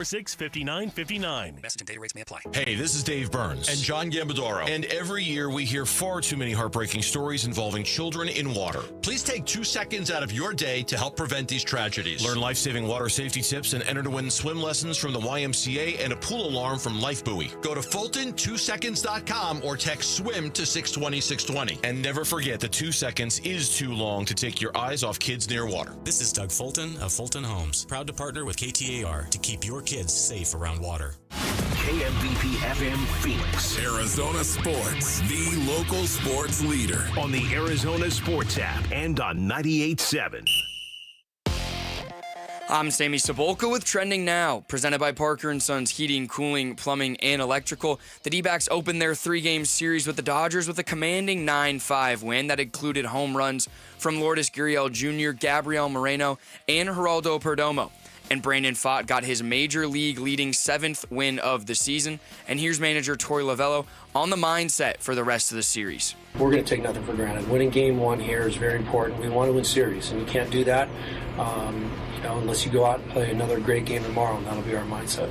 65959. Message and data rates may apply. Hey, this is Dave Burns and John Gambadoro. And every year we hear far too many heartbreaking stories involving children in water. Please take 2 seconds out of your day to help prevent these tragedies. Learn life-saving water safety tips and enter to win swim lessons from the YMCA and a pool alarm from Life Buoy. Go to Fulton2seconds.com or text SWIM to 620-620. And never forget that 2 seconds is too long to take your eyes off kids near water. This is Doug Fulton of Fulton Homes, proud to partner with KTAR to keep your kids safe around water. KMBP FM Phoenix. Arizona Sports, the local sports leader. On the Arizona Sports app and on 98.7. I'm Sammy Sabolka with Trending Now, presented by Parker & Sons Heating, Cooling, Plumbing, and Electrical. The D-backs opened their 3-game series with the Dodgers with a commanding 9-5 win that included home runs from Lourdes Gurriel Jr., Gabriel Moreno, and Geraldo Perdomo. And Brandon Pfaadt got his major league leading 7th win of the season. And here's manager Torey Lovullo on the mindset for the rest of the series. We're going to take nothing for granted. Winning game 1 here is very important. We want to win series, and you can't do that unless you go out and play another great game tomorrow, and that'll be our mindset.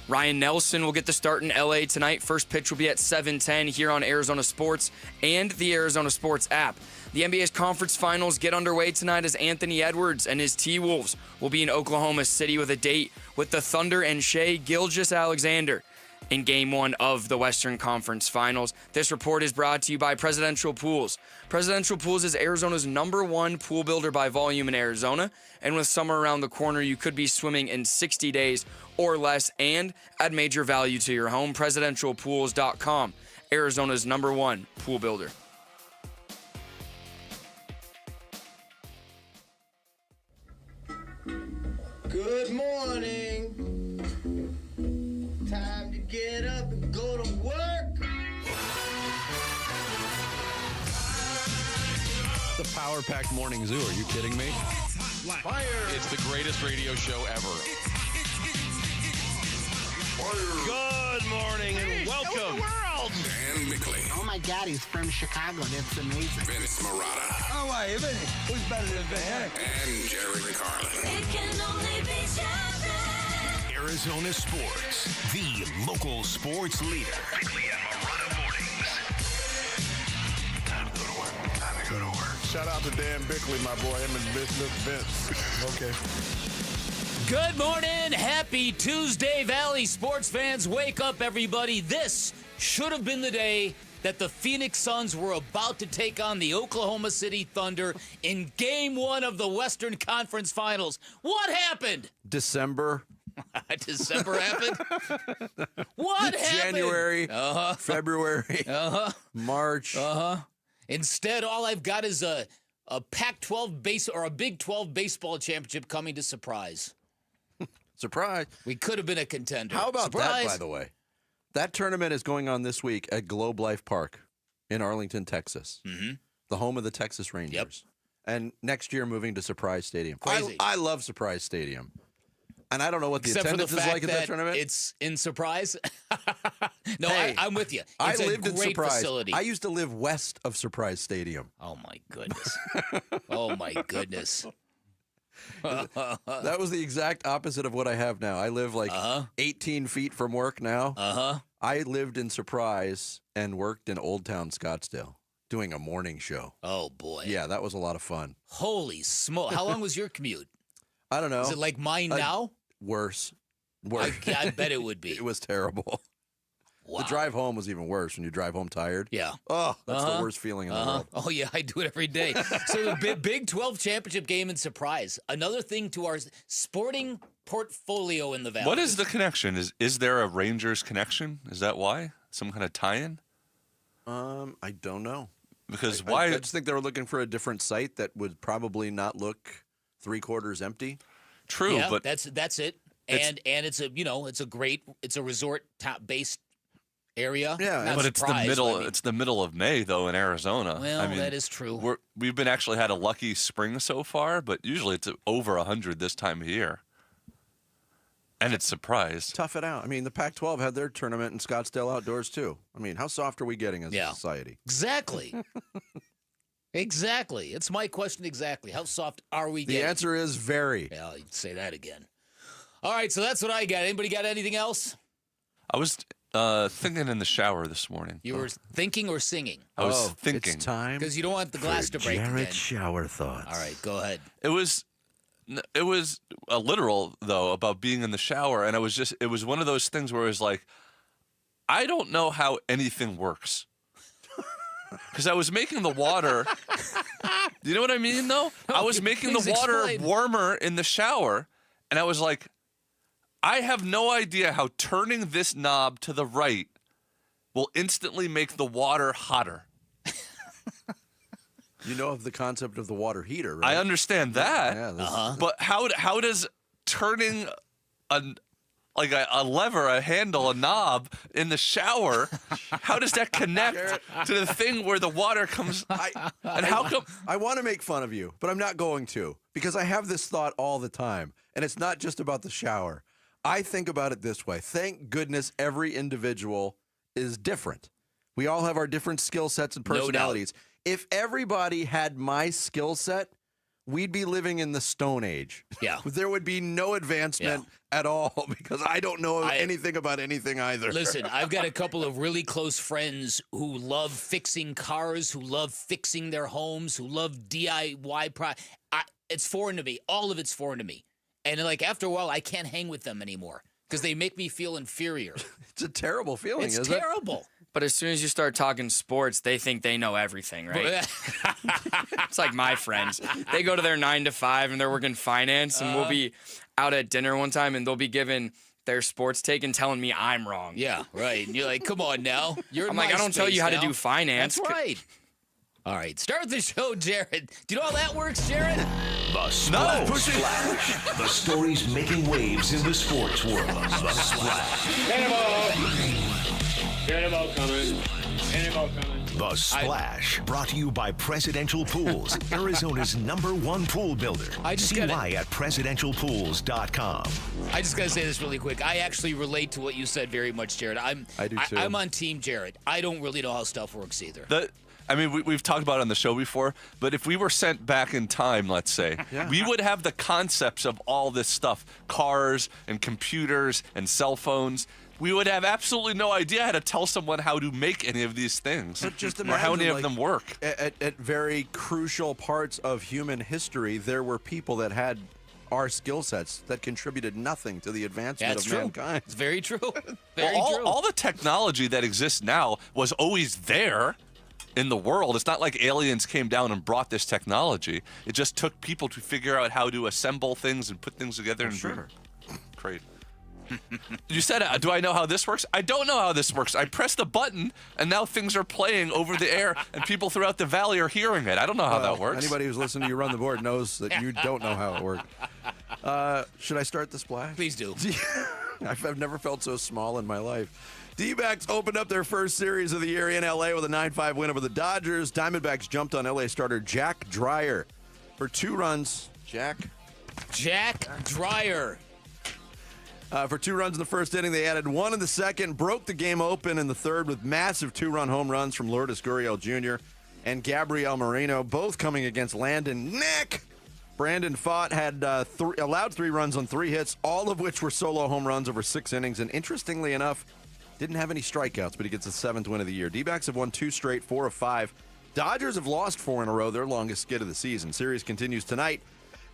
Ryan Nelson will get the start in L.A. tonight. First pitch will be at 7:10 here on Arizona Sports and the Arizona Sports app. The NBA's conference finals get underway tonight as Anthony Edwards and his T-Wolves will be in Oklahoma City with a date with the Thunder and Shai Gilgeous-Alexander in Game 1 of the Western Conference Finals. This report is brought to you by Presidential Pools. Presidential Pools is Arizona's #1 pool builder by volume in Arizona, and with summer around the corner, you could be swimming in 60 days or less and add major value to your home. PresidentialPools.com, Arizona's #1 pool builder. Good morning. Time to get up and go to work. The Power Pack Morning Zoo. Are you kidding me? Fire. It's the greatest radio show ever. Good morning and welcome. Dan Bickley. Oh my God, he's from Chicago. That's amazing. Vince Marotta. Oh, why, who's better than Van? And Jerry Carlin. It can only be Jerry. Arizona Sports, the local sports leader. Bickley and Marotta mornings. Time to go to work. Time to go to work. Shout out to Dan Bickley, my boy. Him and business Vince. Okay. Good morning. Happy Tuesday, Valley sports fans. Wake up, everybody. This should have been the day that the Phoenix Suns were about to take on the Oklahoma City Thunder in Game 1 of the Western Conference Finals. What happened? December. December happened? What happened? January, February, March. Instead, all I've got is a Pac-12 base or a Big 12 baseball championship coming to Surprise. Surprise. We could have been a contender. How about Surprise. that, by the way? That tournament is going on this week at Globe Life Park in Arlington, Texas, the home of the Texas Rangers. Yep. And next year moving to Surprise Stadium. Crazy. I love Surprise Stadium. And I don't know what the Except attendance for the is fact like at that tournament. It's in Surprise. No, Hey, I'm with you. I It's lived a in great Surprise. facility. I used to live west of Surprise Stadium. Oh, my goodness. Oh, my goodness. That was the exact opposite of what I have now. I live like 18 feet from work now. I lived in Surprise and worked in Old Town Scottsdale doing a morning show. Oh, boy. Yeah, that was a lot of fun. Holy smoke. How long was your commute? I don't know. Is it like mine now? Worse. I bet it would be. It was terrible. Wow. The drive home was even worse when you drive home tired. Yeah. Oh, that's the worst feeling in the world. Oh, yeah, I do it every day. So the Big 12 championship game in Surprise. Another thing to our sporting portfolio in the Valley. What is the connection? Is there a Rangers connection? Is that why? Some kind of tie-in? I don't know. Because I just think they were looking for a different site that would probably not look 3/4 empty. True, yeah, but that's it. And it's a resort based area. Yeah, but it's the middle. It's the middle of May though in Arizona. Well, I mean, that is true. We've been actually had a lucky spring so far, but usually it's over 100 this time of year. And it's Surprise. Tough it out. I mean, the Pac-12 had their tournament in Scottsdale outdoors too. I mean, how soft are we getting as a society? Exactly. Exactly. It's my question exactly. How soft are we getting? The answer is very. Yeah, I'd say that again. All right, so that's what I got. Anybody got anything else? I was thinking in the shower this morning. You were thinking or singing? I was thinking. It's time. Because you don't want the glass to break Jared's again. shower thoughts. All right, go ahead. It was a literal, though, about being in the shower. And it was one of those things where it was like, I don't know how anything works. Because I was making the water. You know what I mean, though? I was making the water warmer in the shower. And I was like, I have no idea how turning this knob to the right will instantly make the water hotter. You know of the concept of the water heater, right? I understand that. Yeah, But how does turning a lever, a handle, a knob in the shower, how does that connect to the thing where the water comes? And how come? I want to make fun of you, but I'm not going to, because I have this thought all the time, and it's not just about the shower. I think about it this way. Thank goodness every individual is different. We all have our different skill sets and personalities. If everybody had my skill set, we'd be living in the Stone Age. Yeah. There would be no advancement at all, because I don't know anything about anything either. Listen, I've got a couple of really close friends who love fixing cars, who love fixing their homes, who love DIY. It's foreign to me. All of it's foreign to me. And like after a while, I can't hang with them anymore because they make me feel inferior. It's a terrible feeling, It's isn't it? terrible. But as soon as you start talking sports, they think they know everything, right? It's like my friends. They go to their 9 to 5 and they're working finance, and we'll be out at dinner one time and they'll be giving their sports take and telling me I'm wrong. Yeah, right. And you're like, come on now. I'm like, I don't tell you how to do finance. That's right. All right, start the show, Jared. Do you know how that works, Jared? The Sports Splash. The stories making waves in the sports world. The Splash. Cannonball coming. Cannonball coming. The Splash. Brought to you by Presidential Pools, Arizona's #1 pool builder. See why at presidentialpools.com. I just got to say this really quick. I actually relate to what you said very much, Jared. I do too. I'm on Team Jared. I don't really know how stuff works either. We've talked about it on the show before, but if we were sent back in time, let's say, we would have the concepts of all this stuff, cars and computers and cell phones. We would have absolutely no idea how to tell someone how to make any of these things, But just or imagine, how any of them work. At very crucial parts of human history, there were people that had our skill sets that contributed nothing to the advancement of mankind. It's very true. All the technology that exists now was always there in the world. It's not like aliens came down and brought this technology. It just took people to figure out how to assemble things and put things together. Great. You said, do I know how this works? I don't know how this works. I pressed the button, and now things are playing over the air, and people throughout the valley are hearing it. I don't know how that works. Anybody who's listening to you run the board knows that you don't know how it works. Should I start the splash? Please do. I've never felt so small in my life. D-backs opened up their first series of the year in L.A. with a 9-5 win over the Dodgers. Diamondbacks jumped on L.A. starter Jack Dreyer for 2 runs. Jack Dreyer. For 2 runs in the first inning, they added 1 in the second, broke the game open in the third with massive 2-run home runs from Lourdes Gurriel Jr. and Gabriel Moreno, both coming against Landon Nick. Brandon Pfaadt had allowed 3 runs on 3 hits, all of which were solo home runs over 6 innings, and interestingly enough, didn't have any strikeouts, but he gets the 7th win of the year. D-backs have won 2 straight, 4 of 5. Dodgers have lost 4 in a row, their longest skid of the season. Series continues tonight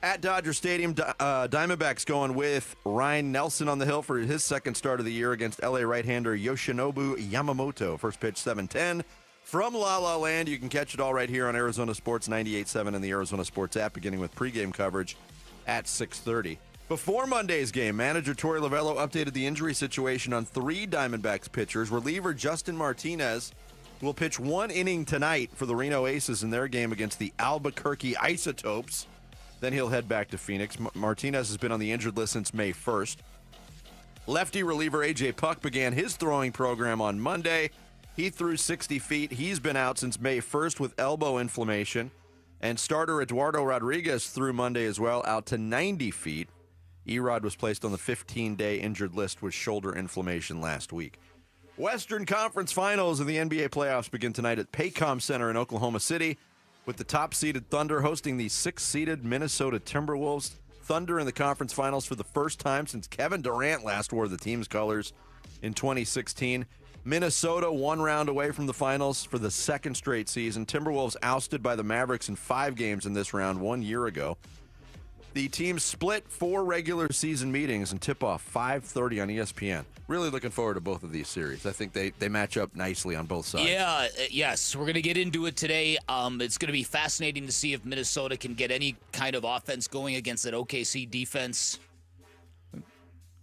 at Dodger Stadium. Diamondbacks going with Ryan Nelson on the hill for his second start of the year against L.A. right-hander Yoshinobu Yamamoto. First pitch 7:10 from La La Land. You can catch it all right here on Arizona Sports 98.7 and the Arizona Sports app, beginning with pregame coverage at 6:30. Before Monday's game, manager Torey Lovello updated the injury situation on 3 Diamondbacks pitchers. Reliever Justin Martinez will pitch 1 inning tonight for the Reno Aces in their game against the Albuquerque Isotopes. Then he'll head back to Phoenix. Martinez has been on the injured list since May 1st. Lefty reliever A.J. Puck began his throwing program on Monday. He threw 60 feet. He's been out since May 1st with elbow inflammation. And starter Eduardo Rodriguez threw Monday as well, out to 90 feet. Erod was placed on the 15-day injured list with shoulder inflammation last week. Western Conference Finals of the NBA playoffs begin tonight at Paycom Center in Oklahoma City, with the top-seeded Thunder hosting the 6th-seeded Minnesota Timberwolves. Thunder in the conference finals for the first time since Kevin Durant last wore the team's colors in 2016. Minnesota 1 round away from the finals for the second straight season. Timberwolves ousted by the Mavericks in 5 games in this round 1 year ago. The teams split 4 regular season meetings and tip-off 5:30 on ESPN. Really looking forward to both of these series. I think they match up nicely on both sides. Yeah, yes. We're going to get into it today. It's going to be fascinating to see if Minnesota can get any kind of offense going against that OKC defense.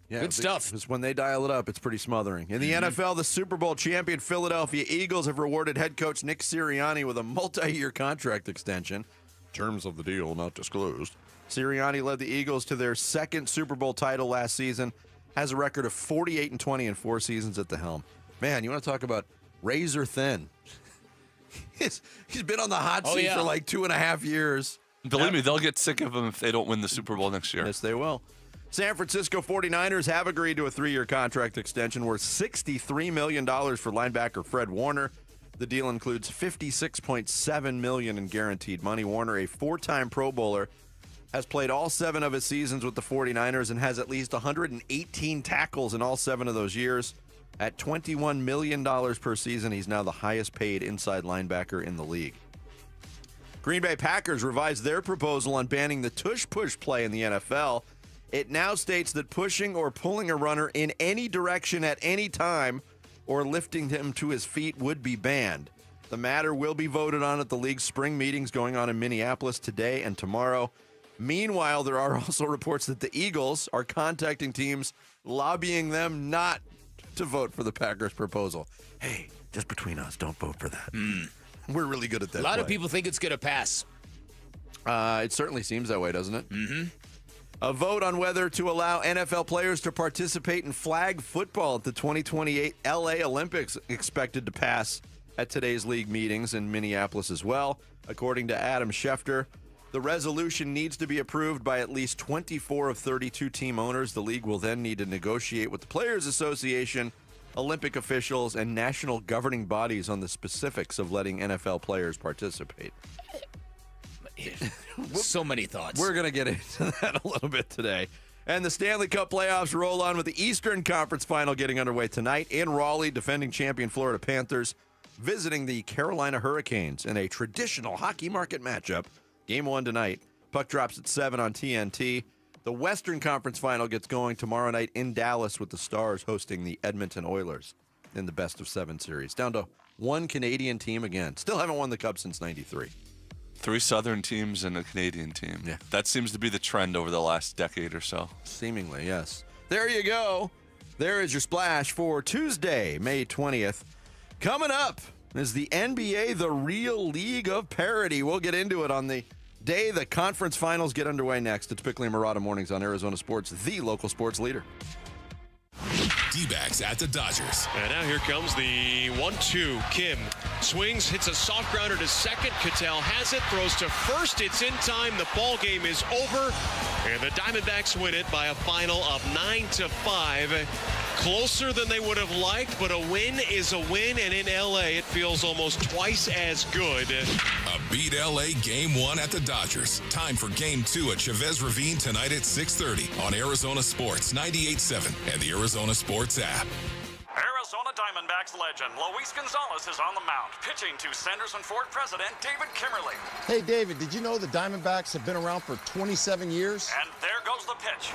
Yeah, good stuff. Because when they dial it up, it's pretty smothering. In the NFL, the Super Bowl champion Philadelphia Eagles have rewarded head coach Nick Sirianni with a multi-year contract extension. Terms of the deal not disclosed. Sirianni led the Eagles to their second Super Bowl title last season, has a record of 48-20 in 4 seasons at the helm. Man, you want to talk about razor thin. He's been on the hot seat for like 2.5 years. Believe me, they'll get sick of him if they don't win the Super Bowl next year. Yes, they will. San Francisco 49ers have agreed to a 3-year contract extension worth $63 million for linebacker Fred Warner. The deal includes $56.7 million in guaranteed money. Warner, a 4-time Pro Bowler, has played all 7 of his seasons with the 49ers and has at least 118 tackles in all 7 of those years. At $21 million per season, he's now the highest paid inside linebacker in the league. Green Bay Packers revised their proposal on banning the tush-push play in the NFL. It now states that pushing or pulling a runner in any direction at any time or lifting him to his feet would be banned. The matter will be voted on at the league's spring meetings going on in Minneapolis today and tomorrow. Meanwhile, there are also reports that the Eagles are contacting teams, lobbying them not to vote for the Packers' proposal. Hey, just between us, don't vote for that. We're really good at that. A lot of people think it's going to pass. It certainly seems that way, doesn't it? Mm-hmm. A vote on whether to allow NFL players to participate in flag football at the 2028 LA Olympics expected to pass at today's league meetings in Minneapolis as well. According to Adam Schefter, the resolution needs to be approved by at least 24 of 32 team owners. The league will then need to negotiate with the Players Association, Olympic officials, and national governing bodies on the specifics of letting NFL players participate. So many thoughts. We're going to get into that a little bit today. And the Stanley Cup playoffs roll on with the Eastern Conference Final getting underway tonight in Raleigh. Defending champion Florida Panthers visiting the Carolina Hurricanes in a traditional hockey market matchup. Game 1 tonight. Puck drops at 7 on TNT. The Western Conference Final gets going tomorrow night in Dallas with the Stars hosting the Edmonton Oilers in the best-of-7 series. Down to 1 Canadian team again. Still haven't won the Cup since '93. 3 Southern teams and a Canadian team. Yeah. That seems to be the trend over the last decade or so. Seemingly, yes. There you go. There is your splash for Tuesday, May 20th. Coming up is the NBA, the real league of parity. We'll get into it on the day the conference finals get underway next. It's Bickley and Murata Mornings on Arizona Sports, the local sports leader. D-backs at the Dodgers. And now here comes the 1-2. Kim swings, hits a soft grounder to second. Cattell has it, throws to first. It's in time. The ball game is over, and the Diamondbacks win it by a final of 9-5. Closer than they would have liked, but a win is a win, and in L.A. it feels almost twice as good. A beat L.A. Game 1 at the Dodgers. Time for Game 2 at Chavez Ravine tonight at 6:30 on Arizona Sports 98.7 and the Arizona Sports app. Arizona Diamondbacks legend Luis Gonzalez is on the mound, pitching to Sanderson Ford president David Kimmerly. Hey, David, did you know the Diamondbacks have been around for 27 years? And there goes the pitch.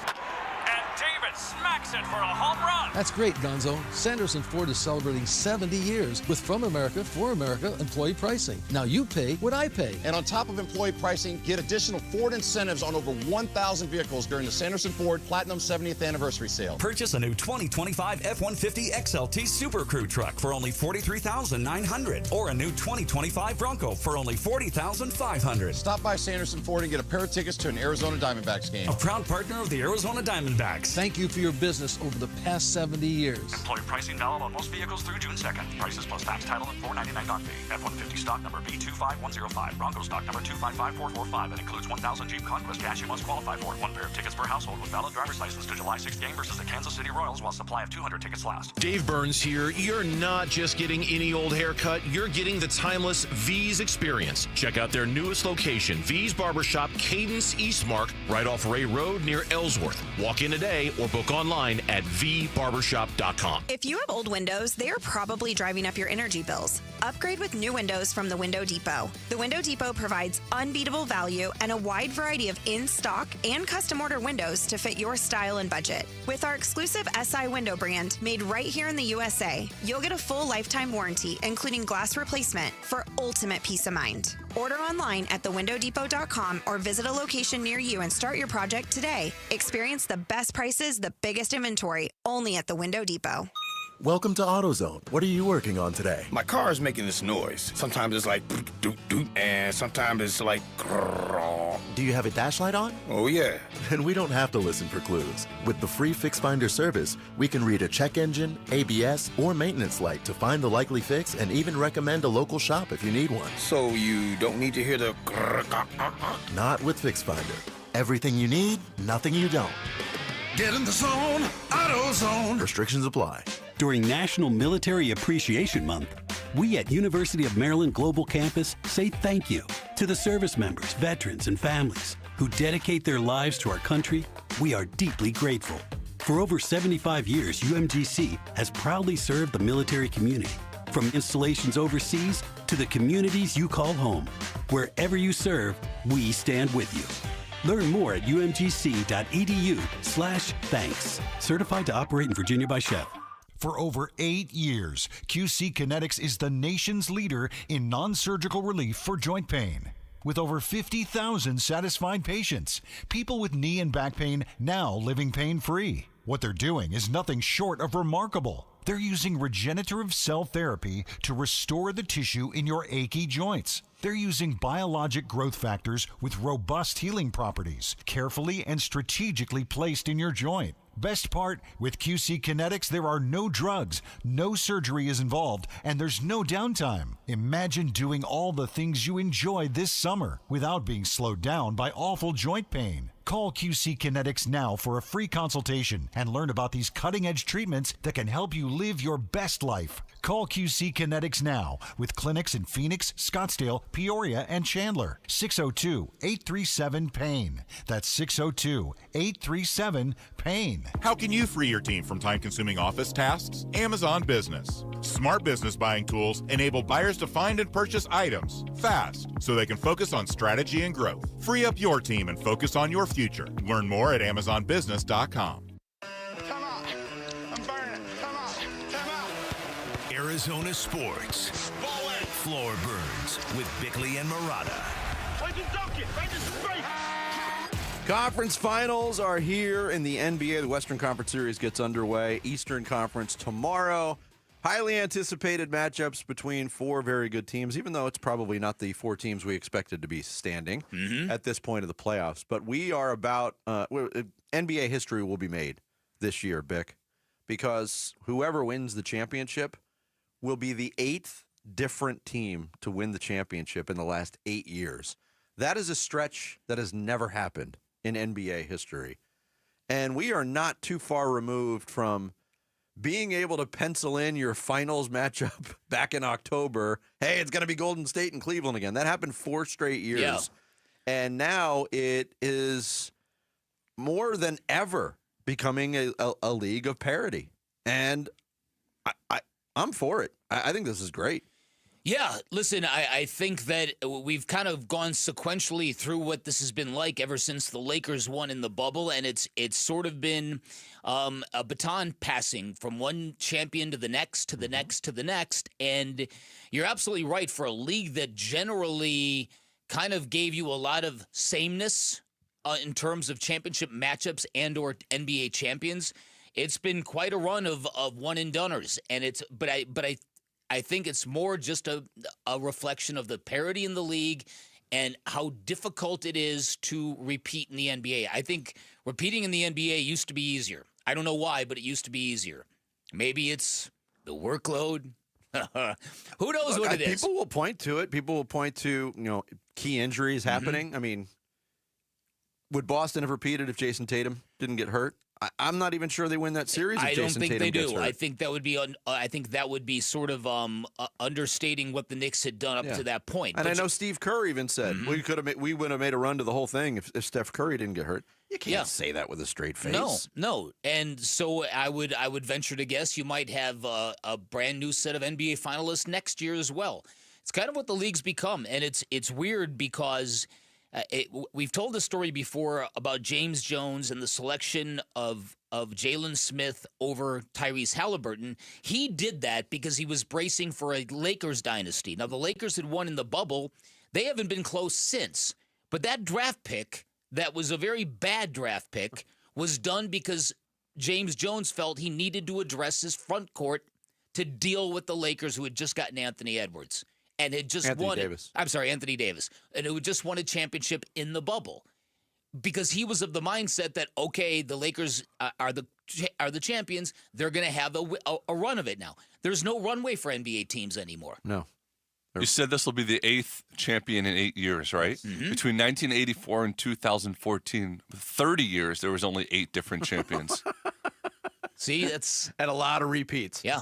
And David smacks it for a home run. That's great, Gonzo. Sanderson Ford is celebrating 70 years with From America, For America employee pricing. Now you pay what I pay. And on top of employee pricing, get additional Ford incentives on over 1,000 vehicles during the Sanderson Ford Platinum 70th Anniversary Sale. Purchase a new 2025 F-150 XLT Super Crew truck for only $43,900 or a new 2025 Bronco for only $40,500. Stop by Sanderson Ford and get a pair of tickets to an Arizona Diamondbacks game. A proud partner of the Arizona Diamondbacks. Diamondbacks. Thank you for your business over the past 70 years. Employer pricing valid on most vehicles through June 2nd. Prices plus tax, title, and $4.99 dock fee. F-150 stock number B25105. Bronco stock number 255445. It includes 1,000 Jeep Conquest cash you must qualify for. One pair of tickets per household with valid driver's license to July 6th game versus the Kansas City Royals while supply of 200 tickets last. Dave Burns here. You're not just getting any old haircut, you're getting the timeless V's experience. Check out their newest location, V's Barbershop, Cadence Eastmark, right off Ray Road near Ellsworth. Walk in today or book online at vbarbershop.com. If you have old windows, they are probably driving up your energy bills. Upgrade with new windows from the Window Depot. The Window Depot provides unbeatable value and a wide variety of in-stock and custom order windows to fit your style and budget. With our exclusive SI window brand made right here in the USA, you'll get a full lifetime warranty, including glass replacement, for ultimate peace of mind. Order online at thewindowdepot.com or visit a location near you and start your project today. Experience the best prices, the biggest inventory, only at the Window Depot. Welcome to AutoZone. What are you working on today? My car is making this noise. Sometimes it's like doot doot, and sometimes it's like grrr. Do you have a dash light on? Oh yeah. Then we don't have to listen for clues. With the free Fix Finder service, we can read a check engine, ABS, or maintenance light to find the likely fix and even recommend a local shop if you need one. So you don't need to hear the grrr. Not with Fix Finder. Everything you need, nothing you don't. Get in the zone, AutoZone. Restrictions apply. During National Military Appreciation Month, we at University of Maryland Global Campus say thank you to the service members, veterans, and families who dedicate their lives to our country. We are deeply grateful. For over 75 years, UMGC has proudly served the military community, from installations overseas to the communities you call home. Wherever you serve, we stand with you. Learn more at umgc.edu/thanks. Certified to operate in Virginia by Chef. For over 8 years, QC Kinetics is the nation's leader in non-surgical relief for joint pain. With over 50,000 satisfied patients, people with knee and back pain now living pain-free. What they're doing is nothing short of remarkable. They're using regenerative cell therapy to restore the tissue in your achy joints. They're using biologic growth factors with robust healing properties, carefully and strategically placed in your joint. Best part, with QC Kinetics, there are no drugs, no surgery is involved, and there's no downtime. Imagine doing all the things you enjoy this summer without being slowed down by awful joint pain. Call QC Kinetics now for a free consultation and learn about these cutting-edge treatments that can help you live your best life. Call QC Kinetics now with clinics in Phoenix, Scottsdale, Peoria, and Chandler. 602-837-PAIN. That's 602-837-PAIN. How can you free your team from time-consuming office tasks? Amazon Business. Smart business buying tools enable buyers to find and purchase items fast so they can focus on strategy and growth. Free up your team and focus on your future. Learn more at AmazonBusiness.com. Arizona Sports. Floor Burns with Bickley and Murata. Conference finals are here in the NBA. The Western Conference Series gets underway. Eastern Conference tomorrow. Highly anticipated matchups between four very good teams, even though it's probably not the four teams we expected to be standing at this point of the playoffs. But we are about NBA history will be made this year, Bick, because whoever wins the championship will be the 8th different team to win the championship in the last 8 years. That is a stretch that has never happened in NBA history. And we are not too far removed from being able to pencil in your finals matchup back in October. Hey, it's going to be Golden State and Cleveland again. That happened 4 straight years. Yeah. And now it is more than ever becoming a league of parity. And I'm for it. I think this is great. Yeah, listen, I think that we've kind of gone sequentially through what this has been like ever since the Lakers won in the bubble, and it's sort of been a baton passing from one champion to the next, to the next, to the next, and you're absolutely right. For a league that generally kind of gave you a lot of sameness in terms of championship matchups and or NBA champions, it's been quite a run of one-and-doners, and I think it's more just a reflection of the parity in the league and how difficult it is to repeat in the NBA. I think repeating in the NBA used to be easier. I don't know why, but it used to be easier. Maybe it's the workload. Who knows what it is? People will point to it. People will point to, key injuries happening. I mean, would Boston have repeated if Jason Tatum didn't get hurt? I'm not even sure they win that series if Jason Tatum gets hurt. I think that would be sort of understating what the Knicks had done up to that point. And I know Steve Kerr even said we would have made a run to the whole thing if Steph Curry didn't get hurt. You can't say that with a straight face. No. And so I would venture to guess you might have a brand new set of NBA finalists next year as well. It's kind of what the league's become, and it's weird because we've told the story before about James Jones and the selection of Jalen Smith over Tyrese Halliburton. He did that because he was bracing for a Lakers dynasty. Now, the Lakers had won in the bubble. They haven't been close since. But that draft pick, that was a very bad draft pick, was done because James Jones felt he needed to address his front court to deal with the Lakers, who had just gotten Anthony Edwards. And had just won. Anthony Davis. And who had just won a championship in the bubble. Because he was of the mindset that, okay, the Lakers are the champions. They're going to have a run of it now. There's no runway for NBA teams anymore. No. You said this will be the 8th champion in 8 years, right? Mm-hmm. Between 1984 and 2014, 30 years, there was only 8 different champions. See, that's... And a lot of repeats. Yeah.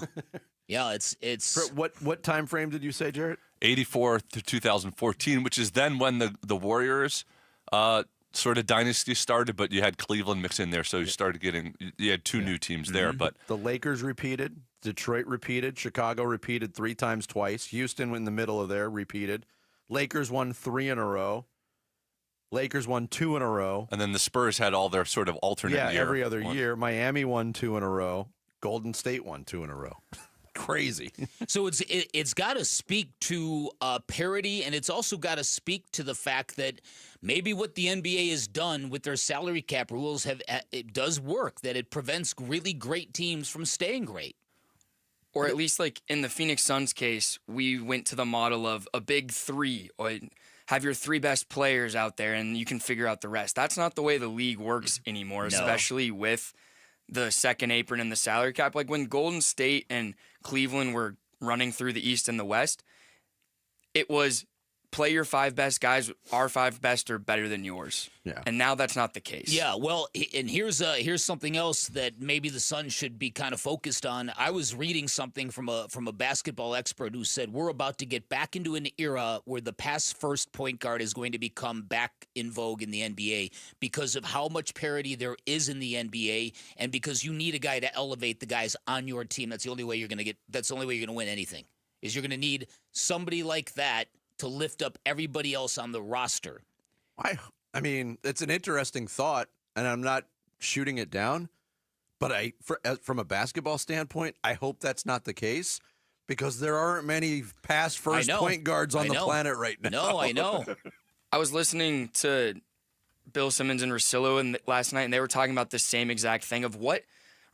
Yeah, it's For what time frame did you say, Jarrett? 84 to 2014, which is then when the Warriors sort of dynasty started, but you had Cleveland mixed in there, so you started getting you had 2 new teams there. But the Lakers repeated, Detroit repeated, Chicago repeated 3 times twice, Houston in the middle of there repeated, Lakers won 3 in a row, Lakers won 2 in a row, and then the Spurs had all their sort of alternate year. Every other year. Miami won 2 in a row, Golden State won 2 in a row. Crazy. So it's got to speak to parity, and it's also got to speak to the fact that maybe what the NBA has done with their salary cap rules it does work, that it prevents really great teams from staying great. Or at least, like in the Phoenix Suns case, we went to the model of a big 3, or have your 3 best players out there, and you can figure out the rest. That's not the way the league works anymore, especially with the second apron and the salary cap. Like when Golden State and Cleveland were running through the East and the West, it was play your 5 best guys. Our 5 best are better than yours. Yeah. And now that's not the case. Yeah, well, and here's something else that maybe the Suns should be kind of focused on. I was reading something from a basketball expert who said we're about to get back into an era where the pass first point guard is going to become back in vogue in the NBA because of how much parity there is in the NBA, and because you need a guy to elevate the guys on your team. That's the only way you're going to win anything. Is you're going to need somebody like that to lift up everybody else on the roster. I mean, it's an interesting thought, and I'm not shooting it down, but from a basketball standpoint, I hope that's not the case because there aren't many pass first point guards on the planet right now. No, I know. I was listening to Bill Simmons and Russillo last night, and they were talking about the same exact thing of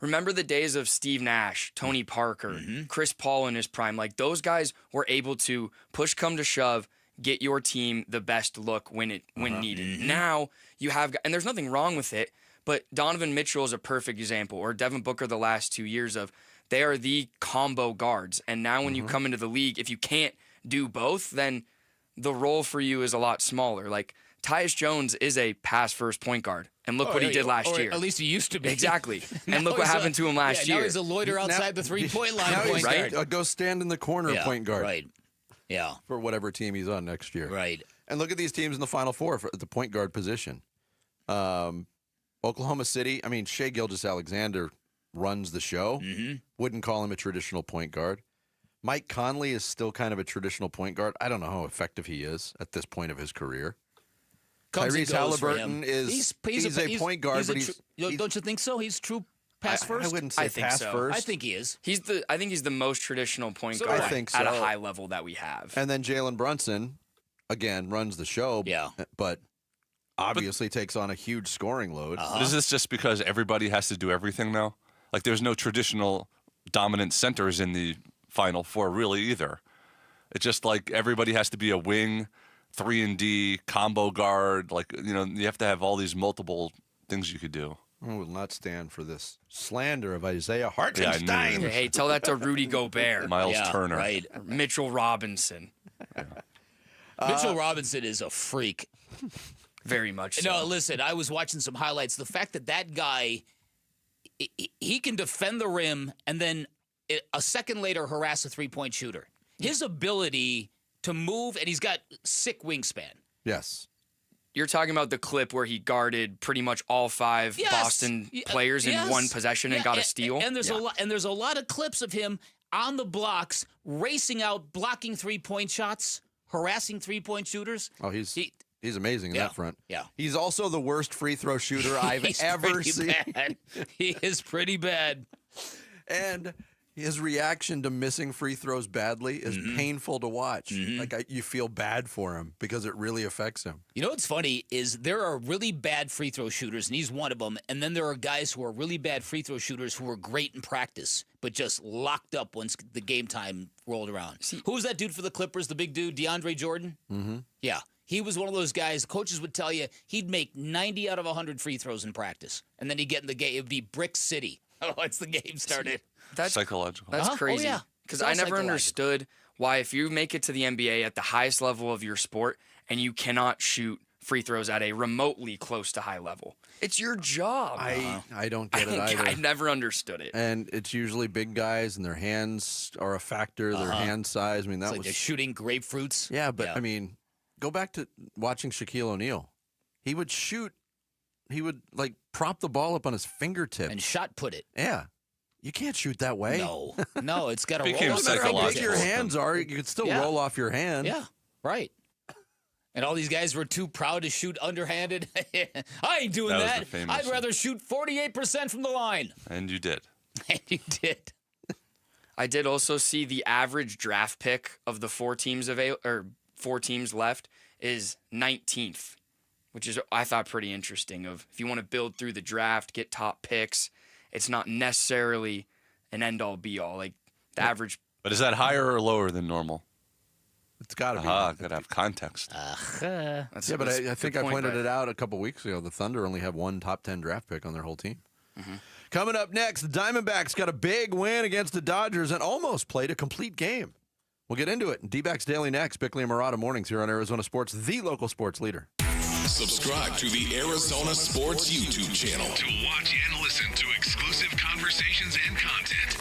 remember the days of Steve Nash, Tony Parker, Chris Paul in his prime. Like those guys were able to push come to shove, get your team the best look when needed. Now you have, and there's nothing wrong with it, but Donovan Mitchell is a perfect example, or Devin Booker the last 2 years of they are the combo guards. And now when you come into the league, if you can't do both, then the role for you is a lot smaller. Like Tyus Jones is a pass-first point guard, and look what he did last year. At least he used to be. Exactly. And look what happened to him last year. Now he's a loiter outside the three-point line point guard. Go stand in the corner point guard. Right. Yeah. For whatever team he's on next year. Right. And look at these teams in the Final Four at the point guard position. Oklahoma City, Shai Gilgeous-Alexander runs the show. Wouldn't call him a traditional point guard. Mike Conley is still kind of a traditional point guard. I don't know how effective he is at this point of his career. Tyrese Halliburton is he's a point guard, but don't you think so? He's true pass first. I wouldn't say pass first. I think he is. I think he's the most traditional point guard at a high level that we have. And then Jalen Brunson, again, runs the show. Yeah, but obviously takes on a huge scoring load. Is this just because everybody has to do everything now? Like there's no traditional dominant centers in the Final Four really either. It's just like everybody has to be a wing. 3-and-D, combo guard. Like, you have to have all these multiple things you could do. I will not stand for this slander of Isaiah Hartenstein. Hey, tell that to Rudy Gobert. Miles Turner. Right. Mitchell Robinson. Mitchell Robinson is a freak. Very much so. No, listen, I was watching some highlights. The fact that guy, he can defend the rim and then a second later harass a three-point shooter. His ability to move, and he's got sick wingspan. Yes. You're talking about the clip where he guarded pretty much all 5 Boston players in one possession and got a steal. And there's a lot of clips of him on the blocks, racing out, blocking three-point shots, harassing three-point shooters. Oh, he's amazing in that front. Yeah. He's also the worst free throw shooter I've ever seen. Bad. He is pretty bad. And his reaction to missing free throws badly is painful to watch. Like, you feel bad for him because it really affects him. You know what's funny is there are really bad free throw shooters, and he's one of them. And then there are guys who are really bad free throw shooters who are great in practice, but just locked up once the game time rolled around. Who was that dude for the Clippers, the big dude, DeAndre Jordan? Mm-hmm. Yeah. He was one of those guys, coaches would tell you he'd make 90 out of 100 free throws in practice. And then he'd get in the game. It would be Brick City once the game started. That's psychological. That's crazy. Oh, yeah. Because I never understood why, if you make it to the NBA at the highest level of your sport and you cannot shoot free throws at a remotely close to high level, it's your job. I don't get it either. I never understood it. And it's usually big guys, and their hands are a factor. Their hand size. I mean, that It's like they're shooting grapefruits. Yeah, but I mean, go back to watching Shaquille O'Neal. He would shoot. He would like prop the ball up on his fingertip and shot put it. Yeah. You can't shoot that way. No, it's got to roll. No matter how big your hands are, you can still roll off your hand. Yeah, right. And all these guys were too proud to shoot underhanded. I ain't doing that. I'd rather shoot 48% from the line. And you did. And you did. I did also see the average draft pick of the 4 teams left is 19th, which is, I thought, pretty interesting. Of if you want to build through the draft, get top picks, it's not necessarily an end-all, be-all. Like the average. But is that higher or lower than normal? It's got to be. Got to have context. But I think I pointed it out a couple weeks ago. The Thunder only have 1 top 10 draft pick on their whole team. Coming up next, the Diamondbacks got a big win against the Dodgers and almost played a complete game. We'll get into it in D-Backs Daily next. Bickley and Murata mornings here on Arizona Sports, the local sports leader. Subscribe to the Arizona Sports YouTube channel to watch and listen to exclusive conversations and content.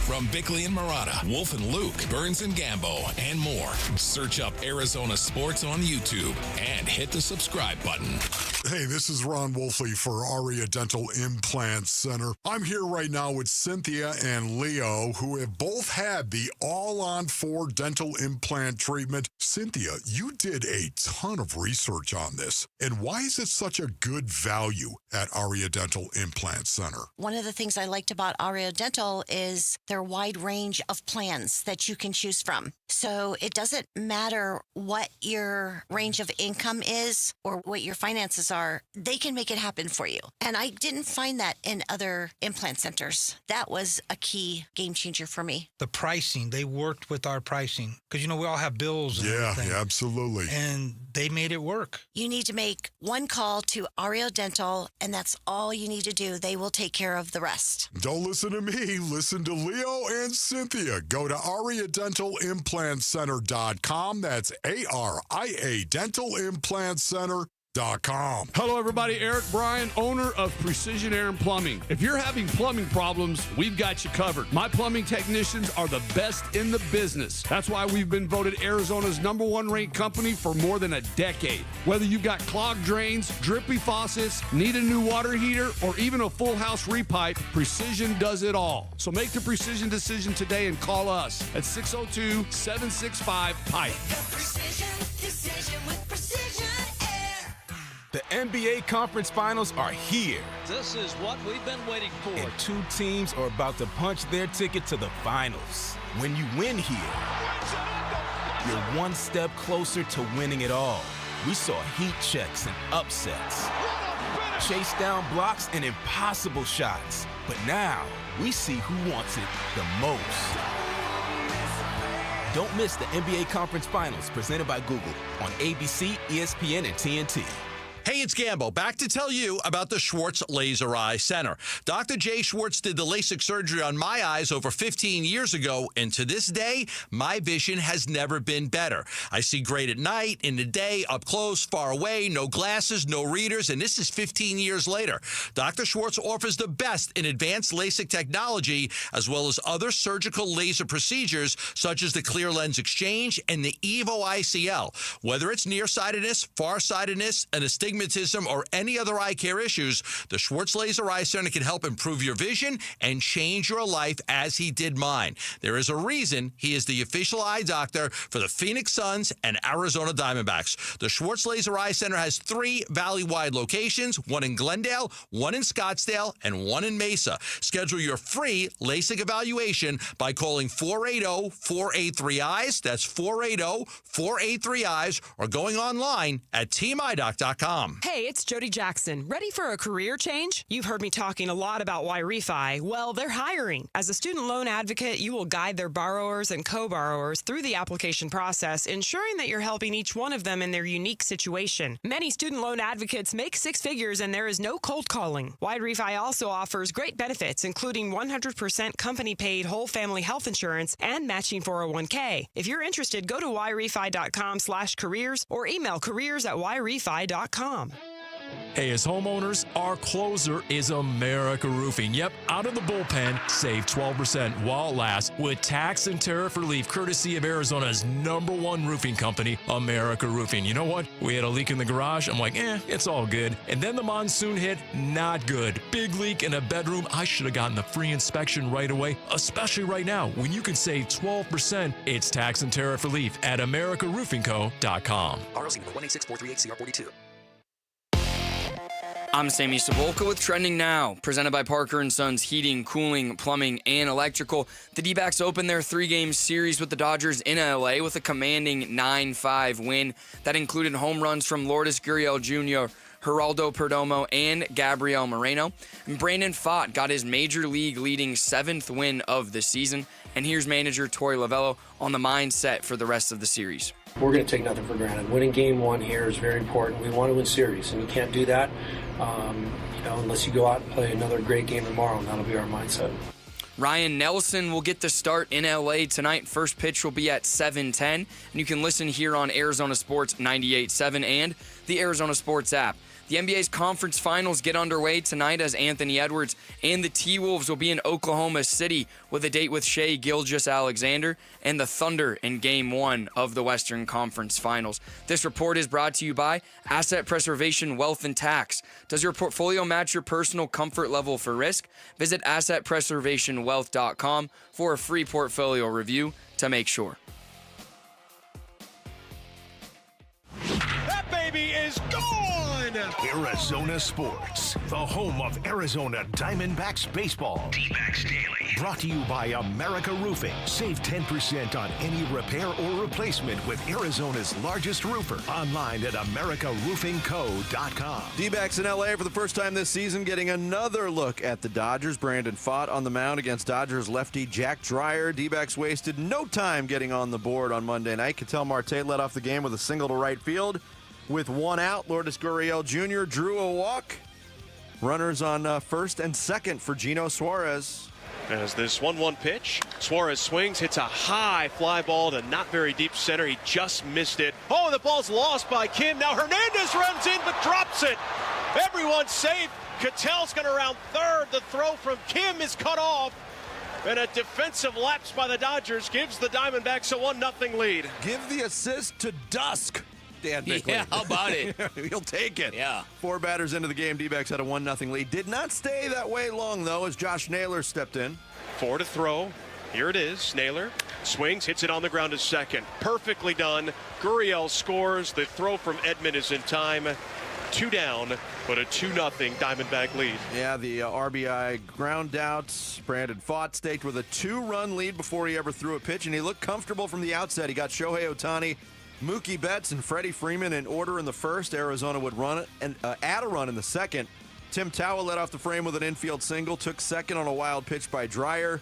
From Bickley and Murata, Wolf and Luke, Burns and Gambo, and more. Search up Arizona Sports on YouTube and hit the subscribe button. Hey, this is Ron Wolfley for Aria Dental Implant Center. I'm here right now with Cynthia and Leo, who have both had the all-on-4 dental implant treatment. Cynthia, you did a ton of research on this. And why is it such a good value at Aria Dental Implant Center? One of the things I liked about Aria Dental is their wide range of plans that you can choose from. So it doesn't matter what your range of income is or what your finances are, they can make it happen for you. And I didn't find that in other implant centers. That was a key game changer for me. The pricing, they worked with our pricing because, you know, we all have bills. And everything. Yeah, absolutely. And they made it work. You need to make one call to Aria Dental, and that's all you need to do. They will take care of the rest. Don't listen to me. Listen to Leo and Cynthia. Go to AriaDentalImplantCenter.com. That's ARIA Dental Implant Center. Hello, everybody. Eric Bryan, owner of Precision Air and Plumbing. If you're having plumbing problems, we've got you covered. My plumbing technicians are the best in the business. That's why we've been voted Arizona's #1 ranked company for more than a decade. Whether you've got clogged drains, drippy faucets, need a new water heater, or even a full house repipe, Precision does it all. So make the Precision decision today and call us at 602-765-PIPE. Precision decision with Precision Air. The NBA Conference Finals are here. This is what we've been waiting for. And 2 teams are about to punch their ticket to the finals. When you win here, you're one step closer to winning it all. We saw heat checks and upsets, chase down blocks and impossible shots. But now, we see who wants it the most. Don't miss the NBA Conference Finals presented by Google on ABC, ESPN, and TNT. Hey, it's Gambo. Back to tell you about the Schwartz Laser Eye Center. Dr. Jay Schwartz did the LASIK surgery on my eyes over 15 years ago, and to this day, my vision has never been better. I see great at night, in the day, up close, far away, no glasses, no readers, and this is 15 years later. Dr. Schwartz offers the best in advanced LASIK technology, as well as other surgical laser procedures, such as the clear lens exchange and the EVO ICL. Whether it's nearsightedness, farsightedness, and astigmatism, or any other eye care issues, the Schwartz Laser Eye Center can help improve your vision and change your life as he did mine. There is a reason he is the official eye doctor for the Phoenix Suns and Arizona Diamondbacks. The Schwartz Laser Eye Center has 3 valley-wide locations, one in Glendale, one in Scottsdale, and one in Mesa. Schedule your free LASIK evaluation by calling 480-483-EYES. That's 480-483-EYES, or going online at teamidoc.com. Hey, it's Jody Jackson. Ready for a career change? You've heard me talking a lot about YRefi. Well, they're hiring. As a student loan advocate, you will guide their borrowers and co-borrowers through the application process, ensuring that you're helping each one of them in their unique situation. Many student loan advocates make 6 figures, and there is no cold calling. YRefi also offers great benefits, including 100% company-paid whole family health insurance and matching 401k. If you're interested, go to yrefi.com/careers or email careers@yrefi.com. Hey, as homeowners, our closer is America Roofing. Yep, out of the bullpen, save 12% while it lasts with tax and tariff relief courtesy of Arizona's #1 roofing company, America Roofing. You know what? We had a leak in the garage. I'm like, it's all good. And then the monsoon hit, not good. Big leak in a bedroom. I should have gotten the free inspection right away, especially right now when you can save 12%. It's tax and tariff relief at AmericaRoofingCo.com. RLC 186438CR42. I'm Sammy Sabolka with Trending Now, presented by Parker & Sons Heating, Cooling, Plumbing, and Electrical. The D-backs opened their 3-game series with the Dodgers in LA with a commanding 9-5 win that included home runs from Lourdes Gurriel Jr., Geraldo Perdomo, and Gabriel Moreno. And Brandon Pfaadt got his major league leading 7th win of the season. And here's manager Torey Lovullo on the mindset for the rest of the series. We're going to take nothing for granted. Winning game 1 here is very important. We want to win series, and you can't do that unless you go out and play another great game tomorrow, and that'll be our mindset. Ryan Nelson will get the start in LA tonight. First pitch will be at 7:10, and you can listen here on Arizona Sports 98.7 and the Arizona Sports app. The NBA's conference finals get underway tonight as Anthony Edwards and the T-Wolves will be in Oklahoma City with a date with Shai Gilgeous-Alexander and the Thunder in Game 1 of the Western Conference Finals. This report is brought to you by Asset Preservation Wealth and Tax. Does your portfolio match your personal comfort level for risk? Visit AssetPreservationWealth.com for a free portfolio review to make sure. That baby is gone! Arizona Sports, the home of Arizona Diamondbacks baseball. D-Backs Daily. Brought to you by America Roofing. Save 10% on any repair or replacement with Arizona's largest roofer. Online at AmericaRoofingCo.com. D-backs in LA for the first time this season getting another look at the Dodgers. Brandon Pfaadt on the mound against Dodgers lefty Jack Dreyer. D-backs wasted no time getting on the board on Monday night. Ketel Marte led off the game with a single to right field. With 1 out, Lourdes Gurriel Jr. drew a walk. Runners on first and second for Gino Suarez. As this 1-1 pitch, Suarez swings, hits a high fly ball to not very deep center. He just missed it. Oh, the ball's lost by Kim. Now Hernandez runs in but drops it. Everyone's safe. Ketel's going to round third. The throw from Kim is cut off. And a defensive lapse by the Dodgers gives the Diamondbacks a 1-0 lead. Give the assist to Dusk. Dan Bickley. Yeah, how about it? He'll take it. Yeah. 4 batters into the game, D-backs had a 1-0 lead. Did not stay that way long, though, as Josh Naylor stepped in. 4 to throw. Here it is. Naylor swings, hits it on the ground to second. Perfectly done. Gurriel scores. The throw from Edman is in time. 2 down, but a 2-0 Diamondback lead. Yeah, the RBI ground out. Brandon Pfaadt staked with a 2-run lead before he ever threw a pitch, and he looked comfortable from the outset. He got Shohei Ohtani, Mookie Betts, and Freddie Freeman in order in the first. Arizona would run it and add a run in the second. Tim Tawa led off the frame with an infield single, took second on a wild pitch by Dreyer.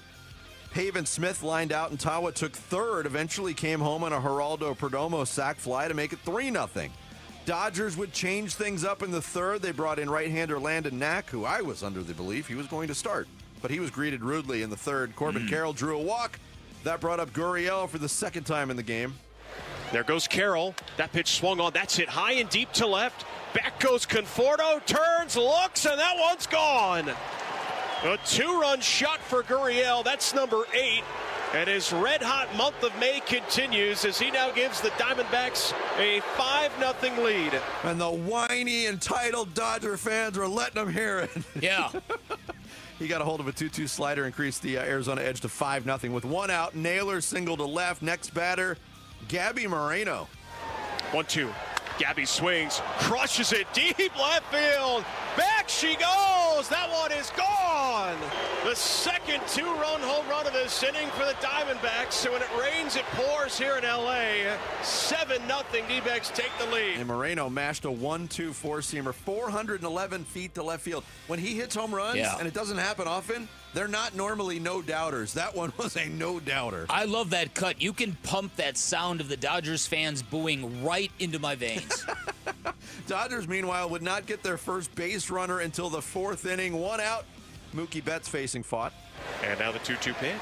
Pavin Smith lined out, and Tawa took third. Eventually came home on a Geraldo Perdomo sac fly to make it 3-0. Dodgers would change things up in the third. They brought in right-hander Landon Knack, who I was under the belief he was going to start. But he was greeted rudely in the third. Corbin Carroll drew a walk. That brought up Gurriel for the second time in the game. There goes Carroll. That pitch swung on. That's hit high and deep to left. Back goes Conforto. Turns, looks, and that one's gone. A 2-run shot for Gurriel. That's number 8. And his red-hot month of May continues as he now gives the Diamondbacks a 5-0 lead. And the whiny, entitled Dodger fans are letting him hear it. Yeah. He got a hold of a 2-2 slider, increased the Arizona edge to 5-0 with one out. Naylor single to left. Next batter, Gabby Moreno. 1-2. Gabby swings, crushes it deep left field. Back she goes. That one is gone. The second 2-run home run of this inning for the Diamondbacks. So when it rains, it pours here in L.A. 7-0. D-backs take the lead. And Moreno mashed a 1-2 four-seamer 411 feet to left field. When he hits home runs, and it doesn't happen often, they're not normally no-doubters. That one was a no-doubter. I love that cut. You can pump that sound of the Dodgers fans booing right into my veins. Dodgers, meanwhile, would not get their first base runner until the fourth inning. One out. Mookie Betts facing Fott. And now the 2-2 pitch.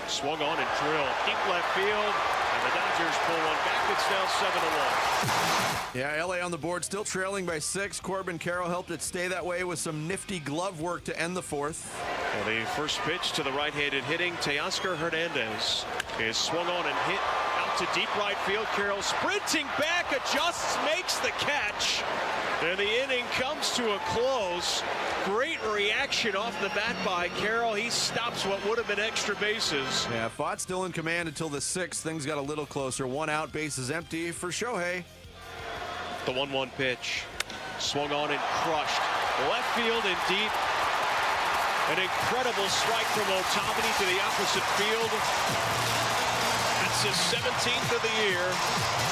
Swung on and drilled. Deep left field. And the Dodgers pull one back. It's now 7-1. Yeah, L.A. on the board, still trailing by 6. Corbin Carroll helped it stay that way with some nifty glove work to end the fourth. Well, the first pitch to the right-handed hitting Teoscar Hernandez is swung on and hit out to deep right field. Carroll sprinting back, adjusts, makes the catch. And the inning comes to a close. Great reaction off the bat by Carroll. He stops what would have been extra bases. Yeah, Fott still in command until the 6th. Things got a little closer. One out, bases empty for Shohei. The 1-1 pitch. Swung on and crushed. Left field and deep. An incredible strike from Ohtani to the opposite field. That's his 17th of the year.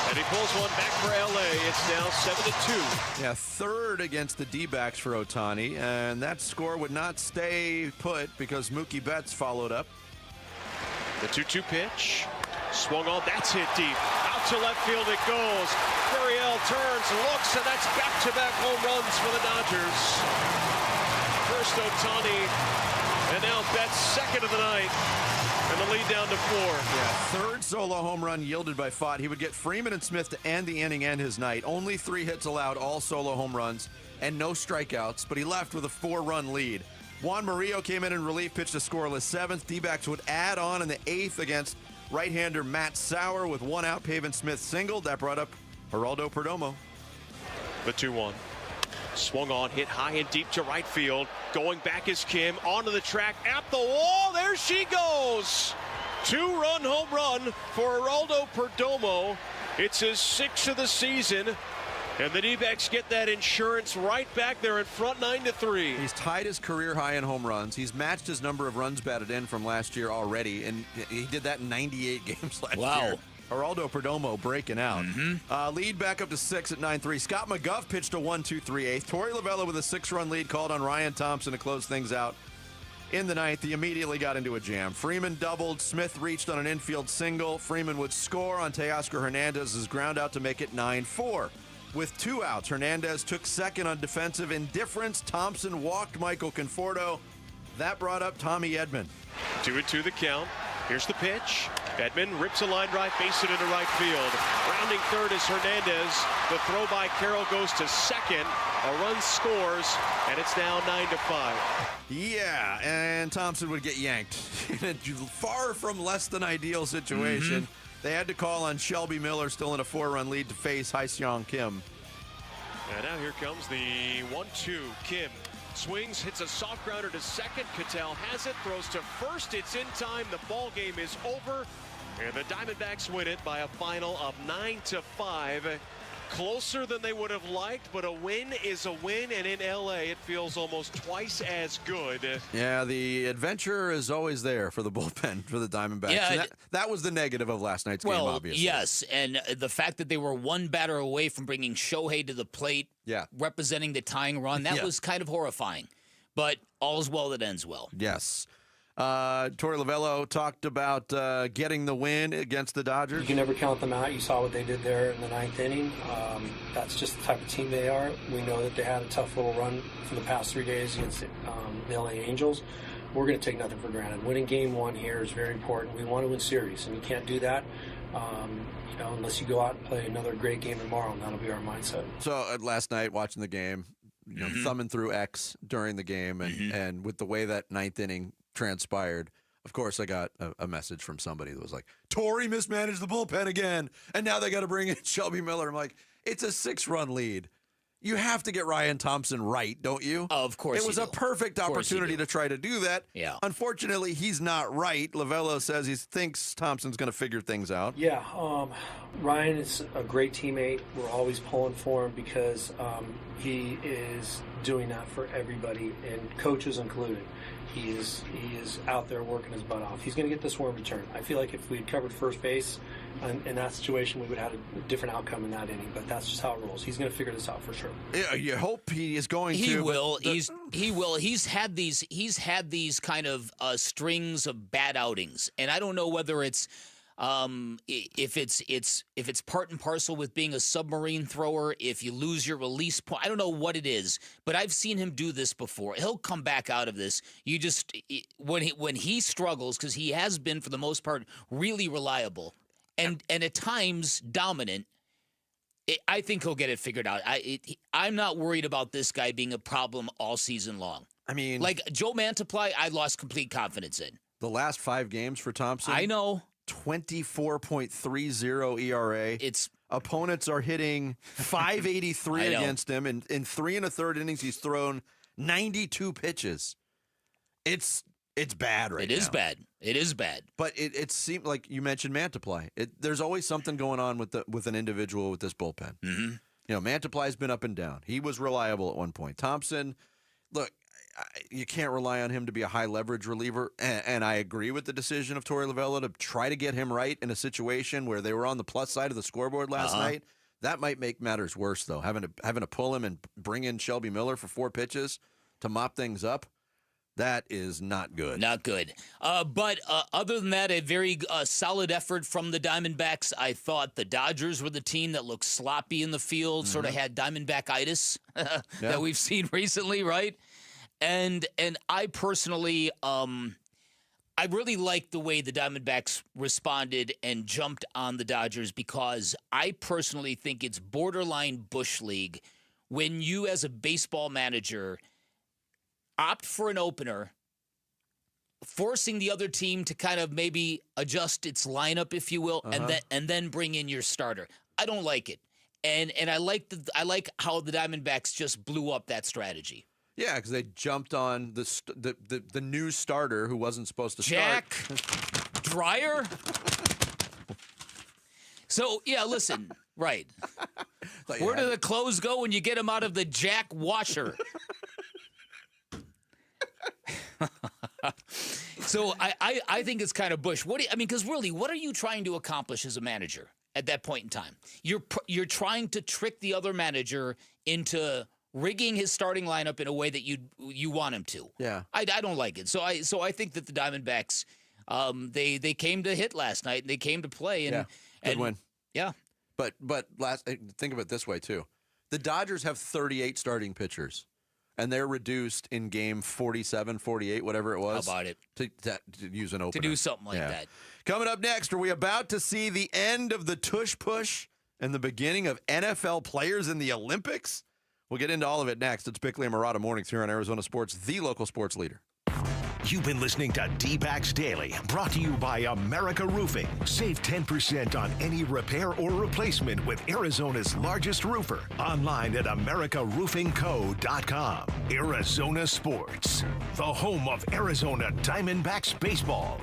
And he pulls one back for L.A. It's now 7-2. Yeah, third against the D-backs for Ohtani. And that score would not stay put because Mookie Betts followed up. The 2-2 pitch. Swung on. That's hit deep. Out to left field it goes. Gurriel turns, looks, and that's back-to-back home runs for the Dodgers. First Ohtani, and now Betts second of the night. And the lead down to 4. Yeah, third solo home run yielded by Fott. He would get Freeman and Smith to end the inning and his night. Only 3 hits allowed, all solo home runs, and no strikeouts, but he left with a 4-run lead. Juan Murillo came in relief, pitched a scoreless 7th. D-backs would add on in the 8th against right-hander Matt Sauer with one out. Pavin Smith singled. That brought up Geraldo Perdomo. The 2-1. Swung on, hit high and deep to right field. Going back is Kim, onto the track, at the wall, there she goes! 2-run home run for Geraldo Perdomo. It's his 6th of the season. And the D-backs get that insurance right back there in front 9-3. He's tied his career high in home runs. He's matched his number of runs batted in from last year already, and he did that in 98 games last year. Geraldo Perdomo breaking out. Lead back up to 6 at 9-3. Scott McGuff pitched a 1-2-3-8. Torey Lovella with a 6-run lead called on Ryan Thompson to close things out. In the 9th, he immediately got into a jam. Freeman doubled. Smith reached on an infield single. Freeman would score on Teoscar Hernandez's ground out to make it 9-4. With 2 outs, Hernandez took second on defensive indifference. Thompson walked Michael Conforto. That brought up Tommy Edman. 2-2 the count. Here's the pitch. Edman rips a line drive, base it into right field. Rounding third is Hernandez. The throw by Carroll goes to second. A run scores, and it's now 9-5. Yeah, and Thompson would get yanked in a far from less than ideal situation. They had to call on Shelby Miller, still in a 4-run lead, to face Hai-Seong Kim. And now here comes the 1-2. Kim swings, hits a soft grounder to second. Cattell has it, throws to first. It's in time. The ball game is over. And the Diamondbacks win it by a final of 9-5. Closer than they would have liked, but a win is a win, and in L.A. it feels almost twice as good. Yeah, the adventure is always there for the bullpen, for the Diamondbacks. Yeah, that was the negative of last night's game, obviously. Yes, and the fact that they were one batter away from bringing Shohei to the plate, representing the tying run, that was kind of horrifying. But all's well that ends well. Yes. Torey Lovullo talked about getting the win against the Dodgers. You can never count them out. You saw what they did there in the ninth inning. That's just the type of team they are. We know that they had a tough little run for the past 3 days against the LA Angels. We're going to take nothing for granted. Winning game one here is very important. We want to win series, and you can't do that unless you go out and play another great game tomorrow, and that'll be our mindset. So last night, watching the game, thumbing through X during the game, and with the way that ninth inning transpired, of course, I got a message from somebody that was like, Torey mismanaged the bullpen again, and now they got to bring in Shelby Miller. I'm like, it's a 6-run lead. You have to get Ryan Thompson right, don't you? Of course. It was a perfect opportunity to try to do that. Yeah. Unfortunately, he's not right. Lovullo says he thinks Thompson's going to figure things out. Yeah. Ryan is a great teammate. We're always pulling for him because he is doing that for everybody, and coaches included. He is out there working his butt off. He's going to get this one return. I feel like if we had covered first base in that situation, we would have had a different outcome in that inning. But that's just how it rolls. He's going to figure this out for sure. Yeah, you hope he is going to. He will. He will. He's had these kind of strings of bad outings, and I don't know whether it's. If it's part and parcel with being a submarine thrower, if you lose your release point, I don't know what it is, but I've seen him do this before. He'll come back out of this. You just when he struggles, because he has been for the most part really reliable and at times dominant. I think he'll get it figured out. I'm not worried about this guy being a problem all season long. I mean, like Joe Mantiply, I lost complete confidence in. The last 5 games for Thompson. I know. 24.30 ERA. It's opponents are hitting 583 against him, and in 3 1/3 innings he's thrown 92 pitches. It's bad right now. It is bad. It is bad. But it seemed like you mentioned Mantiply. There's always something going on with an individual with this bullpen. Mm-hmm. Mantiply's been up and down. He was reliable at one point. Thompson, look, you can't rely on him to be a high leverage reliever, and I agree with the decision of Torey Lovullo to try to get him right in a situation where they were on the plus side of the scoreboard last night. That might make matters worse, though. Having to pull him and bring in Shelby Miller for 4 pitches to mop things up, that is not good. Not good. But other than that, a very solid effort from the Diamondbacks. I thought the Dodgers were the team that looked sloppy in the field, sort of had Diamondback-itis that we've seen recently, right? And I personally, I really liked the way the Diamondbacks responded and jumped on the Dodgers, because I personally think it's borderline Bush League when you, as a baseball manager, opt for an opener, forcing the other team to kind of maybe adjust its lineup, if you will, and then bring in your starter. I don't like it, and I like how the Diamondbacks just blew up that strategy. Yeah, because they jumped on the new starter who wasn't supposed to Jack start. Dreyer? So, yeah, listen, right. Where do the clothes go when you get them out of the Jack washer? So I think it's kind of Bush. Because really, what are you trying to accomplish as a manager at that point in time? You're trying to trick the other manager into rigging his starting lineup in a way that you want him to. Yeah, I don't like it. So I think that the Diamondbacks, they came to hit last night, and they came to play, and good win. Yeah, but think of it this way too: the Dodgers have 38 starting pitchers, and they're reduced in game 47, 48, whatever it was. How about it? To use an opener. To do something like that. Coming up next, are we about to see the end of the tush push and the beginning of NFL players in the Olympics? We'll get into all of it next. It's Bickley and Murata Mornings here on Arizona Sports, the local sports leader. You've been listening to D-Backs Daily, brought to you by America Roofing. Save 10% on any repair or replacement with Arizona's largest roofer. Online at americaroofingco.com. Arizona Sports, the home of Arizona Diamondbacks baseball.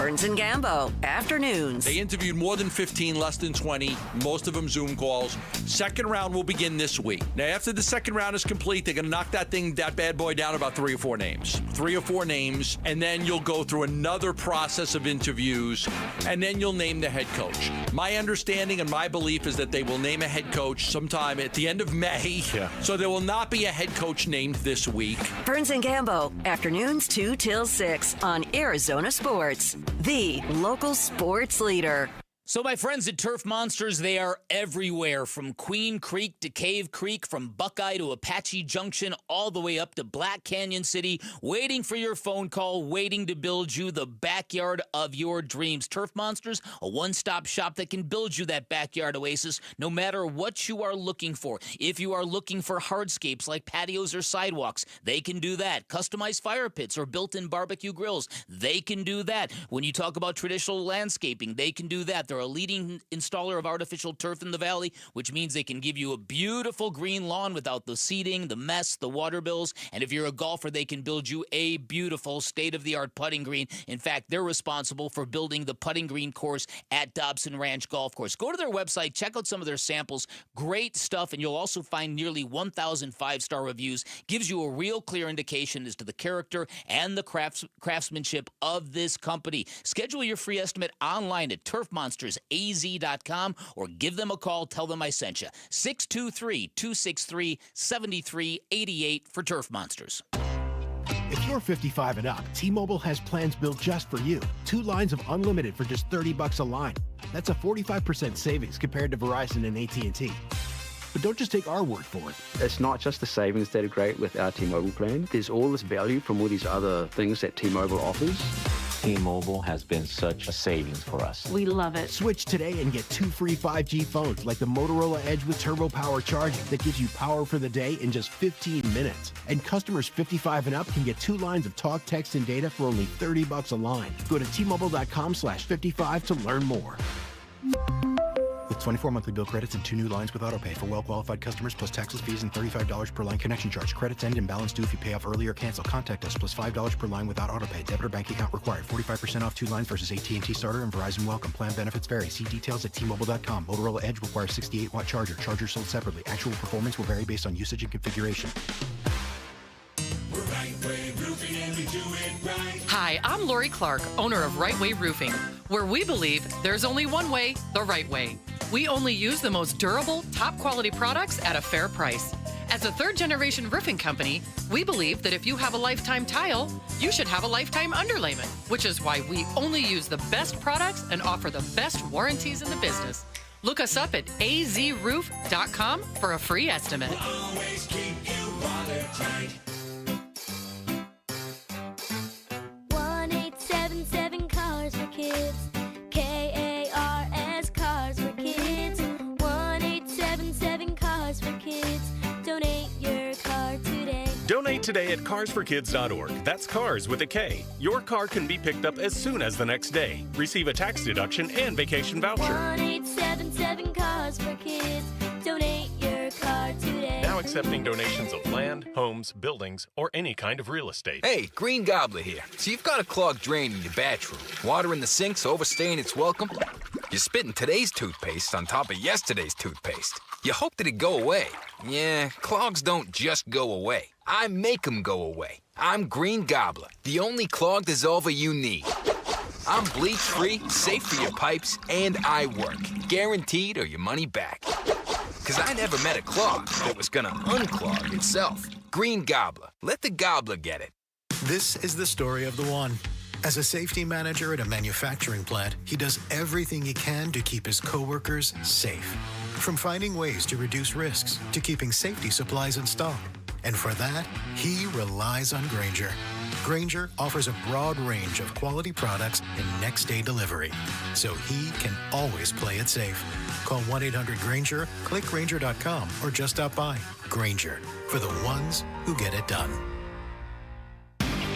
Burns and Gambo, afternoons. They interviewed more than 15, less than 20, most of them Zoom calls. Second round will begin this week. Now, after the second round is complete, they're going to knock that bad boy down about 3 or 4 names. 3 or 4 names, and then you'll go through another process of interviews, and then you'll name the head coach. My understanding and my belief is that they will name a head coach sometime at the end of May. Yeah. So there will not be a head coach named this week. Burns and Gambo, afternoons 2 till 6 on Arizona Sports, the local sports leader. So my friends at Turf Monsters, they are everywhere, from Queen Creek to Cave Creek, from Buckeye to Apache Junction, all the way up to Black Canyon City, waiting for your phone call, waiting to build you the backyard of your dreams. Turf Monsters, a one-stop shop that can build you that backyard oasis no matter what you are looking for. If you are looking for hardscapes like patios or sidewalks, they can do that. Customized fire pits or built-in barbecue grills, they can do that. When you talk about traditional landscaping, they can do that. They're a leading installer of artificial turf in the valley, which means they can give you a beautiful green lawn without the seeding, the mess, the water bills. And if you're a golfer, they can build you a beautiful state-of-the-art putting green. In fact, they're responsible for building the putting green course at Dobson Ranch Golf Course. Go to their website, check out some of their samples. Great stuff, and you'll also find nearly 1,000 five-star reviews. Gives you a real clear indication as to the character and the craftsmanship of this company. Schedule your free estimate online at turfmonstersaz.com or give them a call. Tell them I sent you. 623-263-7388 for Turf Monsters. If you're 55 and up, T-Mobile has plans built just for you. 2 lines of unlimited for just $30 a line. That's a 45% savings compared to Verizon and AT&T. But don't just take our word for it. It's not just the savings that are great with our T-Mobile plan. There's all this value from all these other things that T-Mobile offers. T-Mobile has been such a savings for us. We love it. Switch today and get 2 free 5G phones like the Motorola Edge with Turbo Power charging that gives you power for the day in just 15 minutes. And customers 55 and up can get 2 lines of talk, text, and data for only $30 a line. Go to T-Mobile.com/55 to learn more. With 24 monthly bill credits and 2 new lines with autopay for well-qualified customers, plus taxes, fees, and $35 per line connection charge. Credits end and balance due if you pay off early or cancel. Contact us, plus $5 per line without autopay. Debit or bank account required. 45% off 2 lines versus AT&T Starter and Verizon Welcome. Plan benefits vary. See details at T-Mobile.com. Motorola Edge requires 68-watt charger. Charger sold separately. Actual performance will vary based on usage and configuration. Hi, I'm Lori Clark, owner of Right Way Roofing, where we believe there's only one way, the right way. We only use the most durable, top-quality products at a fair price. As a third-generation roofing company, we believe that if you have a lifetime tile, you should have a lifetime underlayment, which is why we only use the best products and offer the best warranties in the business. Look us up at azroof.com for a free estimate. We'll always keep you watertight. 1-877 Cars for Kids. KARS Cars for Kids. 1-877 Cars for Kids. Donate your car today. Donate today at carsforkids.org. That's cars with a K. Your car can be picked up as soon as the next day. Receive a tax deduction and vacation voucher. 1-877 Cars for Kids. Donate your car today. Now accepting donations of land, homes, buildings, or any kind of real estate. Hey, Green Gobbler here. So you've got a clogged drain in your bathroom. Water in the sink's overstaying its welcome. You're spitting today's toothpaste on top of yesterday's toothpaste. You hope that it go away. Yeah, clogs don't just go away. I make them go away. I'm Green Gobbler, the only clog dissolver you need. I'm bleach-free, safe for your pipes, and I work. Guaranteed or your money back. Because I never met a clog that was gonna unclog itself. Green Gobbler. Let the gobbler get it. This is the story of the one. As a safety manager at a manufacturing plant, he does everything he can to keep his coworkers safe. From finding ways to reduce risks to keeping safety supplies in stock. And for that, he relies on Grainger. Grainger offers a broad range of quality products and next-day delivery, so he can always play it safe. Call 1-800-GRAINGER, click Grainger.com, or just stop by. Grainger, for the ones who get it done.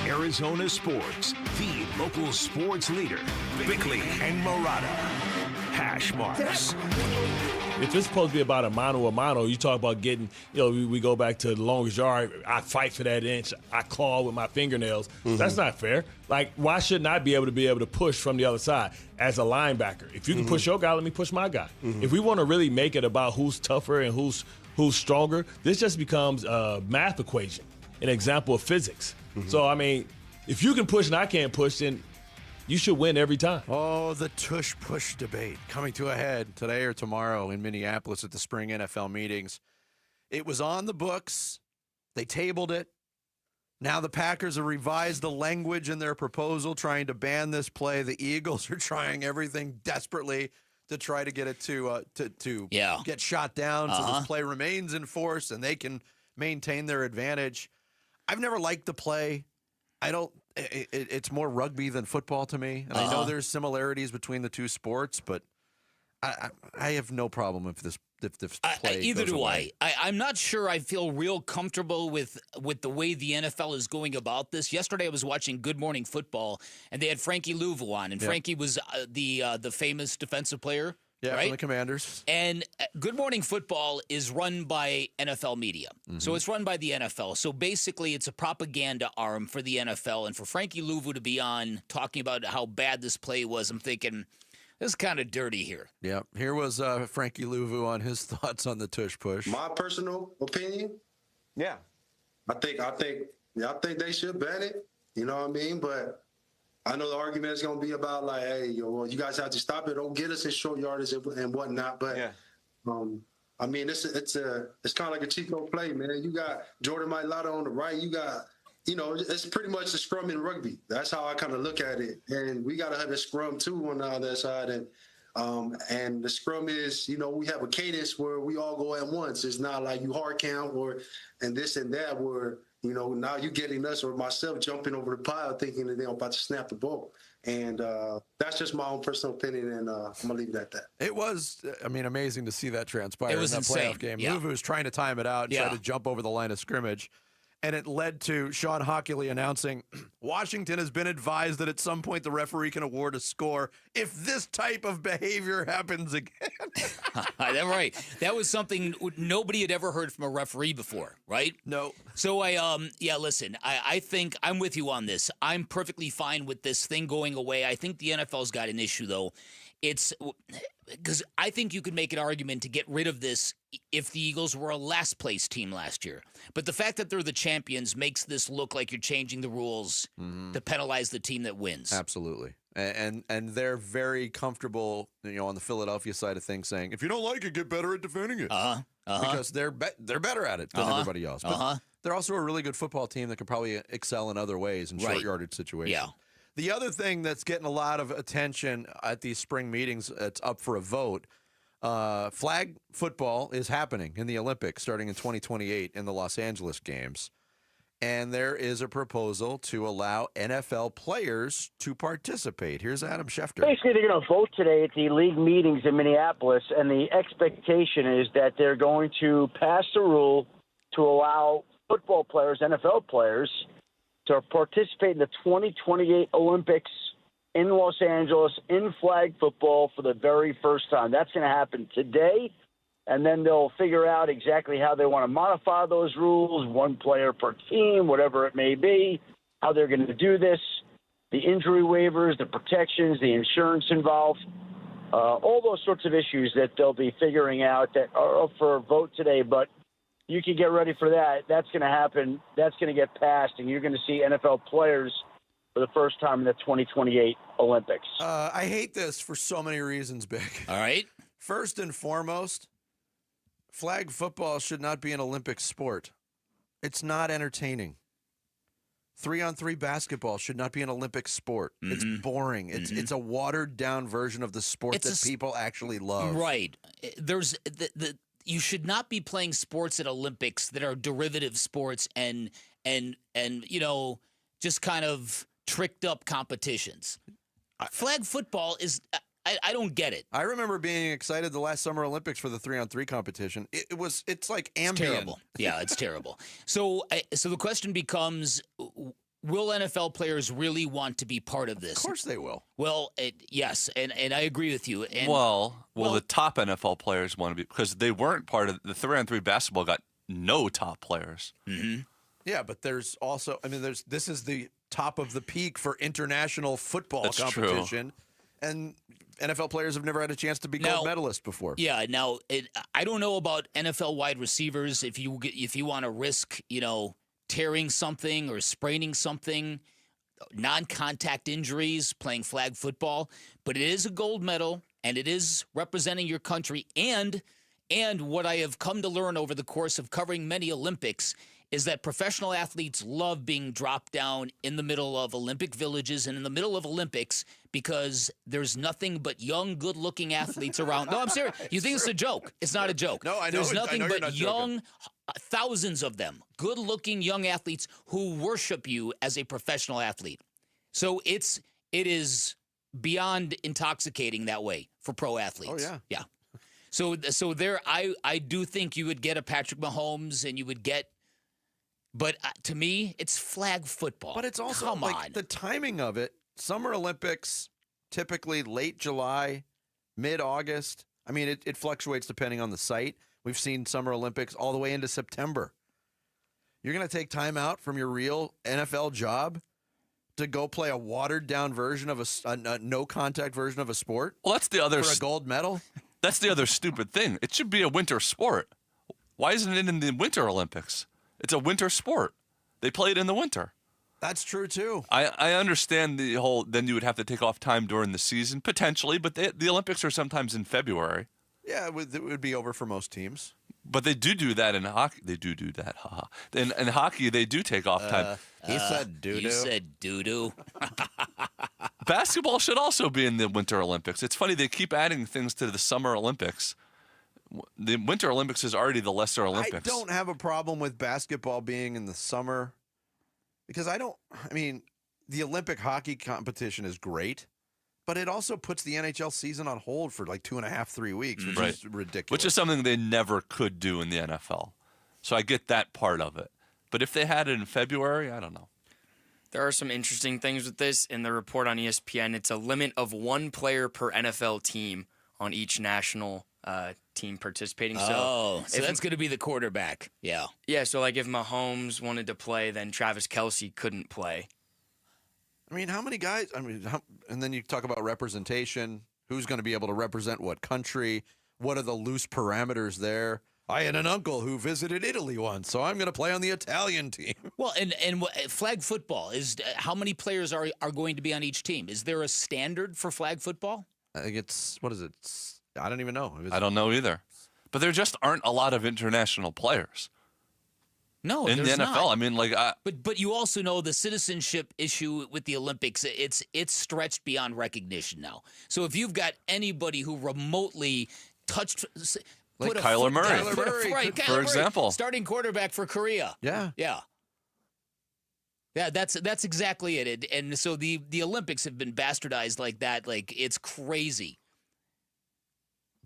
Arizona Sports, the local sports leader, Bickley and Murata. hash marks. If it's supposed to be about a mano, you talk about getting, we go back to the longest yard. I fight for that inch. I claw with my fingernails. Mm-hmm. That's not fair. Like, why shouldn't I be able to push from the other side as a linebacker? If you can push your guy, let me push my guy. Mm-hmm. If we want to really make it about who's tougher and who's stronger, this just becomes a math equation, an example of physics. Mm-hmm. So, I mean, if you can push and I can't push, then you should win every time. Oh, the tush-push debate coming to a head today or tomorrow in Minneapolis at the spring NFL meetings. It was on the books. They tabled it. Now the Packers have revised the language in their proposal, trying to ban this play. The Eagles are trying everything desperately to try to get it to get shot down so this play remains in force and they can maintain their advantage. I've never liked the play. It's more rugby than football to me. And I know there's similarities between the two sports, but I have no problem if this play either goes do away. I'm not sure I feel real comfortable with the way the NFL is going about this. Yesterday I was watching Good Morning Football, and they had Frankie Louvu on, and Frankie was the famous defensive player. Yeah, right? from the Commanders. And Good Morning Football is run by NFL media. Mm-hmm. So it's run by the NFL. So basically it's a propaganda arm for the NFL. And for Frankie Louvu to be on talking about how bad this play was, I'm thinking, this is kind of dirty here. Yeah. Here was Frankie Louvu on his thoughts on the tush push. My personal opinion, yeah, I think they should ban it. You know what I mean? But I know the argument is going to be about like, hey, you guys have to stop it. Don't get us in short yardage and whatnot. But I mean, it's kind of like a Chico play, man. You got Jordan Mailata on the right. You got, it's pretty much a scrum in rugby. That's how I kind of look at it. And we got to have a scrum too on the other side. And the scrum is, we have a cadence where we all go at once. It's not like you hard count and this and that where, now you're getting us or myself jumping over the pile thinking that they're about to snap the ball. And that's just my own personal opinion, and I'm going to leave it at that. It was, amazing to see that transpire It was in that insane. playoff game. Yeah. Louvu was trying to time it out and try to jump over the line of scrimmage. And it led to Sean Hockley announcing, Washington has been advised that at some point the referee can award a score if this type of behavior happens again. That's right. That was something nobody had ever heard from a referee before, right? No. So listen, I think I'm with you on this. I'm perfectly fine with this thing going away. I think the NFL's got an issue, though. It's because I think you could make an argument to get rid of this if the Eagles were a last place team last year. But the fact that they're the champions makes this look like you're changing the rules to penalize the team that wins. Absolutely. And they're very comfortable, on the Philadelphia side of things, saying, if you don't like it, get better at defending it. Because they're better at it than everybody else. But they're also a really good football team that could probably excel in other ways in short yardage situations. Yeah. The other thing that's getting a lot of attention at these spring meetings, it's up for a vote. Flag football is happening in the Olympics starting in 2028 in the Los Angeles Games. And there is a proposal to allow NFL players to participate. Here's Adam Schefter. Basically, they're going to vote today at the league meetings in Minneapolis, and the expectation is that they're going to pass a rule to allow football players, NFL players, to participate in the 2028 Olympics in Los Angeles in flag football for the very first time. That's going to happen today, and then they'll figure out exactly how they want to modify those rules, one player per team, whatever it may be, how they're going to do this, the injury waivers, the protections, the insurance involved, all those sorts of issues that they'll be figuring out that are up for a vote today. But you can get ready for that. That's going to happen. That's going to get passed, and you're going to see NFL players for the first time in the 2028 Olympics. I hate this for so many reasons, Big. All right. First and foremost, flag football should not be an Olympic sport. It's not entertaining. 3-on-3 basketball should not be an Olympic sport. It's boring. It's a watered-down version of the sport that people actually love. Right. There's you should not be playing sports at Olympics that are derivative sports and just kind of tricked up competitions. Flag football is I don't get it. I remember being excited the last Summer Olympics for the 3-on-3 competition. It's like ambient. It's terrible. Yeah, it's terrible. So the question becomes, will NFL players really want to be part of this? Of course they will. Well, yes, and I agree with you. And, well, the top NFL players want to be, because they weren't part of the 3-on-3 basketball. Got no top players. Mm-hmm. Yeah, but there's also, this is the top of the peak for international football competition, and NFL players have never had a chance to be gold medalists before. Yeah. Now, I don't know about NFL wide receivers. If you want to risk, tearing something or spraining something, non-contact injuries, playing flag football, but it is a gold medal and it is representing your country. And what I have come to learn over the course of covering many Olympics is that professional athletes love being dropped down in the middle of Olympic villages and in the middle of Olympics because there's nothing but young, good-looking athletes around. No, I'm serious. You think it's a joke. It's not a joke. No, I know. There's nothing I know but young, thousands of them, good-looking young athletes who worship you as a professional athlete. So it is beyond intoxicating that way for pro athletes. Oh, yeah. Yeah. So there, I do think you would get a Patrick Mahomes and you would get, but to me, it's flag football. But it's also Come like on. the timing of it. Summer Olympics, typically late July, mid-August. I mean, it fluctuates depending on the site. We've seen Summer Olympics all the way into September. You're going to take time out from your real NFL job to go play a watered-down version of a no-contact version of a sport? Well, that's the other for a gold medal? That's the other stupid thing. It should be a winter sport. Why isn't it in the Winter Olympics? It's a winter sport. They play it in the winter. That's true, too. I understand the whole, then you would have to take off time during the season, potentially, but the Olympics are sometimes in February. Yeah, it would be over for most teams. But they do that in hockey. They do that. In hockey, they do take off time. He said doo-doo. You said doo-doo. Basketball should also be in the Winter Olympics. It's funny, they keep adding things to the Summer Olympics. The Winter Olympics is already the Lesser Olympics. I don't have a problem with basketball being in the summer because the Olympic hockey competition is great, but it also puts the NHL season on hold for like 2.5, 3 weeks, which is ridiculous. Which is something they never could do in the NFL. So I get that part of it. But if they had it in February, I don't know. There are some interesting things with this. In the report on ESPN, it's a limit of one player per NFL team on each national team participating. So that's going to be the quarterback. Yeah. Yeah, so like if Mahomes wanted to play, then Travis Kelce couldn't play. I mean, how many guys? And then you talk about representation. Who's going to be able to represent what country? What are the loose parameters there? I had an uncle who visited Italy once, so I'm going to play on the Italian team. Well, and flag football is how many players are going to be on each team? Is there a standard for flag football? I think it's what is it? I don't even know. I don't know either. But there just aren't a lot of international players. No, in the NFL. Not. I mean, but you also know the citizenship issue with the Olympics. It's stretched beyond recognition now. So if you've got anybody who remotely touched. Like Kyler Murray, for example. Starting quarterback for Korea. Yeah. Yeah. Yeah, that's exactly it. And so the Olympics have been bastardized like that. Like, it's crazy.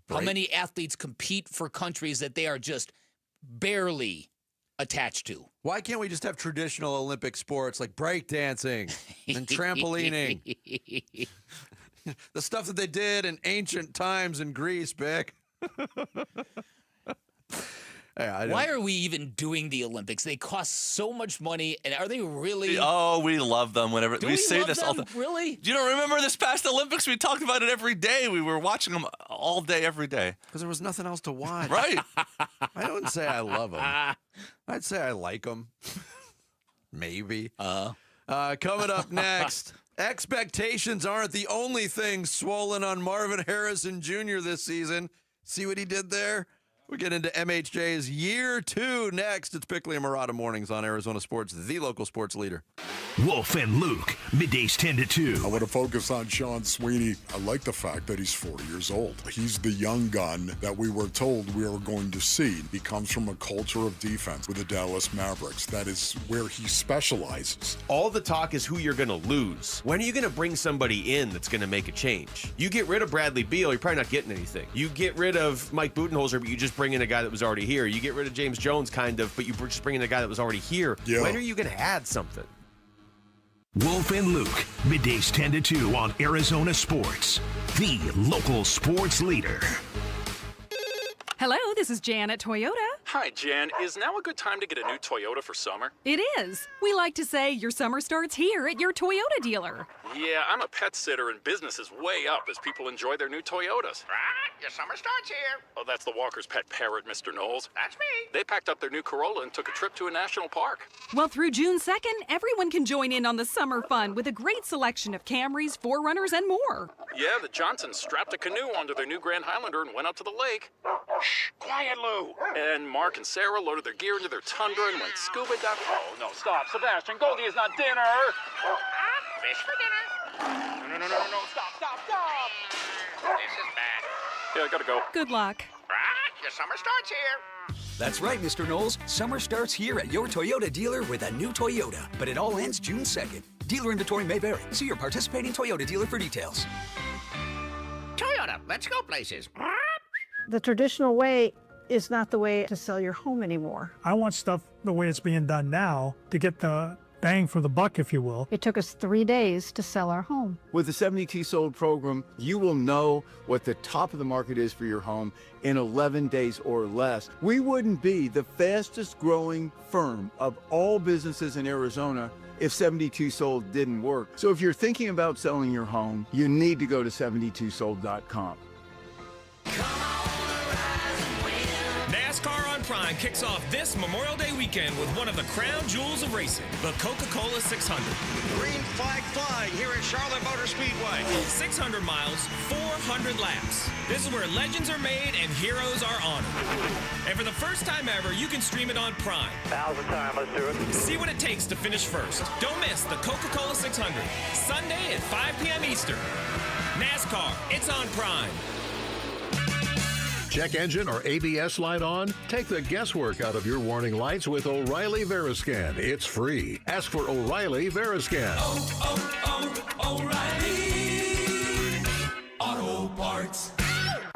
Right. How many athletes compete for countries that they are just barely attached to? Why can't we just have traditional Olympic sports like breakdancing and trampolining? The stuff that they did in ancient times in Greece, Bick. Why are we even doing the Olympics? They cost so much money, and are they really? Oh, we love them. Whenever Do we say love this them? all the Really? You don't remember this past Olympics? We talked about it every day. We were watching them all day, every day. Because there was nothing else to watch. Right. I don't say I love them. I'd say I like them. Maybe. Coming up next. Expectations aren't the only thing swollen on Marvin Harrison Jr. this season. See what he did there? We get into MHJ's year 2 next. It's Bickley and Murata Mornings on Arizona Sports, the local sports leader. Wolf and Luke, middays 10 to 2. I want to focus on Sean Sweeney. I like the fact that he's 40 years old. He's the young gun that we were told we were going to see. He comes from a culture of defense with the Dallas Mavericks. That is where he specializes. All the talk is who you're going to lose. When are you going to bring somebody in that's going to make a change? You get rid of Bradley Beal, you're probably not getting anything. You get rid of Mike Budenholzer, but you just bring in a guy that was already here. You get rid of James Jones, kind of, but you just bring in a guy that was already here. Yeah. When are you going to add something? Wolf and Luke, middays 10 to 2 on Arizona Sports, the local sports leader. Hello, this is Jan at Toyota. Hi, Jan. Is now a good time to get a new Toyota for summer? It is. We like to say your summer starts here at your Toyota dealer. Yeah, I'm a pet sitter and business is way up as people enjoy their new Toyotas. Right, your summer starts here. Oh, that's the Walker's pet parrot, Mr. Knowles. That's me. They packed up their new Corolla and took a trip to a national park. Well, through June 2nd, everyone can join in on the summer fun with a great selection of Camrys, 4Runners, and more. Yeah, the Johnsons strapped a canoe onto their new Grand Highlander and went out to the lake. Shh, quiet, Lou. And Mark and Sarah loaded their gear into their Tundra and went scuba diving. Oh, no, stop. Sebastian, Goldie is not dinner. Fish for dinner. No, stop. This is bad. Yeah, I gotta go. Good luck. Right, your summer starts here. That's right, Mr. Knowles. Summer starts here at your Toyota dealer with a new Toyota, but it all ends June 2nd. Dealer inventory may vary. See your participating Toyota dealer for details. Toyota, let's go places. The traditional way is not the way to sell your home anymore. I want stuff the way it's being done now to get the bang for the buck, if you will. It took us 3 days to sell our home. With the 72 sold program, you will know what the top of the market is for your home in 11 days or less. We wouldn't be the fastest growing firm of all businesses in Arizona if 72 Sold didn't work. So if you're thinking about selling your home, you need to go to 72sold.com. NASCAR on Prime kicks off this Memorial Day weekend with one of the crown jewels of racing, the Coca-Cola 600. Green flag flying here at Charlotte Motor Speedway. 600 miles, 400 laps. This is where legends are made and heroes are honored. And for the first time ever, you can stream it on Prime. Now's the time, let's do it. See what it takes to finish first. Don't miss the Coca-Cola 600, Sunday at 5 p.m. Eastern. NASCAR, it's on Prime. Check engine or ABS light on? Take the guesswork out of your warning lights with O'Reilly Veriscan. It's free. Ask for O'Reilly Veriscan. O'Reilly Auto Parts.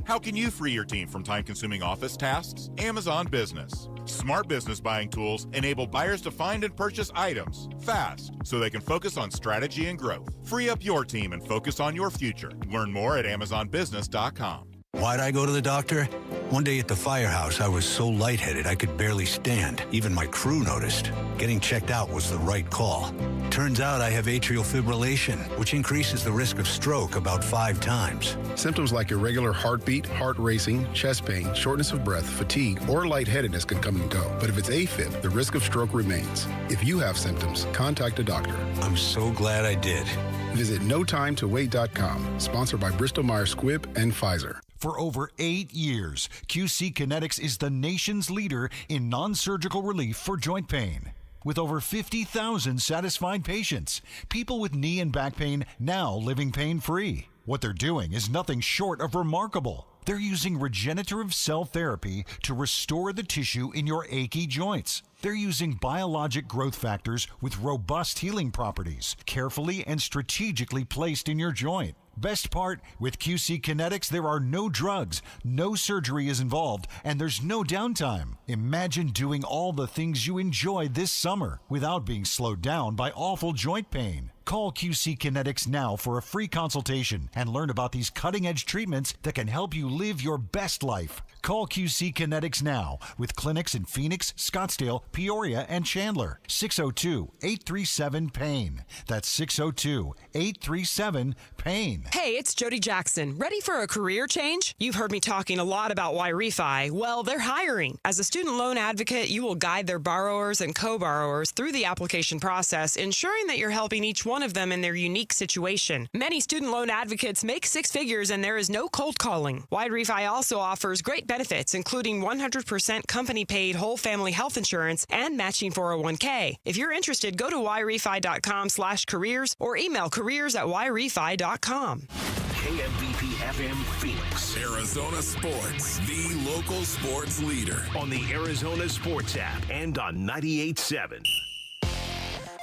How can you free your team from time-consuming office tasks? Amazon Business. Smart business buying tools enable buyers to find and purchase items fast so they can focus on strategy and growth. Free up your team and focus on your future. Learn more at AmazonBusiness.com. Why'd I go to the doctor? One day at the firehouse, I was so lightheaded I could barely stand. Even my crew noticed. Getting checked out was the right call. Turns out I have atrial fibrillation, which increases the risk of stroke about 5 times. Symptoms like irregular heartbeat, heart racing, chest pain, shortness of breath, fatigue, or lightheadedness can come and go. But if it's AFib, the risk of stroke remains. If you have symptoms, contact a doctor. I'm so glad I did. Visit NoTimeToWait.com, sponsored by Bristol-Myers Squibb and Pfizer. For over 8 years, QC Kinetics is the nation's leader in non-surgical relief for joint pain. With over 50,000 satisfied patients, people with knee and back pain now living pain-free. What they're doing is nothing short of remarkable. They're using regenerative cell therapy to restore the tissue in your achy joints. They're using biologic growth factors with robust healing properties, carefully and strategically placed in your joint. Best part, with QC Kinetics, there are no drugs, no surgery is involved, and there's no downtime. Imagine doing all the things you enjoy this summer without being slowed down by awful joint pain. Call QC Kinetics now for a free consultation and learn about these cutting-edge treatments that can help you live your best life. Call QC Kinetics now with clinics in Phoenix, Scottsdale, Peoria, and Chandler. 602-837-PAIN. That's 602-837-PAIN. Hey, it's Jody Jackson. Ready for a career change? You've heard me talking a lot about Y-Refi. Well, they're hiring. As a student loan advocate, you will guide their borrowers and co-borrowers through the application process, ensuring that you're helping each one of them in their unique situation. Many student loan advocates make 6 figures and there is no cold calling. Y-Refi also offers great benefits, including 100% company-paid whole family health insurance and matching 401k. If you're interested, go to yrefi.com/careers or email careers@yrefi.com. KMVP FM Phoenix. Arizona Sports, the local sports leader. On the Arizona Sports app and on 98.7.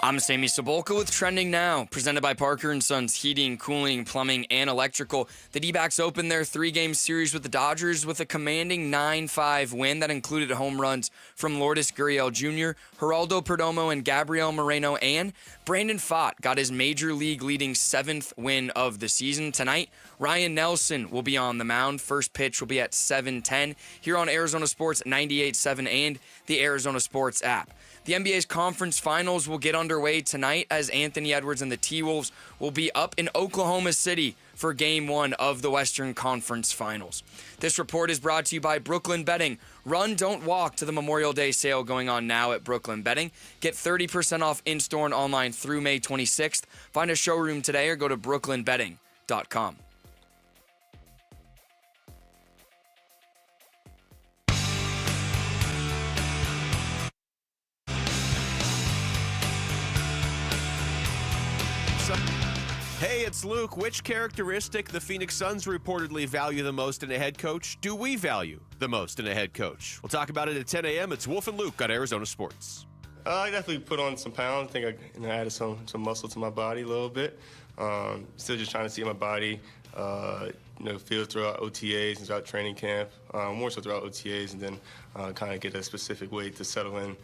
I'm Sammy Sabolka with Trending Now, presented by Parker & Sons Heating, Cooling, Plumbing, and Electrical. The D-backs opened their 3-game series with the Dodgers with a commanding 9-5 win that included home runs from Lourdes Gurriel Jr., Geraldo Perdomo, and Gabriel Moreno, and Brandon Pfaadt got his Major League leading 7th win of the season. Tonight, Ryan Nelson will be on the mound. First pitch will be at 7:10 here on Arizona Sports 98.7 and the Arizona Sports app. The NBA's conference finals will get underway tonight as Anthony Edwards and the T-Wolves will be up in Oklahoma City for Game 1 of the Western Conference Finals. This report is brought to you by Brooklyn Betting. Run, don't walk to the Memorial Day sale going on now at Brooklyn Betting. Get 30% off in-store and online through May 26th. Find a showroom today or go to brooklynbetting.com. Hey, it's Luke. Which characteristic the Phoenix Suns reportedly value the most in a head coach do we value the most in a head coach? We'll talk about it at 10 a.m. It's Wolf and Luke on Arizona Sports. I definitely put on some pounds. I think I added some muscle to my body a little bit. Still just trying to see my body, feel throughout OTAs and throughout training camp, more so throughout OTAs, and then kind of get a specific way to settle in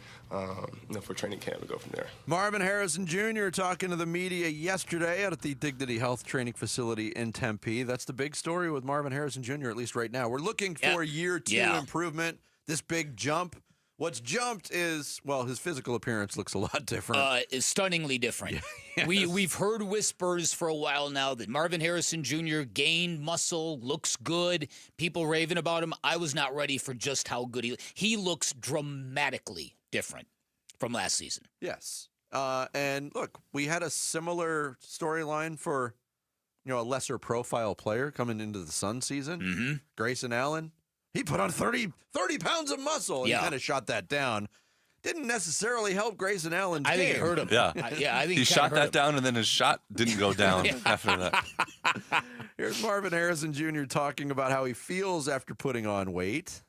for training camp and go from there. Marvin Harrison Jr. talking to the media yesterday out at the Dignity Health Training Facility in Tempe. That's the big story with Marvin Harrison Jr., at least right now. We're looking for year 2 improvement, this big jump. What's jumped is, well, his physical appearance looks a lot different. It's stunningly different. Yes. We've heard whispers for a while now that Marvin Harrison Jr. gained muscle, looks good. People raving about him. I was not ready for just how good he looks dramatically different from last season. Yes. And look, we had a similar storyline for, a lesser profile player coming into the Sun season. Mm-hmm. Grayson Allen. He put on 30 pounds of muscle. And he kind of shot that down. Didn't necessarily help Grayson Allen. I think it hurt him. Yeah. I think he shot that down, and then his shot didn't go down after that. Here's Marvin Harrison Jr. talking about how he feels after putting on weight.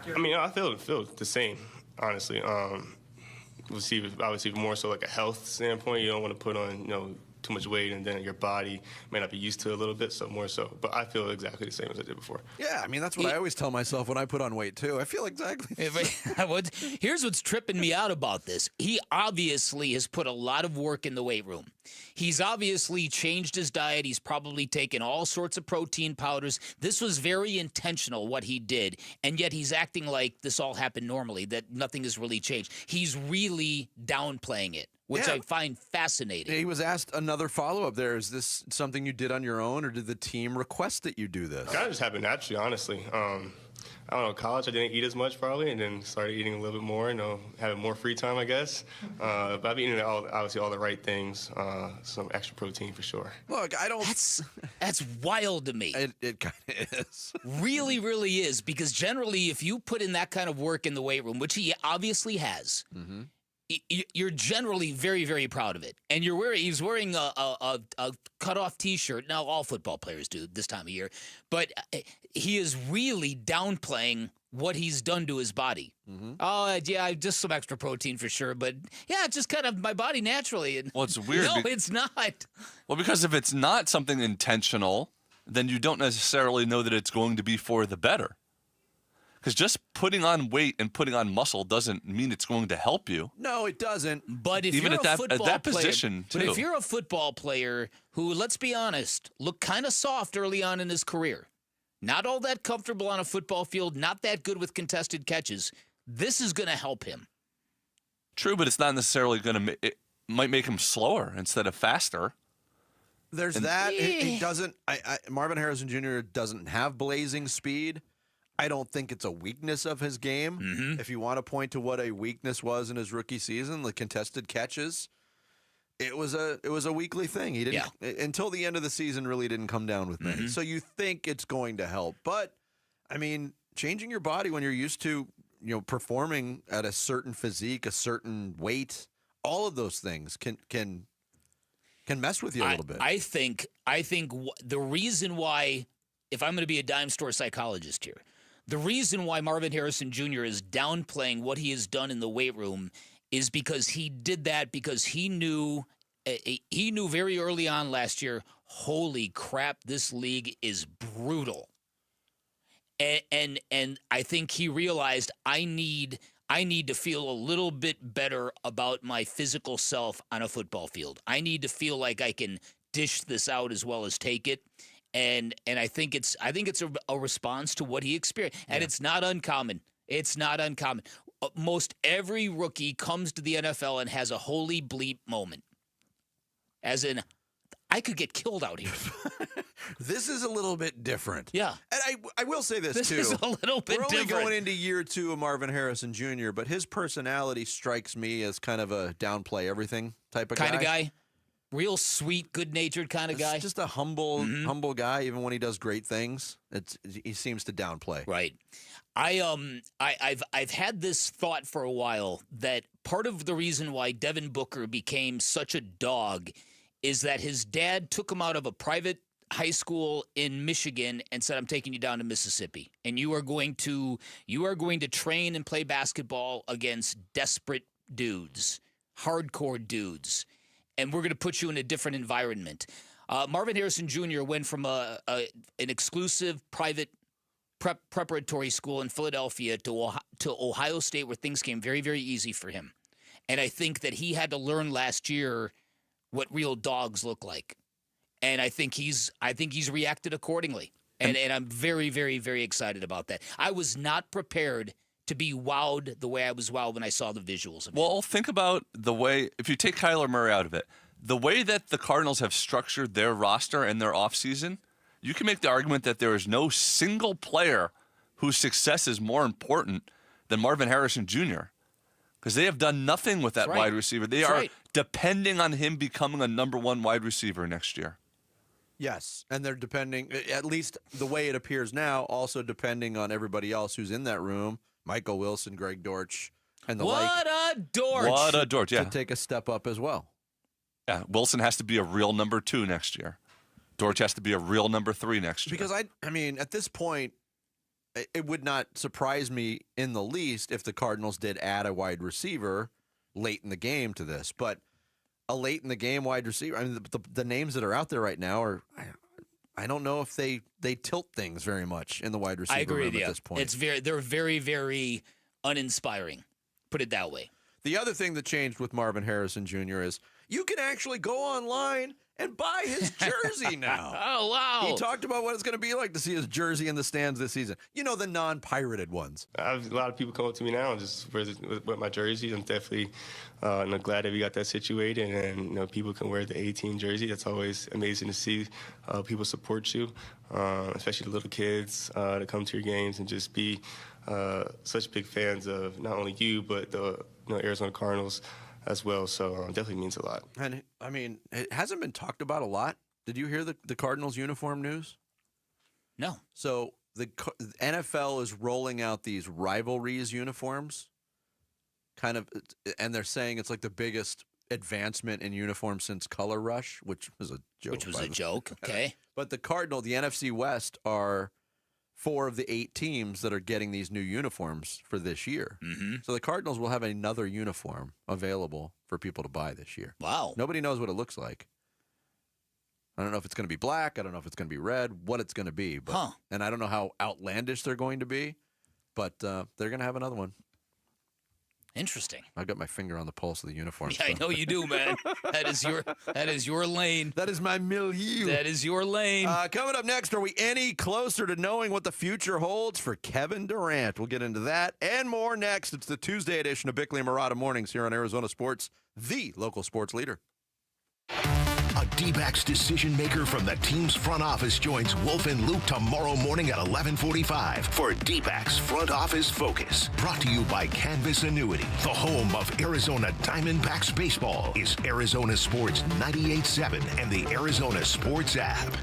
I mean, I feel the same, honestly. Obviously, more so like a health standpoint. You don't want to put on, too much weight, and then your body may not be used to it a little bit, so more so. But I feel exactly the same as I did before. Yeah, I mean, that's what I always tell myself when I put on weight, too. I feel exactly the same. Here's what's tripping me out about this. He obviously has put a lot of work in the weight room. He's obviously changed his diet. He's probably taken all sorts of protein powders. This was very intentional, what he did, and yet he's acting like this all happened normally, that nothing has really changed. He's really downplaying it, which I find fascinating. He was asked another follow-up there. Is this something you did on your own, or did the team request that you do this? It kind of just happened naturally, honestly. I don't know, college, I didn't eat as much probably, and then started eating a little bit more, having more free time, I guess. But I've eaten obviously all the right things, some extra protein for sure. Look, I don't... That's wild to me. It kind of is. Really, really is, because generally if you put in that kind of work in the weight room, which he obviously has, you're generally very, very proud of it. And he's wearing a cut-off T-shirt. Now, all football players do this time of year. But he is really downplaying what he's done to his body. Oh, yeah, just some extra protein for sure. But, yeah, it's just kind of my body naturally. Well, it's weird. No, it's not. Well, because if it's not something intentional, then you don't necessarily know that it's going to be for the better. Because just putting on weight and putting on muscle doesn't mean it's going to help you. No, it doesn't. But if even you're at a that player, position, too. But if you're a football player who, let's be honest, looked kind of soft early on in his career, not all that comfortable on a football field, not that good with contested catches, this is going to help him. True, but it's not necessarily going to. It might make him slower instead of faster. There's that. He doesn't. Marvin Harrison Jr. doesn't have blazing speed. I don't think it's a weakness of his game. If you want to point to what a weakness was in his rookie season, the contested catches, it was a weekly thing. He didn't until the end of the season really didn't come down with many. So you think it's going to help, but I mean, changing your body when you're used to performing at a certain physique, a certain weight, all of those things can mess with you a little bit. I think the reason why, if I'm going to be a dime store psychologist here, the reason why Marvin Harrison Jr. is downplaying what he has done in the weight room is because he did that because he knew very early on last year, holy crap, this league is brutal. And I think he realized I need to feel a little bit better about my physical self on a football field. I need to feel like I can dish this out as well as take it. And I think it's a response to what he experienced. And it's not uncommon. It's not uncommon. Most every rookie comes to the NFL and has a holy bleep moment. As in, I could get killed out here. This is a little bit different. Yeah. And I will say this, too. This is a little bit different. We're only going into year 2 of Marvin Harrison Jr., but his personality strikes me as kind of a downplay everything type of guy. Kind of guy. Real sweet, good-natured kind of guy. Just a humble guy, even when he does great things. He seems to downplay. Right. I've had this thought for a while that part of the reason why Devin Booker became such a dog is that his dad took him out of a private high school in Michigan and said, I'm taking you down to Mississippi, and you are going to train and play basketball against desperate dudes, hardcore dudes, and we're going to put you in a different environment. Marvin Harrison Jr. went from an exclusive private preparatory school in Philadelphia to Ohio State, where things came very, very easy for him. And I think that he had to learn last year what real dogs look like. And I think he's reacted accordingly. And I'm very, very, very excited about that. I was not prepared to be wowed the way I was wowed when I saw the visuals of it. Well, think about the way, if you take Kyler Murray out of it, the way that the Cardinals have structured their roster and their offseason, you can make the argument that there is no single player whose success is more important than Marvin Harrison Jr., because they have done nothing with that wide receiver. They are depending on him becoming a number 1 wide receiver next year. Yes, and they're depending, at least the way it appears now, also depending on everybody else who's in that room, Michael Wilson, Greg Dortch, and the like. What a Dortch! What a Dortch, yeah. To take a step up as well. Yeah, Wilson has to be a real number 2 next year. Dortch has to be a real number 3 next year. Because, I mean, at this point, it would not surprise me in the least if the Cardinals did add a wide receiver late in the game to this. But a late in the game wide receiver, I mean, the names that are out there right now are, I don't know if they tilt things very much in the wide receiver room at this point. They're very, very uninspiring. Put it that way. The other thing that changed with Marvin Harrison Jr. is you can actually go online and buy his jersey now. Oh, wow. He talked about what it's going to be like to see his jersey in the stands this season. You know, the non-pirated ones. A lot of people come up to me now and just with my jerseys. I'm definitely glad that we got that situated, and people can wear the A-team jersey. That's always amazing to see. People support you, especially the little kids that come to your games and just be such big fans of not only you but the Arizona Cardinals as well, so definitely means a lot. And, I mean, it hasn't been talked about a lot. Did you hear the Cardinals uniform news? No. So the NFL is rolling out these rivalries uniforms, and they're saying it's like the biggest advancement in uniform since Color Rush, which was a joke. Okay. But the NFC West are 4 of the 8 teams that are getting these new uniforms for this year. Mm-hmm. So the Cardinals will have another uniform available for people to buy this year. Wow. Nobody knows what it looks like. I don't know if it's going to be black. I don't know if it's going to be red, what it's going to be. But, and I don't know how outlandish they're going to be, but they're going to have another one. Interesting. I've got my finger on the pulse of the uniform. Yeah, I know you do, man. That is your lane. That is my milieu. That is your lane. Coming up next, are we any closer to knowing what the future holds for Kevin Durant? We'll get into that and more next. It's the Tuesday edition of Bickley and Murata Mornings here on Arizona Sports, the local sports leader. A D-backs decision maker from the team's front office joins Wolf and Luke tomorrow morning at 11:45 for D-backs Front Office Focus. Brought to you by Canvas Annuity. The home of Arizona Diamondbacks baseball is Arizona Sports 98.7 and the Arizona Sports app.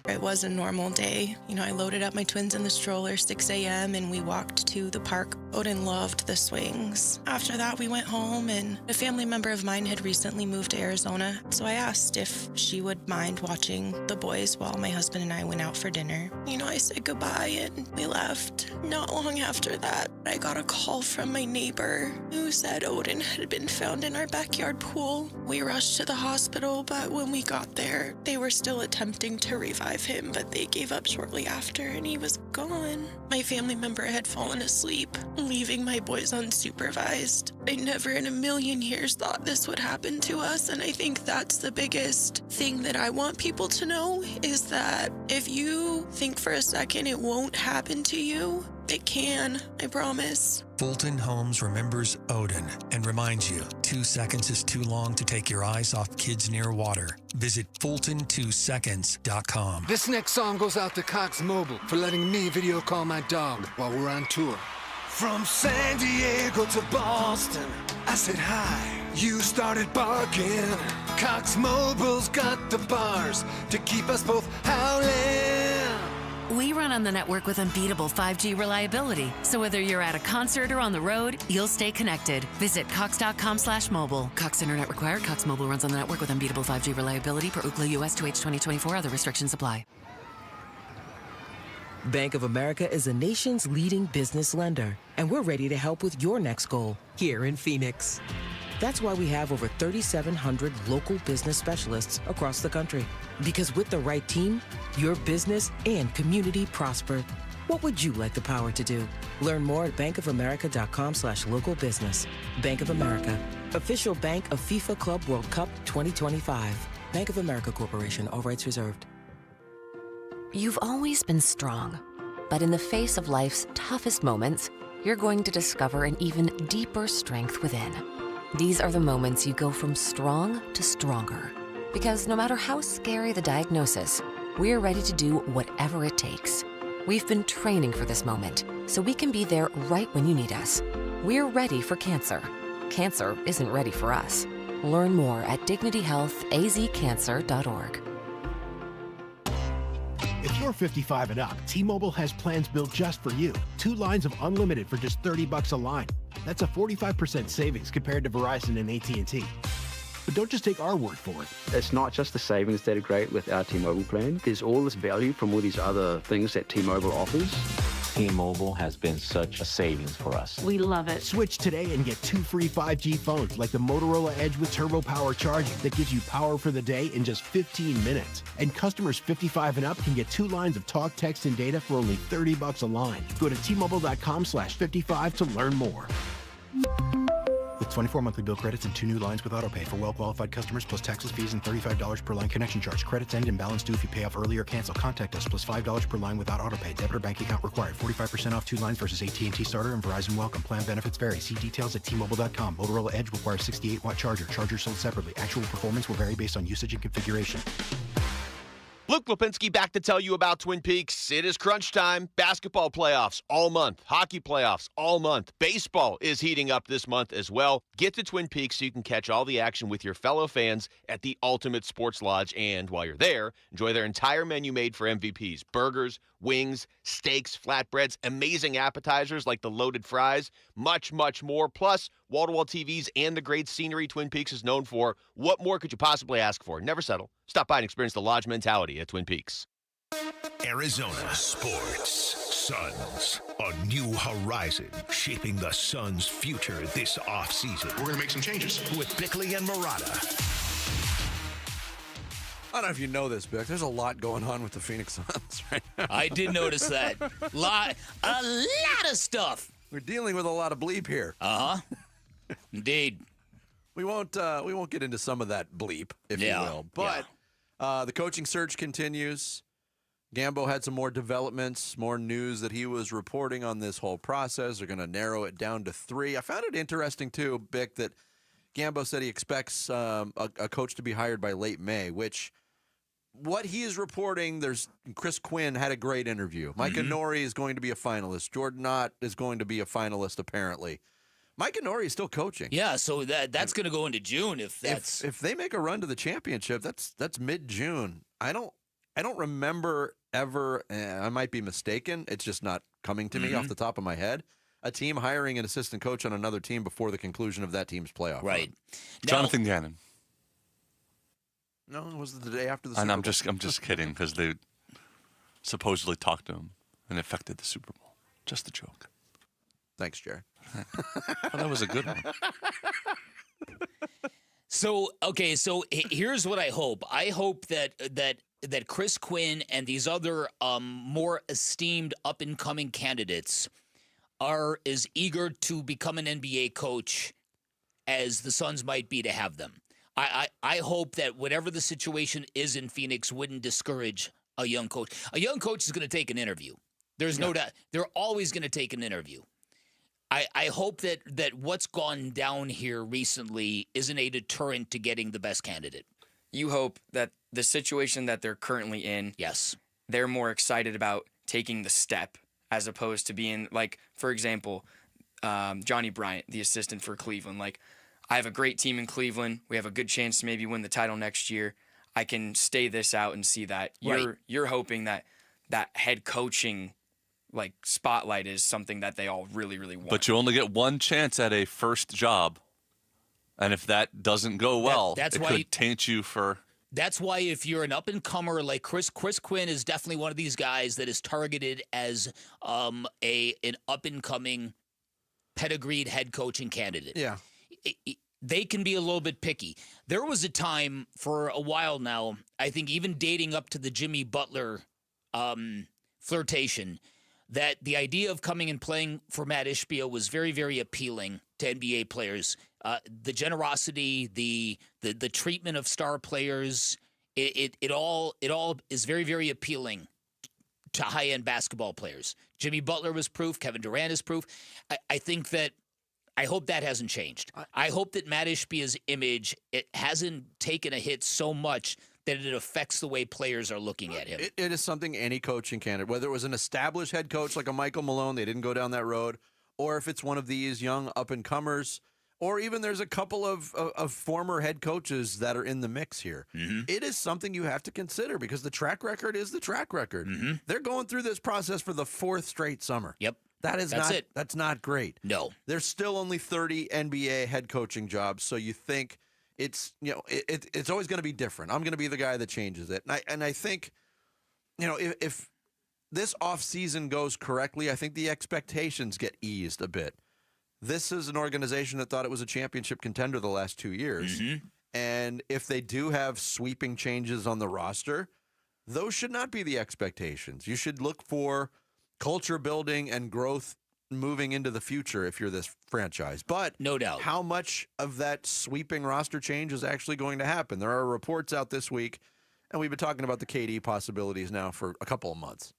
It was a normal day. I loaded up my twins in the stroller 6 a.m. and we walked to the park. Odin loved the swings. After that, we went home, and a family member of mine had recently moved to Arizona, so I asked if she would mind watching the boys while my husband and I went out for dinner. I said goodbye and we left. Not long after that, I got a call from my neighbor who said Odin had been found in our backyard pool. We rushed to the hospital, but when we got there, they were still attempting to revive him, but they gave up shortly after and he was gone. My family member had fallen asleep, leaving my boys unsupervised. I never in a million years thought this would happen to us, and I think that's the biggest thing that I want people to know is that if you think for a second it won't happen to you, it can, I promise. Fulton Homes remembers Odin and reminds you 2 seconds is too long to take your eyes off kids near water. Visit Fulton2seconds.com. This next song goes out to Cox Mobile for letting me video call my dog while we're on tour. From San Diego to Boston, I said hi. You started barking. Cox Mobile's got the bars to keep us both howling. We run on the network with unbeatable 5G reliability. So whether you're at a concert or on the road, you'll stay connected. Visit cox.com/mobile. Cox Internet required. Cox Mobile runs on the network with unbeatable 5G reliability per Ookla US 2H 2024. Other restrictions apply. Bank of America is the nation's leading business lender, and we're ready to help with your next goal here in Phoenix. That's why we have over 3,700 local business specialists across the country. Because with the right team, your business and community prosper. What would you like the power to do? Learn more at bankofamerica.com/local business. Bank of America, official bank of FIFA Club World Cup 2025. Bank of America Corporation, all rights reserved. You've always been strong, but in the face of life's toughest moments, you're going to discover an even deeper strength within. These are the moments you go from strong to stronger. Because no matter how scary the diagnosis, we're ready to do whatever it takes. We've been training for this moment, so we can be there right when you need us. We're ready for cancer. Cancer isn't ready for us. Learn more at dignityhealthazcancer.org. If you're 55 and up, T-Mobile has plans built just for you. 2 lines of unlimited for just $30 a line. That's a 45% savings compared to Verizon and AT&T. But don't just take our word for it. It's not just the savings that are great with our T-Mobile plan. There's all this value from all these other things that T-Mobile offers. T-Mobile has been such a savings for us. We love it. Switch today and get 2 free 5G phones like the Motorola Edge with Turbo Power charging that gives you power for the day in just 15 minutes. And customers 55 and up can get 2 lines of talk, text, and data for only $30 a line. Go to T-Mobile.com/55 to learn more. With 24 monthly bill credits and 2 new lines with autopay for well-qualified customers plus taxes, fees, and $35 per line connection charge. Credits end and balance due if you pay off early or cancel. Contact us plus $5 per line without autopay. Debit or bank account required. 45% off 2 lines versus AT&T Starter and Verizon Welcome. Plan benefits vary. See details at T-Mobile.com. Motorola Edge requires 68-watt charger. Charger sold separately. Actual performance will vary based on usage and configuration. Luke Lipinski back to tell you about Twin Peaks. It is crunch time. Basketball playoffs all month. Hockey playoffs all month. Baseball is heating up this month as well. Get to Twin Peaks so you can catch all the action with your fellow fans at the Ultimate Sports Lodge. And while you're there, enjoy their entire menu made for MVPs. Burgers, wings, steaks, flatbreads, amazing appetizers like the loaded fries, much, much more. Plus, wall-to-wall TVs and the great scenery Twin Peaks is known for. What more could you possibly ask for? Never settle. Stop by and experience the Lodge mentality at Twin Peaks. Arizona Sports. Suns. A new horizon shaping the Suns' future this offseason. We're going to make some changes. With Bickley and Murata. I don't know if you know this, Bick. There's a lot going on with the Phoenix Suns right now. I did notice that. A lot of stuff. We're dealing with a lot of bleep here. Uh-huh. Indeed. We won't get into some of that bleep, if you will. But the coaching search continues. Gambo had some more developments, more news that he was reporting on this whole process. They're going to narrow it down to 3. I found it interesting, too, Bick, that Gambo said he expects a coach to be hired by late May, which what he is reporting, Chris Quinn had a great interview. Mike Inori is going to be a finalist. Jordan Ott is going to be a finalist, apparently. Mike Inori is still coaching. Yeah, so that's going to go into June if they make a run to the championship. That's mid-June. I don't I don't remember ever, I might be mistaken, it's just not coming to me off the top of my head, a team hiring an assistant coach on another team before the conclusion of that team's playoff Right. run. Jonathan Gannon. No, it was the day after the Super And Bowl. I'm just kidding because they supposedly talked to him and it affected the Super Bowl. Just a joke. Thanks, Jerry. Well, that was a good one. So here's what I hope. I hope that Chris Quinn and these other more esteemed up-and-coming candidates are as eager to become an NBA coach as the Suns might be to have them. I hope that whatever the situation is in Phoenix wouldn't discourage a young coach. A young coach is going to take an interview. There's no doubt. They're always going to take an interview. I hope that what's gone down here recently isn't a deterrent to getting the best candidate. You hope that the situation that they're currently in, yes, they're more excited about taking the step as opposed to being like, for example, Johnny Bryant, the assistant for Cleveland. Like, I have a great team in Cleveland. We have a good chance to maybe win the title next year. I can stay this out and see that. You're hoping that head coaching like spotlight is something that they all really, really want. But you only get one chance at a first job. And if that doesn't go well, that's it why could taint you for... That's why if you're an up-and-comer like Chris Quinn is definitely one of these guys that is targeted as an up-and-coming pedigreed head coaching candidate. Yeah. They can be a little bit picky. There was a time for a while now, I think even dating up to the Jimmy Butler flirtation, that the idea of coming and playing for Matt Ishbia was very, very appealing to NBA players. The generosity, the treatment of star players, it all is very, very appealing to high-end basketball players. Jimmy Butler was proof. Kevin Durant is proof. I hope that hasn't changed. I hope that Matt Ishbia's image, it hasn't taken a hit so much that it affects the way players are looking at him. It is something any coaching candidate, whether it was an established head coach like a Michael Malone, they didn't go down that road, or if it's one of these young up-and-comers, or even there's a couple of former head coaches that are in the mix here. It is something you have to consider because the track record is the track record. They're going through this process for the fourth straight summer. Yep. That's not great. No. There's still only 30 NBA head coaching jobs, so you think it's always going to be different. I'm going to be the guy that changes it. And I think, if this offseason goes correctly, I think the expectations get eased a bit. This is an organization that thought it was a championship contender the last 2 years. And if they do have sweeping changes on the roster, those should not be the expectations. You should look for culture building and growth moving into the future if you're this franchise. But no doubt, how much of that sweeping roster change is actually going to happen? There are reports out this week, and we've been talking about the KD possibilities now for a couple of months.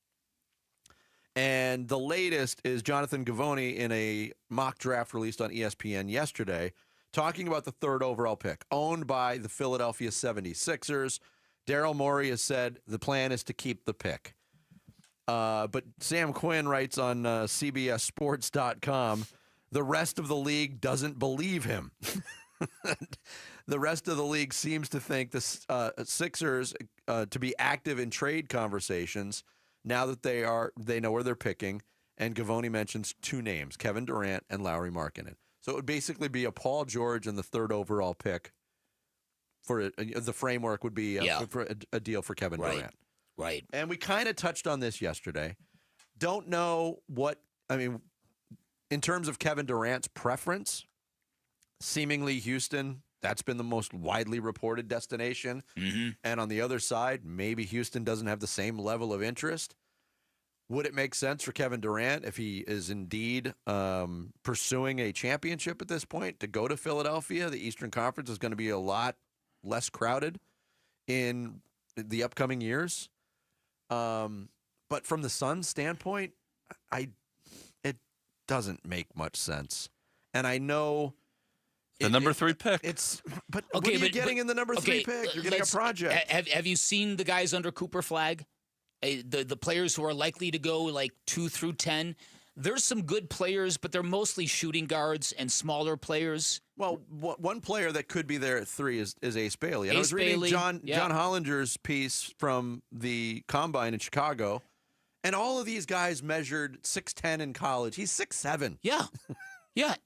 And the latest is Jonathan Givony in a mock draft released on ESPN yesterday, talking about the third overall pick, owned by the Philadelphia 76ers. Daryl Morey has said the plan is to keep the pick. But Sam Quinn writes on CBSSports.com, the rest of the league doesn't believe him. The rest of the league seems to think the Sixers to be active in trade conversations now that they know where they're picking. And Givony mentions two names, Kevin Durant and Lauri Markkanen. So it would basically be a Paul George and the third overall pick. For the framework would be for a deal for Kevin Durant. Right. And we kind of touched on this yesterday. Don't know in terms of Kevin Durant's preference, seemingly Houston, that's been the most widely reported destination. And on the other side, maybe Houston doesn't have the same level of interest. Would it make sense for Kevin Durant, if he is indeed pursuing a championship at this point, to go to Philadelphia? The Eastern Conference is going to be a lot less crowded in the upcoming years. But from the Suns' standpoint, it doesn't make much sense. And I know the number 3 pick. What are you getting in the number 3 pick? You're getting a project. Have you seen the guys under Cooper Flag? The players who are likely to go like 2 through 10. there's some good players, but they're mostly shooting guards and smaller players. Well, one player that could be there at 3 is Ace Bailey. I Ace was reading Bailey, John yeah. Hollinger's piece from the Combine in Chicago, and all of these guys measured 6'10" in college. He's 6'7". Yeah. Yeah,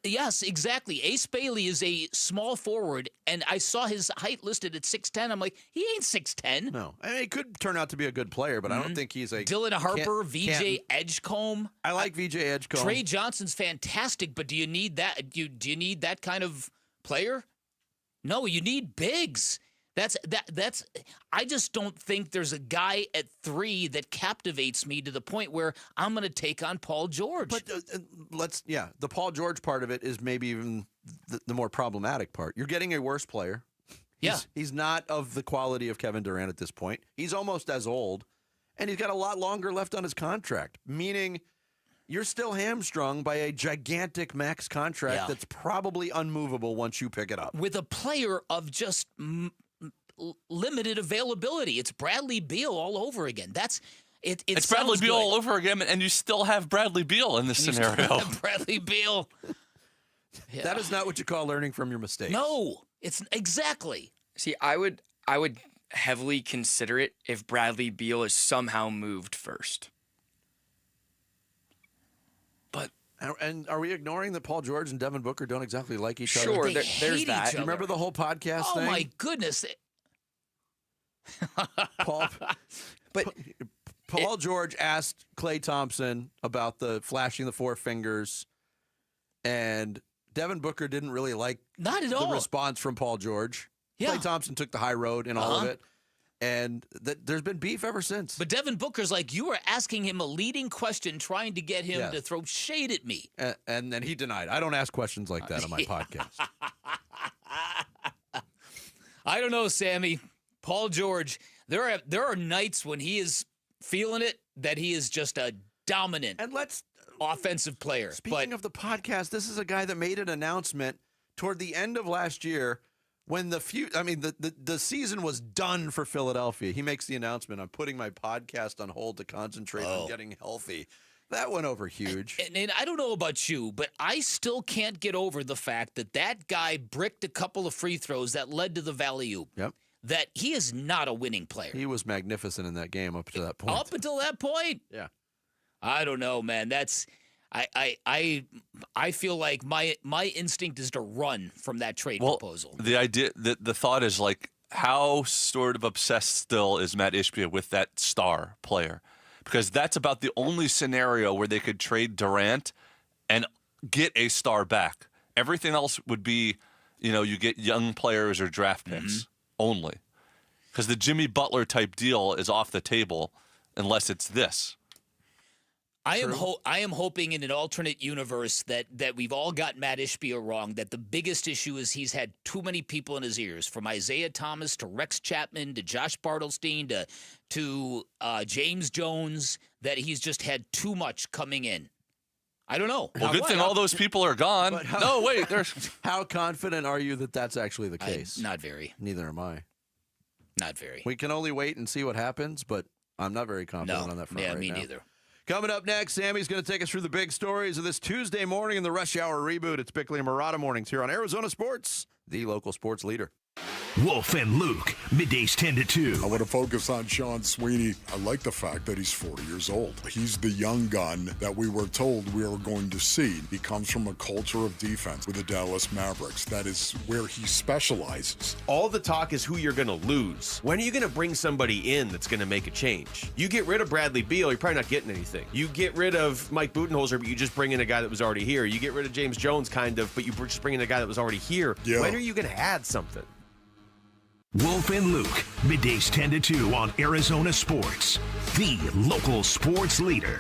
yes, exactly. Ace Bailey is a small forward, and I saw his height listed at 6'10". I'm like, he ain't 6'10". No, I mean, he could turn out to be a good player, but I don't think he's a Dylan Harper, VJ Edgecombe. I like VJ Edgecombe. Trey Johnson's fantastic, but do you need that? Do you need that kind of player? No, you need bigs. That's. I just don't think there's a guy at 3 that captivates me to the point where I'm going to take on Paul George. But the Paul George part of it is maybe even the more problematic part. You're getting a worse player. He's not of the quality of Kevin Durant at this point. He's almost as old, and he's got a lot longer left on his contract, meaning you're still hamstrung by a gigantic max contract that's probably unmovable once you pick it up. With a player of just limited availability. It's Bradley Beal all over again. It's Bradley Beal good. all over again, and you still have Bradley Beal in this scenario. Bradley Beal. Yeah. That is not what you call learning from your mistakes. No, it's exactly. See, I would heavily consider it if Bradley Beal is somehow moved first. And are we ignoring that Paul George and Devin Booker don't exactly like each other? Sure, there's that. You remember the whole podcast thing? Oh, my goodness. Paul George asked Klay Thompson about the flashing the 4 fingers, and Devin Booker didn't really like the response from Paul George. Yeah. Klay Thompson took the high road in all of it, and there's been beef ever since. But Devin Booker's like, you were asking him a leading question, trying to get him to throw shade at me. And then he denied. I don't ask questions like that on my podcast. I don't know, Sammy. Paul George, there are nights when he is feeling it, that he is just a dominant offensive player. Speaking of the podcast, this is a guy that made an announcement toward the end of last year when the season was done for Philadelphia. He makes the announcement, I'm putting my podcast on hold to concentrate on getting healthy. That went over huge. And I don't know about you, but I still can't get over the fact that guy bricked a couple of free throws that led to the Valley-oop. Yep. That he is not a winning player. He was magnificent in that game up to that point. Up until that point? Yeah. I don't know, man. That's I feel like my instinct is to run from that trade proposal. The idea, the thought is like, how sort of obsessed still is Matt Ishbia with that star player? Because that's about the only scenario where they could trade Durant and get a star back. Everything else would be, you get young players or draft picks only. Because the Jimmy Butler type deal is off the table unless it's this. I am hoping in an alternate universe that we've all got Matt Ishbia wrong, that the biggest issue is he's had too many people in his ears, from Isaiah Thomas to Rex Chapman to Josh Bartelstein to James Jones, that he's just had too much coming in. I don't know. Well, good thing all those people are gone. No, wait. How confident are you that that's actually the case? Not very. Neither am I. Not very. We can only wait and see what happens, but I'm not very confident on that front right now. Me neither. Coming up next, Sammy's going to take us through the big stories of this Tuesday morning in the Rush Hour Reboot. It's Bickley and Murata mornings here on Arizona Sports, the local sports leader. Wolf and Luke, middays 10 to 2. I want to focus on Sean Sweeney. I like the fact that he's 40 years old. He's the young gun that we were told we were going to see. He comes from a culture of defense with the Dallas Mavericks. That is where he specializes. All the talk is who you're going to lose. When are you going to bring somebody in that's going to make a change? You get rid of Bradley Beal, you're probably not getting anything. You get rid of Mike Budenholzer, but you just bring in a guy that was already here. You get rid of James Jones, kind of, but you just bring in a guy that was already here. Yeah. When are you going to add something? Wolf and Luke, middays 10 to 2 on Arizona Sports, the local sports leader.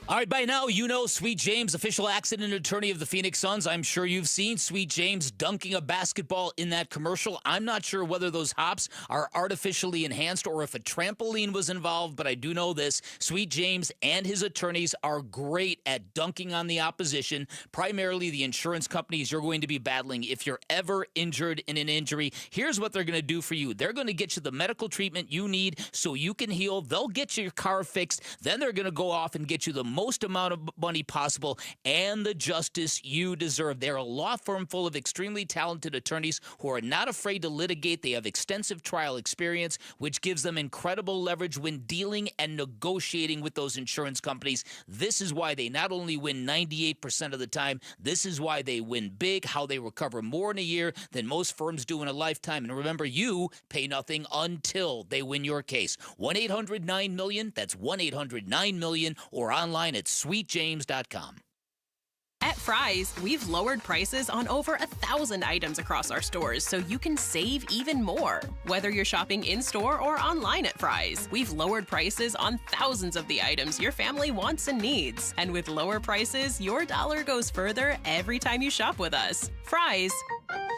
All right, by now, you know Sweet James, official accident attorney of the Phoenix Suns. I'm sure you've seen Sweet James dunking a basketball in that commercial. I'm not sure whether those hops are artificially enhanced or if a trampoline was involved, but I do know this. Sweet James and his attorneys are great at dunking on the opposition, primarily the insurance companies you're going to be battling. If you're ever injured in an injury, here's what they're going to do for you. They're going to get you the medical treatment you need so you can heal. They'll get your car fixed. Then they're going to go off and get you the most amount of money possible and the justice you deserve. They're a law firm full of extremely talented attorneys who are not afraid to litigate. They have extensive trial experience, which gives them incredible leverage when dealing and negotiating with those insurance companies. This is why they not only win 98% of the time, this is why they win big, how they recover more in a year than most firms do in a lifetime. And remember, you pay nothing until they win your case. 1-800-9-MILLION. That's 1-800-9-MILLION, or online at sweetjames.com. At Fry's, we've lowered prices on over 1,000 items across our stores so you can save even more. Whether you're shopping in-store or online at Fry's, we've lowered prices on thousands of the items your family wants and needs. And with lower prices, your dollar goes further every time you shop with us. Fry's,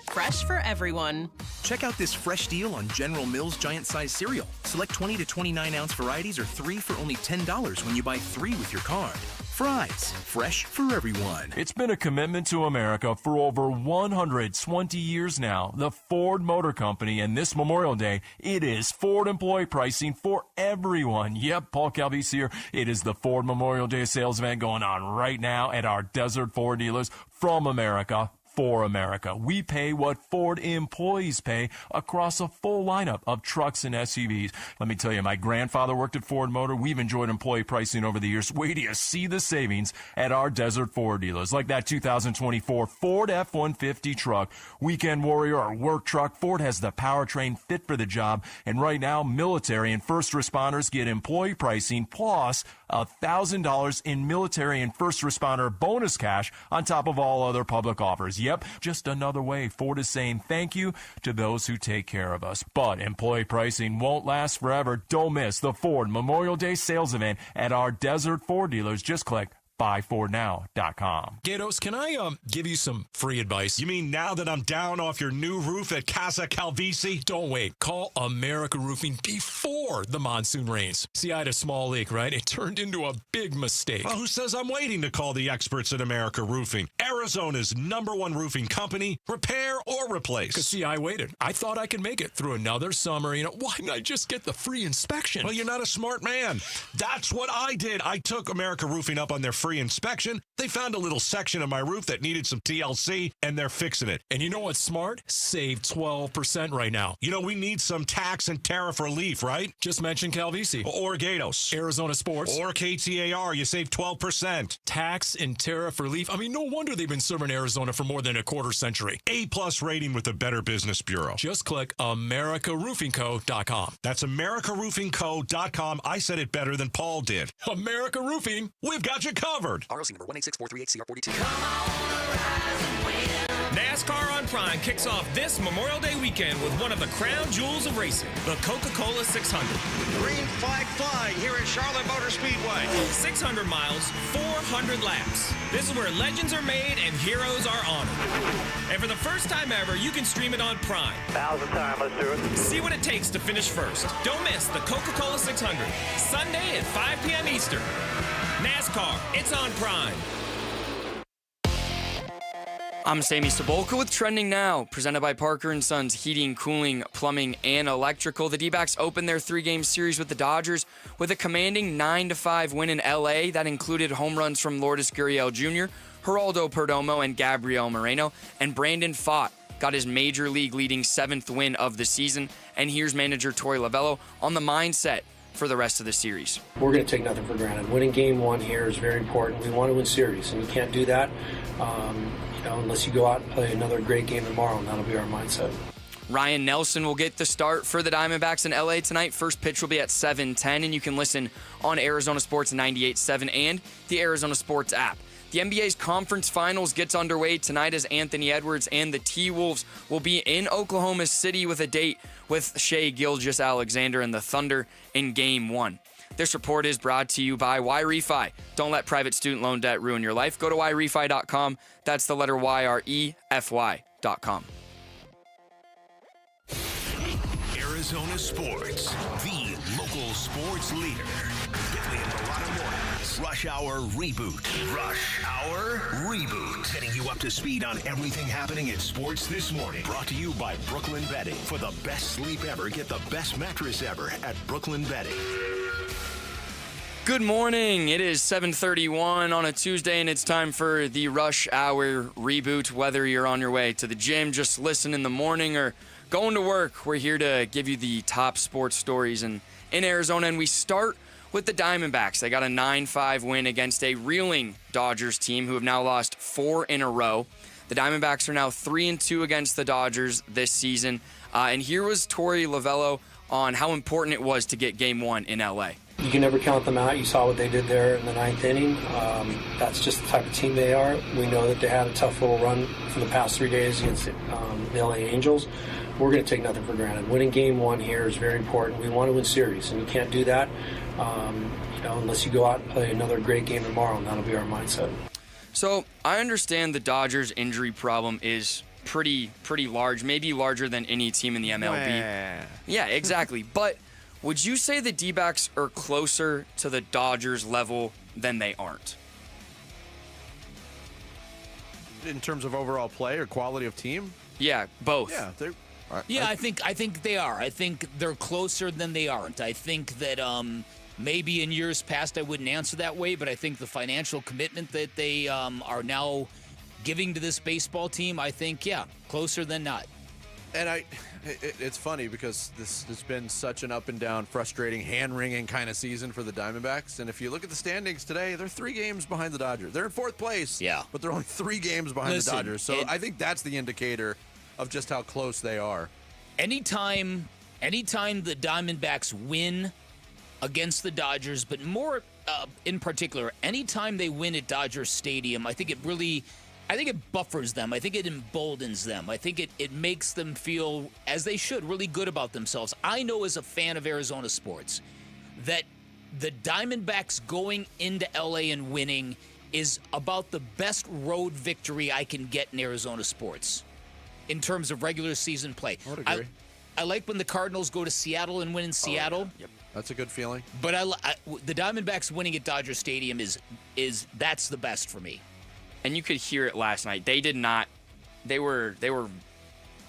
fresh for everyone. Check out this fresh deal on General Mills Giant Size Cereal. Select 20 to 29 ounce varieties or 3 for only $10 when you buy 3 with your card. Fry's, fresh for everyone. It's been a commitment to America for over 120 years now. The Ford Motor Company, and this Memorial Day, it is Ford employee pricing for everyone. Yep, Paul Calvisi here. It is the Ford Memorial Day sales event going on right now at our Desert Ford dealers. From America, for America. We pay what Ford employees pay across a full lineup of trucks and SUVs. Let me tell you, my grandfather worked at Ford Motor. We've enjoyed employee pricing over the years. Wait till you see the savings at our Desert Ford dealers, like that 2024 Ford F-150 truck, Weekend Warrior or work truck. Ford has the powertrain fit for the job, and right now, military and first responders get employee pricing plus $1,000 in military and first responder bonus cash on top of all other public offers. Yep, just another way Ford is saying thank you to those who take care of us. But employee pricing won't last forever. Don't miss the Ford Memorial Day sales event at our Desert Ford dealers. Just click buyfordnow.com. Gatos, can I give you some free advice? You mean now that I'm down off your new roof at Casa Calvisi? Don't wait. Call America Roofing before the monsoon rains. See, I had a small leak, right? It turned into a big mistake. Well, who says I'm waiting to call the experts at America Roofing? Arizona's #1 roofing company. Repair or replace. Because, see, I waited. I thought I could make it through another summer. You know, why didn't I just get the free inspection? Well, you're not a smart man. That's what I did. I took America Roofing up on their free inspection. They found a little section of my roof that needed some TLC, and they're fixing it. And you know what's smart? Save 12% right now. You know, we need some tax and tariff relief, right? Just mention Calvisi. Or Gatos. Arizona Sports. Or KTAR. You save 12%. Tax and tariff relief. I mean, no wonder they've been serving Arizona for more than a quarter century. A+ rating with the Better Business Bureau. Just click AmericaRoofingCo.com. That's AmericaRoofingCo.com. I said it better than Paul did. America Roofing. We've got you covered. ROC number 18643HCR42. NASCAR on Prime kicks off this Memorial Day weekend with one of the crown jewels of racing, the Coca-Cola 600. Green flag flying here at Charlotte Motor Speedway. 600 miles, 400 laps. This is where legends are made and heroes are honored. And for the first time ever, you can stream it on Prime. Now's the time, let's do it. See what it takes to finish first. Don't miss the Coca-Cola 600, Sunday at 5 p.m. Eastern. NASCAR, it's on Prime. I'm Sammy Sabolka with Trending Now, presented by Parker & Sons Heating, Cooling, Plumbing, and Electrical. The D-backs opened their 3-game series with the Dodgers with a commanding 9-5 win in L.A. That included home runs from Lourdes Gurriel Jr., Geraldo Perdomo, and Gabriel Moreno. And Brandon Pfaadt got his Major League leading 7th win of the season. And here's manager Torey Lovullo on the mindset for the rest of the series. We're going to take nothing for granted. Winning game 1 here is very important. We want to win series, and you can't do that unless you go out and play another great game tomorrow, and that'll be our mindset. Ryan Nelson will get the start for the Diamondbacks in LA tonight. First pitch will be at 7:10, and you can listen on Arizona Sports 98.7 and the Arizona Sports app. The NBA's conference finals gets underway tonight as Anthony Edwards and the T-Wolves will be in Oklahoma City with a date with Shai Gilgeous-Alexander and the Thunder in Game 1. This report is brought to you by YRefi. Don't let private student loan debt ruin your life. Go to YRefi.com. That's the letter YREFY.com. Arizona Sports, the local sports leader. Bickley and Murata Mornings. Rush Hour Reboot. Rush Hour Reboot. Getting you up to speed on everything happening in sports this morning. Brought to you by Brooklyn Bedding. For the best sleep ever, get the best mattress ever at Brooklyn Bedding. Good morning. It is 7:31 on a Tuesday, and it's time for the Rush Hour reboot. Whether you're on your way to the gym, just listen in the morning, or going to work, we're here to give you the top sports stories in Arizona. And we start with the Diamondbacks. They got a 9-5 win against a reeling Dodgers team who have now lost 4 in a row. The Diamondbacks are now 3-2 against the Dodgers this season. And here was Torey Lovullo on how important it was to get Game 1 in L.A. You can never count them out. You saw what they did there in the 9th inning. That's just the type of team they are. We know that they had a tough little run for the past 3 days against the LA Angels. We're going to take nothing for granted. Winning Game 1 here is very important. We want to win series, and you can't do that unless you go out and play another great game tomorrow, and that'll be our mindset. So I understand the Dodgers' injury problem is pretty large, maybe larger than any team in the MLB. Yeah, exactly. But would you say the D-backs are closer to the Dodgers level than they aren't? In terms of overall play or quality of team? Yeah, both. Yeah, I think they are. I think they're closer than they aren't. I think that maybe in years past I wouldn't answer that way, but I think the financial commitment that they are now giving to this baseball team, I think, closer than not. And it's funny because this has been such an up and down, frustrating, hand-wringing kind of season for the Diamondbacks. And if you look at the standings today, they're 3 games behind the Dodgers. They're in 4th place, but they're only 3 games behind the Dodgers. So I think that's the indicator of just how close they are. Anytime the Diamondbacks win against the Dodgers, but more in particular, anytime they win at Dodger Stadium, I think it buffers them. I think it emboldens them. I think it makes them feel, as they should, really good about themselves. I know as a fan of Arizona sports that the Diamondbacks going into LA and winning is about the best road victory I can get in Arizona sports in terms of regular season play. I would agree. I like when the Cardinals go to Seattle and win in Seattle. Yep. That's a good feeling. But the Diamondbacks winning at Dodger Stadium is that's the best for me. And you could hear it last night. They did not. They were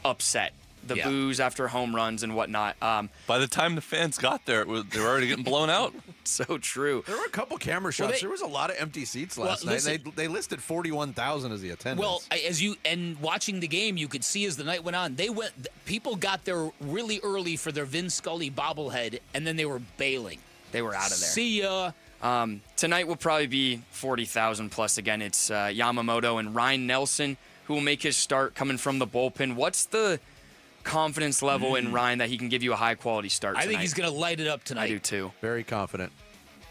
upset. The boos after home runs and whatnot. By the time the fans got there, they were already getting blown out. So true. There were a couple camera shots. There was a lot of empty seats last night. They listed 41,000 as the attendance. Well, and watching the game, you could see as the night went on, people got there really early for their Vin Scully bobblehead, and then they were bailing. They were out of there. See ya. Tonight will probably be 40,000 plus again. It's Yamamoto and Ryan Nelson who will make his start coming from the bullpen. What's the confidence level in Ryan that he can give you a high-quality start tonight? I think he's going to light it up tonight. I do, too. Very confident.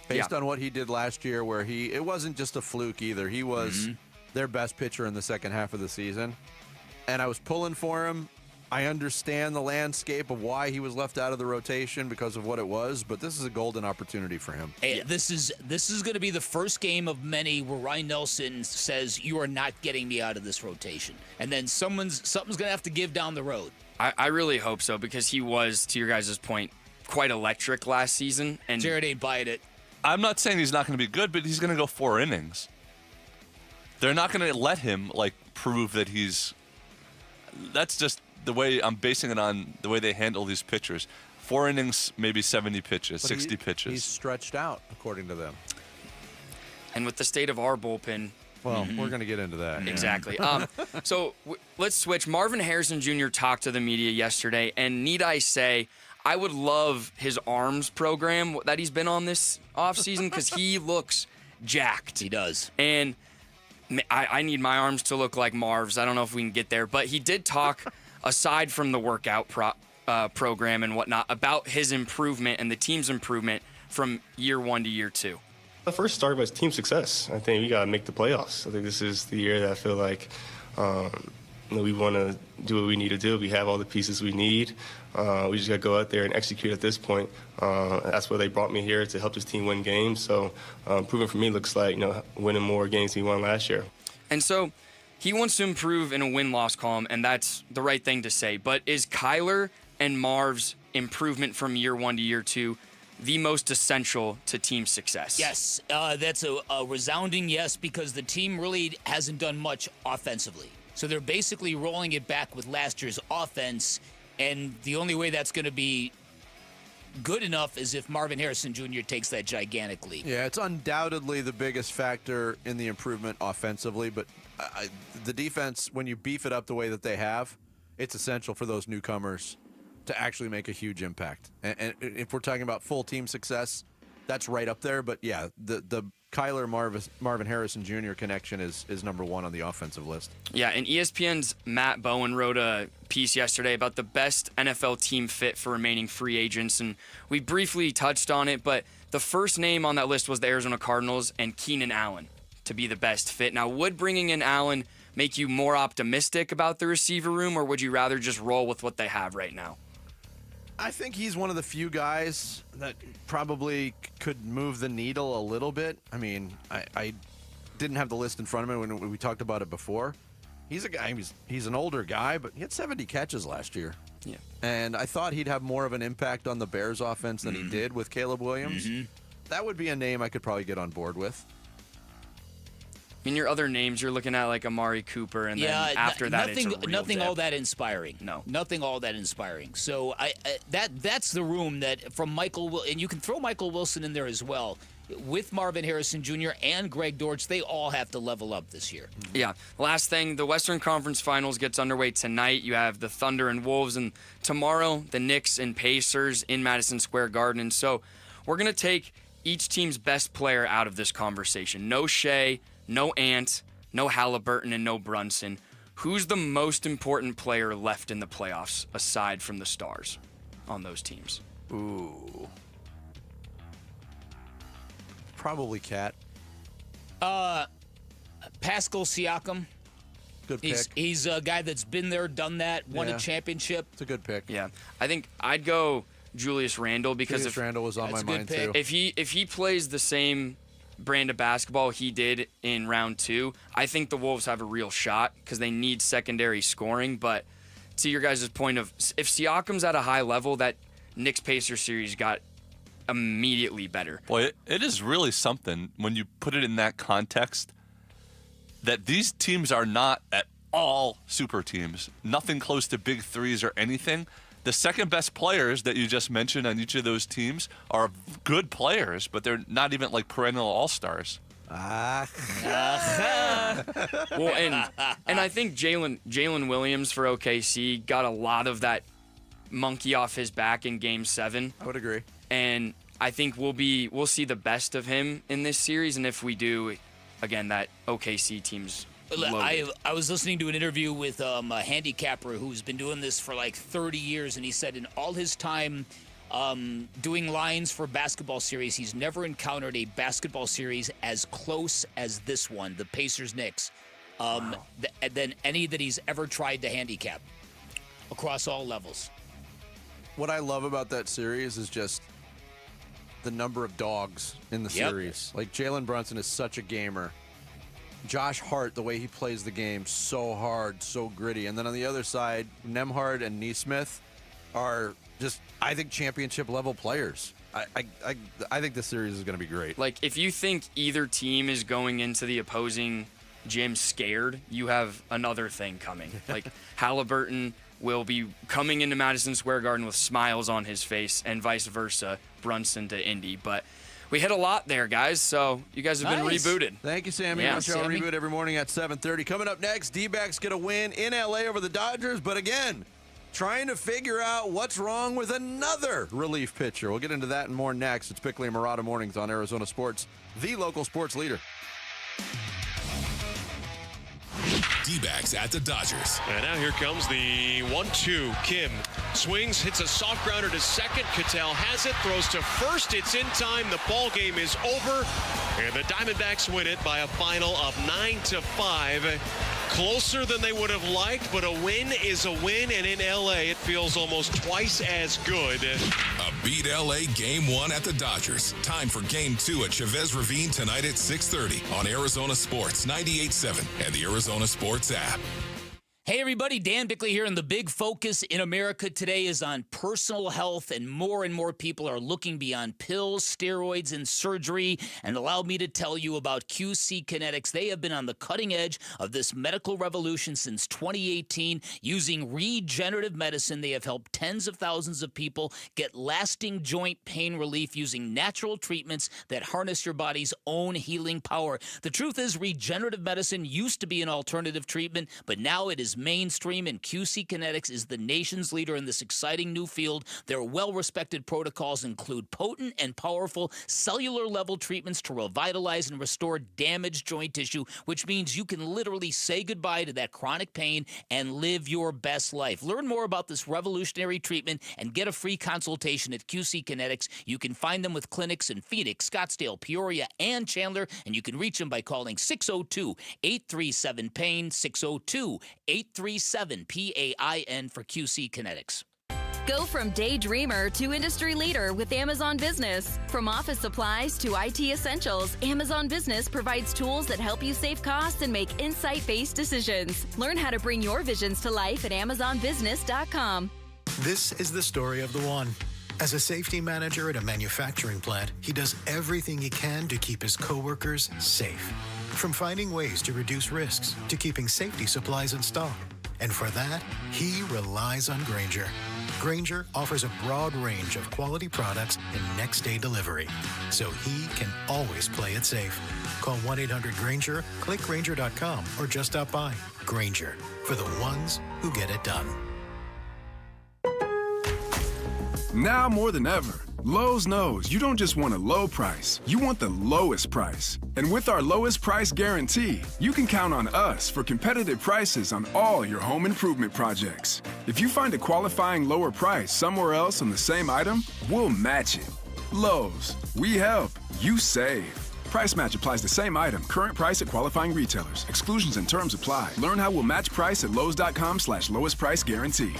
Based on what he did last year, where it wasn't just a fluke either. He was their best pitcher in the second half of the season. And I was pulling for him. I understand the landscape of why he was left out of the rotation because of what it was, but this is a golden opportunity for him. Hey, this is going to be the first game of many where Ryan Nelson says, "You are not getting me out of this rotation," and then something's going to have to give down the road. I really hope so, because he was, to your guys' point, quite electric last season. And Jared ain't buying it. I'm not saying he's not going to be good, but he's going to go 4 innings. They're not going to let him prove that he's. That's just the way I'm basing it on the way they handle these pitchers. 4 innings, maybe 70 pitches, 60 pitches. He's stretched out, according to them. And with the state of our bullpen. Well, we're going to get into that. Exactly. So let's switch. Marvin Harrison Jr. talked to the media yesterday, and need I say, I would love his arms program that he's been on this offseason because he looks jacked. He does. And I need my arms to look like Marv's. I don't know if we can get there. But he did talk, aside from the workout program and whatnot, about his improvement and the team's improvement from year 1 to year 2. The first start was team success. I think we got to make the playoffs. I think this is the year that I feel like we want to do what we need to do. We have all the pieces we need. We just got to go out there and execute at this point. That's why they brought me here, to help this team win games. So improving for me looks like winning more games than we won last year. And so he wants to improve in a win-loss column, and that's the right thing to say. But is Kyler and Marv's improvement from year 1 to year 2 the most essential to team success? Yes, that's a resounding yes, because the team really hasn't done much offensively. So they're basically rolling it back with last year's offense, and the only way that's going to be good enough as if Marvin Harrison Jr. takes that gigantic leap. Yeah, it's undoubtedly the biggest factor in the improvement offensively, but the defense, when you beef it up the way that they have, it's essential for those newcomers to actually make a huge impact. And if we're talking about full team success, that's right up there. But yeah, the Kyler Marvin Harrison Jr. connection is number one on the offensive list. Yeah, and ESPN's Matt Bowen wrote a piece yesterday about the best NFL team fit for remaining free agents, and we briefly touched on it, but the first name on that list was the Arizona Cardinals and Keenan Allen to be the best fit. Now, would bringing in Allen make you more optimistic about the receiver room, or would you rather just roll with what they have right now? I think he's one of the few guys that probably could move the needle a little bit. I mean, I didn't have the list in front of me when we talked about it before. He's a guy, he's an older guy, but he had 70 catches last year. Yeah. And I thought he'd have more of an impact on the Bears offense than he did with Caleb Williams. That would be a name I could probably get on board with. I mean, your other names, you're looking at like Amari Cooper, and then after that, nothing, it's a real nothing dip. all that inspiring. No, nothing all that inspiring. So that's the room that from Michael, and you can throw Michael Wilson in there as well. With Marvin Harrison Jr. and Greg Dortch, they all have to level up this year. Yeah. Last thing, the Western Conference Finals gets underway tonight. You have the Thunder and Wolves, and tomorrow the Knicks and Pacers in Madison Square Garden. And so we're going to take each team's best player out of this conversation. No Shea, no Ant, no Halliburton, and no Brunson. Who's the most important player left in the playoffs aside from the stars on those teams? Ooh. Probably Cat. Pascal Siakam. Good pick. He's a guy that's been there, done that, won a championship. It's a good pick. Yeah. I think I'd go Julius Randle because Julius Randle was on my mind too. If he plays the same brand of basketball he did in round 2, I think the Wolves have a real shot because they need secondary scoring. But to your guys' point of if Siakam's at a high level, that Knicks-Pacers series got immediately better. Boy, it is really something when you put it in that context that these teams are not at all super teams. Nothing close to big threes or anything. The second best players that you just mentioned on each of those teams are good players, but they're not even like perennial all-stars. Well, and I think Jalen Williams for OKC got a lot of that monkey off his back in Game 7. I would agree. And I think we'll see the best of him in this series. And if we do, again, that OKC team's loaded. I was listening to an interview with a handicapper who's been doing this for like 30 years, and he said in all his time doing lines for basketball series, he's never encountered a basketball series as close as this one, the Pacers-Knicks, than any that he's ever tried to handicap across all levels. What I love about that series is just the number of dogs in the series. Like Jalen Brunson is such a gamer. Josh Hart, the way he plays the game, so hard, so gritty. And then on the other side, Nembhard and Nesmith are just, I think, championship-level players. I think this series is going to be great. Like, if you think either team is going into the opposing gym scared, you have another thing coming. Like, Halliburton will be coming into Madison Square Garden with smiles on his face, and vice versa, Brunson to Indy. But we hit a lot there, guys, so you guys have been rebooted. Thank you, Sammy. Yeah, Our show Reboot every morning at 7:30. Coming up next, D-backs get a win in L.A. over the Dodgers, but again, trying to figure out what's wrong with another relief pitcher. We'll get into that and more next. It's Bickley and Murata Mornings on Arizona Sports, the local sports leader. D-backs at the Dodgers. And now here comes the 1-2. Kim swings, hits a soft grounder to second. Cattell has it, throws to first. It's in time. The ball game is over, and the Diamondbacks win it by a final of 9-5. Closer than they would have liked, but a win is a win, and in L.A. it feels almost twice as good. A beat L.A. Game 1 at the Dodgers. Time for Game 2 at Chavez Ravine tonight at 6:30 on Arizona Sports 98.7 and the Arizona Sports app. Hey everybody, Dan Bickley here, and the big focus in America today is on personal health, and more people are looking beyond pills, steroids, and surgery. And allow me to tell you about QC Kinetics. They have been on the cutting edge of this medical revolution since 2018. Using regenerative medicine, they have helped tens of thousands of people get lasting joint pain relief using natural treatments that harness your body's own healing power. The truth is, regenerative medicine used to be an alternative treatment, but now it is mainstream, and QC Kinetics is the nation's leader in this exciting new field. Their well-respected protocols include potent and powerful cellular-level treatments to revitalize and restore damaged joint tissue, which means you can literally say goodbye to that chronic pain and live your best life. Learn more about this revolutionary treatment and get a free consultation at QC Kinetics. You can find them with clinics in Phoenix, Scottsdale, Peoria, and Chandler, and you can reach them by calling 602-837-PAIN, 602-837-PAIN for QC Kinetics. Go from daydreamer to industry leader with Amazon Business. From office supplies to IT essentials, Amazon Business provides tools that help you save costs and make insight-based decisions. Learn how to bring your visions to life at AmazonBusiness.com. This is the story of the one. As a safety manager at a manufacturing plant, he does everything he can to keep his coworkers safe. From finding ways to reduce risks to keeping safety supplies in stock. And for that, he relies on Grainger. Grainger offers a broad range of quality products and next-day delivery, so he can always play it safe. Call 1-800-GRAINGER, click Grainger.com, or just stop by. Grainger, for the ones who get it done. Now more than ever, Lowe's knows you don't just want a low price, you want the lowest price. And with our lowest price guarantee, you can count on us for competitive prices on all your home improvement projects. If you find a qualifying lower price somewhere else on the same item, we'll match it. Lowe's, we help, you save. Price match applies to same item, current price at qualifying retailers. Exclusions and terms apply. Learn how we'll match price at Lowe's.com/lowest price guarantee.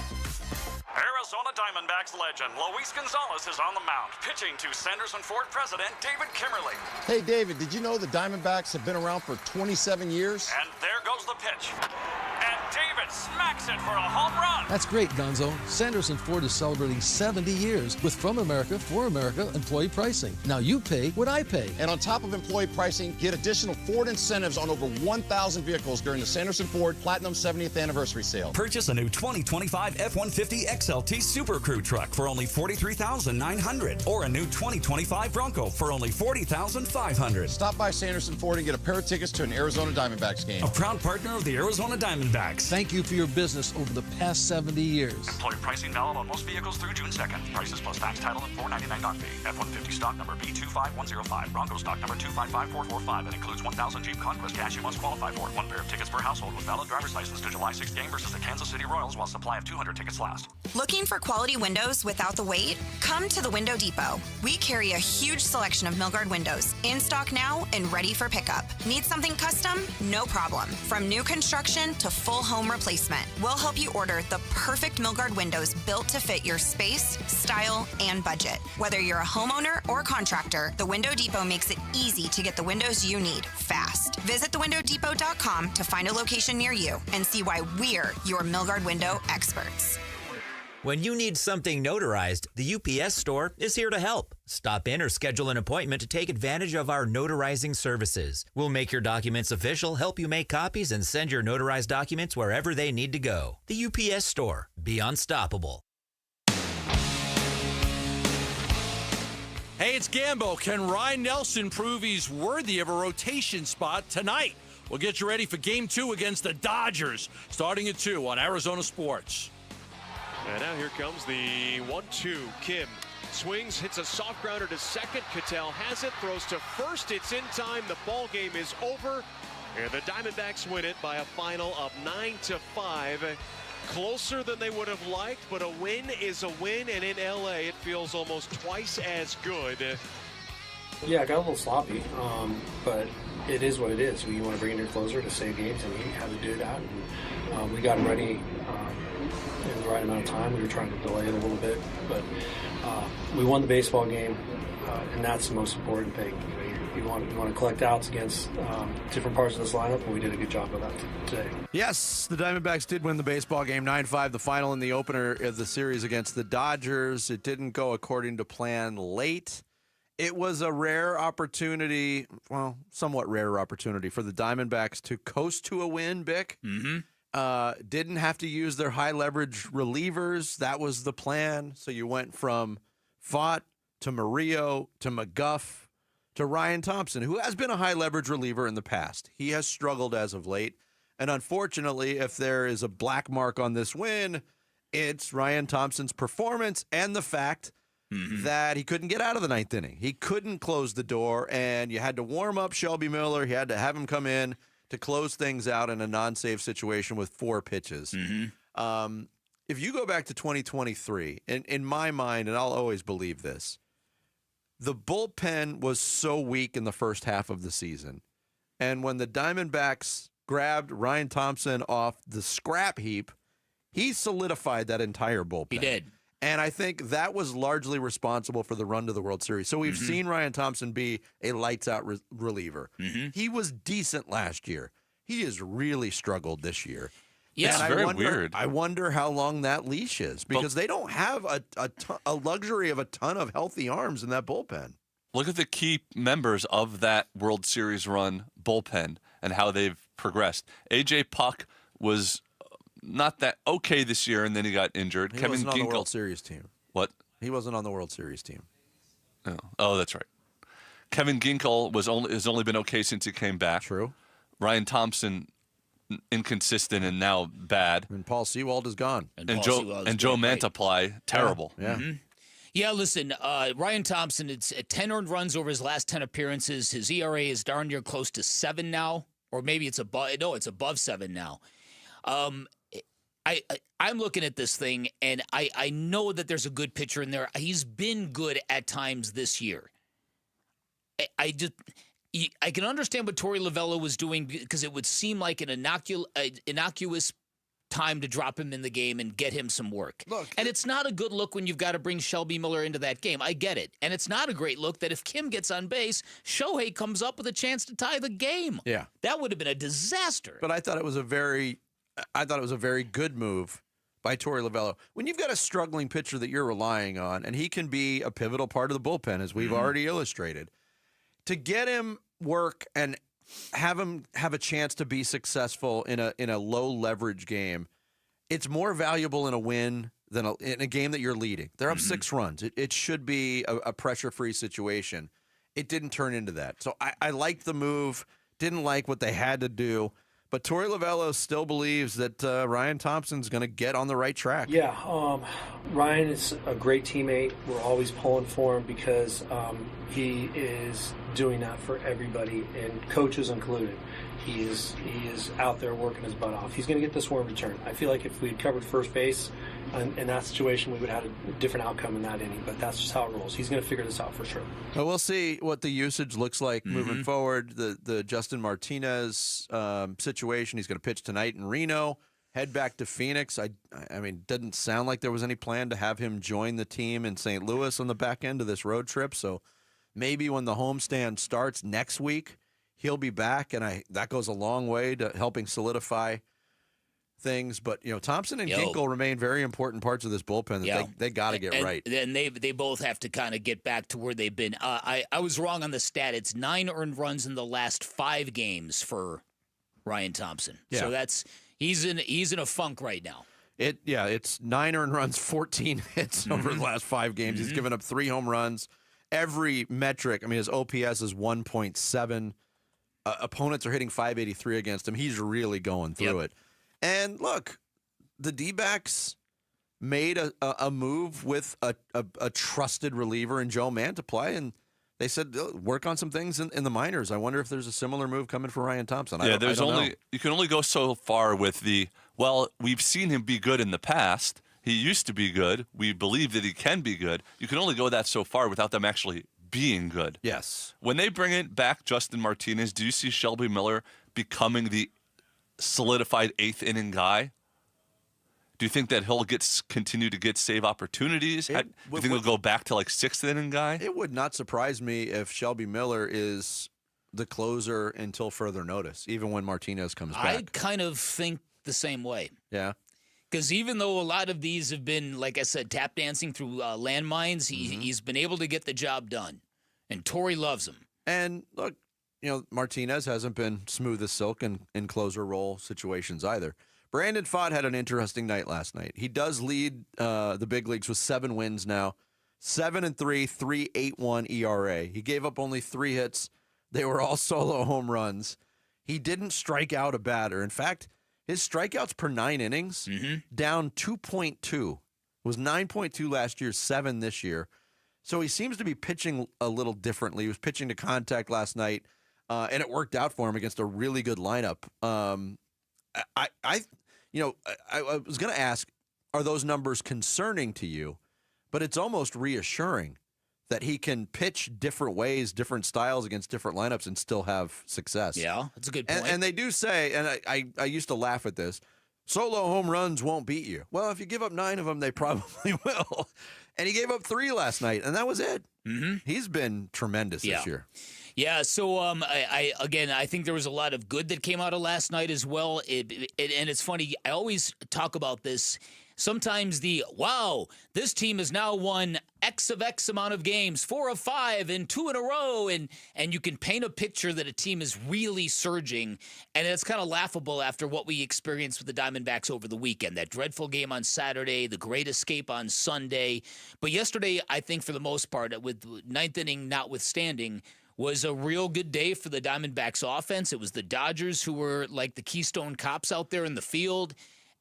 Arizona Diamondbacks legend Luis Gonzalez is on the mound, pitching to Sanderson Ford president David Kimmerly. Hey, David, did you know the Diamondbacks have been around for 27 years? And there goes the pitch. And David smacks it for a home run. That's great, Gonzo. Sanderson Ford is celebrating 70 years with From America, For America employee pricing. Now you pay what I pay. And on top of employee pricing, get additional Ford incentives on over 1,000 vehicles during the Sanderson Ford Platinum 70th Anniversary Sale. Purchase a new 2025 F-150 XLT Super Crew truck for only $43,900, or a new 2025 Bronco for only $40,500. Stop by Sanderson Ford and get a pair of tickets to an Arizona Diamondbacks game. A proud partner of the Arizona Diamondbacks. Thank you for your business over the past 70 years. Employee pricing valid on most vehicles through June 2nd. Prices plus tax, title, and $4.99 dock fee. F-150 stock number B25105. Bronco stock number 255445. And includes 1,000 Jeep Conquest cash you must qualify for. One pair of tickets per household with valid driver's license to July 6th game versus the Kansas City Royals while supply of 200 tickets last. Looking for quality windows without the wait? Come to the Window Depot. We carry a huge selection of Milgard windows, in stock now and ready for pickup. Need something custom? No problem. From new construction to full home replacement, we'll help you order the perfect Milgard windows built to fit your space, style, and budget. Whether you're a homeowner or contractor, the Window Depot makes it easy to get the windows you need fast. Visit thewindowdepot.com to find a location near you and see why we're your Milgard window experts. When you need something notarized, the UPS store is here to help. Stop in or schedule an appointment to take advantage of our notarizing services. We'll make your documents official, help you make copies, and send your notarized documents wherever they need to go. The UPS store. Be unstoppable. Hey, it's Gambo. Can Ryan Nelson prove he's worthy of a rotation spot tonight? We'll get you ready for Game 2 against the Dodgers, starting at 2 on Arizona Sports. And now here comes the 1-2. Kim swings, hits a soft grounder to second. Cattell has it, throws to first. It's in time. The ball game is over. And the Diamondbacks win it by a final of 9-5. Closer than they would have liked, but a win is a win. And in LA, it feels almost twice as good. Yeah, I got a little sloppy, but it is what it is. You want to bring in your closer to save games, and he had to do that. And we got him ready in the right amount of time. We were trying to delay it a little bit, but we won the baseball game, and that's the most important thing. You want to collect outs against different parts of this lineup, and we did a good job of that today. Yes, the Diamondbacks did win the baseball game 9-5, the final in the opener of the series against the Dodgers. It didn't go according to plan late. It was a rare opportunity, well, somewhat rare opportunity for the Diamondbacks to coast to a win, Bick. Didn't have to use their high leverage relievers. That was the plan. So you went from Fott to Murillo to McGuff to Ryan Thompson, who has been a high leverage reliever in the past. He has struggled as of late. And unfortunately, if there is a black mark on this win, it's Ryan Thompson's performance and the fact that he couldn't get out of the ninth inning. He couldn't close the door, and you had to warm up Shelby Miller. You had to have him come in to close things out in a non-save situation with 4 pitches. If you go back to 2023, in my mind, and I'll always believe this, the bullpen was so weak in the first half of the season. And when the Diamondbacks grabbed Ryan Thompson off the scrap heap, he solidified that entire bullpen. He did. And I think that was largely responsible for the run to the World Series. So we've seen Ryan Thompson be a lights-out reliever. He was decent last year. He has really struggled this year. Yeah, it's very weird. I wonder how long that leash is, because they don't have a luxury of a ton of healthy arms in that bullpen. Look at the key members of that World Series run bullpen and how they've progressed. A.J. Puck was not that okay this year, and then he got injured. He wasn't on the World Series team. What? He wasn't on the World Series team. Oh, that's right. Kevin Ginkel has only been okay since he came back. True. Ryan Thompson, inconsistent and now bad. And Paul Sewald is gone. And Joe Mantiply, terrible. Yeah. Yeah, listen, Ryan Thompson, it's 10 earned runs over his last 10 appearances. His ERA is darn near close to 7 now, or maybe it's above 7 now. I'm looking at this thing, and I know that there's a good pitcher in there. He's been good at times this year. I can understand what Torey Lovullo was doing, because it would seem like an innocuous time to drop him in the game and get him some work. And it's not a good look when you've got to bring Shelby Miller into that game. I get it. And it's not a great look that if Kim gets on base, Shohei comes up with a chance to tie the game. Yeah. That would have been a disaster. But I thought it was a very good move by Torey Lovullo. When you've got a struggling pitcher that you're relying on, and he can be a pivotal part of the bullpen, as we've already illustrated, to get him work and have him have a chance to be successful in a low leverage game, it's more valuable in a win than in a game that you're leading. They're up 6 runs. It should be a pressure-free situation. It didn't turn into that. So I liked the move, didn't like what they had to do. But Torey Lovullo still believes that Ryan Thompson's going to get on the right track. Yeah, Ryan is a great teammate. We're always pulling for him because he is doing that for everybody, and coaches included. He is out there working his butt off. He's going to get this one in return. I feel like if we had covered first base in that situation, we would have had a different outcome in that inning, but that's just how it rolls. He's going to figure this out for sure. Well, we'll see what the usage looks like moving forward. The Justin Martinez situation, he's going to pitch tonight in Reno, head back to Phoenix. I mean, didn't sound like there was any plan to have him join the team in St. Louis on the back end of this road trip, so maybe when the homestand starts next week, he'll be back, and that goes a long way to helping solidify things. But Thompson and Ginkel remain very important parts of this bullpen that they got to get right. And they both have to kind of get back to where they've been. I was wrong on the stat. It's 9 earned runs in the last 5 games for Ryan Thompson. Yeah. So he's in a funk right now. It's 9 earned runs, 14 hits over the last 5 games. He's given up 3 home runs. Every metric, I mean, his OPS is 1.7. Opponents are hitting 583 against him. He's really going through it. And look, the D-backs made a move with a trusted reliever in Joe Mantiply, and they said work on some things in the minors. I wonder if there's a similar move coming for Ryan Thompson. You can only go so far with we've seen him be good in the past. He used to be good. We believe that he can be good. You can only go that so far without them actually being good. Yes. When they bring it back, Justin Martinez, do you see Shelby Miller becoming the solidified 8th inning guy? Do you think that he'll continue to get save opportunities? Do you think he'll go back to like sixth inning guy? It would not surprise me if Shelby Miller is the closer until further notice, even when Martinez comes back. I kind of think the same way. Yeah. Because even though a lot of these have been, like I said, tap dancing through landmines, he's been able to get the job done. And Torrey loves him. And look, Martinez hasn't been smooth as silk in closer role situations either. Brandon Pfaadt had an interesting night last night. He does lead the big leagues with 7 wins now, 7-3, 3.81 ERA. He gave up only 3 hits. They were all solo home runs. He didn't strike out a batter. In fact, his strikeouts per 9 innings down 2.2. It was 9.2 last year, 7 this year. So he seems to be pitching a little differently. He was pitching to contact last night, and it worked out for him against a really good lineup. I was going to ask, are those numbers concerning to you? But it's almost reassuring that he can pitch different ways, different styles against different lineups and still have success. Yeah, that's a good point. And they do say, and I used to laugh at this, solo home runs won't beat you. Well, if you give up 9 of them, they probably will. And he gave up 3 last night, and that was it. He's been tremendous this year. Yeah, so I think there was a lot of good that came out of last night as well. And it's funny, I always talk about this. Sometimes this team has now won X amount of games, 4 of 5 and 2 in a row, and you can paint a picture that a team is really surging, and it's kind of laughable after what we experienced with the Diamondbacks over the weekend. That dreadful game on Saturday, the great escape on Sunday. But yesterday, I think for the most part, with 9th inning notwithstanding, was a real good day for the Diamondbacks offense. It was the Dodgers who were like the Keystone Cops out there in the field.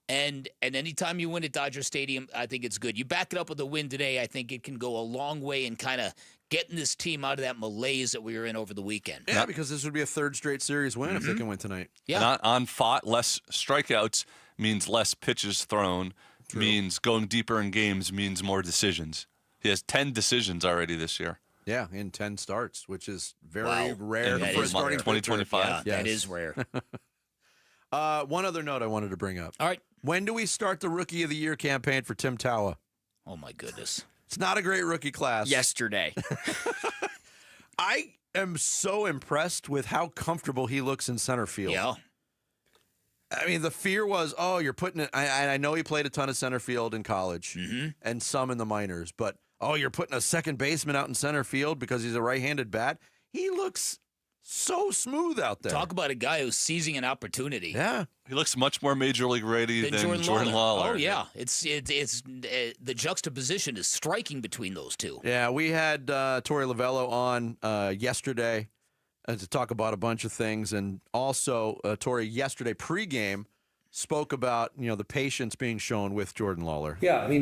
And anytime you win at Dodger Stadium, I think it's good. You back it up with a win today, I think it can go a long way in kind of getting this team out of that malaise that we were in over the weekend. Yeah, because this would be a 3rd straight series win if they can win tonight. Yeah. And on Pfaadt, less strikeouts means less pitches thrown, means going deeper in games, means more decisions. He has 10 decisions already this year. Yeah, in 10 starts, which is very rare And for a starting 2025. Yeah, that is rare. One other note I wanted to bring up. All right. When do we start the Rookie of the Year campaign for Tim Tawa? Oh, my goodness. It's not a great rookie class. Yesterday. I am so impressed with how comfortable he looks in center field. Yeah. I mean, the fear was, you're putting it. I know he played a ton of center field in college and some in the minors, but you're putting a second baseman out in center field because he's a right-handed bat. He looks so smooth out there. Talk about a guy who's seizing an opportunity. Yeah. He looks much more major league ready than Jordan Lawler. Oh, yeah. It's the juxtaposition is striking between those two. Yeah, we had Torey Lovello on yesterday to talk about a bunch of things. And also, Torey, yesterday pregame, spoke about the patience being shown with Jordan Lawler. Yeah, I mean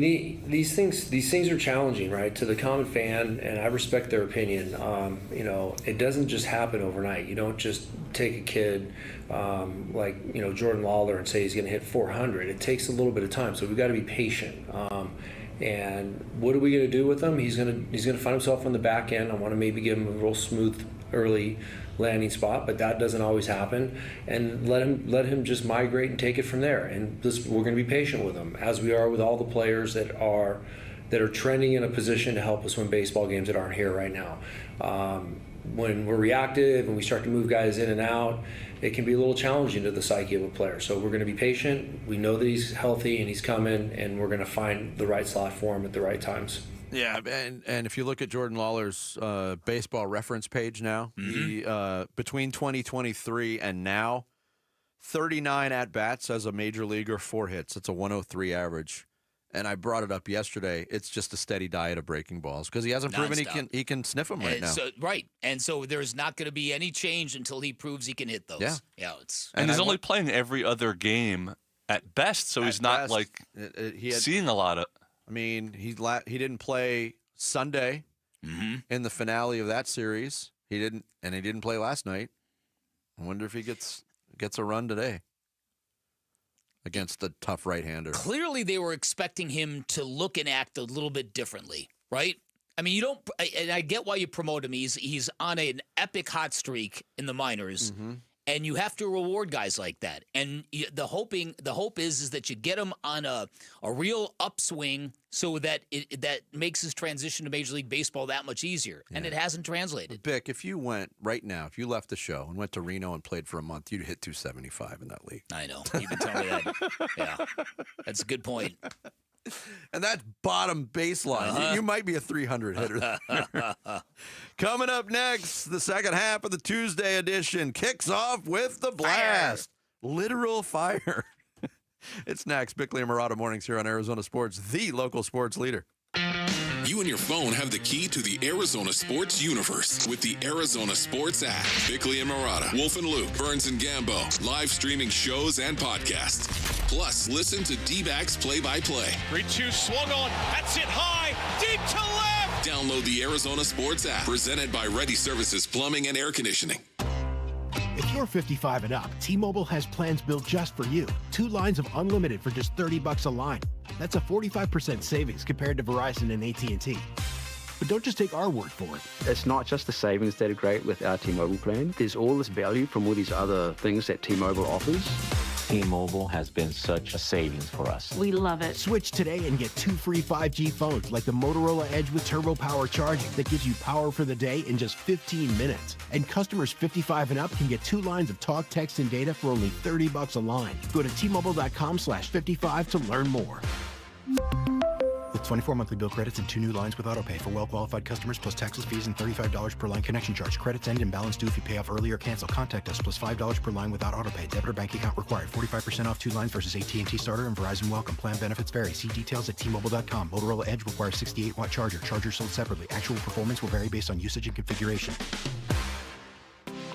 these things are challenging, right, to the common fan, and I respect their opinion. It doesn't just happen overnight. You don't just take a kid like Jordan Lawler and say he's going to hit 400. It takes a little bit of time, so we've got to be patient. And what are we going to do with him? He's going to find himself on the back end. I want to maybe give him a real smooth early landing spot, but that doesn't always happen. And let him just migrate and take it from there. And we're going to be patient with him, as we are with all the players that are trending in a position to help us win baseball games that aren't here right now. When we're reactive and we start to move guys in and out, it can be a little challenging to the psyche of a player. So we're going to be patient. We know that he's healthy and he's coming, and we're going to find the right slot for him at the right times. Yeah, and if you look at Jordan Lawler's baseball reference page now, he, between 2023 and now, 39 at-bats as a major leaguer, 4 hits. It's a 103 average. And I brought it up yesterday. It's just a steady diet of breaking balls because he hasn't proven he can sniff them right now. So, right, and so there's not going to be any change until he proves he can hit those. Yeah, and he's only playing every other game at best, so he's not seeing a lot of. I mean, he didn't play Sunday in the finale of that series. He didn't play last night. I wonder if he gets a run today against the tough right-hander. Clearly, they were expecting him to look and act a little bit differently, right? I mean, and I get why you promote him. He's on an epic hot streak in the minors, And you have to reward guys like that. And the hope is that you get them on a real upswing so that that makes his transition to Major League Baseball that much easier. And it hasn't translated. Bick, if you went right now, if you left the show and went to Reno and played for a month, you'd hit 275 in that league. I know. You've been telling me that. Yeah. That's a good point. And that's bottom baseline. You might be a 300 hitter. Coming up next, the second half of the Tuesday edition kicks off with the blast. Literal fire. It's next. Bickley and Murata Mornings here on Arizona Sports, the local sports leader. You and your phone have the key to the Arizona sports universe with the Arizona Sports app. Bickley and Murata, Wolf and Luke, Burns and Gambo, live streaming shows and podcasts. Plus, listen to D-backs play-by-play. 3-2 swung on. That's it high. Deep to left. Download the Arizona Sports app, presented by Ready Services Plumbing and Air Conditioning. If you're 55 and up, T-Mobile has plans built just for you. 2 lines of unlimited for just $30 a line. That's a 45% savings compared to Verizon and AT&T. But don't just take our word for it. It's not just the savings that are great with our T-Mobile plan. There's all this value from all these other things that T-Mobile offers. T-Mobile has been such a savings for us. We love it. Switch today and get 2 free 5G phones like the Motorola Edge with Turbo Power charging that gives you power for the day in just 15 minutes. And customers 55 and up can get 2 lines of talk, text, and data for only $30 a line. Go to T-Mobile.com/55 to learn more. With 24 monthly bill credits and 2 new lines with autopay for well-qualified customers plus taxes, fees, and $35 per line connection charge. Credits end and balance due if you pay off early or cancel. Contact us plus $5 per line without autopay. Debit or bank account required. 45% off 2 lines versus AT&T Starter and Verizon Welcome. Plan benefits vary. See details at T-Mobile.com. Motorola Edge requires 68-watt charger. Charger sold separately. Actual performance will vary based on usage and configuration.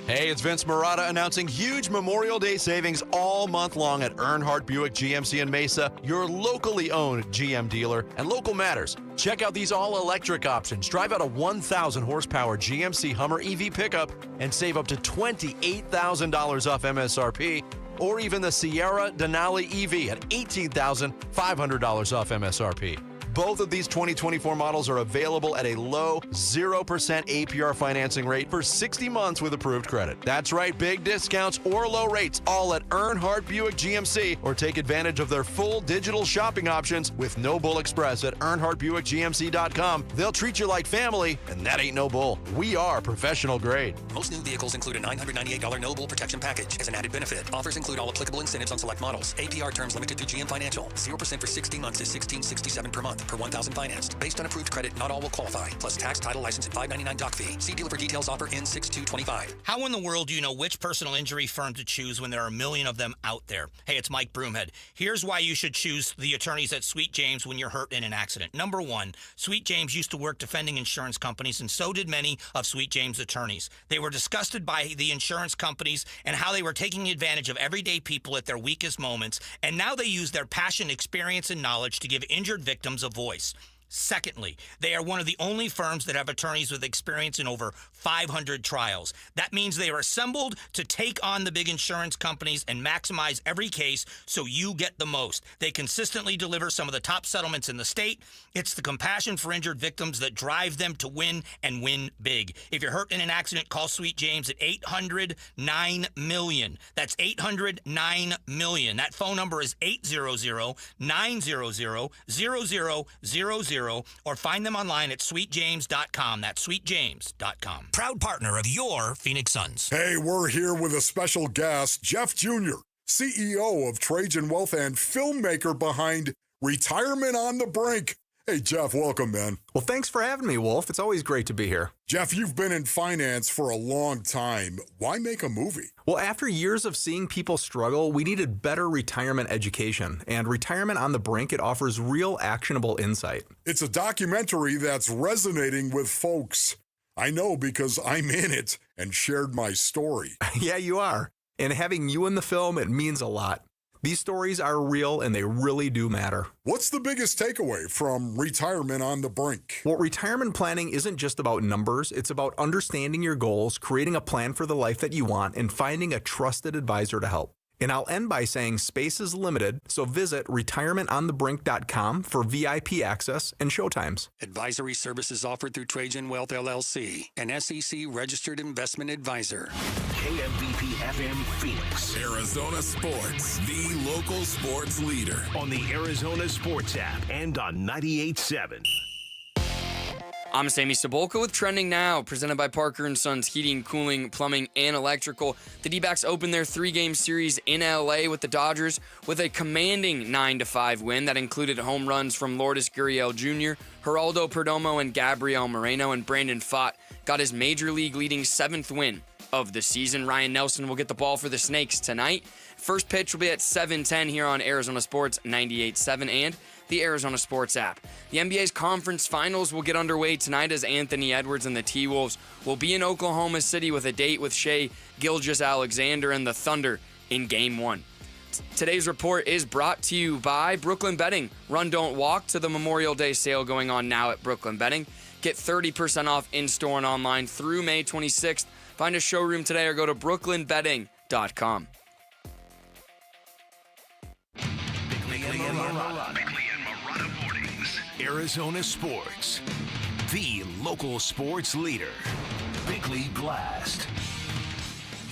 Hey, it's Vince Murata announcing huge Memorial Day savings all month long at Earnhardt Buick GMC in Mesa, your locally owned GM dealer. And local matters. Check out these all-electric options. Drive out a 1,000 horsepower GMC Hummer EV pickup and save up to $28,000 off MSRP. Or even the Sierra Denali EV at $18,500 off MSRP. Both of these 2024 models are available at a low 0% APR financing rate for 60 months with approved credit. That's right, big discounts or low rates, all at Earnhardt Buick GMC, or take advantage of their full digital shopping options with No Bull Express at EarnhardtBuickGMC.com. They'll treat you like family, and that ain't no bull. We are professional grade. Most new vehicles include a $998 No Bull protection package as an added benefit. Offers include all applicable incentives on select models. APR terms limited through GM Financial. 0% for 16 months is $16.67 per month. Per 1,000 financed. Based on approved credit, not all will qualify. Plus tax, title, license, and $5.99 doc fee. See dealer for details. Offer ends 6/2/25. How in the world do you know which personal injury firm to choose when there are a million of them out there? Hey, it's Mike Broomhead. Here's why you should choose the attorneys at Sweet James when you're hurt in an accident. Number 1, Sweet James used to work defending insurance companies, and so did many of Sweet James' attorneys. They were disgusted by the insurance companies and how they were taking advantage of everyday people at their weakest moments, and now they use their passion, experience, and knowledge to give injured victims a voice. Secondly, they are one of the only firms that have attorneys with experience in over 500 trials. That means they are assembled to take on the big insurance companies and maximize every case so you get the most. They consistently deliver some of the top settlements in the state. It's the compassion for injured victims that drive them to win and win big. If you're hurt in an accident, call Sweet James at 800-9-MILLION. That's 800-9-MILLION. That phone number is 800-900-0000. Or find them online at sweetjames.com. That's sweetjames.com. Proud partner of your Phoenix Suns. Hey, we're here with a special guest, Jeff Jr., CEO of Trajan Wealth and filmmaker behind Retirement on the Brink. Hey, Jeff, welcome, man. Well, thanks for having me, Wolf. It's always great to be here. Jeff, you've been in finance for a long time. Why make a movie? Well, after years of seeing people struggle, we needed better retirement education. And Retirement on the Brink, it offers real actionable insight. It's a documentary that's resonating with folks. I know because I'm in it and shared my story. Yeah, you are. And having you in the film, it means a lot. These stories are real and they really do matter. What's the biggest takeaway from Retirement on the Brink? Well, retirement planning isn't just about numbers. It's about understanding your goals, creating a plan for the life that you want, and finding a trusted advisor to help. And I'll end by saying space is limited, so visit retirementonthebrink.com for VIP access and showtimes. Advisory services offered through Trajan Wealth LLC, an SEC registered investment advisor. KMVP FM Phoenix. Arizona Sports, the local sports leader. On the Arizona Sports app and on 98.7. I'm Sammy Sabolka with Trending Now, presented by Parker & Sons Heating, Cooling, Plumbing, and Electrical. The D-backs opened their 3-game series in L.A. with the Dodgers with a commanding 9-5 win that included home runs from Lourdes Gurriel Jr., Geraldo Perdomo, and Gabriel Moreno, and Brandon Pfaadt got his Major League leading 7th win of the season. Ryan Nelson will get the ball for the Snakes tonight. First pitch will be at 7:10 here on Arizona Sports 98.7 and the Arizona Sports app. The NBA's conference finals will get underway tonight as Anthony Edwards and the T-Wolves will be in Oklahoma City with a date with Shai Gilgeous-Alexander and the Thunder in Game 1. Today's report is brought to you by Brooklyn Betting. Run, don't walk to the Memorial Day sale going on now at Brooklyn Betting. Get 30% off in-store and online through May 26th. Find a showroom today or go to brooklynbetting.com. Bickley and Marotta Mornings. Arizona Sports, the local sports leader. Bickley Blast.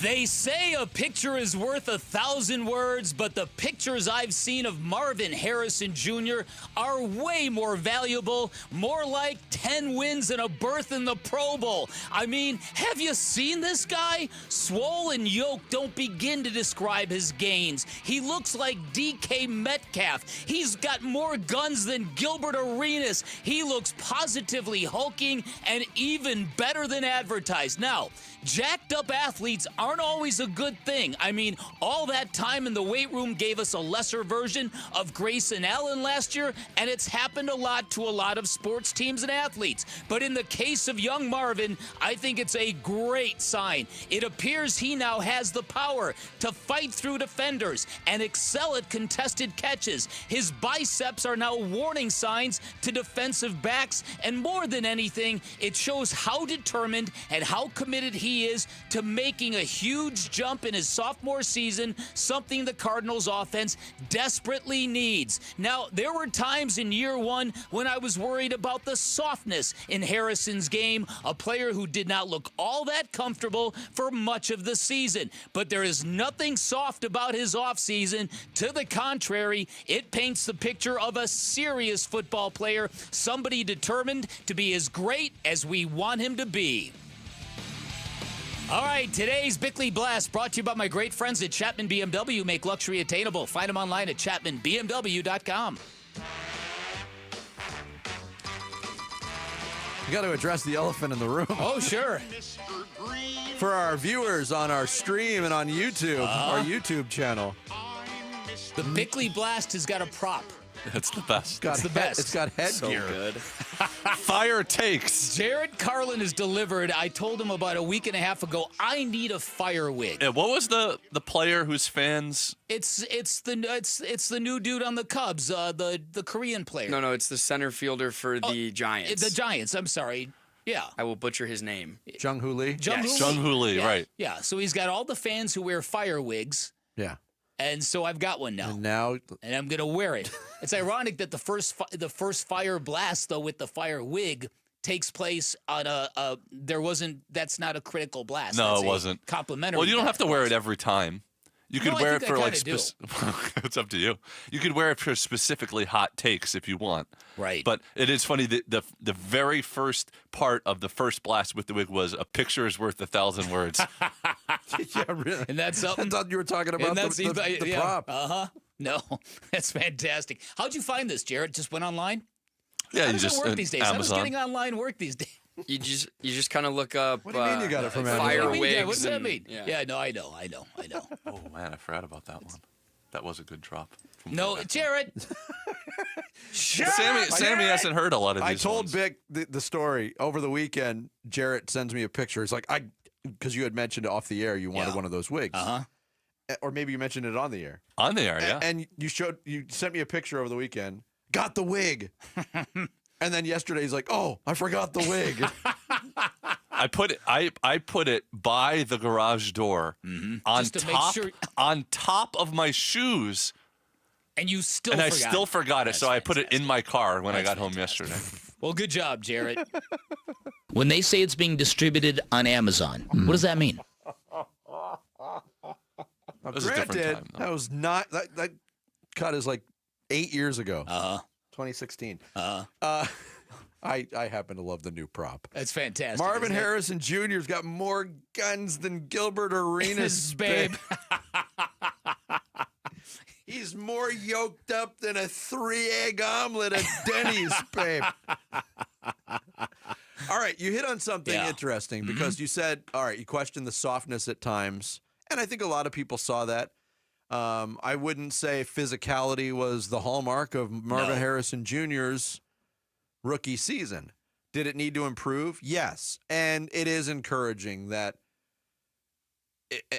They say a picture is worth 1,000 words, but the pictures I've seen of Marvin Harrison Jr. are way more valuable, more like 10 wins and a berth in the Pro Bowl. I mean, have you seen this guy? Swole and yoked don't begin to describe his gains. He looks like DK Metcalf. He's got more guns than Gilbert Arenas. He looks positively hulking and even better than advertised. Now, jacked up athletes aren't always a good thing. I mean, all that time in the weight room gave us a lesser version of Grayson Allen last year, and it's happened a lot to a lot of sports teams and athletes. But in the case of young Marvin, I think it's a great sign. It appears he now has the power to fight through defenders and excel at contested catches. His biceps are now warning signs to defensive backs, and more than anything, it shows how determined and how committed he is to making a huge jump in his sophomore season, something the Cardinals offense desperately needs. Now, there were times in year one when I was worried about the softness in Harrison's game, a player who did not look all that comfortable for much of the season. But there is nothing soft about his offseason. To the contrary, it paints the picture of a serious football player, somebody determined to be as great as we want him to be. All right, today's Bickley Blast brought to you by my great friends at Chapman BMW. Make luxury attainable. Find them online at chapmanbmw.com. You got to address the elephant in the room. Oh, sure. For our viewers on our stream and on YouTube, our YouTube channel. The Bickley Blast has got a prop. It's the best. It's the best. It's got headgear. So good. Fire takes. Jared Carlin is delivered. I told him about a week and a half ago, I need a fire wig. Yeah, what was the player whose fans? It's the new dude on the Cubs, the Korean player. No, it's the center fielder for the Giants. The Giants, I'm sorry. Yeah. I will butcher his name. Jung-Hoo Lee? Jung-Hoo Lee, yeah. right. Yeah, so he's got all the fans who wear fire wigs. Yeah. And so I've got one now. And I'm going to wear it. It's ironic that the first fire blast, though, with the fire wig takes place on that's not a critical blast. No, that's it wasn't. Complimentary. Well, you don't have to wear it every time. You could wear it for like it's up to you. You could wear it for specifically hot takes if you want. Right. But it is funny that the very first part of the first blast with the wig was a picture is worth 1,000 words. Yeah, really. And that's something. I thought you were talking about the prop. Uh-huh. No, that's fantastic. How'd you find this, Jared? Just went online? Yeah, How does it work these days? Amazon. How does getting online work these days? You just kind of look up. What do you mean you got it from fire Amazon? wigs? What does that mean? Yeah, no, I know. Oh man, I forgot about that one. That was a good drop. No, Jared. Sammy hasn't heard a lot of these. I told ones. Vic the story over the weekend. Jarrett sends me a picture. He's like, because you had mentioned off the air you wanted one of those wigs. Uh-huh. Or maybe you mentioned it on the air. On the air, yeah. And you sent me a picture over the weekend. Got the wig. And then yesterday he's like, oh, I forgot the wig. I put it by the garage door on Just to top make sure. on top of my shoes. And you still And I forgot still forgot it, That's so I put it in my car when I got home fantastic. yesterday. Well, good job, Jarrett. When they say it's being distributed on Amazon, what does that mean? Now, was a different granted, time, though. that was not that cut is like 8 years ago. 2016. I happen to love the new prop. That's fantastic. Marvin isn't it? Harrison Jr.'s got more guns than Gilbert Arenas, babe. He's more yoked up than a 3-egg omelet at Denny's, babe. All right, you hit on something interesting because you said, all right, you questioned the softness at times, and I think a lot of people saw that. I wouldn't say physicality was the hallmark of Marvin Harrison Jr.'s rookie season. Did it need to improve? Yes, and it is encouraging that.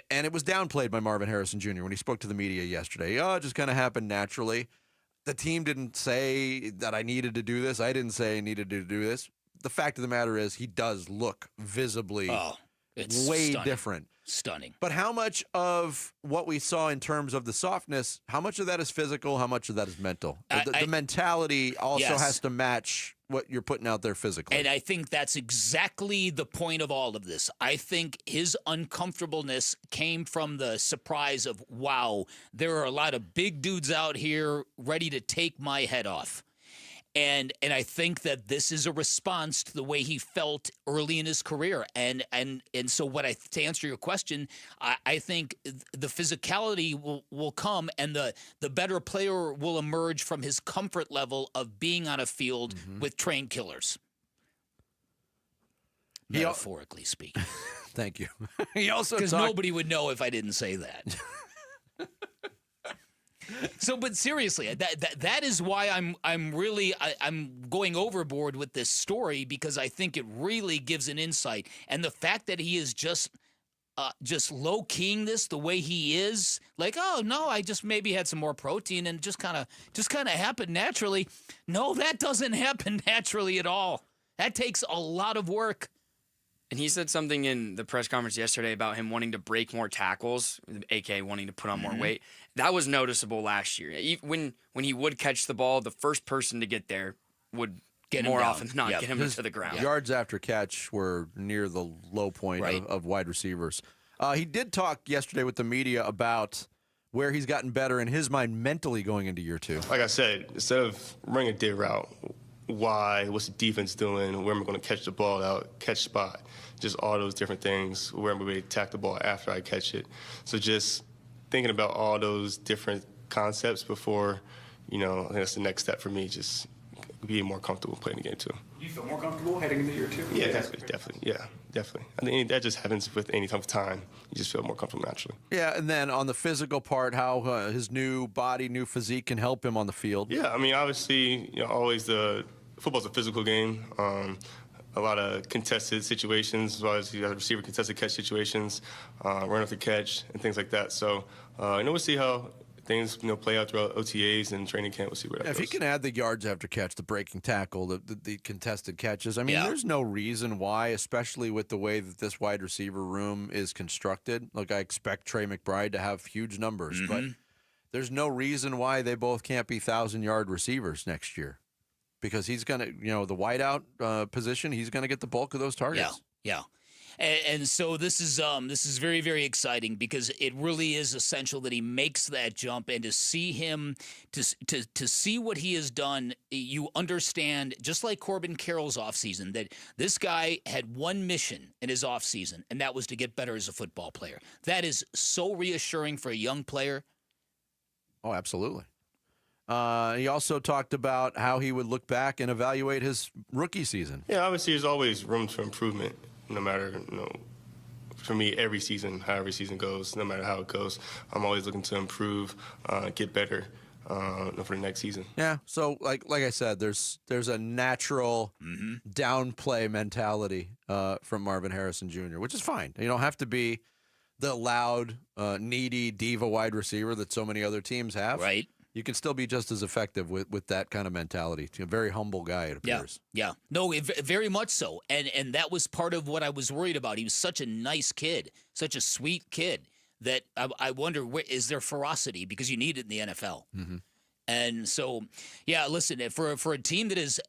And it was downplayed by Marvin Harrison Jr. when he spoke to the media yesterday. Oh, it just kind of happened naturally. The team didn't say that I needed to do this. I didn't say I needed to do this. The fact of the matter is he does look visibly it's way stunning. different. Stunning. But how much of what we saw in terms of the softness, how much of that is physical? How much of that is mental? The mentality also has to match what you're putting out there physically. And I think that's exactly the point of all of this. I think his uncomfortableness came from the surprise of, wow, there are a lot of big dudes out here ready to take my head off. And I think that this is a response to the way he felt early in his career. And so to answer your question, I think the physicality will come and the better player will emerge from his comfort level of being on a field with trained killers. Metaphorically speaking. Thank you. He also because nobody would know if I didn't say that. So, but seriously, that is why I'm really going overboard with this story, because I think it really gives an insight, and the fact that he is just low keying this the way he is, like, oh no, I just maybe had some more protein and just kind of happened naturally. No, that doesn't happen naturally at all. That takes a lot of work. And he said something in the press conference yesterday about him wanting to break more tackles, aka wanting to put on more weight. That was noticeable last year. When he would catch the ball, the first person to get there would get more him often than not get him to the ground. Yards after catch were near the low point of wide receivers. He did talk yesterday with the media about where he's gotten better in his mind mentally going into year two. Like I said, instead of running a dig route, what's the defense doing, where am I going to catch the ball out, catch spot, just all those different things, where am I going to attack the ball after I catch it. So just thinking about all those different concepts before, I think that's the next step for me, just being more comfortable playing the game too. Do you feel more comfortable heading into year two? Yeah, definitely. Yeah, definitely. I think that just happens with any type of time. You just feel more comfortable naturally. Yeah, and then on the physical part, how his new body, new physique can help him on the field. Yeah, I mean, obviously, always football's a physical game. A lot of contested situations, as well as you have receiver contested catch situations, run off the catch, and things like that. So, we'll see how things play out throughout OTAs and training camp. We'll see where that goes. If he can add the yards after catch, the breaking tackle, the contested catches, I mean, there's no reason why, especially with the way that this wide receiver room is constructed. Look, I expect Trey McBride to have huge numbers, but there's no reason why they both can't be 1,000-yard receivers next year. Because he's going to, the wideout position, he's going to get the bulk of those targets. Yeah. And so this is very, very exciting, because it really is essential that he makes that jump, and to see him, to see what he has done, you understand, just like Corbin Carroll's offseason, that this guy had one mission in his offseason, and that was to get better as a football player. That is so reassuring for a young player. Oh, absolutely. He also talked about how he would look back and evaluate his rookie season. Yeah, obviously there's always room for improvement, no matter, for me, every season, how every season goes, no matter how it goes. I'm always looking to improve, get better for the next season. Yeah, so like I said, there's a natural downplay mentality from Marvin Harrison Jr., which is fine. You don't have to be the loud, needy diva wide receiver that so many other teams have. Right. you can still be just as effective with that kind of mentality. He's a very humble guy, it appears. Yeah. No, very much so. And that was part of what I was worried about. He was such a nice kid, such a sweet kid, that I wonder, is there ferocity? Because you need it in the NFL. Mm-hmm. And so, yeah, listen, for a team that has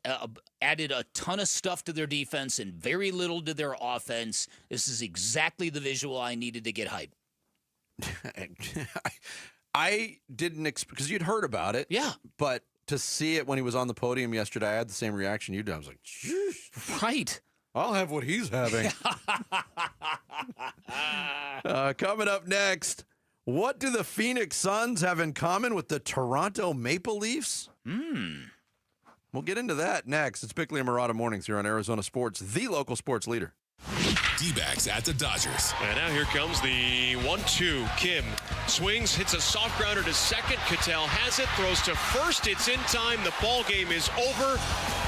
added a ton of stuff to their defense and very little to their offense, this is exactly the visual I needed to get hyped. I didn't because you'd heard about it. Yeah. But to see it when he was on the podium yesterday, I had the same reaction you did. I was like, Jeez. Right. I'll have what he's having. Coming up next, what do the Phoenix Suns have in common with the Toronto Maple Leafs? We'll get into that next. It's Bickley and Murata Mornings here on Arizona Sports, the local sports leader. D-backs at the Dodgers. And now here comes the 1-2. Kim swings, hits a soft grounder to second. Cattell has it, throws to first. It's in time. The ball game is over,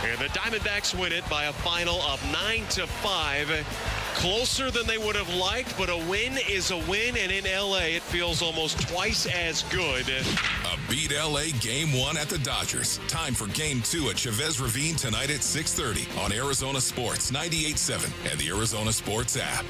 and the Diamondbacks win it by a final of 9-5. Closer than they would have liked, but a win is a win, and in L.A. it feels almost twice as good. A beat L.A. Game 1 at the Dodgers. Time for Game 2 at Chavez Ravine tonight at 6:30 on Arizona Sports 98.7 and the Arizona Sports app.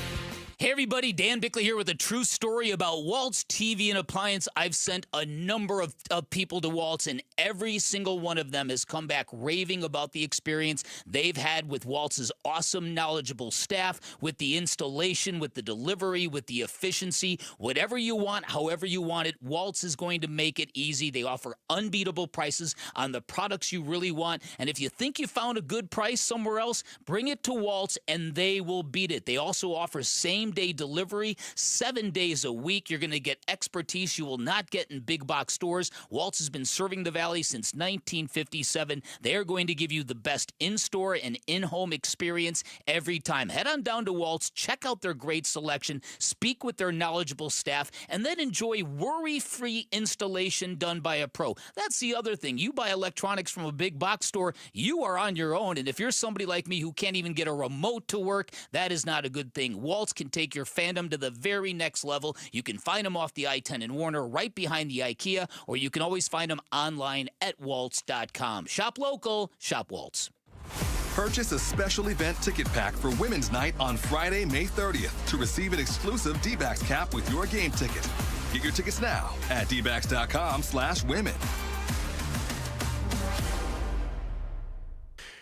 Hey everybody, Dan Bickley here with a true story about Waltz TV and Appliance. I've sent a number of people to Waltz, and every single one of them has come back raving about the experience they've had with Waltz's awesome, knowledgeable staff, with the installation, with the delivery, with the efficiency. Whatever you want, however you want it, Waltz is going to make it easy. They offer unbeatable prices on the products you really want, and if you think you found a good price somewhere else, bring it to Waltz and they will beat it. They also offer same-day delivery, 7 days a week. You're going to get expertise you will not get in big box stores. Waltz has been serving the Valley since 1957. They're going to give you the best in-store and in-home experience every time. Head on down to Waltz, check out their great selection, speak with their knowledgeable staff, and then enjoy worry-free installation done by a pro. That's the other thing. You buy electronics from a big box store, you are on your own, and if you're somebody like me who can't even get a remote to work, that is not a good thing. Waltz can take your fandom to the very next level. You can find them off the I-10 in Warner, right behind the IKEA, or you can always find them online at waltz.com. Shop local, shop Waltz. Purchase a special event ticket pack for Women's Night on Friday, May 30th to receive an exclusive D-backs cap with your game ticket. Get your tickets now at dbacks.com/women.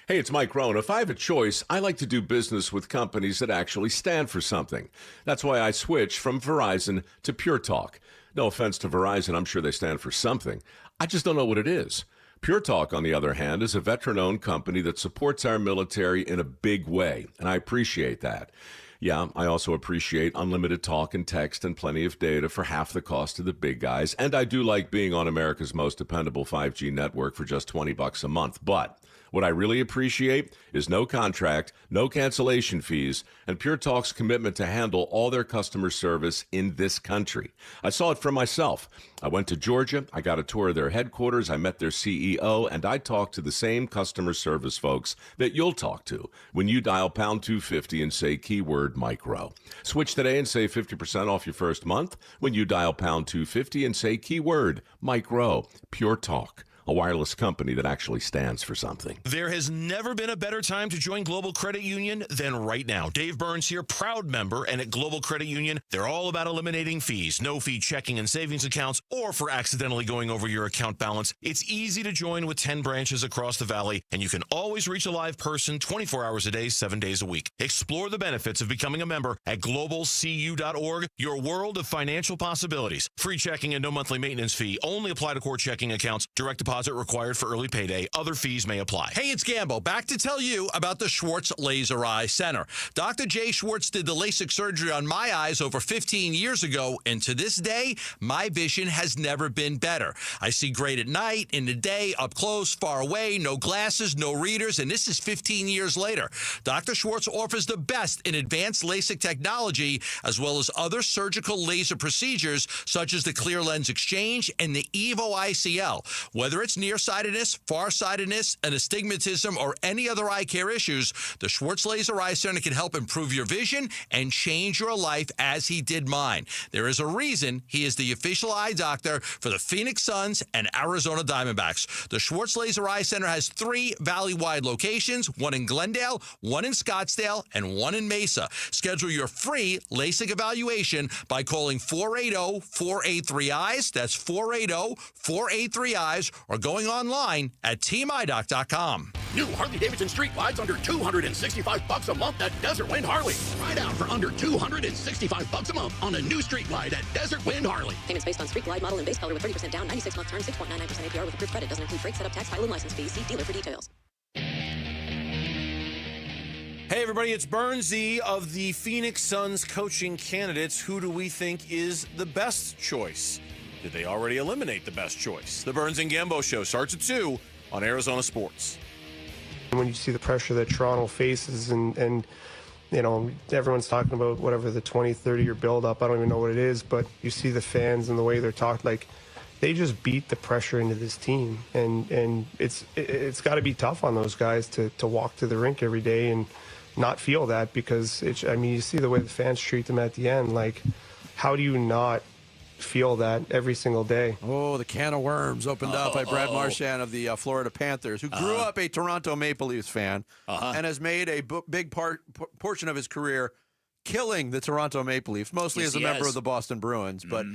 Hey, it's Mike Rohn. If I have a choice, I like to do business with companies that actually stand for something. That's why I switched from Verizon to Pure Talk. No offense to Verizon, I'm sure they stand for something. I just don't know what it is. Pure Talk, on the other hand, is a veteran-owned company that supports our military in a big way, and I appreciate that. Yeah, I also appreciate unlimited talk and text and plenty of data for half the cost of the big guys, and I do like being on America's most dependable 5G network for just $20 a month, but what I really appreciate is no contract, no cancellation fees, and Pure Talk's commitment to handle all their customer service in this country. I saw it for myself. I went to Georgia, I got a tour of their headquarters, I met their CEO, and I talked to the same customer service folks that you'll talk to when you dial pound 250 and say keyword micro. Switch today and save 50% off your first month when you dial pound 250 and say keyword micro. Pure Talk, a wireless company that actually stands for something. There has never been a better time to join Global Credit Union than right now. Dave Burns here, proud member, and at Global Credit Union, they're all about eliminating fees, no-fee checking and savings accounts, or for accidentally going over your account balance. It's easy to join with 10 branches across the Valley, and you can always reach a live person 24 hours a day, 7 days a week. Explore the benefits of becoming a member at globalcu.org, your world of financial possibilities. Free checking and no monthly maintenance fee. Only apply to core checking accounts. Direct deposit required for early payday. Other fees may apply. Hey, it's Gambo, back to tell you about the Schwartz Laser Eye Center. Dr. Jay Schwartz did the LASIK surgery on my eyes over 15 years ago, and to this day, my vision has never been better. I see great at night, in the day, up close, far away, no glasses, no readers, and this is 15 years later. Dr. Schwartz offers the best in advanced LASIK technology, as well as other surgical laser procedures, such as the clear lens exchange and the EVO ICL. Whether it's nearsightedness, farsightedness, an astigmatism, or any other eye care issues, the Schwartz Laser Eye Center can help improve your vision and change your life as he did mine. There is a reason he is the official eye doctor for the Phoenix Suns and Arizona Diamondbacks. The Schwartz Laser Eye Center has 3 valley-wide locations, one in Glendale, one in Scottsdale, and one in Mesa. Schedule your free LASIK evaluation by calling 480-483-EYES. That's 480-483-EYES, or going online at teamidoc.com. New Harley-Davidson Street Glides under $265 a month at Desert Wind Harley. Ride out for under $265 a month on a new Street Glide at Desert Wind Harley. Payments based on Street Glide model and base color with 30% down, 96-month term, 6.99% APR with approved credit. Doesn't include freight, setup, tax, title, and license fees. See dealer for details. Hey everybody, it's Burnsy of the Phoenix Suns coaching candidates. Who do we think is the best choice? Did they already eliminate the best choice? The Burns and Gambo Show starts at 2 on Arizona Sports. When you see the pressure that Toronto faces and you know, everyone's talking about whatever the 20, 30-year build-up, I don't even know what it is, but you see the fans and the way they're talking, like, they just beat the pressure into this team. And it's got to be tough on those guys to walk to the rink every day and not feel that, because you see the way the fans treat them at the end. Like, how do you not feel that every single day? Oh, the can of worms opened up by Brad Marchand of the Florida Panthers, who grew up a Toronto Maple Leafs fan and has made a big portion of his career killing the Toronto Maple Leafs, mostly as a member of the Boston Bruins. But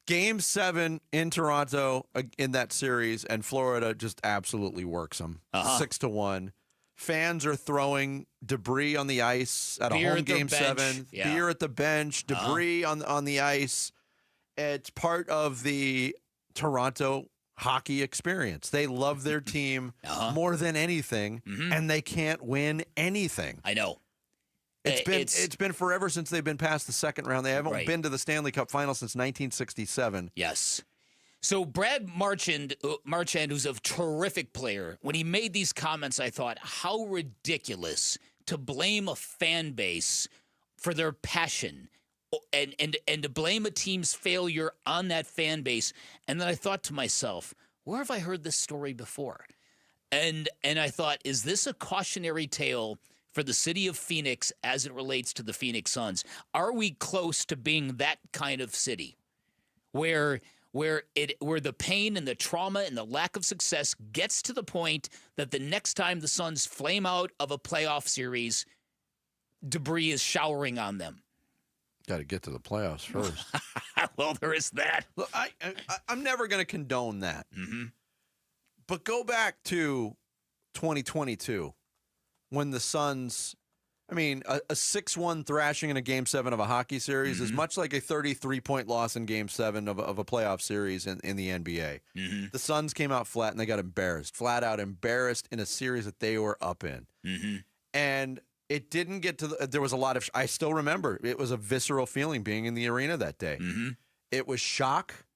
Game 7 in Toronto in that series, and Florida just absolutely works them 6-1. Fans are throwing debris on the ice at Beer a home at their Game bench. 7. Yeah. Beer at the bench, debris on the ice. It's part of the Toronto hockey experience. They love their team more than anything, and they can't win anything. I know. It's been forever since they've been past the second round. They haven't been to the Stanley Cup final since 1967. Yes. So Brad Marchand, who's a terrific player, when he made these comments, I thought, how ridiculous to blame a fan base for their passion and to blame a team's failure on that fan base. And then I thought to myself, where have I heard this story before? And I thought, is this a cautionary tale for the city of Phoenix as it relates to the Phoenix Suns? Are we close to being that kind of city where the pain and the trauma and the lack of success gets to the point that the next time the Suns flame out of a playoff series, debris is showering on them? Got to get to the playoffs first. Well, there is that. Look, I'm never going to condone that. But go back to 2022 when the Suns, a 6-1 thrashing in a Game 7 of a hockey series is much like a 33-point loss in Game 7 of a playoff series in the NBA. The Suns came out flat and they got embarrassed, flat out embarrassed in a series that they were up in. And it didn't get to there was a lot of, I still remember, it was a visceral feeling being in the arena that day. It was shock.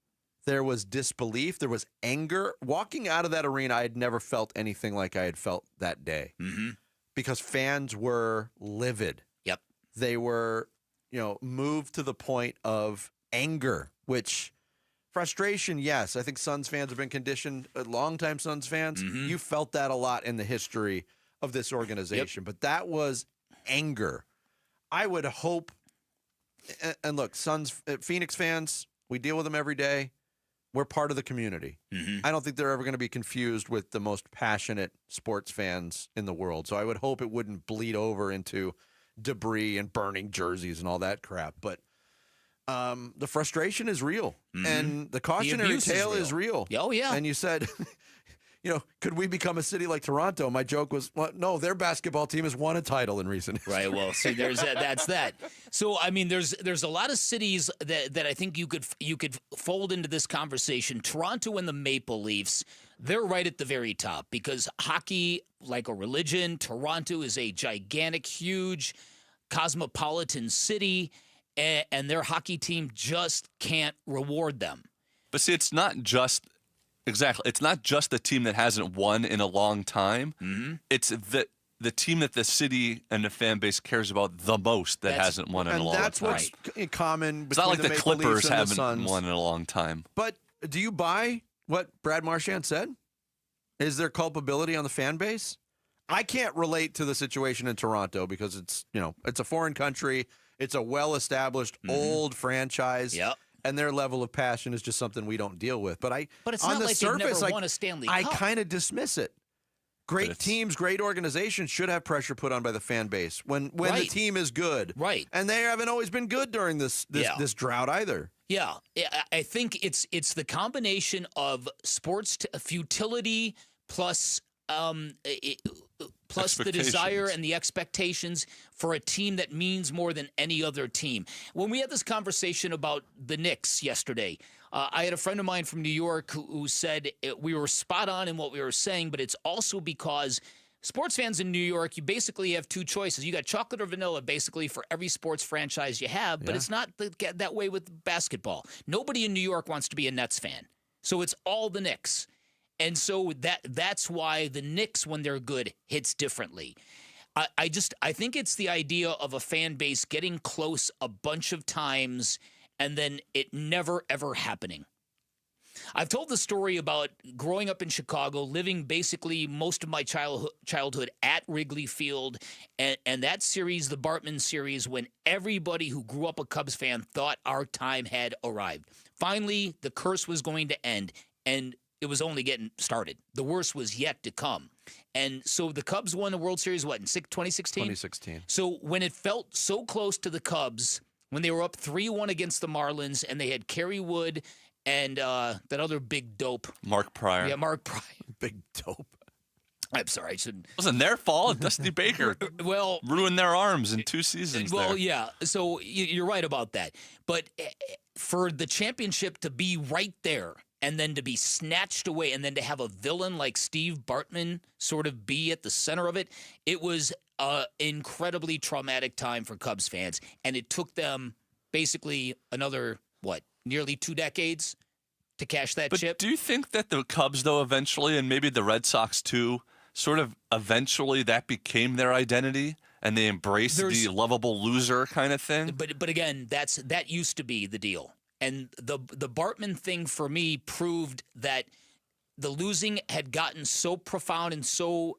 There was disbelief. There was anger. Walking out of that arena, I had never felt anything like I had felt that day. Because fans were livid. Yep. They were, moved to the point of anger, which frustration, yes. I think Suns fans have been conditioned, longtime Suns fans. You felt that a lot in the history of this organization. But that was anger. I would hope, and look, Phoenix fans, we deal with them every day. We're part of the community. I don't think they're ever going to be confused with the most passionate sports fans in the world. So I would hope it wouldn't bleed over into debris and burning jerseys and all that crap. But the frustration is real. And the cautionary tale is real. Oh, yeah. And you said, could we become a city like Toronto? My joke was, well, no, their basketball team has won a title in recent history. Right. Well, see, that's that. So, there's a lot of cities that I think you could fold into this conversation. Toronto and the Maple Leafs, they're right at the very top because hockey, like a religion, Toronto is a gigantic, huge, cosmopolitan city, and their hockey team just can't reward them. But see, it's not just. Exactly. It's not just the team that hasn't won in a long time. It's the team that the city and the fan base cares about the most that hasn't won in a long time. That's what's common between it's not like the Maple Clippers Leafs and haven't the Suns. won in a long time. But do you buy what Brad Marchand said? Is there culpability on the fan base? I can't relate to the situation in Toronto because it's a foreign country. It's a well-established old franchise. Yep. And their level of passion is just something we don't deal with. But it's on not the like surface, they've never won a Stanley I Cup. kind of dismiss it. Great teams, great organizations should have pressure put on by the fan base when the team is good. Right. And they haven't always been good during this drought either. Yeah, I think it's the combination of sports futility plus the desire and the expectations for a team that means more than any other team. When we had this conversation about the Knicks yesterday, I had a friend of mine from New York who said we were spot on in what we were saying, but it's also because sports fans in New York, you basically have two choices. You got chocolate or vanilla basically for every sports franchise you have, but it's not that way with basketball. Nobody in New York wants to be a Nets fan. So it's all the Knicks. And so that's why the Knicks, when they're good, hits differently. I think it's the idea of a fan base getting close a bunch of times and then it never, ever happening. I've told the story about growing up in Chicago, living basically most of my childhood at Wrigley Field, and that series, the Bartman series, when everybody who grew up a Cubs fan thought our time had arrived. Finally, the curse was going to end, and it was only getting started. The worst was yet to come. And so the Cubs won the World Series, what, in 2016? 2016. So when it felt so close to the Cubs, when they were up 3-1 against the Marlins, and they had Kerry Wood and that other big dope. Mark Pryor. Yeah, Mark Pryor. Big dope. I'm sorry, I shouldn't. It wasn't their fault. Dusty Baker ruined their arms in 2 seasons. Well, there. yeah. So you're right about that. But for the championship to be right there and then to be snatched away and then to have a villain like Steve Bartman sort of be at the center of it, it was an incredibly traumatic time for Cubs fans. And it took them basically another, nearly 2 decades to cash that chip. But do you think that the Cubs, though, eventually, and maybe the Red Sox too, sort of eventually that became their identity and they embraced the lovable loser kind of thing? But again, that used to be the deal. And the Bartman thing for me proved that the losing had gotten so profound and so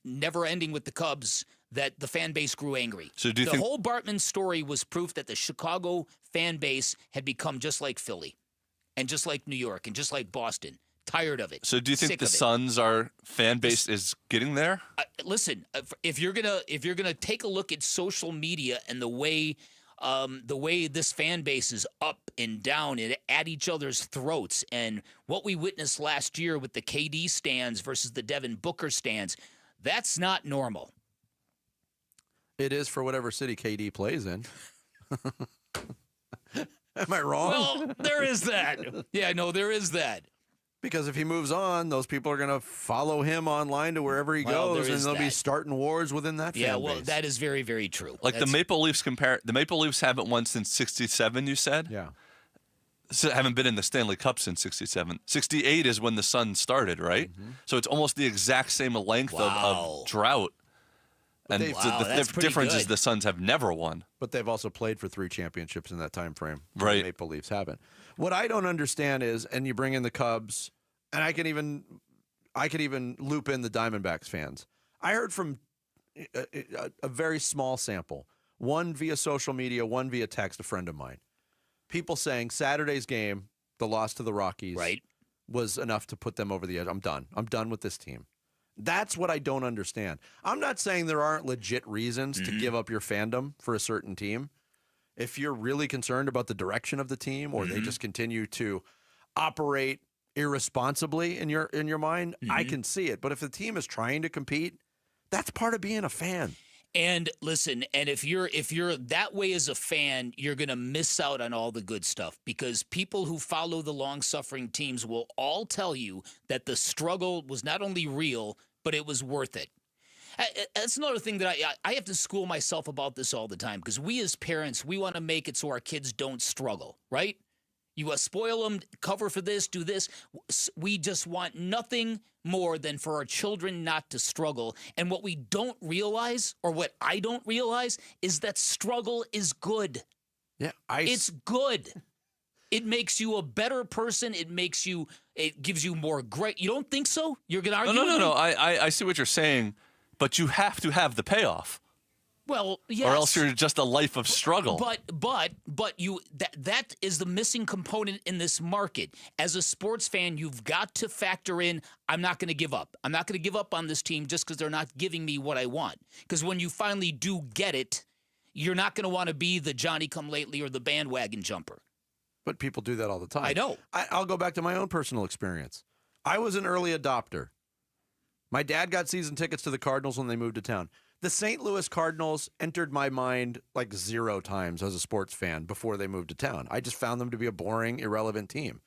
never-ending with the Cubs that the fan base grew angry. So do you think the whole Bartman story was proof that the Chicago fan base had become just like Philly and just like New York and just like Boston, tired of it. So do you think the Suns, our fan base, is getting there? Listen, if you're gonna take a look at social media and the way this fan base is up and down and at each other's throats, and what we witnessed last year with the KD stands versus the Devin Booker stands, that's not normal. It is for whatever city KD plays in. Am I wrong? Well, there is that. Yeah, no, there is that. Because if he moves on, those people are going to follow him online to wherever he goes, and they'll be starting wars within that fan Yeah, well, base. that is very, very true. Like the Maple Leafs the Maple Leafs haven't won since 67, you said? Yeah. So haven't been in the Stanley Cup since 67. 68 is when the Suns started, right? Mm-hmm. So it's almost the exact same length of drought. And the difference is the Suns have never won. But they've also played for 3 championships in that time frame. Right. The Maple Leafs haven't. What I don't understand is, and you bring in the Cubs, and I could even loop in the Diamondbacks fans. I heard from a very small sample, one via social media, one via text, a friend of mine. People saying Saturday's game, the loss to the Rockies, was enough to put them over the edge. I'm done. I'm done with this team. That's what I don't understand. I'm not saying there aren't legit reasons to give up your fandom for a certain team. If you're really concerned about the direction of the team, or they just continue to operate irresponsibly in your mind, I can see it. But if the team is trying to compete, that's part of being a fan. And listen, and if you're that way as a fan, you're going to miss out on all the good stuff, because people who follow the long-suffering teams will all tell you that the struggle was not only real, but it was worth it. That's another thing that I have to school myself about this all the time, because we as parents, we want to make it so our kids don't struggle, right? You spoil them, cover for this, do this. We just want nothing more than for our children not to struggle. And what we don't realize, or what I don't realize, is that struggle is good. Yeah, it's good. It makes you a better person. It gives you more great. You don't think so? You're going to argue? No. I see what you're saying, but you have to have the payoff. Well, yes. Or else you're just a life of struggle. But you that is the missing component in this market. As a sports fan, you've got to factor in, I'm not going to give up. I'm not going to give up on this team just because they're not giving me what I want. Because when you finally do get it, you're not going to want to be the Johnny-come-lately or the bandwagon jumper. But people do that all the time. I know. I'll go back to my own personal experience. I was an early adopter. My dad got season tickets to the Cardinals when they moved to town. The St. Louis Cardinals entered my mind like 0 times as a sports fan before they moved to town. I just found them to be a boring, irrelevant team.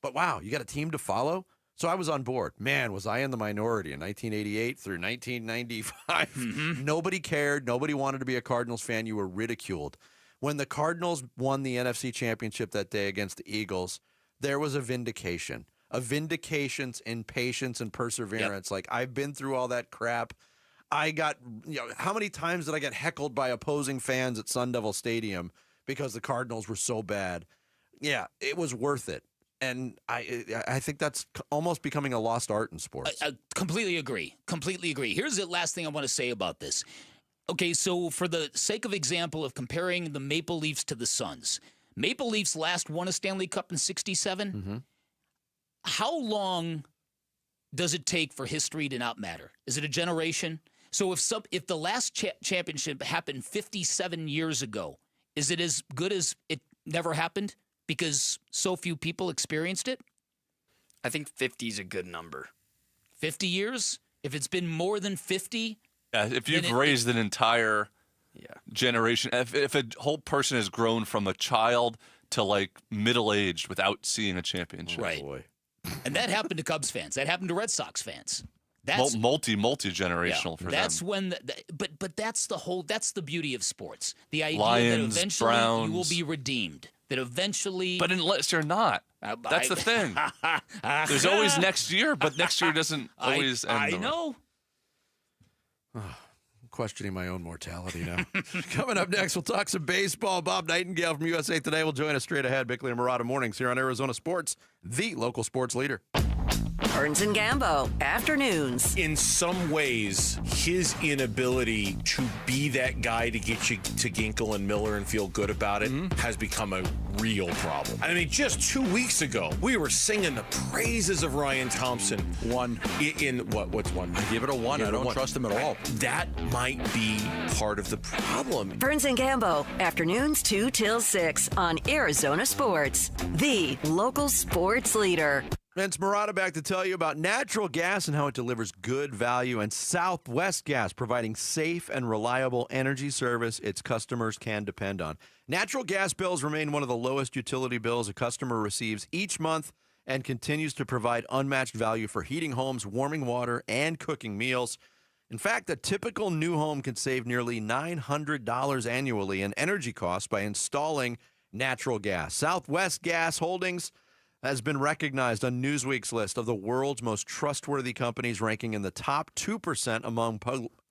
But wow, you got a team to follow? So I was on board. Man, was I in the minority in 1988 through 1995. Mm-hmm. Nobody cared. Nobody wanted to be a Cardinals fan. You were ridiculed. When the Cardinals won the NFC Championship that day against the Eagles, there was a vindication. A vindication in patience and perseverance. Yep. Like, I've been through all that crap. I got, how many times did I get heckled by opposing fans at Sun Devil Stadium because the Cardinals were so bad? Yeah, it was worth it. And I think that's almost becoming a lost art in sports. I completely agree. Completely agree. Here's the last thing I want to say about this. Okay, so for the sake of example of comparing the Maple Leafs to the Suns, Maple Leafs last won a Stanley Cup in 1967. Mm-hmm. How long does it take for history to not matter? Is it a generation? So if the last championship happened 57 years ago, is it as good as it never happened because so few people experienced it? I think 50 is a good number. 50 years? If it's been more than 50? Yeah, if you've raised an entire generation, if a whole person has grown from a child to like middle-aged without seeing a championship. Right. Boy. And that happened to Cubs fans. That happened to Red Sox fans. That's multi-generational for them. That's when, but that's the beauty of sports. The idea Lions, that eventually Browns. you will be redeemed. That eventually, but unless you're not, that's the thing. There's always next year, but next year doesn't always end. I know. Questioning my own mortality now. Coming up next, we'll talk some baseball. Bob Nightingale from USA Today will join us straight ahead. Bickley and Murata mornings here on Arizona Sports, the local sports leader. Burns and Gambo, afternoons. In some ways, his inability to be that guy to get you to Ginkel and Miller and feel good about it has become a real problem. I mean, just 2 weeks ago, we were singing the praises of Ryan Thompson. One. What's one? I give it a 1. I don't trust him at all. That might be part of the problem. Burns and Gambo, afternoons 2 till 6 on Arizona Sports, the local sports leader. Vince Murata back to tell you about natural gas and how it delivers good value, and Southwest Gas providing safe and reliable energy service its customers can depend on. Natural gas bills remain one of the lowest utility bills a customer receives each month and continues to provide unmatched value for heating homes, warming water, and cooking meals. In fact, a typical new home can save nearly $900 annually in energy costs by installing natural gas. Southwest Gas Holdings has been recognized on Newsweek's list of the world's most trustworthy companies, ranking in the top 2%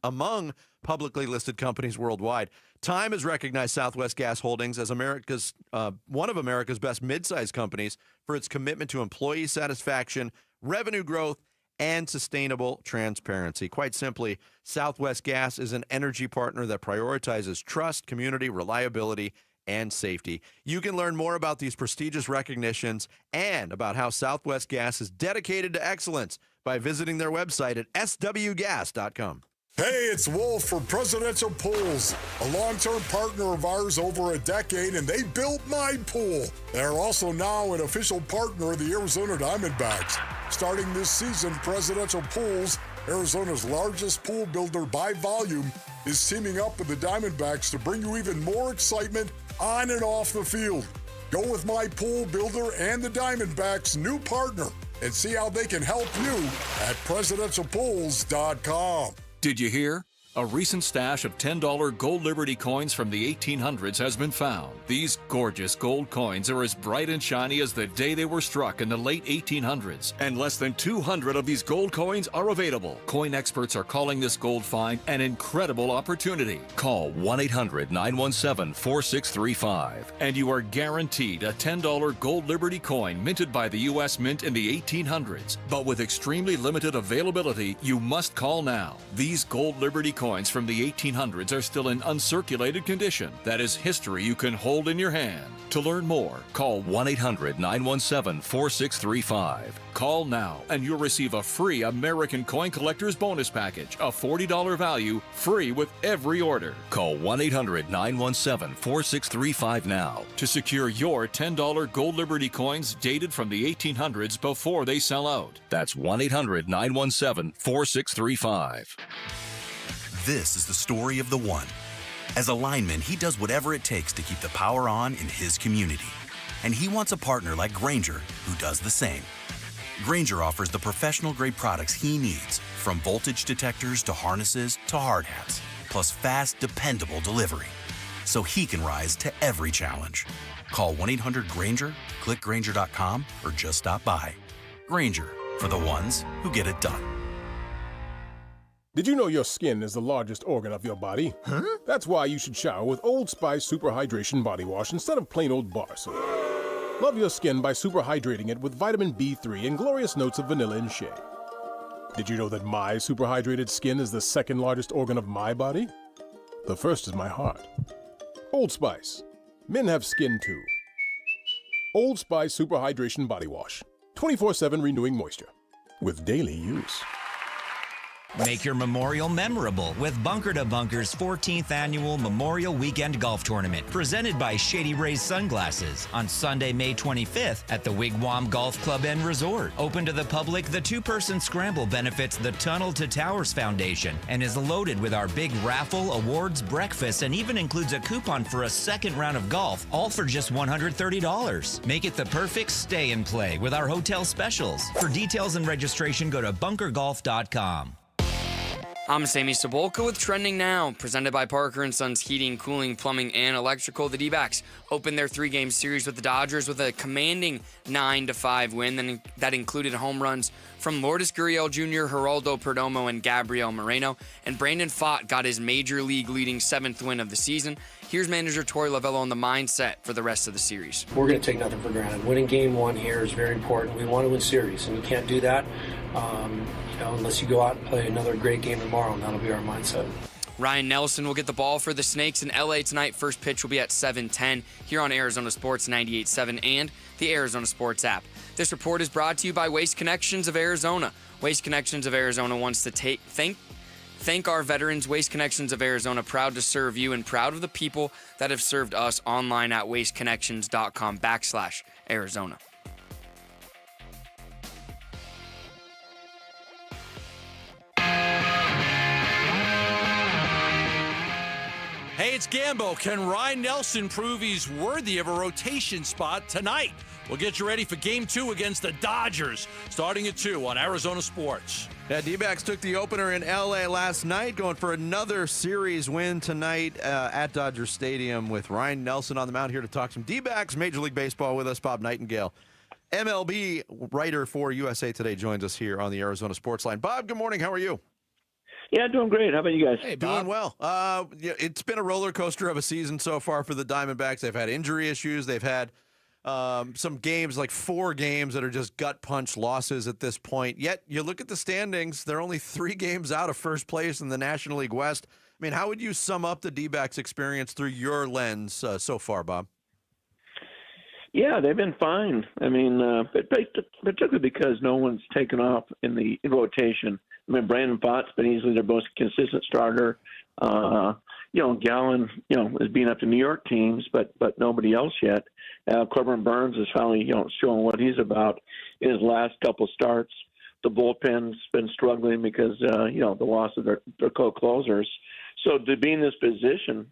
among publicly listed companies worldwide. Time has recognized Southwest Gas Holdings as one of America's best mid-sized companies for its commitment to employee satisfaction, revenue growth, and sustainable transparency. Quite simply, Southwest Gas is an energy partner that prioritizes trust, community, reliability, and safety. You can learn more about these prestigious recognitions and about how Southwest Gas is dedicated to excellence by visiting their website at swgas.com. Hey, it's Wolf from Presidential Pools, a long-term partner of ours over a decade, and they built my pool. They're also now an official partner of the Arizona Diamondbacks. Starting this season, Presidential Pools, Arizona's largest pool builder by volume, is teaming up with the Diamondbacks to bring you even more excitement on and off the field. Go with my pool builder and the Diamondbacks' new partner and see how they can help you at presidentialpools.com. Did you hear? A recent stash of $10 gold Liberty coins from the 1800s has been found. These gorgeous gold coins are as bright and shiny as the day they were struck in the late 1800s, and less than 200 of these gold coins are available. Coin experts are calling this gold find an incredible opportunity. Call 1-800-917-4635, and you are guaranteed a $10 gold Liberty coin minted by the U.S. Mint in the 1800s. But with extremely limited availability, you must call now. These gold Liberty coins from the 1800s are still in uncirculated condition. That is history you can hold in your hand. To learn more, call 1-800-917-4635. Call now and you'll receive a free American Coin Collector's Bonus Package, a $40 value, free with every order. Call 1-800-917-4635 now to secure your $10 gold Liberty coins dated from the 1800s before they sell out. That's 1-800-917-4635. This is the story of the one. As a lineman, he does whatever it takes to keep the power on in his community. And he wants a partner like Grainger who does the same. Grainger offers the professional-grade products he needs, from voltage detectors to harnesses to hard hats, plus fast, dependable delivery, so he can rise to every challenge. Call 1-800-GRAINGER, click Grainger.com, or just stop by. Grainger, for the ones who get it done. Did you know your skin is the largest organ of your body? Huh? That's why you should shower with Old Spice Super Hydration Body Wash instead of plain old bar soap. Love your skin by super hydrating it with vitamin B3 and glorious notes of vanilla and shea. Did you know that my super hydrated skin is the second largest organ of my body? The first is my heart. Old Spice. Men have skin too. Old Spice Super Hydration Body Wash. 24/7 renewing moisture. With daily use. Make your memorial memorable with Bunker to Bunker's 14th annual Memorial Weekend Golf Tournament, presented by Shady Rays Sunglasses, on Sunday, May 25th at the Wigwam Golf Club and Resort. Open to the public, the two-person scramble benefits the Tunnel to Towers Foundation and is loaded with our big raffle, awards, breakfast, and even includes a coupon for a second round of golf, all for just $130. Make it the perfect stay and play with our hotel specials. For details and registration, go to bunkergolf.com. I'm Sammy Sabolka with Trending Now, presented by Parker & Sons Heating, Cooling, Plumbing, and Electrical. The D-backs opened their three-game series with the Dodgers with a commanding 9-5 win that included home runs from Lourdes Gurriel Jr., Geraldo Perdomo, and Gabriel Moreno. And Brandon Pfaadt got his major league leading 7th win of the season. Here's manager Torey Lovello on the mindset for the rest of the series. We're going to take nothing for granted. Winning game one here is very important. We want to win series, and you can't do that unless you go out and play another great game tomorrow, and that'll be our mindset. Ryan Nelson will get the ball for the Snakes in LA tonight. First pitch will be at 7:10 here on Arizona Sports 98.7 and the Arizona Sports app. This report is brought to you by Waste Connections of Arizona. Waste Connections of Arizona wants to thank our veterans. Waste Connections of Arizona, proud to serve you and proud of the people that have served us. Online at wasteconnections.com/Arizona. Hey, it's Gambo. Can Ryan Nelson prove he's worthy of a rotation spot tonight? We'll get you ready for Game 2 against the Dodgers, starting at 2 on Arizona Sports. Yeah, D-backs took the opener in L.A. last night, going for another series win tonight at Dodger Stadium with Ryan Nelson on the mound here to talk some D-backs, Major League Baseball with us. Bob Nightingale, MLB writer for USA Today, joins us here on the Arizona Sports Line. Bob, good morning. How are you? Yeah, doing great. How about you guys? Hey, doing well. It's been a roller coaster of a season so far for the Diamondbacks. They've had injury issues. They've had some games, like 4 games, that are just gut punch losses at this point. Yet, you look at the standings, they're only 3 games out of first place in the National League West. I mean, how would you sum up the D-backs experience through your lens so far, Bob? Yeah, they've been fine. I mean, particularly because no one's taken off in the rotation. I mean, Brandon Pfaadt's been easily their most consistent starter. Gallen, is being up to New York teams, but nobody else yet. Corbin Burns is finally, showing what he's about in his last couple starts. The bullpen's been struggling because, the loss of their co-closers. So to be in this position,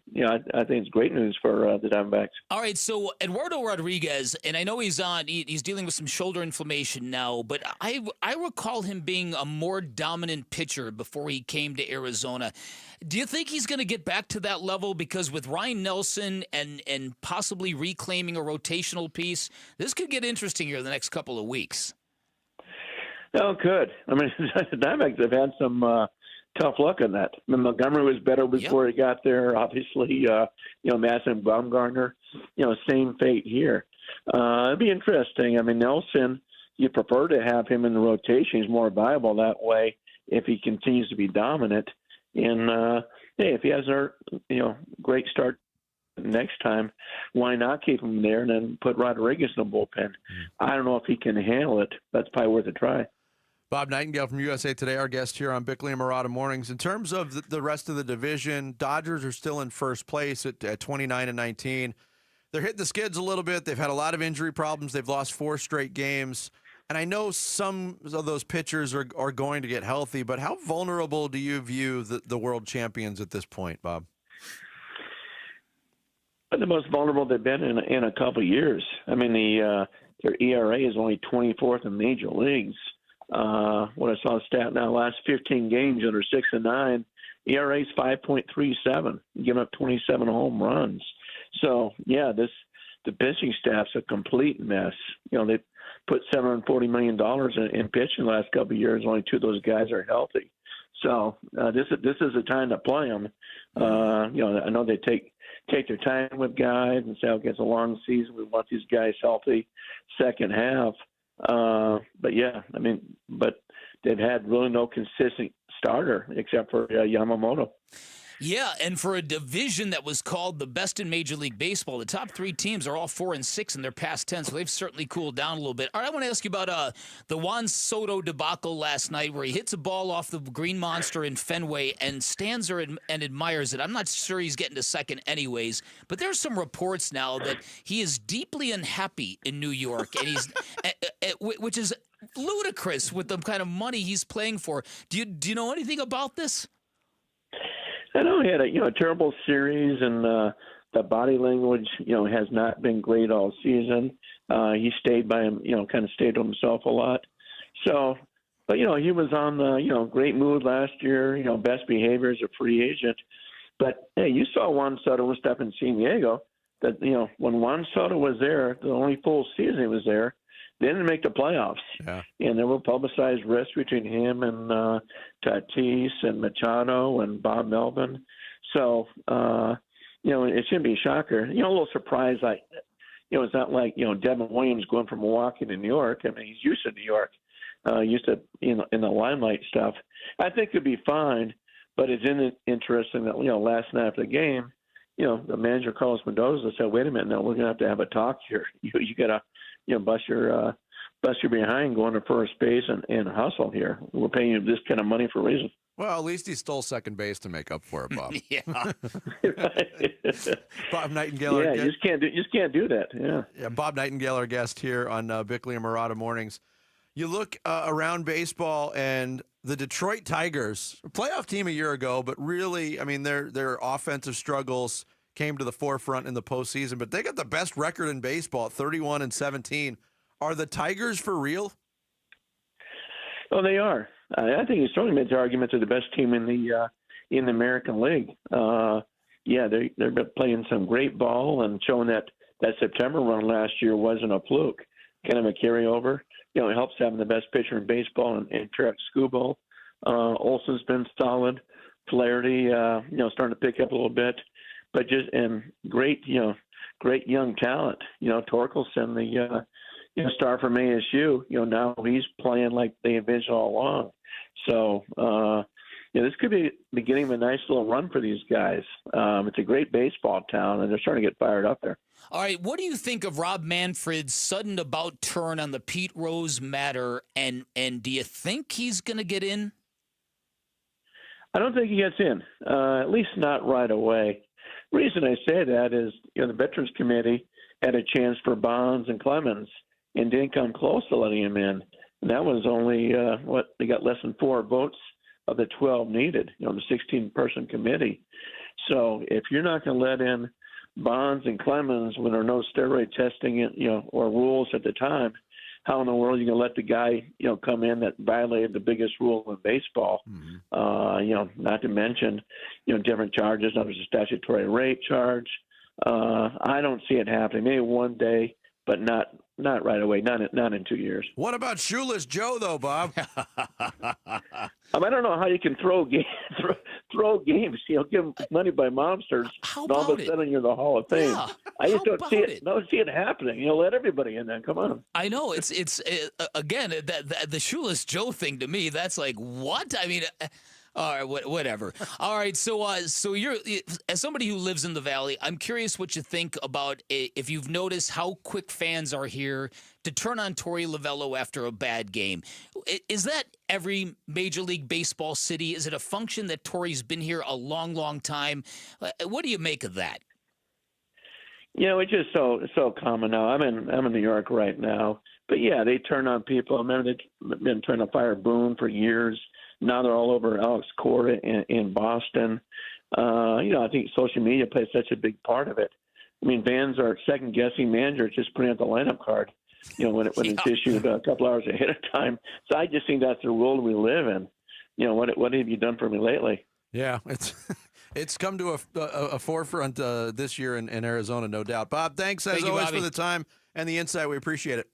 I think it's great news for the Diamondbacks. All right, so Eduardo Rodriguez, and I know he's dealing with some shoulder inflammation now, but I recall him being a more dominant pitcher before he came to Arizona. Do you think he's going to get back to that level? Because with Ryan Nelson and possibly reclaiming a rotational piece, this could get interesting here the next couple of weeks. Oh, good. I mean, the Diamondbacks have had some tough luck on that. I mean, Montgomery was better before he got there. Obviously, Madison Bumgarner, same fate here. It'd be interesting. I mean, Nelson, you prefer to have him in the rotation. He's more viable that way if he continues to be dominant. And hey, if he has a great start next time, why not keep him there and then put Rodriguez in the bullpen? I don't know if he can handle it. That's probably worth a try. Bob Nightingale from USA Today, our guest here on Bickley and Murata Mornings. In terms of the rest of the division, Dodgers are still in first place at 29-19. They're hitting the skids a little bit. They've had a lot of injury problems. They've lost 4 straight games. And I know some of those pitchers are going to get healthy, but how vulnerable do you view the world champions at this point, Bob? The most vulnerable they've been in a couple of years. I mean, their ERA is only 24th in major leagues. What I saw the stat now, last 15 games under 6-9, ERA is 5.37, giving up 27 home runs. So yeah, the pitching staff's a complete mess. They put $740 million in pitching the last couple of years. Only 2 of those guys are healthy. So this is the time to play them. I know they take their time with guys and say, "Oh, it's a long season. We want these guys healthy second half." But yeah, I mean, but they've had really no consistent starter except for Yamamoto. Yeah, and for a division that was called the best in Major League Baseball, the top 3 teams are all 4-6 in their past 10, so they've certainly cooled down a little bit. All right, I want to ask you about the Juan Soto debacle last night where he hits a ball off the Green Monster in Fenway and stands there and admires it. I'm not sure he's getting to second anyways, but there's some reports now that he is deeply unhappy in New York, and he's which is ludicrous with the kind of money he's playing for. Do you know anything about this? I know he had a terrible series, and the body language has not been great all season. He stayed by him, kind of stayed to himself a lot. So, but he was on great mood last year. Best behavior as a free agent. But hey, you saw Juan Soto was up in San Diego. That when Juan Soto was there, the only full season he was there, they didn't make the playoffs. Yeah. And there were publicized risks between him and Tatis and Machado and Bob Melvin. So, it shouldn't be a shocker. A little surprised, like, it's not like, Devin Williams going from Milwaukee to New York. I mean, he's used to New York, used to, in the limelight stuff. I think it'd be fine, but it's interesting that, last night after the game, the manager, Carlos Mendoza, said, wait a minute, now we're going to have a talk here. You got to, bust your behind going to first base and hustle here. We're paying you this kind of money for a reason. Well, at least he stole second base to make up for it, Bob. Yeah. Bob Nightingale. Yeah, you just can't do that. Yeah. Bob Nightingale, our guest here on Bickley and Murata Mornings. You look around baseball, and the Detroit Tigers, a playoff team a year ago, but really, I mean, their offensive struggles came to the forefront in the postseason. But they got the best record in baseball at 31-17. Are the Tigers for real? Oh, they are. I think he certainly made the argument they're the best team in the American League. Yeah, they're playing some great ball and showing that September run last year wasn't a fluke, kind of a carryover. It helps having the best pitcher in baseball and Tarek Skubal. Olson's been solid. Flaherty, starting to pick up a little bit, but great young talent. Torkelson, the star from ASU. Now he's playing like they envisioned all along. So, this could be the beginning of a nice little run for these guys. It's a great baseball town, and they're starting to get fired up there. All right, what do you think of Rob Manfred's sudden about turn on the Pete Rose matter, and do you think he's going to get in? I don't think he gets in, at least not right away. The reason I say that is, the Veterans Committee had a chance for Bonds and Clemens and didn't come close to letting him in. And that was only, they got less than 4 votes of the 12 needed, the 16-person committee. So if you're not going to let in Bonds and Clemens when there are no steroid testing, or rules at the time, how in the world are you going to let the guy, come in that violated the biggest rule in baseball? Not to mention, different charges. There's a statutory rape charge. I don't see it happening. Maybe one day, but not right away. Not in 2 years. What about Shoeless Joe, though, Bob? I don't know how you can throw games. Give them money by mobsters. How and all of about a sudden you're the Hall of Fame. Yeah, I just how don't see about it. Don't see it happening. Let everybody in there. Come on. I know it's again the Shoeless Joe thing to me. That's like what? I mean, all right, whatever. All right, so you're as somebody who lives in the Valley, I'm curious what you think about if you've noticed how quick fans are here to turn on Torey Lovullo after a bad game. Is that every Major League Baseball city? Is it a function that Torey's been here a long, long time? What do you make of that? It's just so common now. I'm in New York right now, but yeah, they turn on people. I remember they've been trying to fire Boone for years. Now they're all over Alex Cora in Boston. I think social media plays such a big part of it. I mean, fans are second guessing managers just putting out the lineup card, when it's issued a couple hours ahead of time. So I just think that's the world we live in. What have you done for me lately? Yeah, it's come to a forefront this year in Arizona, no doubt. Bob, thanks as always for the time and the insight. We appreciate it.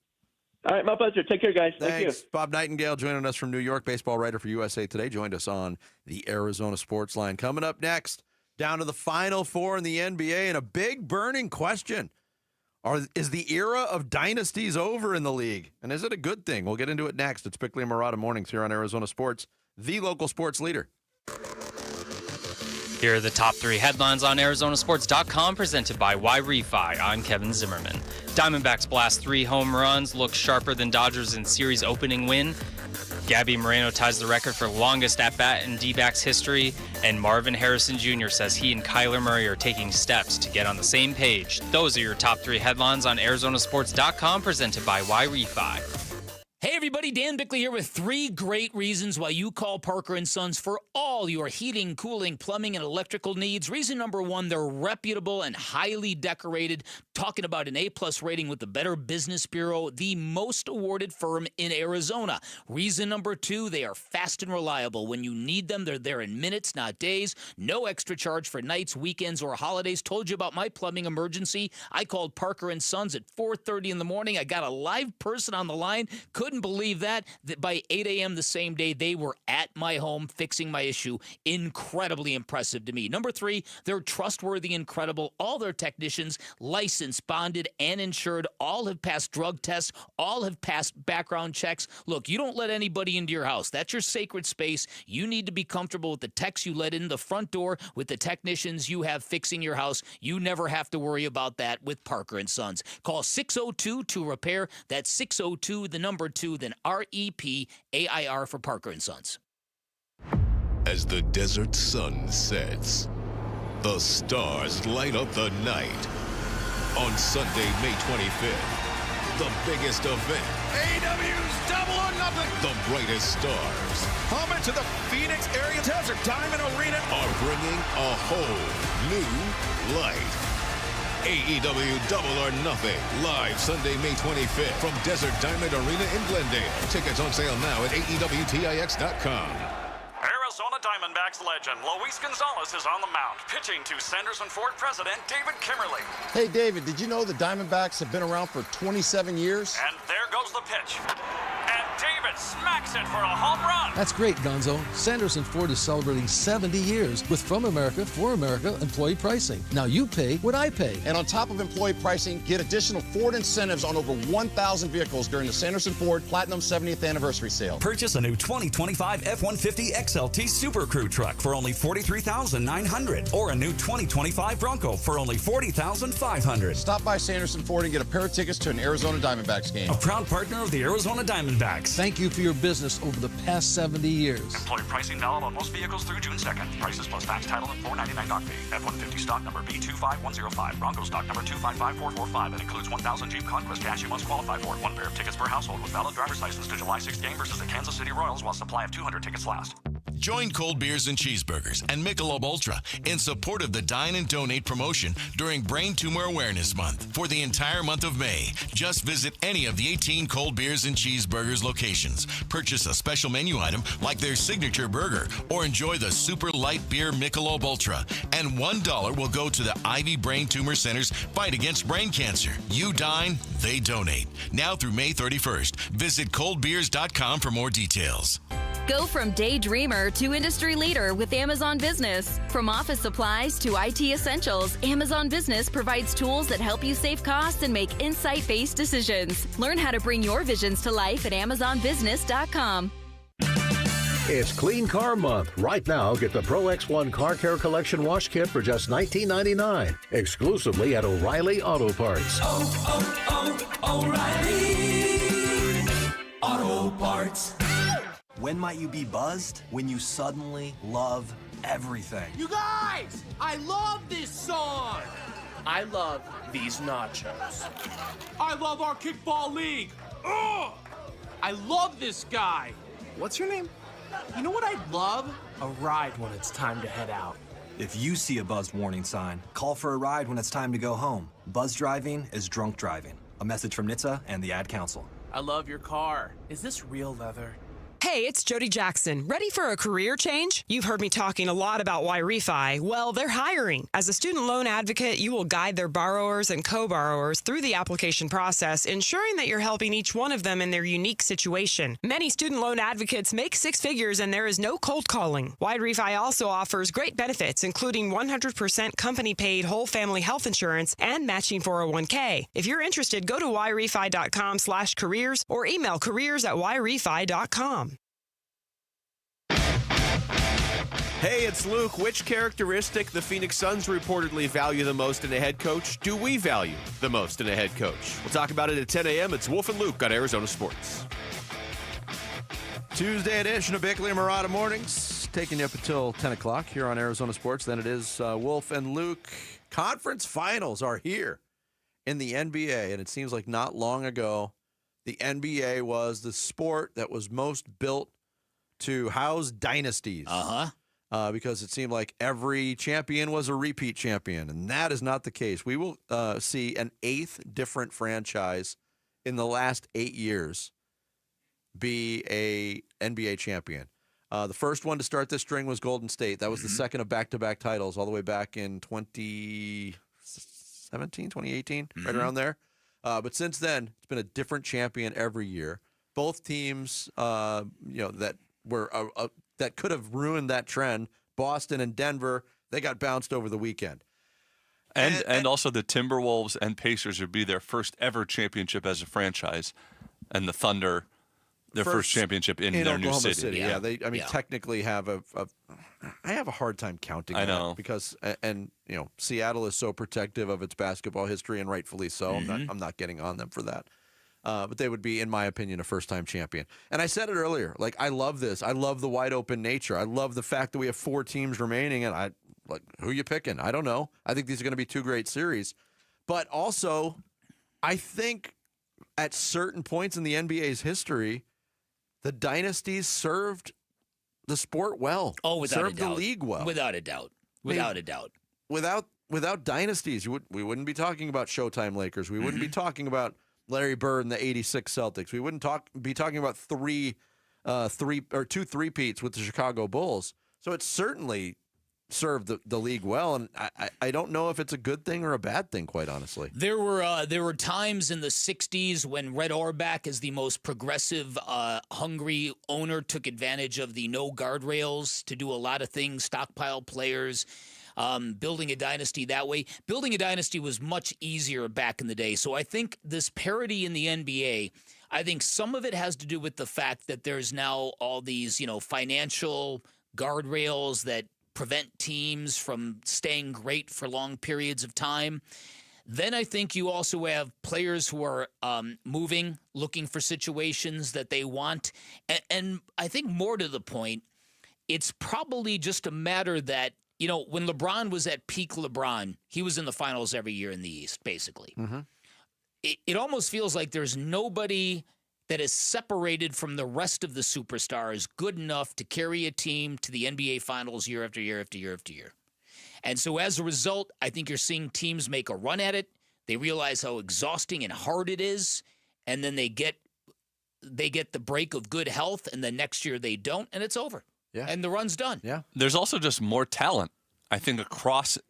All right, my pleasure. Take care, guys. Thanks. Thank you. Bob Nightingale joining us from New York, baseball writer for USA Today, joined us on the Arizona Sports Line. Coming up next, down to the Final Four in the NBA, and a big burning question. Is the era of dynasties over in the league? And is it a good thing? We'll get into it next. It's Bickley and Murata Mornings here on Arizona Sports, the local sports leader. Here are the top 3 headlines on Arizonasports.com, presented by Y-Refi. I'm Kevin Zimmerman. Diamondbacks blast 3 home runs, look sharper than Dodgers in series opening win. Gabby Moreno ties the record for longest at-bat in D-backs history. And Marvin Harrison Jr. says he and Kyler Murray are taking steps to get on the same page. Those are your top 3 headlines on Arizonasports.com, presented by Y-Refi. Hey everybody, Dan Bickley here with 3 great reasons why you call Parker & Sons for all your heating, cooling, plumbing, and electrical needs. Reason number 1, they're reputable and highly decorated. Talking about an A-plus rating with the Better Business Bureau, the most awarded firm in Arizona. Reason number 2, they are fast and reliable. When you need them, they're there in minutes, not days. No extra charge for nights, weekends, or holidays. Told you about my plumbing emergency. I called Parker & Sons at 4:30 in the morning. I got a live person on the line. Couldn't believe that by 8 a.m. the same day, they were at my home fixing my issue. Incredibly impressive to me. Number 3, they're trustworthy and credible. All their technicians, licensed, bonded, and insured, all have passed drug tests, all have passed background checks. Look, you don't let anybody into your house. That's your sacred space. You need to be comfortable with the techs you let in the front door, with the technicians you have fixing your house. You never have to worry about that with Parker & Sons. Call 602-2-REPAIR. That's 602, the number 2, then REPAIR for Parker & Sons. As the desert sun sets, the stars light up the night. On Sunday, May 25th, the biggest event. AEW's Double or Nothing. The brightest stars. Coming to the Phoenix area Desert Diamond Arena. Are bringing a whole new light. AEW Double or Nothing. Live Sunday, May 25th from Desert Diamond Arena in Glendale. Tickets on sale now at AEWTIX.com. Arizona Diamondbacks legend Luis Gonzalez is on the mound, pitching to Sanderson Ford president David Kimmerly. Hey, David, did you know the Diamondbacks have been around for 27 years? And there goes the pitch. And David smacks it for a home run. That's great, Gonzo. Sanderson Ford is celebrating 70 years with From America, For America employee pricing. Now you pay what I pay. And on top of employee pricing, get additional Ford incentives on over 1,000 vehicles during the Sanderson Ford Platinum 70th Anniversary Sale. Purchase a new 2025 F-150 XLT Super Crew truck for only $43,900 or a new 2025 Bronco for only $40,500. Stop by Sanderson Ford and get a pair of tickets to an Arizona Diamondbacks game. A proud partner of the Arizona Diamondbacks. Thank you for your business over the past 70 years. Employee pricing valid on most vehicles through June 2nd. Prices plus tax, title, and $4.99 dock fee. F-150 stock number B25105. Bronco stock number 255445. It includes 1,000 Jeep Conquest cash you must qualify for. 1 pair of tickets per household with valid driver's license to July 6th game versus the Kansas City Royals while supply of 200 tickets last. Join Cold Beers and Cheeseburgers and Michelob Ultra in support of the Dine and Donate promotion during Brain Tumor Awareness Month. For the entire month of May, just visit any of the 18 Cold Beers and Cheeseburgers locations. Purchase a special menu item like their signature burger or enjoy the super light beer Michelob Ultra. And $1 will go to the Ivy Brain Tumor Center's fight against brain cancer. You dine, they donate. Now through May 31st. Visit coldbeers.com for more details. Go from daydreamer to industry leader with Amazon Business. From office supplies to IT essentials, Amazon Business provides tools that help you save costs and make insight-based decisions. Learn how to bring your visions to life at amazonbusiness.com. It's Clean Car Month. Right now, get the Pro X1 Car Care Collection Wash Kit for just $19.99, exclusively at O'Reilly Auto Parts. O'Reilly Auto Parts. When might you be buzzed? When you suddenly love everything. You guys, I love this song. I love these nachos. I love our kickball league. Ugh! I love this guy. What's your name? You know what I'd love? A ride when it's time to head out. If you see a buzzed warning sign, call for a ride when it's time to go home. Buzz driving is drunk driving. A message from NHTSA and the Ad Council. I love your car. Is this real leather? Hey, it's Jody Jackson. Ready for a career change? You've heard me talking a lot about why refi. Well, they're hiring. As a student loan advocate, you will guide their borrowers and co-borrowers through the application process, ensuring that you're helping each one of them in their unique situation. Many student loan advocates make six figures and there is no cold calling. Wide Refi also offers great benefits, including 100% company-paid whole family health insurance and matching 401k. If you're interested, go to yrefi.com/careers or email careers@yrefi.com. Hey, it's Luke. Which characteristic the Phoenix Suns reportedly value the most in a head coach do we value the most in a head coach? We'll talk about it at 10 a.m. It's Wolf and Luke on Arizona Sports. Tuesday edition of Bickley and Murata Mornings, taking you up until 10 o'clock here on Arizona Sports. Then it is Wolf and Luke. Conference finals are here in the NBA, and it seems like not long ago, the NBA was the sport that was most built to house dynasties. Because it seemed like every champion was a repeat champion, and that is not the case. We will see an eighth different franchise in the last 8 years be a NBA champion. The first one to start this string was Golden State. That was the second of back-to-back titles all the way back in 2017, 2018, right around there. But since then, it's been a different champion every year. Both teams, that were that could have ruined that trend. Boston and Denver, they got bounced over the weekend. And also the Timberwolves and Pacers would be their first ever championship as a franchise, and the Thunder, their first championship in their Oklahoma new city. Yeah, they technically have I have a hard time counting I that know. because Seattle is so protective of its basketball history, and rightfully so. I'm not getting on them for that. But they would be, in my opinion, a first-time champion. And I said it earlier, like, I love this. I love the wide-open nature. I love the fact that we have 4 teams remaining, and who you picking? I don't know. I think these are going to be 2 great series. But also, I think at certain points in the NBA's history, the dynasties served the sport well. Oh, without served a doubt. the league well. Without a doubt. Without a doubt. Without dynasties, we wouldn't be talking about Showtime Lakers. We wouldn't be talking about Larry Bird and the '86 Celtics. We wouldn't be talking about 2 three-peats with the Chicago Bulls. So it certainly served the league well, and I don't know if it's a good thing or a bad thing, quite honestly. There were times in the 60s when Red Auerbach, as the most progressive, hungry owner, took advantage of the no guardrails to do a lot of things, stockpile players, building a dynasty that way. Building a dynasty was much easier back in the day. So I think this parity in the NBA, I think some of it has to do with the fact that there's now all these, financial guardrails that prevent teams from staying great for long periods of time. Then I think you also have players who are moving, looking for situations that they want. And I think more to the point, it's probably just a matter that, when LeBron was at peak LeBron, he was in the finals every year in the East, basically. It almost feels like there's nobody that is separated from the rest of the superstars good enough to carry a team to the NBA Finals year after year after year after year. And so as a result, I think you're seeing teams make a run at it. They realize how exhausting and hard it is, and then they get the break of good health, and then next year they don't, and it's over. Yeah. And the run's done. Yeah. There's also just more talent, I think,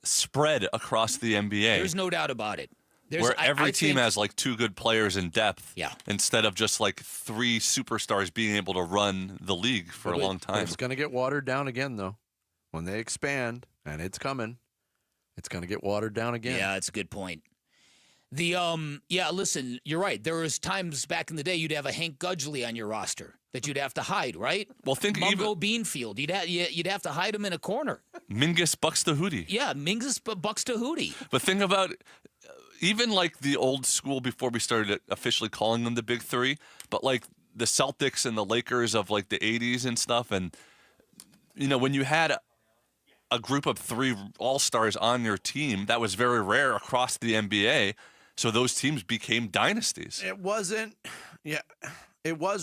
spread across the NBA. There's no doubt about it. Where every team think, has like 2 good players in depth, yeah, instead of just like 3 superstars being able to run the league for a long time. It's going to get watered down again, though. When they expand, and it's coming, it's going to get watered down again. Yeah, that's a good point. Listen, you're right. There was times back in the day you'd have a Hank Gudgley on your roster that you'd have to hide, right? Well, think Mungo Beanfield. You'd have to hide him in a corner. Mingus Buxtehude. Yeah, Mingus Buxtehude. But think about even like the old school before we started officially calling them the Big Three, but like the Celtics and the Lakers of like the 80s and stuff. And, when you had a group of 3 all-stars on your team, that was very rare across the NBA. So those teams became dynasties. It was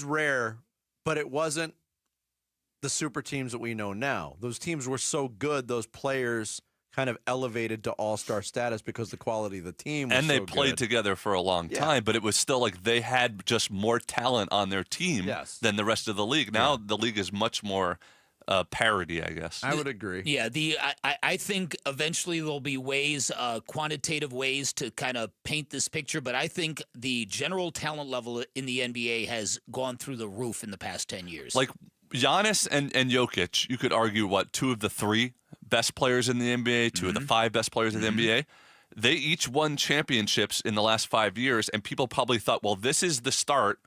rare, but it wasn't the super teams that we know now. Those teams were so good, those players kind of elevated to all-star status because the quality of the team was and they so played good. together for a long time, but it was still like they had just more talent on their team than the rest of the league. Now the league is much more parity, I guess. I would agree. Yeah, I think eventually there'll be ways, quantitative ways to kind of paint this picture, but I think the general talent level in the NBA has gone through the roof in the past 10 years. Like Giannis and Jokic, you could argue, 2 of the 3 best players in the NBA, 2 of the 5 best players in the NBA. They each won championships in the last 5 years, and people probably thought, well, this is the start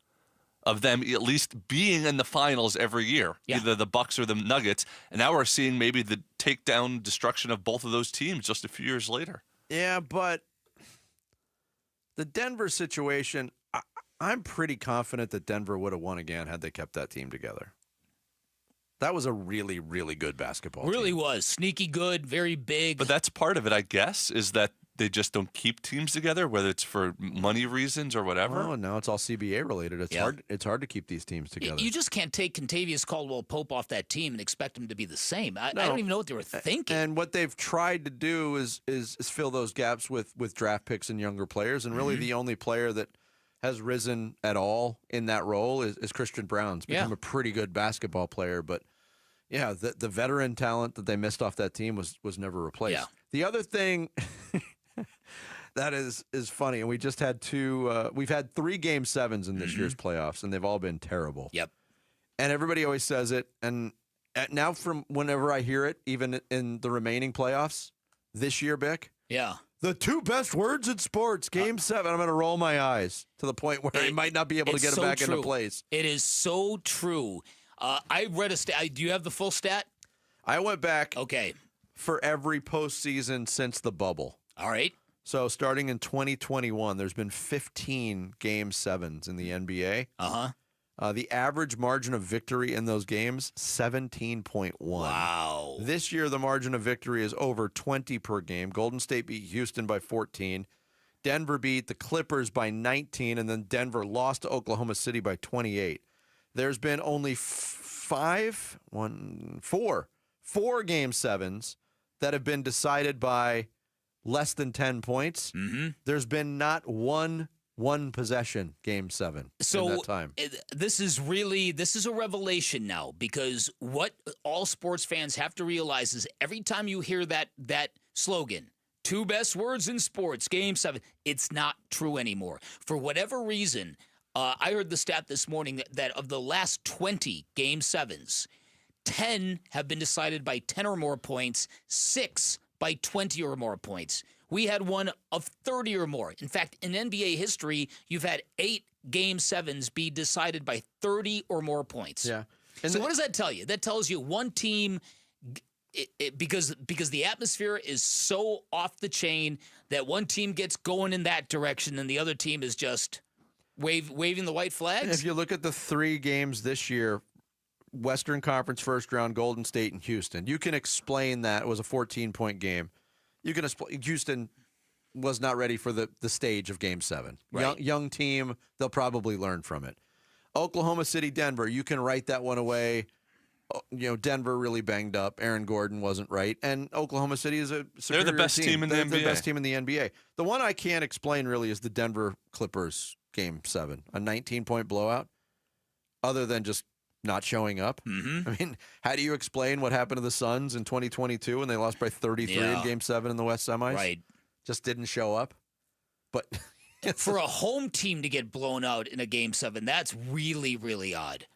of them at least being in the finals every year, either the Bucks or the Nuggets. And now we're seeing maybe the takedown destruction of both of those teams just a few years later. Yeah, but the Denver situation, I'm pretty confident that Denver would have won again had they kept that team together. That was a really, really good basketball team. Really was. Sneaky good, very big. But that's part of it, I guess, is that they just don't keep teams together, whether it's for money reasons or whatever. Oh, no, it's all CBA related. It's hard. It's hard to keep these teams together. You just can't take Contavious Caldwell-Pope off that team and expect him to be the same. I don't even know what they were thinking. And what they've tried to do is fill those gaps with draft picks and younger players. And really, the only player that has risen at all in that role is Christian Brown's become a pretty good basketball player. But yeah, the veteran talent that they missed off that team was never replaced. Yeah. The other thing that is funny, and we just had we've had 3 Game 7s in this year's playoffs, and they've all been terrible. Yep. And everybody always says it, and now from whenever I hear it, even in the remaining playoffs this year, Bick. Yeah. The 2 best words in sports, Game 7. I'm going to roll my eyes to the point where I might not be able to get it back into place. It is so true. I read a stat. Do you have the full stat? I went back. Okay. For every postseason since the bubble. All right. So starting in 2021, there's been 15 Game 7s in the NBA. The average margin of victory in those games, 17.1. Wow. This year, the margin of victory is over 20 per game. Golden State beat Houston by 14. Denver beat the Clippers by 19, and then Denver lost to Oklahoma City by 28. There's been only 4 Game 7s that have been decided by less than 10 points. There's been not one possession Game 7 in that time. This is a revelation now, because what all sports fans have to realize is every time you hear that slogan, 2 best words in sports, Game 7, it's not true anymore. For whatever reason, I heard the stat this morning that of the last 20 Game 7s, 10 have been decided by 10 or more points, 6 by 20 or more points. We had one of 30 or more. In fact, in NBA history, you've had 8 Game 7s be decided by 30 or more points. Yeah. So what does that tell you? That tells you one team, because the atmosphere is so off the chain that one team gets going in that direction and the other team is just waving the white flags. If you look at the 3 games this year, Western Conference first round, Golden State and Houston, you can explain that it was a 14-point game. You can explain Houston was not ready for the stage of Game 7. Right. Young team, they'll probably learn from it. Oklahoma City, Denver, you can write that one away. Denver really banged up. Aaron Gordon wasn't right. And Oklahoma City is a superior They're the best team in the NBA. They're the best team in the NBA. The one I can't explain really is the Denver Clippers Game 7, a 19-point blowout, other than just not showing up. Mm-hmm. I mean, how do you explain what happened to the Suns in 2022 when they lost by 33 in Game 7 in the West Semis? Right. Just didn't show up. But for a home team to get blown out in a Game 7, that's really, really odd.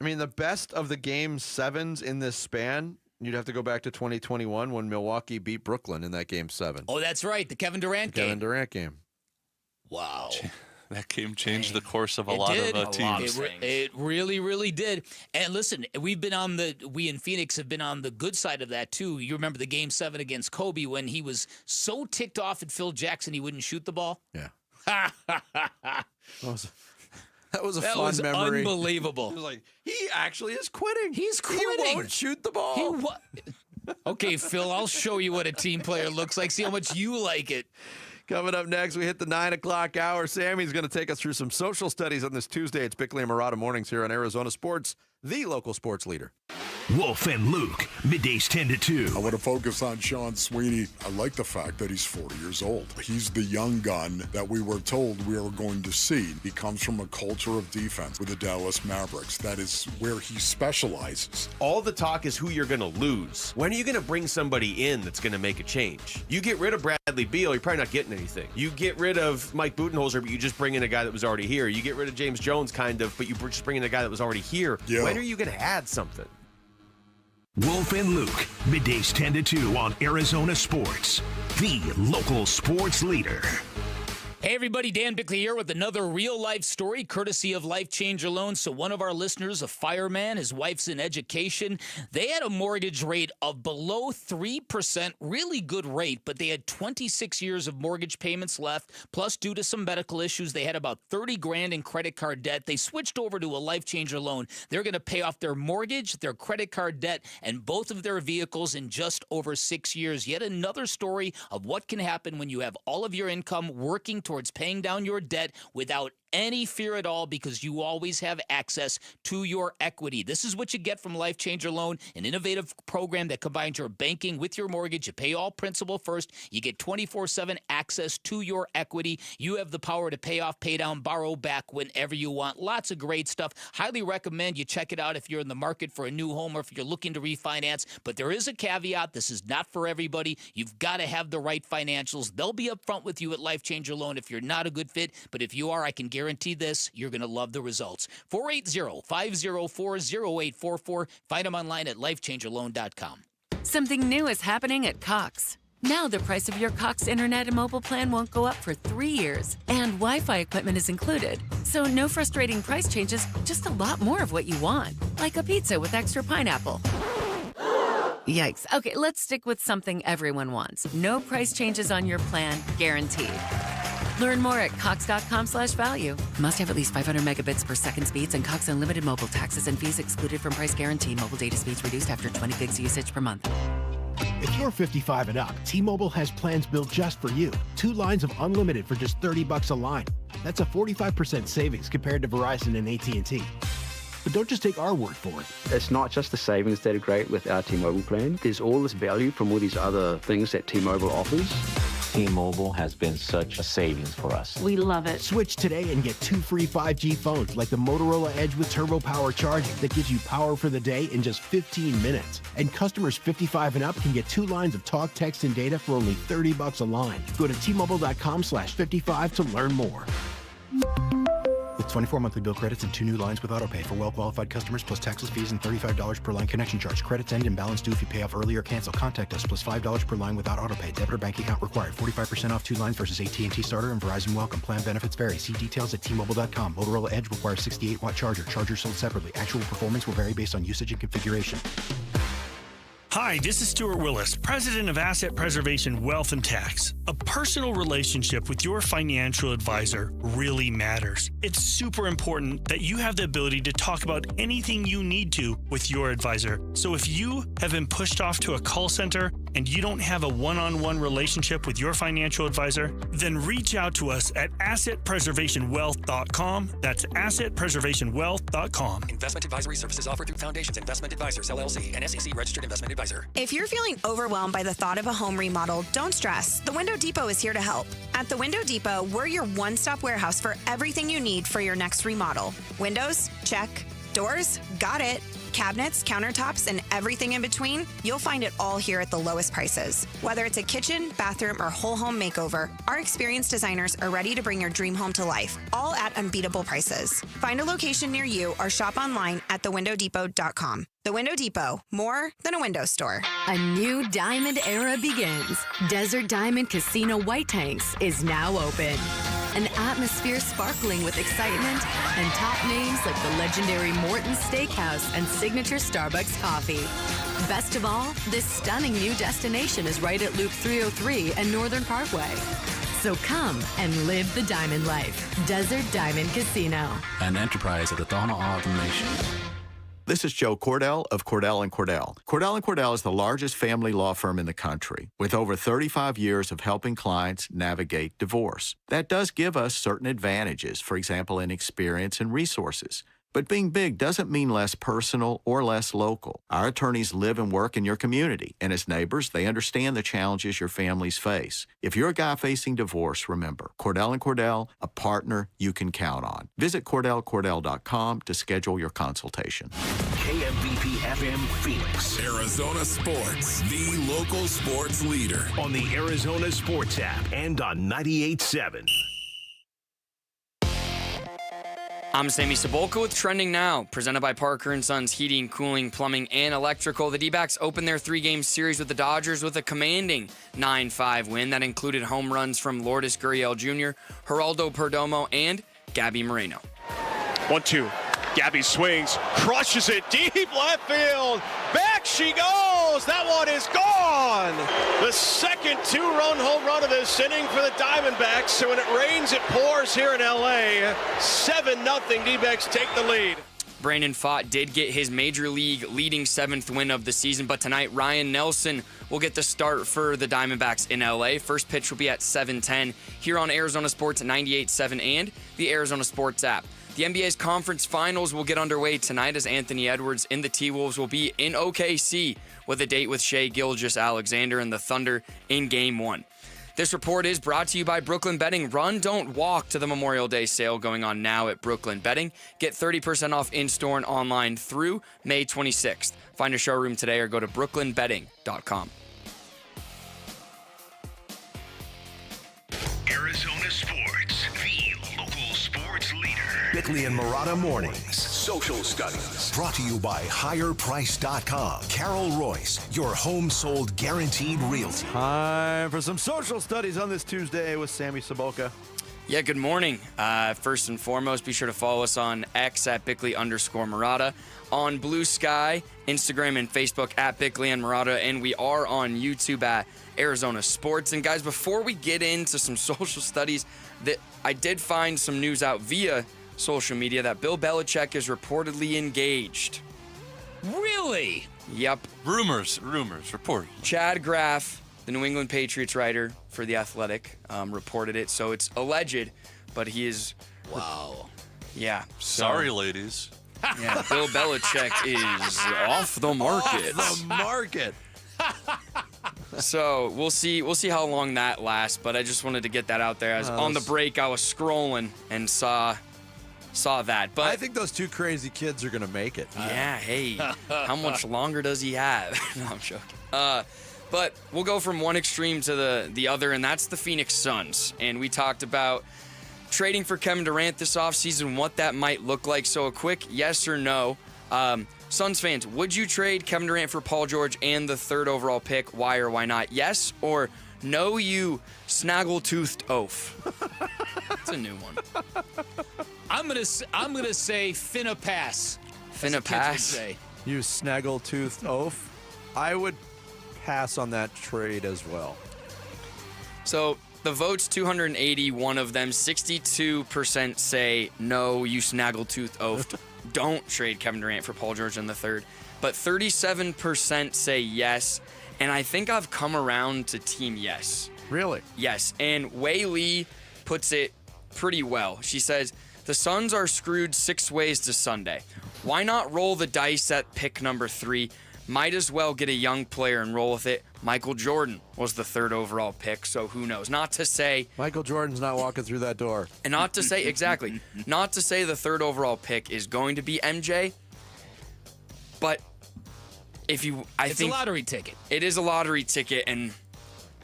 I mean, the best of the Game 7s in this span, you'd have to go back to 2021 when Milwaukee beat Brooklyn in that Game 7. Oh, that's right. The Kevin Durant game. Kevin Durant game. Wow. That game changed the course of a lot of teams. It really, really did. And listen, we in Phoenix have been on the good side of that too. You remember the Game 7 against Kobe when he was so ticked off at Phil Jackson he wouldn't shoot the ball? Yeah. That was a fun memory. Unbelievable. He was like, he actually is quitting. He's quitting. He won't shoot the ball. Okay, Phil, I'll show you what a team player looks like. See how much you like it. Coming up next, we hit the 9 o'clock hour. Sammy's going to take us through some social studies on this Tuesday. It's Bickley and Murata Mornings here on Arizona Sports, the local sports leader. Wolf and Luke, middays 10 to 2. I want to focus on Sean Sweeney. I like the fact that he's 40 years old. He's the young gun that we were told we were going to see. He comes from a culture of defense with the Dallas Mavericks. That is where he specializes. All the talk is who you're going to lose. When are you going to bring somebody in that's going to make a change? You get rid of Bradley Beal, you're probably not getting anything. You get rid of Mike Budenholzer, but you just bring in a guy that was already here. You get rid of James Jones, kind of, but you just bring in a guy that was already here. Yeah. When are you going to add something? Wolf and Luke, middays 10 to 2 on Arizona Sports, the local sports leader. Hey everybody, Dan Bickley here with another real-life story courtesy of Life Changer Loans. So one of our listeners, a fireman, his wife's in education. They had a mortgage rate of below 3%, really good rate, but they had 26 years of mortgage payments left. Plus, due to some medical issues, they had about $30,000 in credit card debt. They switched over to a Life Changer Loan. They're going to pay off their mortgage, their credit card debt, and both of their vehicles in just over 6 years. Yet another story of what can happen when you have all of your income working towards paying down your debt without any fear at all, because you always have access to your equity. This is what you get from Life Changer Loan, an innovative program that combines your banking with your mortgage. You pay all principal first. You get 24/7 access to your equity. You have the power to pay off, pay down, borrow back whenever you want. Lots of great stuff. Highly recommend you check it out if you're in the market for a new home or if you're looking to refinance. But there is a caveat. This is not for everybody. You've got to have the right financials. They'll be upfront with you at Life Changer Loan if you're not a good fit. But if you are, I can guarantee this, you're going to love the results. 480-504-0844. Find them online at lifechangerloan.com. Something new is happening at Cox. Now the price of your Cox internet and mobile plan won't go up for 3 years, and Wi-Fi equipment is included. So no frustrating price changes, just a lot more of what you want, like a pizza with extra pineapple. Yikes. Okay, let's stick with something everyone wants. No price changes on your plan, guaranteed. Learn more at cox.com/value. Must have at least 500 megabits per second speeds and Cox Unlimited mobile, taxes and fees excluded from price guarantee. Mobile data speeds reduced after 20 gigs usage per month. If you're 55 and up, T-Mobile has plans built just for you. 2 lines of unlimited for just $30 a line. That's a 45% savings compared to Verizon and AT&T. But don't just take our word for it. It's not just the savings that are great with our T-Mobile plan. There's all this value from all these other things that T-Mobile offers. T-Mobile has been such a savings for us. We love it. Switch today and get 2 free 5G phones like the Motorola Edge with Turbo Power charging that gives you power for the day in just 15 minutes. And customers 55 and up can get 2 lines of talk, text, and data for only $30 a line. Go to T-Mobile.com/55 to learn more. With 24 monthly bill credits and 2 new lines with autopay for well-qualified customers, plus taxes, fees, and $35 per line connection charge. Credits end and balance due if you pay off early or cancel. Contact us, plus $5 per line without autopay. Debit or bank account required. 45% off 2 lines versus AT&T Starter and Verizon Welcome. Plan benefits vary. See details at T-Mobile.com. Motorola Edge requires 68-watt charger. Charger sold separately. Actual performance will vary based on usage and configuration. Hi, this is Stuart Willis, President of Asset Preservation Wealth and Tax. A personal relationship with your financial advisor really matters. It's super important that you have the ability to talk about anything you need to with your advisor. So if you have been pushed off to a call center, and you don't have a one-on-one relationship with your financial advisor, then reach out to us at assetpreservationwealth.com. That's assetpreservationwealth.com. Investment advisory services offered through Foundations Investment Advisors, LLC, an SEC registered investment advisor. If you're feeling overwhelmed by the thought of a home remodel, don't stress. The Window Depot is here to help. At the Window Depot, we're your one-stop warehouse for everything you need for your next remodel. Windows? Check. Doors? Got it. Cabinets, countertops, and everything in between, you'll find it all here at the lowest prices. Whether it's a kitchen, bathroom, or whole home makeover, our experienced designers are ready to bring your dream home to life, all at unbeatable prices. Find a location near you or shop online at thewindowdepot.com. The Window Depot, more than a window store. A new diamond era begins. Desert Diamond Casino White Tanks is now open. An atmosphere sparkling with excitement and top names like the legendary Morton's Steakhouse and signature Starbucks coffee. Best of all, this stunning new destination is right at Loop 303 and Northern Parkway. So come and live the diamond life. Desert Diamond Casino. An enterprise of the Tohono O'odham Nation. This is Joe Cordell of Cordell & Cordell. Cordell & Cordell is the largest family law firm in the country, with over 35 years of helping clients navigate divorce. That does give us certain advantages, for example, in experience and resources. But being big doesn't mean less personal or less local. Our attorneys live and work in your community, and as neighbors, they understand the challenges your families face. If you're a guy facing divorce, remember, Cordell & Cordell, a partner you can count on. Visit CordellCordell.com to schedule your consultation. KMBP FM Phoenix. Arizona Sports, the local sports leader. On the Arizona Sports app and on 98.7. I'm Sammy Sabolka with Trending Now, presented by Parker & Sons Heating, Cooling, Plumbing, and Electrical. The D-backs opened their three-game series with the Dodgers with a commanding 9-5 win that included home runs from Lourdes Gurriel Jr., Geraldo Perdomo, and Gabby Moreno. 1-2. Gabby swings, crushes it deep left field. Back she goes. That one is gone. The second two-run home run of this inning for the Diamondbacks. So when it rains, it pours here in L.A. 7-0. D-backs take the lead. Brandon Pfaadt did get his major league leading seventh win of the season, but tonight Ryan Nelson will get the start for the Diamondbacks in LA. First pitch will be at 7:10 here on Arizona Sports 98.7 and the Arizona Sports app. The NBA's conference finals will get underway tonight as Anthony Edwards and the T-Wolves will be in OKC with a date with Shai Gilgeous-Alexander and the Thunder in Game 1. This report is brought to you by Brooklyn Betting. Run, don't walk to the Memorial Day sale going on now at Brooklyn Betting. Get 30% off in-store and online through May 26th. Find a showroom today or go to brooklynbetting.com. Arizona Sports, the local sports leader. Bickley and Murata Mornings. Social Studies. Brought to you by HigherPrice.com. Carol Royce, your home sold guaranteed realty. Time for some social studies on this Tuesday with Sammy Sabolka. Yeah, good morning. First and foremost, be sure to follow us on X at Bickley_Murata, on Blue Sky, Instagram, and Facebook at Bickley and Murata, and we are on YouTube at Arizona Sports. And guys, before we get into some social studies, that I did find some news out via social media that Bill Belichick is reportedly engaged. Really? Yep. Rumors, reported. Chad Graff, the New England Patriots writer for The Athletic, reported it. So it's alleged, but he is... Wow. Yeah. Sorry, ladies. Yeah, Bill Belichick is off the market. Off the market. So we'll see how long that lasts, but I just wanted to get that out there. As on the break, I was scrolling and saw that. But I think those two crazy kids are going to make it. Yeah, hey, how much longer does he have? No, I'm joking. But we'll go from one extreme to the other, and that's the Phoenix Suns. And we talked about trading for Kevin Durant this offseason, what that might look like. So a quick yes or no. Suns fans, would you trade Kevin Durant for Paul George and the third overall pick? Why or why not? Yes or no, you snaggle-toothed oaf. That's a new one. I'm gonna say finna pass. Finna pass. You snaggle-toothed oaf. I would pass on that trade as well. So the votes 280, one of them 62% say no, you snaggle-toothed oaf. don't trade Kevin Durant for Paul George in the third, but 37% say yes, and I think I've come around to team yes. Really? Yes, and Wei Lee puts it pretty well. She says, the Suns are screwed 6 ways to Sunday. Why not roll the dice at pick number 3? Might as well get a young player and roll with it. Michael Jordan was the 3rd overall pick, so who knows? Not to say... Michael Jordan's not walking through that door. And not to say, exactly, not to say the 3rd overall pick is going to be MJ, but if you... It's a lottery ticket. It is a lottery ticket, and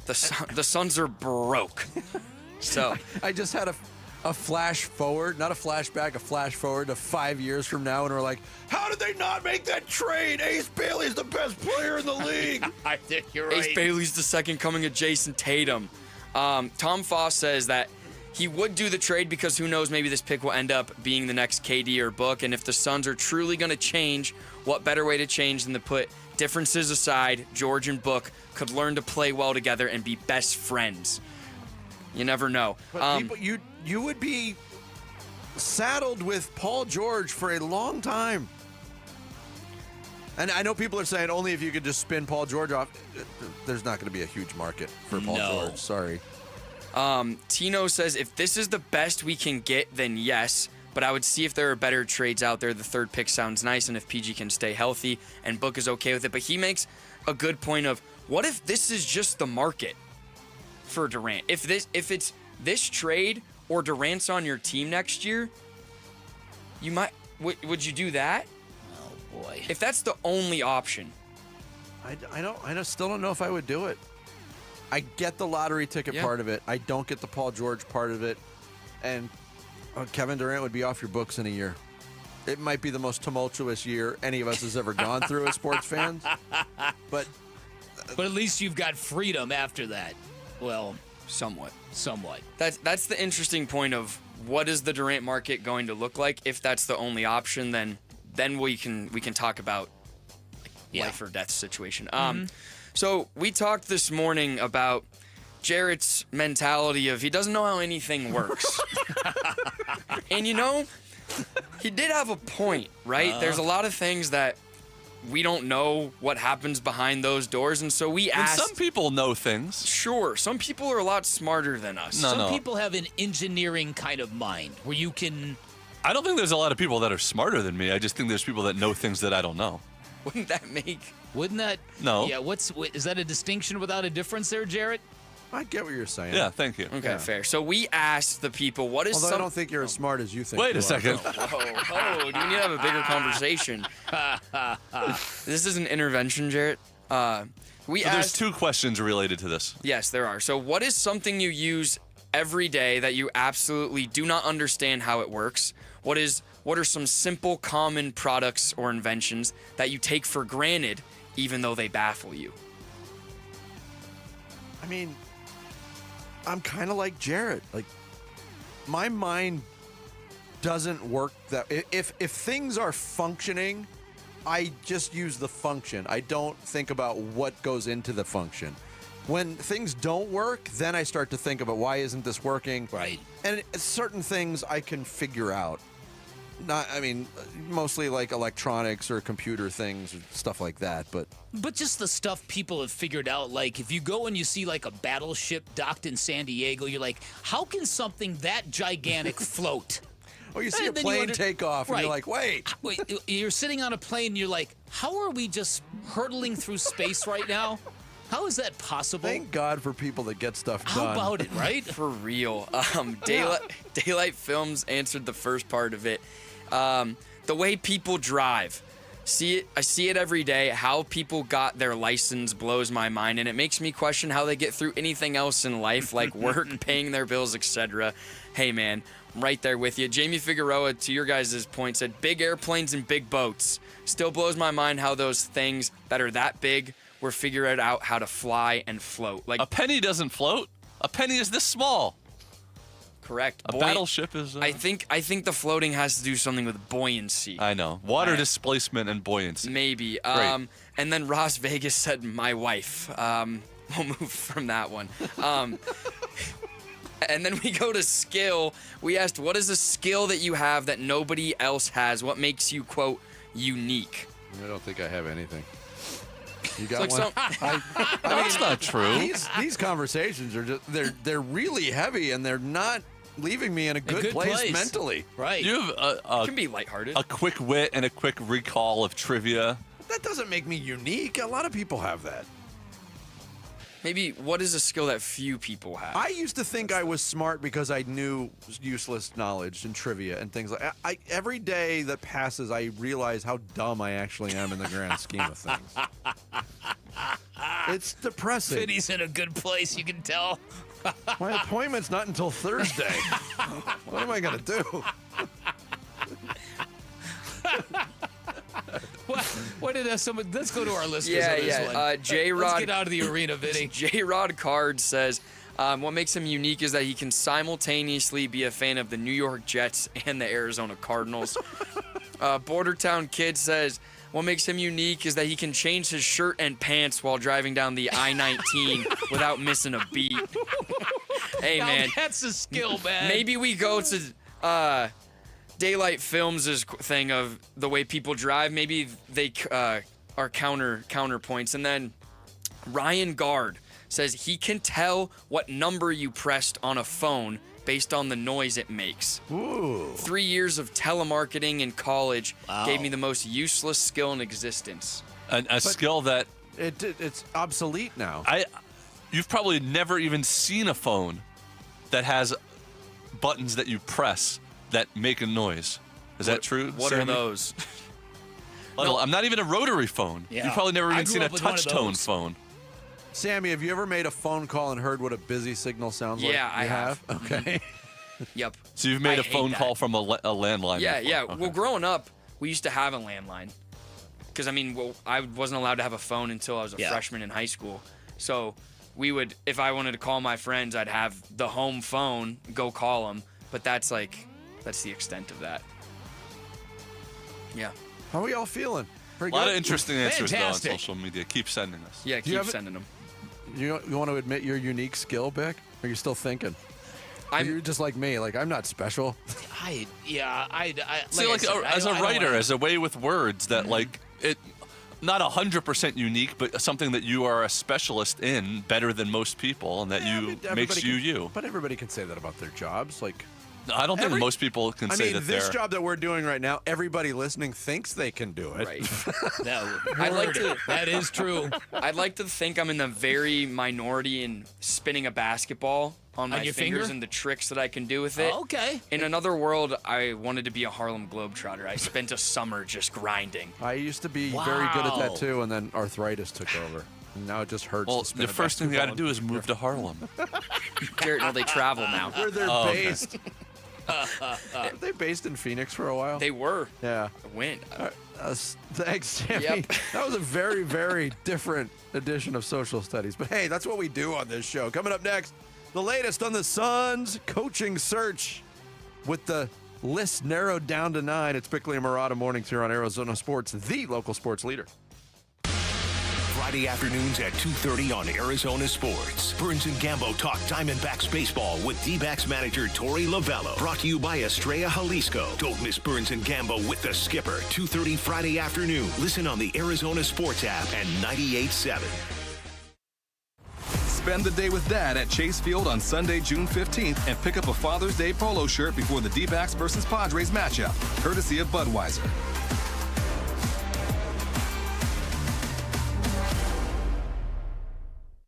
the Suns are broke. So I just had a flash forward, not a flashback, a flash forward to 5 years from now, and we're like, how did they not make that trade? Ace Bailey's the best player in the league. I think you're right. Ace Bailey's the second coming of Jason Tatum. Tom Foss says that he would do the trade because who knows, maybe this pick will end up being the next KD or Book, and if the Suns are truly going to change, what better way to change than to put differences aside, George and Book could learn to play well together and be best friends. You never know. But people, you would be saddled with Paul George for a long time. And I know people are saying only if you could just spin Paul George off. There's not going to be a huge market for Paul George. Sorry. Tino says, if this is the best we can get, then yes. But I would see if there are better trades out there. The 3rd pick sounds nice, and if PG can stay healthy and Book is okay with it. But he makes a good point of, what if this is just the market for Durant? If it's this trade or Durant's on your team next year, you might would you do that? Oh boy. If that's the only option. I still don't know if I would do it. I get the lottery ticket part of it. I don't get the Paul George part of it. And Kevin Durant would be off your books in a year. It might be the most tumultuous year any of us has ever gone through as sports fans. But at least you've got freedom after that. Well, somewhat. That's the interesting point of what is the Durant market going to look like? If that's the only option, then we can talk about life or death situation. So we talked this morning about Jarrett's mentality of he doesn't know how anything works. And he did have a point, right? There's a lot of things that we don't know what happens behind those doors, and so we asked... some people know things. Sure, some people are a lot smarter than us. Some people have an engineering kind of mind where you can... I don't think there's a lot of people that are smarter than me. I just think there's people that know things that I don't know. Wouldn't that... No. Yeah, is that a distinction without a difference there, Jarrett? I get what you're saying. Yeah, thank you. Okay, fair. So we asked the people, what is Although I don't think you're as smart as you think. Wait a second. Whoa, do we need to have a bigger conversation? This is an intervention, Jarrett. There's 2 questions related to this. Yes, there are. So what is something you use every day that you absolutely do not understand how it works? What are some simple, common products or inventions that you take for granted, even though they baffle you? I mean, I'm kind of like Jarrett. Like, my mind doesn't work that... If things are functioning, I just use the function. I don't think about what goes into the function. When things don't work, then I start to think about why isn't this working? Right. And certain things I can figure out. Mostly like electronics or computer things or stuff like that, but just the stuff people have figured out, like if you go and you see like a battleship docked in San Diego, you're like, how can something that gigantic float? Or you see a plane take off and you're like, wait. You're sitting on a plane and you're like, how are we just hurtling through space right now? How is that possible? Thank God for people that get stuff done. How about it, right? For real. Daylight Films answered the first part of it. The way people drive. I see it every day. How people got their license blows my mind, and it makes me question how they get through anything else in life, like work, paying their bills, etc. Hey, man, I'm right there with you. Jamie Figueroa, to your guys' point, said big airplanes and big boats. Still blows my mind how those things that are that big were figuring out how to fly and float. Like a penny doesn't float. A penny is this small. Correct. A battleship is... I think the floating has to do something with buoyancy. I know. Water displacement and buoyancy. Maybe. And then Ross Vegas said, my wife. We'll move from that one. And then we go to skill. We asked, what is a skill that you have that nobody else has? What makes you, quote, unique? I don't think I have anything. You got It's like one? That's not true. These conversations are just they're really heavy and they're not leaving me in a good place mentally. Right. You have It can be lighthearted. a quick wit and a quick recall of trivia. That doesn't make me unique. A lot of people have that. Maybe what is a skill that few people have? I used to think I was smart because I knew useless knowledge and trivia and things like that. Every day that passes, I realize how dumb I actually am in the grand scheme of things. It's depressing. Fiddy's in a good place, you can tell. My appointment's not until Thursday. What am I going to do? What did someone? Let's go to our listeners. Yeah, on this one. J-Rod. Let's get out of the arena, Vinny. J-Rod Card says, what makes him unique is that he can simultaneously be a fan of the New York Jets and the Arizona Cardinals. Bordertown Kid says, what makes him unique is that he can change his shirt and pants while driving down the I-19 without missing a beat. Hey, Now man. that's a skill, man. Maybe we go to Daylight Films' thing of the way people drive. Maybe they are counterpoints. And then Ryan Gard says he can tell what number you pressed on a phone based on the noise it makes. Ooh. 3 years of telemarketing in college gave me the most useless skill in existence. A skill that it's obsolete now. You've probably never even seen a phone that has buttons that you press that make a noise. Is that true? What Sammy? are those? I'm not even a rotary phone. Yeah. You've probably never I even grew seen a up with one of touch tone those. phone. Sammy, have you ever made a phone call and heard what a busy signal sounds like? Yeah, I You have. Okay. Yep. So you've made I a phone hate call that. from a landline. Yeah, before. yeah. Okay. Well, growing up, we used to have a landline. Because, I wasn't allowed to have a phone until I was a freshman in high school. So we would, if I wanted to call my friends, I'd have the home phone, go call them. But that's the extent of that. Yeah. How are we all feeling? A lot of interesting answers though on Fantastic. social media. Keep sending us. Yeah, Do you keep have sending them. You want to admit your unique skill, Bick? Or are you still thinking? You're just like me. Like, I'm not special. See, I like said, as a I don't writer, wanna- as a way with words that like it, not 100% unique, but something that you are a specialist in, better than most people, and that makes Everybody you can- you. But everybody can say that about their jobs. Like, I don't think most people can say that this they're. job that we're doing right now, everybody listening thinks they can do it. Right. I'd like to. That is true. I'd like to think I'm in the very minority in spinning a basketball on my your fingers finger? and the tricks that I can do with it. Oh, okay. In another world, I wanted to be a Harlem Globetrotter. I spent a summer just grinding. I used to be very good at that Wow. too, and then arthritis took over. And now it just hurts. Well, to spin the a first thing you got to basketball. do is move to Harlem. Garrett, no, they travel now. Where they're Oh, okay. based. Were they based in Phoenix for a while? They were. Yeah. When? Thanks, Sammy. Yep. That was a very, very different edition of Social Studies. But hey, that's what we do on this show. Coming up next, the latest on the Suns coaching search with the list narrowed down to 9. It's Bickley and Murata mornings here on Arizona Sports, the local sports leader. Friday afternoons at 2:30 on Arizona Sports. Burns and Gambo talk Diamondbacks baseball with D-backs manager Torey Lovello. Brought to you by Estrella Jalisco. Don't miss Burns and Gambo with the skipper. 2:30 Friday afternoon. Listen on the Arizona Sports app and 98.7. Spend the day with Dad at Chase Field on Sunday, June 15th, and pick up a Father's Day polo shirt before the D-backs versus Padres matchup, courtesy of Budweiser.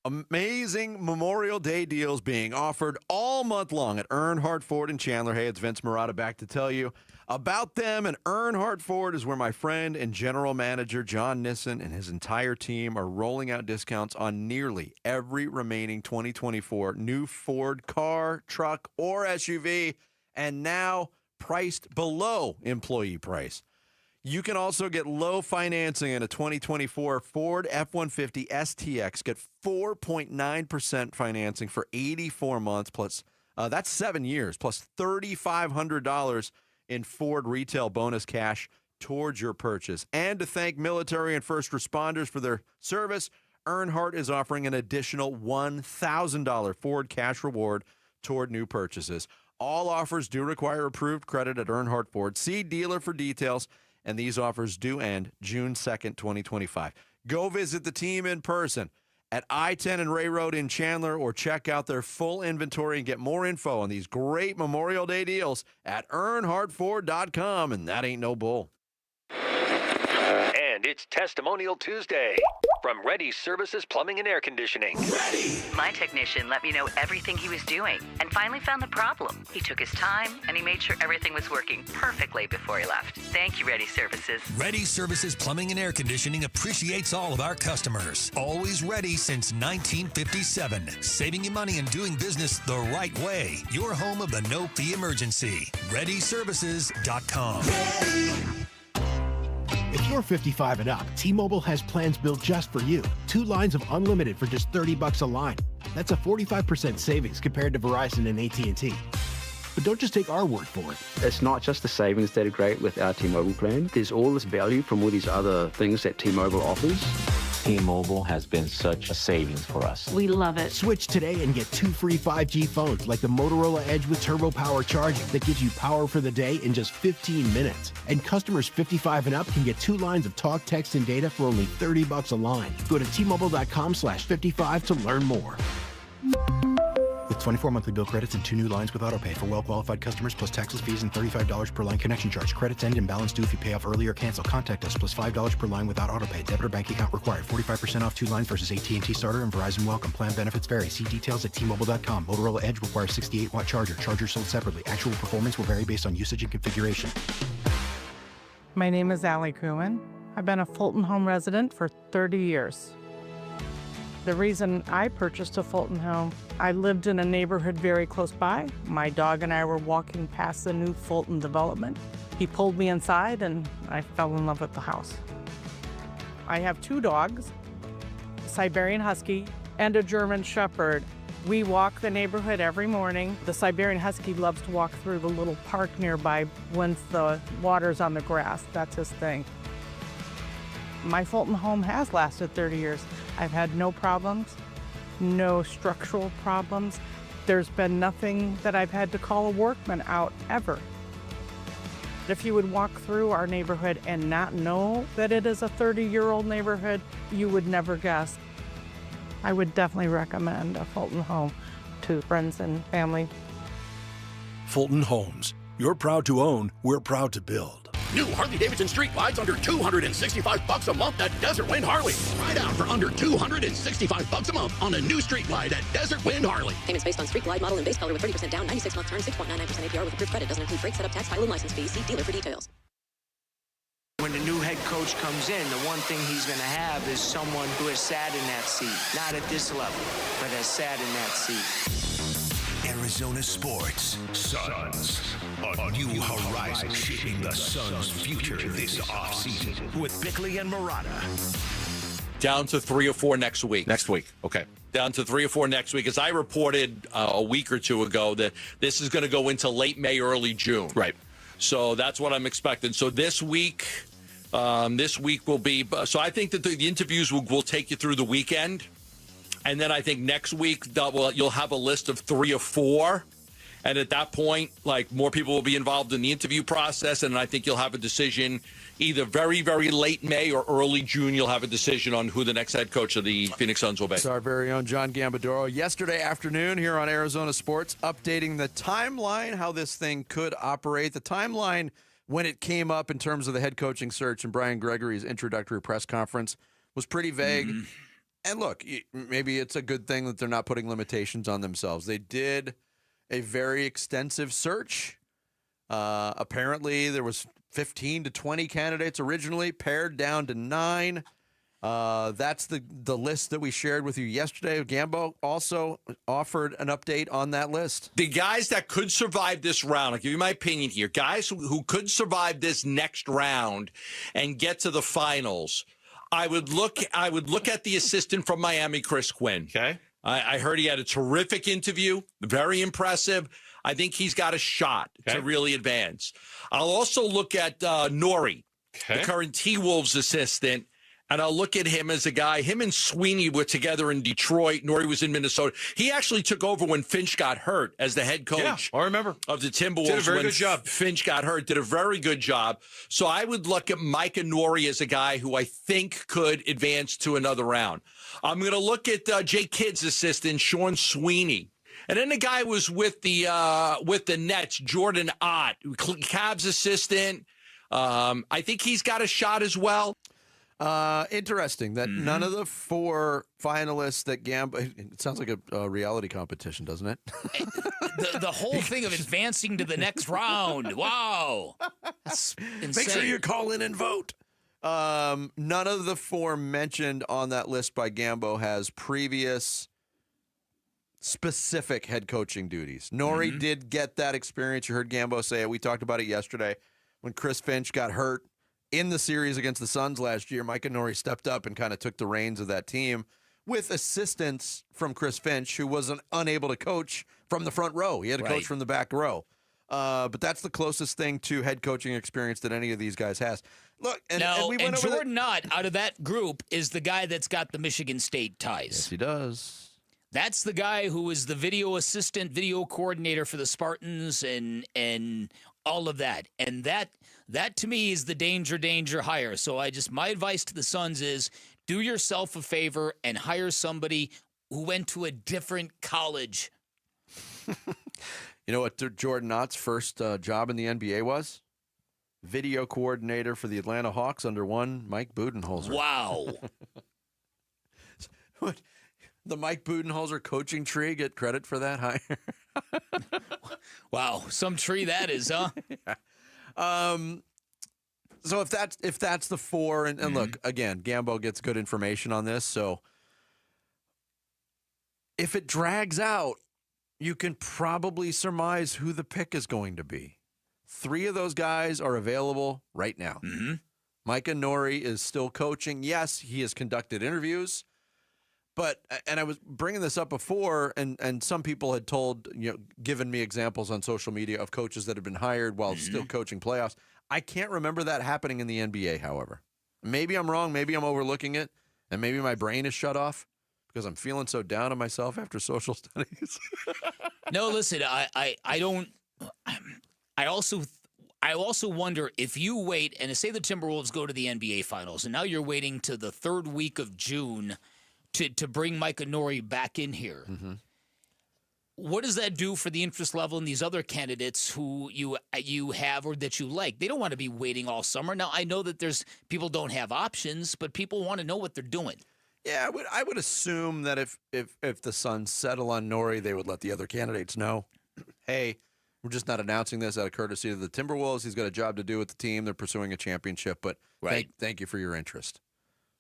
Amazing Memorial Day deals being offered all month long at Earnhardt Ford in Chandler. Hey, it's Vince Murata back to tell you about them. And Earnhardt Ford is where my friend and general manager John Nissen and his entire team are rolling out discounts on nearly every remaining 2024 new Ford car, truck, or SUV, and now priced below employee price. You can also get low financing in a 2024 Ford F-150 STX. Get 4.9% financing for 84 months, plus that's 7 years, plus $3,500 in Ford retail bonus cash towards your purchase. And to thank military and first responders for their service, Earnhardt is offering an additional $1,000 Ford cash reward toward new purchases. All offers do require approved credit at Earnhardt Ford. See dealer for details, and these offers do end June 2nd, 2025. Go visit the team in person at I-10 and Ray Road in Chandler, or check out their full inventory and get more info on these great Memorial Day deals at EarnhardtFord.com, and that ain't no bull. And it's Testimonial Tuesday from Ready Services Plumbing and Air Conditioning. My technician let me know everything he was doing and finally found the problem. He took his time and he made sure everything was working perfectly before he left. Thank you, Ready Services. Ready Services Plumbing and Air Conditioning appreciates all of our customers. Always ready since 1957. Saving you money and doing business the right way. Your home of the no-fee emergency. ReadyServices.com. If you're 55 and up, T-Mobile has plans built just for you. 2 lines of unlimited for just $30 a line. That's a 45% savings compared to Verizon and AT&T. But don't just take our word for it. It's not just the savings that are great with our T-Mobile plan. There's all this value from all these other things that T-Mobile offers. T-Mobile has been such a savings for us. We love it. Switch today and get 2 free 5G phones like the Motorola Edge with turbo power charging that gives you power for the day in just 15 minutes. And customers 55 and up can get 2 lines of talk, text, and data for only $30 a line. Go to T-Mobile.com/55 to learn more. With 24 monthly bill credits and 2 new lines with autopay for well-qualified customers, plus taxes, fees, and $35 per line connection charge. Credits end and balance due if you pay off early or cancel. Contact us, plus $5 per line without autopay. Debit or bank account required. 45% off 2 lines versus AT&T Starter and Verizon Welcome. Plan benefits vary. See details at T-Mobile.com. Motorola Edge requires 68-watt charger. Charger sold separately. Actual performance will vary based on usage and configuration. My name is Allie Kuhn. I've been a Fulton home resident for 30 years. The reason I purchased a Fulton home, I lived in a neighborhood very close by. My dog and I were walking past the new Fulton development. He pulled me inside and I fell in love with the house. I have 2 dogs, a Siberian Husky and a German Shepherd. We walk the neighborhood every morning. The Siberian Husky loves to walk through the little park nearby once the water's on the grass. That's his thing. My Fulton home has lasted 30 years. I've had no problems, no structural problems. There's been nothing that I've had to call a workman out ever. If you would walk through our neighborhood and not know that it is a 30-year-old neighborhood, you would never guess. I would definitely recommend a Fulton home to friends and family. Fulton Homes. You're proud to own, we're proud to build. New Harley-Davidson street glides under $265 a month at Desert Wind Harley. Ride out for under $265 a month on a new street glide at Desert Wind Harley. Payments based on street glide model and base color with 30% down, 96-month term, 6.99% APR with approved credit. Doesn't include freight, setup, tax, title, and license fees. See dealer for details. When the new head coach comes in, the one thing he's going to have is someone who has sat in that seat. Not at this level, but has sat in that seat. Arizona Sports. Suns. A new horizon shaping the Suns' future this offseason with Bickley and Murata. Down to 3 or 4 next week. Next week. Okay. Down to 3 or 4 next week. As I reported a week or 2 ago, that this is going to go into late May, early June. Right. So that's what I'm expecting. So this week will be. So I think that the interviews will take you through the weekend. And then I think next week you'll have a list of 3 or 4. And at that point, more people will be involved in the interview process. And I think you'll have a decision either very, very late May or early June. You'll have a decision on who the next head coach of the Phoenix Suns will be. It's our very own John Gambadoro. Yesterday afternoon here on Arizona Sports, updating the timeline, how this thing could operate. The timeline when it came up in terms of the head coaching search and Brian Gregory's introductory press conference was pretty vague. Mm-hmm. And look, maybe it's a good thing that they're not putting limitations on themselves. They did a very extensive search. Apparently, there was 15 to 20 candidates originally, pared down to 9. That's the list that we shared with you yesterday. Gambo also offered an update on that list. The guys that could survive this round, I'll give you my opinion here, guys who could survive this next round and get to the finals, I would look at the assistant from Miami, Chris Quinn. Okay. I heard he had a terrific interview, very impressive. I think he's got a shot to really advance. I'll also look at Nori, the current T-Wolves assistant. And I'll look at him as a guy. Him and Sweeney were together in Detroit. Norrie was in Minnesota. He actually took over when Finch got hurt as the head coach. I remember. Of the Timberwolves. Did a very when good job. Finch got hurt. Did a very good job. So I would look at Micah Norrie as a guy who I think could advance to another round. I'm going to look at Jay Kidd's assistant, Sean Sweeney. And then the guy was with the Nets, Jordan Ott, Cavs assistant. I think he's got a shot as well. Interesting that none of the 4 finalists that it sounds like a reality competition, doesn't it? The whole thing of advancing to the next round. Wow. That's insane. Make sure you call in and vote. None of the 4 mentioned on that list by Gambo has previous specific head coaching duties. Norrie did get that experience. You heard Gambo say it. We talked about it yesterday when Chris Finch got hurt in the series against the Suns last year. Micah Norrie stepped up and kind of took the reins of that team with assistance from Chris Finch, who was unable to coach from the front row. He had to coach from the back row. But that's the closest thing to head coaching experience that any of these guys has. Look, and Jordan Knott out of that group is the guy that's got the Michigan State ties. Yes, he does. That's the guy who is the video assistant, video coordinator for the Spartans and all of that. And that to me is the danger hire. So my advice to the Suns is do yourself a favor and hire somebody who went to a different college. You know what Jordan Knott's first job in the NBA was? Video coordinator for the Atlanta Hawks under one Mike Budenholzer. Wow. What? The Mike Budenholzer coaching tree get credit for that hire? Wow, some tree that is, huh? So if that's the 4, and look, again, Gambo gets good information on this, so if it drags out, you can probably surmise who the pick is going to be. 3 of those guys are available right now. Micah Norrie is still coaching. Yes, he has conducted interviews. But, and I was bringing this up before, and some people had given me examples on social media of coaches that have been hired while still coaching playoffs. I can't remember that happening in the NBA, however. Maybe I'm wrong. Maybe I'm overlooking it. And maybe my brain is shut off because I'm feeling so down on myself after social studies. No, listen, I don't. I also wonder if you wait, and say the Timberwolves go to the NBA Finals, and now you're waiting to the 3rd week of June to bring Micah Norrie back in here. What does that do for the interest level in these other candidates who you have or that you like? They don't want to be waiting all summer. Now, I know that there's people don't have options, but people want to know what they're doing. Yeah, I would assume that if the Suns settle on Norrie, they would let the other candidates know, hey, we're just not announcing this out of courtesy of the Timberwolves. He's got a job to do with the team. They're pursuing a championship, but thank you for your interest.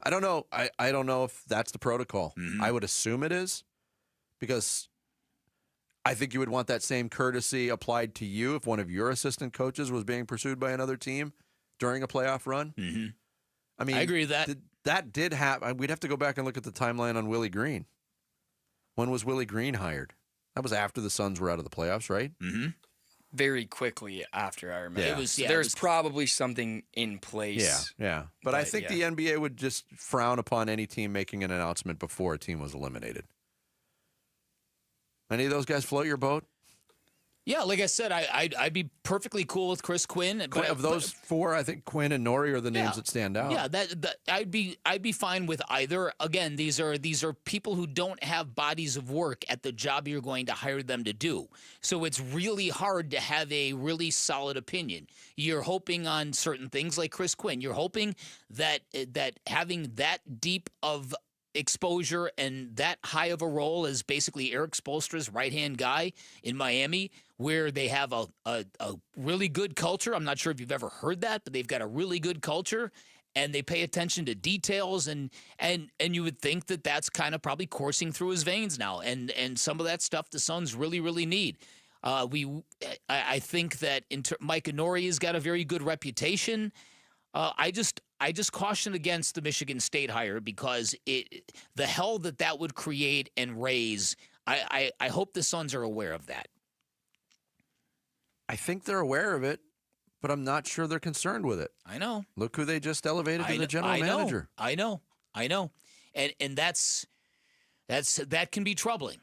I don't know. I don't know if that's the protocol. I would assume it is, because I think you would want that same courtesy applied to you if one of your assistant coaches was being pursued by another team during a playoff run. I mean, I agree with that. That did happen. We'd have to go back and look at the timeline on Willie Green. When was Willie Green hired? That was after the Suns were out of the playoffs, right? Very quickly after, I remember. Yeah. There's probably something in place. Yeah. But I think the NBA would just frown upon any team making an announcement before a team was eliminated. Any of those guys float your boat? Yeah, like I said, I'd be perfectly cool with Chris Quinn. But of those 4, I think Quinn and Norrie are the names that stand out. Yeah, that I'd be fine with either. Again, these are people who don't have bodies of work at the job you're going to hire them to do. So it's really hard to have a really solid opinion. You're hoping on certain things like Chris Quinn. You're hoping that having that deep of exposure and that high of a role as basically Eric Spoelstra's right-hand guy in Miami, where they have a really good culture. I'm not sure if you've ever heard that, but they've got a really good culture, and they pay attention to details, and you would think that that's kind of probably coursing through his veins now, and some of that stuff the Suns really, really need. I think that Micah Norrie has got a very good reputation. I just caution against the Michigan State hire because the hell that would create and raise. I hope the Suns are aware of that. I think they're aware of it, but I'm not sure they're concerned with it. I know. Look who they just elevated to the general manager. I know. And that can be troubling.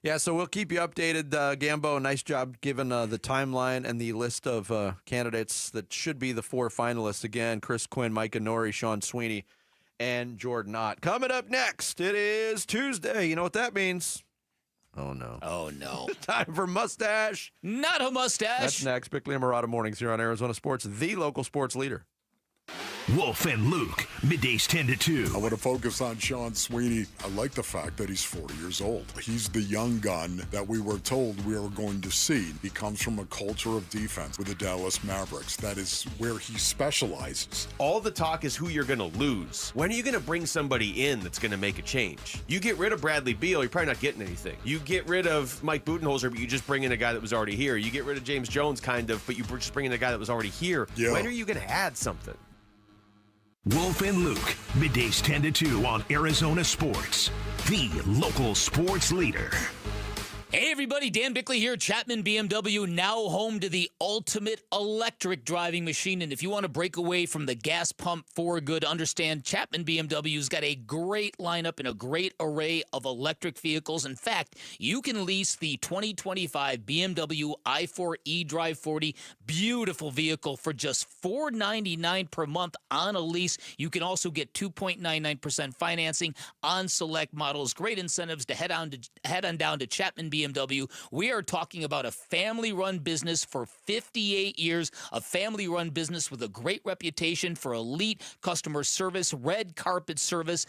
Yeah, so we'll keep you updated, Gambo. Nice job given the timeline and the list of candidates that should be the 4 finalists. Again, Chris Quinn, Micah Nori, Sean Sweeney, and Jordan Ott. Coming up next, it is Tuesday. You know what that means? Oh, no. Oh, no. Time for Mustache. Not a mustache. That's next. Bickley and Murata Mornings here on Arizona Sports, the local sports leader. Wolf and Luke, middays 10 to 2. I want to focus on Sean Sweeney. I like the fact that he's 40 years old. He's the young gun that we were told we were going to see. He comes from a culture of defense with the Dallas Mavericks. That is where he specializes. All the talk is who you're going to lose. When are you going to bring somebody in that's going to make a change? You get rid of Bradley Beal, you're probably not getting anything. You get rid of Mike Budenholzer, but you just bring in a guy that was already here. You get rid of James Jones, kind of, but you just bring in a guy that was already here. Yeah. When are you going to add something? Wolf and Luke, middays 10 to 2 on Arizona Sports, the local sports leader. Hey everybody, Dan Bickley here, Chapman BMW, now home to the ultimate electric driving machine. And if you want to break away from the gas pump for good, understand Chapman BMW's got a great lineup and a great array of electric vehicles. In fact, you can lease the 2025 BMW i4 eDrive 40, beautiful vehicle, for just $499 per month on a lease. You can also get 2.99% financing on select models. Great incentives to head on down to Chapman BMW. We are talking about a family-run business for 58 years, a family-run business with a great reputation for elite customer service, red carpet service,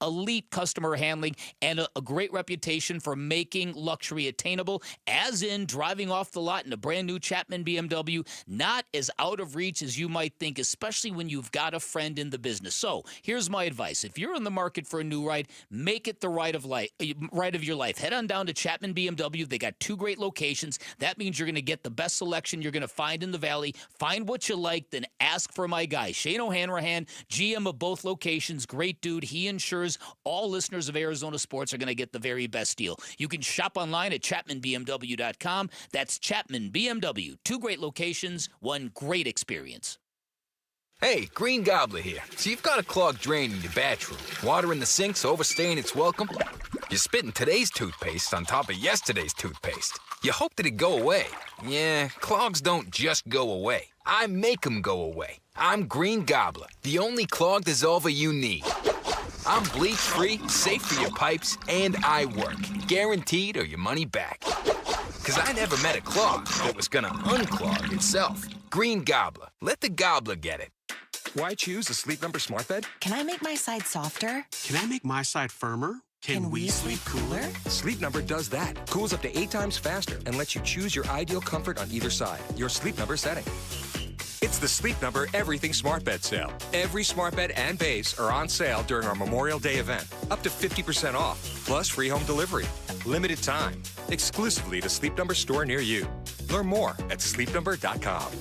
elite customer handling, and a great reputation for making luxury attainable, as in driving off the lot in a brand-new Chapman BMW, not as out of reach as you might think, especially when you've got a friend in the business. So here's my advice. If you're in the market for a new ride, make it the ride of your life. Head on down to Chapman BMW. They got 2 great locations. That means you're going to get the best selection you're going to find in the Valley. Find what you like, then ask for my guy, Shane O'Hanrahan, GM of both locations. Great dude. He ensures all listeners of Arizona Sports are going to get the very best deal. You can shop online at ChapmanBMW.com. That's Chapman BMW. 2 great locations, 1 great experience. Hey, Green Gobbler here. So you've got a clogged drain in your bathroom. Water in the sink's overstaying its welcome. You're spitting today's toothpaste on top of yesterday's toothpaste. You hope that it go away. Yeah, clogs don't just go away. I make them go away. I'm Green Gobbler, the only clog dissolver you need. I'm bleach-free, safe for your pipes, and I work. Guaranteed or your money back. Because I never met a clog that was gonna unclog itself. Green Gobbler. Let the gobbler get it. Why choose a Sleep Number smart bed? Can I make my side softer? Can I make my side firmer? Can we sleep cooler? Sleep Number does that. Cools up to 8 times faster and lets you choose your ideal comfort on either side. Your Sleep Number setting. It's the Sleep Number Everything Smart Bed sale. Every smart bed and base are on sale during our Memorial Day event. Up to 50% off, plus free home delivery. Limited time. Exclusively to Sleep Number store near you. Learn more at sleepnumber.com.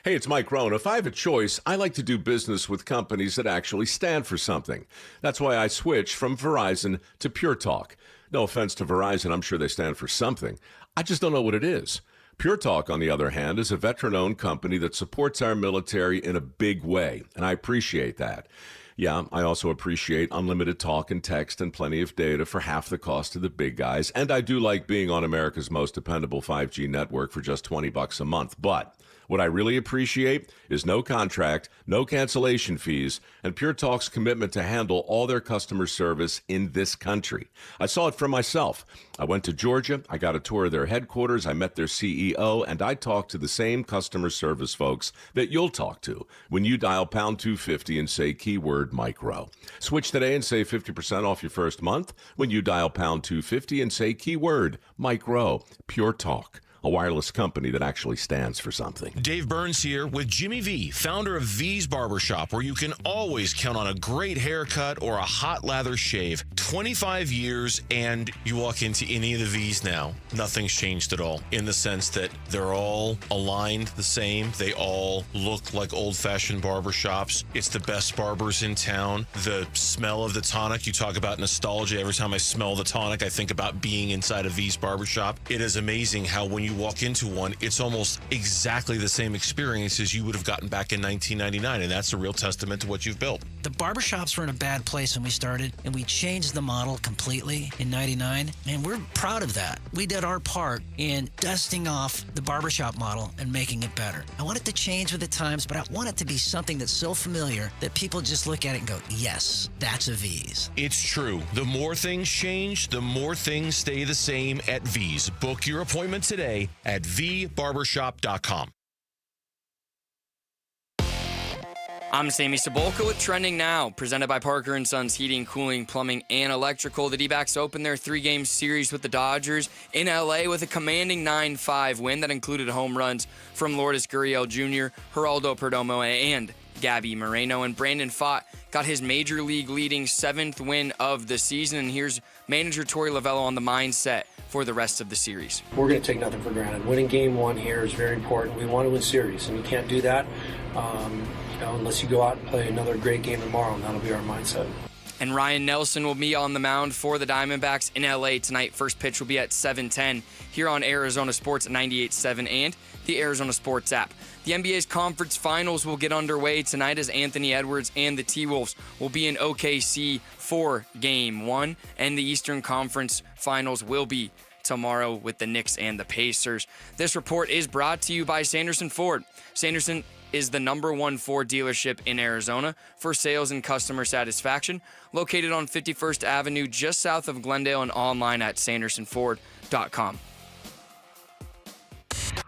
Hey, it's Mike Rohn. If I have a choice, I like to do business with companies that actually stand for something. That's why I switched from Verizon to Pure Talk. No offense to Verizon, I'm sure they stand for something. I just don't know what it is. Pure Talk, on the other hand, is a veteran-owned company that supports our military in a big way, and I appreciate that. Yeah, I also appreciate unlimited talk and text and plenty of data for half the cost of the big guys, and I do like being on America's most dependable 5G network for just $20 a month, but what I really appreciate is no contract, no cancellation fees, and Pure Talk's commitment to handle all their customer service in this country. I saw it for myself. I went to Georgia, I got a tour of their headquarters, I met their CEO, and I talked to the same customer service folks that you'll talk to when you dial pound 250 and say keyword micro. Switch today and save 50% off your first month when you dial pound 250 and say keyword micro. Pure Talk. A wireless company that actually stands for something. Dave Burns here with Jimmy V, founder of V's Barbershop, where you can always count on a great haircut or a hot lather shave 25 years, and you walk into any of the V's now, nothing's changed at all in the sense that they're all aligned the same. They all look like old-fashioned barbershops. It's the best barbers in town. The smell of the tonic, you talk about nostalgia. Every time I smell the tonic, I think about being inside a V's barbershop. It is amazing how when you walk into one, it's almost exactly the same experience as you would have gotten back in 1999, and that's a real testament to what you've built. The barbershops were in a bad place when we started, and we changed the model completely in 99, and we're proud of that. We did our part in dusting off the barbershop model and making it better. I want it to change with the times, but I want it to be something that's so familiar that people just look at it and go, yes, that's a V's. It's true. The more things change, the more things stay the same at V's. Book your appointment today at vbarbershop.com. I'm Sammy Sabolka with Trending Now, presented by Parker & Sons Heating, Cooling, Plumbing, and Electrical. The D-backs opened their 3-game series with the Dodgers in L.A. with a commanding 9-5 win that included home runs from Lourdes Gurriel Jr., Geraldo Perdomo, and Gabby Moreno. And Brandon Pfaadt got his Major League leading 7th win of the season. And here's manager Torey Lovullo on the mindset for the rest of the series. We're going to take nothing for granted. Winning game 1 here is very important. We want to win series, and you can't do that unless you go out and play another great game tomorrow, and that'll be our mindset. And Ryan Nelson will be on the mound for the Diamondbacks in L.A. tonight. First pitch will be at 7:10 here on Arizona Sports 98.7 and the Arizona Sports app. The NBA's conference finals will get underway tonight as Anthony Edwards and the T-Wolves will be in OKC for Game 1. And the Eastern Conference finals will be tomorrow with the Knicks and the Pacers. This report is brought to you by Sanderson Ford. Sanderson is the #1 Ford dealership in Arizona for sales and customer satisfaction, located on 51st Avenue just south of Glendale and online at sandersonford.com.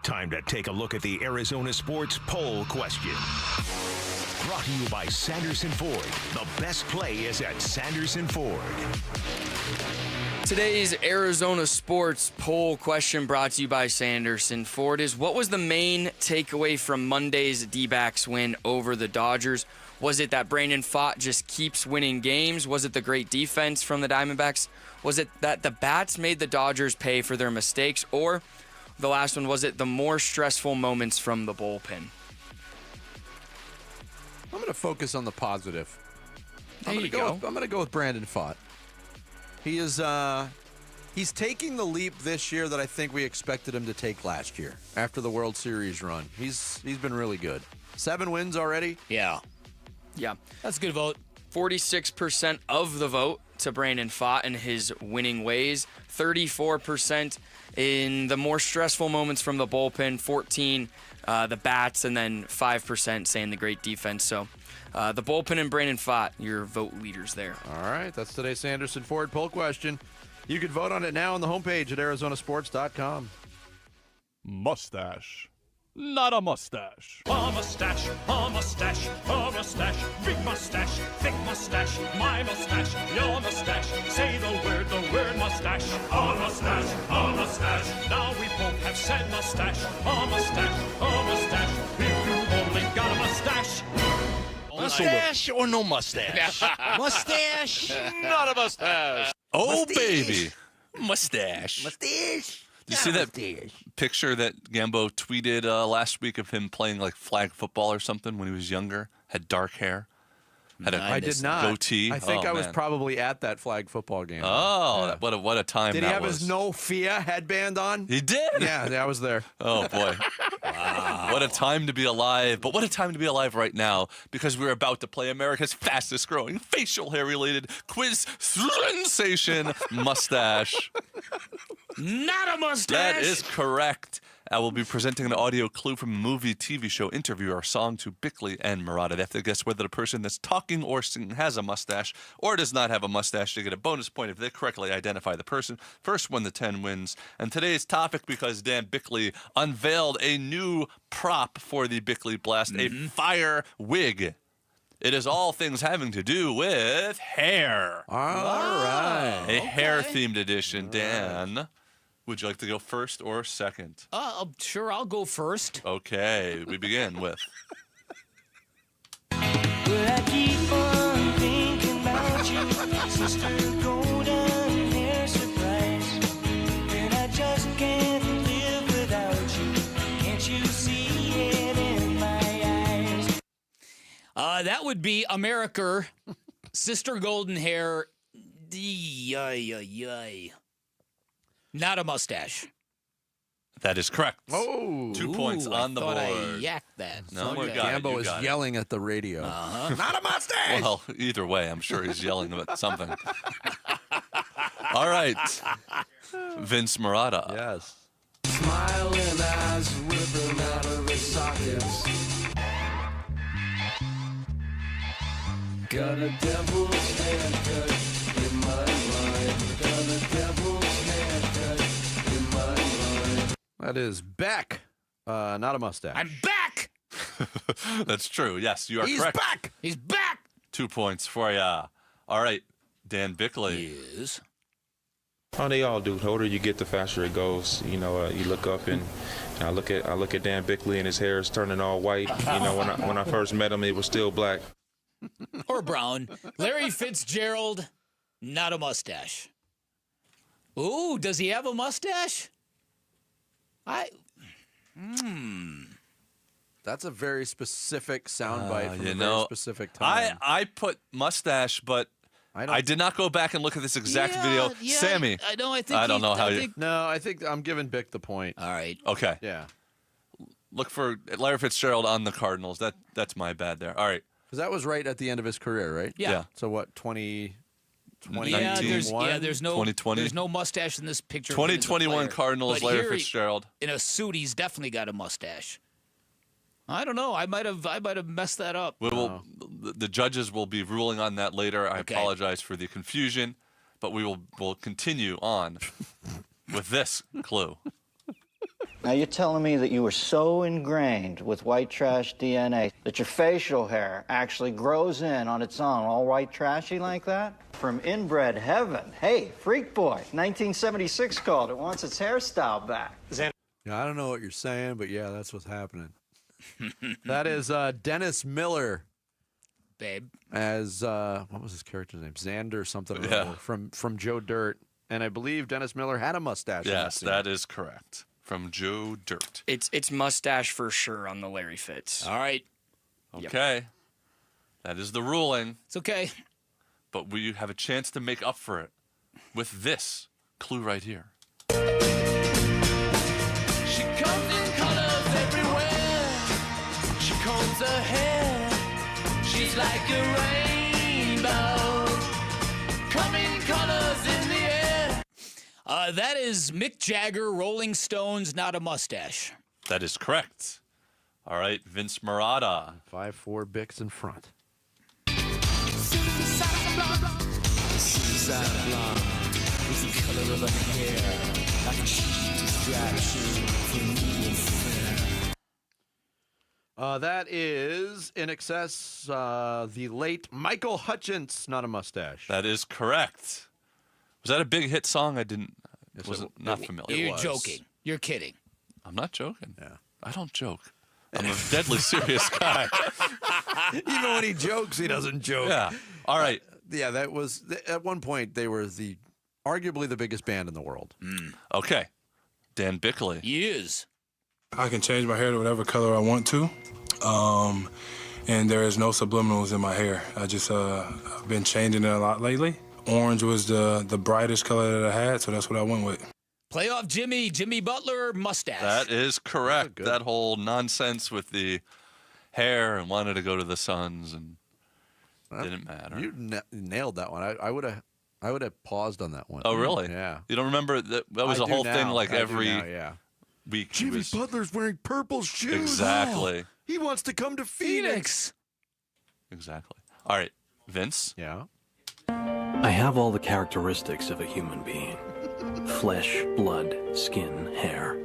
Time to take a look at the Arizona Sports Poll Question. Brought to you by Sanderson Ford. The best play is at Sanderson Ford. Today's Arizona Sports Poll Question, brought to you by Sanderson Ford, is what was the main takeaway from Monday's D-backs win over the Dodgers? Was it that Brandon Pfaadt just keeps winning games? Was it the great defense from the Diamondbacks? Was it that the bats made the Dodgers pay for their mistakes? Or the last one, was it the more stressful moments from the bullpen? I'm going to focus on the positive. There you go. I'm going to go with Brandon Pfaadt. He is he's taking the leap this year that I think we expected him to take last year after the World Series run. He's been really good. 7 wins already. Yeah. That's a good vote. 46% of the vote to Brandon Pfaadt and his winning ways. 34% in the more stressful moments from the bullpen. 14 the bats, and then 5% saying the great defense. So the bullpen and Brandon Pfaadt, your vote leaders there. All right, that's today's Sanderson Ford poll question. You can vote on it now on the homepage at arizonasports.com. Mustache. Not a mustache. A mustache, a mustache, a mustache, big mustache, thick mustache, my mustache, your mustache. Say the word mustache. A mustache, a mustache. Now we both have said mustache. A mustache, a mustache. If you've only got a mustache. Mustache or no mustache? Mustache. Not a mustache. Oh, Mustache. baby. Mustache. Mustache. Did you see that picture that Gambo tweeted last week of him playing like flag football or something when he was younger? Had dark hair. Had a I did not. goatee. I think I was man. probably at that flag football game. Oh, Yeah. what a time Did that he have was. his No Fear headband on? He did. Yeah, I was there. Oh, boy. Wow. What a time to be alive. But what a time to be alive right now, because we're about to play America's fastest growing facial hair related quiz sensation, mustache. Not a mustache. That is correct. I will be presenting an audio clue from a movie, TV show, interview, or song to Bickley and Murata. They have to guess whether the person that's talking or singing has a mustache or does not have a mustache. They get a bonus point if they correctly identify the person. First one to 10 wins. And today's topic, because Dan Bickley unveiled a new prop for the Bickley Blast, a fire wig. It is all things having to do with hair. All right. A hair-themed edition. Dan, would you like to go first or second? Sure, I'll go first. Okay, we begin with. Well, I keep on thinking about you, sister, going That would be America, Sister Golden Hair. Not a mustache. That is correct. Oh. 2 points on the board. I yacked that. No, Okay. Gambo is yelling at the radio. Not a mustache! Well, either way, I'm sure he's yelling about something. All right. Vince Marotta. Yes. Smiling eyes ripping out of his sockets. Got a devil's haircut in my mind. Got a devil's haircut in my mind. That is Beck. Not a mustache. I'm back. That's true. Yes, you are correct. He's back. He's back. 2 points for ya. All right, Dan Bickley. Yes. Oh, they all do. The older you get, the faster it goes. You know, you look up and I look at Dan Bickley and his hair is turning all white. You know, when I first met him, it was still black. Or brown. Larry Fitzgerald, not a mustache. Ooh, does he have a mustache? That's a very specific soundbite from a very specific I time. put mustache, but I did not go back and look at this exact video. Yeah, Sammy. I don't know how you. No, I think I'm giving Bick the point. All right. Okay. Yeah. Look for Larry Fitzgerald on the Cardinals. That's my bad there. All right. Because that was right at the end of his career, right? Yeah. So what, 2021? There's no 2020. There's no mustache in this picture. 2021 Cardinals, But Larry here Fitzgerald. In a suit, he's definitely got a mustache. I don't know. I might have messed that up. The judges will be ruling on that later. I apologize for the confusion, but we'll continue on with this clue. Now you're telling me that you were so ingrained with white trash DNA that your facial hair actually grows in on its own, all white trashy like that? From inbred heaven. Hey, Freak Boy, 1976 called it, wants its hairstyle back. Yeah, I don't know what you're saying, but yeah, that's what's happening. That is Dennis Miller. Babe. As, what was his character's name? Xander something or other from Joe Dirt. And I believe Dennis Miller had a mustache. Yes, that is correct. From Joe Dirt. It's mustache for sure on the Larry Fitz. All right. Okay. That is the ruling. It's okay. But we have a chance to make up for it with this clue right here. She comes in colors everywhere. She combs her hair. She's like a rainbow. Coming colors in the air. That is Mick Jagger, Rolling Stones, not a mustache. That is correct. All right, Vince Marotta. 5-4 Bicks in front. It's the color of her hair. Like a cheap distraction for me and fair. That is in excess the late Michael Hutchence, not a mustache. That is correct. Was that a big hit song? I didn't. Not familiar. You're joking. You're kidding. I'm not joking. Yeah. I don't joke. I'm a deadly serious guy. Even when he jokes, he doesn't joke. Yeah. All right. Yeah, that was at one point they were arguably the biggest band in the world. Okay. Dan Bickley. Yes. I can change my hair to whatever color I want to. And there is no subliminals in my hair. I just I've been changing it a lot lately. Orange was the brightest color that I had, so that's what I went with. Playoff Jimmy Butler, mustache. That is correct. That whole nonsense with the hair and wanted to go to the Suns and didn't matter. You nailed that one. I would have paused on that one. Oh, really? Yeah. You don't remember that was a whole thing like every week. Jimmy Butler's wearing purple shoes. Exactly. Oh, he wants to come to Phoenix. Exactly. All right, Vince. Yeah. I have all the characteristics of a human being. Flesh, blood, skin, hair.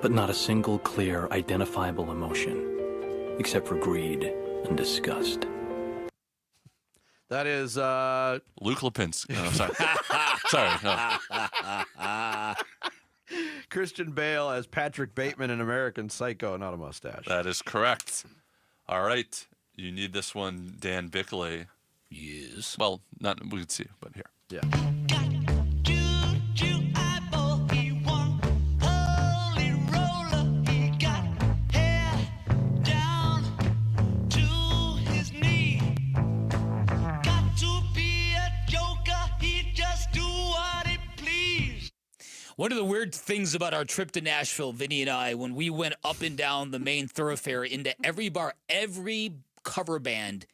But not a single clear, identifiable emotion, except for greed and disgust. That is Luke Lipinski. No, sorry. No. Christian Bale as Patrick Bateman in American Psycho, not a mustache. That is correct. All right. You need this one, Dan Bickley. Yes. Well, we can see, but here. Yeah. One of the weird things about our trip to Nashville, Vinny and I, when we went up and down the main thoroughfare into every bar, every cover band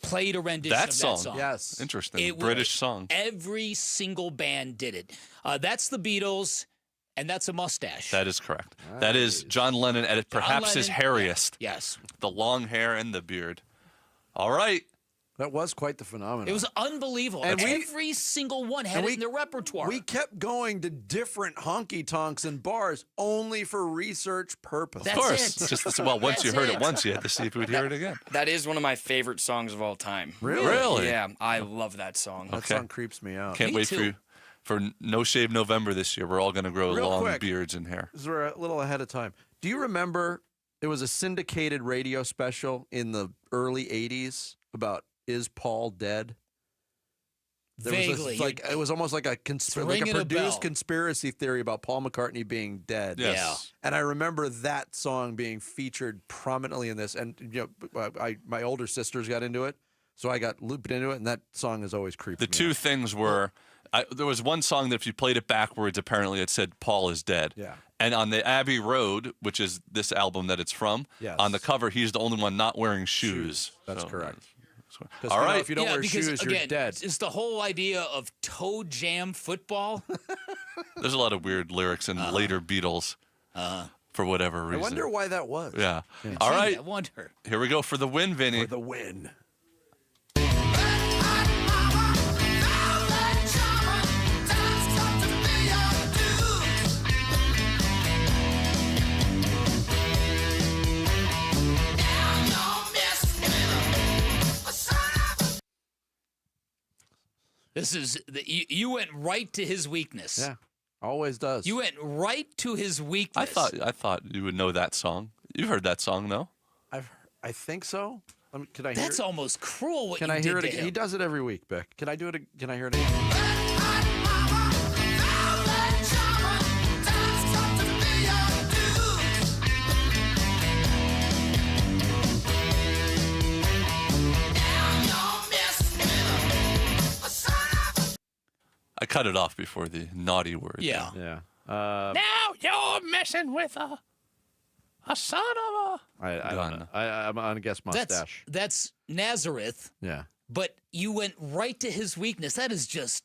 played a rendition of that song. Yes. Interesting. British song. Every single band did it. That's the Beatles, and that's a mustache. That is correct. That is John Lennon at perhaps his hairiest. Yes. The long hair and the beard. All right. That was quite the phenomenon. It was unbelievable. And every single one had it in their repertoire. We kept going to different honky-tonks and bars only for research purposes. Of course. Once you heard it once, you had to see if we'd hear it again. That is one of my favorite songs of all time. Really? Yeah, I love that song. That song creeps me out. Can't wait for No Shave November this year. We're all going to grow long beards and hair. Because we're a little ahead of time. Do you remember it was a syndicated radio special in the early 80s about Is Paul Dead? Vaguely. It was almost like a produced conspiracy theory about Paul McCartney being dead. Yes. Yeah. And I remember that song being featured prominently in this. And my older sisters got into it, so I got looped into it, and that song has always creeped me out. The two things were, there was one song that if you played it backwards, apparently it said Paul is dead. Yeah. And on the Abbey Road, which is this album that it's from, on the cover, he's the only one not wearing shoes. That's correct. All right. If you don't wear shoes, again, you're dead. It's the whole idea of toe jam football. There's a lot of weird lyrics in later Beatles for whatever reason. I wonder why that was. Yeah. All right. I wonder. Here we go for the win, Vinny. For the win. This is you went right to his weakness. Yeah, always does. You went right to his weakness. I thought you would know that song. You've heard that song, though. I think so. Can I hear That's it? almost cruel. What Can you I hear did it to again? him. He does it every week, Beck. Can I do it? Can I hear it again? I cut it off before the naughty word. Yeah. Yeah. Now you're messing with a son of a... I don't know. I'm going to guess mustache. That's Nazareth. Yeah. But you went right to his weakness. That is just...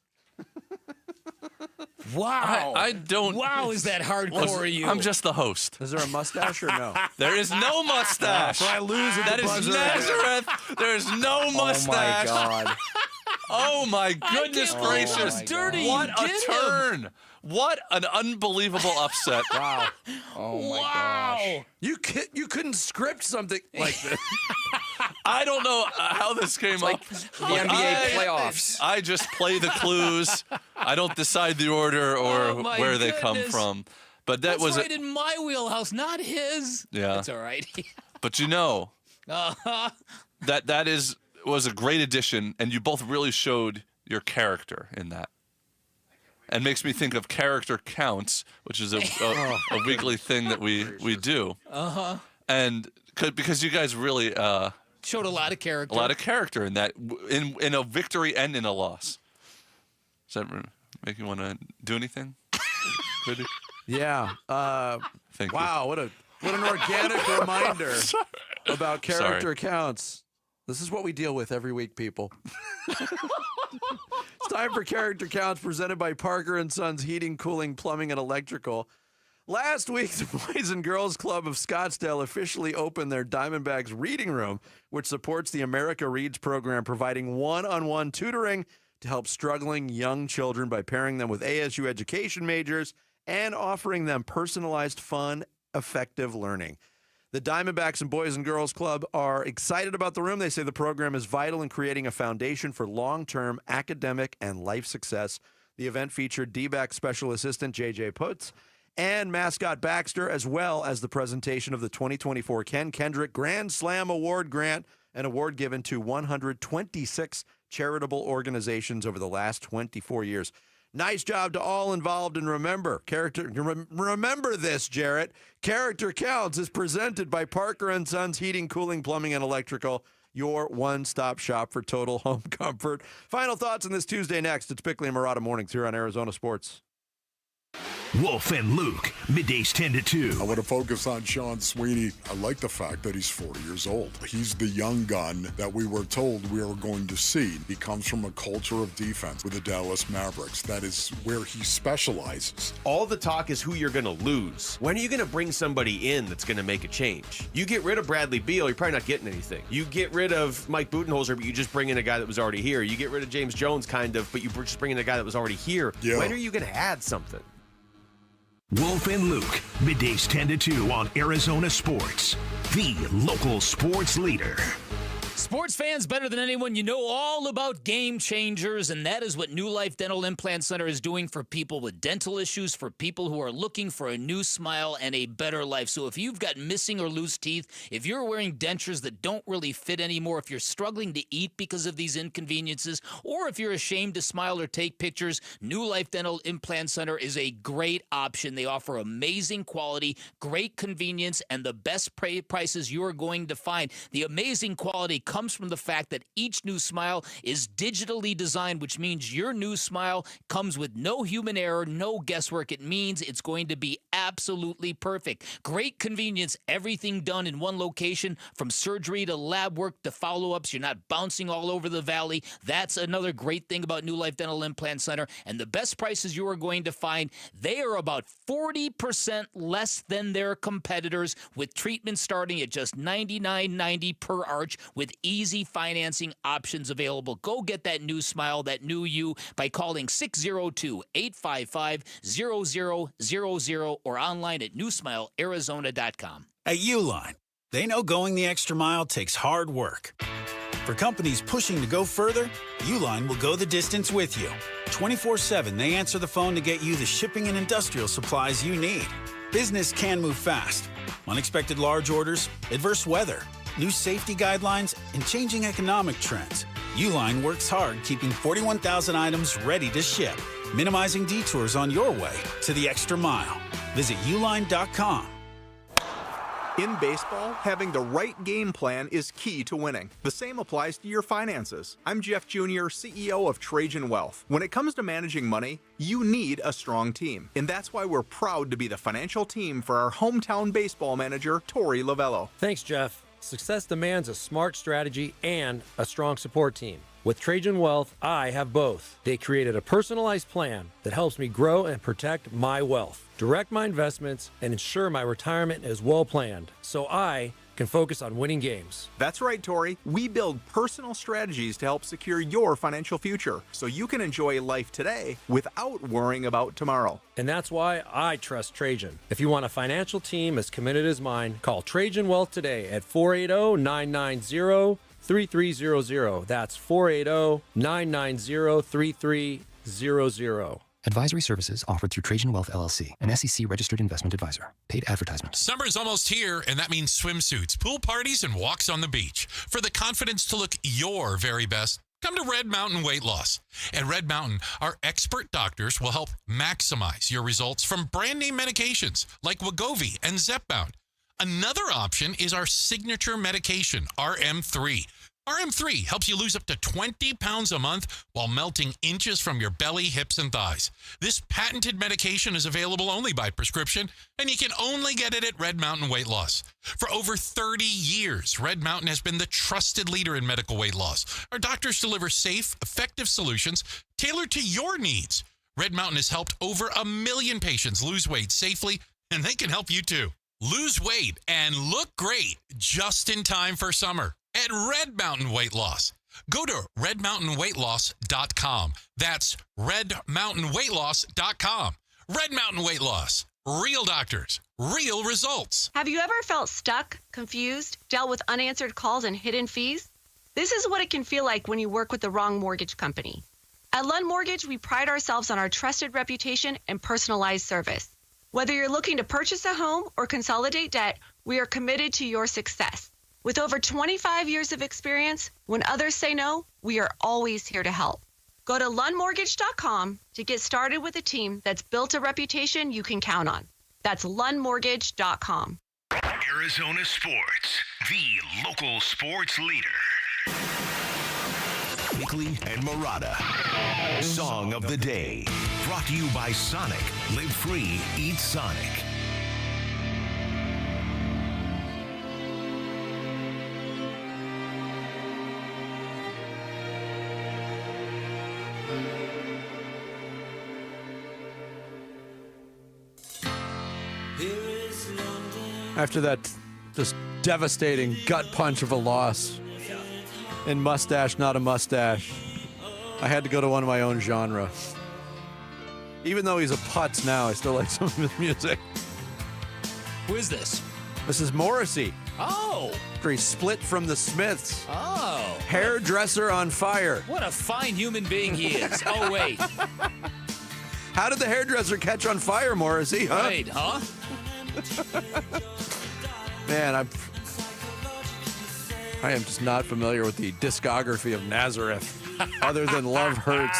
Wow. I don't... Wow, is that hardcore of you? I'm just the host. Is there a mustache or no? There is no mustache. So I lose at That the is buzzer. Nazareth. There's no mustache. Oh, my God. Oh, my goodness gracious. dirty What you a did turn. What an unbelievable upset. Wow. Oh my Wow. You couldn't script something like this. I don't know how this came up. The NBA playoffs. I just play the clues. I don't decide the order or Oh, my where they come goodness. from. But that That's was right in my wheelhouse, not his. Yeah. It's all right. But you know, Uh-huh. that was a great addition, and you both really showed your character in that. And makes me think of Character Counts, which is a weekly thing that we do. Uh-huh. And because you guys really Showed a lot of character. a lot of character in that, in a victory and in a loss. Does that make you want to do anything? Really? Yeah. Thank you. Wow. What an organic reminder about character counts. This is what we deal with every week, people. It's time for Character Counts, presented by Parker & Sons Heating, Cooling, Plumbing, and Electrical. Last week, the Boys and Girls Club of Scottsdale officially opened their Diamondbacks Reading Room, which supports the America Reads program, providing one-on-one tutoring to help struggling young children by pairing them with ASU education majors and offering them personalized, fun, effective learning. The Diamondbacks and Boys and Girls Club are excited about the room. They say the program is vital in creating a foundation for long-term academic and life success. The event featured D-back Special Assistant J.J. Putz and mascot Baxter, as well as the presentation of the 2024 Ken Kendrick Grand Slam Award grant, an award given to 126 charitable organizations over the last 24 years. Nice job to all involved, and remember this, Jarrett. Character Counts is presented by Parker & Sons Heating, Cooling, Plumbing, and Electrical, your one-stop shop for total home comfort. Final thoughts on this Tuesday next. It's Bickley and Murata Mornings here on Arizona Sports. Wolf and Luke, middays 10 to 2. I want to focus on Sean Sweeney. I like the fact that he's 40 years old. He's the young gun that we were told we were going to see. He comes from a culture of defense with the Dallas Mavericks. That is where he specializes. All the talk is who you're going to lose. When are you going to bring somebody in that's going to make a change? You get rid of Bradley Beal, you're probably not getting anything. You get rid of Mike Budenholzer, but you just bring in a guy that was already here. You get rid of James Jones, kind of, but you just bring in a guy that was already here. Yeah. When are you going to add something? Wolf and Luke, middays 10 to 2 on Arizona Sports, the local sports leader. Sports fans better than anyone, you know all about Game Changers, and that is what New Life Dental Implant Center is doing for people with dental issues, for people who are looking for a new smile and a better life. So if you've got missing or loose teeth, if you're wearing dentures that don't really fit anymore, if you're struggling to eat because of these inconveniences, or if you're ashamed to smile or take pictures, New Life Dental Implant Center is a great option. They offer amazing quality, great convenience, and the best prices you are going to find. The amazing quality comes from the fact that each new smile is digitally designed, which means your new smile comes with no human error, no guesswork. It means it's going to be absolutely perfect. Great convenience, everything done in one location, from surgery to lab work to follow-ups. You're not bouncing all over the valley. That's another great thing about New Life Dental Implant Center. And the best prices you are going to find, they are about 40% less than their competitors, with treatment starting at just $99.90 per arch, with easy financing options available. Go get that new smile, that new you, by calling 602-855-0000 or online at newsmilearizona.com. At Uline, they know going the extra mile takes hard work. For companies pushing to go further, Uline will go the distance with you. 24/7, they answer the phone to get you the shipping and industrial supplies you need. Business can move fast. Unexpected large orders, adverse weather, new safety guidelines, and changing economic trends. Uline works hard keeping 41,000 items ready to ship, minimizing detours on your way to the extra mile. Visit uline.com. In baseball, having the right game plan is key to winning. The same applies to your finances. I'm Jeff Jr., CEO of Trajan Wealth. When it comes to managing money, you need a strong team. And that's why we're proud to be the financial team for our hometown baseball manager, Tori Lavello. Thanks, Jeff. Success demands a smart strategy and a strong support team. With Trajan Wealth, I have both. They created a personalized plan that helps me grow and protect my wealth, direct my investments, and ensure my retirement is well planned, so I can focus on winning games. That's right, Tori. We build personal strategies to help secure your financial future, so you can enjoy life today without worrying about tomorrow. And that's why I trust Trajan. If you want a financial team as committed as mine, call Trajan Wealth today at 480-990-3300. That's 480-990-3300. Advisory services offered through Trajan Wealth LLC, an SEC registered investment advisor. Paid advertisement. Summer's almost here, and that means swimsuits, pool parties, and walks on the beach. For the confidence to look your very best, come to Red Mountain Weight Loss. At Red Mountain, our expert doctors will help maximize your results from brand name medications like Wegovy and Zepbound. Another option is our signature medication, RM3. RM3 helps you lose up to 20 pounds a month while melting inches from your belly, hips, and thighs. This patented medication is available only by prescription, and you can only get it at Red Mountain Weight Loss. For over 30 years, Red Mountain has been the trusted leader in medical weight loss. Our doctors deliver safe, effective solutions tailored to your needs. Red Mountain has helped over 1 million patients lose weight safely, and they can help you too. Lose weight and look great just in time for summer at Red Mountain Weight Loss. Go to redmountainweightloss.com. That's redmountainweightloss.com. Red Mountain Weight Loss. Real doctors, real results. Have you ever felt stuck, confused, dealt with unanswered calls and hidden fees? This is what it can feel like when you work with the wrong mortgage company. At Lund Mortgage, we pride ourselves on our trusted reputation and personalized service. Whether you're looking to purchase a home or consolidate debt, we are committed to your success. With over 25 years of experience, when others say no, we are always here to help. Go to lundmortgage.com to get started with a team that's built a reputation you can count on. That's lundmortgage.com. Arizona Sports, the local sports leader. Bickley and Murata. Song of the Day. Brought to you by Sonic. Live free, eat Sonic. After that just devastating gut punch of a loss in Mustache, Not a Mustache, I had to go to one of my own genre. Even though he's a putz now, I still like some of his music. Who is this? This is Morrissey. Oh. After he split from the Smiths. Oh. Hairdresser on fire. What a fine human being he is. Oh, wait. How did the hairdresser catch on fire, Morrissey? Huh? Right, huh? Man, I am just not familiar with the discography of Nazareth, other than Love Hurts.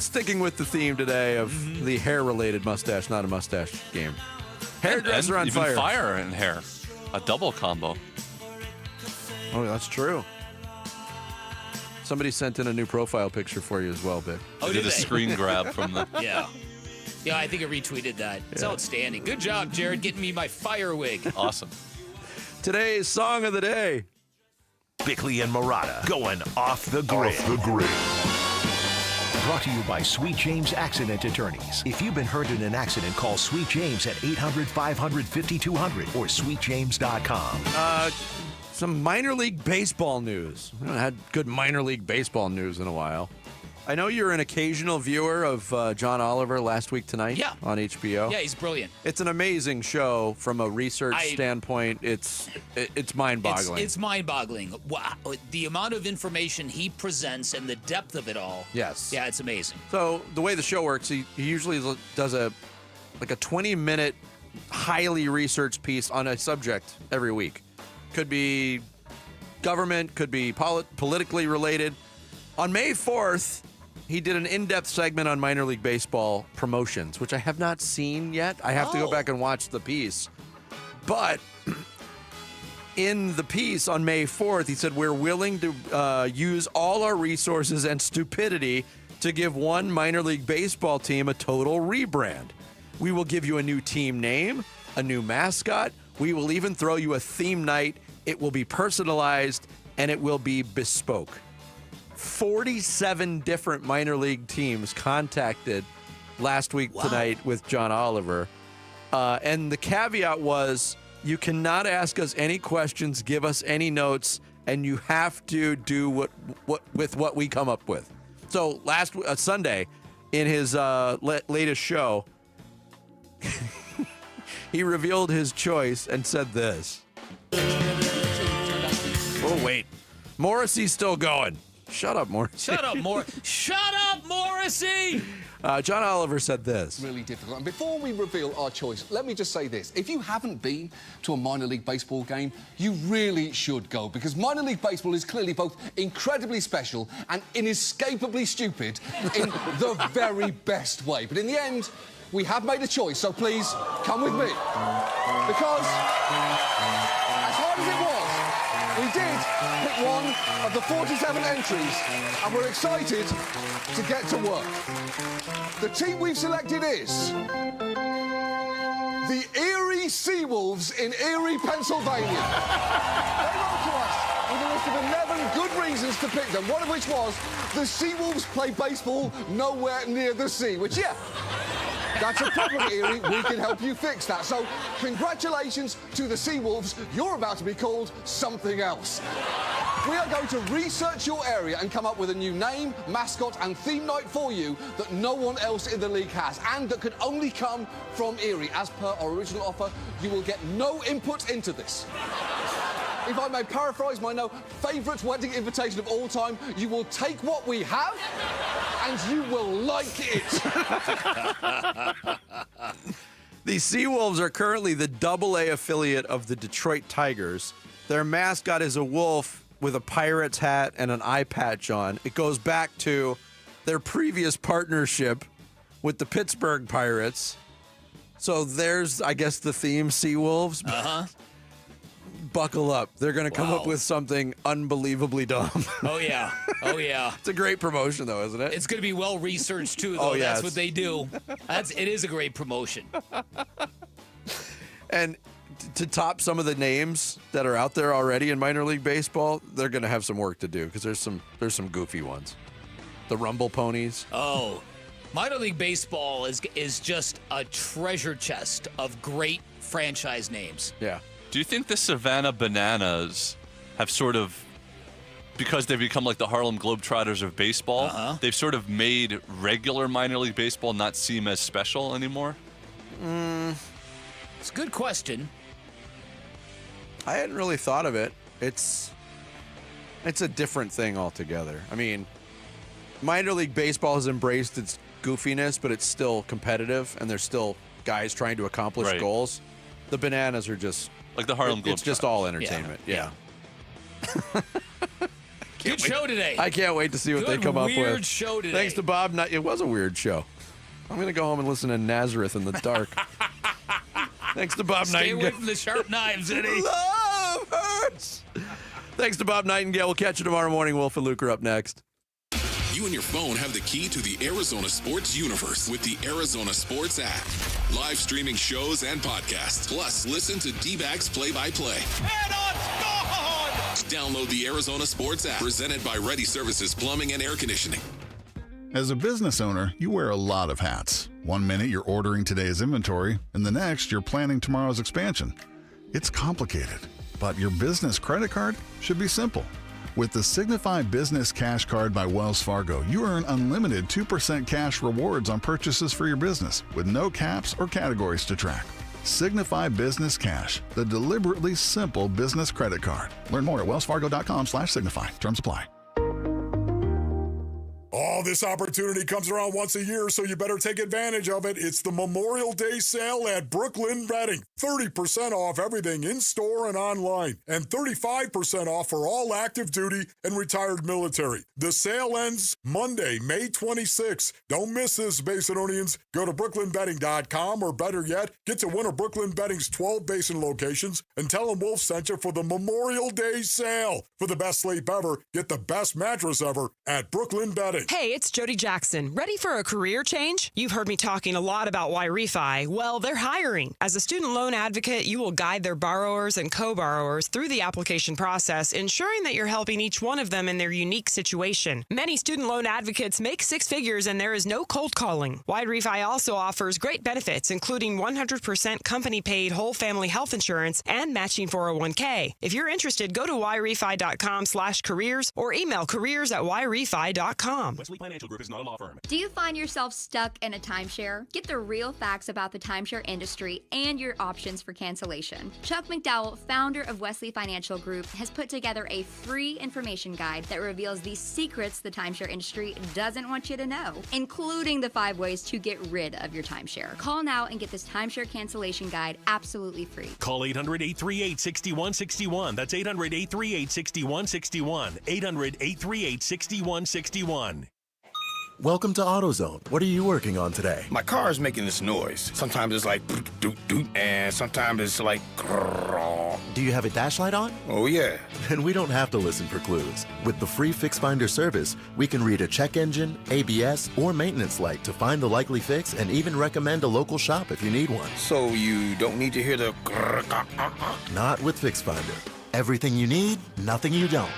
Sticking with the theme today of the hair-related Mustache, Not a Mustache game. Hairdresser and on even fire. Fire and hair. A double combo. Oh, that's true. Somebody sent in a new profile picture for you as well, Vic. Oh, did a screen grab from the... Yeah. Yeah, I think I retweeted that. It's outstanding. Good job, Jared, getting me my fire wig. Awesome. Today's Song of the Day. Bickley and Murata going off the grid. Brought to you by Sweet James Accident Attorneys. If you've been hurt in an accident, call Sweet James at 800-500-5200 or sweetjames.com. Some minor league baseball news. We haven't had good minor league baseball news in a while. I know you're an occasional viewer of John Oliver Last Week Tonight on HBO. Yeah, he's brilliant. It's an amazing show from a research standpoint. It's mind-boggling. It's mind-boggling. Wow. The amount of information he presents and the depth of it all. Yes. Yeah, it's amazing. So the way the show works, he usually does a 20-minute, highly researched piece on a subject every week. Could be government, could be politically related. On May 4th, he did an in-depth segment on minor league baseball promotions, which I have not seen yet. I have to go back and watch the piece. But in the piece on May 4th, he said, we're willing to use all our resources and stupidity to give one minor league baseball team a total rebrand. We will give you a new team name, a new mascot. We will even throw you a theme night. It will be personalized, and it will be bespoke. 47 different minor league teams contacted Last Week Tonight with John Oliver. And the caveat was, you cannot ask us any questions, give us any notes, and you have to do what we come up with. So last Sunday, in his latest show, he revealed his choice and said this. Oh, wait. Morrissey's still going. Shut up, Morrissey. Shut up, Morrissey! John Oliver said this. Really difficult. And before we reveal our choice, let me just say this. If you haven't been to a minor league baseball game, you really should go, because minor league baseball is clearly both incredibly special and inescapably stupid in the very best way. But in the end, we have made a choice, so please come with me. Because as hard as it was, we did pick one of the 47 entries, and we're excited to get to work. The team we've selected is the Erie Seawolves in Erie, Pennsylvania. They wrote to us with a list of 11 good reasons to pick them, one of which was the Seawolves play baseball nowhere near the sea, which, that's a problem, Erie. We can help you fix that. So, congratulations to the Seawolves. You're about to be called something else. We are going to research your area and come up with a new name, mascot, and theme night for you that no one else in the league has, and that could only come from Erie. As per our original offer, you will get no input into this. If I may paraphrase my favourite wedding invitation of all time, you will take what we have and you will like it. The Seawolves are currently the AA affiliate of the Detroit Tigers. Their mascot is a wolf with a Pirates hat and an eye patch on. It goes back to their previous partnership with the Pittsburgh Pirates. So there's, I guess, the theme, Seawolves. Uh-huh. buckle up. They're going to come up with something unbelievably dumb. Oh, yeah. Oh, yeah. It's a great promotion, though, isn't it? It's going to be well-researched, too, though. Oh, yeah, That's what they do. It is a great promotion. And to top some of the names that are out there already in minor league baseball, they're going to have some work to do because there's some goofy ones. The Rumble Ponies. Oh, minor league baseball is just a treasure chest of great franchise names. Yeah. Do you think the Savannah Bananas have sort of, because they've become like the Harlem Globetrotters of baseball, they've sort of made regular minor league baseball not seem as special anymore? It's a good question. I hadn't really thought of it. It's a different thing altogether. I mean, minor league baseball has embraced its goofiness, but it's still competitive, and there's still guys trying to accomplish goals. The Bananas are just like the Harlem Globetrotters. It's just all entertainment. Yeah. Good show today. I can't wait to see what they come up with. Weird show today. Thanks to Bob. It was a weird show. I'm going to go home and listen to Nazareth in the dark. Thanks to Bob Nightingale. Stay away from the sharp knives, Eddie. Love hurts. Thanks to Bob Nightingale. We'll catch you tomorrow morning. Wolf and Luke are up next. You and your phone have the key to the Arizona sports universe with the Arizona Sports app. Live streaming shows and podcasts. Plus, listen to D-backs play-by-play. And download the Arizona Sports app, presented by Ready Services Plumbing and Air Conditioning. As a business owner, you wear a lot of hats. One minute you're ordering today's inventory, and the next you're planning tomorrow's expansion. It's complicated, but your business credit card should be simple. With the Signify Business Cash Card by Wells Fargo, you earn unlimited 2% cash rewards on purchases for your business, with no caps or categories to track. Signify Business Cash, the deliberately simple business credit card. Learn more at wellsfargo.com/signify. Terms apply. Oh, this opportunity comes around once a year, so you better take advantage of it. It's the Memorial Day sale at Brooklyn Bedding. 30% off everything in-store and online, and 35% off for all active duty and retired military. The sale ends Monday, May 26th. Don't miss this, Basinonians. Go to brooklynbedding.com, or better yet, get to one of Brooklyn Bedding's 12 Basin locations and tell them Wolf sent you for the Memorial Day sale. For the best sleep ever, get the best mattress ever at Brooklyn Bedding. Hey, it's Jody Jackson. Ready for a career change? You've heard me talking a lot about Y-Refi. Well, they're hiring. As a student loan advocate, you will guide their borrowers and co-borrowers through the application process, ensuring that you're helping each one of them in their unique situation. Many student loan advocates make six figures, and there is no cold calling. Y-Refi also offers great benefits, including 100% company-paid whole family health insurance and matching 401k. If you're interested, go to yrefi.com/careers or email careers@yrefi.com. Wesley Financial Group is not a law firm. Do you find yourself stuck in a timeshare? Get the real facts about the timeshare industry and your options for cancellation. Chuck McDowell, founder of Wesley Financial Group, has put together a free information guide that reveals the secrets the timeshare industry doesn't want you to know, including the 5 ways to get rid of your timeshare. Call now and get this timeshare cancellation guide absolutely free. Call 800-838-6161. That's 800-838-6161. 800-838-6161. Welcome to AutoZone. What are you working on today? My car is making this noise. Sometimes it's like doot doot, and sometimes it's like grrr. Do you have a dash light on? Oh yeah. Then we don't have to listen for clues. With the free Fix Finder service, we can read a check engine, ABS, or maintenance light to find the likely fix and even recommend a local shop if you need one. So you don't need to hear the grrr. Not with Fix Finder. Everything you need, nothing you don't.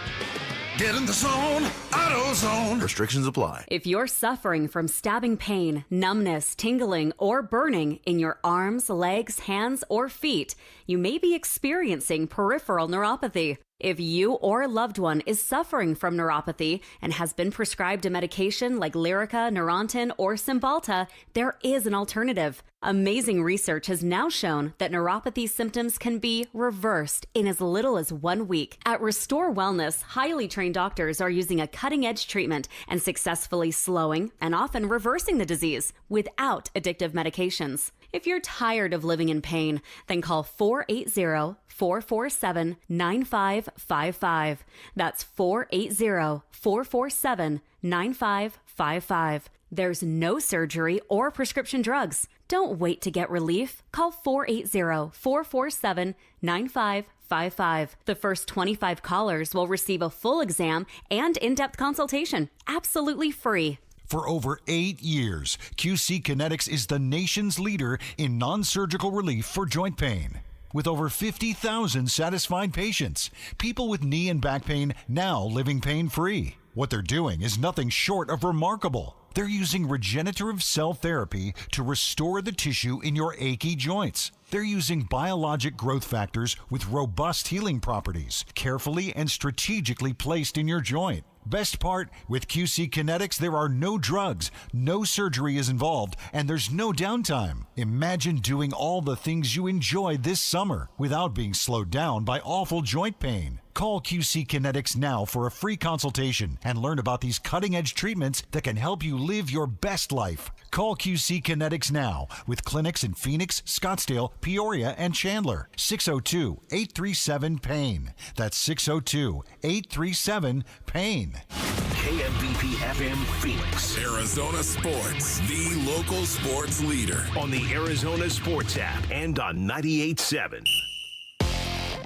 Get in the zone, AutoZone. Restrictions apply. If you're suffering from stabbing pain, numbness, tingling, or burning in your arms, legs, hands, or feet, you may be experiencing peripheral neuropathy. If you or a loved one is suffering from neuropathy and has been prescribed a medication like Lyrica, Neurontin, or Cymbalta, there is an alternative. Amazing research has now shown that neuropathy symptoms can be reversed in as little as 1 week. At Restore Wellness, highly trained doctors are using a cutting-edge treatment and successfully slowing and often reversing the disease without addictive medications. If you're tired of living in pain, then call 480-447-9555. That's 480-447-9555. 9555. There's no surgery or prescription drugs. Don't wait to get relief. Call 480-447-9555. The first 25 callers will receive a full exam and in-depth consultation, absolutely free. For over 8 years, QC Kinetics is the nation's leader in non-surgical relief for joint pain. With over 50,000 satisfied patients, people with knee and back pain now living pain-free. What they're doing is nothing short of remarkable. They're using regenerative cell therapy to restore the tissue in your achy joints. They're using biologic growth factors with robust healing properties, carefully and strategically placed in your joint. Best part, with QC Kinetics, there are no drugs, no surgery is involved, and there's no downtime. Imagine doing all the things you enjoy this summer without being slowed down by awful joint pain. Call QC Kinetics now for a free consultation and learn about these cutting-edge treatments that can help you live your best life. Call QC Kinetics now with clinics in Phoenix, Scottsdale, Peoria, and Chandler. 602-837-PAIN. That's 602-837-PAIN. KMBP FM Phoenix. Arizona Sports, the local sports leader. On the Arizona Sports app and on 98.7.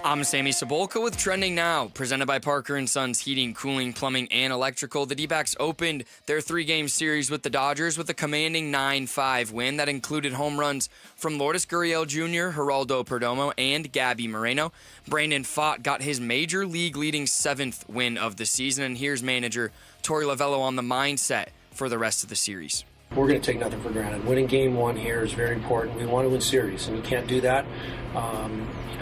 I'm Sammy Sabolka with Trending Now, presented by Parker & Sons Heating, Cooling, Plumbing, and Electrical. The D-backs opened their 3-game series with the Dodgers with a commanding 9-5 win that included home runs from Lourdes Gurriel Jr., Geraldo Perdomo, and Gabby Moreno. Brandon Pfaadt got his major league leading 7th win of the season, and here's manager Torey Lovello on the mindset for the rest of the series. We're going to take nothing for granted. Winning game 1 here is very important. We want to win series, and you can't do that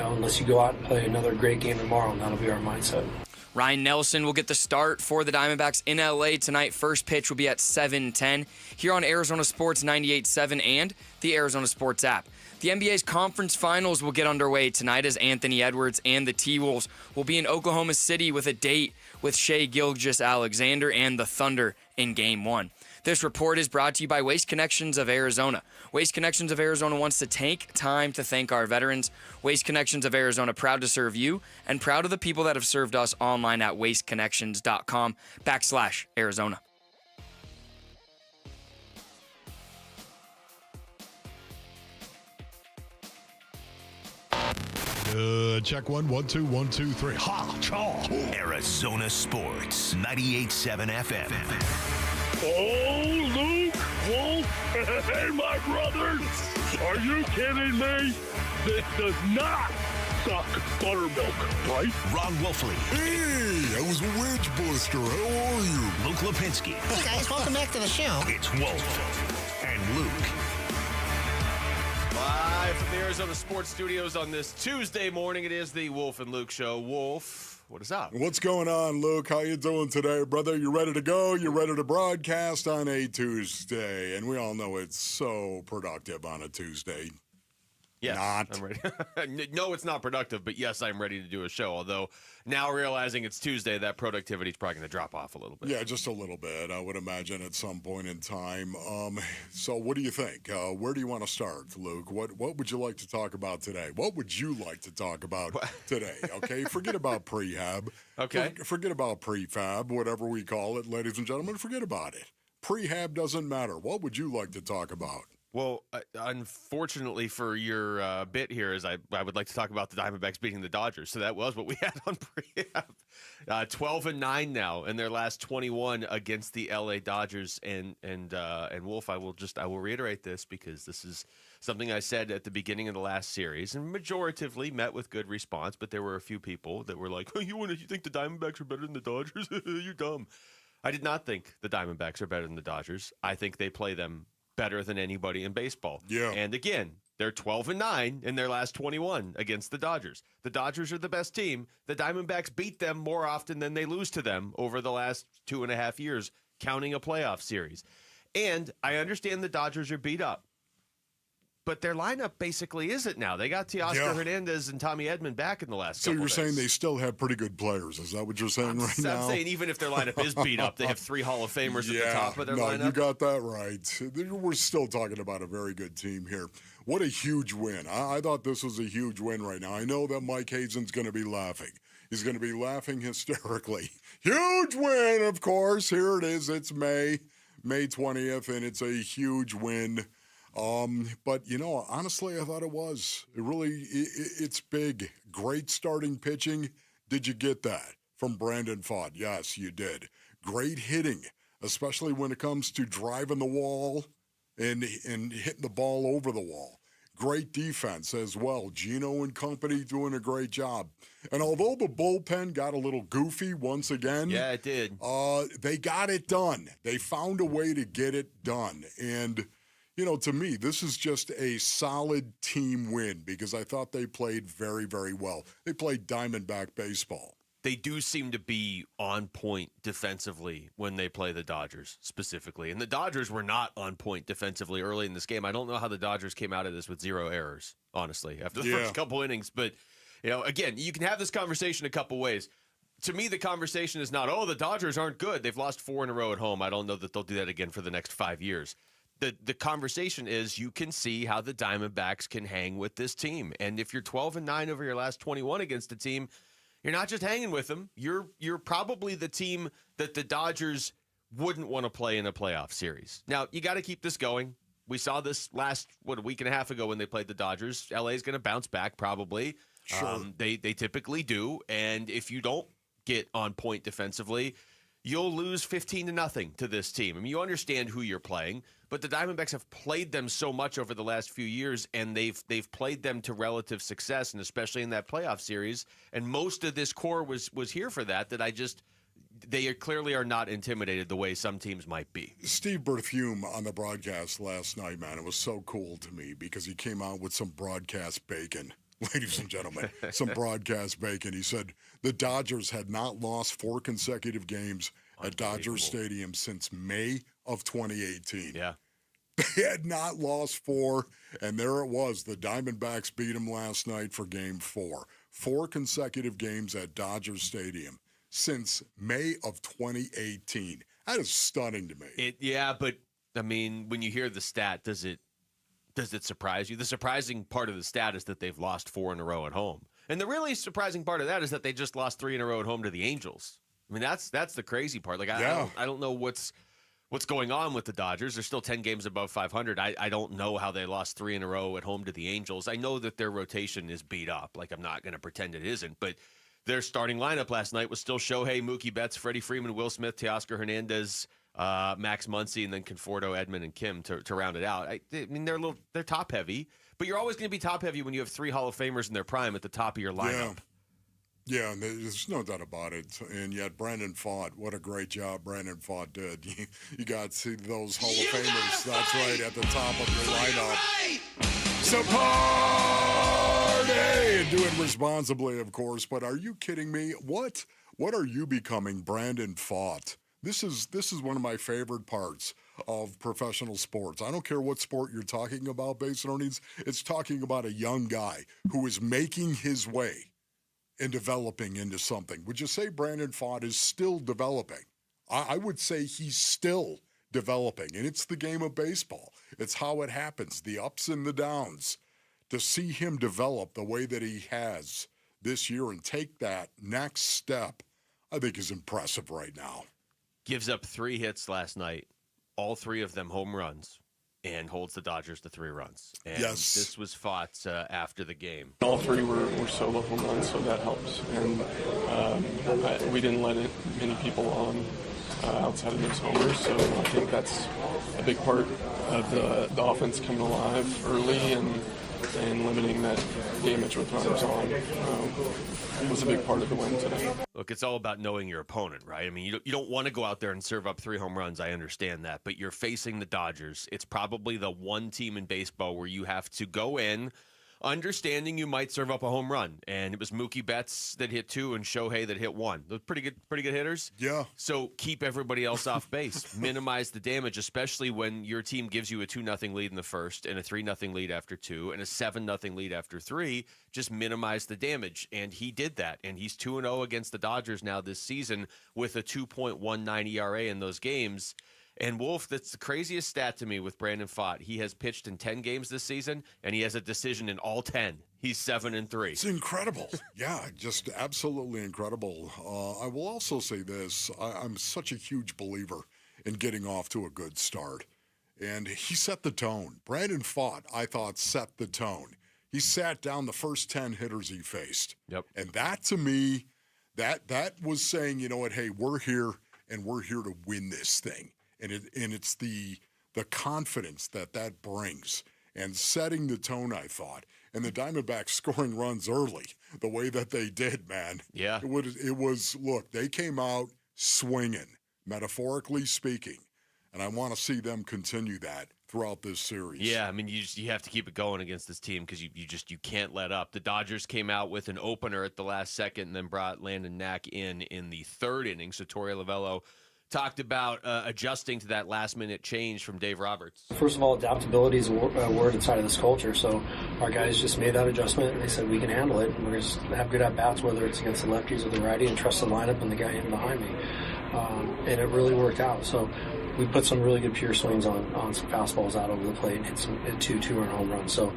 unless you go out and play another great game tomorrow, and that'll be our mindset. Ryan Nelson will get the start for the Diamondbacks in L.A. tonight. First pitch will be at 7:10 here on Arizona Sports 98.7 and the Arizona Sports app. The NBA's conference finals will get underway tonight as Anthony Edwards and the T-Wolves will be in Oklahoma City with a date with Shai Gilgeous-Alexander and the Thunder in Game 1. This report is brought to you by Waste Connections of Arizona. Waste Connections of Arizona wants to take time to thank our veterans. Waste Connections of Arizona, proud to serve you and proud of the people that have served us online at wasteconnections.com/Arizona. Check 1, 1, 2, 1, 2, 3. Ha! Chaw! Arizona Sports, 98.7 FM. Oh, Luke, Wolf, hey, my brothers, are you kidding me? This does not suck buttermilk, right? Ron Wolfley. Hey, I was a wedge buster. How are you? Luke Lipinski. Hey, guys, welcome back to the show. It's Wolf and Luke. Live from the Arizona Sports Studios on this Tuesday morning, it is the Wolf and Luke Show. Wolf, what is up? What's going on, Luke? How you doing today, brother? You ready to go? You ready to broadcast on a Tuesday? And we all know it's so productive on a Tuesday. Yes, not. I'm ready. No, it's not productive, but yes, I'm ready to do a show. Although now realizing it's Tuesday, that productivity is probably going to drop off a little bit. Yeah, just a little bit, I would imagine, at some point in time. So what do you think? Where do you want to start, Luke? What would you like to talk about today? What would you like to talk about today? Okay, forget about prehab. Okay. Forget about prefab, whatever we call it, ladies and gentlemen. Forget about it. Prehab doesn't matter. What would you like to talk about? Well, unfortunately for your bit here, is I would like to talk about the Diamondbacks beating the Dodgers. So that was what we had on prehab. 12-9 now in their last 21 against the LA Dodgers. And Wolf, I will reiterate this because this is something I said at the beginning of the last series, and majoritively met with good response. But there were a few people that were like, "Oh, you think the Diamondbacks are better than the Dodgers? You're dumb." I did not think the Diamondbacks are better than the Dodgers. I think they play them better than anybody in baseball. Yeah. And again, they're 12-9 in their last 21 against the Dodgers. The Dodgers are the best team. The Diamondbacks beat them more often than they lose to them over the last 2.5 years, counting a playoff series. And I understand the Dodgers are beat up, but their lineup basically isn't now. They got Teoscar Hernandez and Tommy Edman back in the last couple days. So you're saying they still have pretty good players. Is that what you're saying now? I'm saying even if their lineup is beat up, they have 3 Hall of Famers at the top of their lineup. You got that right. We're still talking about a very good team here. What a huge win. I thought this was a huge win right now. I know that Mike Hazen's going to be laughing. He's going to be laughing hysterically. Huge win, of course. Here it is. It's May. May 20th, and it's a huge win. But, honestly, I thought it was. It's big. Great starting pitching. Did you get that from Brandon Pfaadt? Yes, you did. Great hitting, especially when it comes to driving the wall and hitting the ball over the wall. Great defense as well. Gino and company doing a great job. And although the bullpen got a little goofy once again. Yeah, it did. They got it done. They found a way to get it done. And, to me, this is just a solid team win because I thought they played very, very well. They played Diamondback baseball. They do seem to be on point defensively when they play the Dodgers specifically. And the Dodgers were not on point defensively early in this game. I don't know how the Dodgers came out of this with 0 errors, honestly, after the first couple innings. But, again, you can have this conversation a couple ways. To me, the conversation is not, the Dodgers aren't good. They've lost 4 in a row at home. I don't know that they'll do that again for the next 5 years. The conversation is you can see how the Diamondbacks can hang with this team. And if you're 12-9 over your last 21 against a team, you're not just hanging with them. You're probably the team that the Dodgers wouldn't want to play in a playoff series. Now, you got to keep this going. We saw this last, a week and a half ago when they played the Dodgers. LA's going to bounce back probably. Sure. They typically do. And if you don't get on point defensively, you'll lose 15-0 to this team. I mean, you understand who you're playing, but the Diamondbacks have played them so much over the last few years, and they've played them to relative success, and especially in that playoff series. And most of this core was here for that they clearly are not intimidated the way some teams might be. Steve Berthume on the broadcast last night, man, it was so cool to me because he came out with some broadcast bacon. Ladies and gentlemen, some broadcast bacon. He said the Dodgers had not lost 4 consecutive games at Dodger Stadium since May of 2018. Yeah. They had not lost 4, and there it was. The Diamondbacks beat them last night for Game 4. 4 consecutive games at Dodger Stadium since May of 2018. That is stunning to me. But, I mean, when you hear the stat, does it surprise you? The surprising part of the stat is that they've lost 4 in a row at home. And the really surprising part of that is that they just lost 3 in a row at home to the Angels. I mean, that's the crazy part. Like, I don't know what's going on with the Dodgers. They're still 10 games above 500. I don't know how they lost 3 in a row at home to the Angels. I know that their rotation is beat up. Like, I'm not going to pretend it isn't. But their starting lineup last night was still Shohei, Mookie Betts, Freddie Freeman, Will Smith, Teoscar Hernandez, Max Muncy, and then Conforto, Edman, and Kim to round it out. I mean, they're top heavy, but you're always going to be top heavy when you have 3 Hall of Famers in their prime at the top of your lineup. Yeah, and there's no doubt about it. And yet, Brandon Pfaadt, what a great job Brandon Pfaadt did. You got to see those Hall of Famers. That's right, at the top of your lineup. Support! And do it responsibly, of course. But are you kidding me? What are you becoming, Brandon Pfaadt? This is one of my favorite parts of professional sports. I don't care what sport you're talking about, Base Earnings. It's talking about a young guy who is making his way and developing into something. Would you say Brandon Pfaadt is still developing? I would say he's still developing, and it's the game of baseball. It's how it happens, the ups and the downs. To see him develop the way that he has this year and take that next step, I think is impressive right now. Gives up 3 hits last night, all 3 of them home runs, and holds the Dodgers to 3 runs. And this was Pfaadt's after the game. All 3 were solo home runs, so that helps. And we didn't let many people on outside of those homers, so I think that's a big part of the offense coming alive early and limiting that damage with runners on was a big part of the win today. Look, it's all about knowing your opponent, right? I mean, you don't want to go out there and serve up 3 home runs. I understand that. But you're facing the Dodgers. It's probably the one team in baseball where you have to go in understanding you might serve up a home run. And it was Mookie Betts that hit 2 and Shohei that hit 1. Those pretty good hitters. Yeah. So keep everybody else off base. Minimize the damage, especially when your team gives you a 2-0 lead in the first and a 3-0 lead after 2 and a 7-0 lead after 3. Just minimize the damage. And he did that. And he's 2-0 against the Dodgers now this season with a 2.19 ERA in those games. And Wolf, that's the craziest stat to me with Brandon Pfaadt. He has pitched in 10 games this season, and he has a decision in all 10. He's 7-3. It's incredible. Yeah, just absolutely incredible. I will also say this. I'm such a huge believer and getting off to a good start. And he set the tone. Brandon Pfaadt, I thought, set the tone. He sat down the first 10 hitters he faced. Yep. And that, to me, that was saying, you know what, hey, we're here, and we're here to win this thing. And it's the confidence that brings and setting the tone, I thought. And the Diamondbacks scoring runs early, the way that they did, man. Yeah. It was, look, they came out swinging, metaphorically speaking. And I want to see them continue that throughout this series. Yeah, I mean, you have to keep it going against this team because you can't let up. The Dodgers came out with an opener at the last second and then brought Landon Knack in the third inning. So Torey Lovello talked about adjusting to that last-minute change from Dave Roberts. First of all, adaptability is a word inside of this culture. So our guys just made that adjustment, and they said we can handle it. And we're going to have good at-bats, whether it's against the lefties or the righty, and trust the lineup and the guy in behind me. And it really worked out. So we put some really good pure swings on some fastballs out over the plate and hit some two-run home runs. So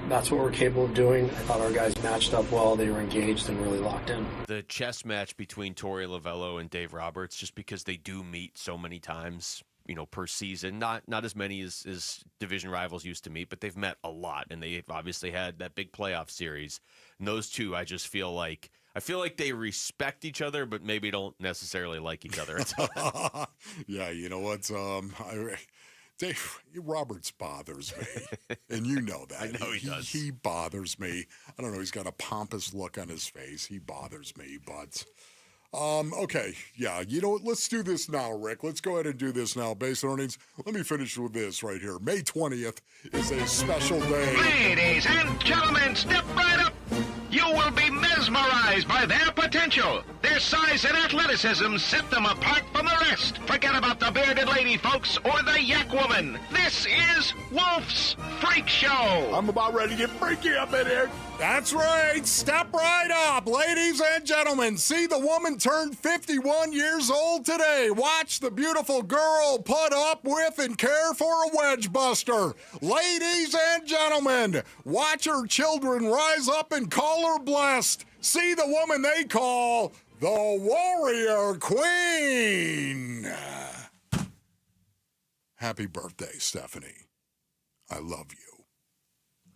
that's what we're capable of doing. I thought our guys matched up well. They were engaged and really locked in. The chess match between Torey Lovello and Dave Roberts, just because they do meet so many times, per season. Not as many as division rivals used to meet, but they've met a lot, and they've obviously had that big playoff series. And those two, I feel like they respect each other, but maybe don't necessarily like each other. Yeah, you know what? Dave Roberts bothers me, and you know that. I know he does. He bothers me. I don't know. He's got a pompous look on his face. He bothers me, but okay, yeah. You know what? Let's do this now, Rick. Let's go ahead and do this now. Base earnings. Let me finish with this right here. May 20th is a special day. Ladies and gentlemen, step right up. You will be mesmerized by their potential. Their size and athleticism set them apart from the rest. Forget about the bearded lady, folks, or the yak woman. This is Wolf's Freak Show. I'm about ready to get freaky up in here. That's right. Step right up, ladies and gentlemen. See the woman turned 51 years old today. Watch the beautiful girl put up with and care for a wedge buster. Ladies and gentlemen, watch her children rise up and call her blessed. See the woman they call the Warrior Queen. Happy birthday, Stephanie. I love you.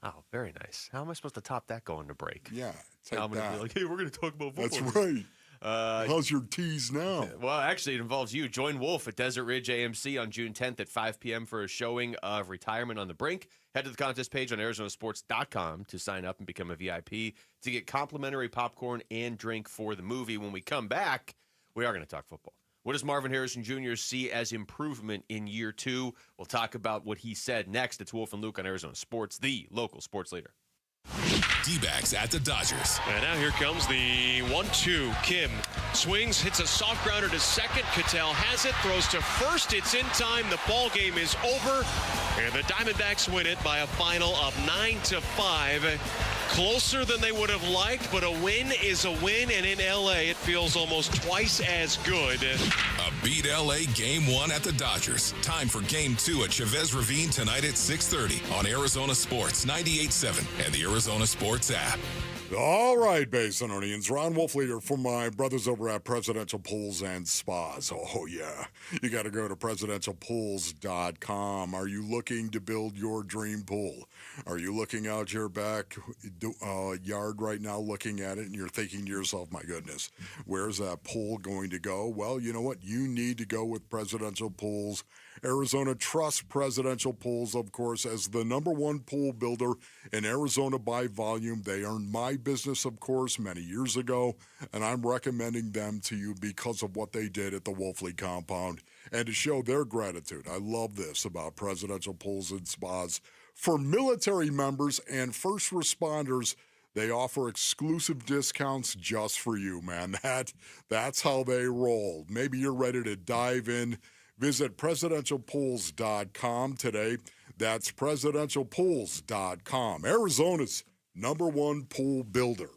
Oh, very nice. How am I supposed to top that going to break? Yeah, now I'm going to be like, hey, we're going to talk about football. That's right. How's your tease now? Well, actually, it involves you. Join Wolf at Desert Ridge AMC on June 10th at 5 p.m. for a showing of Retirement on the Brink. Head to the contest page on ArizonaSports.com to sign up and become a VIP to get complimentary popcorn and drink for the movie. When we come back, we are going to talk football. What does Marvin Harrison Jr. see as improvement in year two? We'll talk about what he said next. It's Wolf and Luke on Arizona Sports, the local sports leader. D-backs at the Dodgers. And now here comes the 1-2. Kim swings, hits a soft grounder to second. Cattell has it, throws to first. It's in time. The ball game is over, and the Diamondbacks win it by a final of 9-5. Closer than they would have liked, but a win is a win, and in L.A. it feels almost twice as good. A beat L.A. Game 1 at the Dodgers. Time for Game 2 at Chavez Ravine tonight at 6:30 on Arizona Sports 98.7 and the Arizona Sports app. All right, Basinonians. Ron Wolf leader for my brothers over at Presidential Pools and Spas. Oh, yeah. You got to go to presidentialpools.com. Are you looking to build your dream pool? Are you looking out your back yard right now, looking at it, and you're thinking to yourself, my goodness, where's that pool going to go? Well, you know what? You need to go with Presidential Pools. Arizona trusts Presidential Pools, of course, as the #1 pool builder in Arizona by volume. They earned my business, of course, many years ago, and I'm recommending them to you because of what they did at the Wolfley compound and to show their gratitude. I love this about Presidential Pools and Spas. For military members and first responders, they offer exclusive discounts just for you, man. That's how they roll. Maybe you're ready to dive in. Visit presidentialpools.com today. That's presidentialpools.com. Arizona's #1 pool builder.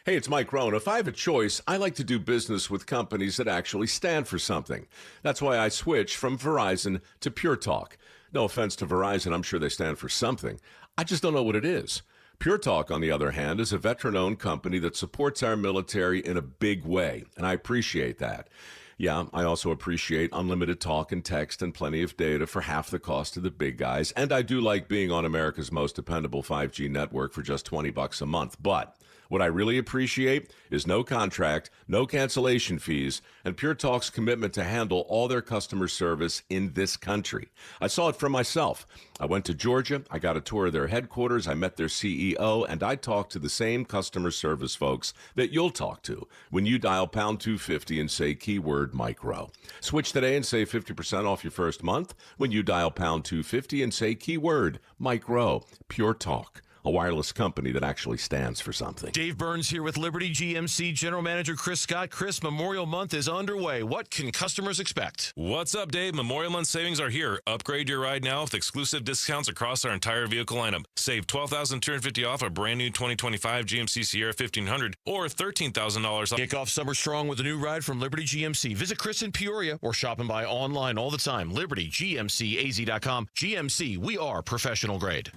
Hey, it's Mike Rohn. If I have a choice, I like to do business with companies that actually stand for something. That's why I switched from Verizon to Pure Talk. No offense to Verizon, I'm sure they stand for something. I just don't know what it is. Pure Talk, on the other hand, is a veteran-owned company that supports our military in a big way, and I appreciate that. Yeah, I also appreciate unlimited talk and text and plenty of data for half the cost of the big guys, and I do like being on America's most dependable 5G network for just $20 a month, but what I really appreciate is no contract, no cancellation fees, and Pure Talk's commitment to handle all their customer service in this country. I saw it for myself. I went to Georgia, I got a tour of their headquarters, I met their CEO, and I talked to the same customer service folks that you'll talk to when you dial pound 250 and say keyword micro. Switch today and save 50% off your first month when you dial pound 250 and say keyword micro. Pure Talk, a wireless company that actually stands for something. Dave Burns here with Liberty GMC General Manager Chris Scott. Chris, Memorial Month is underway. What can customers expect? What's up, Dave? Memorial Month savings are here. Upgrade your ride now with exclusive discounts across our entire vehicle lineup. Save $12,250 off a brand new 2025 GMC Sierra 1500 or $13,000 off. Kick off summer strong with a new ride from Liberty GMC. Visit Chris in Peoria or shop and buy online all the time. LibertyGMCAZ.com. GMC, we are professional grade.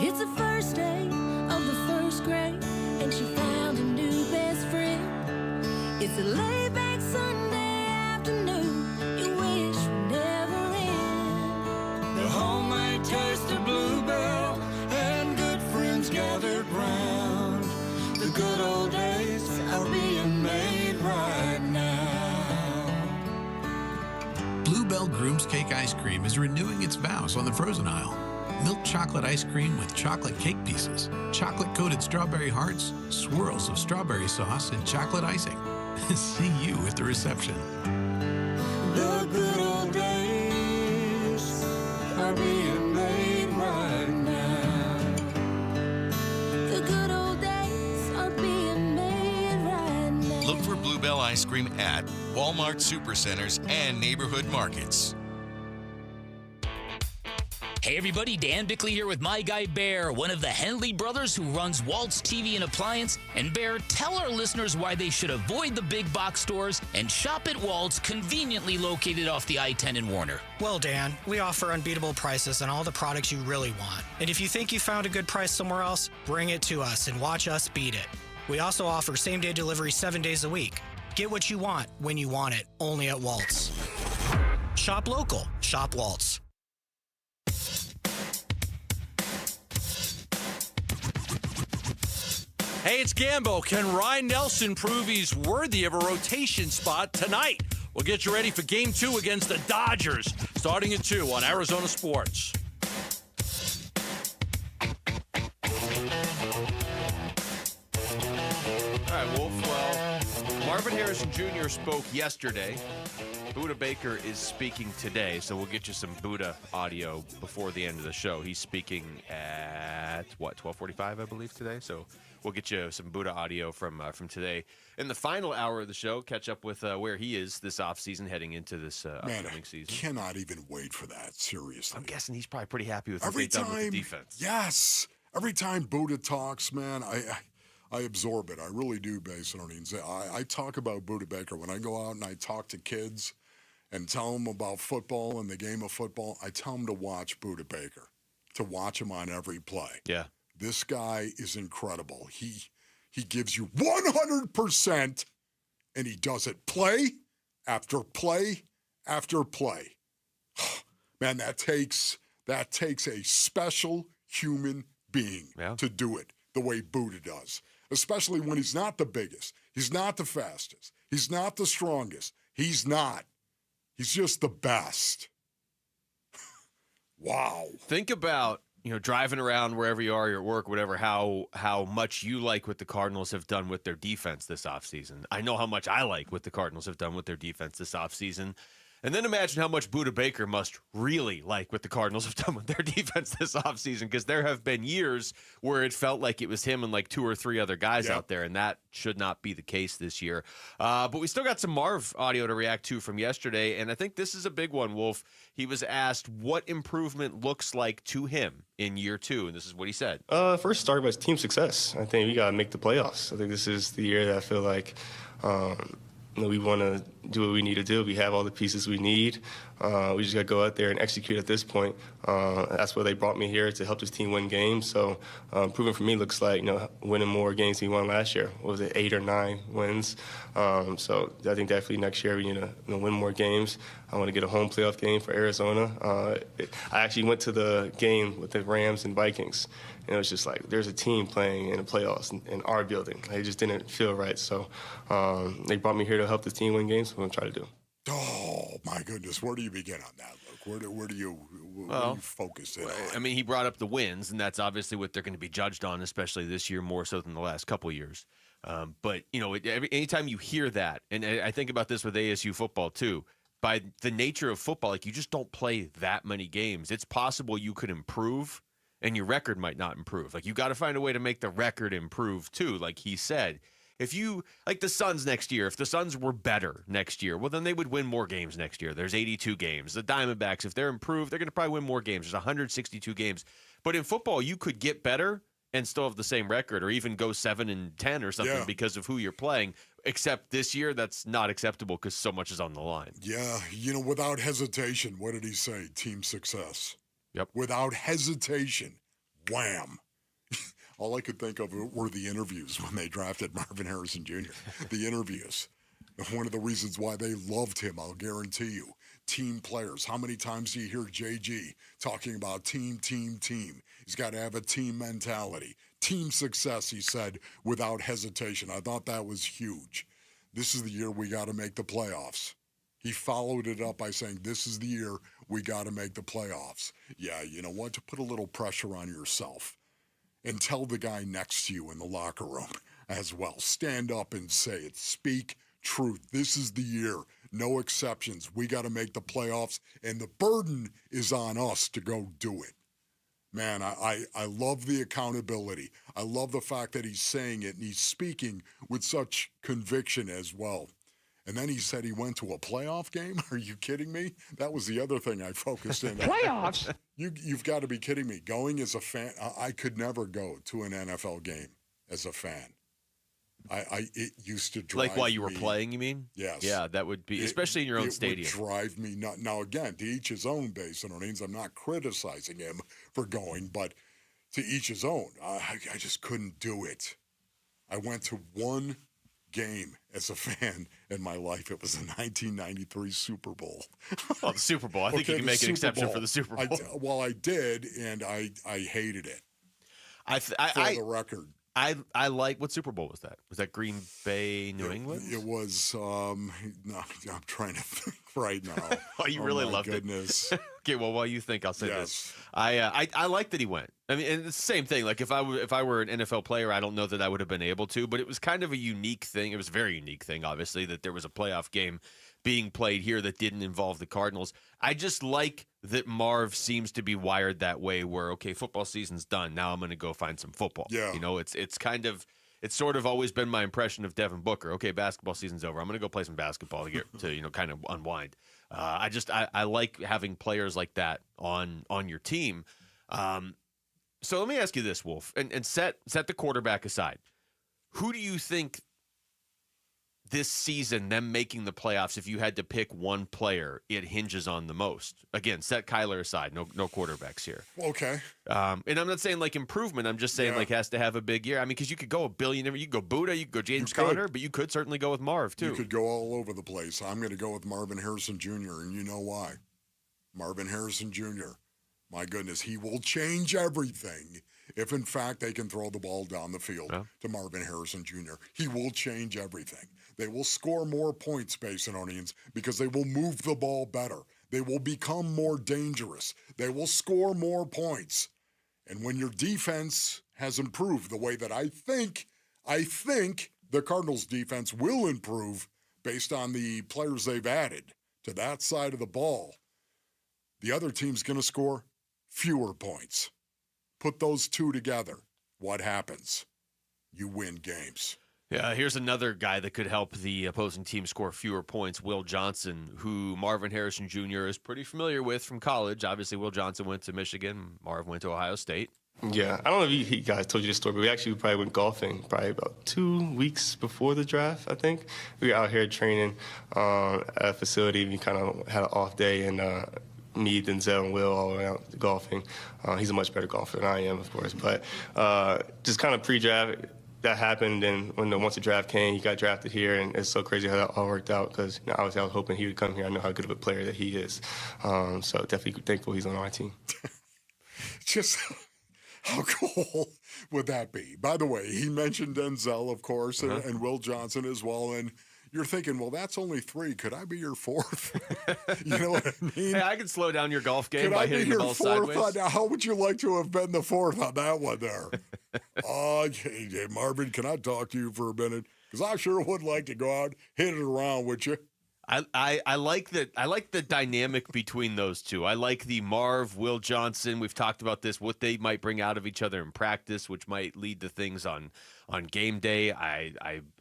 It's the first day of the first grade, and she found a new best friend. It's a laid-back Sunday afternoon, you wish would never end. The homemade taste of Bluebell, and good friends gathered round. The good old days are being made right now. Bluebell Groom's Cake Ice Cream is renewing its vows on the frozen aisle. Milk chocolate ice cream with chocolate cake pieces, chocolate-coated strawberry hearts, swirls of strawberry sauce, and chocolate icing. See you at the reception. The good old days are being made right now. The good old days are being made right now. Look for Bluebell ice cream at Walmart Supercenters and neighborhood markets. Hey everybody, Dan Bickley here with my guy Bear, one of the Henley brothers who runs Waltz TV and Appliance. And Bear, tell our listeners why they should avoid the big box stores and shop at Waltz, conveniently located off the I-10 in Warner. Well, Dan, we offer unbeatable prices on all the products you really want. And if you think you found a good price somewhere else, bring it to us and watch us beat it. We also offer same-day delivery 7 days a week. Get what you want when you want it, only at Waltz. Shop local. Shop Waltz. Hey, it's Gambo. Can Ryan Nelson prove he's worthy of a rotation spot tonight? We'll get you ready for Game 2 against the Dodgers, starting at 2 on Arizona Sports. All right, Wolf. Well, Marvin Harrison Jr. spoke yesterday. Buda Baker is speaking today, so we'll get you some Buda audio before the end of the show. He's speaking at, 12:45, I believe, today. So we'll get you some Buda audio from today. In the final hour of the show, catch up with where he is this offseason heading into this upcoming season. Cannot even wait for that, seriously. I'm guessing he's probably pretty happy with what they've done with the defense. Yes. Every time Buda talks, man, I absorb it. I really do, Basin. I talk about Buda Baker. When I go out and I talk to kids and tell them about football and the game of football, I tell them to watch Buda Baker, to watch him on every play. Yeah. This guy is incredible. He gives you 100%, and he does it play after play after play. Man, that takes a special human being to do it the way Buda does, especially when he's not the biggest. He's not the fastest. He's not the strongest. He's not. He's just the best. Wow. Think about, driving around wherever you are, your work, whatever, how much you like what the Cardinals have done with their defense this offseason. I know how much I like what the Cardinals have done with their defense this offseason. And then imagine how much Buda Baker must really like what the Cardinals have done with their defense this offseason, because there have been years where it felt like it was him and like 2 or 3 other guys out there, and that should not be the case this year. But we still got some Marv audio to react to from yesterday, and I think this is a big one, Wolf. He was asked what improvement looks like to him in year 2, and this is what he said. First, start with team success. I think we got to make the playoffs. I think this is the year that I feel like we want to do what we need to do. We have all the pieces we need. We just got to go out there and execute at this point. That's why they brought me here, to help this team win games. So proving for me looks like, winning more games than we won last year. What was it, 8 or 9 wins? So I think definitely next year we need to win more games. I want to get a home playoff game for Arizona. I actually went to the game with the Rams and Vikings. And it was just like, there's a team playing in the playoffs in our building. It just didn't feel right. So they brought me here to help this team win games. So I'm going to try to do. Oh, my goodness. Where do you begin on that, Luke? Where do you focus in on? I mean, he brought up the wins, and that's obviously what they're going to be judged on, especially this year more so than the last couple of years. But, anytime you hear that, and I think about this with ASU football too, by the nature of football, like, you just don't play that many games. It's possible you could improve, and your record might not improve. Like, you got to find a way to make the record improve too, like he said. If you, like the Suns next year, if the Suns were better next year, well, then they would win more games next year. There's 82 games. The Diamondbacks, if they're improved, they're going to probably win more games. There's 162 games. But in football, you could get better and still have the same record, or even go 7-10 or something because of who you're playing. Except this year, that's not acceptable because so much is on the line. Yeah, without hesitation, what did he say? Team success. Yep. Without hesitation, wham. All I could think of were the interviews when they drafted Marvin Harrison Jr. The interviews. One of the reasons why they loved him, I'll guarantee you. Team players. How many times do you hear JG talking about team, team, team? He's got to have a team mentality. Team success, he said, without hesitation. I thought that was huge. This is the year we got to make the playoffs. He followed it up by saying, this is the year we got to make the playoffs. Yeah, you know what? To put a little pressure on yourself. And tell the guy next to you in the locker room as well. Stand up and say it. Speak truth. This is the year. No exceptions. We got to make the playoffs, and the burden is on us to go do it. Man, I love the accountability. I love the fact that he's saying it, and he's speaking with such conviction as well. And then he said he went to a playoff game? Are you kidding me? That was the other thing I focused in on. Playoffs? You've got to be kidding me. Going as a fan, I could never go to an NFL game as a fan. It used to drive me. Like while you were playing, you mean? Yes. Yeah, that would be, especially in your own stadium. It would drive me nuts. Now, again, to each his own, Basin Orleans. I'm not criticizing him for going, but to each his own. I just couldn't do it. I went to one game as a fan in my life. It was the 1993 Super Bowl. Oh, the Super Bowl. I think you can make an exception for the Super Bowl. I did, and I hated it. For the record. I like, what Super Bowl was that? Was that Green Bay, New England? It was, no, I'm trying to think right now. Oh, you really loved goodness. it. Okay, well, while you think, I'll say this. I like that he went. I mean, and it's the same thing. Like, if I were an NFL player, I don't know that I would have been able to, but it was kind of a unique thing. It was a very unique thing, obviously, that there was a playoff game being played here that didn't involve the Cardinals. I just like that Marv seems to be wired that way where, okay, football season's done. Now I'm going to go find some football. Yeah. It's sort of always been my impression of Devin Booker. Okay, basketball season's over. I'm going to go play some basketball to get to, kind of unwind. I like having players like that on your team. So let me ask you this, Wolf, and set the quarterback aside. Who do you think this season, them making the playoffs, if you had to pick one player, it hinges on the most? Again, set Kyler aside. No quarterbacks here. Okay. And I'm not saying like improvement. I'm just saying like has to have a big year. I mean, because you could go $1 billion. You could go Buddha. You could go James Conner. But you could certainly go with Marv, too. You could go all over the place. I'm going to go with Marvin Harrison Jr., and you know why. Marvin Harrison Jr., my goodness, he will change everything if, in fact, they can throw the ball down the field to Marvin Harrison Jr. He will change everything. They will score more points, Basinonians, because they will move the ball better. They will become more dangerous. They will score more points. And when your defense has improved the way that I think the Cardinals' defense will improve based on the players they've added to that side of the ball, the other team's going to score fewer points. Put those two together. What happens? You win games. Yeah, here's another guy that could help the opposing team score fewer points, Will Johnson, who Marvin Harrison Jr. is pretty familiar with from college. Obviously, Will Johnson went to Michigan. Marv went to Ohio State. Yeah, I don't know if you guys told you this story, but we probably went golfing about 2 weeks before the draft, I think. We were out here training at a facility. We kind of had an off day, and me, Denzel, and Will all went out golfing. He's a much better golfer than I am, of course. But just kind of pre-draft, that happened, and once the draft came, he got drafted here, and it's so crazy how that all worked out because obviously I was hoping he would come here. I know how good of a player that he is. So definitely thankful he's on our team. Just... How cool would that be? By the way, he mentioned Denzel, of course, and Will Johnson as well. And you're thinking, well, that's only 3. Could I be your 4th? You know what I mean? Hey, I can slow down your golf game Could by I hitting be the your ball 4th? sideways. How would you like to have been the 4th on that one there? Hey, Marvin, can I talk to you for a minute? Because I sure would like to go out, hit it around with you. I like the dynamic between those two. I like the Marv, Will Johnson. We've talked about this, what they might bring out of each other in practice, which might lead to things on game day. I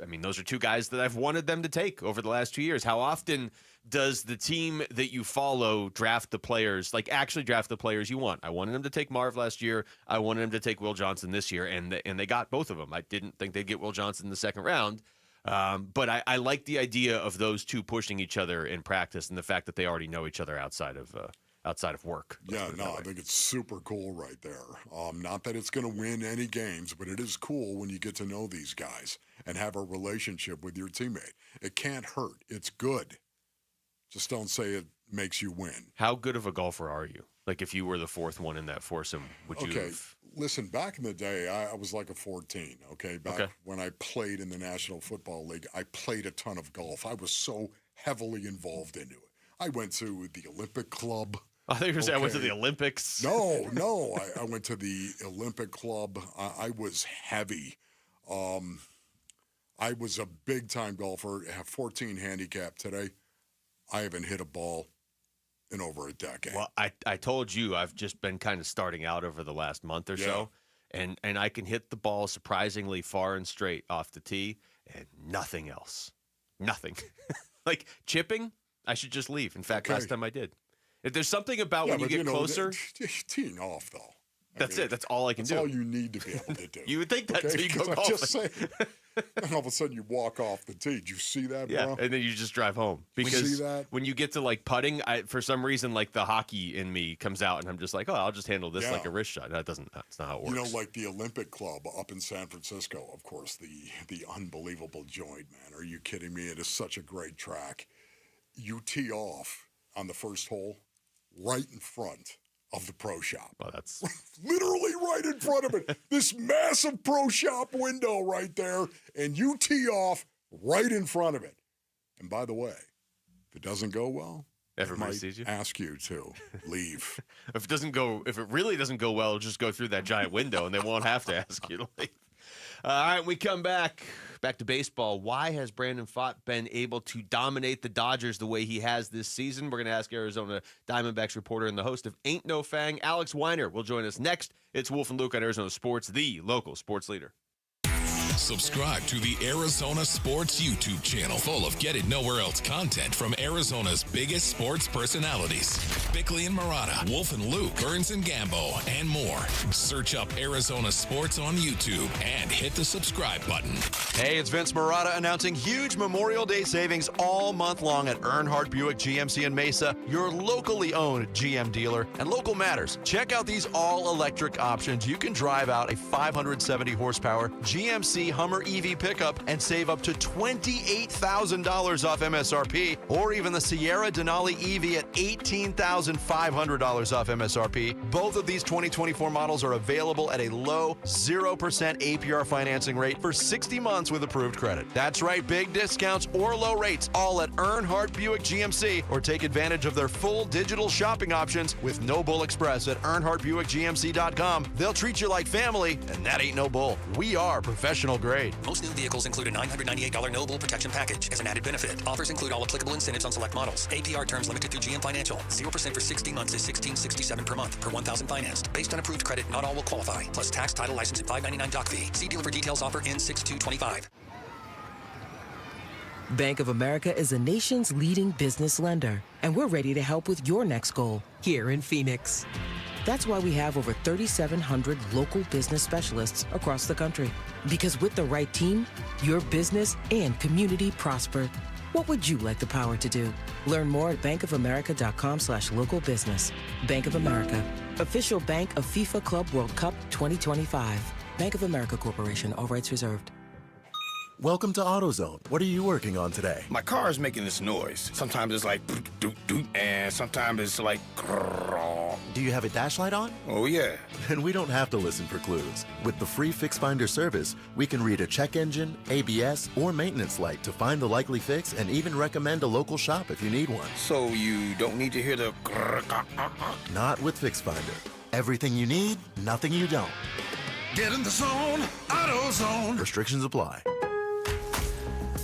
mean, those are 2 guys that I've wanted them to take over the last 2 years. How often does the team that you follow draft the players, like actually draft the players you want? I wanted them to take Marv last year. I wanted them to take Will Johnson this year, and they got both of them. I didn't think they'd get Will Johnson in the second round. But I like the idea of those 2 pushing each other in practice, and the fact that they already know each other outside of work. Yeah, no, I think it's super cool right there. Not that it's going to win any games, but it is cool when you get to know these guys and have a relationship with your teammate. It can't hurt. It's good. Just don't say it makes you win. How good of a golfer are you? Like, if you were the 4th one in that foursome, would you have... Listen, back in the day, I was like a 14, okay? When I played in the National Football League, I played a ton of golf. I was so heavily involved into it. I went to the Olympic Club. I think you were saying I went to the Olympics. No. I went to the Olympic Club. I was heavy. I was a big-time golfer. I have 14 handicap today. I haven't hit a ball in over a decade. Well, I told you I've just been kind of starting out over the last month or so, and I can hit the ball surprisingly far and straight off the tee, and nothing else. Nothing. Like chipping, I should just leave. In fact, last time I did. If there's something about when you get closer. Teeing off, though. That's it. That's all I can do. That's all you need to be able to do. You would think that until you go golfing. Just saying. And all of a sudden you walk off the tee. Did you see that, bro? Yeah, and then you just drive home. Because when you get to like putting, for some reason, like the hockey in me comes out, and I'm just like, oh, I'll just handle this like a wrist shot. That's not how it works. You know, like the Olympic Club up in San Francisco, of course, the unbelievable joint, man. Are you kidding me? It is such a great track. You tee off on the first hole right in front of the pro shop. Well, that's literally right in front of it. This massive pro shop window right there, and you tee off right in front of it. And by the way, if it doesn't go well, everybody sees you. Ask you to leave. If it really doesn't go well, just go through that giant window, and they won't have to ask you to leave. All right, we come back to baseball. Why has Brandon Pfaadt been able to dominate the Dodgers the way he has this season? We're going to ask Arizona Diamondbacks reporter and the host of Ain't No Fang, Alex Weiner, will join us next. It's Wolf and Luke on Arizona Sports, the local sports leader. Subscribe to the Arizona Sports YouTube channel, full of get it nowhere else content from Arizona's biggest sports personalities. Bickley and Murata, Wolf and Luke, Burns and Gambo, and more. Search up Arizona Sports on YouTube and hit the subscribe button. Hey, it's Vince Murata announcing huge Memorial Day savings all month long at Earnhardt Buick GMC in Mesa, your locally owned GM dealer. And local matters. Check out these all-electric options. You can drive out a 570 horsepower GMC Hummer EV pickup and save up to $28,000 off MSRP, or even the Sierra Denali EV at $18,500 off MSRP. Both of these 2024 models are available at a low 0% APR financing rate for 60 months with approved credit. That's right, big discounts or low rates, all at Earnhardt Buick GMC, or take advantage of their full digital shopping options with No Bull Express at EarnhardtBuickGMC.com. They'll treat you like family, and that ain't no bull. We are professional grade. Most new vehicles include a $998 No Bull protection package as an added benefit. Offers include all applicable incentives on select models. APR terms limited through GM Financial. 0% for 60 months is $16.67 per month per 1,000 financed. Based on approved credit, not all will qualify. Plus tax, title, license, and $5.99 doc fee. See dealer for details. Offer ends 6/2/25. Bank of America is the nation's leading business lender, and we're ready to help with your next goal here in Phoenix. That's why we have over 3,700 local business specialists across the country. Because with the right team, your business and community prosper. What would you like the power to do? Learn more at bankofamerica.com/local business. Bank of America, official bank of FIFA Club World Cup 2025. Bank of America Corporation, all rights reserved. Welcome to AutoZone. What are you working on today? My car is making this noise. Sometimes it's like doot doot, and sometimes it's like. Do you have a dash light on? Oh yeah. Then we don't have to listen for clues. With the free Fix Finder service, we can read a check engine, ABS, or maintenance light to find the likely fix and even recommend a local shop if you need one. So you don't need to hear the. Not with Fix Finder. Everything you need, nothing you don't. Get in the zone, AutoZone. Restrictions apply.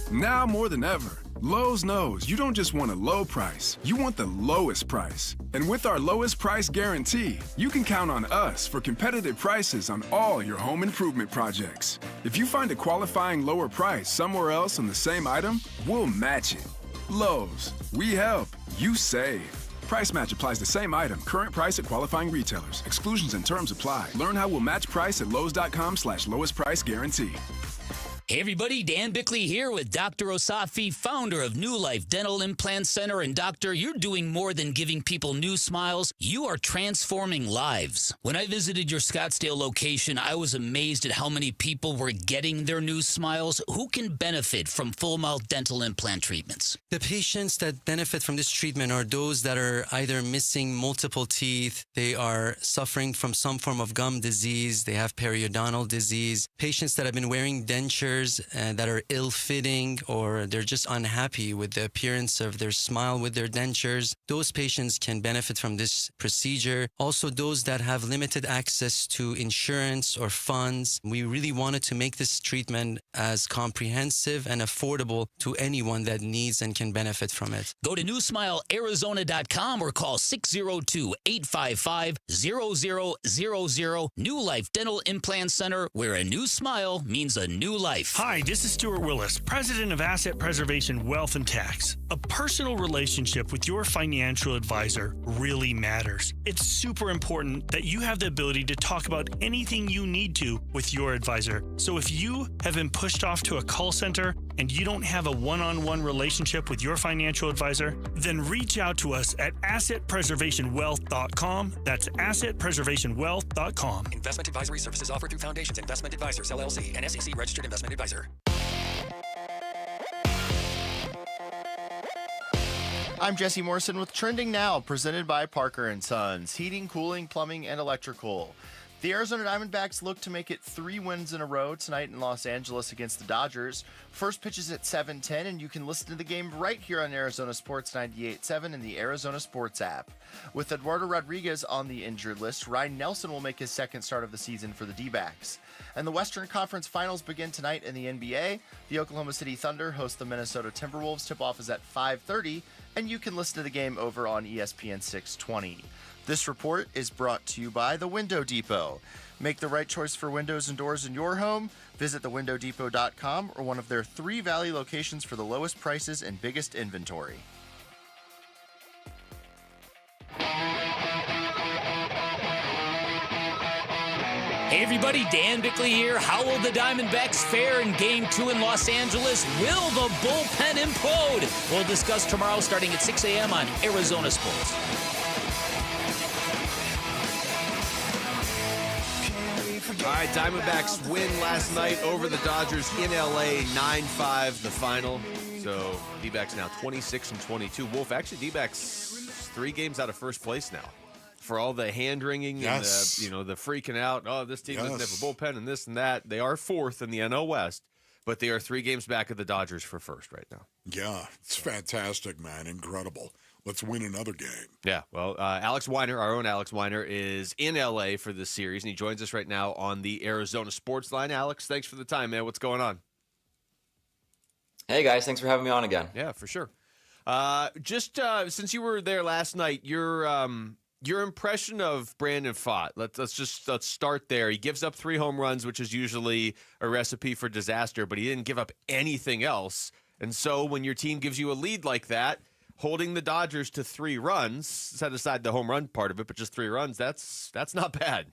Now more than ever, Lowe's knows you don't just want a low price, you want the lowest price. And with our lowest price guarantee, you can count on us for competitive prices on all your home improvement projects. If you find a qualifying lower price somewhere else on the same item, we'll match it. Lowe's, we help, you save. Price match applies to same item. Current price at qualifying retailers. Exclusions and terms apply. Learn how we'll match price at Lowe's.com/lowest price guarantee. Hey everybody, Dan Bickley here with Dr. Osafi, founder of New Life Dental Implant Center. And doctor, you're doing more than giving people new smiles. You are transforming lives. When I visited your Scottsdale location, I was amazed at how many people were getting their new smiles. Who can benefit from full mouth dental implant treatments? The patients that benefit from this treatment are those that are either missing multiple teeth, they are suffering from some form of gum disease, they have periodontal disease, patients that have been wearing dentures that are ill-fitting, or they're just unhappy with the appearance of their smile with their dentures. Those patients can benefit from this procedure. Also, those that have limited access to insurance or funds. We really wanted to make this treatment as comprehensive and affordable to anyone that needs and can benefit from it. Go to newsmilearizona.com or call 602-855-0000. New Life Dental Implant Center, where a new smile means a new life. Hi, this is Stuart Willis, president of Asset Preservation Wealth and Tax. A personal relationship with your financial advisor really matters. It's super important that you have the ability to talk about anything you need to with your advisor. So if you have been pushed off to a call center and you don't have a one-on-one relationship with your financial advisor, then reach out to us at assetpreservationwealth.com. That's assetpreservationwealth.com. Investment advisory services offered through Foundations Investment Advisors, LLC, an SEC registered investment advisor. I'm Jesse Morrison with Trending Now, presented by Parker & Sons, heating, cooling, plumbing, and electrical. The Arizona Diamondbacks look to make it 3 wins in a row tonight in Los Angeles against the Dodgers. First pitch is at 7:10, and you can listen to the game right here on Arizona Sports 98.7 and the Arizona Sports app. With Eduardo Rodriguez on the injured list, Ryan Nelson will make his second start of the season for the D-backs. And the Western Conference Finals begin tonight in the NBA. The Oklahoma City Thunder host the Minnesota Timberwolves. Tip-off is at 5:30, and you can listen to the game over on ESPN 620. This report is brought to you by The Window Depot. Make the right choice for windows and doors in your home. Visit thewindowdepot.com or one of their 3 Valley locations for the lowest prices and biggest inventory. Hey everybody, Dan Bickley here. How will the Diamondbacks fare in Game 2 in Los Angeles? Will the bullpen implode? We'll discuss tomorrow starting at 6 a.m. on Arizona Sports. All right, Diamondbacks win last night over the Dodgers in L.A., 9-5 the final. So D-backs now 26-22. Wolf, actually D-backs 3 games out of first place now. For all the hand-wringing and the freaking out, oh, this team doesn't have a bullpen and this and that. They are 4th in the NL West, but they are 3 games back of the Dodgers for first right now. Yeah, it's fantastic, man. Incredible. Let's win another game. Yeah, well, Alex Weiner, our own Alex Weiner, is in L.A. for this series, and he joins us right now on the Arizona Sports Line. Alex, thanks for the time, man. What's going on? Hey, guys. Thanks for having me on again. Yeah, for sure. Just since you were there last night, your impression of Brandon Pfaadt. Let's start there. He gives up 3 home runs, which is usually a recipe for disaster, but he didn't give up anything else. And so when your team gives you a lead like that, holding the Dodgers to 3 runs, set aside the home run part of it, but just 3 runs, that's not bad.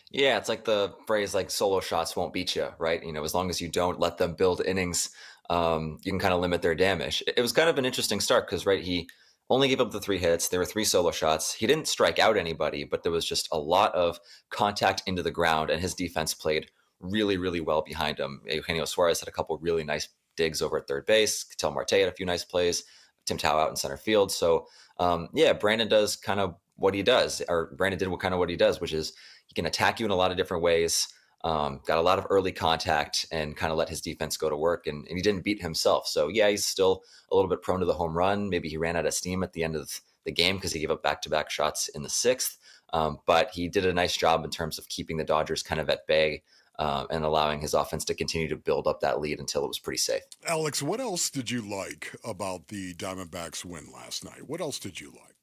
Yeah, it's like the phrase like solo shots won't beat you, right? As long as you don't let them build innings, you can kind of limit their damage. It was kind of an interesting start because, right, he only gave up the 3 hits. There were 3 solo shots. He didn't strike out anybody, but there was just a lot of contact into the ground, and his defense played really, really well behind him. Eugenio Suarez had a couple really nice digs over at third base. Ketel Marte had a few nice plays. Tim Tao out in center field. So, Brandon does kind of what he does, or Brandon did kind of what he does, which is he can attack you in a lot of different ways. Got a lot of early contact and kind of let his defense go to work, and he didn't beat himself. So, yeah, he's still a little bit prone to the home run. Maybe he ran out of steam at the end of the game because he gave up back-to-back shots in the 6th. But he did a nice job in terms of keeping the Dodgers kind of at bay and allowing his offense to continue to build up that lead until it was pretty safe. Alex, what else did you like about the Diamondbacks win last night? What else did you like?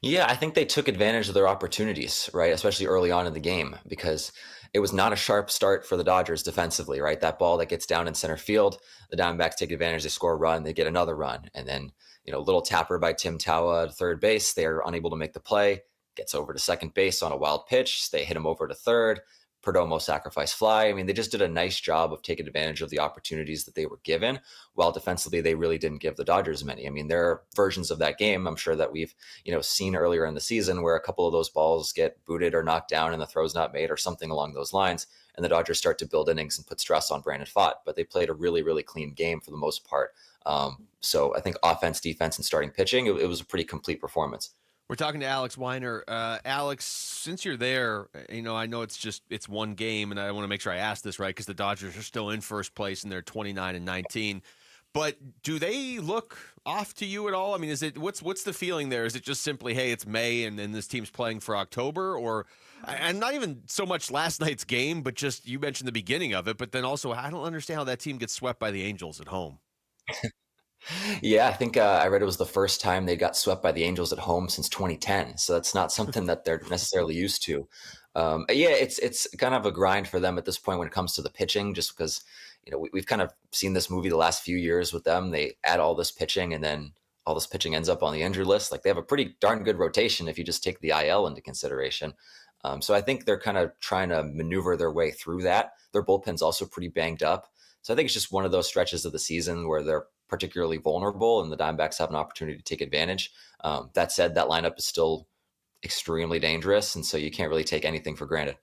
Yeah, I think they took advantage of their opportunities, right? Especially early on in the game, because it was not a sharp start for the Dodgers defensively, right? That ball that gets down in center field, the Diamondbacks take advantage, they score a run, they get another run. And then, little tapper by Tim Tao at third base, they're unable to make the play, gets over to second base on a wild pitch, they hit him over to third, Perdomo sacrifice fly. I mean, they just did a nice job of taking advantage of the opportunities that they were given, while defensively they really didn't give the Dodgers many. I mean, there are versions of that game, I'm sure, that we've seen earlier in the season where a couple of those balls get booted or knocked down and the throw's not made or something along those lines, and the Dodgers start to build innings and put stress on Brandon Pfaadt. But they played a really, really clean game for the most part. So I think offense, defense, and starting pitching, it was a pretty complete performance. We're talking to Alex Weiner. Alex, since you're there, I know it's one game, and I want to make sure I ask this right because the Dodgers are still in first place and they're 29-19. But do they look off to you at all? I mean, what's the feeling there? Is it just simply, hey, it's May and this team's playing for October, or and not even so much last night's game, but just you mentioned the beginning of it, but then also I don't understand how that team gets swept by the Angels at home. Yeah, I think I read it was the first time they got swept by the Angels at home since 2010. So that's not something that they're necessarily used to. It's kind of a grind for them at this point when it comes to the pitching, just because we've kind of seen this movie the last few years with them. They add all this pitching, and then all this pitching ends up on the injured list. Like, they have a pretty darn good rotation if you just take the IL into consideration. So I think they're kind of trying to maneuver their way through that. Their bullpen's also pretty banged up. So I think it's just one of those stretches of the season where they're particularly vulnerable, and the Diamondbacks have an opportunity to take advantage. That said, that lineup is still extremely dangerous, and so you can't really take anything for granted.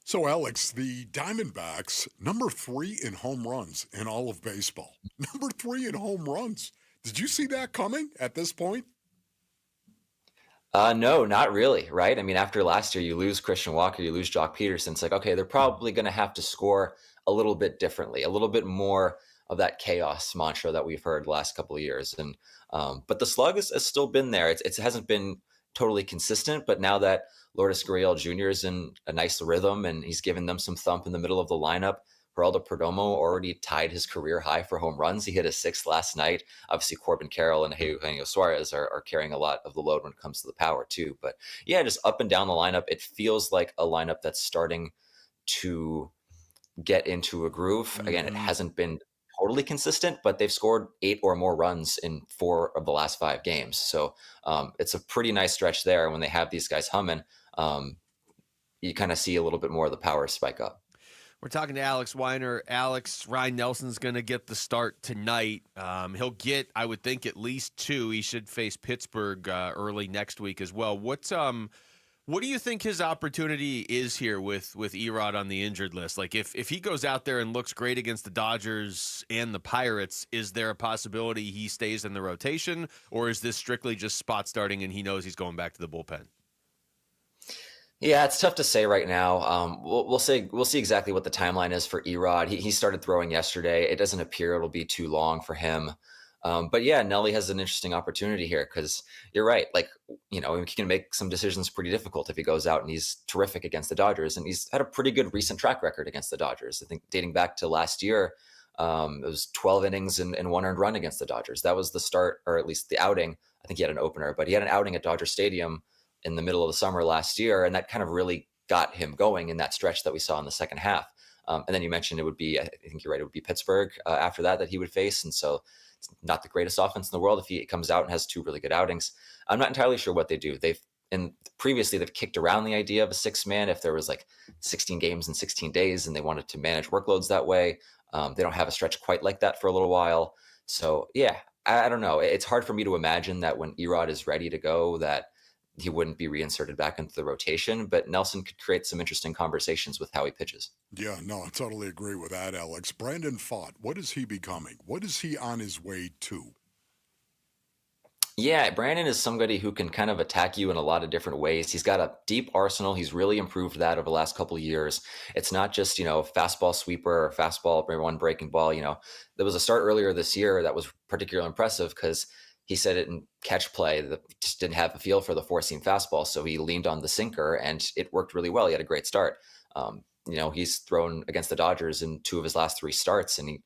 So, Alex, the Diamondbacks, number 3 in home runs in all of baseball. Number 3 in home runs. Did you see that coming at this point? No, not really, right? I mean, after last year, you lose Christian Walker, you lose Jock Peterson. It's like, okay, they're probably going to have to score a little bit differently, a little bit more of that chaos mantra that we've heard the last couple of years. And but the slug has still been there. It hasn't been totally consistent, but now that Lourdes Gurriel Jr. is in a nice rhythm and he's given them some thump in the middle of the lineup, Geraldo Perdomo already tied his career high for home runs. He hit his 6th last night. Obviously, Corbin Carroll and Eugenio Suarez are carrying a lot of the load when it comes to the power too. But yeah, just up and down the lineup, it feels like a lineup that's starting to get into a groove. Again, it hasn't been totally consistent, but they've scored 8 or more runs in 4 of the last 5 games. So it's a pretty nice stretch there. When they have these guys humming, you kind of see a little bit more of the power spike up. We're talking to Alex Weiner. Alex, Ryan Nelson's going to get the start tonight. He'll get, I would think, at least 2. He should face Pittsburgh early next week as well. What do you think his opportunity is here with Erod on the injured list? Like, if he goes out there and looks great against the Dodgers and the Pirates, is there a possibility he stays in the rotation, or is this strictly just spot starting and he knows he's going back to the bullpen? Yeah, it's tough to say right now. We'll see exactly what the timeline is for Erod. He started throwing yesterday. It doesn't appear it'll be too long for him. But yeah, Nelly has an interesting opportunity here because you're right. Like, he can make some decisions pretty difficult if he goes out and he's terrific against the Dodgers. And he's had a pretty good recent track record against the Dodgers. I think dating back to last year, it was 12 innings and 1 earned run against the Dodgers. That was the start, or at least the outing. I think he had an opener, but he had an outing at Dodger Stadium in the middle of the summer last year. And that kind of really got him going in that stretch that we saw in the second half. And then you mentioned it would be, I think you're right, it would be Pittsburgh after that he would face. And so it's not the greatest offense in the world if he comes out and has 2 really good outings. I'm not entirely sure what they do. Previously they've kicked around the idea of a 6-man if there was like 16 games in 16 days and they wanted to manage workloads that way. They don't have a stretch quite like that for a little while. So yeah, I don't know. It's hard for me to imagine that when Erod is ready to go, that he wouldn't be reinserted back into the rotation, but Nelson could create some interesting conversations with how he pitches. Yeah, no, I totally agree with that, Alex. Brandon Pfaadt, what is he becoming? What is he on his way to? Yeah, Brandon is somebody who can kind of attack you in a lot of different ways. He's got a deep arsenal. He's really improved that over the last couple of years. It's not just, fastball sweeper or fastball, one breaking ball. There was a start earlier this year that was particularly impressive because he said it in catch play that just didn't have a feel for the 4-seam fastball. So he leaned on the sinker and it worked really well. He had a great start. He's thrown against the Dodgers in 2 of his last 3 starts and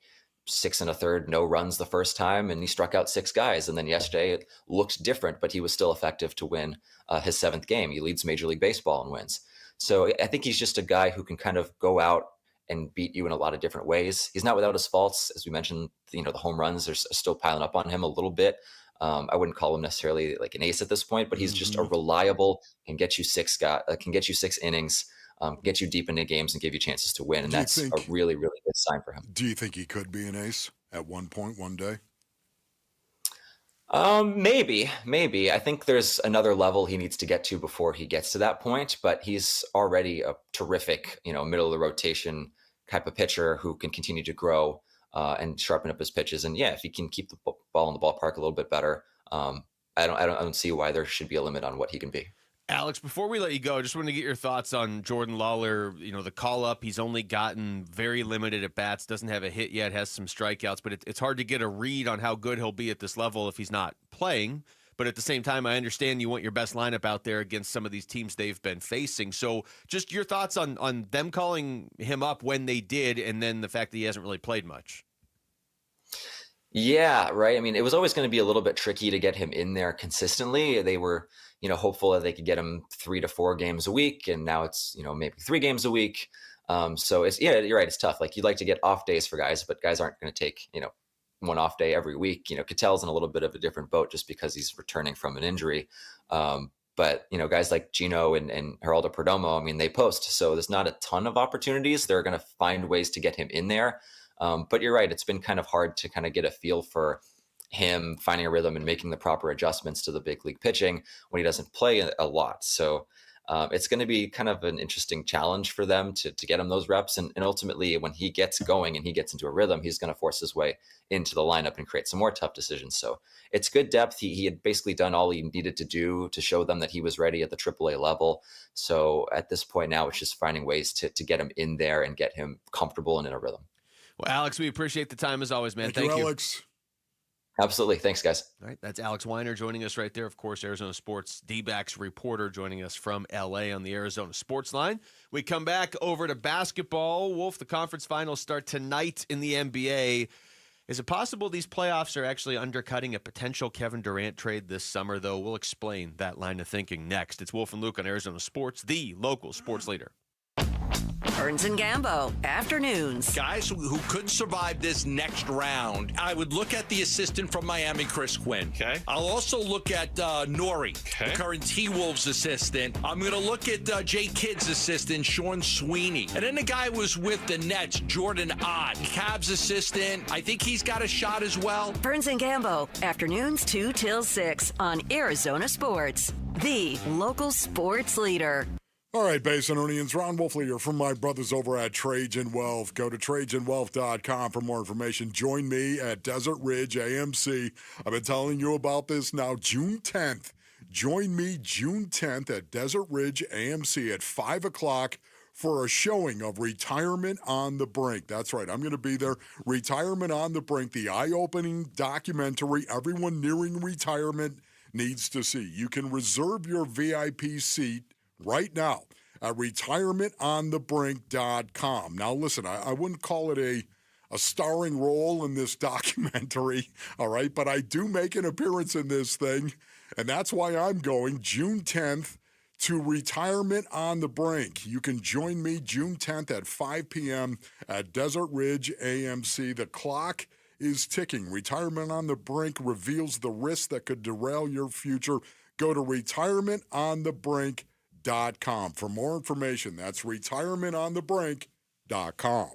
6 1/3, no runs the first time, and he struck out 6 guys. And then yesterday it looked different, but he was still effective to win his 7th game. He leads Major League Baseball in wins. So I think he's just a guy who can kind of go out and beat you in a lot of different ways. He's not without his faults. As we mentioned, the home runs are still piling up on him a little bit. I wouldn't call him necessarily like an ace at this point, but he's just a reliable, can get you 6 innings, get you deep into games and give you chances to win. And that's a really, really good sign for him. Do you think he could be an ace at one point, one day? Maybe. I think there's another level he needs to get to before he gets to that point, but he's already a terrific, middle of the rotation type of pitcher who can continue to grow and sharpen up his pitches. And yeah, if he can keep the ball in the ballpark a little bit better, I don't see why there should be a limit on what he can be. Alex, before we let you go, I just want to get your thoughts on Jordan Lawler. The call up, he's only gotten very limited at bats, doesn't have a hit yet, has some strikeouts, but it's hard to get a read on how good he'll be at this level if he's not playing. But at the same time, I understand you want your best lineup out there against some of these teams they've been facing. So just your thoughts on them calling him up when they did, and then the fact that he hasn't really played much. Yeah, right. I mean, it was always going to be a little bit tricky to get him in there consistently. They were, hopeful that they could get him 3 to 4 games a week. And now it's, maybe 3 games a week. So you're right. It's tough. Like you'd like to get off days for guys, but guys aren't going to take, one off day every week. Ketel's in a little bit of a different boat just because he's returning from an injury. But, guys like Gino and Geraldo Perdomo, I mean, they post. So there's not a ton of opportunities. They're going to find ways to get him in there. But you're right. It's been kind of hard to kind of get a feel for him finding a rhythm and making the proper adjustments to the big league pitching when he doesn't play a lot. So it's going to be kind of an interesting challenge for them to get him those reps. And ultimately, when he gets going and he gets into a rhythm, he's going to force his way into the lineup and create some more tough decisions. So it's good depth. He had basically done all he needed to do to show them that he was ready at the AAA level. So at this point now, it's just finding ways to get him in there and get him comfortable and in a rhythm. Well, Alex, we appreciate the time as always, man. Thank you, Alex. Absolutely. Thanks, guys. All right. That's Alex Weiner joining us right there. Of course, Arizona Sports D-backs reporter joining us from L.A. on the Arizona Sports Line. We come back over to basketball. Wolf, the conference finals start tonight in the NBA. Is it possible these playoffs are actually undercutting a potential Kevin Durant trade this summer, though? We'll explain that line of thinking next. It's Wolf and Luke on Arizona Sports, the local sports leader. Burns and Gambo, afternoons. Guys who couldn't survive this next round, I would look at the assistant from Miami, Chris Quinn. Okay. I'll also look at Nori, the current T-Wolves assistant. I'm going to look at Jay Kidd's assistant, Sean Sweeney. And then the guy was with the Nets, Jordan Ott, Cavs assistant. I think he's got a shot as well. Burns and Gambo, afternoons 2 till 6 on Arizona Sports, the local sports leader. All right, Basinonians, Ron Wolfley here from my brothers over at Trajan Wealth. Go to TrajanWealth.com for more information. Join me at Desert Ridge AMC. I've been telling you about this now, June 10th. Join me June 10th at Desert Ridge AMC at 5 o'clock for a showing of Retirement on the Brink. That's right, I'm going to be there. Retirement on the Brink, the eye-opening documentary everyone nearing retirement needs to see. You can reserve your VIP seat right now at retirementonthebrink.com. Now, listen, I wouldn't call it a starring role in this documentary, all right? But I do make an appearance in this thing, and that's why I'm going June 10th, to Retirement on the Brink. You can join me June 10th at 5 p.m. at Desert Ridge AMC. The clock is ticking. Retirement on the Brink reveals the risks that could derail your future. Go to retirementonthebrink.com for more information. That's retirementonthebrink.com.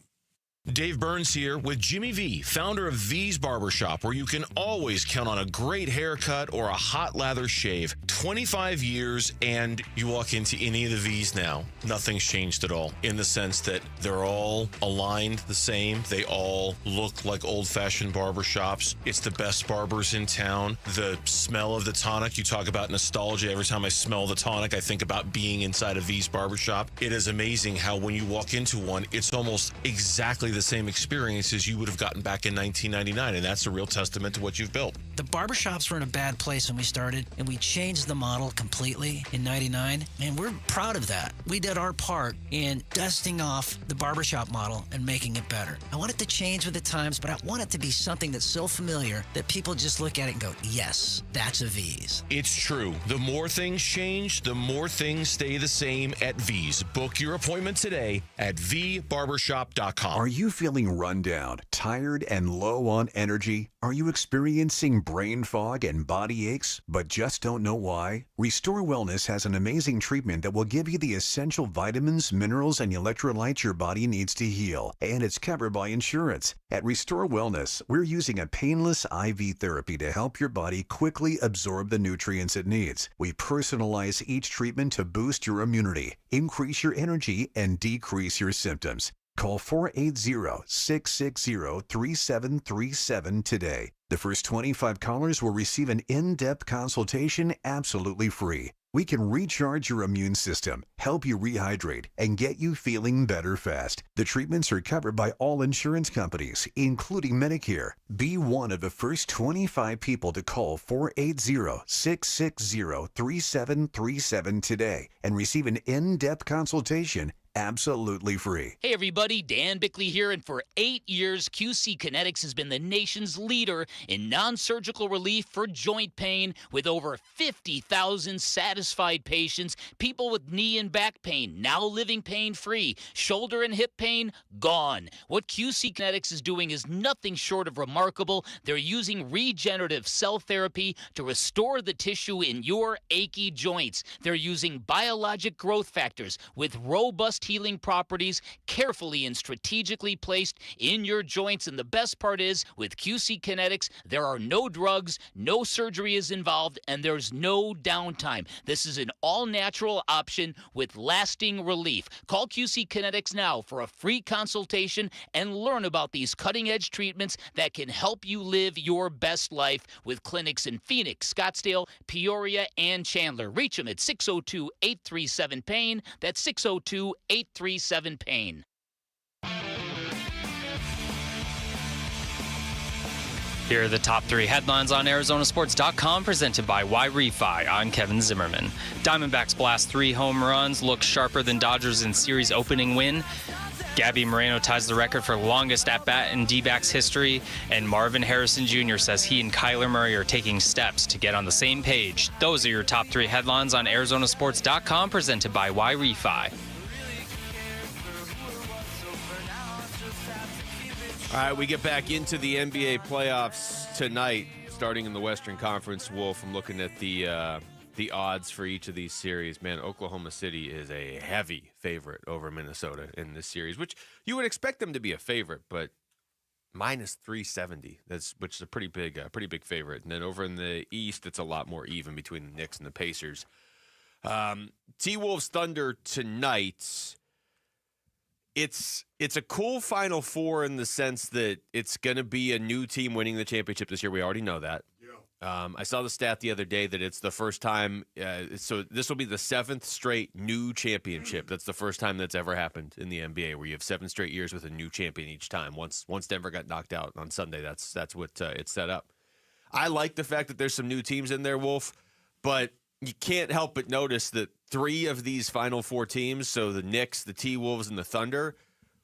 Dave Burns here with Jimmy V, founder of V's Barbershop, where you can always count on a great haircut or a hot lather shave. 25 years, and you walk into any of the V's now, nothing's changed at all, in the sense that they're all aligned the same. They all look like old-fashioned barbershops. It's the best barbers in town. The smell of the tonic, you talk about nostalgia. Every time I smell the tonic, I think about being inside a V's Barbershop. It is amazing how when you walk into one, it's almost exactly the same experience as you would have gotten back in 1999, and that's a real testament to what you've built. The barbershops were in a bad place when we started, and we changed the model completely in 99, and we're proud of that. We did our part in dusting off the barbershop model and making it better. I want it to change with the times, but I want it to be something that's so familiar that people just look at it and go, yes, that's a V's. It's true. The more things change, the more things stay the same at V's. Book your appointment today at vbarbershop.com. Are you feeling run down, tired, and low on energy? Are you experiencing brain fog and body aches, but just don't know why? Restore Wellness has an amazing treatment that will give you the essential vitamins, minerals, and electrolytes your body needs to heal, and it's covered by insurance. At Restore Wellness, we're using a painless IV therapy to help your body quickly absorb the nutrients it needs. We personalize each treatment to boost your immunity, increase your energy, and decrease your symptoms. Call 480-660-3737 today. The first 25 callers will receive an in-depth consultation absolutely free. We can recharge your immune system, help you rehydrate, and get you feeling better fast. The treatments are covered by all insurance companies, including Medicare. Be one of the first 25 people to call 480-660-3737 today and receive an in-depth consultation absolutely free. Hey everybody, Dan Bickley here, and for 8 years, QC Kinetics has been the nation's leader in non-surgical relief for joint pain with over 50,000 satisfied patients, people with knee and back pain now living pain-free, shoulder and hip pain gone. What QC Kinetics is doing is nothing short of remarkable. They're using regenerative cell therapy to restore the tissue in your achy joints. They're using biologic growth factors with robust healing properties carefully and strategically placed in your joints. And the best part is, with QC Kinetics, there are no drugs, no surgery is involved, and there's no downtime. This is an all-natural option with lasting relief. Call QC Kinetics now for a free consultation and learn about these cutting-edge treatments that can help you live your best life, with clinics in Phoenix, Scottsdale, Peoria, and Chandler. Reach them at 602-837-PAIN. That's 602-837-PAIN. Here are the top three headlines on ArizonaSports.com, presented by Y-Refi. I'm Kevin Zimmerman. Diamondbacks blast 3 home runs, look sharper than Dodgers in series opening win. Gabby Moreno ties the record for longest at-bat in D-backs history, and Marvin Harrison Jr. says he and Kyler Murray are taking steps to get on the same page. Those are your top three headlines on ArizonaSports.com, presented by Y-Refi. All right, we get back into the NBA playoffs tonight, starting in the Western Conference. Wolf, I'm looking at the odds for each of these series. Man, Oklahoma City is a heavy favorite over Minnesota in this series, which you would expect them to be a favorite, but minus 370, which is a pretty big favorite. And then over in the East, it's a lot more even between the Knicks and the Pacers. T-Wolves Thunder tonight. It's a cool Final Four in the sense that it's going to be a new team winning the championship this year. We already know that. Yeah. I saw the stat the other day that it's the first time. So this will be the 7th straight new championship. That's the first time that's ever happened in the NBA, where you have 7 straight years with a new champion each time. Once Denver got knocked out on Sunday, that's what it's set up. I like the fact that there's some new teams in there, Wolf, but you can't help but notice that 3 of these Final Four teams, so the Knicks, the T-Wolves, and the Thunder,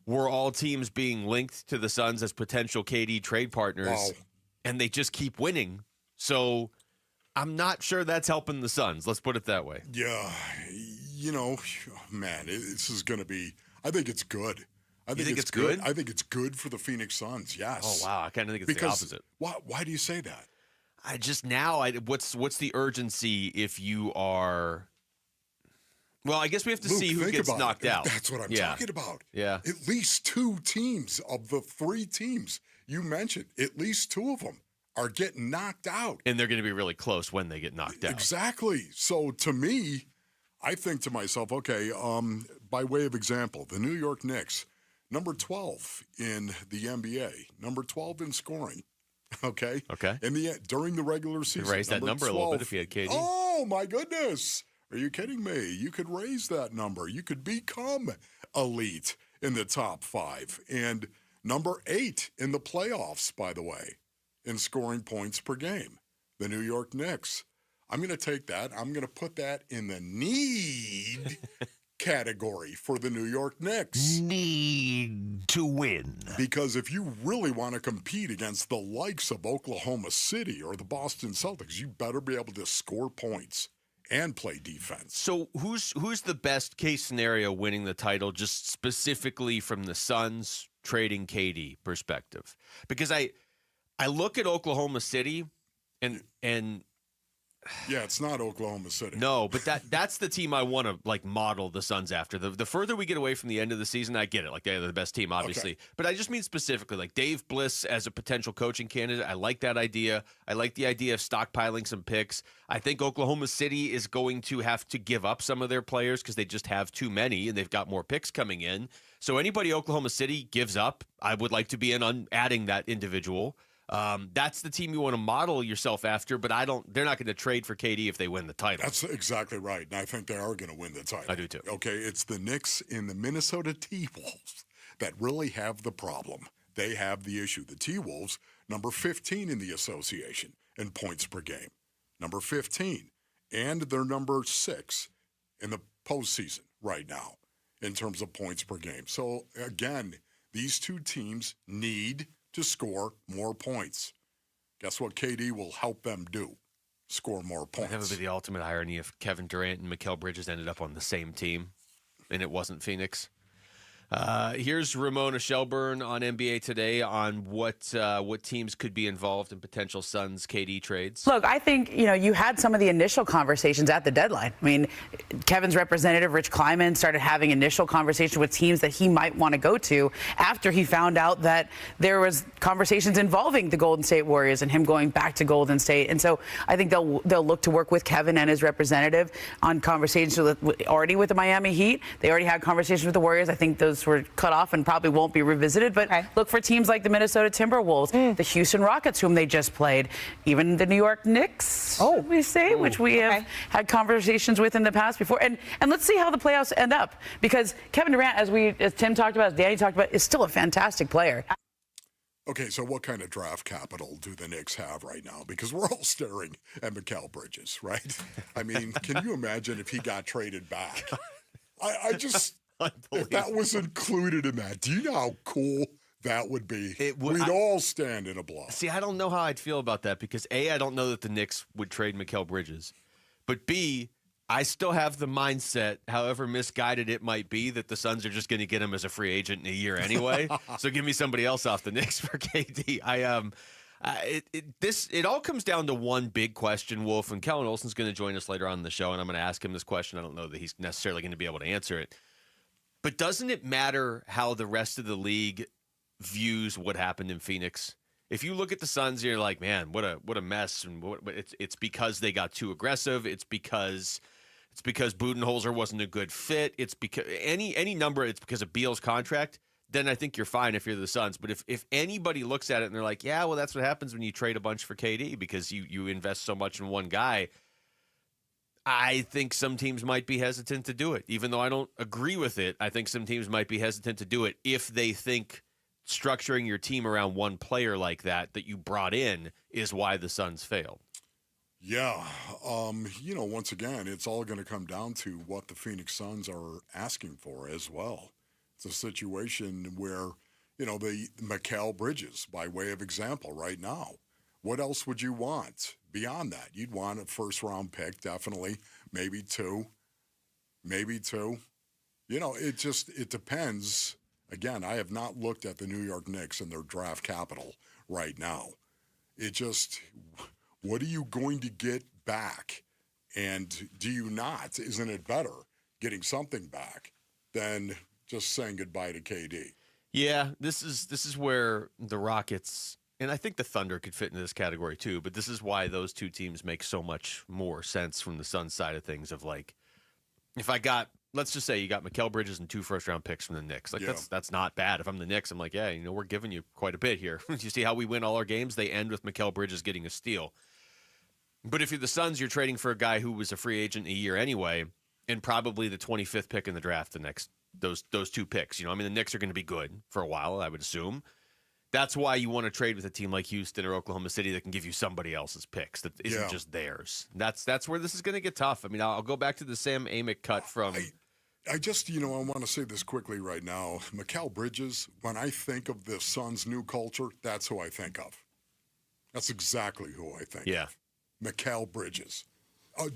were all teams being linked to the Suns as potential KD trade partners, wow. And they just keep winning. So I'm not sure that's helping the Suns. Let's put it that way. Yeah, Man, this is going to be. I think it's good. You think it's good? I think it's good for the Phoenix Suns. Yes. Oh wow, I kind of think it's the opposite. Why do you say that? I just now. What's the urgency if you are? Well, I guess we have to see who gets knocked out. That's what I'm talking about. Yeah. At least 2 teams of the 3 teams you mentioned, at least 2 of them are getting knocked out. And they're going to be really close when they get knocked out. Exactly. So to me, I think to myself, okay, by way of example, the New York Knicks, number 12 in the NBA, number 12 in scoring. Okay. During the regular season, raise that number 12, a little bit if you had KD. Oh my goodness. Are you kidding me? You could raise that number. You could become elite in the top 5. And number 8 in the playoffs, by the way, in scoring points per game. The New York Knicks. I'm going to take that. I'm going to put that in the need category for the New York Knicks. Need to win. Because if you really want to compete against the likes of Oklahoma City or the Boston Celtics, you better be able to score points and play defense. So who's the best case scenario winning the title, just specifically from the Suns trading KD perspective? Because I look at Oklahoma City and yeah, it's not Oklahoma City. No, but that's the team I want to model the Suns after. The further we get away from the end of the season, I get it. They're the best team, obviously. Okay. But I just mean specifically, Dave Bliss as a potential coaching candidate. I like that idea. I like the idea of stockpiling some picks. I think Oklahoma City is going to have to give up some of their players because they just have too many and they've got more picks coming in. So anybody Oklahoma City gives up, I would like to be in on adding that individual. That's the team you want to model yourself after, but they're not going to trade for KD if they win the title. That's exactly right. And I think they are going to win the title. I do too. Okay, it's the Knicks and the Minnesota T-Wolves that really have the problem. They have the issue. The T-Wolves, number 15 in the association in points per game. Number 15. And they're number 6 in the postseason right now in terms of points per game. So, again, these 2 teams need to score more points. Guess what KD will help them do? Score more points. That would be the ultimate irony if Kevin Durant and Mikal Bridges ended up on the same team and it wasn't Phoenix. Here's Ramona Shelburne on NBA Today on what teams could be involved in potential Suns KD trades. Look, I think, you had some of the initial conversations at the deadline. I mean, Kevin's representative, Rich Kleiman, started having initial conversations with teams that he might want to go to after he found out that there was conversations involving the Golden State Warriors and him going back to Golden State. And so I think they'll look to work with Kevin and his representative on conversations already with the Miami Heat. They already had conversations with the Warriors. I think those were cut off and probably won't be revisited. But look for teams like the Minnesota Timberwolves, the Houston Rockets, whom they just played, even the New York Knicks, which we have had conversations with in the past before. And let's see how the playoffs end up, because Kevin Durant, as Tim talked about, as Danny talked about, is still a fantastic player. Okay, so what kind of draft capital do the Knicks have right now? Because we're all staring at Mikal Bridges, right? I mean, can you imagine if he got traded back? I just... If that was included in that, do you know how cool that would be? We'd all stand in applause. See, I don't know how I'd feel about that because A, I don't know that the Knicks would trade Mikal Bridges. But B, I still have the mindset, however misguided it might be, that the Suns are just going to get him as a free agent in a year anyway. So give me somebody else off the Knicks for KD. It all comes down to one big question, Wolf, and Kellen Olson's going to join us later on in the show, and I'm going to ask him this question. I don't know that he's necessarily going to be able to answer it. But doesn't it matter how the rest of the league views what happened in Phoenix? If you look at the Suns, you're like, man, what a mess. And it's because they got too aggressive. It's because Budenholzer wasn't a good fit. It's because any number. It's because of Beal's contract. Then I think you're fine if you're the Suns. But if anybody looks at it and they're like, yeah, well, that's what happens when you trade a bunch for KD because you invest so much in one guy. I think some teams might be hesitant to do it. Even though I don't agree with it, I think some teams might be hesitant to do it if they think structuring your team around one player like that you brought in is why the Suns failed. Yeah. Once again, it's all going to come down to what the Phoenix Suns are asking for as well. It's a situation where, the Mikal Bridges, by way of example right now. What else would you want beyond that? You'd want a first-round pick, definitely, maybe 2. maybe 2. It depends. Again, I have not looked at the New York Knicks and their draft capital right now. What are you going to get back? And do you not? Isn't it better getting something back than just saying goodbye to KD? Yeah, this is where the Rockets, and I think the Thunder could fit into this category too, but this is why those two teams make so much more sense from the Suns side of things of like, let's just say you got Mikal Bridges and 2 first-round picks from the Knicks. Like, that's not bad. If I'm the Knicks, I'm like, yeah, we're giving you quite a bit here. You see how we win all our games? They end with Mikal Bridges getting a steal. But if you're the Suns, you're trading for a guy who was a free agent a year anyway, and probably the 25th pick in the draft the next those 2 picks. The Knicks are going to be good for a while, I would assume. That's why you want to trade with a team like Houston or Oklahoma City that can give you somebody else's picks that isn't just theirs. That's where this is going to get tough. I'll go back to the Sam Amick cut from. I want to say this quickly right now. Mikal Bridges, when I think of the Suns' new culture, that's who I think of. That's exactly who I think of. Mikal Bridges.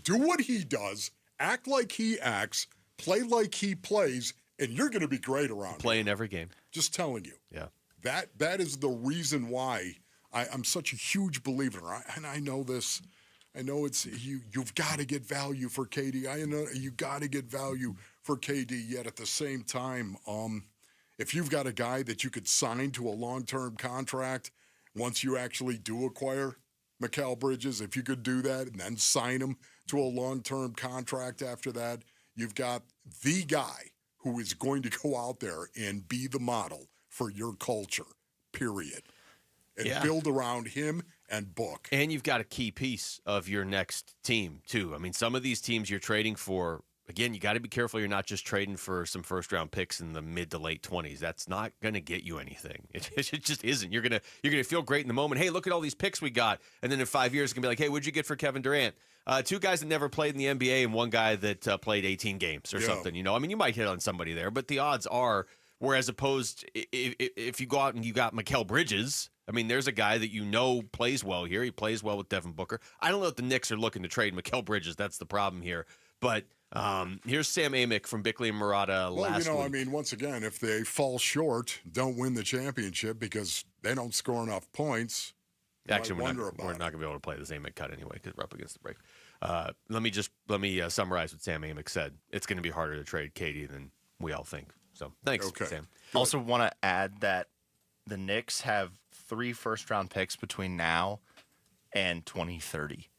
Do what he does, act like he acts, play like he plays, and you're going to be great around Playing every game. Just telling you. Yeah. That is the reason why I'm such a huge believer. And I know this. I know it's you've got to get value for KD. I know you got to get value for KD. Yet at the same time, if you've got a guy that you could sign to a long-term contract once you actually do acquire Mikal Bridges, if you could do that and then sign him to a long-term contract after that, you've got the guy who is going to go out there and be the model for your culture, period. And build around him and Book. And you've got a key piece of your next team, too. Some of these teams you're trading for, again, you got to be careful you're not just trading for some first-round picks in the mid to late 20s. That's not going to get you anything. It just isn't. You're gonna feel great in the moment. Hey, look at all these picks we got. And then in 5 years, it's going to be like, hey, what'd you get for Kevin Durant? 2 guys that never played in the NBA and 1 guy that played 18 games or something. You might hit on somebody there, but the odds are, whereas opposed, if you go out and you got Mikal Bridges, there's a guy that plays well here. He plays well with Devin Booker. I don't know if the Knicks are looking to trade Mikal Bridges. That's the problem here. But here's Sam Amick from Bickley and Murata last week. Once again, if they fall short, don't win the championship because they don't score enough points. Actually, we're not going to be able to play the Amick cut anyway because we're up against the break. Let me summarize what Sam Amick said. It's going to be harder to trade KD than we all think. So thanks, Sam. Also want to add that the Knicks have 3 first-round picks between now and 2030.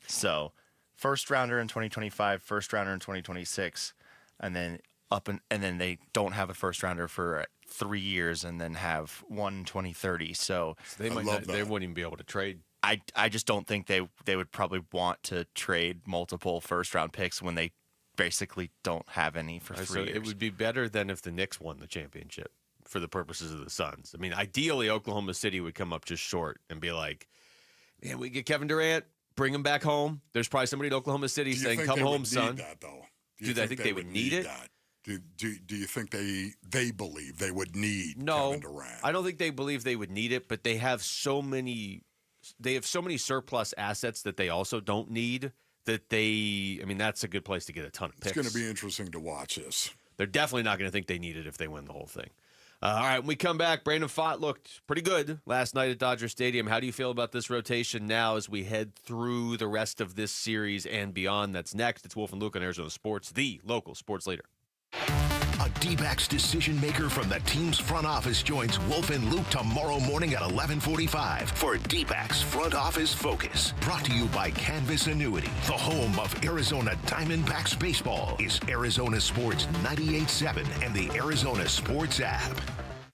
So first rounder in 2025, first rounder in 2026, and then and then they don't have a first rounder for 3 years, and then have one in 2030. So they wouldn't even be able to trade. I just don't think they would probably want to trade multiple first-round picks when they basically don't have any for 3 years. It would be better than if the Knicks won the championship for the purposes of the Suns. Ideally, Oklahoma City would come up just short and be like, man, we get Kevin Durant, bring him back home. There's probably somebody in Oklahoma City saying, come home, son. Do they think they would need it? Do you think they believe they would need Kevin Durant? I don't think they believe they would need it, but they have so many surplus assets that they also don't need that that's a good place to get a ton of picks. It's going to be interesting to watch this. They're definitely not going to think they need it if they win the whole thing. All right, when we come back, Brandon Pfaadt looked pretty good last night at Dodger Stadium. How do you feel about this rotation now as we head through the rest of this series and beyond? That's next. It's Wolf and Luke on Arizona Sports, the local sports leader. A D-backs decision maker from the team's front office joins Wolf and Luke tomorrow morning at 11:45 for D-backs Front Office Focus. Brought to you by Canvas Annuity. The home of Arizona Diamondbacks baseball is Arizona Sports 98.7 and the Arizona Sports app.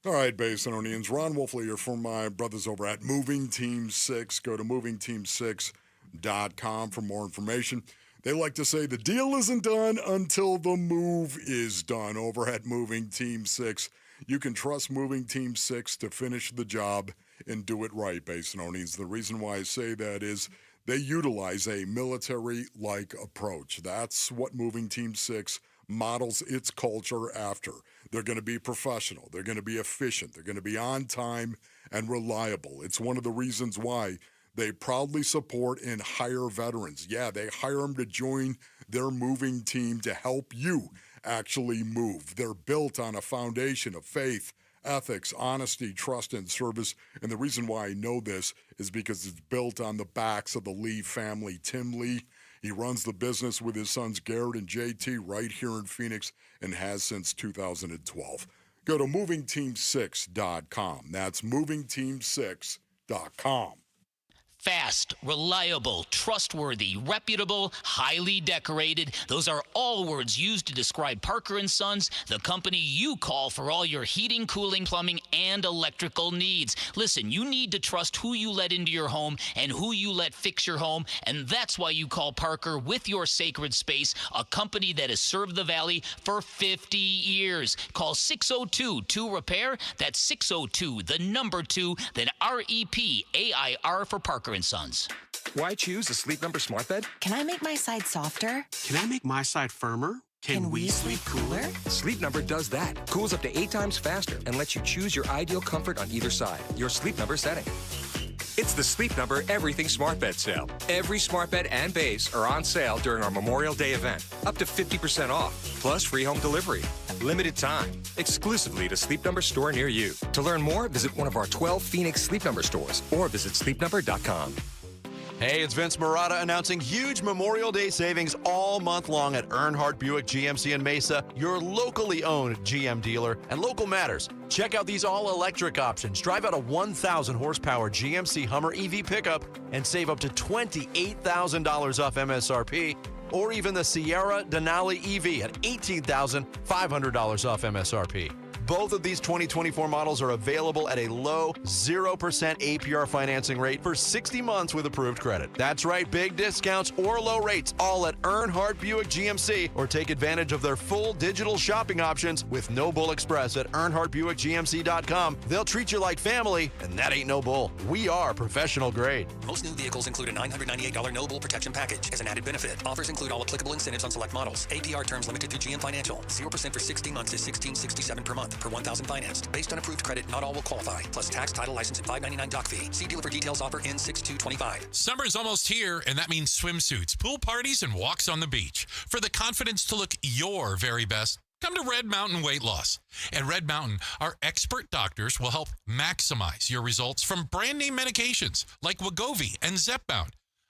All right, Basinonians. Ron Wolfley here for my brothers over at Moving Team 6. Go to movingteam6.com for more information. They like to say the deal isn't done until the move is done over at Moving Team 6. You can trust Moving Team 6 to finish the job and do it right, Basinonians. The reason why I say that is they utilize a military-like approach. That's what Moving Team 6 models its culture after. They're going to be professional. They're going to be efficient. They're going to be on time and reliable. It's one of the reasons why they proudly support and hire veterans. Yeah, they hire them to join They're moving team to help you actually move. They're built on a foundation of faith, ethics, honesty, trust, and service. And the reason why I know this is because it's built on the backs of the Lee family. Tim Lee, he runs the business with his sons Garrett and JT right here in Phoenix and has since 2012. Go to movingteam6.com. That's movingteam6.com. Fast, reliable, trustworthy, reputable, highly decorated. Those are all words used to describe Parker & Sons, the company you call for all your heating, cooling, plumbing, and electrical needs. Listen, you need to trust who you let into your home and who you let fix your home, and that's why you call Parker with your sacred space, a company that has served the Valley for 50 years. Call 602-2-REPAIR. That's 602-2, then REPAIR for Parker & Sons. Why choose a Sleep Number smart bed? Can I make my side softer? Can I make my side firmer? Can we sleep cooler? Sleep Number does that. Cools up to 8 times faster and lets you choose your ideal comfort on either side. Your Sleep Number setting. It's the Sleep Number Everything Smart Bed sale. Every smart bed and base are on sale during our Memorial Day event. Up to 50% off, plus free home delivery. Limited time, exclusively to Sleep Number store near you. To learn more, visit one of our 12 Phoenix Sleep Number stores or visit sleepnumber.com. Hey, it's Vince Marotta announcing huge Memorial Day savings all month long at Earnhardt Buick GMC in Mesa, your locally owned GM dealer, and Local Matters. Check out these all-electric options. Drive out a 1,000 horsepower GMC Hummer EV pickup and save up to $28,000 off MSRP, or even the Sierra Denali EV at $18,500 off MSRP. Both of these 2024 models are available at a low 0% APR financing rate for 60 months with approved credit. That's right, big discounts or low rates, all at Earnhardt Buick GMC, or take advantage of their full digital shopping options with No Bull Express at EarnhardtBuickGMC.com. They'll treat you like family, and that ain't no bull. We are professional grade. Most new vehicles include a $998 No Bull protection package as an added benefit. Offers include all applicable incentives on select models. APR terms limited through GM Financial. 0% for 60 months is $16.67 per month per 1,000 financed. Based on approved credit, not all will qualify. Plus tax, title, license, and $5.99 doc fee. See dealer for details. Offer ends 6/2/25. Summer's almost here, and that means swimsuits, pool parties, and walks on the beach. For the confidence to look your very best, come to Red Mountain Weight Loss. At Red Mountain, our expert doctors will help maximize your results from brand name medications like Wegovy and Zepbound.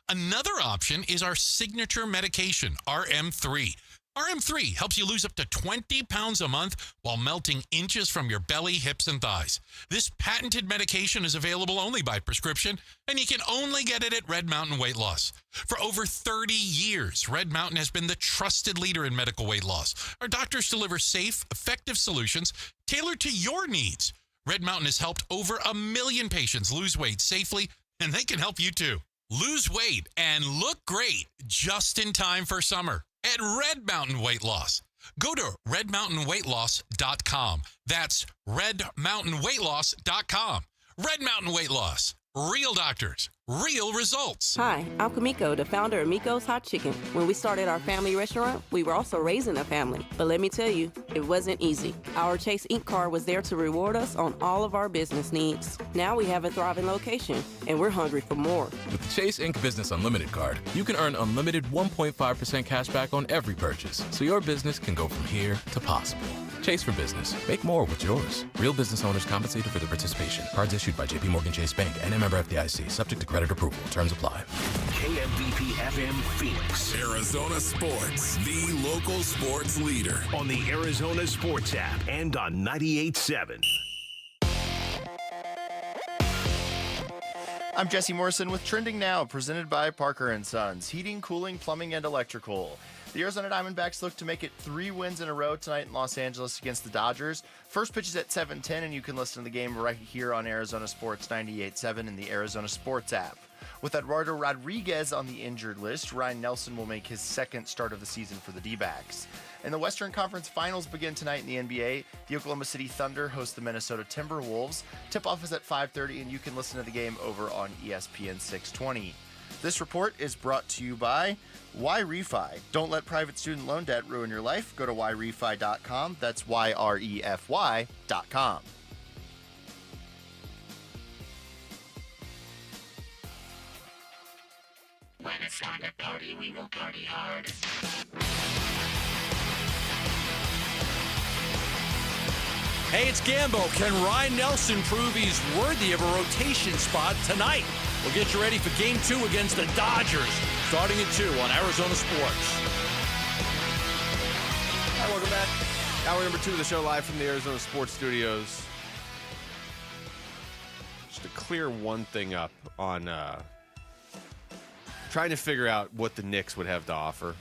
Another option is our signature medication, RM3. RM3 helps you lose up to 20 pounds a month while melting inches from your belly, hips, and thighs. This patented medication is available only by prescription, and you can only get it at Red Mountain Weight Loss. For over 30 years, Red Mountain has been the trusted leader in medical weight loss. Our doctors deliver safe, effective solutions tailored to your needs. Red Mountain has helped over 1 million patients lose weight safely, and they can help you too. Lose weight and look great just in time for summer at Red Mountain Weight Loss. Go to redmountainweightloss.com. That's redmountainweightloss.com. Red Mountain Weight Loss. Real doctors, real results. Hi, I'm Kamiko, the founder of Miko's Hot Chicken. When we started our family restaurant, we were also raising a family. But let me tell you, it wasn't easy. Our Chase Inc. card was there to reward us on all of our business needs. Now we have a thriving location, and we're hungry for more. With the Chase Inc. Business Unlimited card, you can earn unlimited 1.5% cash back on every purchase, so your business can go from here to possible. Chase for business. Make more with yours. Real business owners compensated for their participation. Cards issued by JP Morgan Chase Bank and a member FDIC. Subject to credit approval. Terms apply. KMBP FM Phoenix. Arizona Sports, the local sports leader. On the Arizona Sports app and on 98.7. I'm Jesse Morrison with Trending Now, presented by Parker & Sons. Heating, cooling, plumbing, and electrical. The Arizona Diamondbacks look to make it 3 wins in a row tonight in Los Angeles against the Dodgers. First pitch is at 7:10, and you can listen to the game right here on Arizona Sports 98.7 in the Arizona Sports app. With Eduardo Rodriguez on the injured list, Ryan Nelson will make his second start of the season for the D-backs. And the Western Conference Finals begin tonight in the NBA. The Oklahoma City Thunder host the Minnesota Timberwolves. Tip-off is at 5:30, and you can listen to the game over on ESPN 620. This report is brought to you by YRefi. Don't let private student loan debt ruin your life. Go to YRefi.com. That's YREFY.com. When it's time to party, we will party hard. Hey, it's Gambo. Can Ryan Nelson prove he's worthy of a rotation spot tonight? We'll get you ready for Game 2 against the Dodgers, starting at 2 on Arizona Sports. Hi, welcome back. Hour number 2 of the show, live from the Arizona Sports Studios. Just to clear one thing up on trying to figure out what the Knicks would have to offer.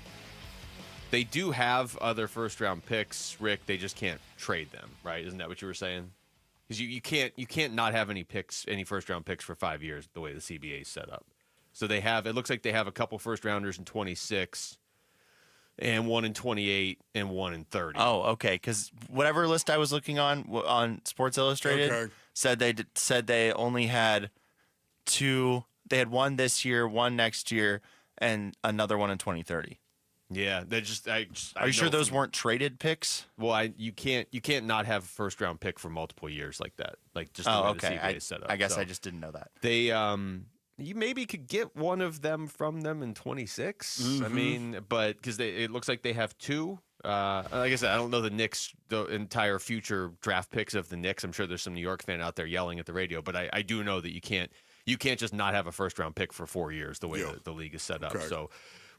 They do have other first-round picks, Rick. They just can't trade them, right? Isn't that what you were saying? Because you can't not have any picks, any first-round picks for 5 years the way the CBA is set up. So they have. It looks like they have a couple first-rounders in 26, and one in 28, and one in 30. Oh, okay. Because whatever list I was looking on Sports Illustrated said they only had 2. They had one this year, one next year, and another one in 2030. Yeah, they just. Are you sure those weren't traded picks? Well, you can't not have a first round pick for multiple years like that. Like just the way the CBA is set up. I guess I just didn't know that. They you maybe could get one of them from them in 26. Mm-hmm. I mean, but because it looks like they have 2. Like I said, I don't know the Knicks, the entire future draft picks of the Knicks. I'm sure there's some New York fan out there yelling at the radio, but I do know that you can't just not have a first round pick for 4 years the way the league is set up. Okay. So.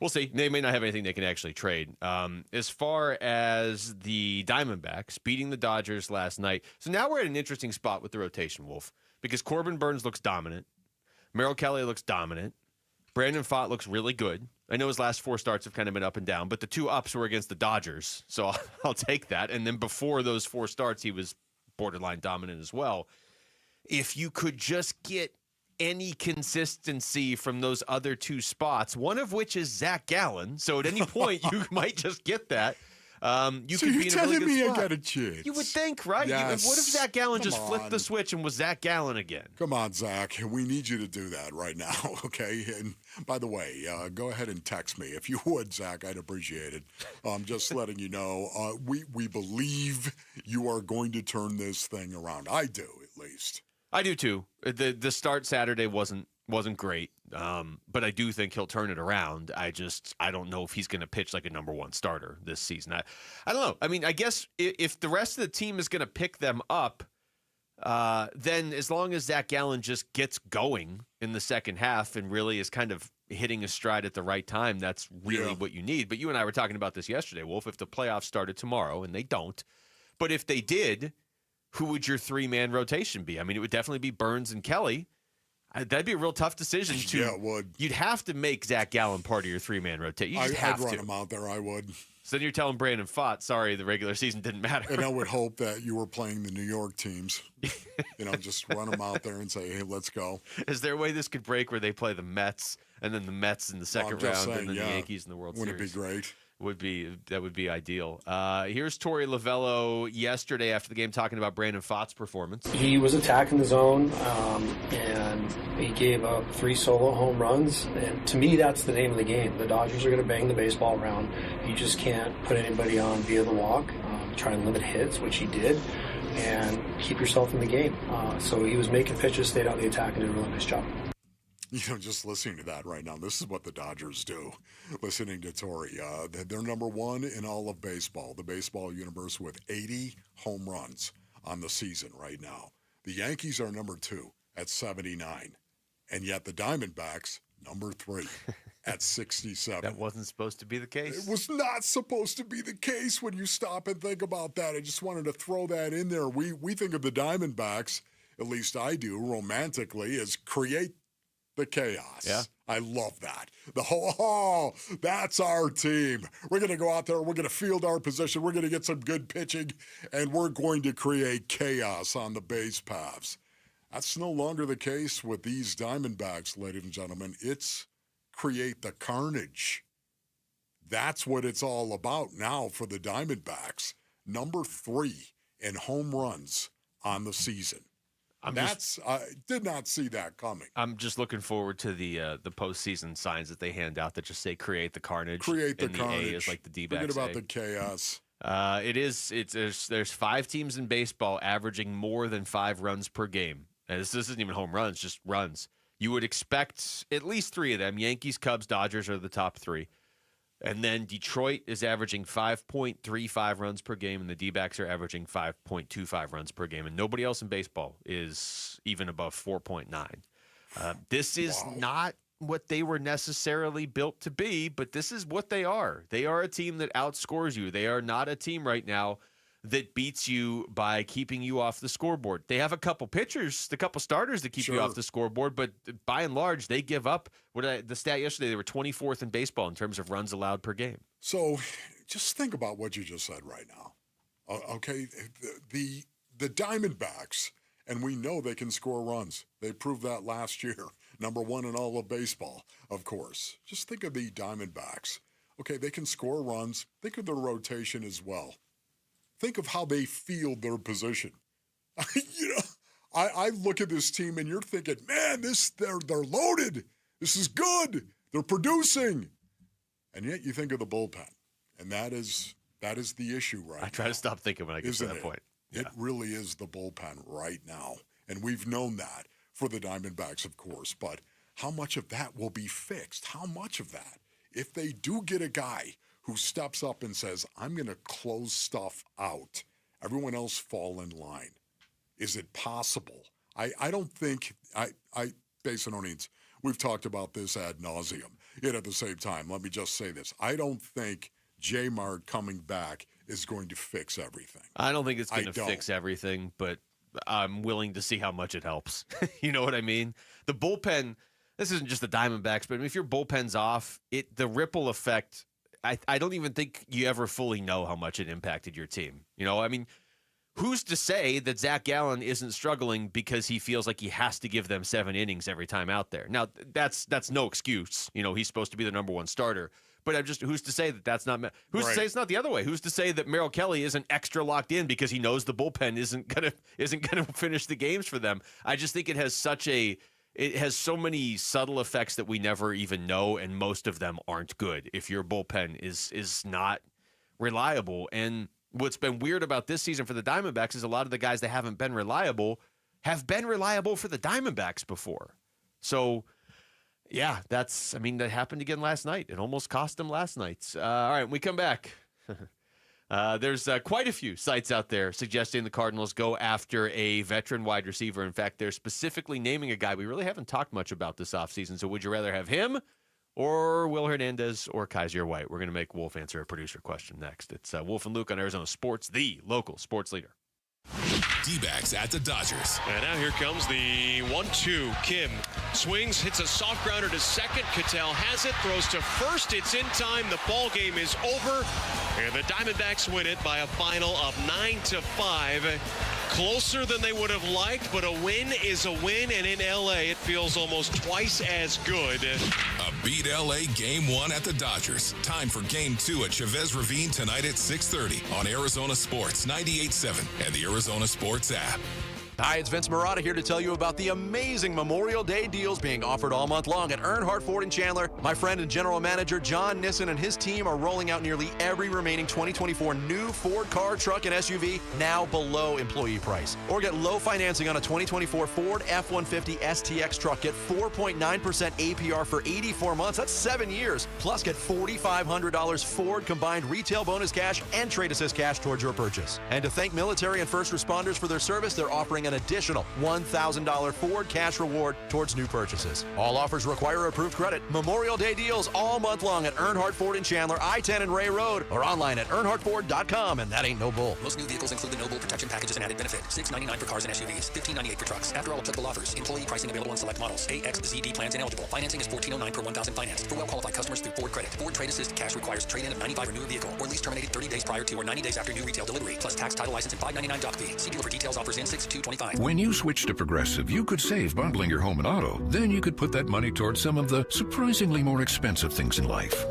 We'll see. They may not have anything they can actually trade. As far as the Diamondbacks beating the Dodgers last night. So now we're at an interesting spot with the rotation, Wolf, because Corbin Burns looks dominant. Merrill Kelly looks dominant. Brandon Pfaadt looks really good. I know his last 4 starts have kind of been up and down, but the 2 ups were against the Dodgers, so I'll take that. And then before those 4 starts, he was borderline dominant as well. If you could just get any consistency from those other 2 spots, one of which is Zach Gallen. So at any point, you might just get that. You so could you're be in a telling really good me spot. I got a chance? You would think, right? Yes. What if Zach Gallen Come just flipped the on. switch and was Zach Gallen again? Come on, Zach. We need you to do that right now, okay? And by the way, go ahead and text me. If you would, Zach, I'd appreciate it. Just letting you know, we believe you are going to turn this thing around. I do, at least. I do, too. The start Saturday wasn't great, but I do think he'll turn it around. I don't know if he's going to pitch like a number 1 starter this season. I don't know. I mean, I guess if the rest of the team is going to pick them up, then as long as Zach Gallen just gets going in the second half and really is kind of hitting a stride at the right time, that's really what you need. But you and I were talking about this yesterday, Wolf. If the playoffs started tomorrow, and they don't, but if they did, who would your 3-man rotation be? I mean, it would definitely be Burns and Kelly. That'd be a real tough decision. Yeah, it would. You'd have to make Zach Gallen part of your 3-man rotation. You just have I'd run to. him out there, I would. So then you're telling Brandon Pfaadt, sorry, the regular season didn't matter. And I would hope that you were playing the New York teams. Just run them out there and say, hey, let's go. Is there a way this could break where they play the Mets and then the Mets in the second round and then the Yankees in the World Series? Wouldn't it be great? That would be ideal. Here's Torey Lovello yesterday after the game talking about Brandon Pfaadt's performance. He was attacking the zone, and he gave up 3 solo home runs. And to me, that's the name of the game. The Dodgers are going to bang the baseball around. You just can't put anybody on via the walk. Try and limit hits, which he did, and keep yourself in the game. So he was making pitches, stayed out the attack, and did a really nice job. Just listening to that right now, this is what the Dodgers do. Listening to Torey, they're number 1 in all of baseball, the baseball universe, with 80 home runs on the season right now. The Yankees are number 2 at 79, and yet the Diamondbacks, number 3 at 67. That wasn't supposed to be the case. It was not supposed to be the case when you stop and think about that. I just wanted to throw that in there. We think of the Diamondbacks, at least I do, romantically, as create the chaos. Yeah. I love that. The whole, that's our team. We're going to go out there, we're going to field our position, we're going to get some good pitching, and we're going to create chaos on the base paths. That's no longer the case with these Diamondbacks, ladies and gentlemen. It's create the carnage. That's what it's all about now for the Diamondbacks. Number 3 in home runs on the season. I did not see that coming. I'm just looking forward to the postseason signs that they hand out that just say "Create the Carnage." Create the and carnage. The A is like the D-backs. Forget about A. the chaos. There's 5 teams in baseball averaging more than 5 runs per game. And this isn't even home runs, just runs. You would expect at least 3 of them. Yankees, Cubs, Dodgers are the top 3. And then Detroit is averaging 5.35 runs per game, and the D-backs are averaging 5.25 runs per game. And nobody else in baseball is even above 4.9. This is not what they were necessarily built to be, but this is what they are. They are a team that outscores you. They are not a team right now that beats you by keeping you off the scoreboard. They have a couple pitchers, a couple starters that keep you off the scoreboard, but by and large, they give up. The stat yesterday, they were 24th in baseball in terms of runs allowed per game. So just think about what you just said right now. Okay, the Diamondbacks, and we know they can score runs. They proved that last year. Number 1 in all of baseball, of course. Just think of the Diamondbacks. Okay, they can score runs. Think of their rotation as well. Think of how they field their position. I look at this team and you're thinking, man, they're loaded. This is good. They're producing. And yet you think of the bullpen. And that is the issue right now. I try to stop thinking when I get to that point. It really is the bullpen right now. And we've known that for the Diamondbacks, of course. But how much of that will be fixed? How much of that? If they do get a guy who steps up and says, I'm going to close stuff out, everyone else fall in line. Is it possible? I don't think, Basinonians, we've talked about this ad nauseum. Yet at the same time, let me just say this. I don't think J-Mart coming back is going to fix everything. I don't think it's going to fix everything, but I'm willing to see how much it helps. You know what I mean? The bullpen, this isn't just the Diamondbacks, but if your bullpen's off, the ripple effect, I don't even think you ever fully know how much it impacted your team. You know, I mean, who's to say that Zach Gallen isn't struggling because he feels like he has to give them 7 innings every time out there? Now, that's no excuse. You know, he's supposed to be the number 1 starter. But who's to say that that's not – who's to say it's not the other way? Who's to say that Merrill Kelly isn't extra locked in because he knows the bullpen isn't gonna finish the games for them? I just think it has so many subtle effects that we never even know, and most of them aren't good if your bullpen is not reliable. And what's been weird about this season for the Diamondbacks is a lot of the guys that haven't been reliable have been reliable for the Diamondbacks before. So, yeah, that happened again last night. It almost cost them last night. All right, when we come back, there's quite a few sites out there suggesting the Cardinals go after a veteran wide receiver. In fact, they're specifically naming a guy we really haven't talked much about this offseason. So would you rather have him or Will Hernandez or Kaiser White? We're going to make Wolf answer a producer question next. It's Wolf and Luke on Arizona Sports, the local sports leader. D-backs at the Dodgers. And now here comes the 1-2. Kim swings, hits a soft grounder to second. Cattell has it, throws to first. It's in time. The ball game is over. And the Diamondbacks win it by a final of 9-5. Closer than they would have liked, but a win is a win. And in L.A., it feels almost twice as good. A beat L.A. Game 1 at the Dodgers. Time for Game 2 at Chavez Ravine tonight at 6:30 on Arizona Sports 98.7 and the Arizona Sports app. Hi, it's Vince Marotta here to tell you about the amazing Memorial Day deals being offered all month long at Earnhardt Ford in Chandler. My friend and general manager John Nissen and his team are rolling out nearly every remaining 2024 new Ford car, truck, and SUV now below employee price. Or get low financing on a 2024 Ford F-150 STX truck. Get 4.9% APR for 84 months. That's 7 years. Plus, get $4,500 Ford combined retail bonus cash and trade assist cash towards your purchase. And to thank military and first responders for their service, they're offering an additional $1,000 Ford cash reward towards new purchases. All offers require approved credit. Memorial Day deals all month long at Earnhardt Ford in Chandler, I-10 and Ray Road, or online at earnhardtford.com, and that ain't no bull. Most new vehicles include the No Bull Protection Package as an added benefit. $699 for cars and SUVs, $1598 for trucks. After all applicable offers, employee pricing available on select models. AXZD plans ineligible. Financing is $1,409 per $1,000 financed. For well-qualified customers through Ford Credit. Ford Trade Assist cash requires trade-in of 95 or newer vehicle, or lease terminated 30 days prior to or 90 days after new retail delivery, plus tax, title, license, and $599 doc fee. See dealer for details. Offers in 6/2/25. When you switch to Progressive, you could save bundling your home and auto. Then you could put that money towards some of the surprisingly more expensive things in life.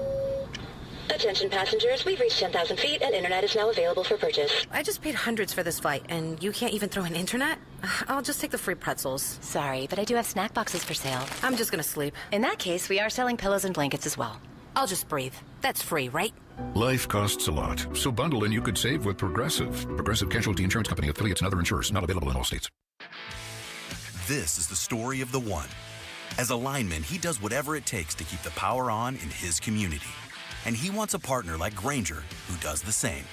Attention passengers, we've reached 10,000 feet and internet is now available for purchase. I just paid hundreds for this flight, and you can't even throw in internet? I'll just take the free pretzels. Sorry, but I do have snack boxes for sale. I'm just gonna sleep. In that case, we are selling pillows and blankets as well. I'll just breathe. That's free, right? Life costs a lot, so bundle and you could save with Progressive. Progressive Casualty Insurance Company, affiliates, and other insurers. Not available in all states. This is the story of the one. As a lineman, he does whatever it takes to keep the power on in his community. And he wants a partner like Grainger who does the same.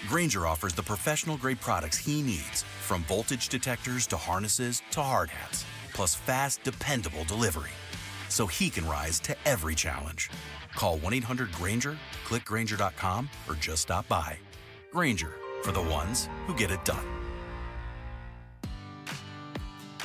Grainger offers the professional-grade products he needs, from voltage detectors to harnesses to hard hats, plus fast, dependable delivery, so he can rise to every challenge. Call 1-800-GRAINGER, click Grainger.com, or just stop by. Grainger, for the ones who get it done.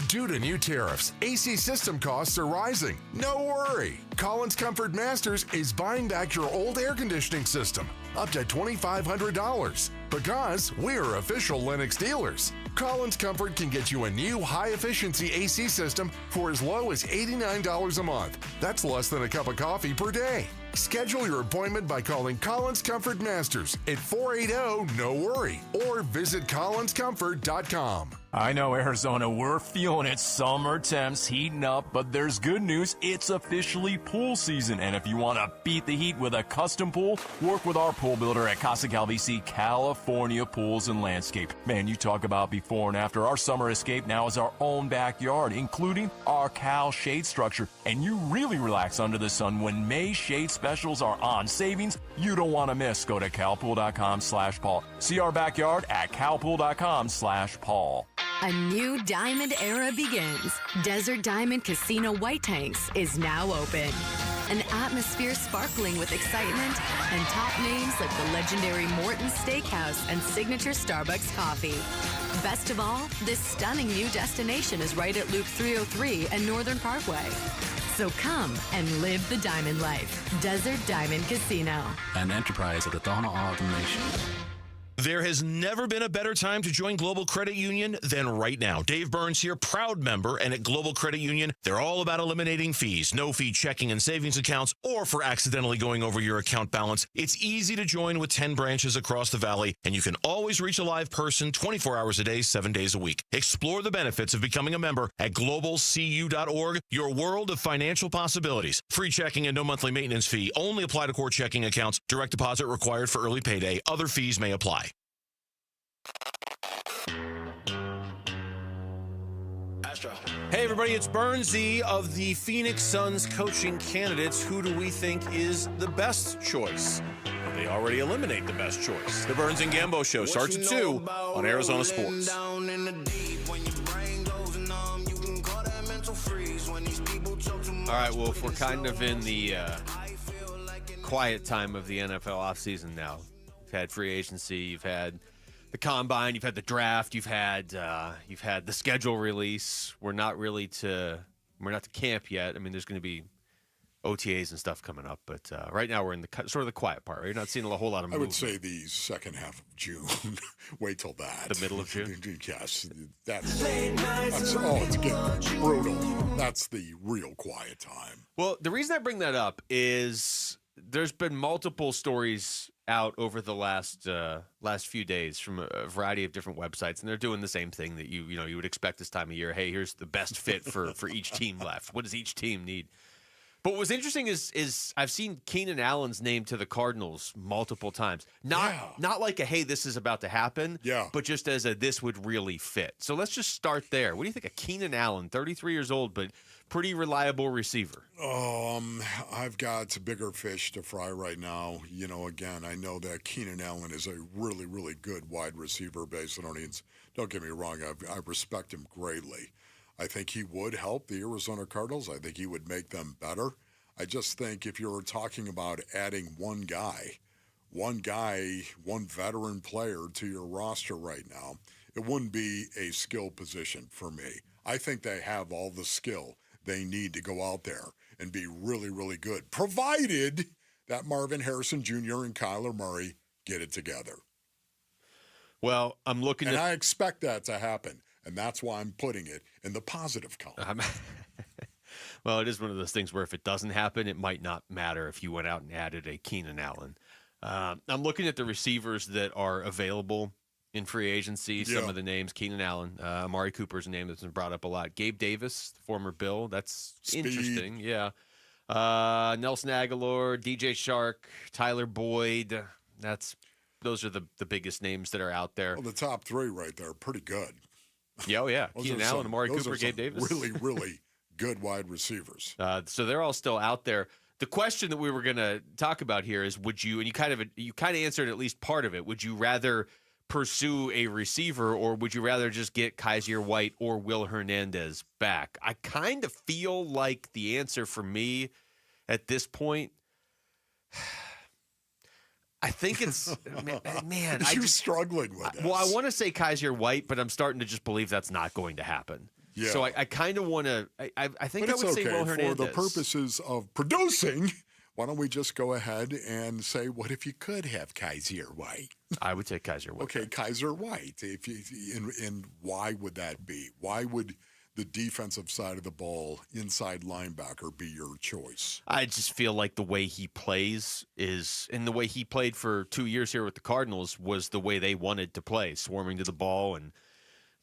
Due to new tariffs, AC system costs are rising. No worry. Collins Comfort Masters is buying back your old air conditioning system, up to $2,500. Because we're official Lennox dealers. Collins Comfort can get you a new high-efficiency AC system for as low as $89 a month. That's less than a cup of coffee per day. Schedule your appointment by calling Collins Comfort Masters at 480-NO-WORRY or visit collinscomfort.com. I know, Arizona, we're feeling it. Summer temps heating up, but there's good news. It's officially pool season. And if you want to beat the heat with a custom pool, work with our pool builder at Casa Calvisi, California Pools and Landscape. Man, you talk about before and after. Our summer escape now is our own backyard, including our Cal shade structure. And you really relax under the sun when May shade specials are on. Savings you don't want to miss. Go to calpool.com/Paul. See our backyard at calpool.com/Paul. A new diamond era begins. Desert Diamond Casino White Tanks is now open. An atmosphere sparkling with excitement and top names like the legendary Morton's Steakhouse and signature Starbucks coffee. Best of all, this stunning new destination is right at Loop 303 and Northern Parkway. So come and live the diamond life. Desert Diamond Casino. An enterprise of the Donna Automation. There has never been a better time to join Global Credit Union than right now. Dave Burns here, proud member, and at Global Credit Union, they're all about eliminating fees, no-fee checking and savings accounts, or for accidentally going over your account balance. It's easy to join with 10 branches across the valley, and you can always reach a live person 24 hours a day, 7 days a week. Explore the benefits of becoming a member at globalcu.org, your world of financial possibilities. Free checking and no monthly maintenance fee. Only apply to core checking accounts. Direct deposit required for early payday. Other fees may apply. Hey, everybody, it's Burnsy of the Phoenix Suns coaching candidates. Who do we think is the best choice? Well, they already eliminate the best choice. The Burns and Gambo Show starts at 2 on Arizona Sports. All right, well, if we're kind of in the quiet time of the NFL offseason now, you've had free agency, you've had the combine, you've had the draft, you've had the schedule release. We're not to camp yet. I mean, there's going to be OTAs and stuff coming up, but right now we're in the sort of the quiet part. Right? You're not seeing a whole lot of movement. I would say the second half of June. Wait till that. The middle of June. Yes, that's it's getting brutal. That's the real quiet time. Well, the reason I bring that up is there's been multiple stories out over the last few days from a variety of different websites, and they're doing the same thing that you would expect this time of year. Hey, here's the best fit for each team left. What does each team need? But what's interesting is I've seen Keenan Allen's name to the Cardinals multiple times. Not like a, hey, this is about to happen, but just as a, this would really fit. So let's just start there. What do you think of Keenan Allen, 33 years old, but pretty reliable receiver? I've got bigger fish to fry right now. Again, I know that Keenan Allen is a really, really good wide receiver based on audience. Don't get me wrong, I respect him greatly. I think he would help the Arizona Cardinals. I think he would make them better. I just think if you're talking about adding one veteran player to your roster right now, it wouldn't be a skill position for me. I think they have all the skill they need to go out there and be really, really good, provided that Marvin Harrison Jr. and Kyler Murray get it together. Well, I expect that to happen. And that's why I'm putting it in the positive column. Well, it is one of those things where if it doesn't happen, it might not matter if you went out and added a Keenan Allen. I'm looking at the receivers that are available in free agency. Some of the names, Keenan Allen, Amari Cooper's a name that's been brought up a lot. Gabe Davis, the former Bill, that's interesting. Yeah. Nelson Aguilar, DJ Shark, Tyler Boyd. Those are the biggest names that are out there. Well, the top three right there are pretty good. Yeah, oh yeah. Keenan Allen, Amari Cooper, Gabe Davis. Really, really good wide receivers. So they're all still out there. The question that we were going to talk about here is, would you, and you kind of answered at least part of it, would you rather pursue a receiver, or would you rather just get Kaiser White or Will Hernandez back? I kind of feel like the answer for me at this point, I think it's, man. You're struggling with this. Well, I want to say Kaiser White, but I'm starting to just believe that's not going to happen. Yeah. So I kind of want to, I think I would say Will Hernandez. For the purposes of producing, why don't we just go ahead and say, what if you could have Kaiser White? I would take Kaiser White. Okay, Kaiser White. And why would that be? Why would the defensive side of the ball, inside linebacker, be your choice? I just feel like the way he plays is, and the way he played for 2 years here with the Cardinals was the way they wanted to play, swarming to the ball and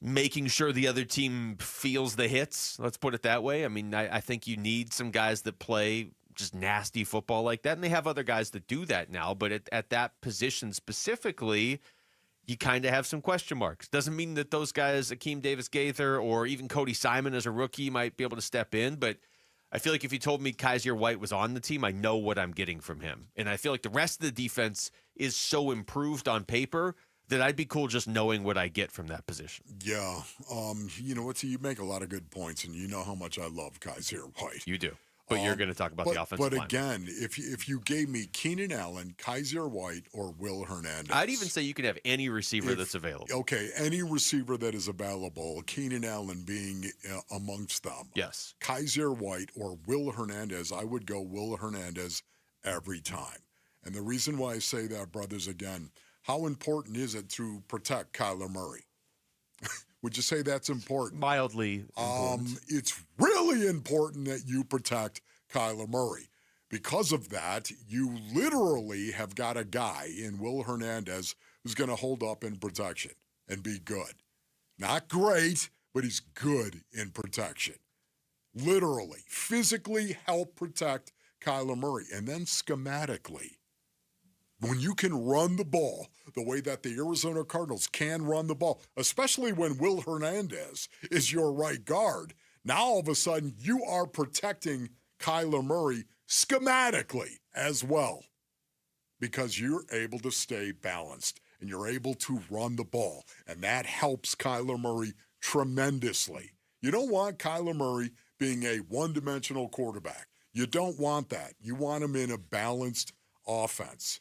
making sure the other team feels the hits. Let's put it that way. I mean, I think you need some guys that play just nasty football like that, and they have other guys that do that now, but at that position specifically, you kind of have some question marks. Doesn't mean that those guys, Akeem Davis-Gaither or even Cody Simon as a rookie, might be able to step in, but I feel like if you told me Kaiser White was on the team, I know what I'm getting from him. And I feel like the rest of the defense is so improved on paper that I'd be cool just knowing what I get from that position. Yeah. You know what? You make a lot of good points, and you know how much I love Kaiser White. You do. But you're going to talk about the offensive line. But again, if you gave me Keenan Allen, Kaiser White, or Will Hernandez. I'd even say you could have any receiver that's available. Okay, any receiver that is available, Keenan Allen being amongst them. Yes. Kaiser White or Will Hernandez, I would go Will Hernandez every time. And the reason why I say that, brothers, again, how important is it to protect Kyler Murray? Would you say that's important? Mildly important. It's really important that you protect Kyler Murray. Because of that, you literally have got a guy in Will Hernandez who's going to hold up in protection and be good. Not great, but he's good in protection. Literally, physically help protect Kyler Murray. And then schematically, when you can run the ball the way that the Arizona Cardinals can run the ball, especially when Will Hernandez is your right guard, now all of a sudden you are protecting Kyler Murray schematically as well, because you're able to stay balanced and you're able to run the ball, and that helps Kyler Murray tremendously. You don't want Kyler Murray being a one-dimensional quarterback. You don't want that. You want him in a balanced offense.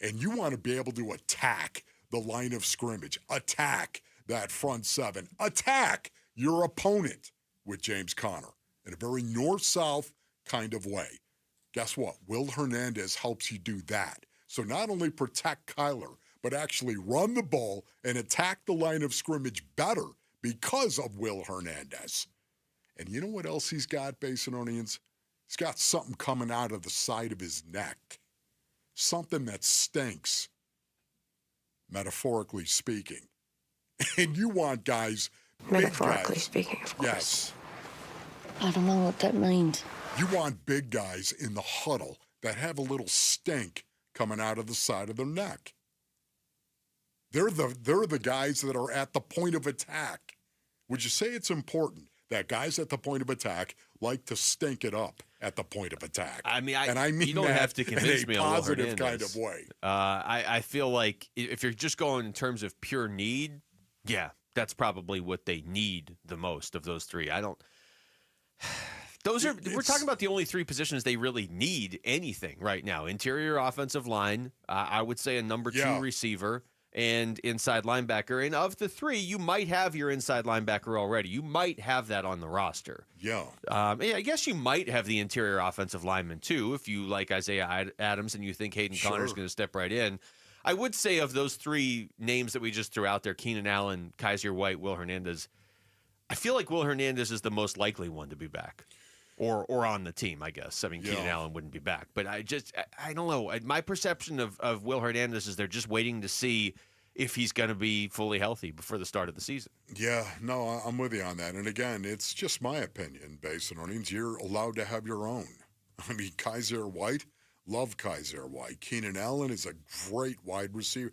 And you want to be able to attack the line of scrimmage, attack that front seven, attack your opponent with James Conner in a very north-south kind of way. Guess what? Will Hernandez helps you do that. So not only protect Kyler, but actually run the ball and attack the line of scrimmage better because of Will Hernandez. And you know what else he's got, Basinonians? He's got something coming out of the side of his neck. Something that stinks, metaphorically speaking. And you want guys, metaphorically guys, speaking, of course. Yes. I don't know what that means. You want big guys in the huddle that have a little stink coming out of the side of their neck. They're the guys that are at the point of attack. Would you say it's important that guys at the point of attack like to stink it up at the point of attack? I mean, you don't have to convince me in a on Will positive Hernandez. kind of way. I feel like if you're just going in terms of pure need, yeah, that's probably what they need the most of those three. We're talking about the only three positions they really need anything right now. Interior offensive line, I would say a number two receiver, and inside linebacker. And of the three, you might have your inside linebacker already. You might have that on the roster. Yeah. I guess you might have the interior offensive lineman too, if you like Isaiah Adams and you think Hayden Conner's going to step right in. I would say of those three names that we just threw out there, Keenan Allen, Kaiser White, Will Hernandez, I feel like Will Hernandez is the most likely one to be back. Or on the team, I guess. I mean, Keenan Allen wouldn't be back. But I don't know. My perception of Will Hernandez is they're just waiting to see if he's going to be fully healthy before the start of the season. Yeah, no, I'm with you on that. And again, it's just my opinion based on earnings. You're allowed to have your own. I mean, Kaiser White, love Kaiser White. Keenan Allen is a great wide receiver.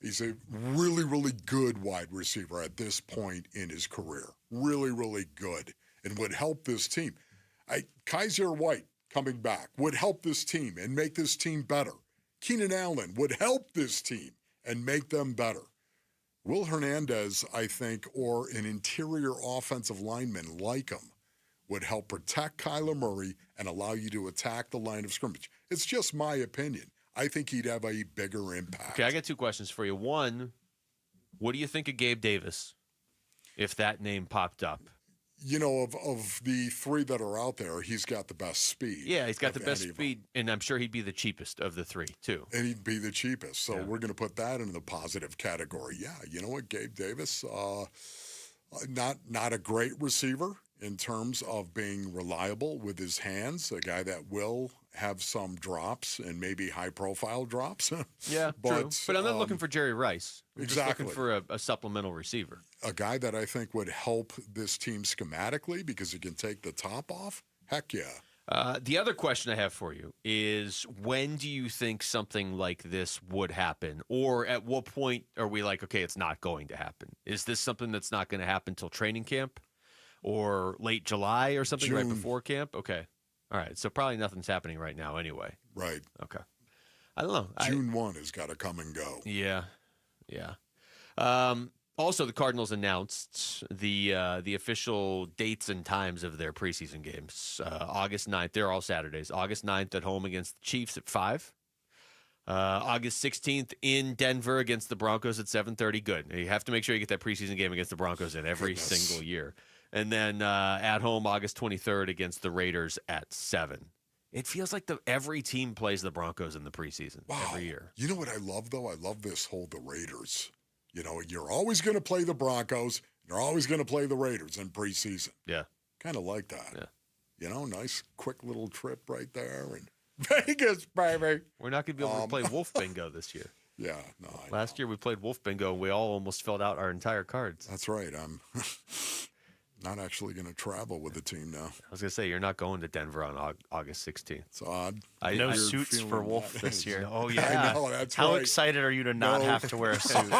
He's a really, really good wide receiver at this point in his career. Really, really good. and would help this team. Kaiser White coming back would help this team and make this team better. Keenan Allen would help this team and make them better. Will Hernandez, I think, or an interior offensive lineman like him, would help protect Kyler Murray and allow you to attack the line of scrimmage. It's just my opinion. I think he'd have a bigger impact. Okay, I got two questions for you. One, what do you think of Gabe Davis if that name popped up? You know, of the three that are out there, he's got the best speed. Yeah, he's got the best speed, and I'm sure he'd be the cheapest of the three, too. And he'd be the cheapest. So we're going to put that in the positive category. Yeah, you know what, Gabe Davis, not a great receiver in terms of being reliable with his hands, a guy that will have some drops and maybe high-profile drops. Yeah, true. But I'm not looking for Jerry Rice. I'm exactly. just looking for a supplemental receiver. A guy that I think would help this team schematically because he can take the top off? Heck yeah. The other question I have for you is, when do you think something like this would happen? Or at what point are we like, okay, it's not going to happen? Is this something that's not going to happen until training camp or late July or something right before camp? Okay. All right. So probably nothing's happening right now anyway. Right. Okay. I don't know. June 1 has got to come and go. Yeah. Yeah. Also, the Cardinals announced the official dates and times of their preseason games. August 9th. They're all Saturdays. August 9th at home against the Chiefs at 5. August 16th in Denver against the Broncos at 7:30. Good. You have to make sure you get that preseason game against the Broncos in every single year. And then at home, August 23rd against the Raiders at 7. It feels like every team plays the Broncos in the preseason every year. You know what I love, though? I love this whole the Raiders. You know, you're always going to play the Broncos. You're always going to play the Raiders in preseason. Yeah. Kind of like that. Yeah. You know, nice, quick little trip right there. And Vegas, baby. We're not going to be able to play Wolf Bingo this year. Yeah, no. Last year we played Wolf Bingo, and we all almost filled out our entire cards. That's right. I'm not actually going to travel with the team now. I was going to say, you're not going to Denver on August 16th. It's odd. No suits for Wolf this year. Oh, yeah. I know, that's How right. excited are you to not have to wear a suit?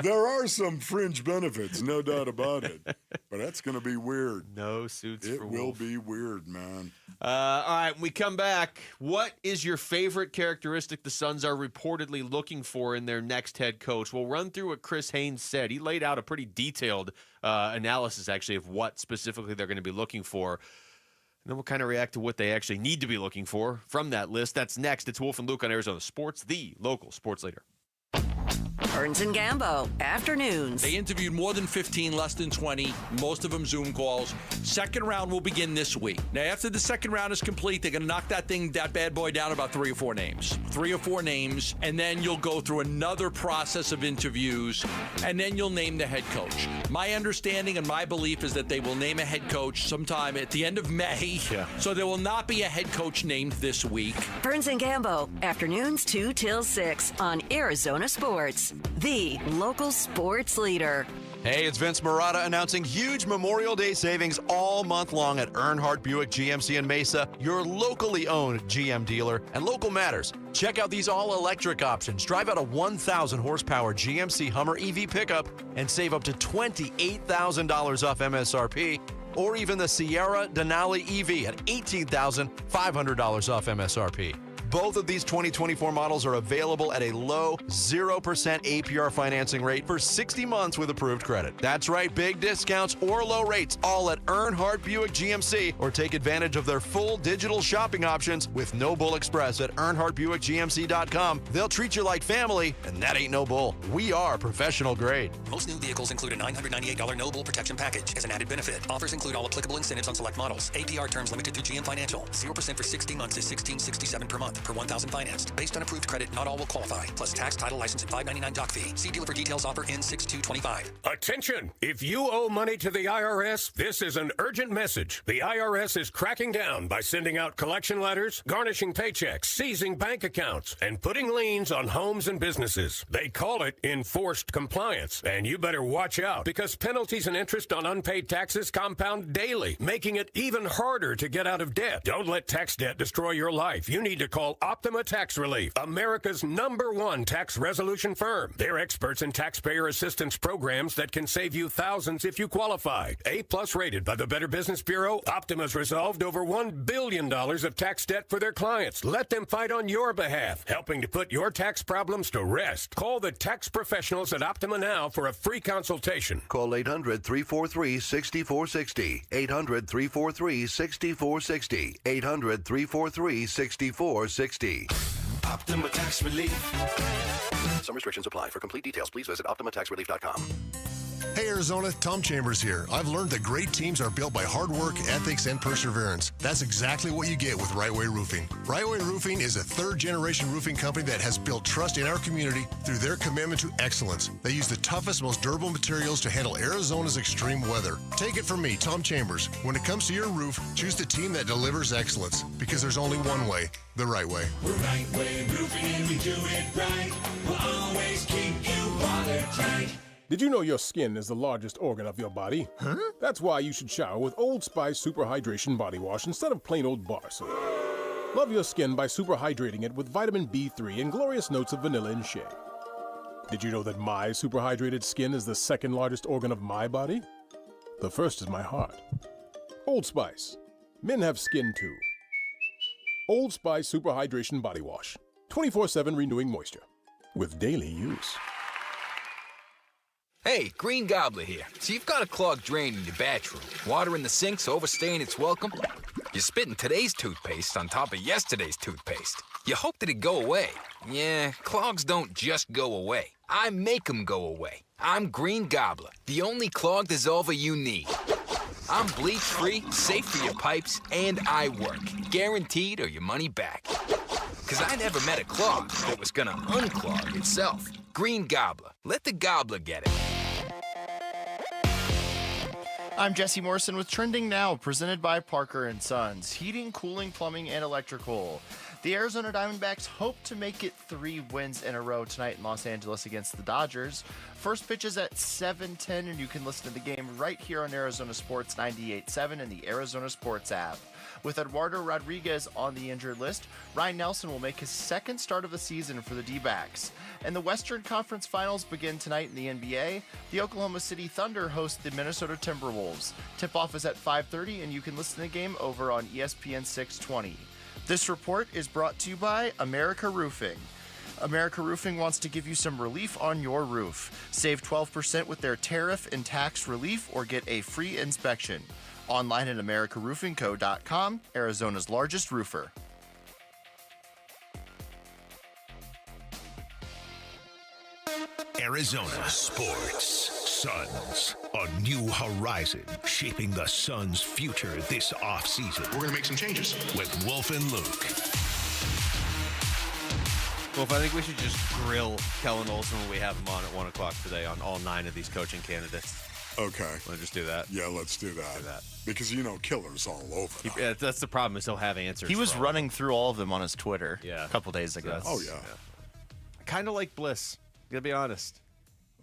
There are some fringe benefits, no doubt about it. But that's going to be weird. No suits for Wolf. It will be weird, man. All right, when we come back, what is your favorite characteristic the Suns are reportedly looking for in their next head coach? We'll run through what Chris Haynes said. He laid out a pretty detailed analysis, actually, of what specifically they're going to be looking for. And then we'll kind of react to what they actually need to be looking for from that list. That's next. It's Wolf and Luke on Arizona Sports, the local sports leader. Burns and Gambo, afternoons. They interviewed more than 15, less than 20, most of them Zoom calls. Second round will begin this week. Now, after the second round is complete, they're going to knock that bad boy down about 3 or 4 names. 3 or 4 names, and then you'll go through another process of interviews, and then you'll name the head coach. My understanding and my belief is that they will name a head coach sometime at the end of May. Yeah. So there will not be a head coach named this week. Burns and Gambo, afternoons 2 till 6 on Arizona Sports, the local sports leader. Hey, it's Vince Marotta announcing huge Memorial Day savings all month long at Earnhardt Buick GMC in Mesa, your locally owned GM dealer. And local matters. Check out these all-electric options. Drive out a 1,000 horsepower GMC Hummer EV pickup and save up to $28,000 off MSRP. Or even the Sierra Denali EV at $18,500 off MSRP. Both of these 2024 models are available at a low 0% APR financing rate for 60 months with approved credit. That's right, big discounts or low rates, all at Earnhardt Buick GMC, or take advantage of their full digital shopping options with No Bull Express at EarnhardtBuickGMC.com. They'll treat you like family, and that ain't no bull. We are professional grade. Most new vehicles include a $998 No Bull protection package as an added benefit. Offers include all applicable incentives on select models. APR terms limited through GM Financial. 0% for 60 months is $1667 per month. Per 1,000 financed. Based on approved credit, not all will qualify. Plus tax, title, license, and $599 doc fee. See dealer for details. Offer ends 6/2/25. Attention! If you owe money to the IRS, this is an urgent message. The IRS is cracking down by sending out collection letters, garnishing paychecks, seizing bank accounts, and putting liens on homes and businesses. They call it enforced compliance. And you better watch out, because penalties and interest on unpaid taxes compound daily, making it even harder to get out of debt. Don't let tax debt destroy your life. You need to call Call Optima Tax Relief, America's #1 tax resolution firm. They're experts in taxpayer assistance programs that can save you thousands if you qualify. A+ rated by the Better Business Bureau, Optima's resolved over $1 billion of tax debt for their clients. Let them fight on your behalf, helping to put your tax problems to rest. Call the tax professionals at Optima now for a free consultation. Call 800-343-6460. 800-343-6460. 800-343-6460. Optima Tax Relief. Some restrictions apply. For complete details, please visit OptimaTaxRelief.com. Hey Arizona, Tom Chambers here. I've learned that great teams are built by hard work, ethics, and perseverance. That's exactly what you get with Right Way Roofing. Right Way Roofing is a third-generation roofing company that has built trust in our community through their commitment to excellence. They use the toughest, most durable materials to handle Arizona's extreme weather. Take it from me, Tom Chambers. When it comes to your roof, choose the team that delivers excellence, because there's only one way, the right way. We're Right Way Roofing and we do it right. We'll always keep you watertight. Did you know your skin is the largest organ of your body? Huh? That's why you should shower with Old Spice Super Hydration Body Wash instead of plain old bar soap. Love your skin by super hydrating it with vitamin B3 and glorious notes of vanilla and shea. Did you know that my super hydrated skin is the second largest organ of my body? The first is my heart. Old Spice. Men have skin too. Old Spice Super Hydration Body Wash. 24/7 renewing moisture. With daily use. Hey, Green Gobbler here. So you've got a clogged drain in your bathroom. Water in the sink's overstaying its welcome. You're spitting today's toothpaste on top of yesterday's toothpaste. You hope that it go away. Yeah, clogs don't just go away. I make them go away. I'm Green Gobbler, the only clog dissolver you need. I'm bleach-free, safe for your pipes, and I work. Guaranteed or your money back. Because I never met a clog that was gonna unclog itself. Green Gobbler. Let the gobbler get it. I'm Jesse Morrison with Trending Now, presented by Parker & Sons. Heating, cooling, plumbing, and electrical. The Arizona Diamondbacks hope to make it 3 wins in a row tonight in Los Angeles against the Dodgers. First pitch is at 7:10, and you can listen to the game right here on Arizona Sports 98.7 and the Arizona Sports app. With Eduardo Rodriguez on the injured list, Ryan Nelson will make his second start of the season for the D-backs. And the Western Conference Finals begin tonight in the NBA. The Oklahoma City Thunder host the Minnesota Timberwolves. Tip-off is at 5:30, and you can listen to the game over on ESPN 620. This report is brought to you by America Roofing. America Roofing wants to give you some relief on your roof. Save 12% with their tariff and tax relief or get a free inspection. Online at AmericaRoofingCo.com, Arizona's largest roofer. Arizona Sports. Suns, a new horizon, shaping the Suns' future this offseason. We're going to make some changes. With Wolf and Luke. Wolf, I think we should just grill Kellen Olson when we have him on at 1 o'clock today on all 9 of these coaching candidates. Okay. Want to just do that? Yeah, let's do that. Because, Killer's all over. Yeah, that's the problem, is he'll have answers. He was running through all of them on his Twitter a couple days ago. Oh, yeah. Kind of like Bliss, gonna be honest.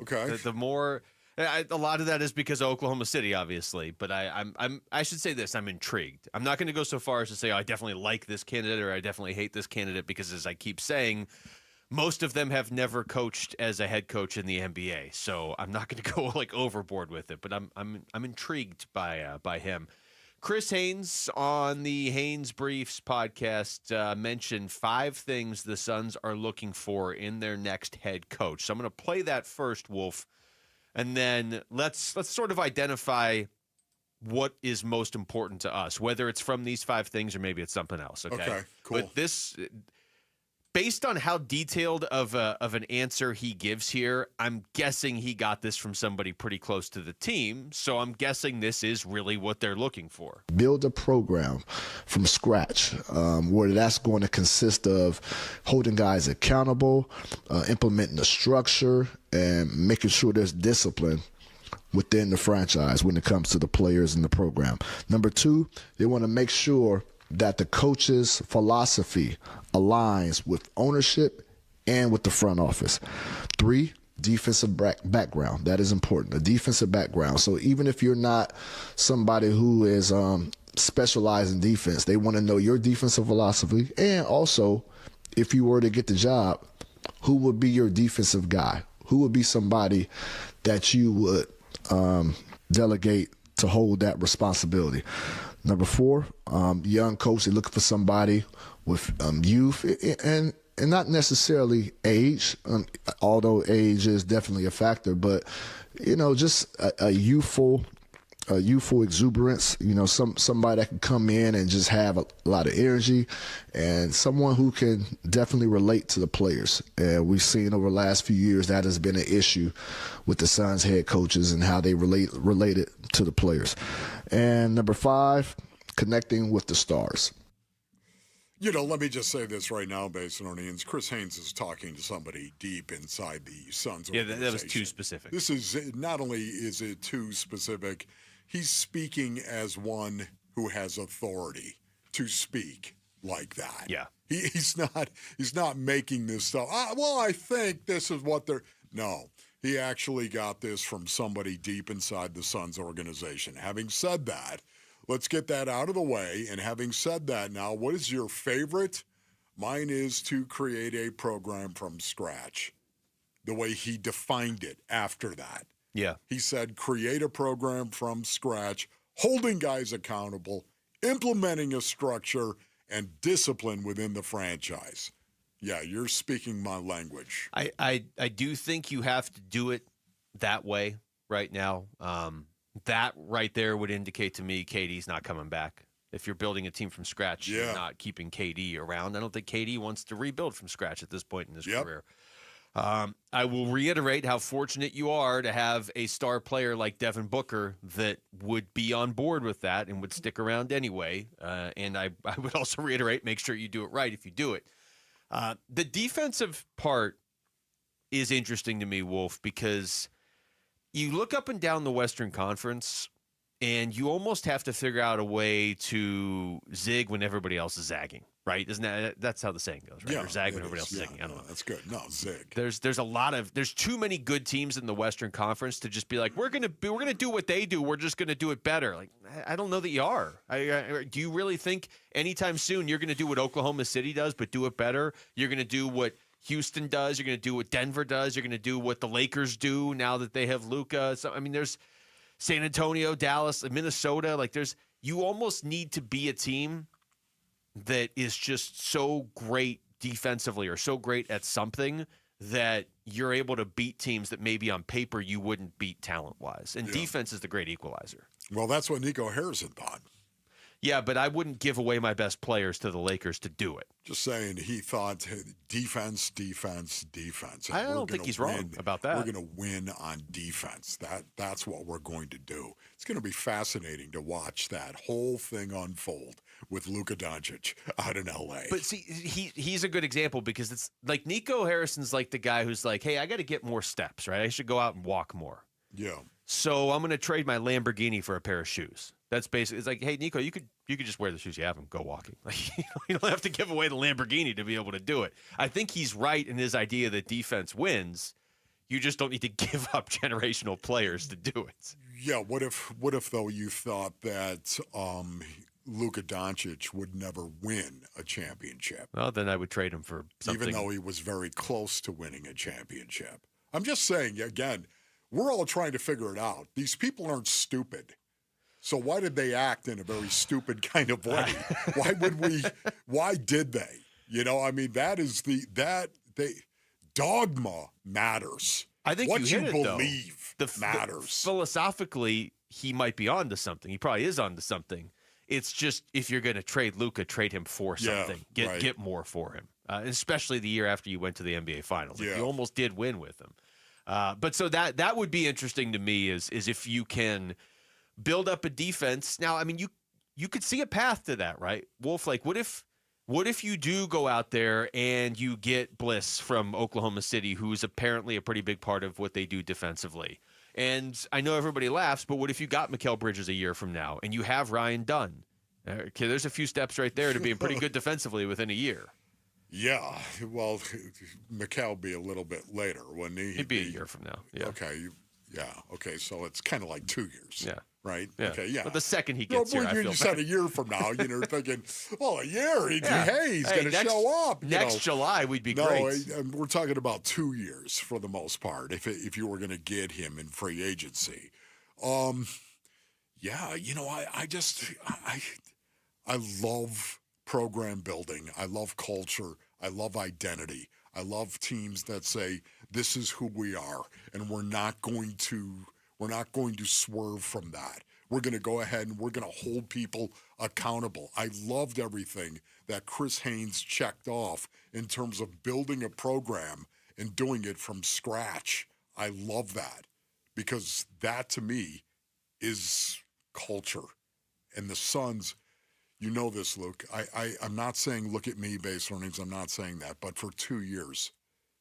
Okay. The more... a lot of that is because of Oklahoma City, obviously, but I should say this: I'm intrigued. I'm not going to go so far as to say I definitely like this candidate or I definitely hate this candidate, because, as I keep saying, most of them have never coached as a head coach in the NBA, so I'm not going to go overboard with it. But I'm intrigued by him. Chris Haynes on the Haynes Briefs podcast mentioned 5 things the Suns are looking for in their next head coach. So I'm going to play that first, Wolf. And then let's sort of identify what is most important to us, whether it's from these 5 things or maybe it's something else. Okay, cool. But this, based on how detailed of an answer he gives here, I'm guessing he got this from somebody pretty close to the team. So I'm guessing this is really what they're looking for. Build a program from scratch where that's going to consist of holding guys accountable, implementing a structure, and making sure there's discipline within the franchise when it comes to the players in the program. Number 2, they want to make sure that the coach's philosophy aligns with ownership and with the front office. 3, defensive background. That is important, a defensive background. So even if you're not somebody who is specialize in defense. They want to know your defensive philosophy, and also, if you were to get the job, who would be your defensive guy? Who would be somebody that you would delegate to hold that responsibility? Number 4, young coach, they're looking for somebody with youth and not necessarily age, although age is definitely a factor, but, just a youthful exuberance, somebody that can come in and just have a lot of energy, and someone who can definitely relate to the players. And we've seen over the last few years that has been an issue with the Suns head coaches and how they related to the players. And number 5, connecting with the stars. Let me just say this right now, Basinonians. Chris Haynes is talking to somebody deep inside the Suns organization. Yeah, that was too specific. This is, not only is it too specific, he's speaking as one who has authority to speak like that. Yeah. He's not making this stuff. I think this is what they're. No, he actually got this from somebody deep inside the Suns organization. Having said that, let's get that out of the way. And having said that, now, what is your favorite? Mine is to create a program from scratch, the way he defined it after that. Yeah. He said, create a program from scratch, holding guys accountable, implementing a structure, and discipline within the franchise. Yeah, you're speaking my language. I do think you have to do it that way right now. That right there would indicate to me KD's not coming back. If you're building a team from scratch, you're not keeping KD around. I don't think KD wants to rebuild from scratch at this point in his career. I will reiterate how fortunate you are to have a star player like Devin Booker that would be on board with that and would stick around anyway. And I would also reiterate, make sure you do it right if you do it. The defensive part is interesting to me, Wolf, because you look up and down the Western Conference, and you almost have to figure out a way to zig when everybody else is zagging, right? That's how the saying goes, right? Yeah, or zag when everybody else is zigging. I don't know. That's good. No, zig. There's too many good teams in the Western Conference to just be like, we're gonna do what they do. We're just gonna do it better. Like, I don't know that you are. Do you really think anytime soon you're gonna do what Oklahoma City does, but do it better? You're gonna do what Houston does. You're going to do what Denver does. You're going to do what the Lakers do now that they have Luka. So, I mean, there's San Antonio, Dallas, Minnesota. Like, you almost need to be a team that is just so great defensively or so great at something that you're able to beat teams that maybe on paper you wouldn't beat talent-wise. And defense is the great equalizer. Well, that's what Nico Harrison thought. Yeah, but I wouldn't give away my best players to the Lakers to do it. Just saying, he thought defense. I don't think he's wrong about that. We're going to win on defense. That's what we're going to do. It's going to be fascinating to watch that whole thing unfold with Luka Doncic out in L.A. But see, he's a good example because it's like Nico Harrison's like the guy who's like, hey, I got to get more steps, right? I should go out and walk more. Yeah. So I'm going to trade my Lamborghini for a pair of shoes. That's basically, it's like, hey, Nico, you could just wear the shoes you have and go walking. Like, you don't have to give away the Lamborghini to be able to do it. I think he's right in his idea that defense wins. You just don't need to give up generational players to do it. Yeah, what if though you thought that Luka Doncic would never win a championship? Well, then I would trade him for something. Even though he was very close to winning a championship. I'm just saying, again, we're all trying to figure it out. These people aren't stupid. So why did they act in a very stupid kind of way? Why did they? I mean, dogma matters. I think what you hit it, believe matters. Philosophically, he might be onto something. He probably is onto something. It's just, if you're going to trade Luka, trade him for something. Get more for him. Especially the year after you went to the NBA Finals. Like, you almost did win with him. But so that would be interesting to me is if you can build up a defense. Now, I mean, you could see a path to that, right? Wolf, like, what if you do go out there and you get Bliss from Oklahoma City, who's apparently a pretty big part of what they do defensively? And I know everybody laughs, but what if you got Mikal Bridges a year from now and you have Ryan Dunn? Okay, there's a few steps right there to being pretty good defensively within a year. Yeah, well, Mikal would be a little bit later, wouldn't he? He'd be a year from now. Yeah. Okay. Yeah. Okay. So it's kind of like 2 years. Yeah. right? Yeah. Okay, yeah. But the second he gets here, I you feel said better. a year from now, you're thinking, well, a year, he's Hey, going to show up. Next July, we'd be no, great. We're talking about 2 years for the most part, if you were going to get him in free agency. Yeah, I love program building. I love culture. I love identity. I love teams that say, this is who we are, and we're not going to swerve from that. We're going to go ahead and we're going to hold people accountable. I loved everything that Chris Haynes checked off in terms of building a program and doing it from scratch. I love that because that to me is culture. And the Suns, you know this, Luke. I'm not saying look at me, base earnings. I'm not saying that. But for 2 years,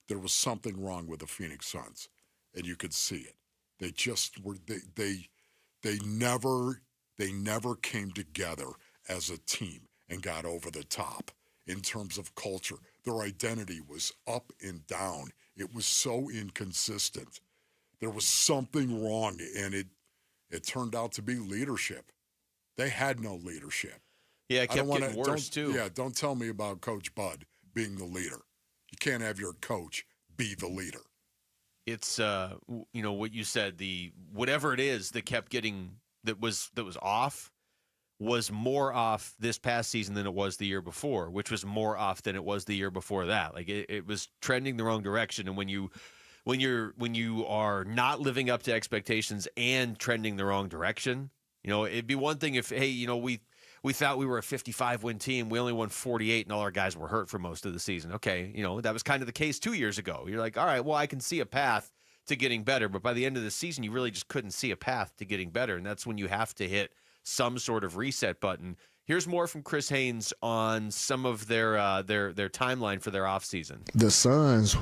there was something wrong with the Phoenix Suns, and you could see it. They just were. They never came together as a team and got over the top in terms of culture. Their identity was up and down. It was so inconsistent. There was something wrong, and it turned out to be leadership. They had no leadership. Yeah, it kept getting worse, too. Yeah, don't tell me about Coach Bud being the leader. You can't have your coach be the leader. It's what you said, the whatever it is that kept getting that was off was more off this past season than it was the year before, which was more off than it was the year before that. Like it was trending the wrong direction, and when you are not living up to expectations and trending the wrong direction, it'd be one thing if we thought we were a 55-win team. We only won 48, and all our guys were hurt for most of the season. Okay, that was kind of the case 2 years ago. You're like, all right, well, I can see a path to getting better. But by the end of the season, you really just couldn't see a path to getting better, and that's when you have to hit some sort of reset button. Here's more from Chris Haynes on some of their timeline for their offseason. The Suns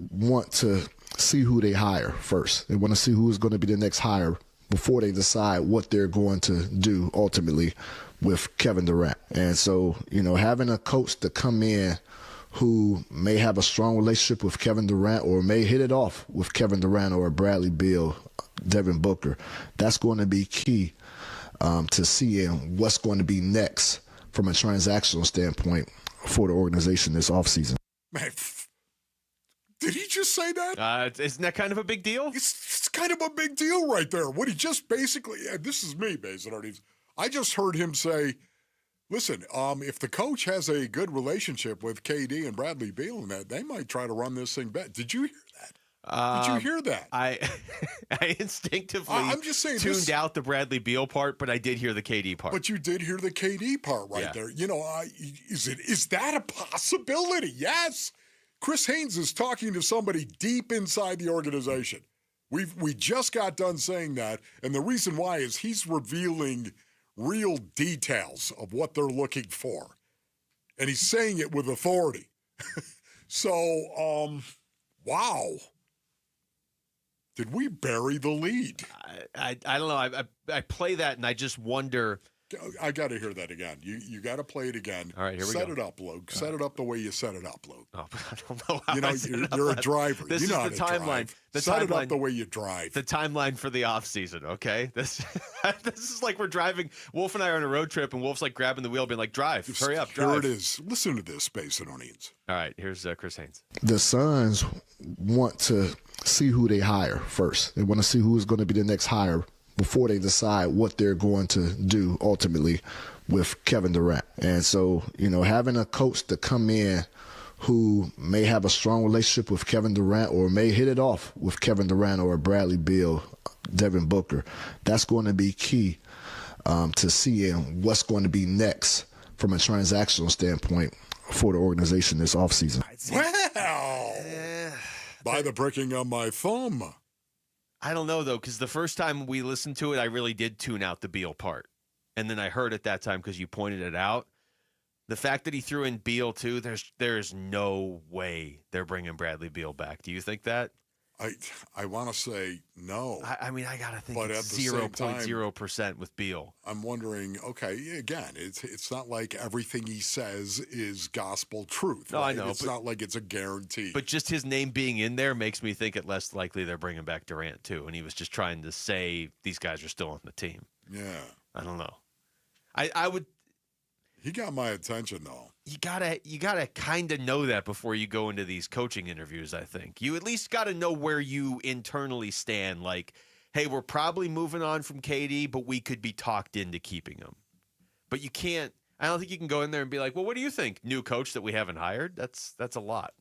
want to see who they hire first. They want to see who is going to be the next hire before they decide what they're going to do ultimately with Kevin Durant. And so, having a coach to come in who may have a strong relationship with Kevin Durant or may hit it off with Kevin Durant or Bradley Beal, Devin Booker, that's going to be key to seeing what's going to be next from a transactional standpoint for the organization this offseason. Man, did he just say that? Isn't that kind of a big deal? It's kind of a big deal right there. What he just basically, this is me, basically. I just heard him say, listen, if the coach has a good relationship with KD and Bradley Beal and that, they might try to run this thing back. Did you hear that? Did you hear that? I instinctively I'm just saying tuned out the Bradley Beal part, but I did hear the KD part. But you did hear the KD part right there. Is that a possibility? Yes. Chris Haynes is talking to somebody deep inside the organization. We just got done saying that, and the reason why is he's revealing real details of what they're looking for. And he's saying it with authority. So, wow. Did we bury the lead? I don't know. I play that and I just wonder. I got to hear that again. You got to play it again. All right, here we go. Set it up, Luke. Set it up the way you set it up, Luke. Oh, I don't know how you're a driver. This you know is the how to timeline. Drive. Set it up the way you drive. The timeline for the offseason, okay? This is like we're driving. Wolf and I are on a road trip, and Wolf's like grabbing the wheel, being like, drive, hurry up, drive. Here it is. Listen to this, Space and Onions. All right, here's Chris Haynes. The Suns want to see who they hire first. They want to see who is going to be the next hire before they decide what they're going to do ultimately with Kevin Durant. And so, having a coach to come in who may have a strong relationship with Kevin Durant or may hit it off with Kevin Durant or Bradley Beal, Devin Booker, that's going to be key to seeing what's going to be next from a transactional standpoint for the organization this offseason. Well, by the pricking of my thumb. I don't know, though, because the first time we listened to it, I really did tune out the Beal part. And then I heard it that time because you pointed it out. The fact that he threw in Beal, too, there's no way they're bringing Bradley Beal back. Do you think that? I want to say no. I mean, I got to think but it's at the 0.0% with Beal. I'm wondering, okay, again, it's not like everything he says is gospel truth. No, right? I know. It's not like it's a guarantee. But just his name being in there makes me think it less likely they're bringing back Durant, too. And he was just trying to say these guys are still on the team. Yeah. I don't know. I would. He got my attention, though. You gotta kind of know that before you go into these coaching interviews. I think you at least got to know where you internally stand. Like, hey, we're probably moving on from KD, but we could be talked into keeping him. But you can't. I don't think you can go in there and be like, well, what do you think, new coach that we haven't hired? That's a lot.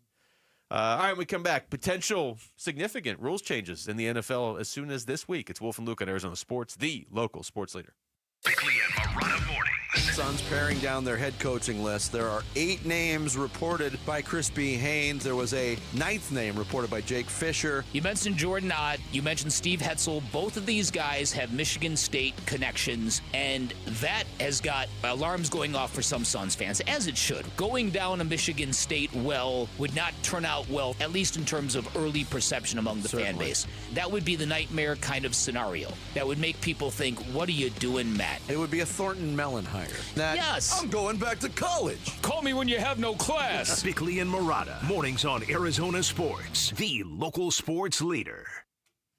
All right, when we come back, potential significant rules changes in the NFL as soon as this week. It's Wolf and Luke on Arizona Sports, the local sports leader. Bickley and Marotta mornings. Suns paring down their head coaching list. There are 8 names reported by Chris B. Haynes. There was a 9th name reported by Jake Fisher. You mentioned Jordan Ott. You mentioned Steve Hetzel. Both of these guys have Michigan State connections, and that has got alarms going off for some Suns fans, as it should. Going down a Michigan State well would not turn out well, at least in terms of early perception among the fan base. That would be the nightmare kind of scenario. That would make people think, what are you doing, Matt? It would be a Thornton Mellon hire. Yes. I'm going back to college. Call me when you have no class. Bickley and Marotta, mornings on Arizona Sports, the local sports leader.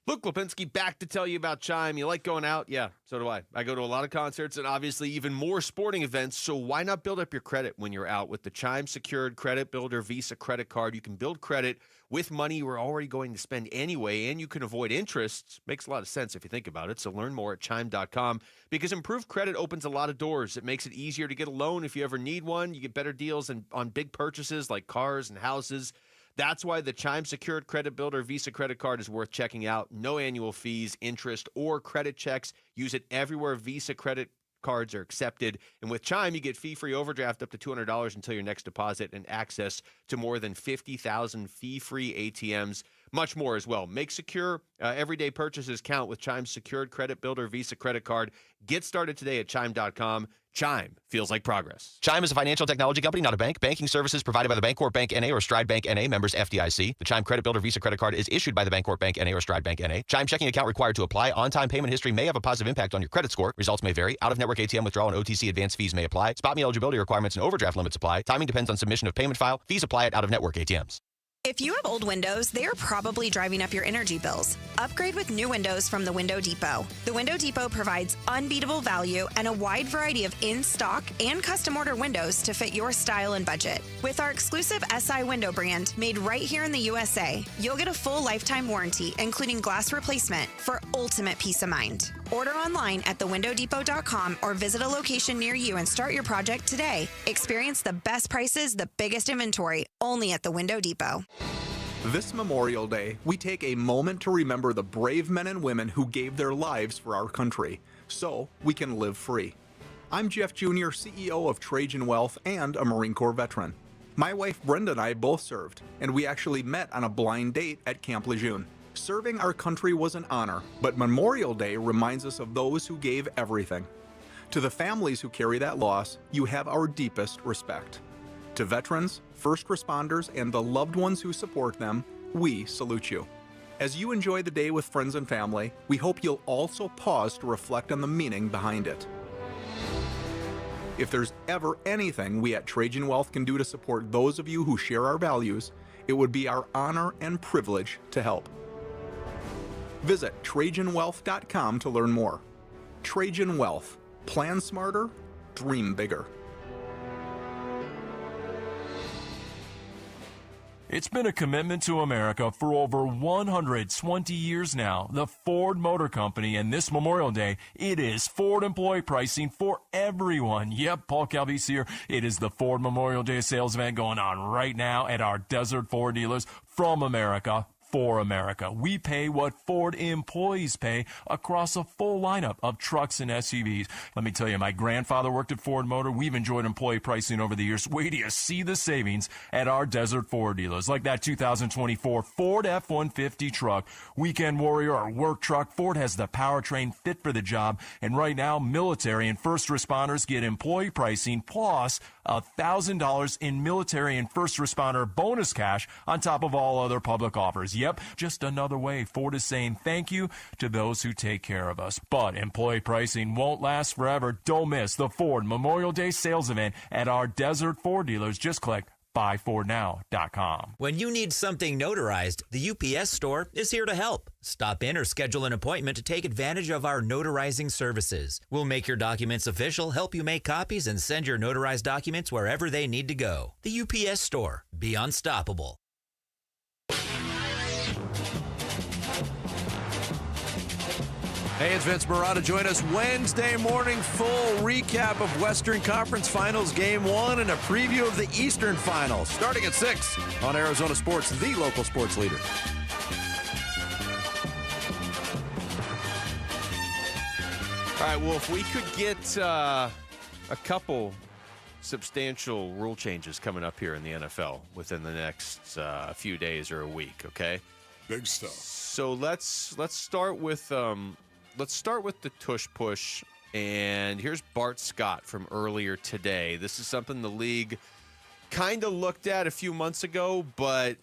Luke Lipinski back to tell you about Chime. You like going out? Yeah, so do I. I go to a lot of concerts and obviously even more sporting events, so why not build up your credit when you're out with the Chime Secured Credit Builder Visa credit card? You can build credit with money you were already going to spend anyway, and you can avoid interest. Makes a lot of sense if you think about it, so learn more at Chime.com, because improved credit opens a lot of doors. It makes it easier to get a loan if you ever need one. You get better deals on big purchases like cars and houses. That's why the Chime Secured Credit Builder Visa credit card is worth checking out. No annual fees, interest, or credit checks. Use it everywhere Visa credit cards are accepted. And with Chime, you get fee-free overdraft up to $200 until your next deposit and access to more than 50,000 fee-free ATMs. Much more as well. Make secure everyday purchases count with Chime's Secured Credit Builder Visa credit card. Get started today at Chime.com. Chime feels like progress. Chime is a financial technology company, not a bank. Banking services provided by the Bancorp Bank N.A. or Stride Bank N.A. members FDIC. The Chime Credit Builder Visa credit card is issued by the Bancorp Bank N.A. or Stride Bank N.A. Chime checking account required to apply. On-time payment history may have a positive impact on your credit score. Results may vary. Out-of-network ATM withdrawal and OTC advance fees may apply. Spot me eligibility requirements and overdraft limits apply. Timing depends on submission of payment file. Fees apply at out-of-network ATMs. If you have old windows, they are probably driving up your energy bills. Upgrade with new windows from the Window Depot. The Window Depot provides unbeatable value and a wide variety of in-stock and custom order windows to fit your style and budget. With our exclusive SI window brand, made right here in the USA, you'll get a full lifetime warranty, including glass replacement, for ultimate peace of mind. Order online at thewindowdepot.com or visit a location near you and start your project today. Experience the best prices, the biggest inventory, only at the Window Depot. This Memorial Day, we take a moment to remember the brave men and women who gave their lives for our country, so we can live free. I'm Jeff Jr., CEO of Trajan Wealth and a Marine Corps veteran. My wife Brenda and I both served, and we actually met on a blind date at Camp Lejeune. Serving our country was an honor, but Memorial Day reminds us of those who gave everything. To the families who carry that loss, you have our deepest respect. To veterans, first responders, and the loved ones who support them, we salute you. As you enjoy the day with friends and family, we hope you'll also pause to reflect on the meaning behind it. If there's ever anything we at Trajan Wealth can do to support those of you who share our values, it would be our honor and privilege to help. Visit TrajanWealth.com to learn more. Trajan Wealth. Plan smarter, dream bigger. It's been a commitment to America for over 120 years now. The Ford Motor Company, and this Memorial Day, it is Ford employee pricing for everyone. Yep, Paul Calvi's here. It is the Ford Memorial Day sales event going on right now at our Desert Ford dealers from America. For America. We pay what Ford employees pay across a full lineup of trucks and SUVs. Let me tell you, my grandfather worked at Ford Motor. We've enjoyed employee pricing over the years. Wait till you see the savings at our Desert Ford dealers, like that 2024 Ford F-150 truck, Weekend Warrior or work truck. Ford has the powertrain fit for the job, and right now, military and first responders get employee pricing plus $1,000 in military and first responder bonus cash on top of all other public offers. Yep, just another way Ford is saying thank you to those who take care of us. But employee pricing won't last forever. Don't miss the Ford Memorial Day sales event at our Desert Ford dealers. Just click buyfordnow.com. When you need something notarized, the UPS store is here to help. Stop in or schedule an appointment to take advantage of our notarizing services. We'll make your documents official, help you make copies, and send your notarized documents wherever they need to go. The UPS store. Be unstoppable. Hey, it's Vince Marotta. Join us Wednesday morning. Full recap of Western Conference Finals Game 1 and a preview of the Eastern Finals starting at 6 on Arizona Sports, the local sports leader. All right, well, if we could get a couple substantial rule changes coming up here in the NFL within the next few days or a week, okay? Big stuff. So let's start with the tush push, and here's Bart Scott from earlier today. This is something the league kind of looked at a few months ago, but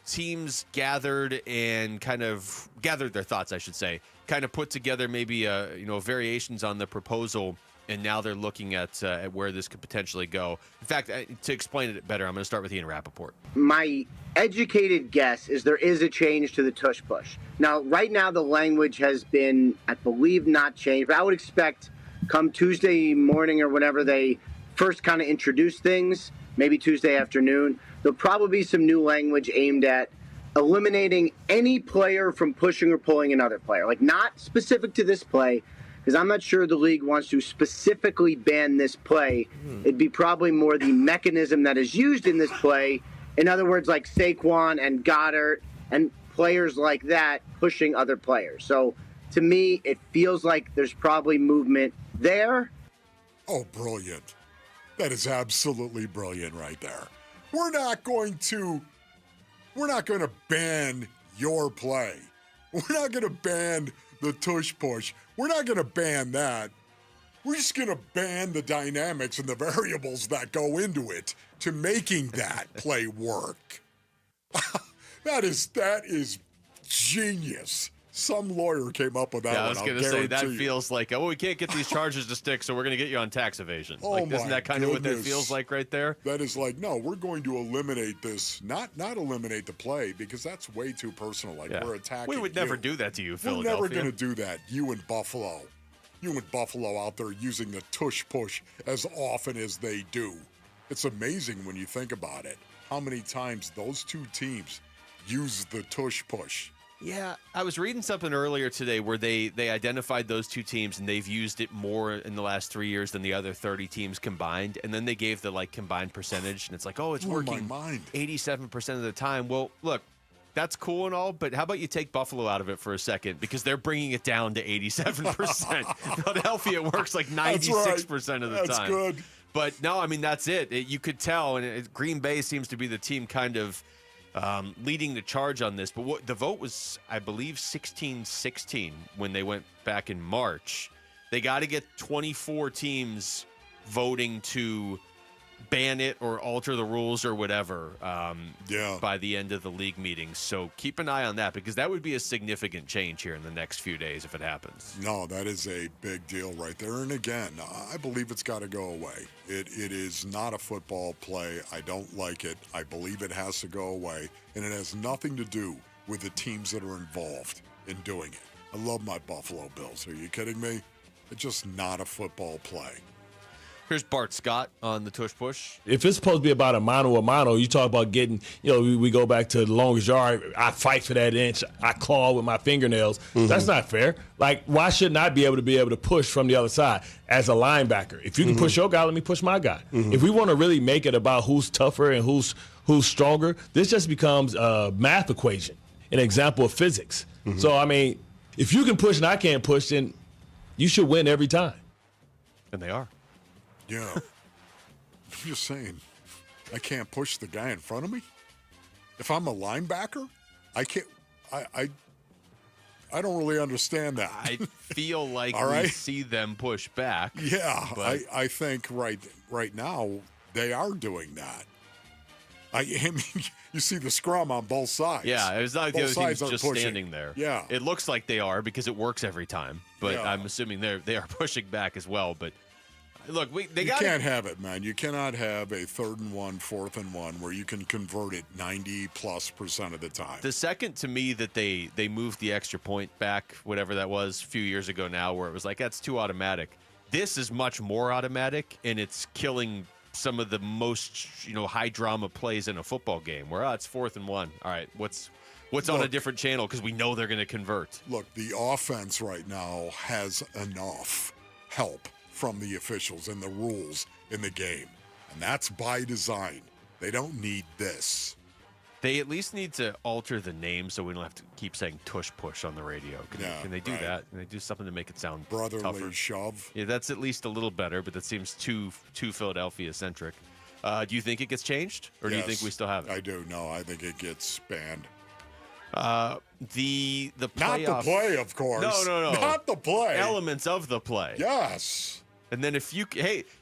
teams gathered their thoughts, I should say, kind of put together maybe variations on the proposal, and now they're looking at where this could potentially go. In fact, to explain it better, I'm going to start with Ian Rappaport. My educated guess is there is a change to the tush push. Now, right now, the language has been, I believe, not changed, but I would expect come Tuesday morning or whenever they first kind of introduce things, maybe Tuesday afternoon, there'll probably be some new language aimed at eliminating any player from pushing or pulling another player. Like, not specific to this play, because I'm not sure the league wants to specifically ban this play. It'd be probably more the mechanism that is used in this play. In other words, like Saquon and Goddard and players like that pushing other players. So to me, it feels like there's probably movement there. Oh, brilliant. That is absolutely brilliant right there. We're not going to ban your play. We're not going to ban the tush push. We're not going to ban that. We're just going to ban the dynamics and the variables that go into it to making that play work. That is genius. Some lawyer came up with that. I was going to say that feels like, we can't get these charges to stick, so we're going to get you on tax evasion. Isn't that kind of what that feels like right there? That is like, no, we're going to eliminate this, not eliminate the play, because that's way too personal. We're attacking. We would never do that to you, Philadelphia. We're never going to do that. You and Buffalo out there using the tush push as often as they do. It's amazing when you think about it, how many times those two teams use the tush push. Yeah, I was reading something earlier today where they identified those two teams, and they've used it more in the last 3 years than the other 30 teams combined. And then they gave the combined percentage, and it's like, it's working 87% of the time. Well, look, that's cool and all, but how about you take Buffalo out of it for a second, because they're bringing it down to 87%. Philadelphia works like 96% of the time. That's good. But no, I mean, that's it. You could tell, and Green Bay seems to be the team kind of leading the charge on this. But the vote was, I believe, 16-16 when they went back in March. They got to get 24 teams voting to ban it or alter the rules or whatever by the end of the league meeting. So keep an eye on that, because that would be a significant change here in the next few days if it happens. No, that is a big deal right there. And again, I believe it's got to go away. It is not a football play. I don't like it. I believe it has to go away. And it has nothing to do with the teams that are involved in doing it. I love my Buffalo Bills. Are you kidding me? It's just not a football play. Here's Bart Scott on the tush push. If it's supposed to be about a mano, you talk about getting, we go back to the longest yard. I fight for that inch. I claw with my fingernails. Mm-hmm. That's not fair. Why shouldn't I be able to push from the other side as a linebacker? If you can push your guy, let me push my guy. Mm-hmm. If we want to really make it about who's tougher and who's stronger, this just becomes a math equation, an example of physics. Mm-hmm. So, I mean, if you can push and I can't push, then you should win every time. And they are. Yeah. I'm just saying, I can't push the guy in front of me. If I'm a linebacker, I can't. I don't really understand that. I feel like we see them push back. Yeah, but I think right now they are doing that. I mean, you see the scrum on both sides. Yeah, it's not like the other team's just pushing. standing there. Yeah. It looks like they are because it works every time, but I'm assuming they are pushing back as well. But Look, they you got. Can't have it, man. You cannot have a 3rd and 1, 4th and 1 where you can convert it 90+% of the time. The second to me that they moved the extra point back, whatever that was, a few years ago now, where it was like that's too automatic. This is much more automatic, and it's killing some of the most high drama plays in a football game. Where it's 4th and 1. All right, what's on a different channel because we know they're going to convert. Look, the offense right now has enough help from the officials and the rules in the game. And that's by design. They don't need this. They at least need to alter the name so we don't have to keep saying tush push on the radio. Can they do that? Can they do something to make it sound brotherly tougher? Shove? Yeah, that's at least a little better, but that seems too Philadelphia-centric. Do you think it gets changed? Or do you think we still have it? I do. No, I think it gets banned. The playoff. Not the play, of course. No. Not the play. Elements of the play. Yes. And then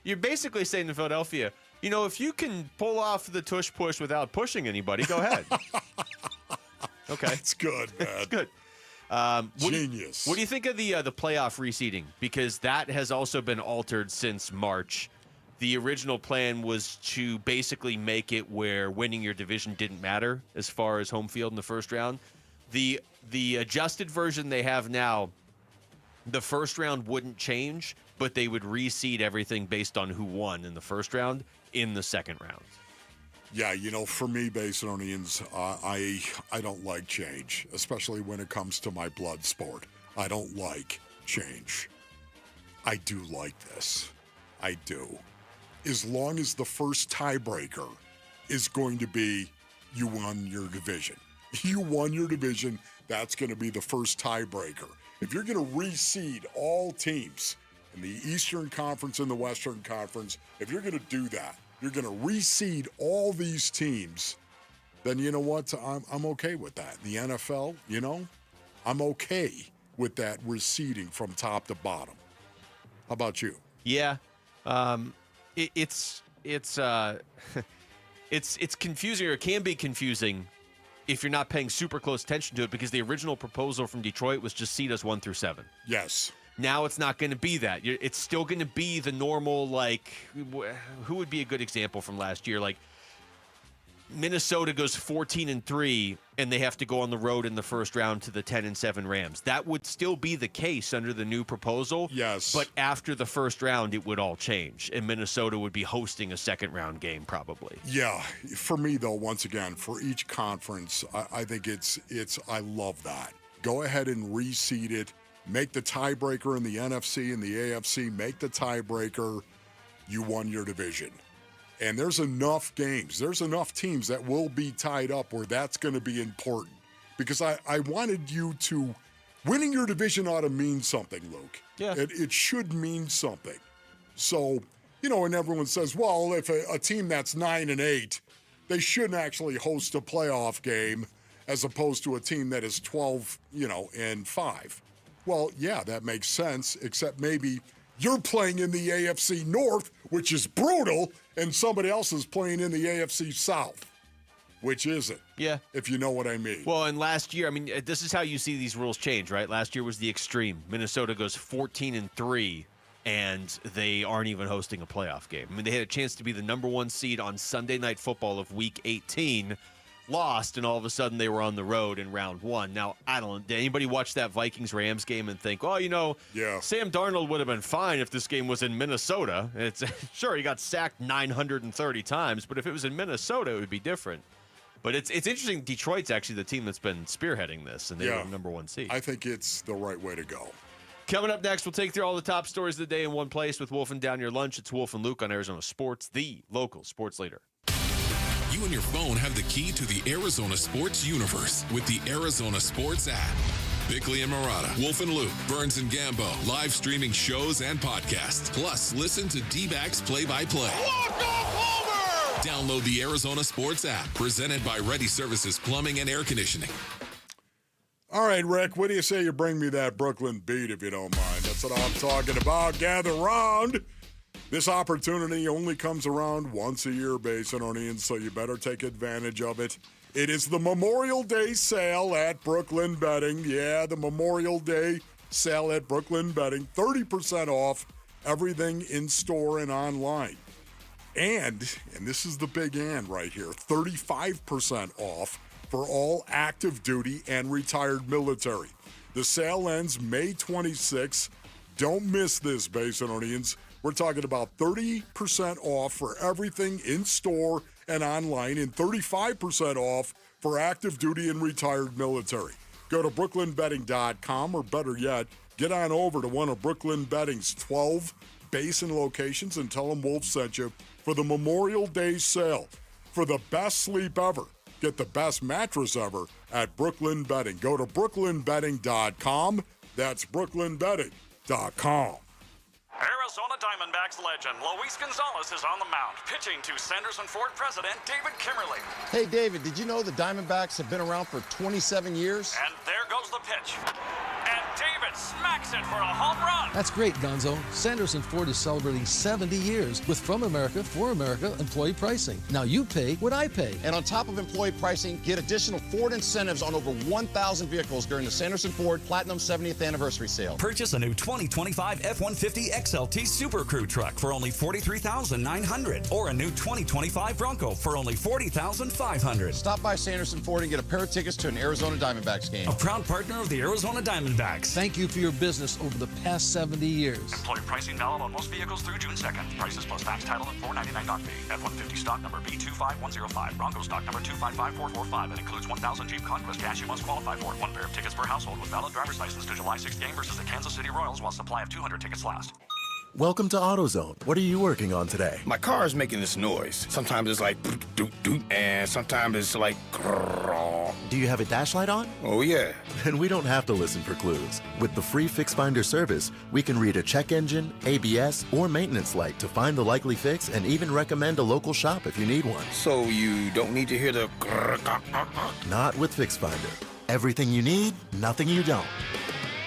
you're basically saying to Philadelphia, if you can pull off the tush push without pushing anybody, go ahead. Okay. That's good, man. That's good. Genius. What do you think of the playoff reseeding? Because that has also been altered since March. The original plan was to basically make it where winning your division didn't matter as far as home field in the first round. The adjusted version they have now, the first round wouldn't change, but they would reseed everything based on who won in the first round in the second round. Yeah, for me, Basinonians, I don't like change, especially when it comes to my blood sport. I don't like change. I do like this. I do. As long as the first tiebreaker is going to be you won your division. You won your division, that's going to be the first tiebreaker. If you're going to reseed all teams in the Eastern Conference and the Western Conference, if you're going to do that, you're going to reseed all these teams, then you know what? I'm okay with that. The NFL, I'm okay with that reseeding from top to bottom. How about you? Yeah. It's confusing, or it can be confusing if you're not paying super close attention to it, because the original proposal from Detroit was just seed us 1 through 7. Yes. Now it's not going to be that. It's still going to be the normal, who would be a good example from last year? Like Minnesota goes 14-3, and they have to go on the road in the first round to the 10-7 Rams. That would still be the case under the new proposal. Yes. But after the first round, it would all change, and Minnesota would be hosting a second-round game probably. Yeah. For me, though, once again, for each conference, I think it's I love that. Go ahead and reseed it. Make the tiebreaker in the NFC and the AFC. Make the tiebreaker. You won your division. And there's enough games. There's enough teams that will be tied up where that's going to be important. Because I wanted you to... Winning your division ought to mean something, Luke. Yeah. It should mean something. So, and everyone says, well, if a team that's 9-8, they shouldn't actually host a playoff game as opposed to a team that is 12, and 5. Well, yeah, that makes sense, except maybe you're playing in the AFC North, which is brutal, and somebody else is playing in the AFC South, which isn't. Yeah. If you know what I mean. Well, and last year, this is how you see these rules change, right? Last year was the extreme. Minnesota goes 14-3, and they aren't even hosting a playoff game. They had a chance to be the number 1 seed on Sunday Night Football of Week 18, lost, and all of a sudden they were on the road in round 1. Now, I don't know, did anybody watch that Vikings-Rams game and think, Sam Darnold would have been fine if this game was in Minnesota? It's sure, he got sacked 930 times, but if it was in Minnesota, it would be different. But it's interesting, Detroit's actually the team that's been spearheading this, and they were the number 1 seed. I think it's the right way to go. Coming up next, we'll take through all the top stories of the day in one place with Wolf and Down Your Lunch. It's Wolf and Luke on Arizona Sports, the local sports leader. You and your phone have the key to the Arizona sports universe with the Arizona Sports app. Bickley and Murata, Wolf and Luke, Burns and Gambo, live streaming shows and podcasts. Plus, listen to D-backs play-by-play. Download the Arizona Sports app, presented by Ready Services Plumbing and Air Conditioning. All right, Rick, what do you say you bring me that Brooklyn beat, if you don't mind? That's what I'm talking about. Gather round. This opportunity only comes around once a year, Basinonians, so you better take advantage of it. It is the Memorial Day sale at Brooklyn Betting. Yeah, the Memorial Day sale at Brooklyn Betting. 30% off everything in store and online. And this is the big and right here, 35% off for all active duty and retired military. The sale ends May 26th. Don't miss this, Basinonians. We're talking about 30% off for everything in store and online, and 35% off for active duty and retired military. Go to brooklynbetting.com, or better yet, get on over to one of Brooklyn Betting's 12 Basin locations and tell them Wolf sent you for the Memorial Day sale. For the best sleep ever, get the best mattress ever at Brooklyn Betting. Go to brooklynbetting.com. That's brooklynbetting.com. Arizona Diamondbacks legend Luis Gonzalez is on the mound, pitching to Sanderson Ford president David Kimmerly. Hey, David, did you know the Diamondbacks have been around for 27 years? And there goes the pitch. And David smacks it for a home run. That's great, Gonzo. Sanderson Ford is celebrating 70 years with From America, For America employee pricing. Now you pay what I pay. And on top of employee pricing, get additional Ford incentives on over 1,000 vehicles during the Sanderson Ford Platinum 70th Anniversary Sale. Purchase a new 2025 F-150 XLT Super Crew truck for only $43,900, or a new 2025 Bronco for only $40,500. Stop by Sanderson Ford and get a pair of tickets to an Arizona Diamondbacks game. A proud partner of the Arizona Diamondbacks. Thank you for your business over the past 70 years. Employee pricing valid on most vehicles through June 2nd. Prices plus tax, title, and $4.99 dock fee. F-150 stock number B25105. Bronco stock number 255445. It includes 1,000 Jeep Conquest cash you must qualify for. One pair of tickets per household with valid driver's license to July 6th game versus the Kansas City Royals while supply of 200 tickets last. Welcome to AutoZone. What are you working on today? My car is making this noise. Sometimes it's like doot doot, and sometimes it's like grrr. Do you have a dash light on? Oh yeah. Then we don't have to listen for clues. With the free Fix Finder service, we can read a check engine, ABS, or maintenance light to find the likely fix and even recommend a local shop if you need one. So you don't need to hear the grrr. Not with Fix Finder. Everything you need, nothing you don't.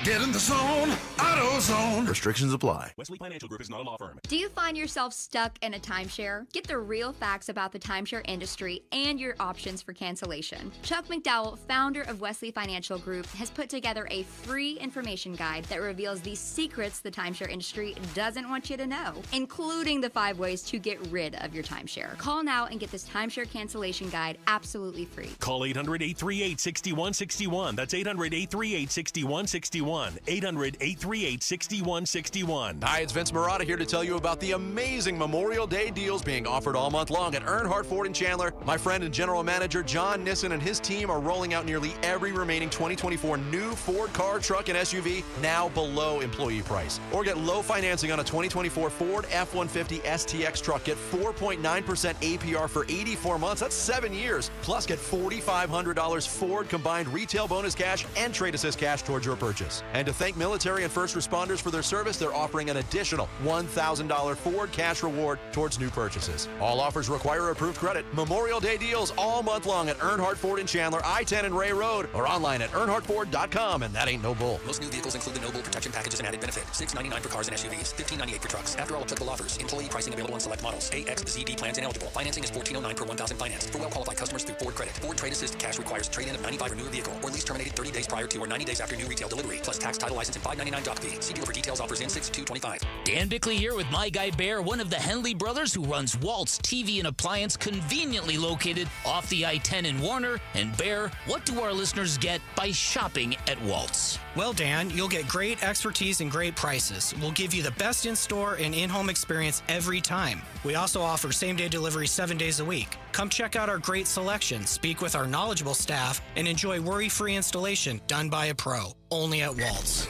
Get in the zone, AutoZone. Restrictions apply. Wesley Financial Group is not a law firm. Do you find yourself stuck in a timeshare? Get the real facts about the timeshare industry and your options for cancellation. Chuck McDowell, founder of Wesley Financial Group, has put together a free information guide that reveals the secrets the timeshare industry doesn't want you to know, including the 5 ways to get rid of your timeshare. Call now and get this timeshare cancellation guide absolutely free. Call 800-838-6161. That's 800-838-6161. 800-838-6161. Hi, it's Vince Marotta here to tell you about the amazing Memorial Day deals being offered all month long at Earnhardt Ford in Chandler. My friend and general manager John Nissen and his team are rolling out nearly every remaining 2024 new Ford car, truck, and SUV now below employee price. Or get low financing on a 2024 Ford F-150 STX truck. Get 4.9% APR for 84 months. That's 7 years. Plus, get $4,500 Ford combined retail bonus cash and trade assist cash towards your purchase. And to thank military and first responders for their service, they're offering an additional $1,000 Ford cash reward towards new purchases. All offers require approved credit. Memorial Day deals all month long at Earnhardt Ford in Chandler, I-10 and Ray Road, or online at earnhardtford.com, and that ain't no bull. Most new vehicles include the no bull protection package as an added benefit. $699 for cars and SUVs, $1598 for trucks. After all applicable offers, employee pricing available on select models. AXZD plans ineligible. Financing is $1,409 per $1,000 financed. For well-qualified customers through Ford Credit. Ford Trade Assist cash requires trade-in of 95 or newer vehicle, or lease terminated 30 days prior to or 90 days after new retail delivery, plus tax, title, license, and $599 dock fee. See dealer for details. Offers in 6/2/25. Dan Bickley here with my guy Bear, one of the Henley brothers who runs Walt's TV and Appliance, conveniently located off the I-10 in Warner. And Bear, what do our listeners get by shopping at Walt's? Well, Dan, you'll get great expertise and great prices. We'll give you the best in-store and in-home experience every time. We also offer same-day delivery 7 days a week. Come check out our great selection, speak with our knowledgeable staff, and enjoy worry-free installation done by a pro. Only at Walt's.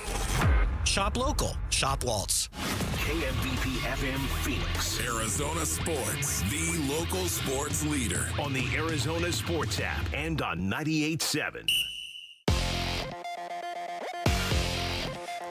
Shop local. Shop Waltz. KMVP FM Phoenix. Arizona Sports, the local sports leader. On the Arizona Sports app and on 98.7.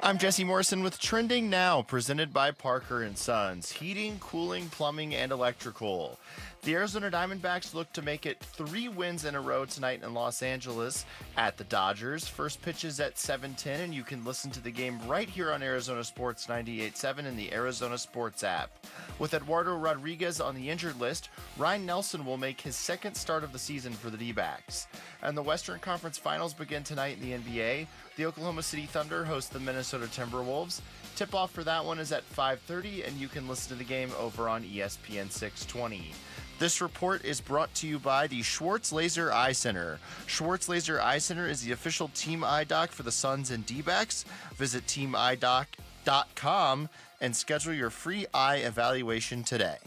I'm Jesse Morrison with Trending Now, presented by Parker & Sons. Heating, cooling, plumbing, and electrical. The Arizona Diamondbacks look to make it 3 wins in a row tonight in Los Angeles at the Dodgers. First pitch is at 7:10, and you can listen to the game right here on Arizona Sports 98.7 and the Arizona Sports app. With Eduardo Rodriguez on the injured list, Ryan Nelson will make his second start of the season for the D-backs. And the Western Conference Finals begin tonight in the NBA. The Oklahoma City Thunder host the Minnesota Timberwolves. Tip-off for that one is at 5:30, and you can listen to the game over on ESPN 620. This report is brought to you by the Schwartz Laser Eye Center. Schwartz Laser Eye Center is the official team eye doc for the Suns and D-backs. Visit teamidoc.com and schedule your free eye evaluation today.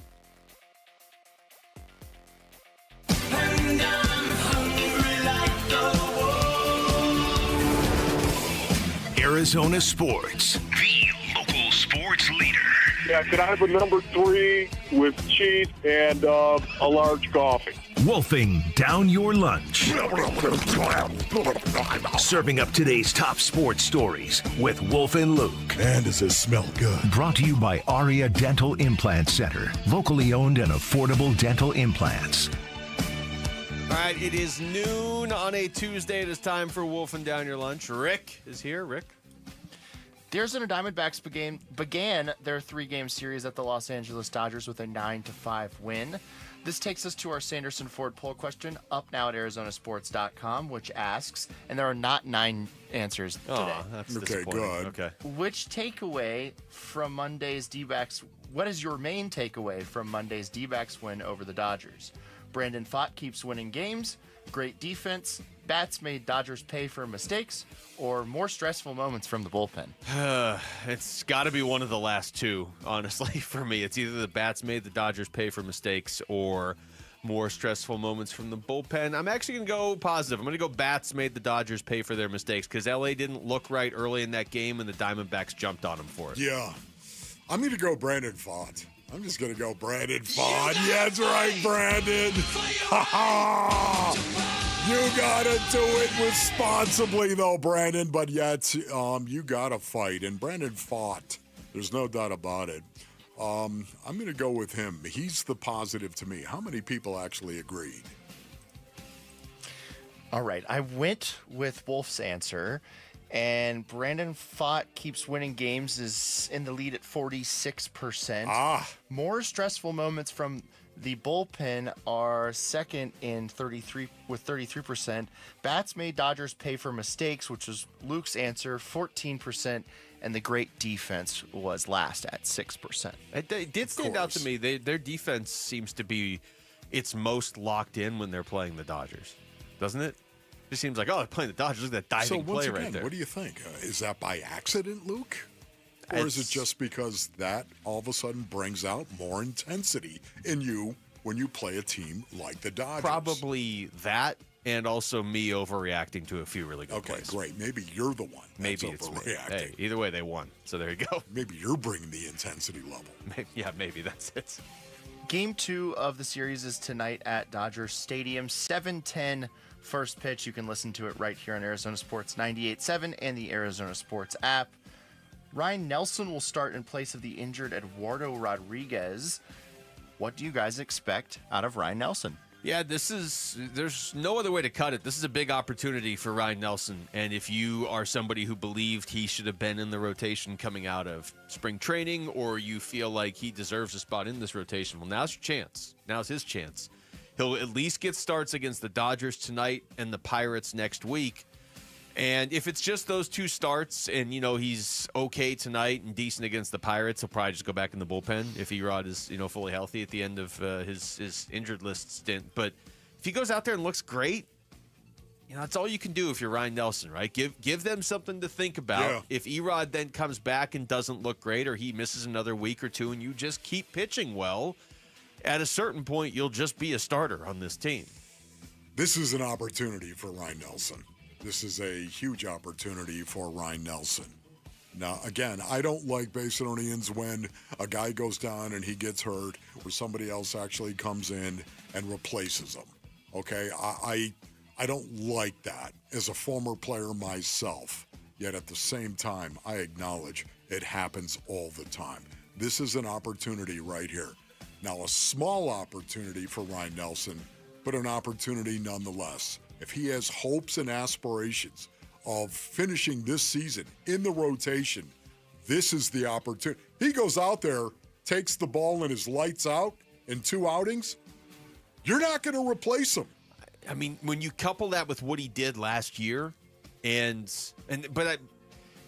And I'm hungry like the wolf. Arizona Sports, the local sports leader. Yeah, could I have a number 3 with cheese and a large coffee? Wolfing down your lunch. Serving up today's top sports stories with Wolf and Luke. Man, does it smell good. Brought to you by Aria Dental Implant Center. Locally owned and affordable dental implants. All right, it is noon on a Tuesday. It is time for Wolfing Down Your Lunch. Rick is here. Rick? The Arizona Diamondbacks began their 3-game series at the Los Angeles Dodgers with a 9-5 win. This takes us to our Sanderson Ford poll question up now at arizonasports.com, which asks, and there are not 9 answers today. Oh, that's disappointing. Good. Okay. Which takeaway from Monday's D-backs, what is your main takeaway from Monday's D-backs win over the Dodgers? Brandon Pfaadt keeps winning games, great defense, bats made Dodgers pay for mistakes, or more stressful moments from the bullpen? It's got to be one of the last two, honestly, for me. It's either the bats made the Dodgers pay for mistakes or more stressful moments from the bullpen. I'm actually going to go positive. I'm going to go bats made the Dodgers pay for their mistakes because LA didn't look right early in that game and the Diamondbacks jumped on them for it. Yeah. I'm going to go Brandon Pfaadt. I'm just going to go Brandon Pfaadt. Yeah, that's right, Brandon. Ha ha! You got to do it responsibly, though, Brandon. But yet, you got to fight. And Brandon Pfaadt, there's no doubt about it. I'm going to go with him. He's the positive to me. How many people actually agreed? All right. I went with Wolf's answer. And Brandon Pfaadt keeps winning games, is in the lead at 46%. More stressful moments from the bullpen are second in 33%. Bats made Dodgers pay for mistakes, which was Luke's answer, 14%, and the great defense was last at 6%. It did stand out to me. Their defense seems to be its most locked in when they're playing the Dodgers, doesn't it? It just seems like, they're playing the Dodgers. Look at that diving play right there. What do you think? Is that by accident, Luke? Or is it just because that all of a sudden brings out more intensity in you when you play a team like the Dodgers? Probably that, and also me overreacting to a few really good plays. Okay, great. Maybe you're the one that's overreacting. Hey, either way, they won. So there you go. Maybe you're bringing the intensity level. Maybe that's it. Game 2 of the series is tonight at Dodger Stadium, 7:10 first pitch. You can listen to it right here on Arizona Sports 98.7 and the Arizona Sports app. Ryan Nelson will start in place of the injured Eduardo Rodriguez. What do you guys expect out of Ryan Nelson? Yeah, there's no other way to cut it. This is a big opportunity for Ryan Nelson. And if you are somebody who believed he should have been in the rotation coming out of spring training, or you feel like he deserves a spot in this rotation, well, now's your chance. Now's his chance. He'll at least get starts against the Dodgers tonight and the Pirates next week. And if it's just those two starts and, he's okay tonight and decent against the Pirates, he'll probably just go back in the bullpen if Erod is, fully healthy at the end of his injured list stint. But if he goes out there and looks great, that's all you can do if you're Ryan Nelson, right? Give them something to think about. Yeah. If Erod then comes back and doesn't look great, or he misses another week or two and you just keep pitching well, at a certain point, you'll just be a starter on this team. This is an opportunity for Ryan Nelson. This is a huge opportunity for Ryan Nelson. Now, again, I don't like Basinonians when a guy goes down and he gets hurt or somebody else actually comes in and replaces him. Okay? I don't like that as a former player myself. Yet at the same time, I acknowledge it happens all the time. This is an opportunity right here. Now, a small opportunity for Ryan Nelson, but an opportunity nonetheless. If he has hopes and aspirations of finishing this season in the rotation, this is the opportunity. He goes out there, takes the ball, and his lights out in 2 outings. You're not going to replace him. I mean, when you couple that with what he did last year, but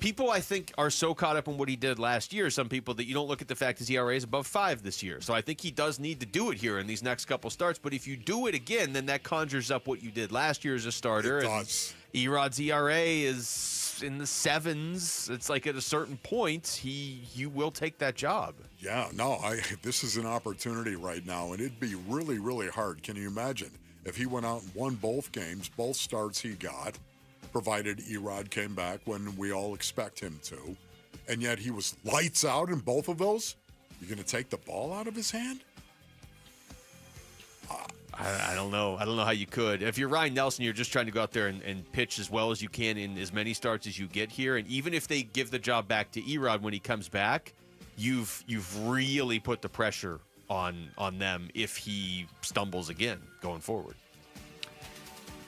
people, I think, are so caught up in what he did last year, some people, that you don't look at the fact his ERA is above 5 this year. So I think he does need to do it here in these next couple starts. But if you do it again, then that conjures up what you did last year as a starter. It does. Erod's ERA is in the 7s. It's like at a certain point, you will take that job. Yeah, no, this is an opportunity right now, and it'd be really, really hard. Can you imagine if he went out and won both games, both starts he got, provided Erod came back when we all expect him to, and yet he was lights out in both of those? You're going to take the ball out of his hand? I don't know. I don't know how you could. If you're Ryan Nelson, you're just trying to go out there and pitch as well as you can in as many starts as you get here. And even if they give the job back to Erod when he comes back, you've really put the pressure on them if he stumbles again going forward.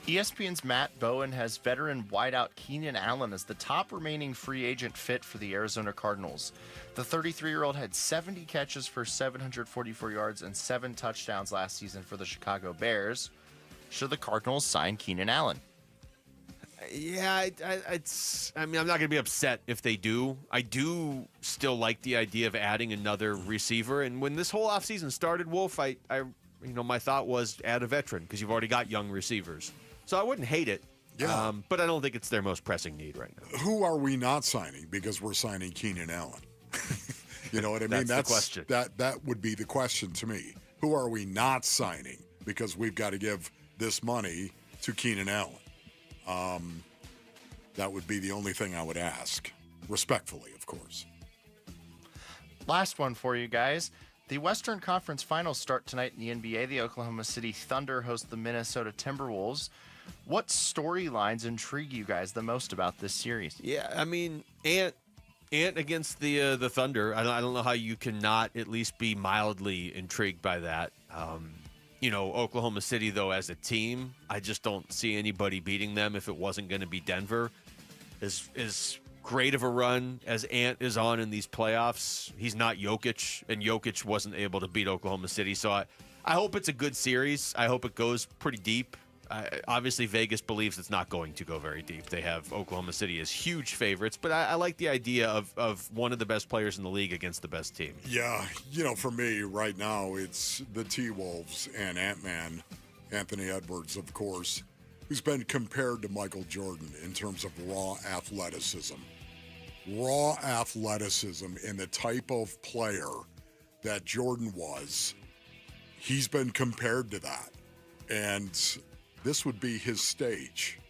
ESPN's Matt Bowen has veteran wideout Keenan Allen as the top remaining free agent fit for the Arizona Cardinals. The 33-year-old had 70 catches for 744 yards and 7 touchdowns last season for the Chicago Bears. Should the Cardinals sign Keenan Allen? Yeah, I'm not going to be upset if they do. I do still like the idea of adding another receiver. And when this whole offseason started, Wolf, my thought was add a veteran because you've already got young receivers. So I wouldn't hate it. Yeah. But I don't think it's their most pressing need right now. Who are we not signing because we're signing Keenan Allen? You know what I mean? That's the question. That would be the question to me. Who are we not signing because we've got to give this money to Keenan Allen? That would be the only thing I would ask. Respectfully, of course. Last one for you guys. The Western Conference Finals start tonight in the NBA. The Oklahoma City Thunder host the Minnesota Timberwolves. What storylines intrigue you guys the most about this series? Yeah, I mean, Ant against the Thunder. I don't know how you cannot at least be mildly intrigued by that. Oklahoma City, though, as a team, I just don't see anybody beating them if it wasn't going to be Denver. As great of a run as Ant is on in these playoffs, he's not Jokic, and Jokic wasn't able to beat Oklahoma City. So I hope it's a good series. I hope it goes pretty deep. Obviously, Vegas believes it's not going to go very deep. They have Oklahoma City as huge favorites, but I like the idea of one of the best players in the league against the best team. Yeah, for me right now, it's the T-Wolves and Ant-Man, Anthony Edwards, of course, who's been compared to Michael Jordan in terms of raw athleticism. Raw athleticism and the type of player that Jordan was, he's been compared to that. And this would be his stage.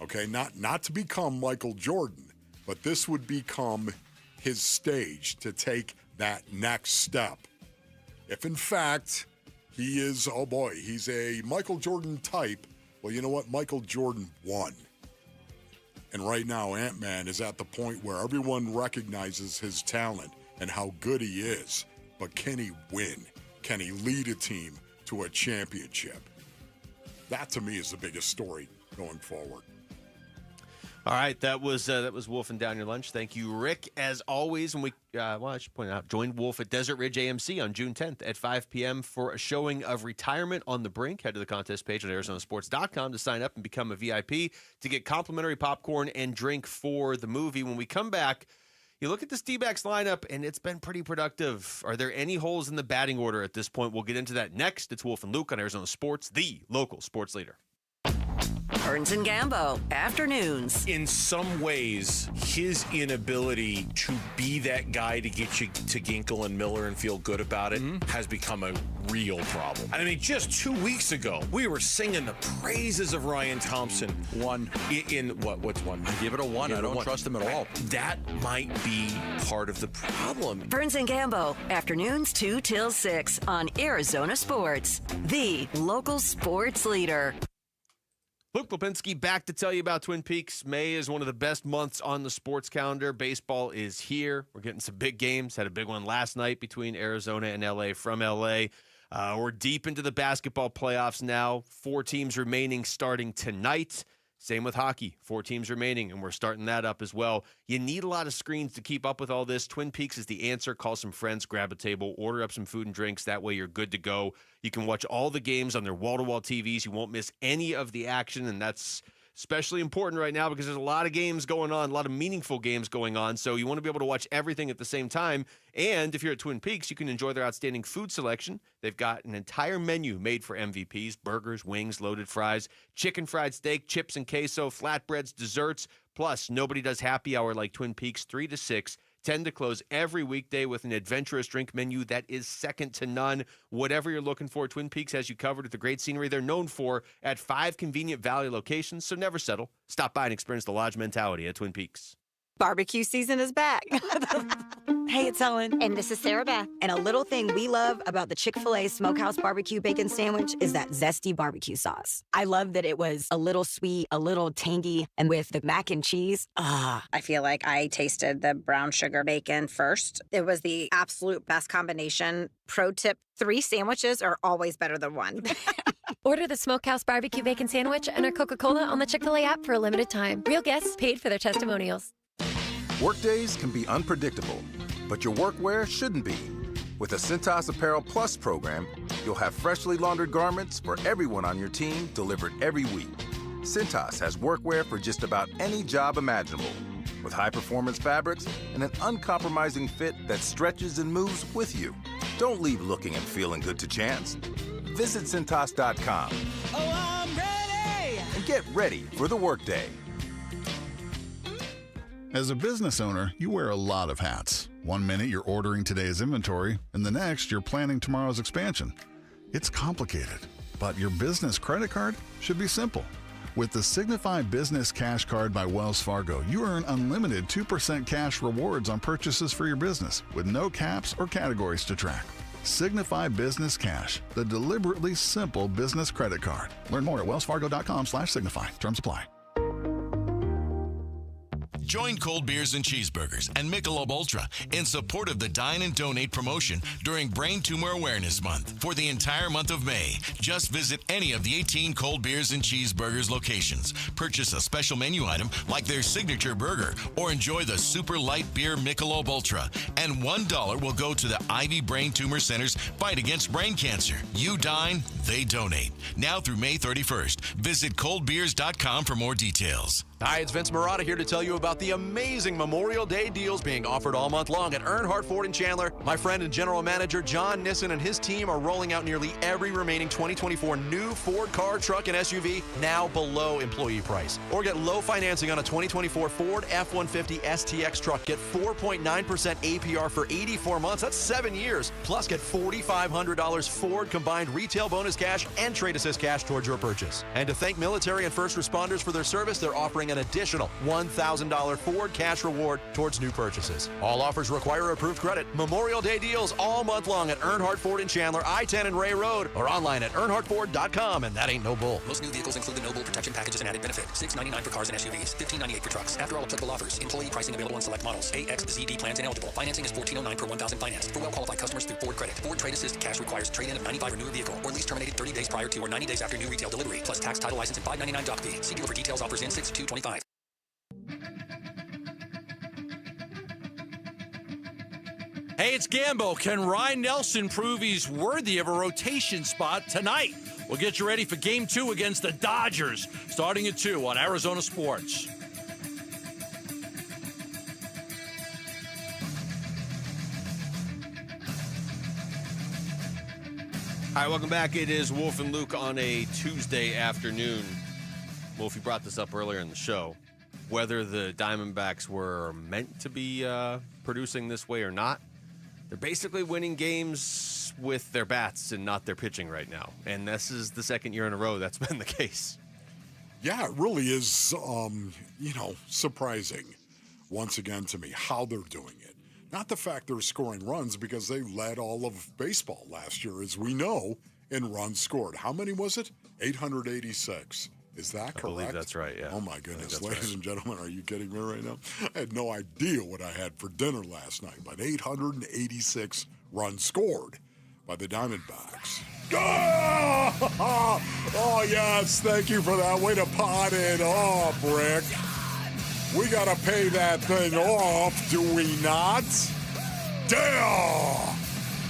Okay, not to become Michael Jordan, but this would become his stage to take that next step. If in fact he is, he's a Michael Jordan type, well, you know what? Michael Jordan won. And right now, Ant-Man is at the point where everyone recognizes his talent and how good he is. But can he win? Can he lead a team to a championship? That, to me, is the biggest story going forward. All right, that was Wolf and Down Your Lunch. Thank you, Rick. As always, when I should point out, join Wolf at Desert Ridge AMC on June 10th at 5 p.m. for a showing of Retirement on the Brink. Head to the contest page on ArizonaSports.com to sign up and become a VIP to get complimentary popcorn and drink for the movie. When we come back, you look at this D-backs lineup, and it's been pretty productive. Are there any holes in the batting order at this point? We'll get into that next. It's Wolf and Luke on Arizona Sports, the local sports leader. Burns and Gambo, afternoons. In some ways, his inability to be that guy to get you to Ginkel and Miller and feel good about it has become a real problem. I mean, just 2 weeks ago, we were singing the praises of Ryan Thompson. One. What's one? I give it a one. I don't trust him at all. That might be part of the problem. Burns and Gambo, afternoons 2 till 6 on Arizona Sports, the local sports leader. Luke Lipinski back to tell you about Twin Peaks. May is one of the best months on the sports calendar. Baseball is here. We're getting some big games. Had a big one last night between Arizona and LA from LA. We're deep into the basketball playoffs now. 4 teams remaining starting tonight. Same with hockey. 4 teams remaining, and we're starting that up as well. You need a lot of screens to keep up with all this. Twin Peaks is the answer. Call some friends, grab a table, order up some food and drinks. That way you're good to go. You can watch all the games on their wall-to-wall TVs. You won't miss any of the action, and that's especially important right now because there's a lot of games going on, a lot of meaningful games going on. So you want to be able to watch everything at the same time. And if you're at Twin Peaks, you can enjoy their outstanding food selection. They've got an entire menu made for MVPs: burgers, wings, loaded fries, chicken fried steak, chips and queso, flatbreads, desserts. Plus, nobody does happy hour like Twin Peaks 3 to 6. 10 to close every weekday with an adventurous drink menu that is second to none. Whatever you're looking for, Twin Peaks has you covered with the great scenery they're known for at 5 convenient Valley locations, so never settle. Stop by and experience the Lodge mentality at Twin Peaks. Barbecue season is back. Hey, it's Ellen. And this is Sarah Beth. And a little thing we love about the Chick-fil-A Smokehouse Barbecue Bacon Sandwich is that zesty barbecue sauce. I love that it was a little sweet, a little tangy, and with the mac and cheese, I feel like I tasted the brown sugar bacon first. It was the absolute best combination. Pro tip, 3 sandwiches are always better than 1. Order the Smokehouse Barbecue Bacon Sandwich and our Coca-Cola on the Chick-fil-A app for a limited time. Real guests paid for their testimonials. Workdays can be unpredictable, but your workwear shouldn't be. With the Cintas Apparel Plus program, you'll have freshly laundered garments for everyone on your team delivered every week. Cintas has workwear for just about any job imaginable, with high-performance fabrics and an uncompromising fit that stretches and moves with you. Don't leave looking and feeling good to chance. Visit Cintas.com. Oh, I'm ready! And get ready for the workday. As a business owner, you wear a lot of hats. One minute you're ordering today's inventory, and the next you're planning tomorrow's expansion. It's complicated, but your business credit card should be simple. With the Signify Business Cash Card by Wells Fargo, you earn unlimited 2% cash rewards on purchases for your business, with no caps or categories to track. Signify Business Cash, the deliberately simple business credit card. Learn more at wellsfargo.com/signify. Terms apply. Join Cold Beers and Cheeseburgers and Michelob Ultra in support of the Dine and Donate promotion during Brain Tumor Awareness Month. For the entire month of May, just visit any of the 18 Cold Beers and Cheeseburgers locations. Purchase a special menu item like their signature burger or enjoy the super light beer Michelob Ultra. And $1 will go to the Ivy Brain Tumor Center's fight against brain cancer. You dine, they donate. Now through May 31st. Visit coldbeers.com for more details. Hi, it's Vince Marotta here to tell you about the amazing Memorial Day deals being offered all month long at Earnhardt Ford in Chandler. My friend and general manager John Nissen and his team are rolling out nearly every remaining 2024 new Ford car, truck, and SUV now below employee price. Or get low financing on a 2024 Ford F-150 STX truck. Get 4.9% APR for 84 months. That's 7 years. Plus, get $4,500 Ford combined retail bonus cash and trade assist cash towards your purchase. And to thank military and first responders for their service, they're offering an additional $1,000 Ford cash reward towards new purchases. All offers require approved credit. Memorial Day deals all month long at Earnhardt Ford in Chandler, I-10 and Ray Road, or online at earnhardtford.com, and that ain't no bull. Most new vehicles include the no bull protection package as an added benefit. $699 for cars and SUVs, $1598 for trucks. After all applicable offers, employee pricing available on select models. AXZD plans ineligible. Financing is $1,409 per $1,000 financed. For well-qualified customers through Ford Credit. Ford Trade Assist cash requires trade-in of 95 or newer vehicle, or lease terminated 30 days prior to or 90 days after new retail delivery, plus tax, title, license, and $599 doc fee. See dealer for details. Offers in 6/2/25. Hey, it's Gambo. Can Ryan Nelson prove he's worthy of a rotation spot tonight? We'll get you ready for Game 2 against the Dodgers, starting at 2 on Arizona Sports. Hi, welcome back. It is Wolf and Luke on a Tuesday afternoon. Wolf, you brought this up earlier in the show. Whether the Diamondbacks were meant to be producing this way or not, they're basically winning games with their bats and not their pitching right now. And this is the second year in a row that's been the case. Yeah, it really is, surprising once again to me how they're doing it. Not the fact they're scoring runs, because they led all of baseball last year, as we know, in runs scored. How many was it? 886. Is that correct? I believe that's right, yeah. Oh, my goodness. Ladies and gentlemen, are you kidding me right now? I had no idea what I had for dinner last night, but 886 runs scored by the Diamondbacks. Oh, yes. Thank you for that. Way to pot it off, Rick. We got to pay that thing off, do we not? Damn!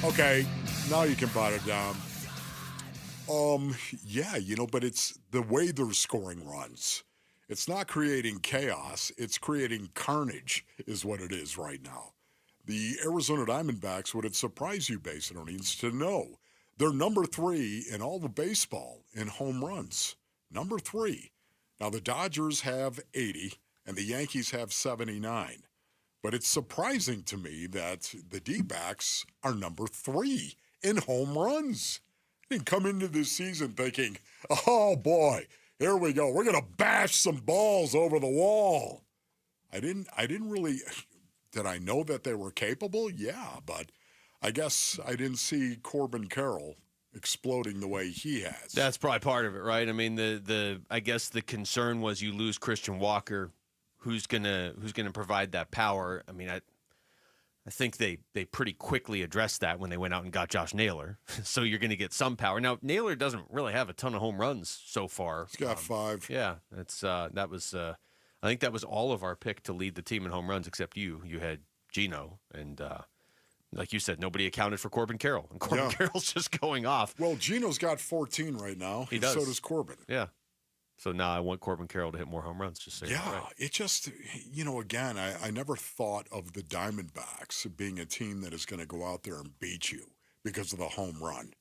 Okay, now you can pot it down. Yeah, but it's the way they're scoring runs It's not creating chaos. It's creating carnage is what it is right now. The Arizona Diamondbacks, would it surprise you, Basinonians, to know they're number 3 in all of baseball in home runs. Number 3. Now, the Dodgers have 80, and the Yankees have 79. But it's surprising to me that the D-backs are number 3 in home runs. I didn't come into this season thinking, oh, boy, here we go. We're going to bash some balls over the wall. I didn't really – did I know that they were capable? Yeah, but I guess I didn't see Corbin Carroll exploding the way he has. That's probably part of it, right? I mean, I guess the concern was you lose Christian Walker, who's gonna provide that power. I mean, I think they pretty quickly addressed that when they went out and got Josh Naylor. So you're going to get some power. Now, Naylor doesn't really have a ton of home runs so far. He's got 5. Yeah, that was I think that was all of our pick to lead the team in home runs except you. You had Gino, and like you said, nobody accounted for Corbin Carroll. And Corbin Carroll's just going off. Well, Gino's got 14 right now. He does. So does Corbin. Yeah. So now I want Corbin Carroll to hit more home runs, just so yeah, right. It just, again, I never thought of the Diamondbacks being a team that is going to go out there and beat you because of the home run.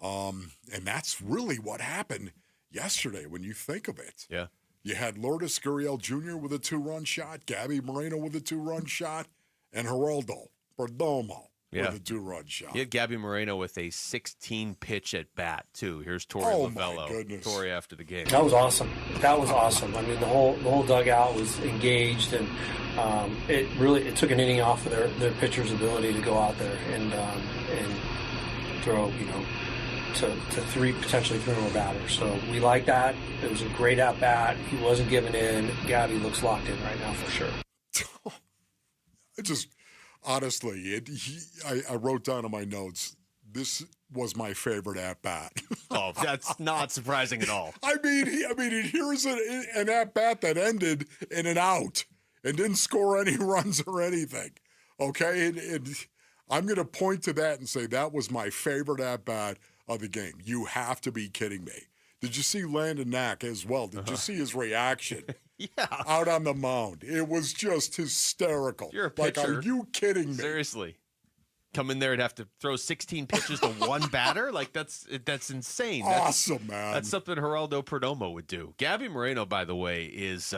And that's really what happened yesterday when you think of it. Yeah. You had Lourdes Gurriel Jr. with a 2-run shot, Gabby Moreno with a 2-run shot, and Geraldo Perdomo with a 2-run shot. You had Gabby Moreno with a 16-pitch at bat, too. Here's Torey Lovello. Torey after the game. That was awesome. That was awesome. I mean, the whole dugout was engaged, and it took an inning off of their pitcher's ability to go out there and throw, to potentially 3 more batters. So we like that. It was a great at bat. He wasn't giving in. Gabby looks locked in right now for sure. Honestly, I wrote down in my notes, this was my favorite at-bat. Oh, that's not surprising at all. I mean, here's an at-bat that ended in an out and didn't score any runs or anything. Okay? And I'm going to point to that and say that was my favorite at-bat of the game. You have to be kidding me. Did you see Landon Knack as well? Did you see his reaction? Yeah. Out on the mound. It was just hysterical. You're a pitcher. Like, are you kidding me? Seriously. Come in there and have to throw 16 pitches to one batter? Like, that's insane. Awesome, man. That's something Geraldo Perdomo would do. Gabby Moreno, by the way, is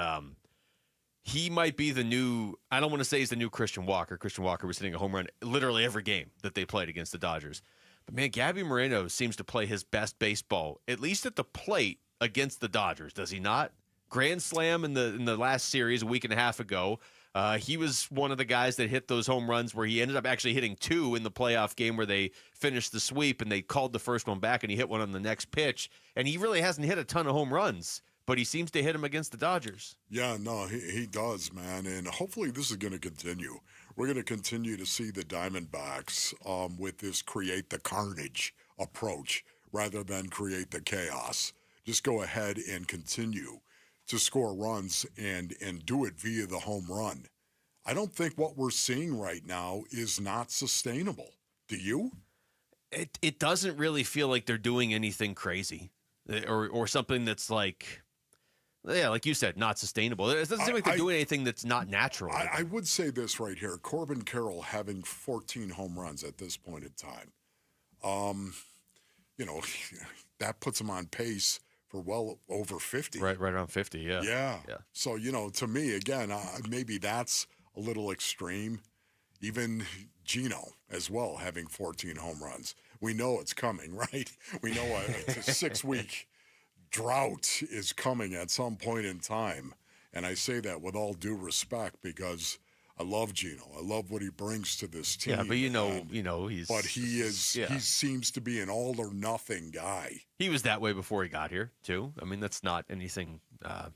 he might be the new, I don't want to say he's the new Christian Walker. Christian Walker was hitting a home run literally every game that they played against the Dodgers. But, man, Gabby Moreno seems to play his best baseball, at least at the plate, against the Dodgers. Does he not? Grand slam in the last series a week and a half ago. He was one of the guys that hit those home runs where he ended up actually hitting 2 in the playoff game where they finished the sweep and they called the first one back and he hit one on the next pitch. And he really hasn't hit a ton of home runs, but he seems to hit them against the Dodgers. Yeah, no, he does, man. And hopefully this is going to continue. We're going to continue to see the Diamondbacks with this create the carnage approach rather than create the chaos. Just go ahead and continue to score runs and do it via the home run. I don't think what we're seeing right now is not sustainable. Do you? It doesn't really feel like they're doing anything crazy or something that's like, yeah, like you said, not sustainable. It doesn't seem like they're doing anything that's not natural. I would say this right here. Corbin Carroll having 14 home runs at this point in time. That puts him on pace for well over 50. Right around 50, yeah. Yeah. So, to me, again, maybe that's a little extreme. Even Gino as well having 14 home runs. We know it's coming, right? We know a 6-week drought is coming at some point in time. And I say that with all due respect because I love Gino. I love what he brings to this team. Yeah, but he's. But he is. Yeah. He seems to be an all or nothing guy. He was that way before he got here too. I mean, that's not anything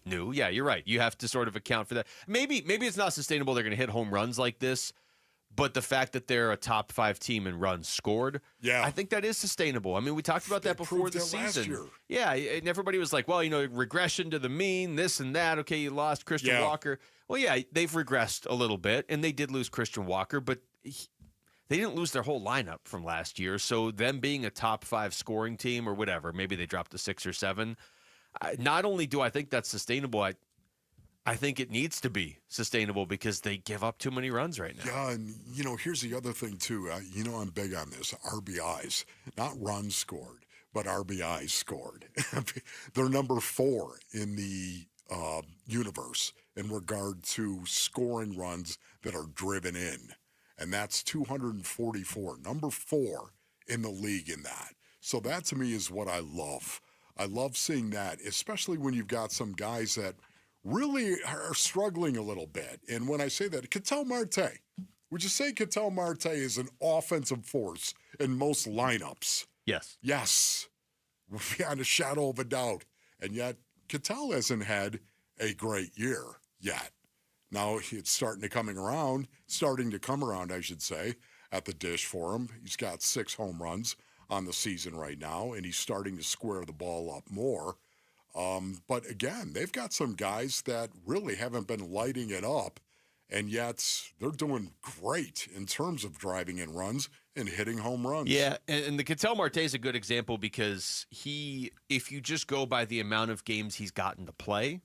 new. Yeah, you're right. You have to sort of account for that. Maybe it's not sustainable. They're going to hit home runs like this, but the fact that they're a top 5 team in runs scored, I think that is sustainable. I mean, we talked about that before the season. Last year. Yeah, and everybody was like, well, regression to the mean, this and that. Okay, you lost Christian Walker. Well, yeah, they've regressed a little bit, and they did lose Christian Walker, but they didn't lose their whole lineup from last year. So them being a top 5 scoring team or whatever, maybe they dropped to 6 or 7. not only do I think that's sustainable, I think it needs to be sustainable because they give up too many runs right now. Yeah, and, here's the other thing, too. I'm big on this. RBIs, not runs scored, but RBIs scored. They're number 4 in the universe in regard to scoring runs that are driven in, and that's 244, number 4 in the league in that. So that, to me, is what I love. I love seeing that, especially when you've got some guys that really are struggling a little bit. And when I say that, Ketel Marte, would you say Ketel Marte is an offensive force in most lineups? Yes. Yes, beyond a shadow of a doubt. And yet, Ketel hasn't had a great year yet. Now it's starting to come around, I should say, at the dish for him. He's got 6 home runs on the season right now, and he's starting to square the ball up more. But again, they've got some guys that really haven't been lighting it up, and yet they're doing great in terms of driving in runs and hitting home runs. Yeah, and the Ketel Marte is a good example because if you just go by the amount of games he's gotten to play,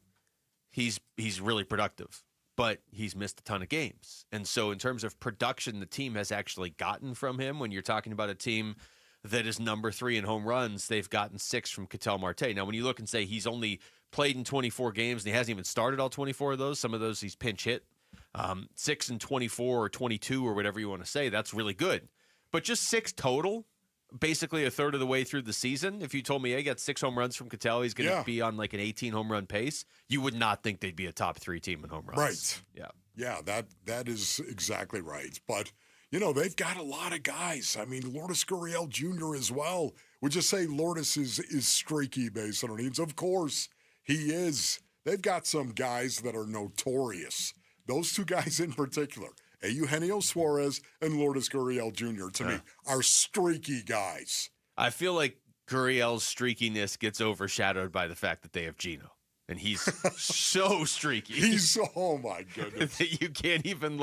he's really productive. But he's missed a ton of games. And so in terms of production the team has actually gotten from him, when you're talking about a team that is number 3 in home runs, they've gotten 6 from Ketel Marte. Now, when you look and say he's only played in 24 games and he hasn't even started all 24 of those, some of those he's pinch hit, 6 in 24 or 22 or whatever you want to say, that's really good. But just 6 total, basically a third of the way through the season, if you told me, hey, I got 6 home runs from Ketel, he's going to be on like an 18 home run pace, you would not think they'd be a top 3 team in home runs. Right. Yeah. Yeah, that is exactly right. But, they've got a lot of guys. I mean, Lourdes Gurriel Jr. as well. Would you say Lourdes is streaky based on our needs? Of course, he is. They've got some guys that are notorious. Those 2 guys in particular, Eugenio Suarez and Lourdes Gurriel Jr., to me, are streaky guys. I feel like Gurriel's streakiness gets overshadowed by the fact that they have Gino. And he's so streaky. Oh, my goodness. You can't even,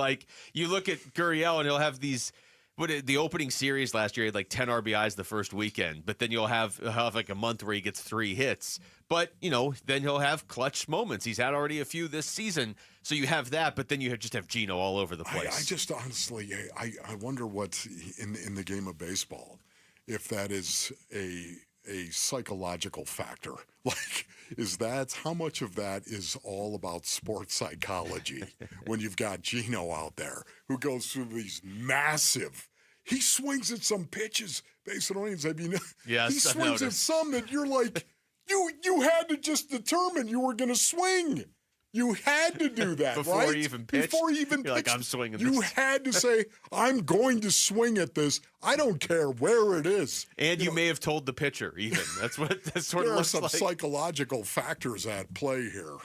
you look at Gurriel and he'll have these, the opening series last year, he had like 10 RBIs the first weekend. But then he'll have like a month where he gets 3 hits. But, then he'll have clutch moments. He's had already a few this season. So you have that, but then you just have Gino all over the place. I just honestly, I wonder what, in the game of baseball, if that is a psychological factor. How much of that is all about sports psychology when you've got Gino out there who goes through these he swings at some pitches based on audience. I mean, yes, he swings at some that you're like, you had to just determine you were going to swing. You had to do that, Before right? he even pitched? Before he even You're pitched. like, I'm swinging You this. had to say, I'm going to swing at this. I don't care where it is. And you may have told the pitcher, even. That's what that sort There of are looks some like. psychological factors at play here.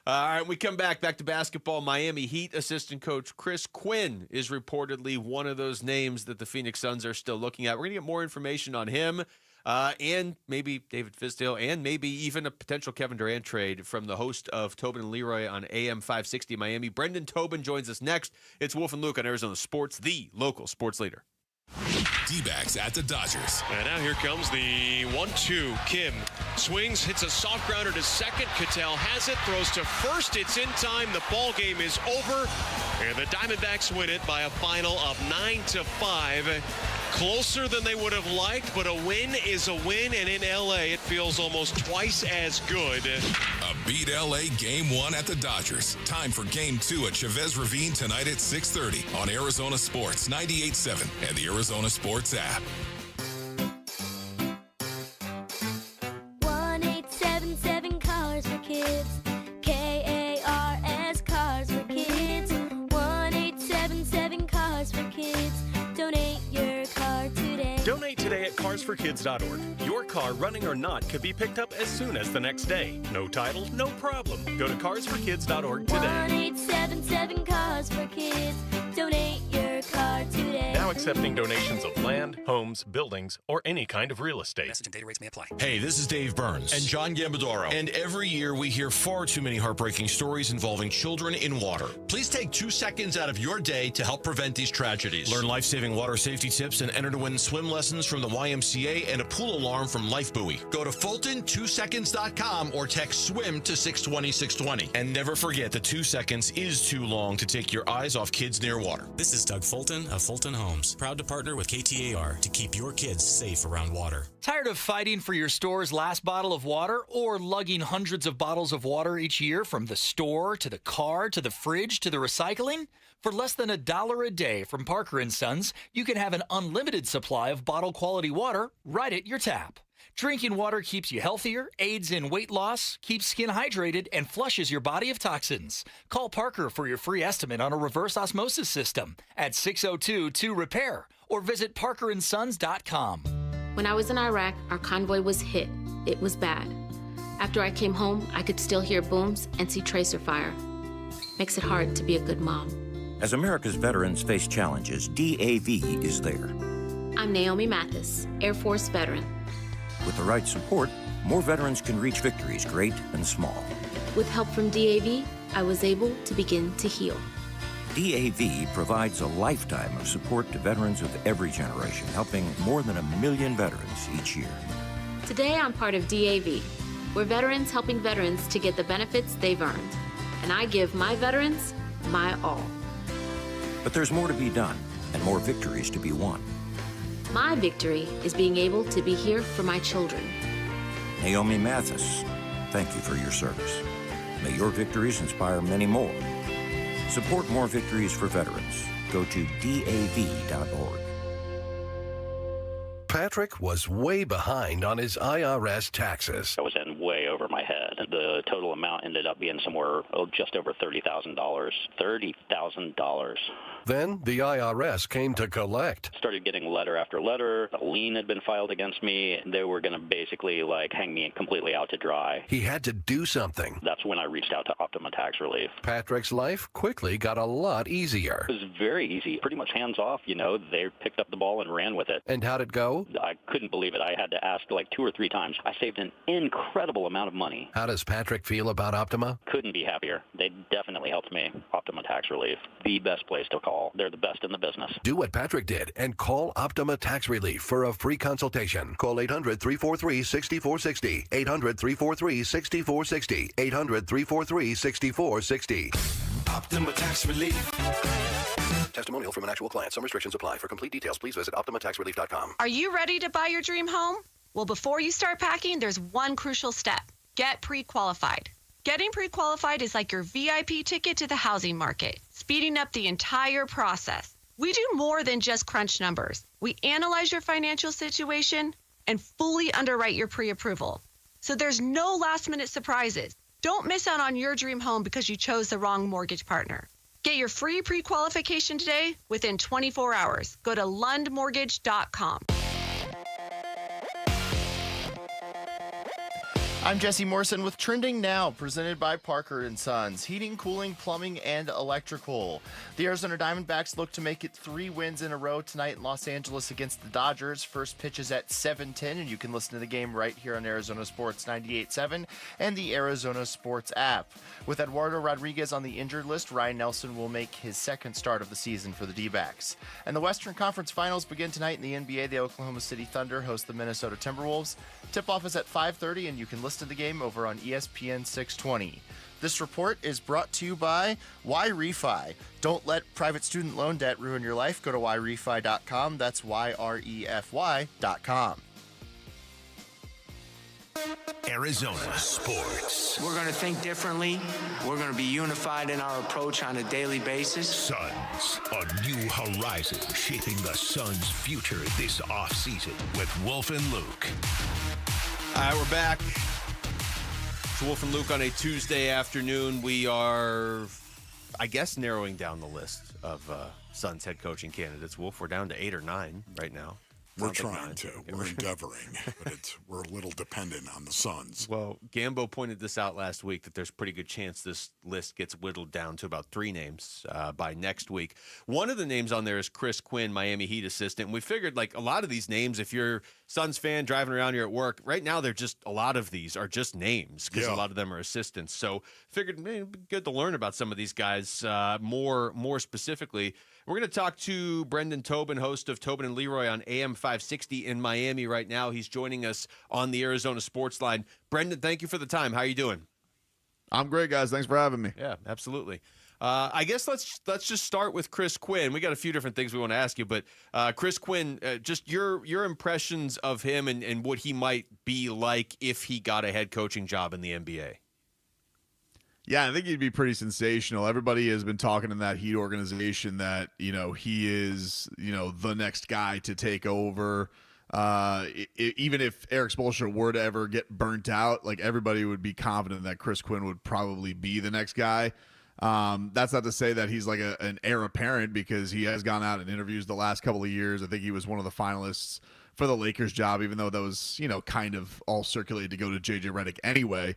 All right, we come back to basketball. Miami Heat assistant coach Chris Quinn is reportedly one of those names that the Phoenix Suns are still looking at. We're going to get more information on him. And maybe David Fizdale, and maybe even a potential Kevin Durant trade from the host of Tobin and Leroy on AM 560 Miami. Brendan Tobin joins us next. It's Wolf and Luke on Arizona Sports, the local sports leader. D-backs at the Dodgers. And now here comes the 1-2. Kim swings, hits a soft grounder to second. Ketel has it, throws to first. It's in time. The ball game is over, and the Diamondbacks win it by a final of 9-5. Closer than they would have liked, but a win is a win, and in L.A. it feels almost twice as good. A beat L.A. Game 1 at the Dodgers. Time for Game 2 at Chavez Ravine tonight at 6:30 on Arizona Sports 98.7 and the Arizona Sports app. 1-877 Cars for Kids. K-A-R-S Cars for Kids. 1-877 Cars for Kids. Donate your car today. Donate today at carsforkids.org. Your car, running or not, could be picked up as soon as the next day. No title, no problem. Go to carsforkids.org today. 1-877 Cars for Kids. Donate your your car today. Now accepting donations of land, homes, buildings, or any kind of real estate. Message and data rates may apply. Hey, this is Dave Burns. And John Gambadoro. And every year we hear far too many heartbreaking stories involving children in water. Please take 2 seconds out of your day to help prevent these tragedies. Learn life-saving water safety tips and enter to win swim lessons from the YMCA and a pool alarm from Life Buoy. Go to Fulton2seconds.com or text SWIM to 620-620. And never forget that 2 seconds is too long to take your eyes off kids near water. This is Doug Fulton of Fulton Homes, proud to partner with KTAR to keep your kids safe around water. Tired of fighting for your store's last bottle of water or lugging hundreds of bottles of water each year from the store to the car to the fridge to the recycling? For less than $1 a day from Parker & Sons, you can have an unlimited supply of bottle quality water right at your tap. Drinking water keeps you healthier, aids in weight loss, keeps skin hydrated, and flushes your body of toxins. Call Parker for your free estimate on a reverse osmosis system at 602-2-REPAIR or visit parkerandsons.com. When I was in Iraq, our convoy was hit. It was bad. After I came home, I could still hear booms and see tracer fire. Makes it hard to be a good mom. As America's veterans face challenges, DAV is there. I'm Naomi Mathis, Air Force veteran. With the right support, more veterans can reach victories, great and small. With help from DAV, I was able to begin to heal. DAV provides a lifetime of support to veterans of every generation, helping more than 1 million veterans each year. Today, I'm part of DAV. We're veterans helping veterans to get the benefits they've earned. And I give my veterans my all. But there's more to be done and more victories to be won. My victory is being able to be here for my children. Naomi Mathis, thank you for your service. May your victories inspire many more. Support more victories for veterans. Go to DAV.org. Patrick was way behind on his IRS taxes. I was in way over my head. The total amount ended up being somewhere just over $30,000. $30,000. Then the IRS came to collect. Started getting letter after letter. A lien had been filed against me. They were going to basically hang me completely out to dry. He had to do something. That's when I reached out to Optima Tax Relief. Patrick's life quickly got a lot easier. It was very easy, pretty much hands off. They picked up the ball and ran with it. And how'd it go? I couldn't believe it. I had to ask 2 or 3 times. I saved an incredible amount of money. How does Patrick feel about Optima? Couldn't be happier. They definitely helped me. Optima Tax Relief, the best place to call. They're the best in the business. Do what Patrick did and call Optima Tax Relief for a free consultation. Call 800-343-6460. 800-343-6460. 800-343-6460. Optima Tax Relief. Testimonial from an actual client. Some restrictions apply. For complete details, please visit OptimaTaxRelief.com. Are you ready to buy your dream home? Well, before you start packing, there's one crucial step. Get pre-qualified. Getting pre-qualified is like your VIP ticket to the housing market, speeding up the entire process. We do more than just crunch numbers. We analyze your financial situation and fully underwrite your pre-approval. So there's no last-minute surprises. Don't miss out on your dream home because you chose the wrong mortgage partner. Get your free pre-qualification today within 24 hours. Go to lundmortgage.com. I'm Jesse Morrison with Trending Now, presented by Parker & Sons. Heating, cooling, plumbing, and electrical. The Arizona Diamondbacks look to make it 3 wins in a row tonight in Los Angeles against the Dodgers. First pitch is at 7:10, and you can listen to the game right here on Arizona Sports 98.7 and the Arizona Sports app. With Eduardo Rodriguez on the injured list, Ryan Nelson will make his second start of the season for the D-backs. And the Western Conference Finals begin tonight in the NBA. The Oklahoma City Thunder host the Minnesota Timberwolves. Tip-off is at 5:30, and you can listen to the game over on ESPN 620. This report is brought to you by YRefi. Don't let private student loan debt ruin your life. Go to YRefi.com. That's YREFY.com. Arizona Sports. We're going to think differently. We're going to be unified in our approach on a daily basis. Suns, a new horizon shaping the Suns' future this offseason with Wolf and Luke. All right, we're back. It's Wolf and Luke on a Tuesday afternoon. We are, I guess, narrowing down the list of Suns head coaching candidates. Wolf, we're down to 8 or 9 right now. We're Sounds like trying 9. to. Okay. We're endeavoring, but we're a little dependent on the Suns. Well, Gambo pointed this out last week that there's a pretty good chance this list gets whittled down to about 3 names by next week. One of the names on there is Chris Quinn, Miami Heat assistant. And we figured, like, a lot of these names, if you're Suns fan driving around here at work, right now they're just, a lot of these are just names because a lot of them are assistants. So figured it'd be good to learn about some of these guys more specifically. We're going to talk to Brendan Tobin, host of Tobin and Leroy on AM 560 in Miami right now. He's joining us on the Arizona Sports Line. Brendan, thank you for the time. How are you doing? I'm great, guys. Thanks for having me. Yeah, absolutely. I guess let's just start with Chris Quinn. We got a few different things we want to ask you, but Chris Quinn, just your impressions of him and what he might be like if he got a head coaching job in the NBA. Yeah, I think he'd be pretty sensational. Everybody has been talking in that Heat organization that, he is, the next guy to take over. Even if Eric Spoelstra were to ever get burnt out, like, everybody would be confident that Chris Quinn would probably be the next guy. That's not to say that he's like an heir apparent, because he has gone out in interviews the last couple of years. I think he was one of the finalists for the Lakers job, even though that was, kind of all circulated to go to JJ Redick anyway.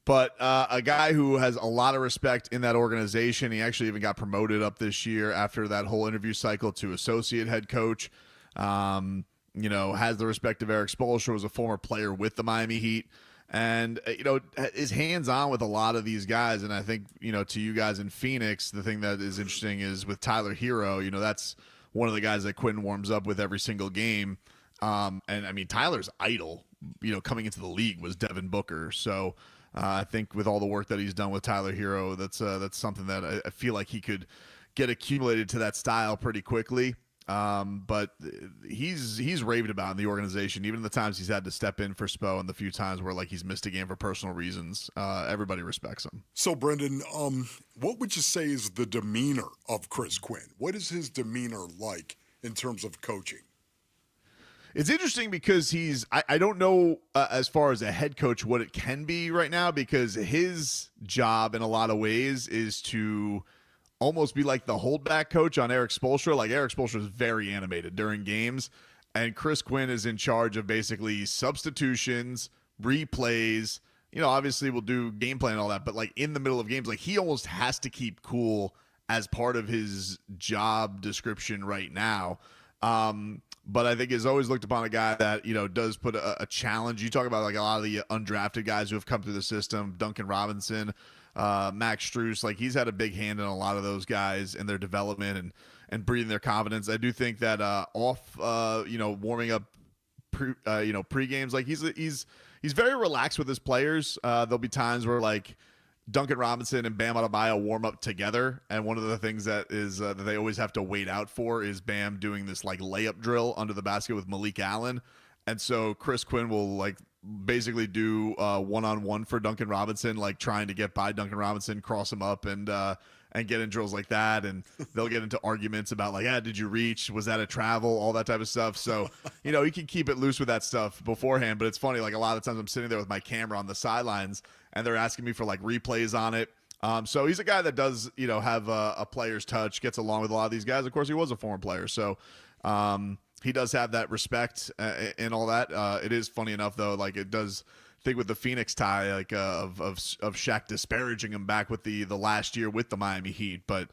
But a guy who has a lot of respect in that organization. He actually even got promoted up this year after that whole interview cycle to associate head coach. Has the respect of Eric Spoelstra, was a former player with the Miami Heat. And, is hands-on with a lot of these guys. And I think, to you guys in Phoenix, the thing that is interesting is with Tyler Hero, that's one of the guys that Quinn warms up with every single game. And, I mean, Tyler's idol, coming into the league was Devin Booker. So I think with all the work that he's done with Tyler Hero, that's something that I feel like he could get accumulated to that style pretty quickly. But he's raved about in the organization, even the times he's had to step in for Spo and the few times where, like, he's missed a game for personal reasons. Everybody respects him. So, Brendan, what would you say is the demeanor of Chris Quinn? What is his demeanor like in terms of coaching? It's interesting because I don't know as far as a head coach what it can be right now, because his job in a lot of ways is to almost be like the holdback coach on Eric Spoelstra. Like, Eric Spoelstra is very animated during games, and Chris Quinn is in charge of basically substitutions, replays. Obviously we'll do game plan and all that, but, like, in the middle of games, like, he almost has to keep cool as part of his job description right now. But I think is always looked upon a guy that, does put a challenge. You talk about, like, a lot of the undrafted guys who have come through the system, Duncan Robinson, Max Strus. Like, he's had a big hand in a lot of those guys and their development and breathing their confidence. I do think that warming up pre-games, like, he's very relaxed with his players. There'll be times where, like, Duncan Robinson and Bam Adebayo warm up together, and one of the things that is that they always have to wait out for is Bam doing this, like, layup drill under the basket with Malik Allen. And so Chris Quinn will, like, basically do one-on-one for Duncan Robinson, like, trying to get by Duncan Robinson, cross him up, and get in drills like that. And they'll get into arguments about, like, did you reach? Was that a travel? All that type of stuff. So, you can keep it loose with that stuff beforehand. But it's funny, like, a lot of times I'm sitting there with my camera on the sidelines, and they're asking me for, like, replays on it. So he's a guy that does, have a player's touch, gets along with a lot of these guys. Of course, he was a former player. So he does have that respect and all that. It is funny enough, though, like, it does think with the Phoenix tie, like, of Shaq disparaging him back with the last year with the Miami Heat. But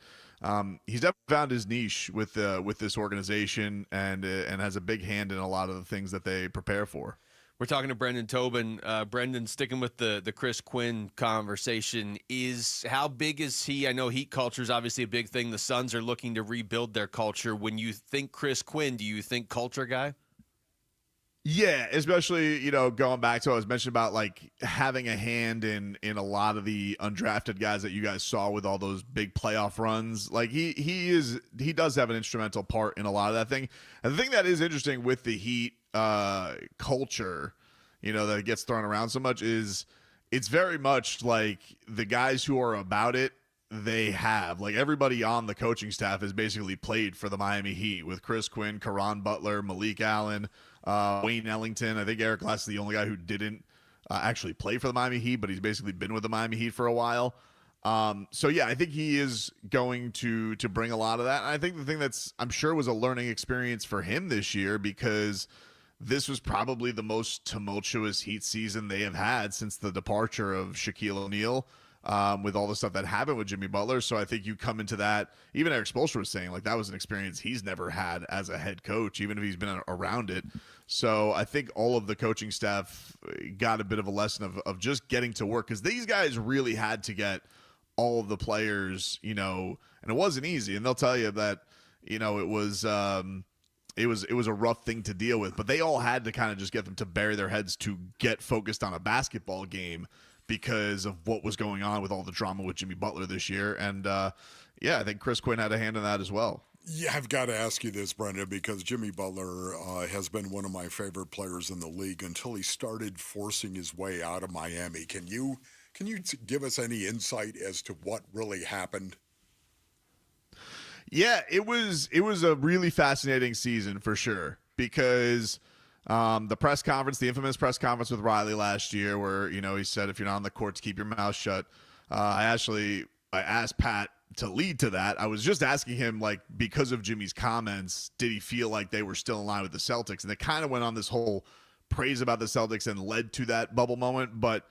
he's definitely found his niche with this organization and has a big hand in a lot of the things that they prepare for. We're talking to Brendan Tobin. Brendan, sticking with the Chris Quinn conversation, how big is he? I know Heat culture is obviously a big thing. The Suns are looking to rebuild their culture. When you think Chris Quinn, do you think culture guy? Yeah, especially, going back to what I was mentioning about, like, having a hand in a lot of the undrafted guys that you guys saw with all those big playoff runs. Like, he does have an instrumental part in a lot of that thing. And the thing that is interesting with the Heat culture, that gets thrown around so much, is it's very much like the guys who are about it, they have, like, everybody on the coaching staff has basically played for the Miami Heat, with Chris Quinn, Caron Butler, Malik Allen, Wayne Ellington. I think Eric Glass is the only guy who didn't actually play for the Miami Heat, but he's basically been with the Miami Heat for a while. So yeah, I think he is going to bring a lot of that. And I think the thing that's, I'm sure, was a learning experience for him this year, because this was probably the most tumultuous Heat season they have had since the departure of Shaquille O'Neal, with all the stuff that happened with Jimmy Butler. So I think you come into that, even Eric Spoelstra was saying, like, that was an experience he's never had as a head coach, even if he's been around it. So I think all of the coaching staff got a bit of a lesson of just getting to work, because these guys really had to get all of the players, and it wasn't easy. And they'll tell you that, it was a rough thing to deal with, but they all had to kind of just get them to bury their heads to get focused on a basketball game because of what was going on with all the drama with Jimmy Butler this year. And I think Chris Quinn had a hand in that as well. Yeah, I've got to ask you this, Brenda, because Jimmy Butler has been one of my favorite players in the league until he started forcing his way out of Miami. Can you give us any insight as to what really happened? Yeah, it was a really fascinating season for sure, because the press conference, the infamous press conference with Riley last year, where he said, if you're not on the court, to keep your mouth shut. I asked Pat to lead to that. I was just asking him, like, because of Jimmy's comments, did he feel like they were still in line with the Celtics? And it kind of went on this whole praise about the Celtics and led to that bubble moment. But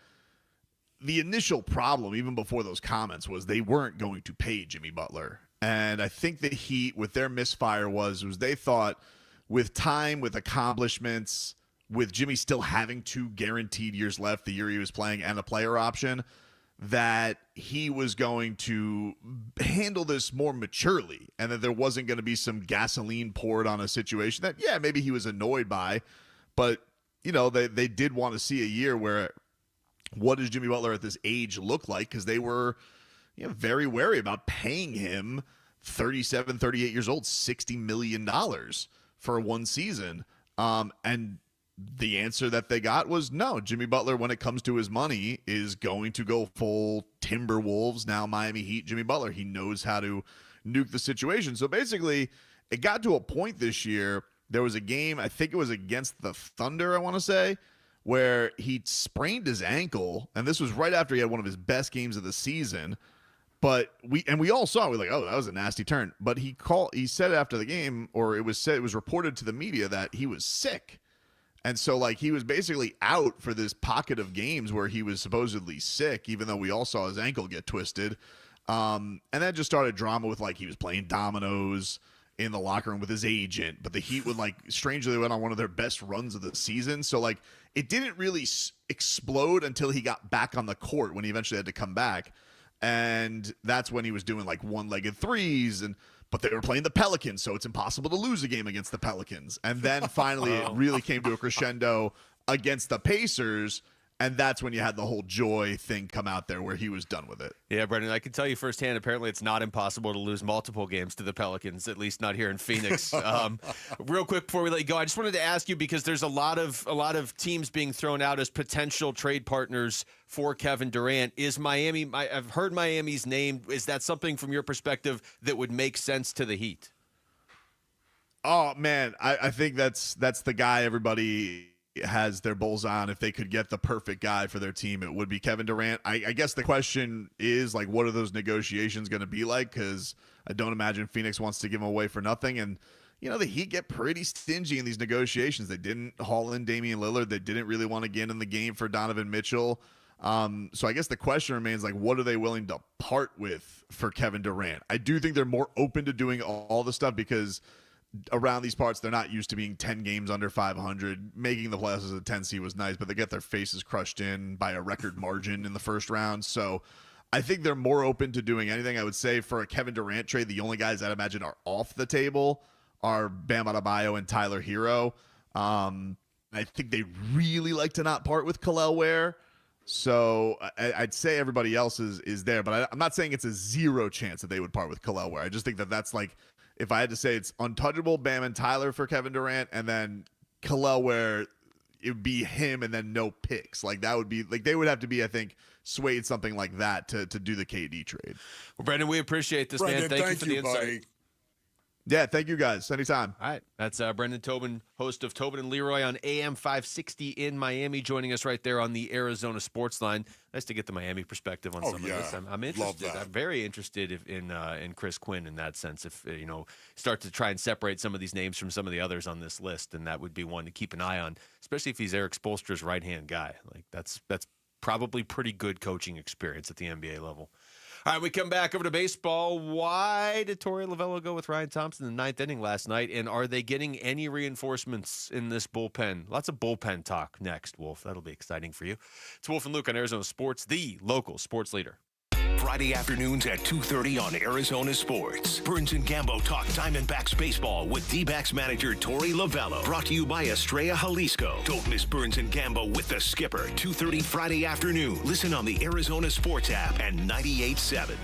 the initial problem, even before those comments, was they weren't going to pay Jimmy Butler. And I think the Heat, with their misfire was they thought, with time, with accomplishments, with Jimmy still having 2 guaranteed years left, the year he was playing, and a player option, that he was going to handle this more maturely, and that there wasn't going to be some gasoline poured on a situation that, yeah, maybe he was annoyed by, but, they did want to see a year where, what does Jimmy Butler at this age look like? Because they were very wary about paying him 37, 38 years old, $60 million for one season. And the answer that they got was no. Jimmy Butler, when it comes to his money, is going to go full Timberwolves, now Miami Heat Jimmy Butler. He knows how to nuke the situation. So basically, it got to a point this year. There was a game, I think it was against the Thunder, I want to say, where he sprained his ankle, and this was right after he had one of his best games of the season. But we all saw it. We're like, oh, that was a nasty turn. But he said after the game, or it was reported to the media that he was sick. And so, like, he was basically out for this pocket of games where he was supposedly sick, even though we all saw his ankle get twisted. And then just started drama with, like, he was playing dominoes in the locker room with his agent. But the Heat would, like, strangely went on one of their best runs of the season. So, like, it didn't really explode until he got back on the court, when he eventually had to come back. And that's when he was doing, like, one-legged threes, but they were playing the Pelicans, so it's impossible to lose a game against the Pelicans. And then finally it really came to a crescendo against the Pacers, and that's when you had the whole joy thing come out there where he was done with it. Yeah, Brendan, I can tell you firsthand, apparently it's not impossible to lose multiple games to the Pelicans, at least not here in Phoenix. Real quick before we let you go, I just wanted to ask you, because there's a lot of teams being thrown out as potential trade partners for Kevin Durant. Is Miami, I've heard Miami's name. Is that something from your perspective that would make sense to the Heat? Oh, man, I think that's the guy everybody has their bulls on. If they could get the perfect guy for their team, it would be Kevin Durant. I guess the question is, like, what are those negotiations going to be like? Because I don't imagine Phoenix wants to give him away for nothing. And, the Heat get pretty stingy in these negotiations. They didn't haul in Damian Lillard. They didn't really want to get in the game for Donovan Mitchell. So I guess the question remains, like, what are they willing to part with for Kevin Durant? I do think they're more open to doing all the stuff, because around these parts, they're not used to being 10 games under 500. Making the playoffs as a 10 seed was nice, but they get their faces crushed in by a record margin in the first round. So I think they're more open to doing anything. I would say for a Kevin Durant trade, the only guys I'd imagine are off the table are Bam Adebayo and Tyler Hero. I think they really like to not part with Kel'el Ware. So I'd say everybody else is there, but I'm not saying it's a zero chance that they would part with Kel'el Ware. I just think that's like, if I had to say, it's untouchable, Bam and Tyler for Kevin Durant, and then Kel'el Ware, it would be him and then no picks. Like, that would be, like, they would have to be, I think, swayed something like that to do the KD trade. Well, Brendan, we appreciate this, Brendan, man. Thank you for the insight. Buddy. Yeah, thank you guys. Anytime. All right. That's Brendan Tobin, host of Tobin and Leroy on AM 560 in Miami, joining us right there on the Arizona Sports Line. Nice to get the Miami perspective on some of this. I'm interested. I'm very interested in Chris Quinn in that sense. If start to try and separate some of these names from some of the others on this list, and that would be one to keep an eye on, especially if he's Eric Spoelstra's right-hand guy. Like that's probably pretty good coaching experience at the NBA level. All right, we come back over to baseball. Why did Torey Lovullo go with Ryan Thompson in the ninth inning last night? And are they getting any reinforcements in this bullpen? Lots of bullpen talk next, Wolf. That'll be exciting for you. It's Wolf and Luke on Arizona Sports, the local sports leader. Friday afternoons at 2:30 on Arizona Sports. Burns and Gambo talk Diamondbacks baseball with D-backs manager Torey Lovullo. Brought to you by Estrella Jalisco. Don't miss Burns and Gambo with the skipper. 2:30 Friday afternoon. Listen on the Arizona Sports app and 98.7.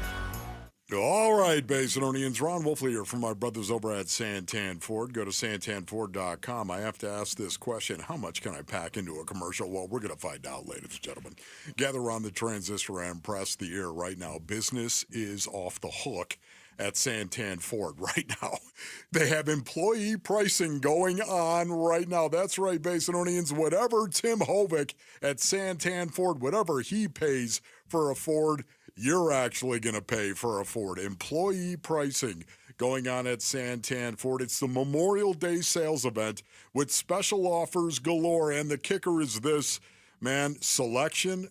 All right, Basinonians. Ron Wolfley here from my brothers over at Santan Ford. Go to santanford.com. I have to ask this question. How much can I pack into a commercial? Well, we're going to find out, ladies and gentlemen. Gather around the transistor and press the air right now. Business is off the hook at Santan Ford right now. They have employee pricing going on right now. That's right, Basinonians. Whatever Tim Hovick at Santan Ford, whatever he pays for a Ford, you're actually going to pay for a Ford. Employee pricing going on at Santan Ford. It's the Memorial Day sales event with special offers galore. And the kicker is this, man, selection.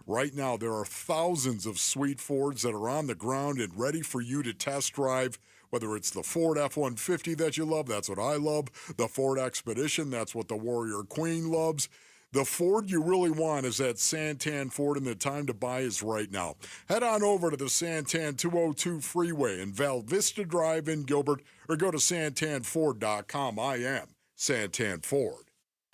Right now, there are thousands of sweet Fords that are on the ground and ready for you to test drive. Whether it's the Ford F-150 that you love, that's what I love. The Ford Expedition, that's what the Warrior Queen loves. The Ford you really want is at Santan Ford, and the time to buy is right now. Head on over to the Santan 202 Freeway in Val Vista Drive in Gilbert, or go to santanford.com. I am Santan Ford.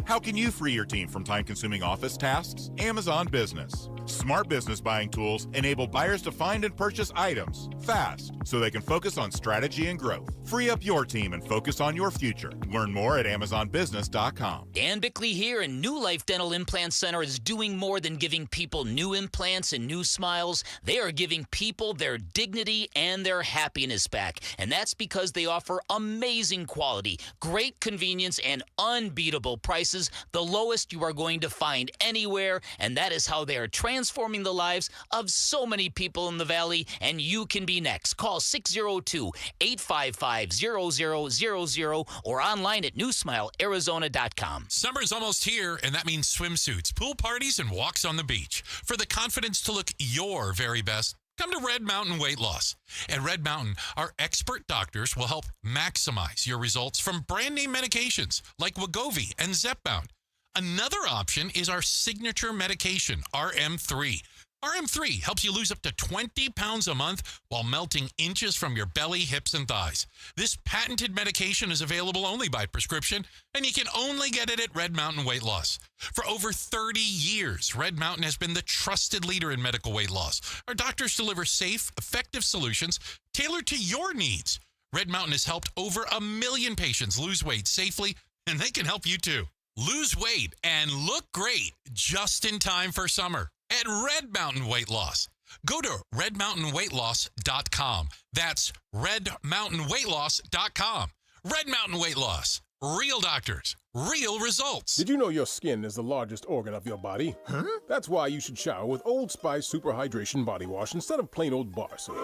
How can you free your team from time-consuming office tasks? Amazon Business. Smart business buying tools enable buyers to find and purchase items fast so they can focus on strategy and growth. Free up your team and focus on your future. Learn more at amazonbusiness.com. Dan Bickley here, and New Life Dental Implant Center is doing more than giving people new implants and new smiles. They are giving people their dignity and their happiness back. And that's because they offer amazing quality, great convenience, and unbeatable prices, the lowest you are going to find anywhere. And that is how they are transforming the lives of so many people in the Valley, and you can be next. Call 602-855-0000 or online at newsmilearizona.com. Summer's almost here, and that means swimsuits, pool parties, and walks on the beach. For the confidence to look your very best, come to Red Mountain Weight Loss. At Red Mountain, our expert doctors will help maximize your results from brand name medications like Wegovy and Zepbound. Another option is our signature medication, RM3. RM3 helps you lose up to 20 pounds a month while melting inches from your belly, hips, and thighs. This patented medication is available only by prescription, and you can only get it at Red Mountain Weight Loss. For over 30 years, Red Mountain has been the trusted leader in medical weight loss. Our doctors deliver safe, effective solutions tailored to your needs. Red Mountain has helped over 1 million patients lose weight safely, and they can help you too. Lose weight and look great just in time for summer at Red Mountain Weight Loss. Go to redmountainweightloss.com. That's redmountainweightloss.com. Red Mountain Weight Loss. Real doctors, real results. Did you know your skin is the largest organ of your body? Huh? That's why you should shower with Old Spice Super Hydration Body Wash instead of plain old bar soap.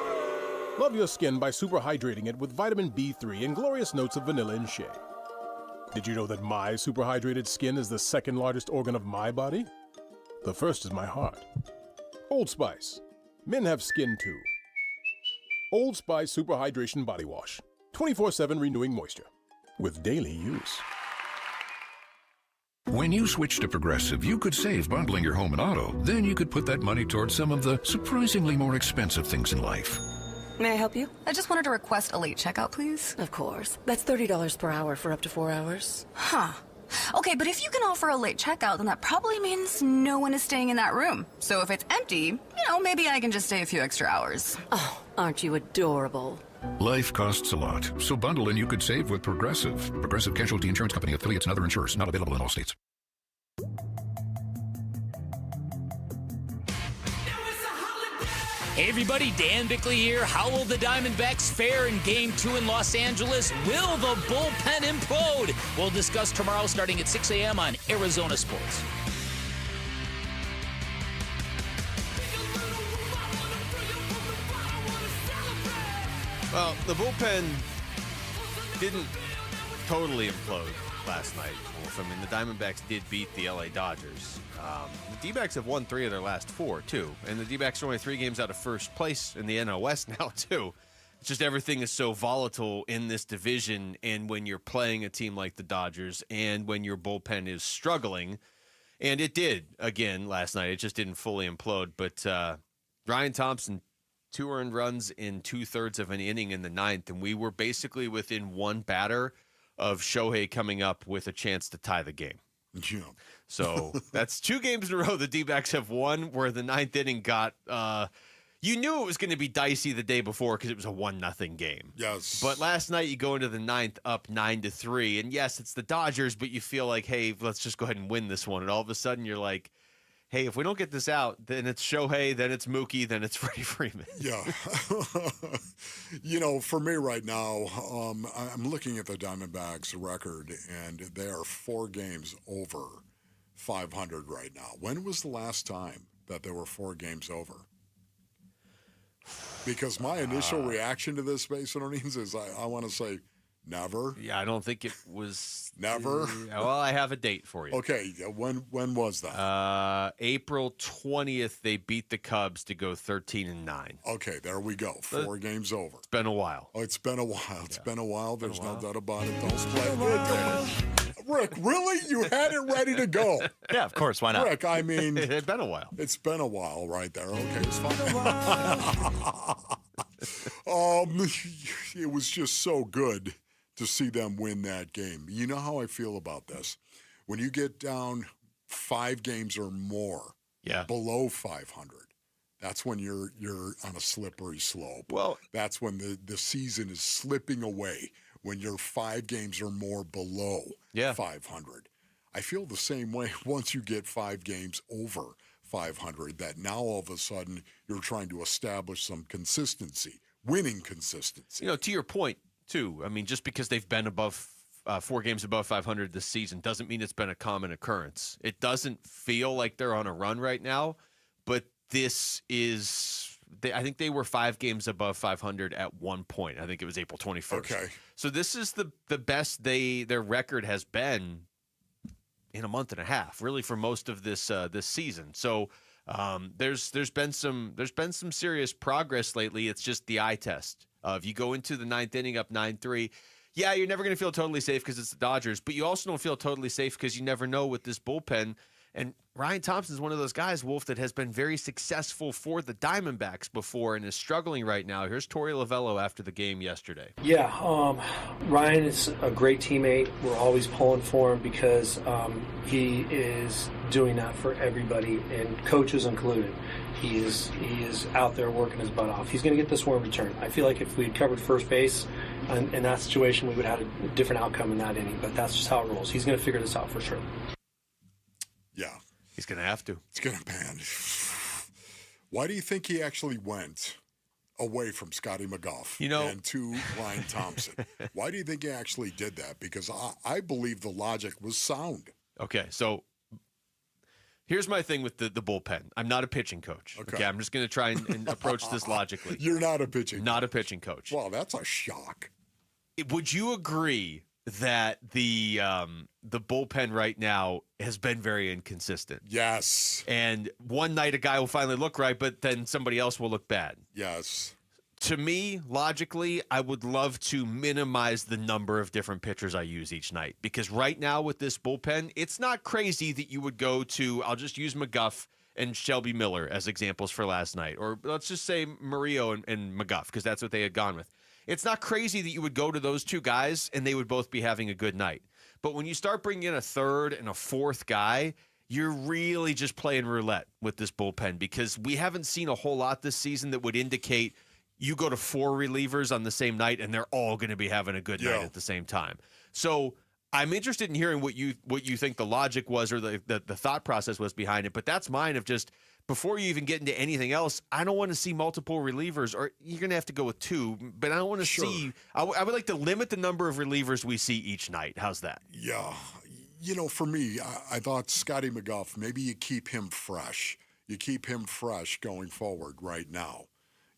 Love your skin by super hydrating it with vitamin B3 and glorious notes of vanilla and shea. Did you know that my super hydrated skin is the second largest organ of my body? The first is my heart. Old Spice. Men have skin too. Old Spice Super Hydration Body Wash. 24/7 renewing moisture. With daily use. When you switch to Progressive, you could save bundling your home and auto. Then you could put that money towards some of the surprisingly more expensive things in life. May I help you? I just wanted to request a late checkout, please. Of course. That's $30 per hour for up to 4 hours. Huh. Okay, but if you can offer a late checkout, then that probably means no one is staying in that room. So if it's empty, maybe I can just stay a few extra hours. Oh, aren't you adorable? Life costs a lot, so bundle and you could save with Progressive. Progressive Casualty Insurance Company, affiliates, and other insurers. Not available in all states. Hey everybody, Dan Bickley here. How will the Diamondbacks fare in Game 2 in Los Angeles? Will the bullpen implode? We'll discuss tomorrow starting at 6 a.m. on Arizona Sports. Well, the bullpen didn't totally implode last night, Wolf. I mean, the Diamondbacks did beat the LA Dodgers. The D-backs have won 3 of their last 4, too. And the D-backs are only 3 games out of first place in the NL West now, too. It's just everything is so volatile in this division, and when you're playing a team like the Dodgers and when your bullpen is struggling, and it did, again, last night. It just didn't fully implode. But Ryan Thompson, 2 earned runs in 2/3 of an inning in the 9th, and we were basically within 1 batter of Shohei coming up with a chance to tie the game. Yeah. So that's 2 games in a row the D-backs have won where the 9th inning got you knew it was going to be dicey the day before because it was a 1-0 game. Yes. But last night you go into the 9th up 9-3, and yes, it's the Dodgers, but you feel like, hey, let's just go ahead and win this one. And all of a sudden you're like, hey, if we don't get this out, then it's Shohei, then it's Mookie, then it's Freddie Freeman. Yeah. For me right now, I'm looking at the Diamondbacks record, and they are 4 games over 500 right now. When was the last time that they were 4 games over? Because my initial reaction to this, Space Innings, is I want to say never. Yeah, I don't think it was never. Well, I have a date for you. Okay, when was that? April 20th. They beat the Cubs to go 13-9. Okay, there we go. 4 games over. It's been a while. Oh, it's been a while. It's been a while. There's no doubt about it. Don't split. Rick, really? You had it ready to go. Yeah, of course. Why not? Rick, I mean, it's been a while. It's been a while, right there. Okay, it's fine. It was just so good to see them win that game. You know how I feel about this. When you get down 5 games or more, below 500, that's when you're on a slippery slope. Well, that's when the season is slipping away. When you're 5 games or more below 500. I feel the same way once you get 5 games over 500, that now all of a sudden you're trying to establish some consistency, winning consistency. To your point, too, I mean, just because they've been above 4 games above 500 this season doesn't mean it's been a common occurrence. It doesn't feel like they're on a run right now, but this is... I think they were 5 games above 500 at one point. I think it was April 21st. Okay. So this is the best their record has been in a month and a half, really, for most of this season. So there's been some serious progress lately. It's just the eye test. If you go into the 9th inning up 9-3, yeah, you're never going to feel totally safe because it's the Dodgers, but you also don't feel totally safe because you never know with this bullpen. And Ryan Thompson's one of those guys, Wolf, that has been very successful for the Diamondbacks before and is struggling right now. Here's Torey Lovello after the game yesterday. Yeah, Ryan is a great teammate. We're always pulling for him because he is doing that for everybody, and coaches included. He is out there working his butt off. He's going to get this one in return. I feel like if we had covered first base in that situation, we would have had a different outcome in that inning, but that's just how it rolls. He's going to figure this out for sure. Yeah. He's going to have to. It's going to ban. Why do you think he actually went away from Scotty McGough and to Ryan Thompson? Why do you think he actually did that? Because I believe the logic was sound. Okay, so here's my thing with the bullpen. I'm not a pitching coach. Okay, I'm just going to try and approach this logically. You're not a pitching coach. Not a pitching coach. Well, that's a shock. Would you agree that the bullpen right now has been very inconsistent? Yes. And one night a guy will finally look right, but then somebody else will look bad. Yes. To me, logically, I would love to minimize the number of different pitchers I use each night, because right now with this bullpen, it's not crazy that you would go to, I'll just use McGough and Shelby Miller as examples for last night, or let's just say Murillo and McGough, because that's what they had gone with. It's not crazy that you would go to those 2 guys and they would both be having a good night. But when you start bringing in a 3rd and a 4th guy, you're really just playing roulette with this bullpen, because we haven't seen a whole lot this season that would indicate you go to 4 relievers on the same night and they're all going to be having a good night at the same time. So I'm interested in hearing what you think the logic was, or the thought process was behind it. But that's mine, of just before you even get into anything else, I don't want to see multiple relievers, or you're going to have to go with 2, but I don't want to see – I would like to limit the number of relievers we see each night. How's that? Yeah. For me, I thought Scotty McGough, maybe you keep him fresh. You keep him fresh going forward right now.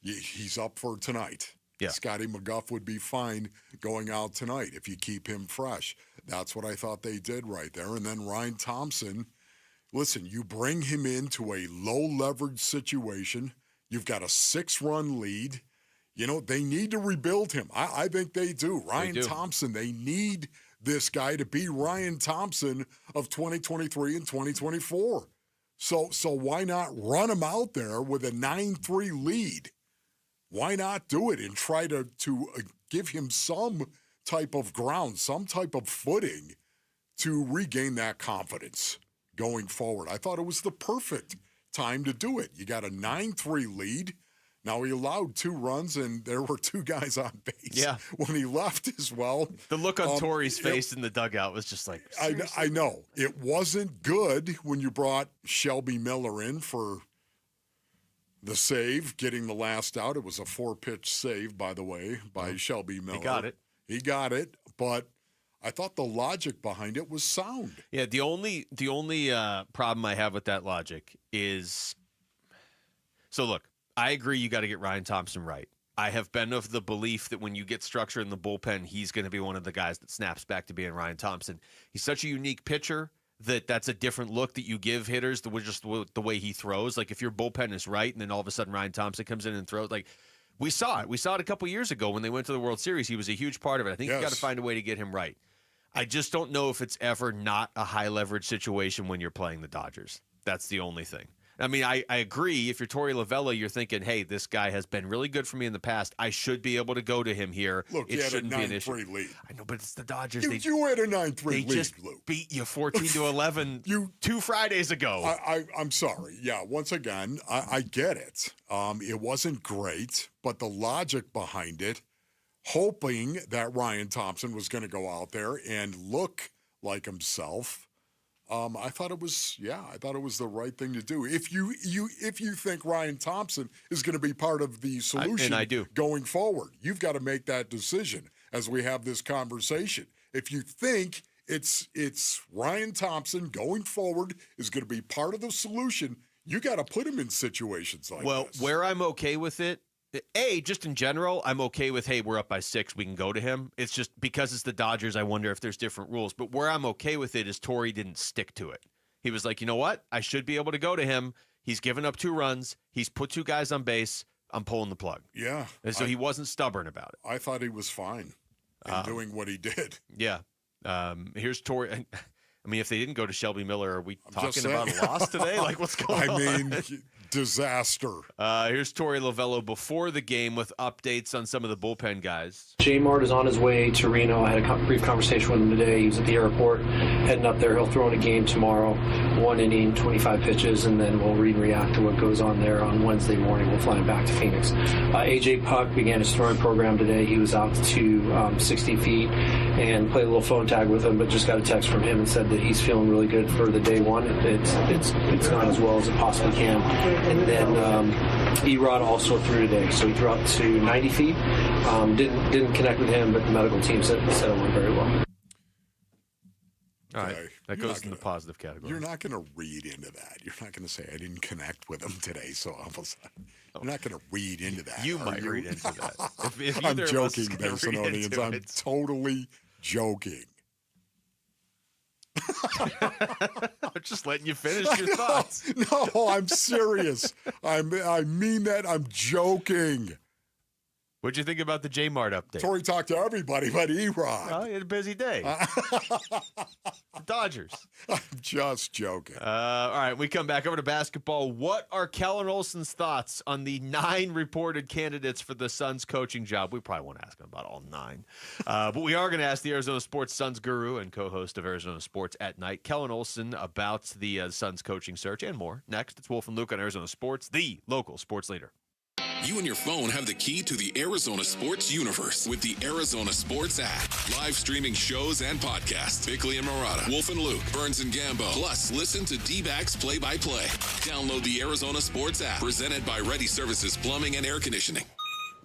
He's up for tonight. Yeah. Scotty McGough would be fine going out tonight if you keep him fresh. That's what I thought they did right there. And then Ryan Thompson, listen, you bring him into a low-leverage situation. You've got a 6-run lead. They need to rebuild him. I think they do. Ryan Thompson, they need this guy to be Ryan Thompson of 2023 and 2024. So why not run him out there with a 9-3 lead? Why not do it and try to give him some type of ground, some type of footing to regain that confidence going forward? I thought it was the perfect time to do it. You got a 9-3 lead. Now, he allowed 2 runs, and there were 2 guys on base when he left as well. The look on Torrey's face in the dugout was just like, I know. It wasn't good when you brought Shelby Miller in for the save, getting the last out. It was a 4-pitch save, by the way, by Shelby Miller. He got it, but I thought the logic behind it was sound. Yeah, the only problem I have with that logic is, so look, I agree you got to get Ryan Thompson right. I have been of the belief that when you get structure in the bullpen, he's going to be one of the guys that snaps back to being Ryan Thompson. He's such a unique pitcher that's a different look that you give hitters, just the way he throws. Like if your bullpen is right and then all of a sudden Ryan Thompson comes in and throws, like we saw it. We saw it a couple years ago when they went to the World Series. He was a huge part of it. I think you got to find a way to get him right. I just don't know if it's ever not a high leverage situation when you're playing the Dodgers. That's the only thing. I mean, I agree. If you're Torey Lovullo, you're thinking, hey, this guy has been really good for me in the past. I should be able to go to him here. Look, it shouldn't be an issue. 9-3 lead. I know, but it's the Dodgers. You had a 9-3 lead, They just Luke. beat you 14-11 2 Fridays ago. I'm sorry. Yeah, once again, I get it. It wasn't great, but the logic behind it, hoping that Ryan Thompson was going to go out there and look like himself, I thought it was the right thing to do. If you think Ryan Thompson is going to be part of the solution and I do. Going forward, you've got to make that decision as we have this conversation. If you think it's Ryan Thompson going forward is going to be part of the solution, you got to put him in situations like this. Where I'm okay with it, just in general, I'm okay with, hey, we're up by 6, we can go to him. It's just because it's the Dodgers, I wonder if there's different rules. But where I'm okay with it is Torey didn't stick to it. He was like, you know what? I should be able to go to him. He's given up 2 runs. He's put 2 guys on base. I'm pulling the plug. Yeah. And so he wasn't stubborn about it. I thought he was fine in doing what he did. Yeah. Here's Torey. I mean, if they didn't go to Shelby Miller, are we talking about a loss today? Like, what's going on? I mean, disaster. Here's Torey Lovullo before the game with updates on some of the bullpen guys. J Mart is on his way to Reno. I had a brief conversation with him today. He was at the airport, heading up there. He'll throw in a game tomorrow, 1 inning, 25 pitches, and then we'll read and react to what goes on there on Wednesday morning. We'll fly him back to Phoenix. AJ Puck began his throwing program today. He was out to 60 feet and played a little phone tag with him, but just got a text from him and said that he's feeling really good for the day one. It's gone as well as it possibly can. And then Erod also threw today, so he threw up to 90 feet. Didn't connect with him, but the medical team said it went very well. All right, that goes in the positive category. You're not going to read into that. You're not going to say, I didn't connect with him today, so all of a sudden. You're not going to read into that. You might read into that. If I'm joking, Benson-Onians. I'm totally joking. I'm just letting you finish your thoughts. No, I'm serious. I mean that. I'm joking. What'd you think about the J Mart update? Torey talked to everybody but Erod. Oh, he had a busy day. The Dodgers. I'm just joking. All right, we come back over to basketball. What are Kellen Olson's thoughts on the 9 reported candidates for the Suns coaching job? We probably won't ask him about all 9. But we are going to ask the Arizona Sports Suns guru and co-host of Arizona Sports at Night, Kellen Olson, about the Suns coaching search and more. Next, it's Wolf and Luke on Arizona Sports, the local sports leader. You and your phone have the key to the Arizona sports universe with the Arizona Sports app. Live streaming shows and podcasts. Bickley and Murata, Wolf and Luke, Burns and Gambo. Plus, listen to D-backs play-by-play. Download the Arizona Sports app. Presented by Ready Services Plumbing and Air Conditioning.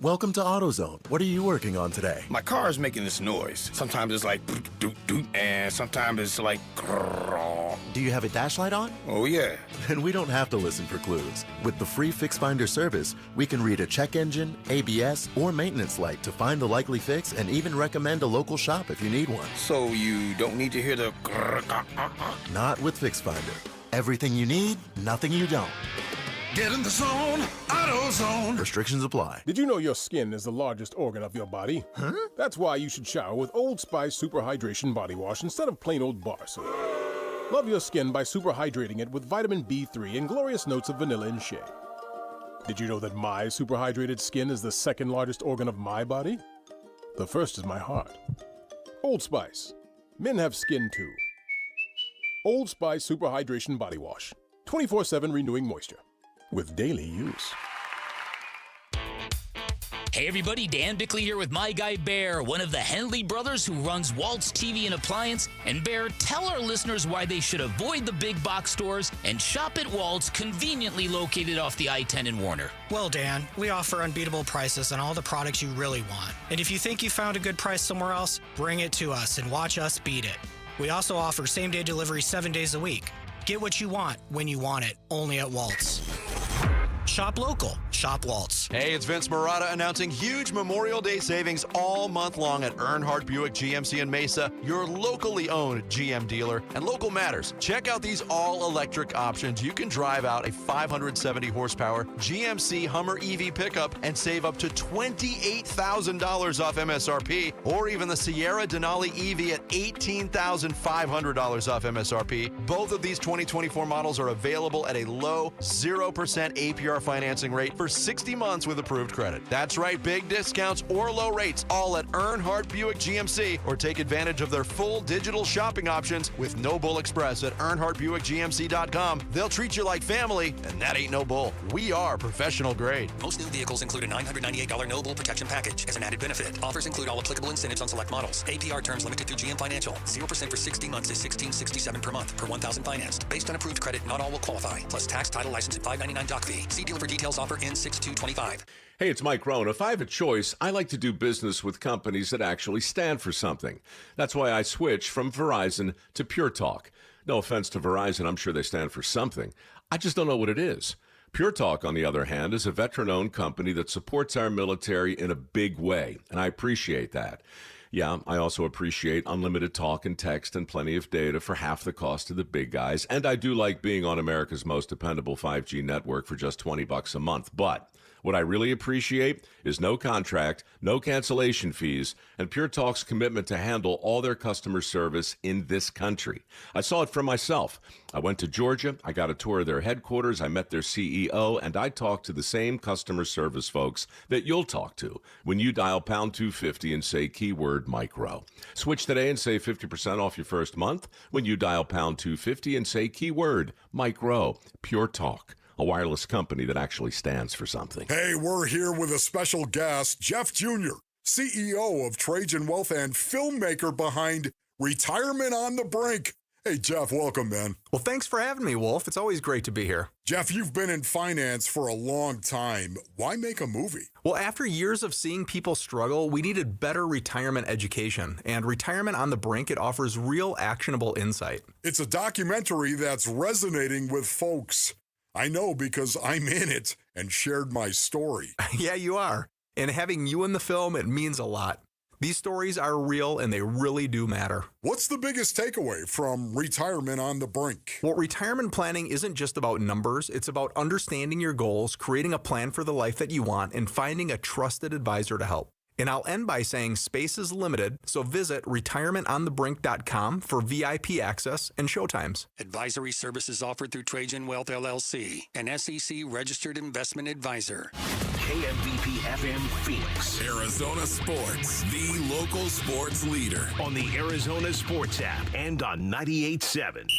Welcome to AutoZone. What are you working on today? My car is making this noise. Sometimes it's like doot doot, and sometimes it's like grrr. Do you have a dash light on? Oh yeah. Then we don't have to listen for clues. With the free Fix Finder service, we can read a check engine, ABS, or maintenance light to find the likely fix and even recommend a local shop if you need one. So you don't need to hear the grrr. Not with Fix Finder. Everything you need, nothing you don't. Get in the zone, AutoZone. Restrictions apply. Did you know your skin is the largest organ of your body? Huh? That's why you should shower with Old Spice Super Hydration Body Wash instead of plain old bar soap. Love your skin by super hydrating it with vitamin B3 and glorious notes of vanilla and shea. Did you know that my super hydrated skin is the second largest organ of my body? The first is my heart. Old Spice. Men have skin too. Old Spice Super Hydration Body Wash. 24/7 renewing moisture. With daily use. Hey everybody, Dan Bickley here with my guy Bear, one of the Henley brothers who runs Walt's TV and Appliance. And Bear, tell our listeners why they should avoid the big box stores and shop at Walt's, conveniently located off the I-10 in Warner. Well, Dan, we offer unbeatable prices on all the products you really want. And if you think you found a good price somewhere else, bring it to us and watch us beat it. We also offer same-day delivery 7 days a week. Get what you want when you want it, only at Walt's. Shop local. Shop Waltz. Hey, it's Vince Murata announcing huge Memorial Day savings all month long at Earnhardt Buick GMC in Mesa, your locally owned GM dealer. And local matters. Check out these all-electric options. You can drive out a 570 horsepower GMC Hummer EV pickup and save up to $28,000 off MSRP, or even the Sierra Denali EV at $18,500 off MSRP. Both of these 2024 models are available at a low 0% APR financing rate for 60 months with approved credit. That's right, big discounts or low rates, all at Earnhardt Buick GMC, or take advantage of their full digital shopping options with No Bull Express at EarnhardtBuickGMC.com. They'll treat you like family, and that ain't no bull. We are professional grade. Most new vehicles include a $998 No Bull protection package as an added benefit. Offers include all applicable incentives on select models. APR terms limited through GM Financial. 0% for 60 months is $16.67 per month per 1,000 financed. Based on approved credit, not all will qualify. Plus tax, title, license, and $5.99 doc fee. See dealer for details. Offer N6225. Hey, it's Mike Rohn. If I have a choice, I like to do business with companies that actually stand for something. That's why I switched from Verizon to Pure Talk. No offense to Verizon, I'm sure they stand for something. I just don't know what it is. Pure Talk, on the other hand, is a veteran-owned company that supports our military in a big way, and I appreciate that. Yeah, I also appreciate unlimited talk and text and plenty of data for half the cost of the big guys. And I do like being on America's most dependable 5G network for just $20 a month. But what I really appreciate is no contract, no cancellation fees, and Pure Talk's commitment to handle all their customer service in this country. I saw it for myself. I went to Georgia, I got a tour of their headquarters, I met their CEO, and I talked to the same customer service folks that you'll talk to when you dial pound 250 and say keyword micro. Switch today and save 50% off your first month when you dial pound 250 and say keyword micro. Pure Talk. A wireless company that actually stands for something. Hey, we're here with a special guest, Jeff Jr., CEO of Trajan Wealth and filmmaker behind Retirement on the Brink. Hey, Jeff, welcome, man. Well, thanks for having me, Wolf. It's always great to be here. Jeff, you've been in finance for a long time. Why make a movie? Well, after years of seeing people struggle, we needed better retirement education. And Retirement on the Brink, it offers real actionable insight. It's a documentary that's resonating with folks. I know because I'm in it and shared my story. Yeah, you are. And having you in the film, it means a lot. These stories are real and they really do matter. What's the biggest takeaway from Retirement on the Brink? Well, retirement planning isn't just about numbers. It's about understanding your goals, creating a plan for the life that you want, and finding a trusted advisor to help. And I'll end by saying space is limited, so visit retirementonthebrink.com for VIP access and showtimes. Advisory services offered through Trajan Wealth, LLC, an SEC-registered investment advisor. KMVP FM Phoenix. Arizona Sports, the local sports leader. On the Arizona Sports app and on 98.7.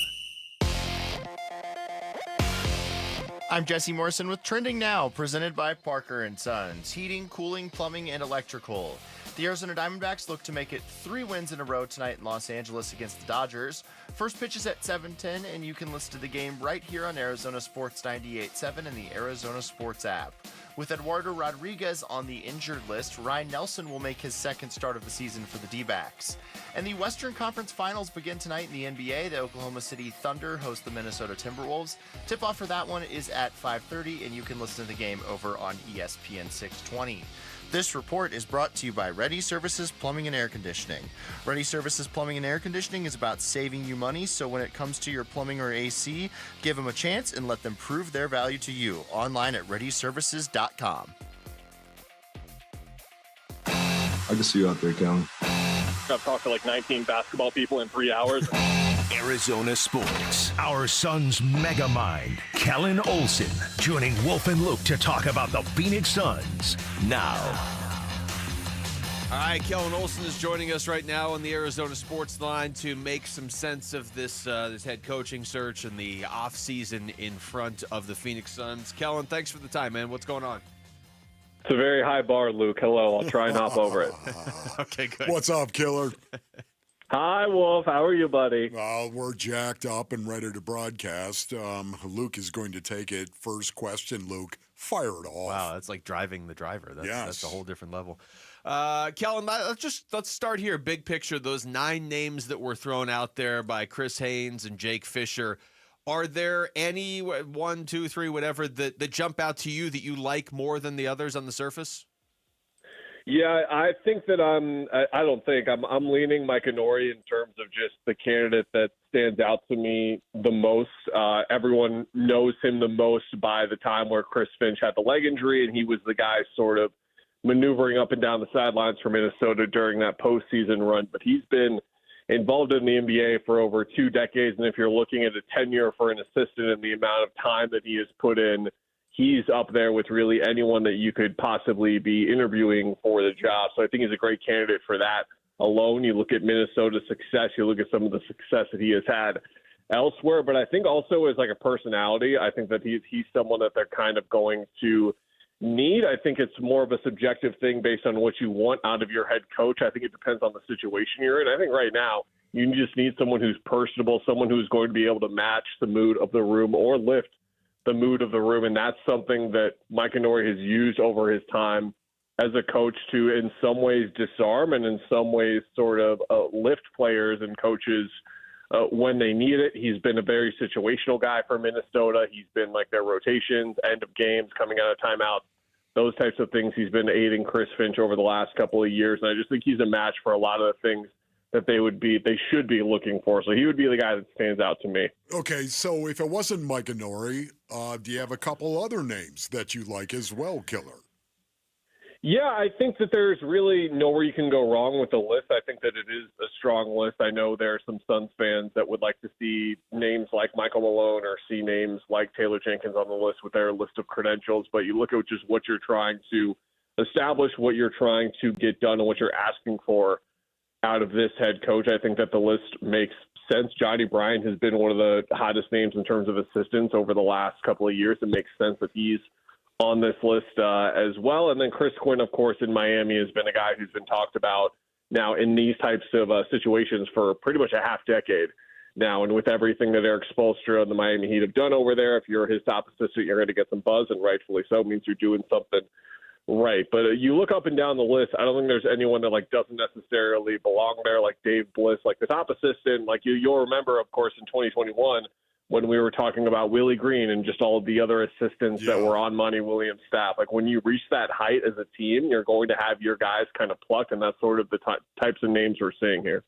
I'm Jesse Morrison with Trending Now, presented by Parker & Sons, heating, cooling, plumbing, and electrical. The Arizona Diamondbacks look to make it 3 wins in a row tonight in Los Angeles against the Dodgers. First pitch is at 7:10, and you can listen to the game right here on Arizona Sports 98.7 and the Arizona Sports app. With Eduardo Rodriguez on the injured list, Ryan Nelson will make his second start of the season for the D-backs. And the Western Conference Finals begin tonight in the NBA. The Oklahoma City Thunder host the Minnesota Timberwolves. Tip-off for that one is at 5:30, and you can listen to the game over on ESPN 620. This report is brought to you by Ready Services Plumbing and Air Conditioning. Ready Services Plumbing and Air Conditioning is about saving you money, so when it comes to your plumbing or AC, give them a chance and let them prove their value to you. Online at ReadyServices.com. I can see you out there, Kellen. I've talked to like 19 basketball people in 3 hours. Arizona Sports, our son's mega mind, Kellen Olson, joining Wolf and Luke to talk about the Phoenix Suns now. All right, Kellen Olson is joining us right now on the Arizona Sports Line to make some sense of this head coaching search and the offseason in front of the Phoenix Suns. Kellen, thanks for the time, man. What's going on? It's a very high bar, Luke. Hello. I'll try and hop over it. Okay, good. What's up, killer? Hi, Wolf. How are you, buddy? We're jacked up and ready to broadcast. Luke is going to take it. First question, Luke. Fire it off. Wow, that's like driving the driver. That's a whole different level. Kellen, let's start here. Big picture, those 9 names that were thrown out there by Chris Haynes and Jake Fisher. Are there any 1, 2, 3, whatever that jump out to you that you like more than the others on the surface? Yeah, I think that I'm leaning Mike Inori in terms of just the candidate that stands out to me the most. Everyone knows him the most by the time where Chris Finch had the leg injury, and he was the guy sort of maneuvering up and down the sidelines for Minnesota during that postseason run. But he's been involved in the NBA for over 2 decades, and if you're looking at a tenure for an assistant and the amount of time that he has put in, he's up there with really anyone that you could possibly be interviewing for the job. So I think he's a great candidate for that alone. You look at Minnesota's success, you look at some of the success that he has had elsewhere, but I think also as like a personality, I think that he's someone that they're kind of going to need. I think it's more of a subjective thing based on what you want out of your head coach. I think it depends on the situation you're in. I think right now you just need someone who's personable, someone who's going to be able to match the mood of the room or lift the mood of the room, and that's something that Mike Inori has used over his time as a coach to, in some ways, disarm and in some ways sort of lift players and coaches when they need it. He's been a very situational guy for Minnesota. He's been like their rotations, end of games, coming out of timeouts, those types of things. He's been aiding Chris Finch over the last couple of years, and I just think he's a match for a lot of the things that they should be looking for. So he would be the guy that stands out to me. Okay, so if it wasn't Mike Inori, do you have a couple other names that you like as well, Killer? Yeah, I think that there's really nowhere you can go wrong with the list. I think that it is a strong list. I know there are some Suns fans that would like to see names like Michael Malone or see names like Taylor Jenkins on the list with their list of credentials, but you look at just what you're trying to establish, what you're trying to get done, and what you're asking for out of this head coach. I think that the list makes sense. Johnny Bryant has been one of the hottest names in terms of assistants over the last couple of years. It makes sense that he's on this list as well. And then Chris Quinn, of course, in Miami has been a guy who's been talked about now in these types of situations for pretty much a half decade now. And with everything that Eric Spoelstra and the Miami Heat have done over there, if you're his top assistant, you're going to get some buzz, and rightfully so. It means you're doing something right. But you look up and down the list, I don't think there's anyone that doesn't necessarily belong there, like Dave Bliss, like the top assistant. Like you'll remember, of course, in 2021 when we were talking about Willie Green and just all of the other assistants that were on Monty Williams' staff. Like when you reach that height as a team, you're going to have your guys kind of plucked, and that's sort of the types of names we're seeing here.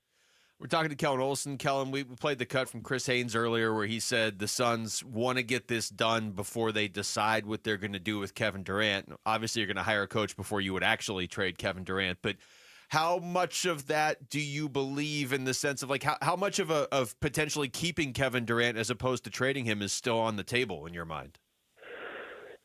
We're talking to Kellen Olson. Kellen, we played the cut from Chris Haynes earlier where he said the Suns want to get this done before they decide what they're going to do with Kevin Durant. Obviously, you're going to hire a coach before you would actually trade Kevin Durant. But how much of that do you believe in the sense of how much of potentially keeping Kevin Durant as opposed to trading him is still on the table in your mind?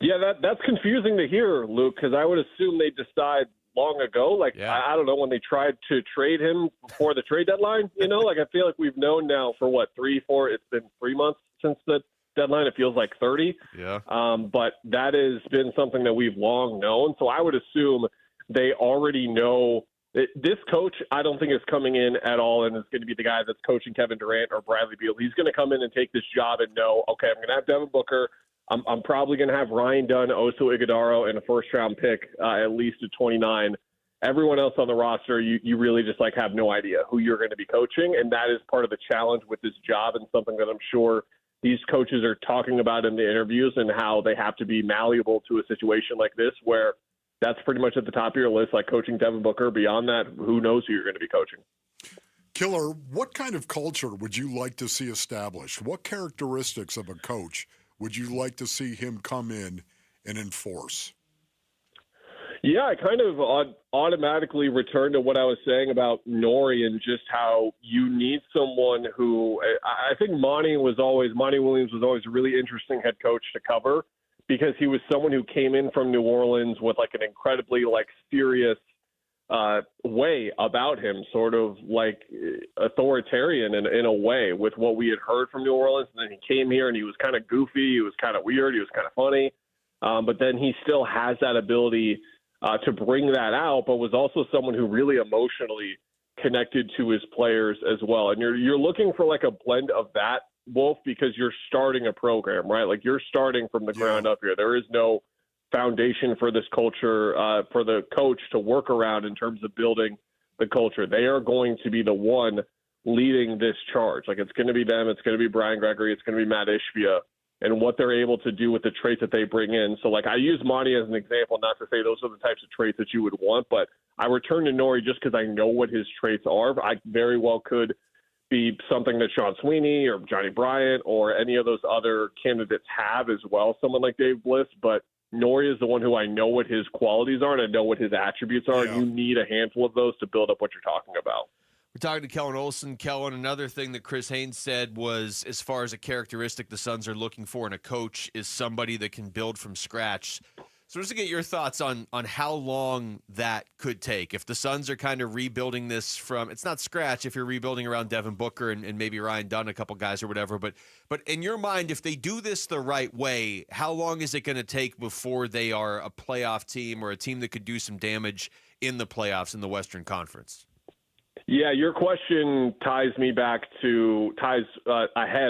Yeah, that's confusing to hear, Luke, because I would assume they decide long ago. I don't know, when they tried to trade him before the trade deadline, I feel like we've known now for 3-4, it's been 3 months since the deadline. It feels like 30. Yeah. But that has been something that we've long known. So I would assume they already know this coach. I don't think is coming in at all and is going to be the guy that's coaching Kevin Durant or Bradley Beal. He's going to come in and take this job and know, okay, I'm going to have Devin Booker. I'm probably going to have Ryan Dunn, Oso Ighodaro, and a first-round pick at least at 29. Everyone else on the roster, you really just like have no idea who you're going to be coaching, and that is part of the challenge with this job and something that I'm sure these coaches are talking about in the interviews and how they have to be malleable to a situation like this where that's pretty much at the top of your list, like coaching Devin Booker. Beyond that, who knows who you're going to be coaching. Killer, what kind of culture would you like to see established? What characteristics of a coach would you like to see him come in and enforce? Yeah, I kind of automatically return to what I was saying about Nori and just how you need someone who I think Monty Williams was always a really interesting head coach to cover because he was someone who came in from New Orleans with like an incredibly like serious way about him, sort of like authoritarian in a way with what we had heard from New Orleans. And then he came here and he was kind of goofy. He was kind of weird. He was kind of funny. But then he still has that ability to bring that out, but was also someone who really emotionally connected to his players as well. And you're looking for like a blend of that, Wolf, because you're starting a program, right? Like you're starting from the ground up here. There is no foundation for this culture for the coach to work around in terms of building the culture. They are going to be the one leading this charge. Like it's going to be them. It's going to be Brian Gregory. It's going to be Matt Ishbia and what they're able to do with the traits that they bring in. So like I use Monty as an example, not to say those are the types of traits that you would want, but I return to Nori just because I know what his traits are. I very well could be something that Sean Sweeney or Johnny Bryant or any of those other candidates have as well, someone like Dave Bliss, but Nori is the one who I know what his qualities are and I know what his attributes are. Yeah. And you need a handful of those to build up what you're talking about. We're talking to Kellen Olson. Kellen, another thing that Chris Haynes said was as far as a characteristic the Suns are looking for in a coach is somebody that can build from scratch. So just to get your thoughts on how long that could take. If the Suns are kind of rebuilding this from, it's not scratch if you're rebuilding around Devin Booker and maybe Ryan Dunn, a couple guys or whatever, but in your mind, if they do this the right way, how long is it going to take before they are a playoff team or a team that could do some damage in the playoffs in the Western Conference? Yeah, your question ties ahead,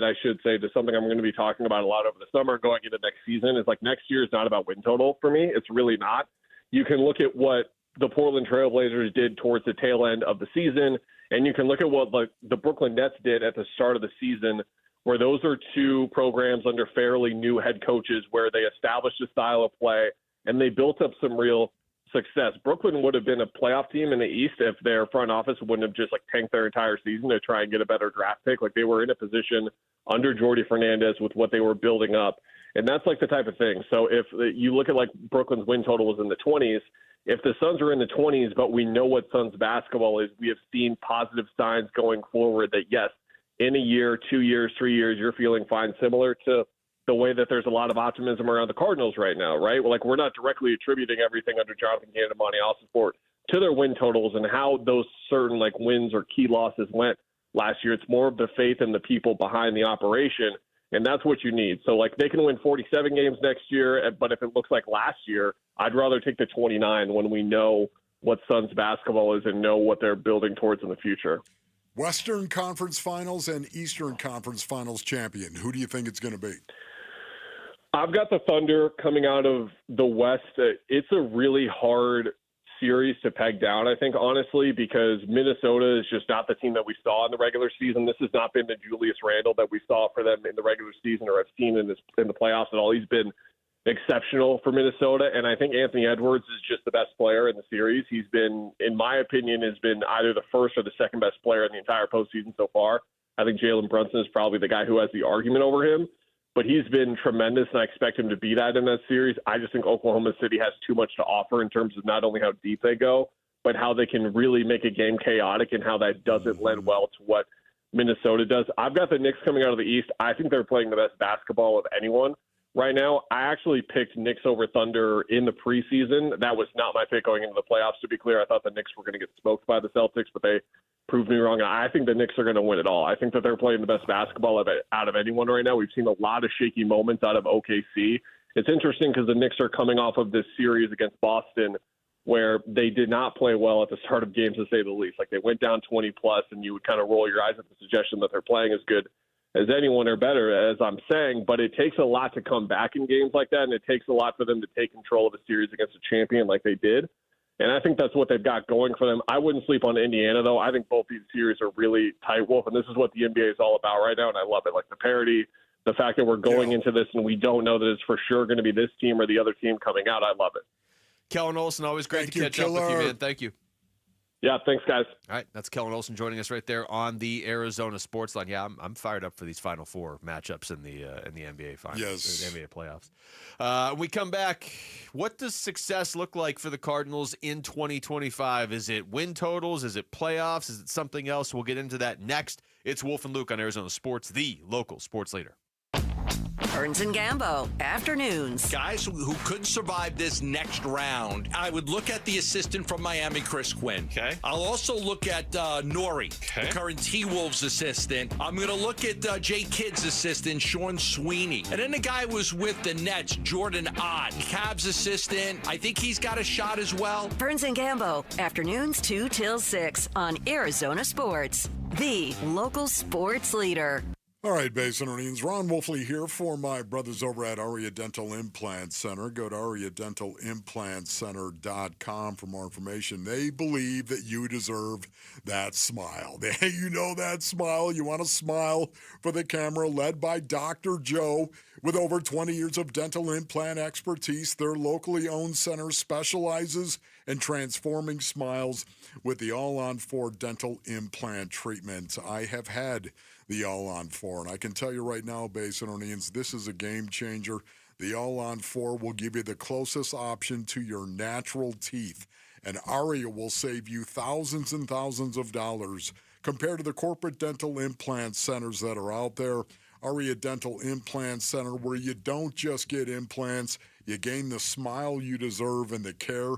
I should say, to something I'm going to be talking about a lot over the summer going into next season. Is like next year is not about win total for me. It's really not. You can look at what the Portland Trailblazers did towards the tail end of the season, and you can look at what the Brooklyn Nets did at the start of the season, where those are two programs under fairly new head coaches where they established a style of play and they built up some real success. Brooklyn would have been a playoff team in the East if their front office wouldn't have just like tanked their entire season to try and get a better draft pick. Like they were in a position under Jordi Fernandez with what they were building up. And that's like the type of thing. So if you look at like Brooklyn's win total was in the 20s, if the Suns are in the 20s, but we know what Suns basketball is, we have seen positive signs going forward that yes, in a year, 2 years, 3 years, you're feeling fine, similar to the way that there's a lot of optimism around the Cardinals right now, right? Well, like we're not directly attributing everything under Jonathan Gannon and Monty Allsuport to their win totals and how those certain like wins or key losses went last year. It's more of the faith in the people behind the operation, and that's what you need. So like they can win 47 games next year, but if it looks like last year, I'd rather take the 29 when we know what Suns basketball is and know what they're building towards in the future. Western Conference Finals and Eastern Conference Finals champion. Who do you think it's going to be? I've got the Thunder coming out of the West. It's a really hard series to peg down, I think, honestly, because Minnesota is just not the team that we saw in the regular season. This has not been the Julius Randle that we saw for them in the regular season or have seen in the playoffs at all. He's been exceptional for Minnesota, and I think Anthony Edwards is just the best player in the series. He's been, in my opinion, has been either the first or the second best player in the entire postseason so far. I think Jalen Brunson is probably the guy who has the argument over him. But he's been tremendous, and I expect him to be that in that series. I just think Oklahoma City has too much to offer in terms of not only how deep they go, but how they can really make a game chaotic and how that doesn't lend well to what Minnesota does. I've got the Knicks coming out of the East. I think they're playing the best basketball of anyone right now. I actually picked Knicks over Thunder in the preseason. That was not my pick going into the playoffs, to be clear. I thought the Knicks were going to get smoked by the Celtics, but they prove me wrong. I think the Knicks are going to win it all. I think that they're playing the best basketball out of anyone right now. We've seen a lot of shaky moments out of OKC. It's interesting because the Knicks are coming off of this series against Boston where they did not play well at the start of games, to say the least. Like, they went down 20+, and you would kind of roll your eyes at the suggestion that they're playing as good as anyone or better, as I'm saying. But it takes a lot to come back in games like that, and it takes a lot for them to take control of a series against a champion like they did. And I think that's what they've got going for them. I wouldn't sleep on Indiana, though. I think both these series are really tight, Wolf, and this is what the NBA is all about right now, and I love it. Like the parity, the fact that we're going into this and we don't know that it's for sure going to be this team or the other team coming out, I love it. Kellen Olson, always great to catch up with you, man. Thank you. Yeah, thanks, guys. All right, that's Kellen Olson joining us right there on the Arizona Sports Line. Yeah, I'm fired up for these Final Four matchups in the NBA Finals, yes, the NBA playoffs. When we come back, what does success look like for the Cardinals in 2025? Is it win totals? Is it playoffs? Is it something else? We'll get into that next. It's Wolf and Luke on Arizona Sports, the local sports leader. Burns and Gambo, afternoons. Guys who could survive this next round, I would look at the assistant from Miami, Chris Quinn. Okay. I'll also look at Nori, the current T-Wolves assistant. I'm going to look at Jay Kidd's assistant, Sean Sweeney. And then the guy who was with the Nets, Jordan Ott, Cavs assistant. I think he's got a shot as well. Burns and Gambo, afternoons 2 till 6 on Arizona Sports, the local sports leader. All right, Basinonians, Ron Wolfley here for my brothers over at Aria Dental Implant Center. Go to ariadentalimplantcenter.com for more information. They believe that you deserve that smile. You know that smile. You want to smile for the camera, led by Dr. Joe. With over 20 years of dental implant expertise, their locally owned center specializes in transforming smiles with the all-on-4 dental implant treatment. I have had the all-on-4, and I can tell you right now, Basinonians, this is a game changer. The all-on-4 will give you the closest option to your natural teeth, and Aria will save you thousands and thousands of dollars compared to the corporate dental implant centers that are out there. Aria Dental Implant Center, where you don't just get implants, you gain the smile you deserve and the care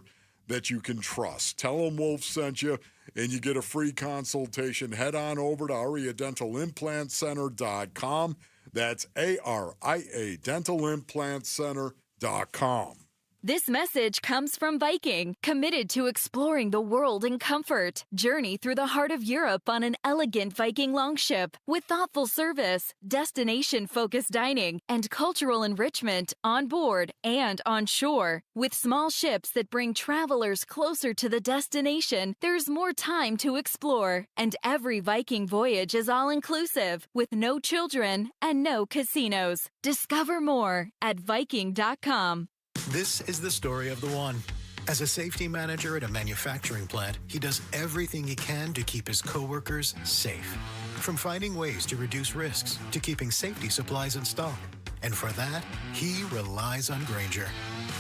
that you can trust. Tell them Wolf sent you, and you get a free consultation. Head on over to ariadentalimplantcenter.com. That's ARIA dentalimplantcenter.com. This message comes from Viking, committed to exploring the world in comfort. Journey through the heart of Europe on an elegant Viking longship with thoughtful service, destination-focused dining, and cultural enrichment on board and on shore. With small ships that bring travelers closer to the destination, there's more time to explore. And every Viking voyage is all-inclusive, with no children and no casinos. Discover more at Viking.com. This is the story of the one. As a safety manager at a manufacturing plant, he does everything he can to keep his coworkers safe. From finding ways to reduce risks to keeping safety supplies in stock. And for that, he relies on Grainger.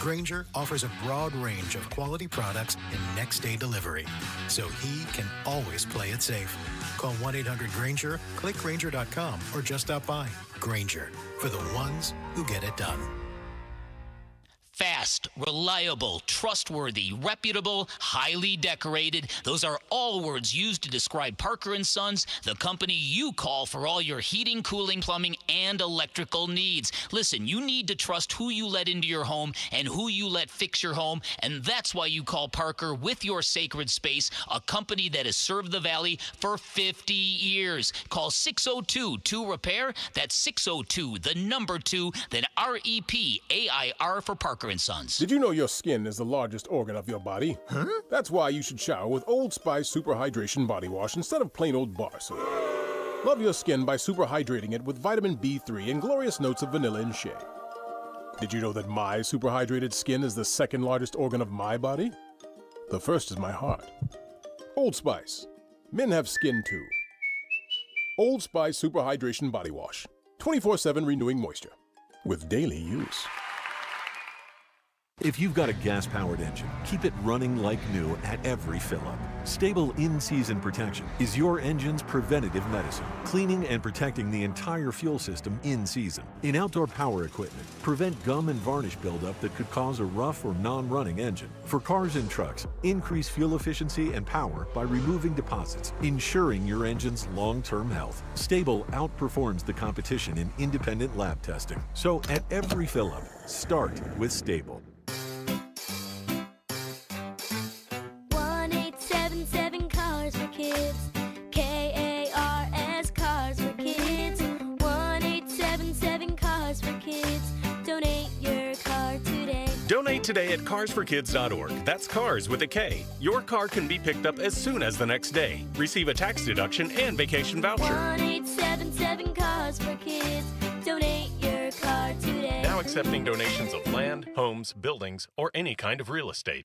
Grainger offers a broad range of quality products and next-day delivery, so he can always play it safe. Call 1-800-GRAINGER, click Grainger.com, or just stop by. Grainger, for the ones who get it done. Fast, reliable, trustworthy, reputable, highly decorated. Those are all words used to describe Parker & Sons, the company you call for all your heating, cooling, plumbing, and electrical needs. Listen, you need to trust who you let into your home and who you let fix your home, and that's why you call Parker with your sacred space, a company that has served the Valley for 50 years. Call 602-2-REPAIR. That's 602-2, then REPAIR for Parker & Sons. Did you know your skin is the largest organ of your body? Huh? That's why you should shower with Old Spice Super Hydration Body Wash instead of plain old bar soap. Love your skin by super hydrating it with vitamin B3 and glorious notes of vanilla and shea. Did you know that my super hydrated skin is the second largest organ of my body? The first is my heart. Old Spice. Men have skin too. Old Spice Super Hydration Body Wash. 24/7 renewing moisture with daily use. If you've got a gas-powered engine, keep it running like new at every fill-up. Stable in-season protection is your engine's preventative medicine, cleaning and protecting the entire fuel system in season. In outdoor power equipment, prevent gum and varnish buildup that could cause a rough or non-running engine. For cars and trucks, increase fuel efficiency and power by removing deposits, ensuring your engine's long-term health. Stable outperforms the competition in independent lab testing. So at every fill-up, start with Stable. 1-877 Cars for Kids. KARS Cars for Kids. 1-877 Cars for Kids. Donate your car today. Donate today at carsforkids.org. That's cars with a K. Your car can be picked up as soon as the next day. Receive a tax deduction and vacation voucher. 1-877 Cars for Kids. Donate your car today. Now accepting donations of land, homes, buildings, or any kind of real estate.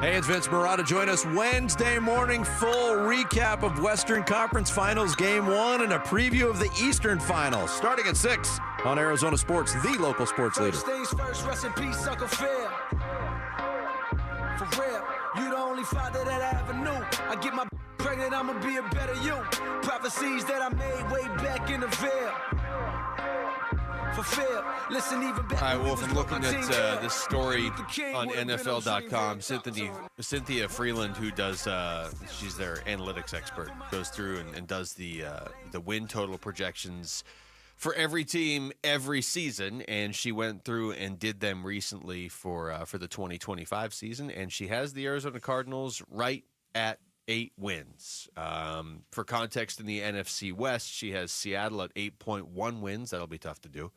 Hey, it's Vince Marotta. Join us Wednesday morning. Full recap of Western Conference Finals Game 1 and a preview of the Eastern Finals starting at 6 on Arizona Sports, the local sports leader. First things first, rest in peace, Uncle Phil. For real, you the only father that I ever knew. I get my pregnant, I'ma be a better you. Prophecies that I made way back in the veil. Fulfill. Listen, even better. All right, Wolf, I'm looking at this story on NFL.com. Cynthia Freeland, who does, she's their analytics expert, goes through and does the win total projections for every team every season, and she went through and did them recently for the 2025 season, and she has the Arizona Cardinals right at 8 wins. For context, in the NFC West, she has Seattle at 8.1 wins. That'll be tough to do.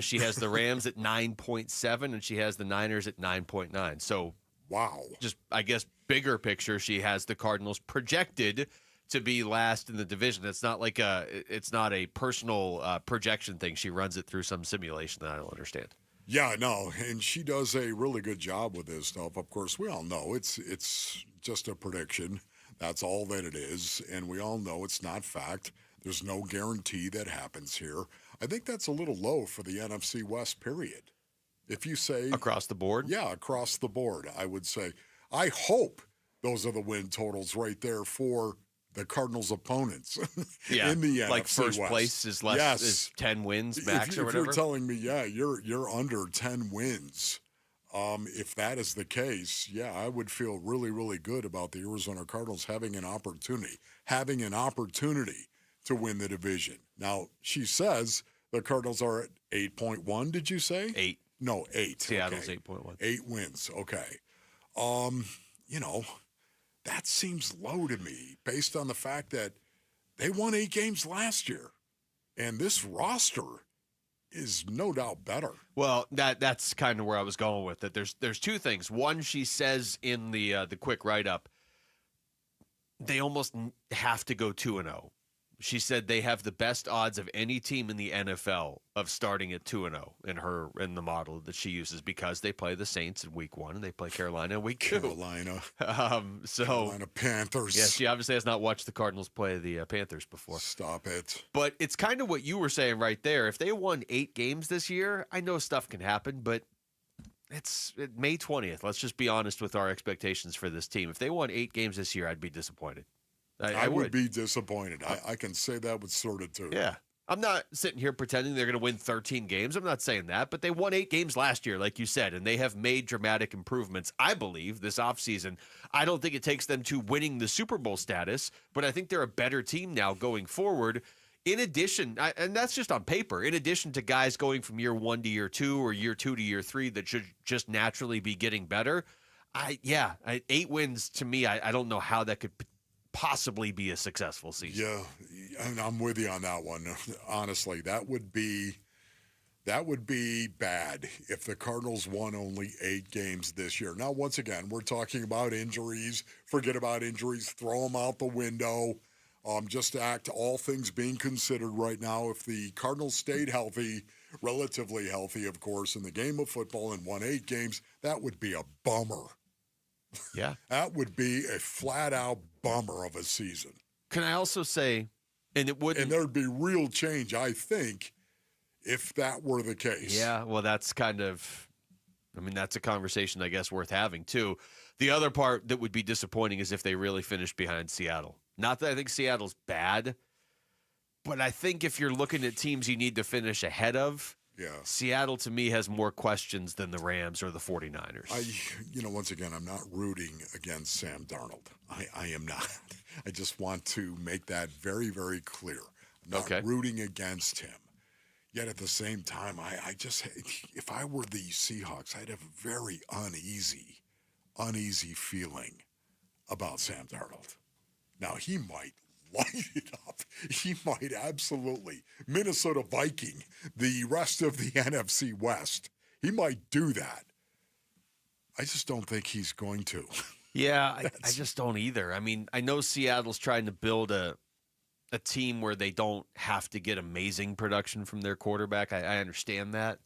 She has the Rams at 9.7, and she has the Niners at 9.9. So, wow. Just, I guess, bigger picture, she has the Cardinals projected to be last in the division. It's not like it's not a personal projection thing. She runs it through some simulation that I don't understand. Yeah, no, and she does a really good job with this stuff. Of course, we all know it's just a prediction. That's all that it is, and we all know it's not fact. There's no guarantee that happens here. I think that's a little low for the NFC West, period. If you say... Across the board? Yeah, across the board, I would say. I hope those are the win totals right there for the Cardinals' opponents in the NFC like first West. place is is 10 wins max or whatever. If you're telling me, yeah, you're under 10 wins, if that is the case, yeah, I would feel really, really good about the Arizona Cardinals having an opportunity to win the division. Now, she says the Cardinals are at 8.1, did you say? 8. No, 8. Seattle's okay. 8.1. 8 wins, okay. That seems low to me based on the fact that they won 8 games last year. And this roster is no doubt better. Well, that's kind of where I was going with it. There's two things. One, she says in the quick write-up, they almost have to go 2-0. She said they have the best odds of any team in the NFL of starting at 2-0 in the model that she uses because they play the Saints in week 1 and they play Carolina in week 2. Carolina Panthers. Yeah, she obviously has not watched the Cardinals play the Panthers before. Stop it. But it's kind of what you were saying right there. If they won 8 games this year, I know stuff can happen, but it's May 20th. Let's just be honest with our expectations for this team. If they won 8 games this year, I'd be disappointed. I would be disappointed. I can say that with certitude. Yeah. I'm not sitting here pretending they're going to win 13 games. I'm not saying that, but they won 8 games last year, like you said, and they have made dramatic improvements, I believe, this offseason. I don't think it takes them to winning the Super Bowl status, but I think they're a better team now going forward. In addition, and that's just on paper, in addition to guys going from year 1 to year 2 or year 2 to year 3 that should just naturally be getting better, 8 wins to me, I don't know how that could possibly be a successful season. Yeah, and I'm with you on that one. Honestly, that would be bad if the Cardinals won only 8 games this year. Now, once again, we're talking about injuries. Forget about injuries. Throw them out the window. Just act, all things being considered right now, if the Cardinals stayed healthy, relatively healthy, of course, in the game of football and won 8 games, that would be a bummer. Yeah. That would be a flat-out bummer of a season. Can I also say, and there'd be real change, I think, if that were the case. Yeah, well, that's that's a conversation, I guess, worth having, too. The other part that would be disappointing is if they really finished behind Seattle. Not that I think Seattle's bad, but I think if you're looking at teams you need to finish ahead of, Seattle, to me, has more questions than the Rams or the 49ers. Once again, I'm not rooting against Sam Darnold. I am not. I just want to make that very, very clear. I'm not rooting against him. Yet at the same time, if I were the Seahawks, I'd have a very uneasy feeling about Sam Darnold. Now, he might light it up. He might absolutely Minnesota Viking the rest of the NFC West. He might do that. I just don't think he's going to. Yeah, I just don't either. I mean, I know Seattle's trying to build a team where they don't have to get amazing production from their quarterback. I understand that.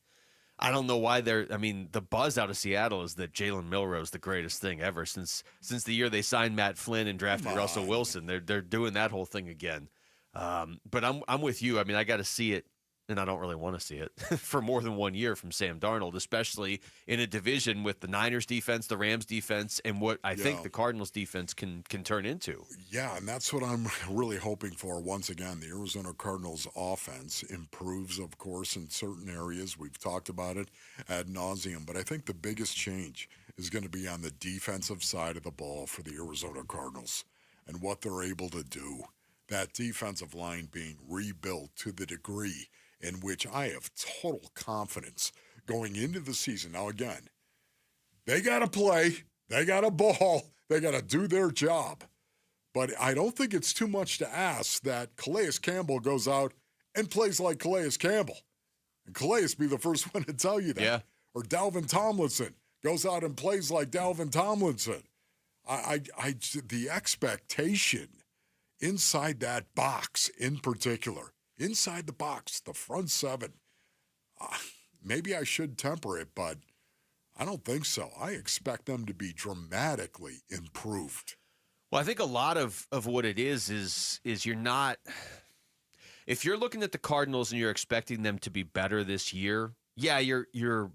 I don't know why the buzz out of Seattle is that Jalen Milroe is the greatest thing ever since the year they signed Matt Flynn and drafted Russell Wilson. They're doing that whole thing again. But I'm with you. I mean, I got to see it, and I don't really want to see it for more than 1 year from Sam Darnold, especially in a division with the Niners defense, the Rams defense, and what I think the Cardinals defense can turn into. Yeah, and that's what I'm really hoping for. Once again, the Arizona Cardinals offense improves, of course, in certain areas. We've talked about it ad nauseum, but I think the biggest change is going to be on the defensive side of the ball for the Arizona Cardinals and what they're able to do. That defensive line being rebuilt to the degree in which I have total confidence going into the season. Now, again, they got to play. They got to ball. They got to do their job. But I don't think it's too much to ask that Calais Campbell goes out and plays like Calais Campbell. And Calais be the first one to tell you that. Yeah. Or Dalvin Tomlinson goes out and plays like Dalvin Tomlinson. The expectation inside that box in particular, inside the box, the front seven, maybe I should temper it, but I don't think so. I expect them to be dramatically improved. Well, I think a lot of what it is you're not – if you're looking at the Cardinals and you're expecting them to be better this year, yeah, you're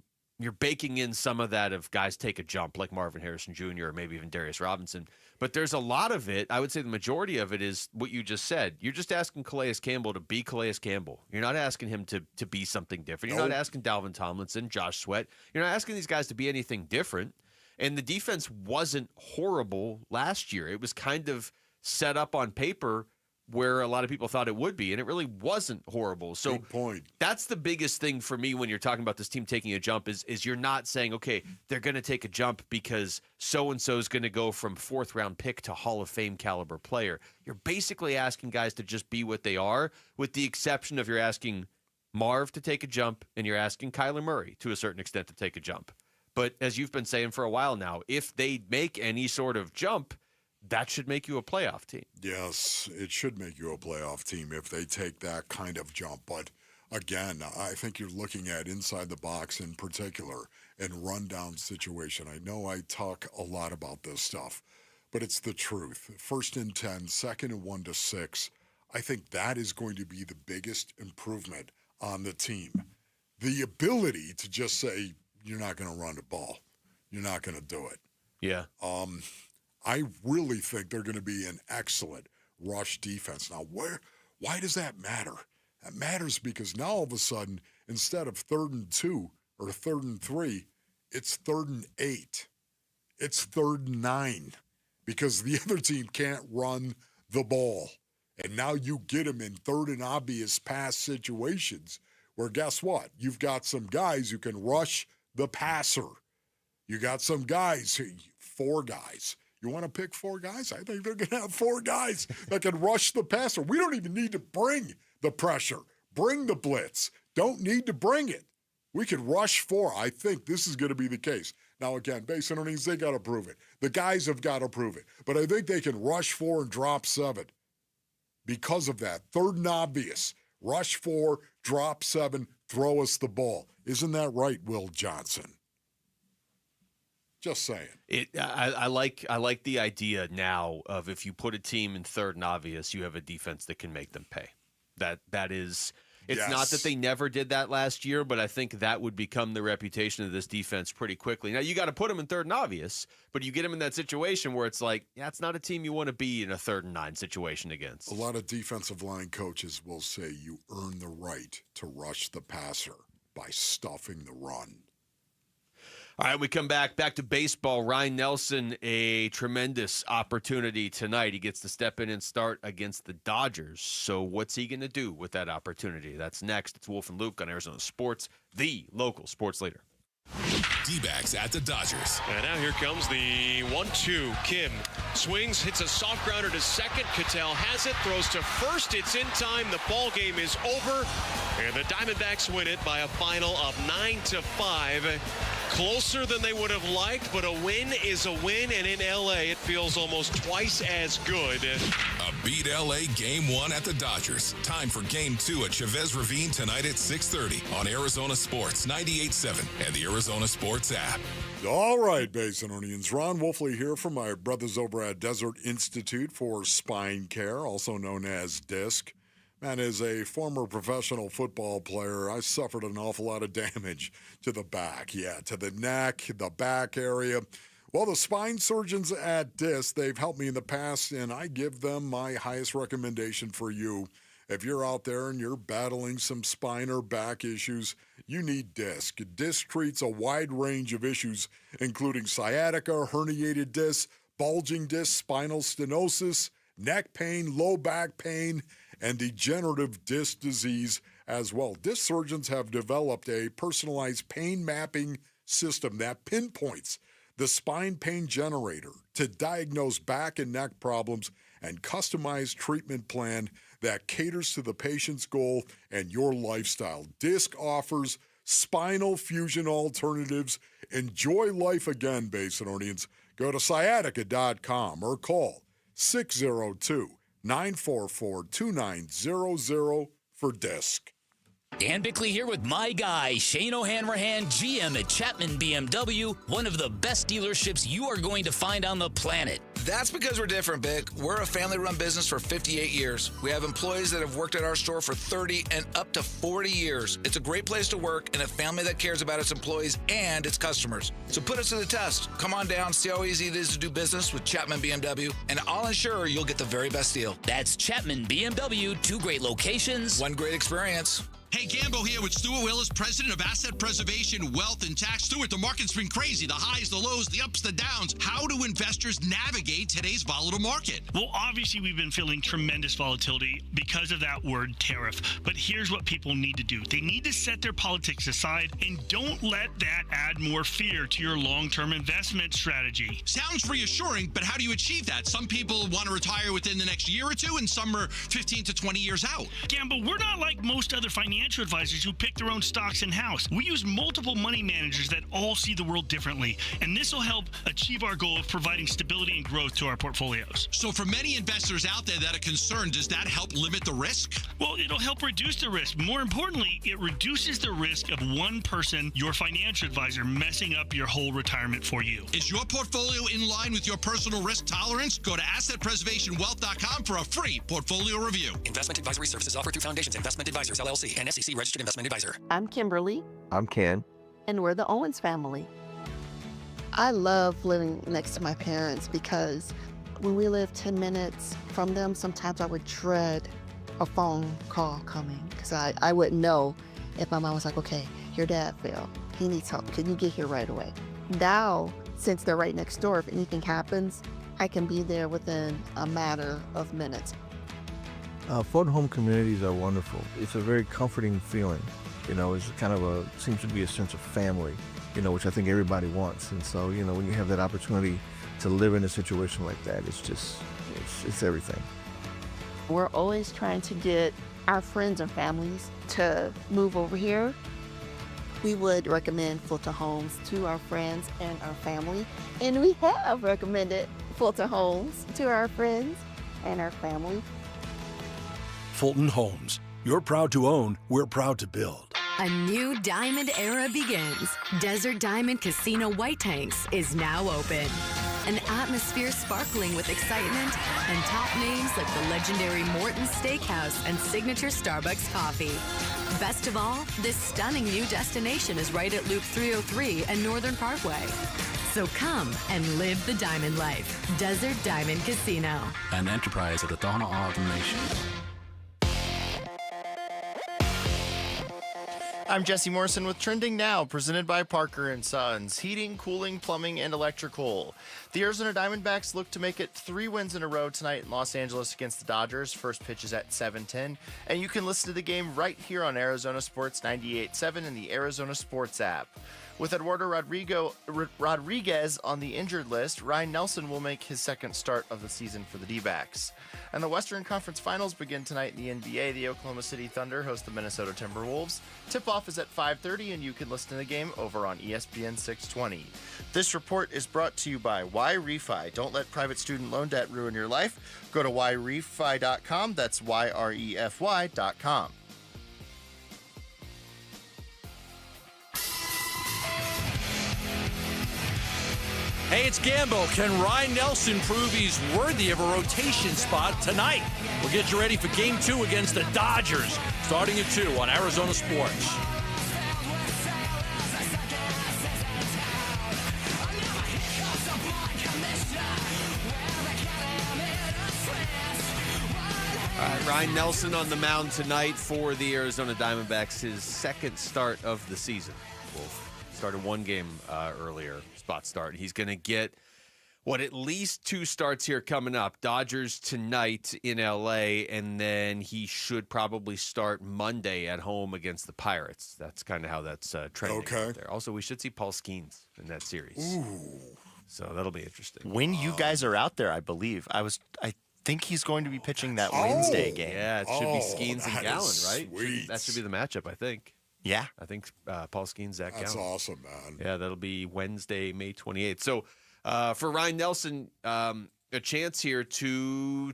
baking in some of that of guys take a jump like Marvin Harrison Jr. or maybe even Darius Robinson. But there's a lot of it, I would say the majority of it is what you just said. You're just asking Calais Campbell to be Calais Campbell. You're not asking him to be something different. You're not asking Dalvin Tomlinson, Josh Sweat. You're not asking these guys to be anything different. And the defense wasn't horrible last year. It was kind of set up on paper where a lot of people thought it would be, and it really wasn't horrible. So good point. That's the biggest thing for me when you're talking about this team taking a jump is you're not saying, okay, they're going to take a jump because so-and-so is going to go from fourth-round pick to Hall of Fame caliber player. You're basically asking guys to just be what they are, with the exception of you're asking Marv to take a jump and you're asking Kyler Murray to a certain extent to take a jump. But as you've been saying for a while now, if they make any sort of jump, that should make you a playoff team. Yes, it should make you a playoff team if they take that kind of jump. But again, I think you're looking at inside the box in particular and rundown situation. I know I talk a lot about this stuff, but it's the truth. 1st and 10, 2nd and 1 to 6. I think that is going to be the biggest improvement on the team. The ability to just say, you're not going to run the ball. You're not going to do it. Yeah. I really think they're going to be an excellent rush defense. Now, why does that matter? That matters because now all of a sudden, instead of 3rd and 2 or 3rd and 3, it's 3rd and 8. It's 3rd and 9 because the other team can't run the ball. And now you get them in 3rd and obvious pass situations where guess what? You've got some guys who can rush the passer. You got some guys, 4 guys. You want to pick 4 guys? I think they're going to have 4 guys that can rush the passer. We don't even need to bring the pressure. Bring the blitz. Don't need to bring it. We can rush 4. I think this is going to be the case. Now, again, based on earnings, they got to prove it. The guys have got to prove it. But I think they can rush 4 and drop 7. Because of that, 3rd and obvious. Rush 4, drop 7, throw us the ball. Isn't that right, Will Johnson? Just saying. I like the idea now of if you put a team in third and obvious, you have a defense that can make them pay. That is. It's not that they never did that last year, but I think that would become the reputation of this defense pretty quickly. Now, you got to put them in third and obvious, but you get them in that situation where it's like, yeah, it's not a team you want to be in a 3rd and 9 situation against. A lot of defensive line coaches will say you earn the right to rush the passer by stuffing the run. All right, we come back to baseball. Ryan Nelson, a tremendous opportunity tonight. He gets to step in and start against the Dodgers. So what's he going to do with that opportunity? That's next. It's Wolf and Luke on Arizona Sports, the local sports leader. D-backs at the Dodgers. And now here comes the 1-2. Kim swings, hits a soft grounder to second. Cattell has it, throws to first. It's in time. The ball game is over. And the Diamondbacks win it by a final of 9-5. Closer than they would have liked, but a win is a win. And in L.A., it feels almost twice as good. A beat L.A. Game 1 at the Dodgers. Time for Game 2 at Chavez Ravine tonight at 6:30 on Arizona Sports 98.7 and the Arizona Sports app. All right, Basinonians. Ron Wolfley here from my brothers over at Desert Institute for Spine Care, also known as DISC. Man, as a former professional football player, I suffered an awful lot of damage to the back. Yeah, to the neck, the back area. Well, the spine surgeons at DISC, they've helped me in the past, and I give them my highest recommendation for you. If you're out there and you're battling some spine or back issues, you need DISC. DISC treats a wide range of issues, including sciatica, herniated disc, bulging disc, spinal stenosis, neck pain, low back pain, and degenerative disc disease as well. Disc surgeons have developed a personalized pain mapping system that pinpoints the spine pain generator to diagnose back and neck problems and customized treatment plan that caters to the patient's goal and your lifestyle. DISC offers spinal fusion alternatives. Enjoy life again, Basinonians. Go to sciatica.com or call 602-944-2900 for DISC. Dan Bickley here with my guy, Shane O'Hanrahan, GM at Chapman BMW, one of the best dealerships you are going to find on the planet. That's because we're different, Bick. We're a family-run business for 58 years. We have employees that have worked at our store for 30 and up to 40 years. It's a great place to work and a family that cares about its employees and its customers. So put us to the test. Come on down, see how easy it is to do business with Chapman BMW, and I'll ensure you'll get the very best deal. That's Chapman BMW, 2 great locations, 1 great experience. Hey, Gambo here with Stuart Willis, president of Asset Preservation, Wealth, and Tax. Stuart, the market's been crazy. The highs, the lows, the ups, the downs. How do investors navigate today's volatile market? Well, obviously, we've been feeling tremendous volatility because of that word tariff. But here's what people need to do. They need to set their politics aside and don't let that add more fear to your long-term investment strategy. Sounds reassuring, but how do you achieve that? Some people want to retire within the next year or two, and some are 15 to 20 years out. Gambo, we're not like most other financial advisors who pick their own stocks in-house. We use multiple money managers that all see the world differently, and this will help achieve our goal of providing stability and growth to our portfolios. So for many investors out there that are concerned, does that help limit the risk? Well, it'll help reduce the risk. More importantly, it reduces the risk of one person, your financial advisor, messing up your whole retirement for you. Is your portfolio in line with your personal risk tolerance? Go to AssetPreservationWealth.com for a free portfolio review. Investment advisory services offered through Foundations Investment Advisors, LLC, and SEC Registered Investment Advisor. I'm Kimberly. I'm Ken. And we're the Owens family. I love living next to my parents because when we live 10 minutes from them, sometimes I would dread a phone call coming because I wouldn't know if my mom was like, okay, your dad fell. He needs help. Can you get here right away? Now, since they're right next door, if anything happens, I can be there within a matter of minutes. Photo home communities are wonderful. It's a very comforting feeling. You know, it's kind of seems to be a sense of family, you know, which I think everybody wants. And so, you know, when you have that opportunity to live in a situation like that, it's everything. We're always trying to get our friends and families to move over here. We would recommend Fulton Homes to our friends and our family. And we have recommended Fulton Homes to our friends and our family. Fulton Homes. You're proud to own, we're proud to build. A new diamond era begins. Desert Diamond Casino White Tanks is now open. An atmosphere sparkling with excitement and top names like the legendary Morton's Steakhouse and signature Starbucks coffee. Best of all, this stunning new destination is right at Loop 303 and Northern Parkway. So come and live the diamond life. Desert Diamond Casino. An enterprise of the Donna Automation. I'm Jesse Morrison with Trending Now, presented by Parker & Sons, heating, cooling, plumbing, and electrical. The Arizona Diamondbacks look to make it 3 wins in a row tonight in Los Angeles against the Dodgers. First pitch is at 7:10, and you can listen to the game right here on Arizona Sports 98.7 and the Arizona Sports app. With Eduardo Rodriguez on the injured list, Ryan Nelson will make his second start of the season for the D-backs. And the Western Conference Finals begin tonight in the NBA. The Oklahoma City Thunder host the Minnesota Timberwolves. Tip-off is at 5:30, and you can listen to the game over on ESPN 620. This report is brought to you by YRefi. Don't let private student loan debt ruin your life. Go to YRefi.com. That's YREFY.com. Hey, it's Gambo. Can Ryan Nelson prove he's worthy of a rotation spot tonight? We'll get you ready for Game 2 against the Dodgers, starting at 2 on Arizona Sports. All right, Ryan Nelson on the mound tonight for the Arizona Diamondbacks, his second start of the season. Wolf started one game earlier. Spot start. He's going to get, at least 2 starts here coming up. Dodgers tonight in L.A., and then he should probably start Monday at home against the Pirates. That's kind of how that's trending out there. Also, we should see Paul Skeens in that series. Ooh. So that'll be interesting. When you guys are out there, I believe. I think he's going to be pitching that Wednesday game. Yeah, it should be Skeens and Gallen, right? Sweet. That should be the matchup, I think. Yeah. I think Paul Skeens, Zach Gallen. That's awesome, man. Yeah, that'll be Wednesday, May 28th. So for Ryan Nelson, a chance here to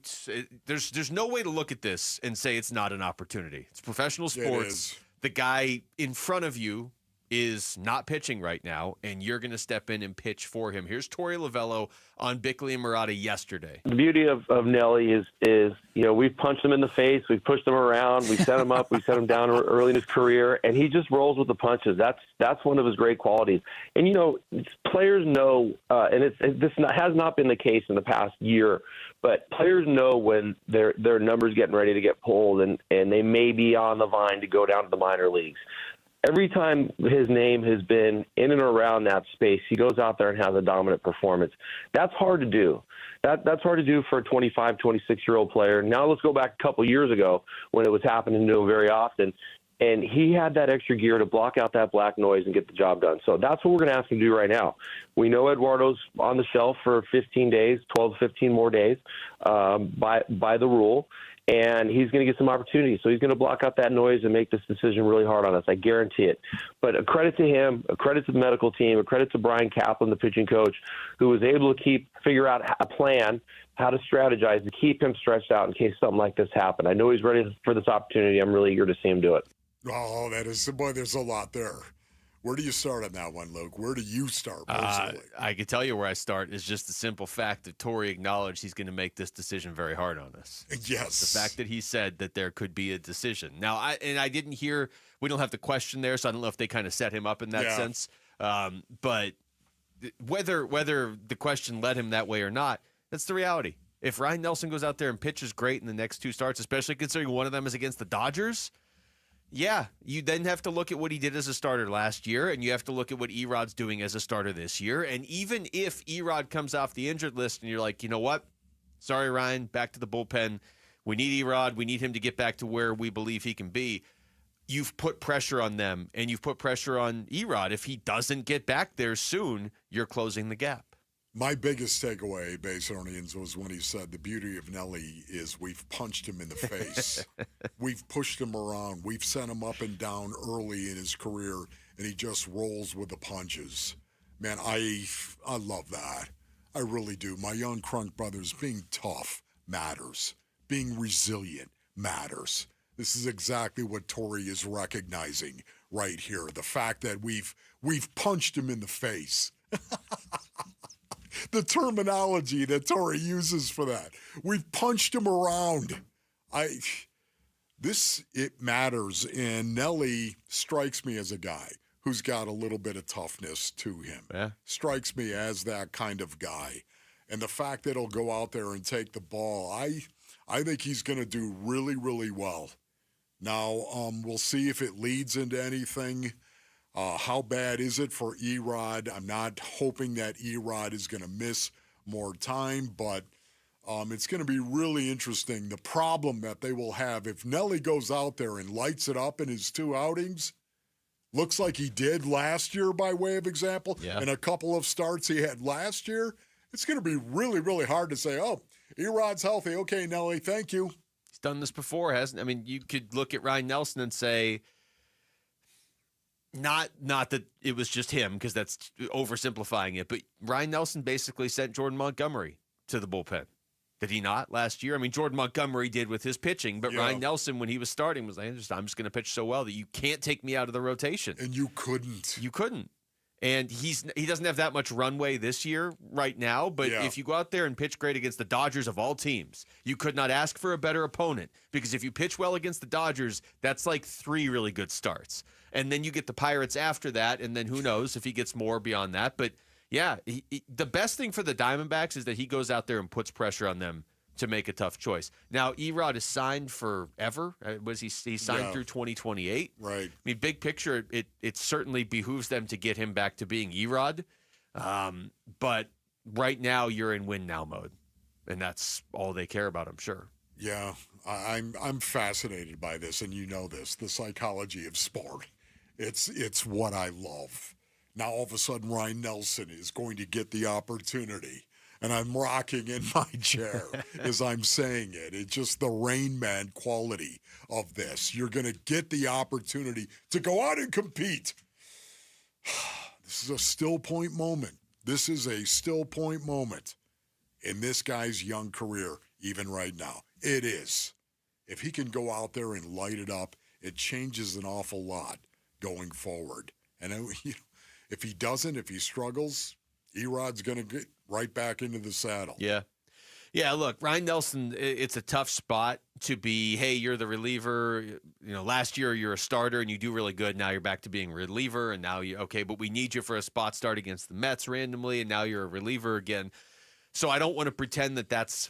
there's no way to look at this and say it's not an opportunity. It's professional sports. The guy in front of you is not pitching right now, and you're going to step in and pitch for him. Here's Torey Lovello on Bickley and Murata yesterday. The beauty of Nelly is we've punched him in the face, we've pushed him around, we've set him up, we set him down early in his career, and he just rolls with the punches. That's one of his great qualities. And players know, and this has not been the case in the past year, but players know when their numbers getting ready to get pulled, and they may be on the vine to go down to the minor leagues. Every time his name has been in and around that space, he goes out there and has a dominant performance. That's hard to do. That's hard to do for a 25, 26-year-old player. Now let's go back a couple years ago when it was happening to him very often, and he had that extra gear to block out that black noise and get the job done. So that's what we're going to ask him to do right now. We know Eduardo's on the shelf for 15 days, 12 to 15 more days by the rule. And he's going to get some opportunities. So he's going to block out that noise and make this decision really hard on us. I guarantee it. But a credit to him, a credit to the medical team, a credit to Brian Kaplan, the pitching coach, who was able to figure out a plan, how to strategize to keep him stretched out in case something like this happened. I know he's ready for this opportunity. I'm really eager to see him do it. Oh, there's a lot there. Where do you start on that one, Luke? Where do you start personally? I can tell you where I start is just the simple fact that Torey acknowledged he's going to make this decision very hard on us. Yes. The fact that he said that there could be a decision. Now, I didn't hear, we don't have the question there, so I don't know if they kind of set him up in that sense. But whether the question led him that way or not, that's the reality. If Ryan Nelson goes out there and pitches great in the next 2 starts, especially considering one of them is against the Dodgers, yeah, you then have to look at what he did as a starter last year, and you have to look at what Erod's doing as a starter this year. And even if Erod comes off the injured list and you're like, you know what? Sorry, Ryan, back to the bullpen. We need Erod. We need him to get back to where we believe he can be. You've put pressure on them, and you've put pressure on Erod. If he doesn't get back there soon, you're closing the gap. My biggest takeaway, Baysonians, was when he said the beauty of Nelly is we've punched him in the face. We've pushed him around. We've sent him up and down early in his career, and he just rolls with the punches. Man, I love that. I really do. My young Crunk brothers, being tough matters. Being resilient matters. This is exactly what Torey is recognizing right here. The fact that we've punched him in the face. The terminology that Torey uses for that. We've punched him around. It matters, and Nelly strikes me as a guy who's got a little bit of toughness to him. Yeah. Strikes me as that kind of guy. And the fact that he'll go out there and take the ball, I think he's going to do really, really well. Now, we'll see if it leads into anything. How bad is it for Erod? I'm not hoping that Erod is going to miss more time, but it's going to be really interesting. The problem that they will have if Nelly goes out there and lights it up in his 2 outings, looks like he did last year by way of example, and a couple of starts he had last year, it's going to be really, really hard to say, oh, Erod's healthy. Okay, Nelly, thank you. He's done this before, hasn't he? I mean, you could look at Ryan Nelson and say, not that it was just him, because that's oversimplifying it, but Ryan Nelson basically sent Jordan Montgomery to the bullpen. Did he not last year? I mean, Jordan Montgomery did with his pitching, but Ryan Nelson, when he was starting, was like, I'm just going to pitch so well that you can't take me out of the rotation. And you couldn't. You couldn't. And he doesn't have that much runway this year right now, but if you go out there and pitch great against the Dodgers of all teams, you could not ask for a better opponent, because if you pitch well against the Dodgers, that's like 3 really good starts. And then you get the Pirates after that, and then who knows if he gets more beyond that. But yeah, the best thing for the Diamondbacks is that he goes out there and puts pressure on them to make a tough choice. Now, Erod is signed forever. He signed through 2028? Right. I mean, big picture, it certainly behooves them to get him back to being Erod. But right now, you're in win now mode, and that's all they care about, I'm sure. Yeah, I'm fascinated by this, and you know this, the psychology of sport. It's what I love. Now, all of a sudden, Ryan Nelson is going to get the opportunity. And I'm rocking in my chair as I'm saying it. It's just the Rain Man quality of this. You're going to get the opportunity to go out and compete. This is a still point moment. This is a still point moment in this guy's young career, even right now. It is. If he can go out there and light it up, it changes an awful lot going forward. And if he doesn't, if he struggles, Erod's going to get right back into the saddle. Yeah. Yeah, look, Ryan Nelson, it's a tough spot to be, hey, you're the reliever. You know, last year you're a starter and you do really good. Now you're back to being a reliever, and now but we need you for a spot start against the Mets randomly, and now you're a reliever again. So I don't want to pretend that that's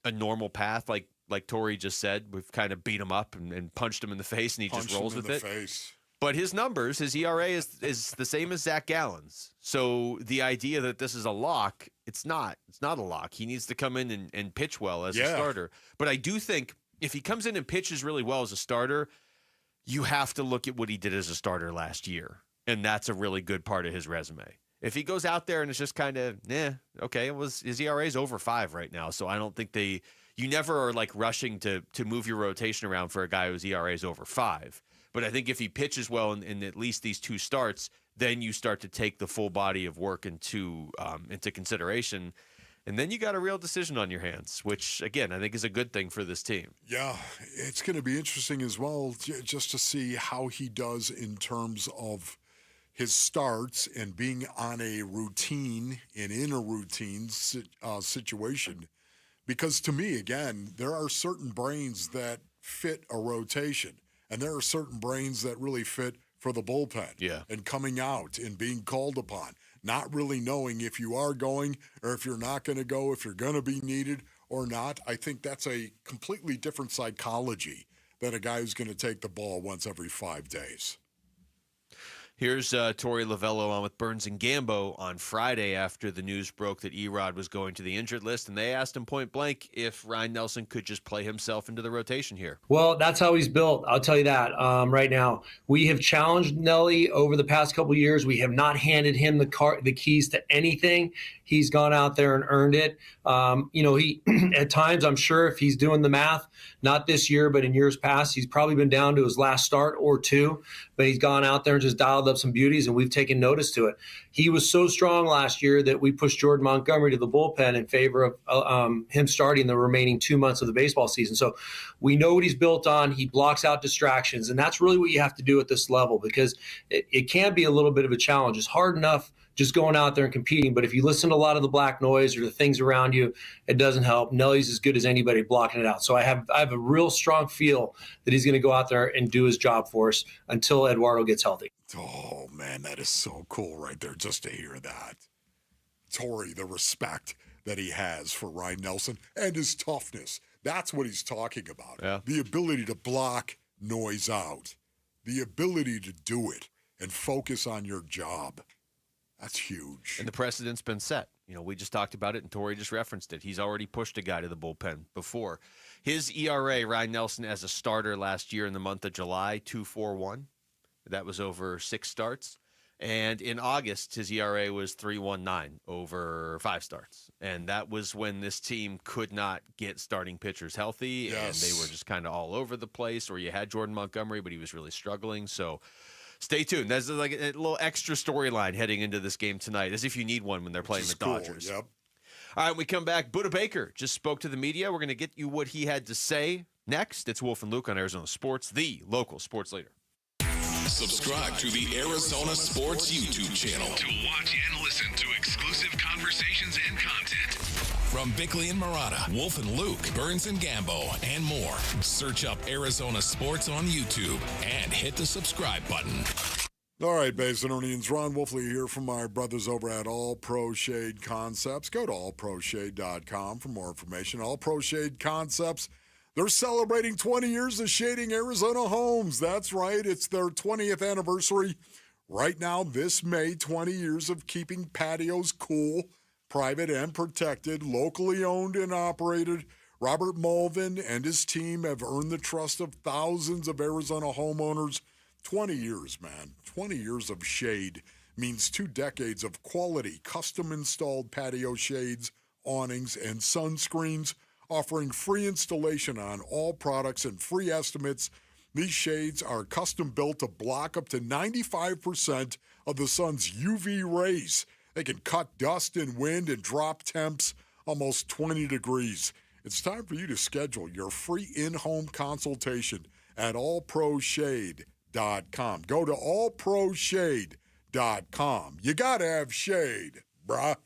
a normal path. Like Torey just said, we've kind of beat him up and punched him in the face, and he just rolls with it. Face. But his numbers, his ERA is the same as Zach Gallen's. So the idea that this is a lock, it's not. It's not a lock. He needs to come in and pitch well as a starter. But I do think if he comes in and pitches really well as a starter, you have to look at what he did as a starter last year. And that's a really good part of his resume. If he goes out there and it's just kind of, okay, his ERA is over 5 right now. So I don't think you never are like rushing to move your rotation around for a guy whose ERA is over 5. But I think if he pitches well in at least these 2 starts, then you start to take the full body of work into consideration. And then you got a real decision on your hands, which, again, I think is a good thing for this team. Yeah, it's going to be interesting as well just to see how he does in terms of his starts and being on a routine and in a routine situation. Because to me, again, there are certain brains that fit a rotation. And there are certain brains that really fit for the bullpen. Yeah. And coming out and being called upon, not really knowing if you are going or if you're not going to go, if you're going to be needed or not. I think that's a completely different psychology than a guy who's going to take the ball once every 5 days. Here's Torey Lovello on with Burns and Gambo on Friday after the news broke that Erod was going to the injured list, and they asked him point blank if Ryan Nelson could just play himself into the rotation here. Well, that's how he's built. I'll tell you that right now. We have challenged Nelly over the past couple of years. We have not handed him the keys to anything. He's gone out there and earned it. He at times, I'm sure if he's doing the math, not this year, but in years past, he's probably been down to his last start or 2, but he's gone out there and just dialed dialed up some beauties, and we've taken notice to it. He was so strong last year that we pushed Jordan Montgomery to the bullpen in favor of him starting the remaining 2 months of the baseball season. So we know what he's built on. He blocks out distractions, and that's really what you have to do at this level, because it can be a little bit of a challenge. It's hard enough just going out there and competing, but if you listen to a lot of the black noise or the things around you, it doesn't help. Nelly's as good as anybody blocking it out. So I have a real strong feel that he's going to go out there and do his job for us until Eduardo gets healthy. Oh, man, that is so cool right there just to hear that. Torey, the respect that he has for Ryan Nelson and his toughness. That's what he's talking about. Yeah. The ability to block noise out. The ability to do it and focus on your job. That's huge. And the precedent's been set. You know, we just talked about it, and Torey just referenced it. He's already pushed a guy to the bullpen before. His ERA, Ryan Nelson, as a starter last year in the month of July, 2.41. That was over 6 starts. And in August, his ERA was 3.19 over 5 starts. And that was when this team could not get starting pitchers healthy, and they were just kind of all over the place. Or you had Jordan Montgomery, but he was really struggling. So stay tuned. That's like a little extra storyline heading into this game tonight, as if you need one when they're playing the Dodgers. Yep. All right, when we come back, Buda Baker just spoke to the media. We're going to get you what he had to say next. It's Wolf and Luke on Arizona Sports, the local sports leader. Subscribe to the Arizona Sports YouTube channel to watch and listen to exclusive conversations and content. From Bickley and Murata, Wolf and Luke, Burns and Gambo, and more. Search up Arizona Sports on YouTube and hit the subscribe button. All right, Basinonians, Ron Wolfley here from my brothers over at All Pro Shade Concepts. Go to allproshade.com for more information. All Pro Shade Concepts, they're celebrating 20 years of shading Arizona homes. That's right. It's their 20th anniversary. Right now, this May, 20 years of keeping patios cool, private and protected, locally owned and operated. Robert Mulvin and his team have earned the trust of thousands of Arizona homeowners. 20 years, man. 20 years of shade means 2 decades of quality, custom-installed patio shades, awnings, and sunscreens, offering free installation on all products and free estimates. These shades are custom-built to block up to 95% of the sun's UV rays. They can cut dust and wind and drop temps almost 20 degrees. It's time for you to schedule your free in-home consultation at allproshade.com. Go to allproshade.com. You gotta have shade, bruh.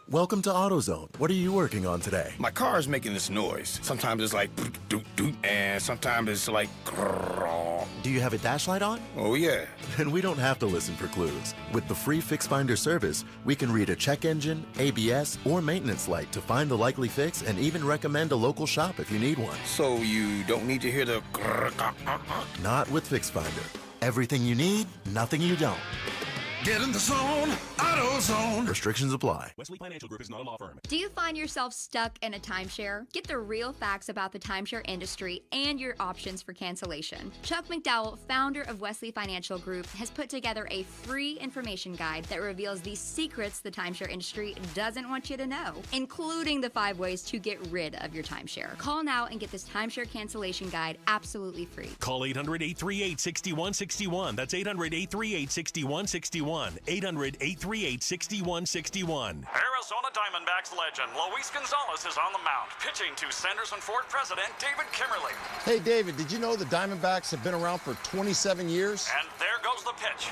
Welcome to AutoZone. What are you working on today? My car is making this noise. Sometimes it's like doot doot, and sometimes it's like grrr. Do you have a dash light on? Oh yeah. Then we don't have to listen for clues. With the free Fix Finder service, we can read a check engine, ABS, or maintenance light to find the likely fix and even recommend a local shop if you need one. So you don't need to hear the grrr. Not with Fix Finder. Everything you need, nothing you don't. Get in the zone, AutoZone. Restrictions apply. Wesley Financial Group is not a law firm. Do you find yourself stuck in a timeshare? Get the real facts about the timeshare industry and your options for cancellation. Chuck McDowell, founder of Wesley Financial Group, has put together a free information guide that reveals the secrets the timeshare industry doesn't want you to know, including the 5 ways to get rid of your timeshare. Call now and get this timeshare cancellation guide absolutely free. Call 800-838-6161. That's 800-838-6161. 800-838-6161. Arizona Diamondbacks legend Luis Gonzalez is on the mound, pitching to Sanderson Ford president David Kimmerly. Hey, David, did you know the Diamondbacks have been around for 27 years? And there goes the pitch.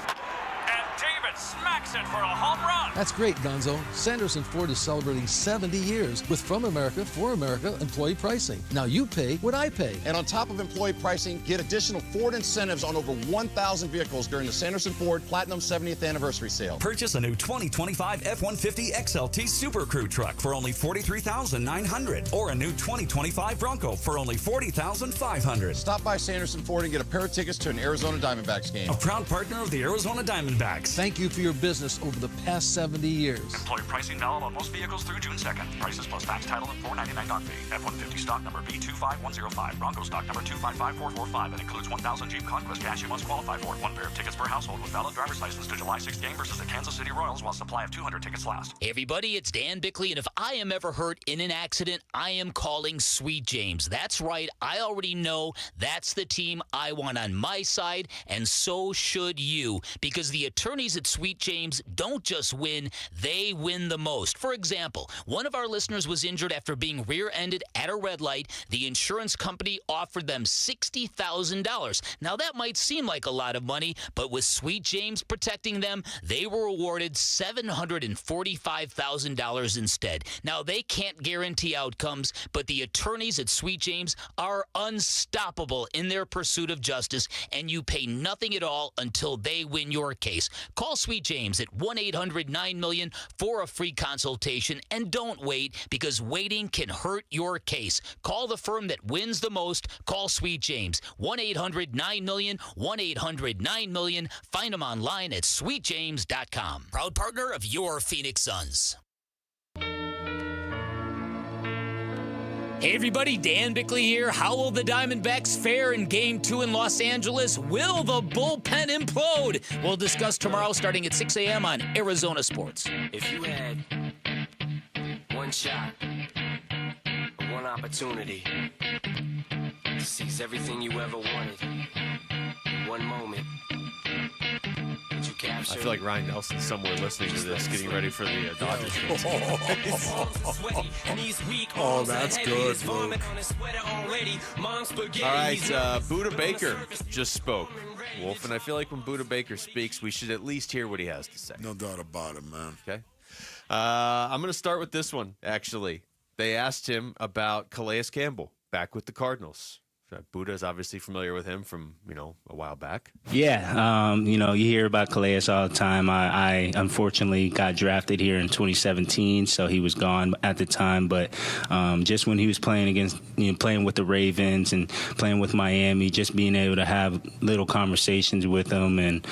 And David smacks it for a home run. That's great, Gonzo. Sanderson Ford is celebrating 70 years with From America, For America employee pricing. Now you pay what I pay. And on top of employee pricing, get additional Ford incentives on over 1,000 vehicles during the Sanderson Ford Platinum 70th Anniversary Sale. Purchase a new 2025 F-150 XLT Super Crew truck for only $43,900 or a new 2025 Bronco for only $40,500. Stop by Sanderson Ford and get a pair of tickets to an Arizona Diamondbacks game. A proud partner of the Arizona Diamondbacks. Thank thank you for your business over the past 70 years. Employer pricing valid on most vehicles through June 2nd. Prices plus tax, title, and $4.99 dock fee. F-150 stock number B25105. Bronco stock number 255445. That includes 1,000 Jeep Conquest cash you must qualify for. 1 pair of tickets per household with valid driver's license to July 6th game versus the Kansas City Royals while supply of 200 tickets last. Hey everybody, it's Dan Bickley, and if I am ever hurt in an accident, I am calling Sweet James. That's right, I already know that's the team I want on my side, and so should you, because the attorneys at Sweet James don't just win, they win the most. For example, one of our listeners was injured after being rear-ended at a red light. The insurance company offered them $60,000. Now that might seem like a lot of money, but with Sweet James protecting them, they were awarded $745,000 instead. Now they can't guarantee outcomes, but the attorneys at Sweet James are unstoppable in their pursuit of justice, and you pay nothing at all until they win your case. Call Sweet James at 1-800-9-MILLION for a free consultation, and don't wait, because waiting can hurt your case. Call the firm that wins the most. Call Sweet James. 1-800-9-MILLION, 1-800-9-MILLION. Find them online at sweetjames.com. Proud partner of your Phoenix Suns. Hey everybody, Dan Bickley here. How will the Diamondbacks fare in Game 2 in Los Angeles? Will the bullpen implode? We'll discuss tomorrow starting at 6 a.m. on Arizona Sports. If you had one shot, one opportunity to seize everything you ever wanted in one moment, would you capture? I feel like Ryan Nelson's somewhere listening to this, getting ready for the Dodgers game. Oh, that's good, Luke. All right, Buda Baker just spoke, Wolf, and I feel like when Buda Baker speaks, we should at least hear what he has to say. No doubt about it, man. Okay. I'm going to start with this one, actually. They asked him about Calais Campbell back with the Cardinals. Buddha is obviously familiar with him from, a while back. Yeah, you hear about Calais all the time. I unfortunately got drafted here in 2017, so he was gone at the time. But just when he was playing playing with the Ravens and playing with Miami, just being able to have little conversations with him and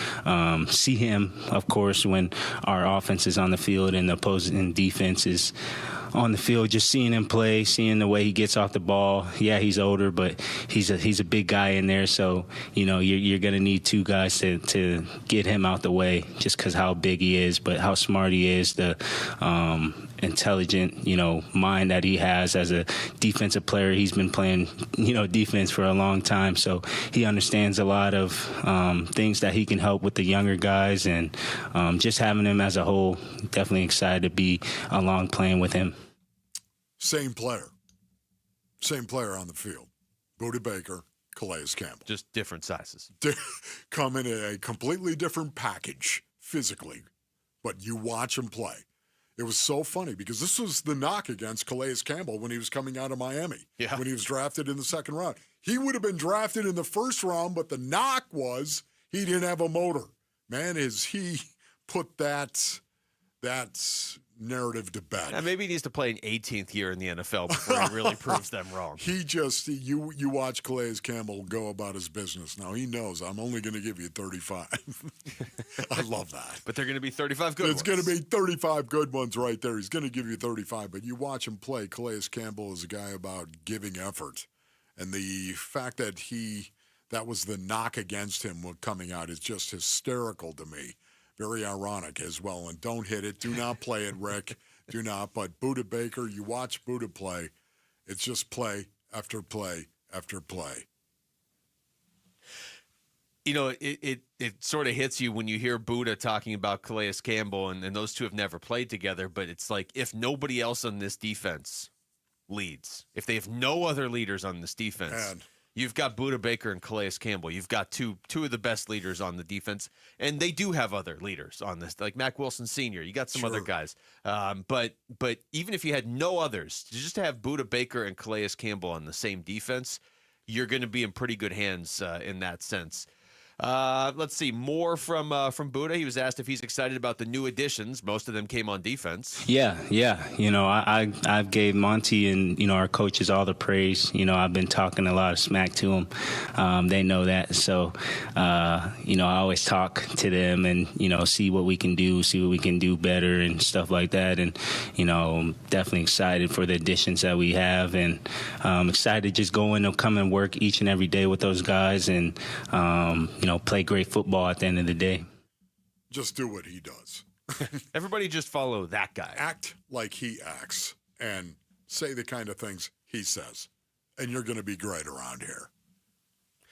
see him, of course, when our offense is on the field and the opposing defense is on the field, just seeing him play, seeing the way he gets off the ball. Yeah, he's older, but he's a big guy in there. So, you're going to need two guys to get him out the way just because how big he is, but how smart he is, the intelligent, mind that he has as a defensive player. He's been playing, defense for a long time. So he understands a lot of things that he can help with the younger guys. And just having him as a whole, definitely excited to be along playing with him. Same player on the field. Buda Baker, Calais Campbell. Just different sizes. Come in a completely different package physically, but you watch him play. It was so funny because this was the knock against Calais Campbell when he was coming out of Miami, when he was drafted in the second round. He would have been drafted in the first round, but the knock was he didn't have a motor. Man, is he put that narrative to bed. Maybe he needs to play an 18th year in the NFL before he really proves them wrong. He just, you watch Calais Campbell go about his business. Now, he knows I'm only going to give you 35. I love that. But they're going to be 35 good ones. It's going to be 35 good ones right there. He's going to give you 35. But you watch him play. Calais Campbell is a guy about giving effort. And the fact that that was the knock against him coming out is just hysterical to me. Very ironic as well. And don't hit it. Do not play it, Rick. Do not. But Buda Baker, you watch Buda play. It's just play after play after play. It sort of hits you when you hear Buda talking about Calais Campbell, and those two have never played together. But it's like if nobody else on this defense leads, if they have no other leaders on this defense, you've got Buda Baker and Calais Campbell. You've got two of the best leaders on the defense, and they do have other leaders on this, like Mac Wilson Sr. You got some other guys, but even if you had no others, just to have Buda Baker and Calais Campbell on the same defense, you're going to be in pretty good hands in that sense. Let's see, more from Buddha. He was asked if he's excited about the new additions. Most of them came on defense. Yeah. I gave Monty and, our coaches all the praise. I've been talking a lot of smack to them. They know that. So, I always talk to them and, see what we can do better and stuff like that. And, I'm definitely excited for the additions that we have. And I'm excited to just go in and come and work each and every day with those guys and, play great football at the end of the day. Just do what he does. Everybody just follow that guy. Act like he acts and say the kind of things he says. And you're going to be great around here.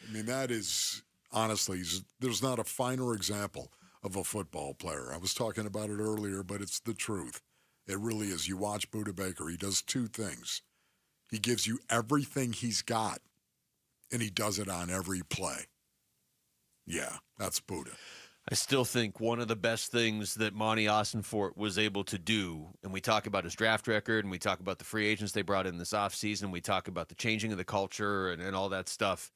I mean, that is, honestly, there's not a finer example of a football player. I was talking about it earlier, but it's the truth. It really is. You watch Buddha Baker, he does two things. He gives you everything he's got, and he does it on every play. Yeah, that's Buddha. I still think one of the best things that Monty Ossenfort was able to do, and we talk about his draft record, and we talk about the free agents they brought in this offseason, we talk about the changing of the culture and all that stuff,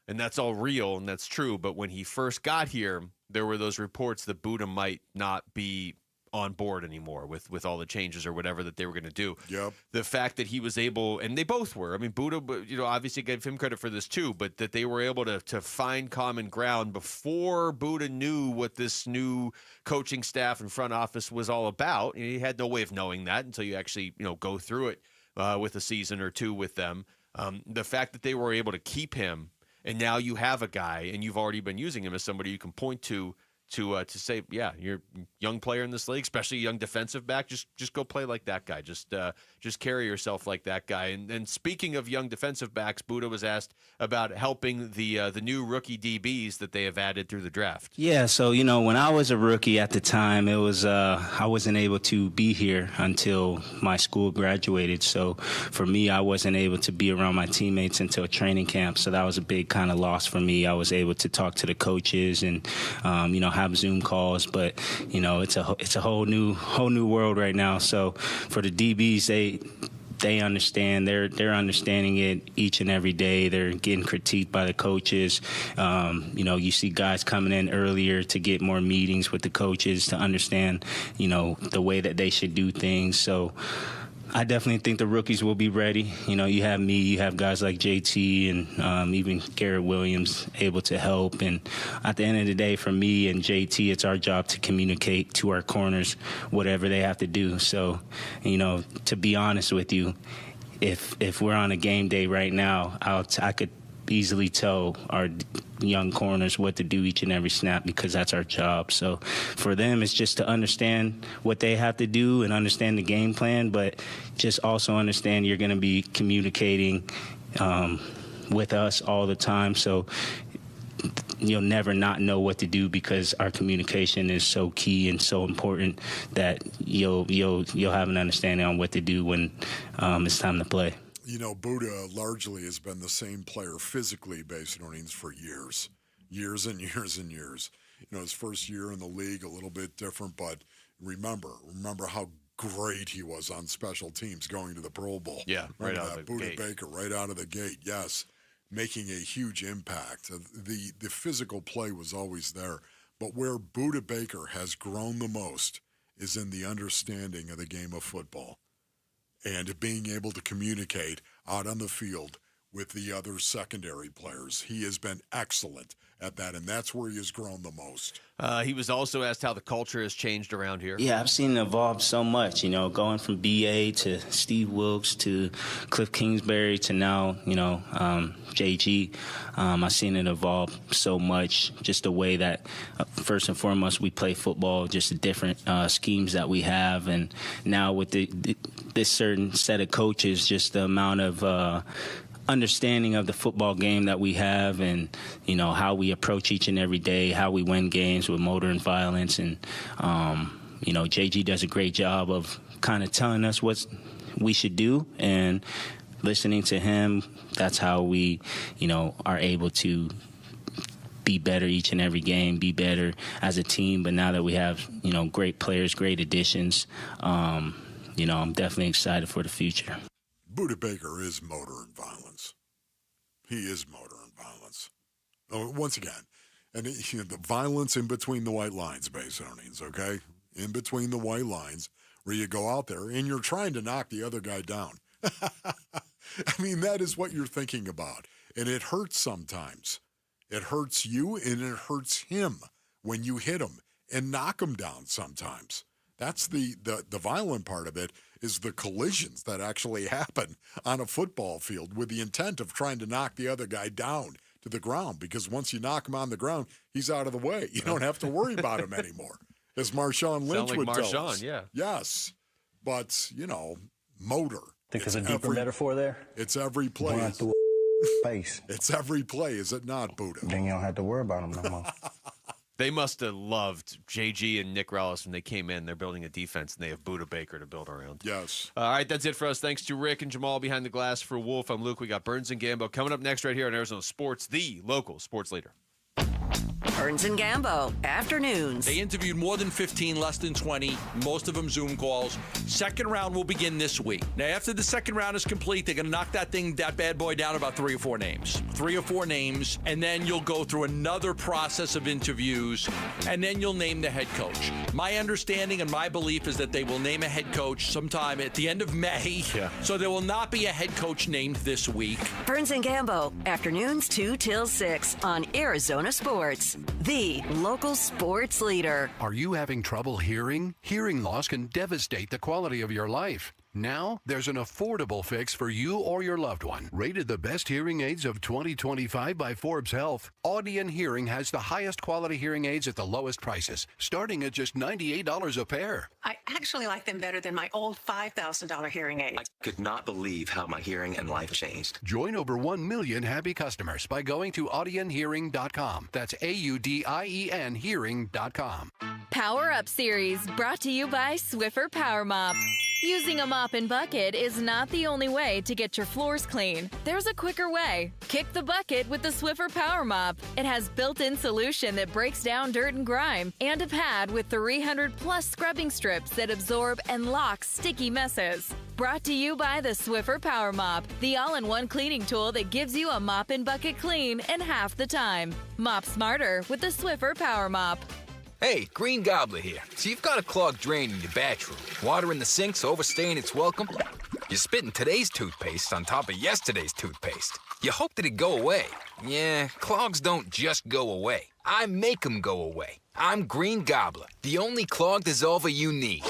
and that's all real, and that's true, but when he first got here, there were those reports that Buddha might not be on board anymore with all the changes or whatever that they were going to do. Yep. The fact that he was able, and they both were, I mean, Buddha, obviously gave him credit for this too, but that they were able to find common ground before Buddha knew what this new coaching staff and front office was all about. He had no way of knowing that until you actually, go through it with a season or two with them. The fact that they were able to keep him, and now you have a guy, and you've already been using him as somebody you can point to say, yeah, you're a young player in this league, especially a young defensive back. Just go play like that guy. Just carry yourself like that guy. And speaking of young defensive backs, Buddha was asked about helping the new rookie DBs that they have added through the draft. Yeah, so when I was a rookie at the time, it was I wasn't able to be here until my school graduated. So for me, I wasn't able to be around my teammates until training camp. So that was a big kind of loss for me. I was able to talk to the coaches and have Zoom calls, but it's a whole new world right now. So for the DBs, they understand. They're understanding it each and every day. They're getting critiqued by the coaches. You see guys coming in earlier to get more meetings with the coaches to understand, the way that they should do things. So I definitely think the rookies will be ready. You have me, you have guys like JT and even Garrett Williams able to help. And at the end of the day, for me and JT, it's our job to communicate to our corners whatever they have to do. So, to be honest with you, if we're on a game day right now, I could easily tell our young corners what to do each and every snap because that's our job. So for them, it's just to understand what they have to do and understand the game plan, but just also understand you're going to be communicating with us all the time. So you'll never not know what to do because our communication is so key and so important that you'll have an understanding on what to do when it's time to play. Buddha largely has been the same player physically based on innings for years and years and years. His first year in the league, a little bit different, but remember how great he was on special teams going to the Pro Bowl. Yeah, right out of the Buddha gate. Baker, right out of the gate, yes, making a huge impact. The physical play was always there, but where Buddha Baker has grown the most is in the understanding of the game of football. And being able to communicate out on the field with the other secondary players. He has been excellent at that, and that's where he has grown the most. He was also asked how the culture has changed around here. Yeah, I've seen it evolve so much, going from BA to Steve Wilkes to Cliff Kingsbury to now, JG. I've seen it evolve so much, just the way that, first and foremost, we play football, just the different schemes that we have. And now with this certain set of coaches, just the amount of understanding of the football game that we have and, how we approach each and every day, how we win games with motor and violence. And, JG does a great job of kind of telling us what we should do and listening to him. That's how we, are able to be better each and every game, be better as a team. But now that we have, great players, great additions, I'm definitely excited for the future. Buddha Baker is motor and violence. He is motor and violence. Once again, And the violence in between the white lines, base earnings, okay? In between the white lines where you go out there and you're trying to knock the other guy down. I mean, that is what you're thinking about. And it hurts sometimes. It hurts you and it hurts him when you hit him and knock him down sometimes. That's the violent part of it, is the collisions that actually happen on a football field with the intent of trying to knock the other guy down to the ground, because once you knock him on the ground, he's out of the way. You don't have to worry about him anymore, as Marshawn Lynch would tell us. Yeah. Yes. But, motor. Think there's a deeper metaphor there? It's every play. Going through face. It's every play, is it not, Buddha? Then you don't have to worry about him no more. They must have loved JG and Nick Rallis when they came in. They're building a defense, and they have Buddha Baker to build around. Yes. All right, that's it for us. Thanks to Rick and Jamal behind the glass. For Wolf, I'm Luke. We got Burns and Gambo coming up next right here on Arizona Sports, the local sports leader. Burns and Gambo, afternoons. They interviewed more than 15, less than 20, most of them Zoom calls. Second round will begin this week. Now, after the second round is complete, they're going to knock that bad boy down about 3 or 4 names. 3 or 4 names, and then you'll go through another process of interviews, and then you'll name the head coach. My understanding and my belief is that they will name a head coach sometime at the end of May. Yeah. So there will not be a head coach named this week. Burns and Gambo, afternoons 2 till 6 on Arizona Sports, the local sports leader. Are you having trouble hearing? Hearing loss can devastate the quality of your life. Now, there's an affordable fix for you or your loved one. Rated the best hearing aids of 2025 by Forbes Health, Audion Hearing has the highest quality hearing aids at the lowest prices, starting at just $98 a pair. I actually like them better than my old $5,000 hearing aid. I could not believe how my hearing and life changed. Join over 1 million happy customers by going to audionhearing.com. That's AUDIEN hearing.com. Power Up Series, brought to you by Swiffer Power Mop. Using a mop and bucket is not the only way to get your floors clean. There's a quicker way. Kick the bucket with the Swiffer Power Mop. It has built-in solution that breaks down dirt and grime, and a pad with 300-plus scrubbing strips that absorb and lock sticky messes. Brought to you by the Swiffer Power Mop, the all-in-one cleaning tool that gives you a mop and bucket clean in half the time. Mop smarter with the Swiffer Power Mop. Hey, Green Gobbler here. So you've got a clogged drain in your bathroom. Water in the sink's overstaying its welcome. You're spitting today's toothpaste on top of yesterday's toothpaste. You hope that it go away. Yeah, clogs don't just go away. I make them go away. I'm Green Gobbler, the only clog dissolver you need.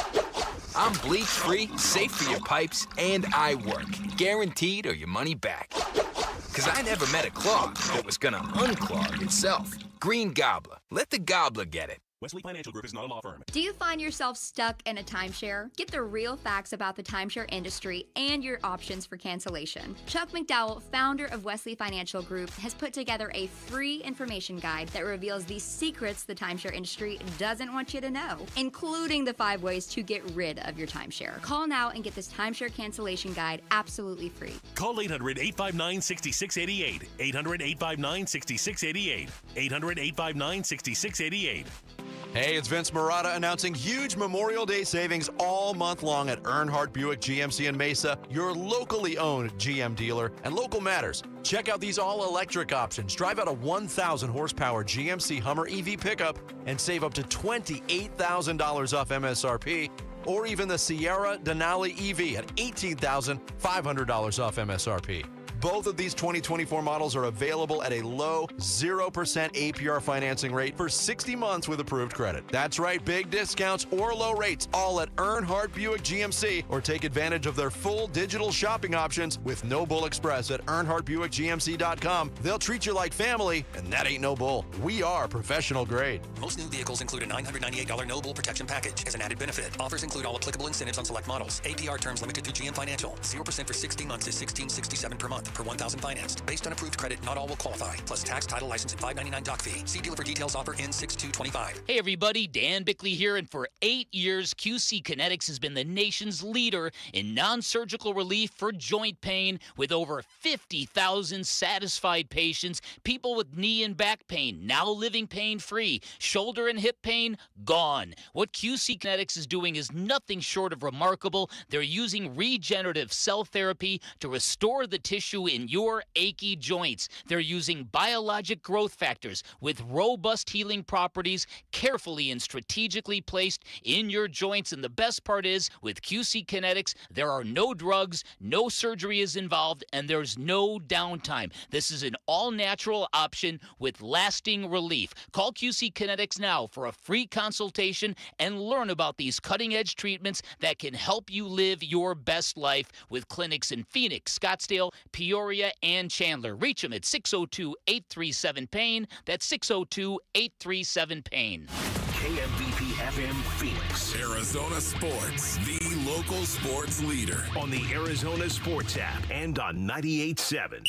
I'm bleach-free, safe for your pipes, and I work. Guaranteed or your money back. Because I never met a clog that was gonna unclog itself. Green Gobbler. Let the gobbler get it. Wesley Financial Group is not a law firm. Do you find yourself stuck in a timeshare? Get the real facts about the timeshare industry and your options for cancellation. Chuck McDowell, founder of Wesley Financial Group, has put together a free information guide that reveals the secrets the timeshare industry doesn't want you to know, including the 5 ways to get rid of your timeshare. Call now and get this timeshare cancellation guide absolutely free. Call 800-859-6688. 800-859-6688. 800-859-6688. Hey, it's Vince Marotta announcing huge Memorial Day savings all month long at Earnhardt Buick GMC in Mesa, your locally owned GM dealer, and Local Matters. Check out these all-electric options. Drive out a 1,000 horsepower GMC Hummer EV pickup and save up to $28,000 off MSRP, or even the Sierra Denali EV at $18,500 off MSRP. Both of these 2024 models are available at a low 0% APR financing rate for 60 months with approved credit. That's right, big discounts or low rates, all at Earnhardt Buick GMC, or take advantage of their full digital shopping options with No Bull Express at EarnhardtBuickGMC.com. They'll treat you like family, and that ain't no bull. We are professional grade. Most new vehicles include a $998 No Bull protection package as an added benefit. Offers include all applicable incentives on select models. APR terms limited through GM Financial. 0% for 60 months is $1,667 per month per 1,000 financed. Based on approved credit, not all will qualify. Plus tax, title, license, and $599 doc fee. See dealer for details. Offer ends 6/2/25. Hey everybody, Dan Bickley here, and for 8 years, QC Kinetics has been the nation's leader in non-surgical relief for joint pain, with over 50,000 satisfied patients, people with knee and back pain now living pain-free, shoulder and hip pain gone. What QC Kinetics is doing is nothing short of remarkable. They're using regenerative cell therapy to restore the tissue issue in your achy joints. They're using biologic growth factors with robust healing properties carefully and strategically placed in your joints. And the best part is, with QC Kinetics, there are no drugs, no surgery is involved, and there's no downtime. This is an all-natural option with lasting relief. Call QC Kinetics now for a free consultation and learn about these cutting-edge treatments that can help you live your best life, with clinics in Phoenix, Scottsdale, Peoria, and Chandler. Reach them at 602-837-PAIN. That's 602-837-PAIN. KMBP FM Phoenix. Arizona Sports, the local sports leader. On the Arizona Sports app and on 98.7.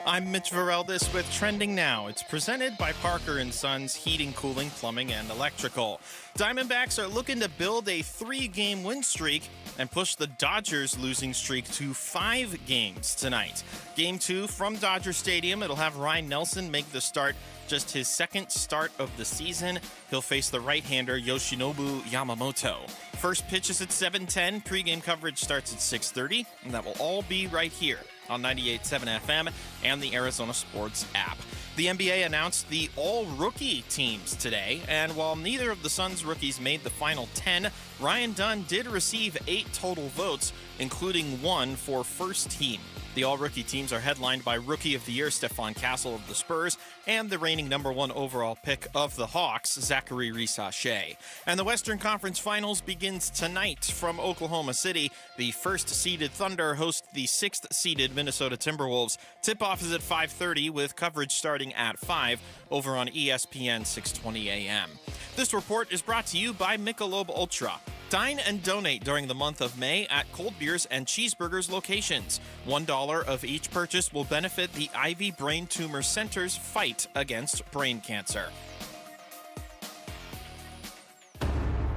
I'm Mitch Vareldis with Trending Now. It's presented by Parker & Sons Heating, Cooling, Plumbing, and Electrical. Diamondbacks are looking to build a 3-game win streak and push the Dodgers' losing streak to 5 games tonight. Game 2 from Dodger Stadium. It'll have Ryan Nelson make the start, just his second start of the season. He'll face the right-hander Yoshinobu Yamamoto. First pitch is at 7:10. Pre-game coverage starts at 6:30, and that will all be right here on 98.7 FM and the Arizona Sports app. The NBA announced the all-rookie teams today, and while neither of the Suns' rookies made the final 10, Ryan Dunn did receive 8 total votes, including 1 for first team. The all-rookie teams are headlined by Rookie of the Year Stephon Castle of the Spurs and the reigning number 1 overall pick of the Hawks, Zachary Risache. And the Western Conference Finals begins tonight from Oklahoma City. The first-seeded Thunder host the 6th-seeded Minnesota Timberwolves. Tip-off is at 5:30 with coverage starting at 5 over on ESPN 620 AM. This report is brought to you by Michelob Ultra. Dine and donate during the month of May at Cold Beers and Cheeseburgers locations. $1 of each purchase will benefit the Ivy Brain Tumor Center's fight against brain cancer.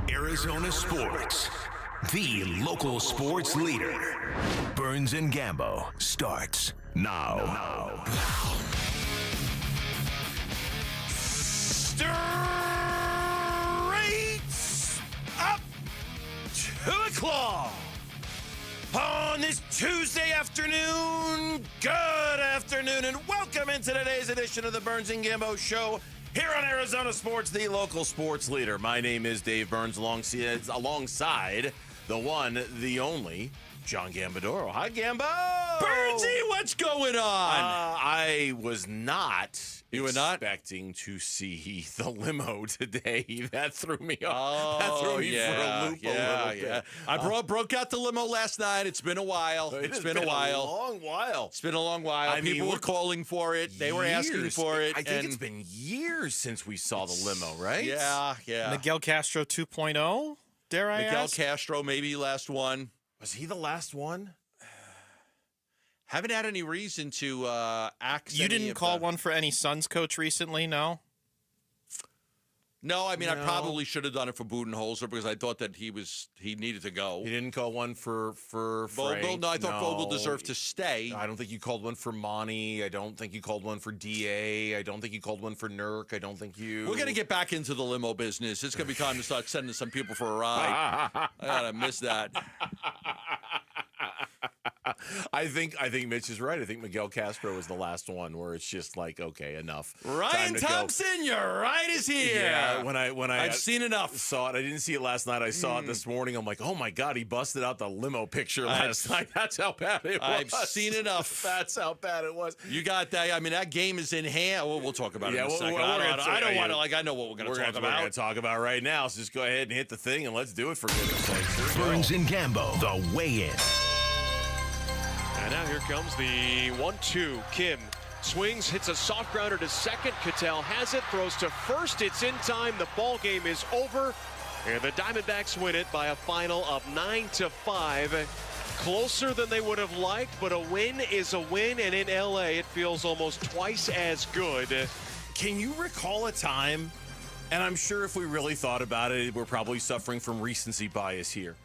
Arizona Sports, the local sports leader. Burns and Gambo starts now. Straight up to the claw on this Tuesday afternoon. Good afternoon and welcome into today's edition of the Burns and Gambo Show here on Arizona Sports, the local sports leader. My name is Dave Burns, alongside the one, the only, John Gambadoro. Hi, Gambo! Burnsy, what's going on? I was not expecting to see the limo today. That threw me off. That threw me for a loop a little bit. I broke out the limo last night. It's been a while. It's been a long while. It's been a long while. People were calling for it. They were asking for it. I think it's been years since we saw the limo, right? Yeah. Miguel Castro 2.0, dare I ask? Miguel Castro, maybe last one. Was he the last one? Haven't had any reason to axe. You didn't call one for any Suns coach recently, no? No, I mean, I probably should have done it for Budenholzer because I thought that he needed to go. You didn't call one for Vogel? Frank. No, I thought Vogel deserved to stay. I don't think you called one for Monty. I don't think you called one for DA. I don't think you called one for Nurk. I don't think you... We're going to get back into the limo business. It's going to be time to start sending some people for a ride. I gotta miss that. I think Mitch is right. I think Miguel Castro was the last one where it's just like, okay, enough. Ryan Thompson, your ride is here. Yeah, when I've seen enough. Saw it. I didn't see it last night. I saw it this morning. I'm like, oh my God, he busted out the limo picture last night. That's how bad it was. I've seen enough. That's how bad it was. You got that. I mean, that game is in hand. We'll talk about it in a second. I know what we're going to talk about. We're going to talk about right now. So just go ahead and hit the thing and let's do it for goodness sake. Burns and Gambo, the weigh-in. And now here comes the 1-2. Kim swings, hits a soft grounder to second. Cattell has it, throws to first. It's in time. The ball game is over. And the Diamondbacks win it by a final of 9-5. Closer than they would have liked, but a win is a win. And in LA, it feels almost twice as good. Can you recall a time, and I'm sure if we really thought about it, we're probably suffering from recency bias here,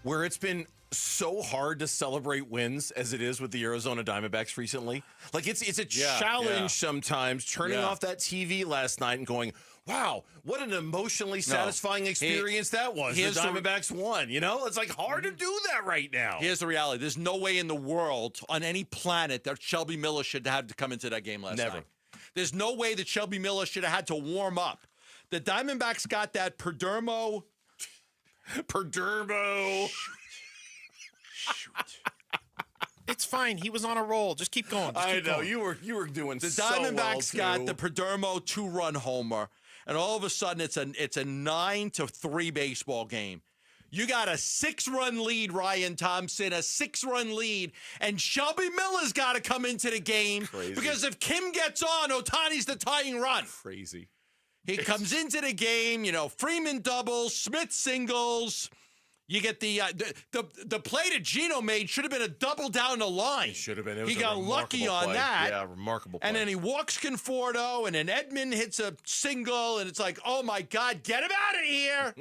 where it's been so hard to celebrate wins as it is with the Arizona Diamondbacks recently. Like it's a challenge sometimes turning off that TV last night and going, wow, what an emotionally satisfying experience that was. The Diamondbacks won, you know? It's like hard to do that right now. Here's the reality. There's no way in the world on any planet that Shelby Miller should have to come into that game last night. There's no way that Shelby Miller should have had to warm up. The Diamondbacks got that Perdermo. Shoot. It's fine. He was on a roll. Just keep going. I know. You were doing the so Diamondbacks well, got the Perdermo 2-run homer, and all of a sudden it's a 9-3 baseball game. You got a 6-run lead, Ryan Thompson, a 6-run lead, and Shelby Miller's got to come into the game because if Kim gets on, Ohtani's the tying run. Crazy. He comes into the game, Freeman doubles, Smith singles. You get the play that Gino made should have been a double down the line. It should have been. He got lucky on that. Yeah, remarkable play. And then he walks Conforto, and then Edman hits a single, and it's like, oh my God, get him out of here!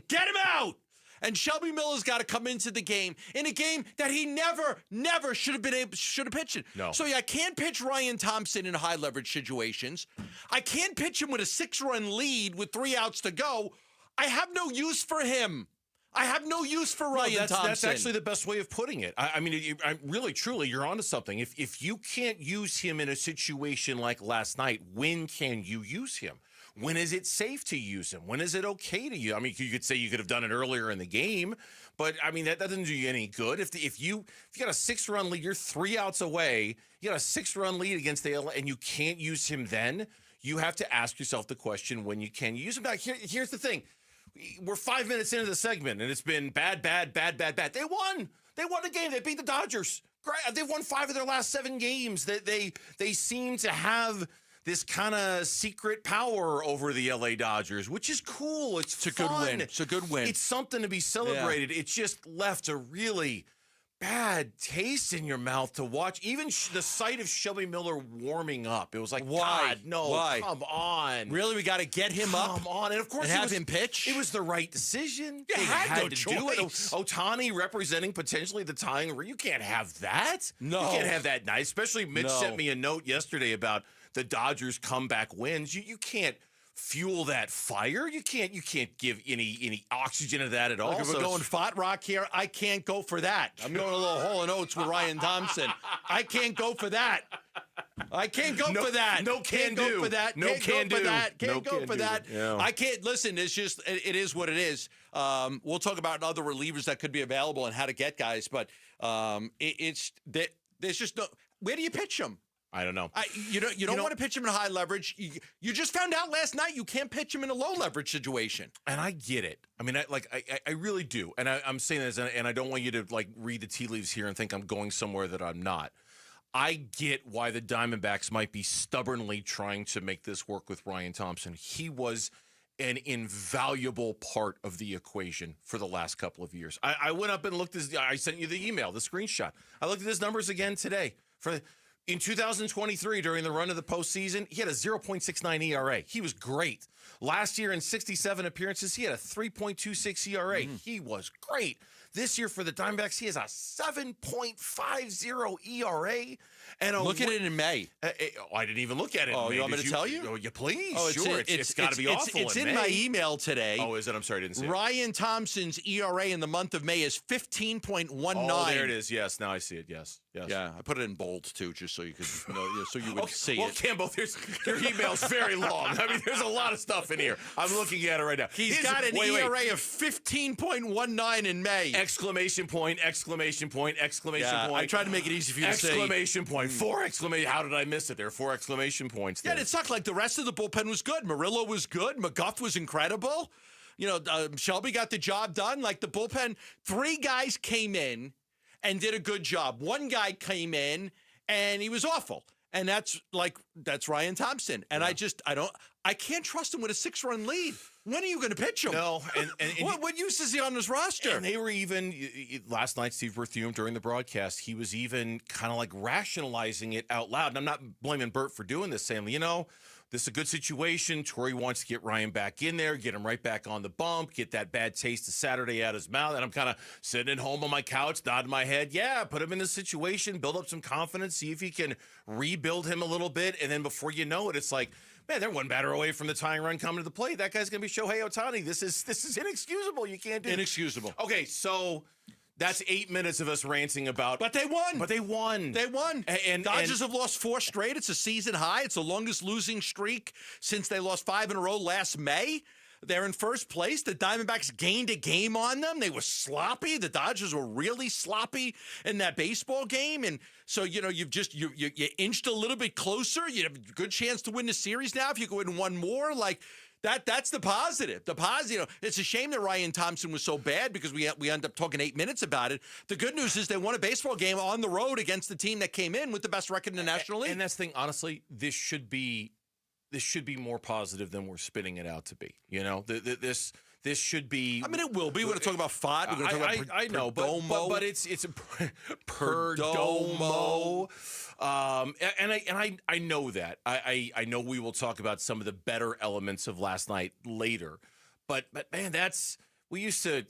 Get him out! And Shelby Miller's got to come into the game in a game that he never should have pitched in. No. So I can't pitch Ryan Thompson in high leverage situations. I can't pitch him with a 6-run lead with 3 outs to go. I have no use for him. I have no use for Ryan Thompson. That's actually the best way of putting it. I mean, really, truly, you're onto something. If you can't use him in a situation like last night, when can you use him? When is it safe to use him? When is it okay to use? I mean, you could say you could have done it earlier in the game, but I mean that doesn't do you any good. If you got a 6-run lead, you're 3 outs away. You got a 6-run lead against the LA, and you can't use him. Then you have to ask yourself the question: when you can use him. Now, here's the thing. We're 5 minutes into the segment, and it's been bad. They won. They won the game. They beat the Dodgers. Great. They've won 5 of their last 7 games. They seem to have this kind of secret power over the LA Dodgers, which is cool. It's a good win. It's a good win. It's something to be celebrated. Yeah. It just left a really bad taste in your mouth to watch. Even the sight of Shelby Miller warming up. It was like, why? God, no, Why? Come on. Really, we got to get him up? Come on. And of course, and have him pitch? It was the right decision. You had no to choice. do it. Ohtani representing potentially the tying. You can't have that. No. You can't have that night. Especially Mitch sent me a note yesterday about the Dodgers comeback wins. You can't fuel that fire. You can't give any oxygen to that at all. Look, if we're going Fat Rock here, I can't go for that. I'm going a little Hall & Oates with Ryan Thompson. I can't go for that. I can't go for that. No can do. Go for that. No can do. Can't go for that. Yeah. I can't. Listen, it's just, it is what it is. We'll talk about other relievers that could be available and how to get guys, but there's just no, where do you pitch them? I don't know. You don't want to pitch him in high leverage. You just found out last night you can't pitch him in a low leverage situation. And I get it. I mean, I really do. And I'm saying this, and I don't want you to read the tea leaves here and think I'm going somewhere that I'm not. I get why the Diamondbacks might be stubbornly trying to make this work with Ryan Thompson. He was an invaluable part of the equation for the last couple of years. I went up and looked. I sent you the email, the screenshot. I looked at his numbers again today. In 2023, during the run of the postseason, he had a 0.69 ERA. He was great. Last year, in 67 appearances, he had a 3.26 ERA. He was great. This year for the Diamondbacks, he has a 7.50 ERA. And look at it in May. I didn't even look at it. Oh, in May. you want me to tell you? Oh, you please. Oh, sure. It's got to be awful. It's in my email today. Oh, is it? I'm sorry, I didn't see it. Ryan Thompson's ERA in the month of May is 15.19. Oh, there it is. Yes, now I see it. Yes. Yeah, I put it in bold too, just so you could so you would see well, it. Campbell, your email's very long. I mean, there's a lot of stuff in here. I'm looking at it right now. He's got an ERA of 15.19 in May. Exclamation point! Exclamation point! Exclamation point! I tried to make it easy for you to say. Exclamation point! 4 exclamation! How did I miss it? There are 4 exclamation points there. Yeah, it sucked. Like the rest of the bullpen was good. Murillo was good. McGuff was incredible. Shelby got the job done. Like the bullpen, 3 guys came in and did a good job. 1 guy came in and he was awful. And that's Ryan Thompson. And I can't trust him with a 6-run lead. When are you going to pitch him? No. And what use is he on this roster? And they were even, last night, Steve Berthiaume, during the broadcast, he was even kind of like rationalizing it out loud. And I'm not blaming Bert for doing this, saying, this is a good situation. Torrey wants to get Ryan back in there, get him right back on the bump, get that bad taste of Saturday out of his mouth. And I'm kind of sitting at home on my couch, nodding my head. Yeah, put him in this situation, build up some confidence, see if he can rebuild him a little bit. And then before you know it, it's like, man, they're one batter away from the tying run coming to the plate. That guy's going to be Shohei Ohtani. This is inexcusable. You can't do it. Inexcusable. Okay, so that's 8 minutes of us ranting about. But they won. They won. And Dodgers have lost 4 straight. It's a season high. It's the longest losing streak since they lost 5 in a row last May. They're in first place. The Diamondbacks gained a game on them. They were sloppy. The Dodgers were really sloppy in that baseball game. And so, you inched a little bit closer. You have a good chance to win the series now if you go in one more. Like, that's the positive. The positive, it's a shame that Ryan Thompson was so bad because we end up talking 8 minutes about it. The good news is they won a baseball game on the road against the team that came in with the best record in the National League. And that's the thing, honestly, this should be more positive than we're spinning it out to be. This should be. I mean, it will be. We're going to talk about FOT. We're going to talk about I know, but it's a Perdomo. And I know that. I know we will talk about some of the better elements of last night later. But man, we used to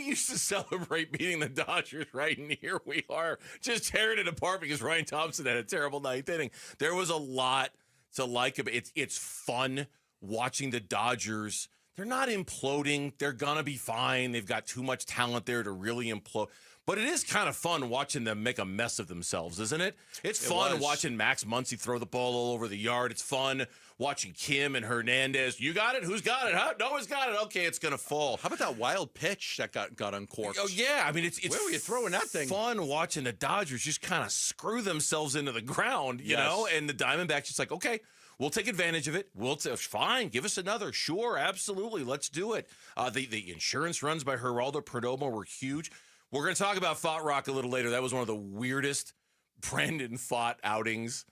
celebrate beating the Dodgers, right? And here we are just tearing it apart because Ryan Thompson had a terrible ninth inning. There was a lot to like about it. It's fun watching the Dodgers. They're not imploding. They're going to be fine. They've got too much talent there to really implode. But it is kind of fun watching them make a mess of themselves, isn't it? It's fun watching Max Muncy throw the ball all over the yard. It's fun watching Kim and Hernandez. You got it? Who's got it? Huh? No one's got it. Okay, it's going to fall. How about that wild pitch that got uncorked? Oh, yeah. I mean, it's where were you throwing that thing? Fun watching the Dodgers just kind of screw themselves into the ground, you know? And the Diamondbacks just like, okay, we'll take advantage of it. Fine, give us another. Sure, absolutely. Let's do it. The insurance runs by Geraldo Perdomo were huge. We're going to talk about Fott Rock a little later. That was one of the weirdest Brandon Fott outings.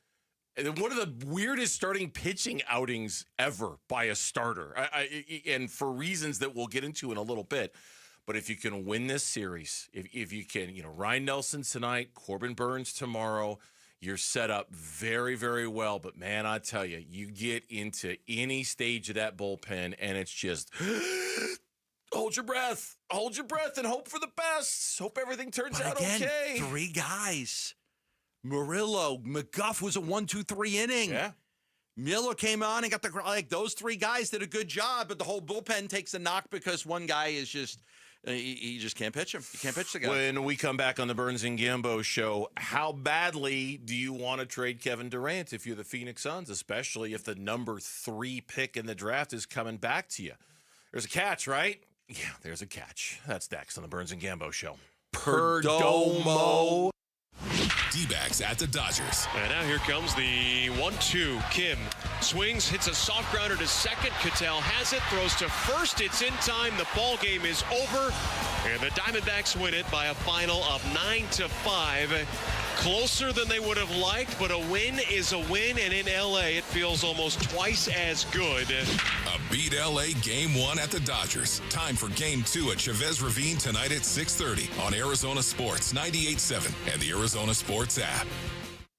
And one of the weirdest starting pitching outings ever by a starter. And for reasons that we'll get into in a little bit. But if you can win this series, if you can, Ryan Nelson tonight, Corbin Burns tomorrow, you're set up very, very well. But, man, I tell you, you get into any stage of that bullpen, and it's just hold your breath, and hope for the best. Hope everything turns out okay. 3 guys. Murillo, McGuff was a 1-2-3 inning. Yeah. Miller came on and got those 3 guys did a good job, but the whole bullpen takes a knock because one guy is just he just can't pitch him. He can't pitch the guy. When we come back on the Burns and Gambo show, how badly do you want to trade Kevin Durant if you're the Phoenix Suns, especially if the number 3 pick in the draft is coming back to you? There's a catch, right? Yeah, there's a catch. That's next on the Burns and Gambo show. Perdomo. D-backs at the Dodgers. And now here comes the 1-2. Kim swings, hits a soft grounder to second. Cattell has it, throws to first. It's in time. The ball game is over, and the Diamondbacks win it by a final of 9-5. Closer than they would have liked, but a win is a win, and in L.A. it feels almost twice as good. A beat L.A. Game 1 at the Dodgers. Time for Game 2 at Chavez Ravine tonight at 6:30 on Arizona Sports 98.7 and the Arizona Sports app.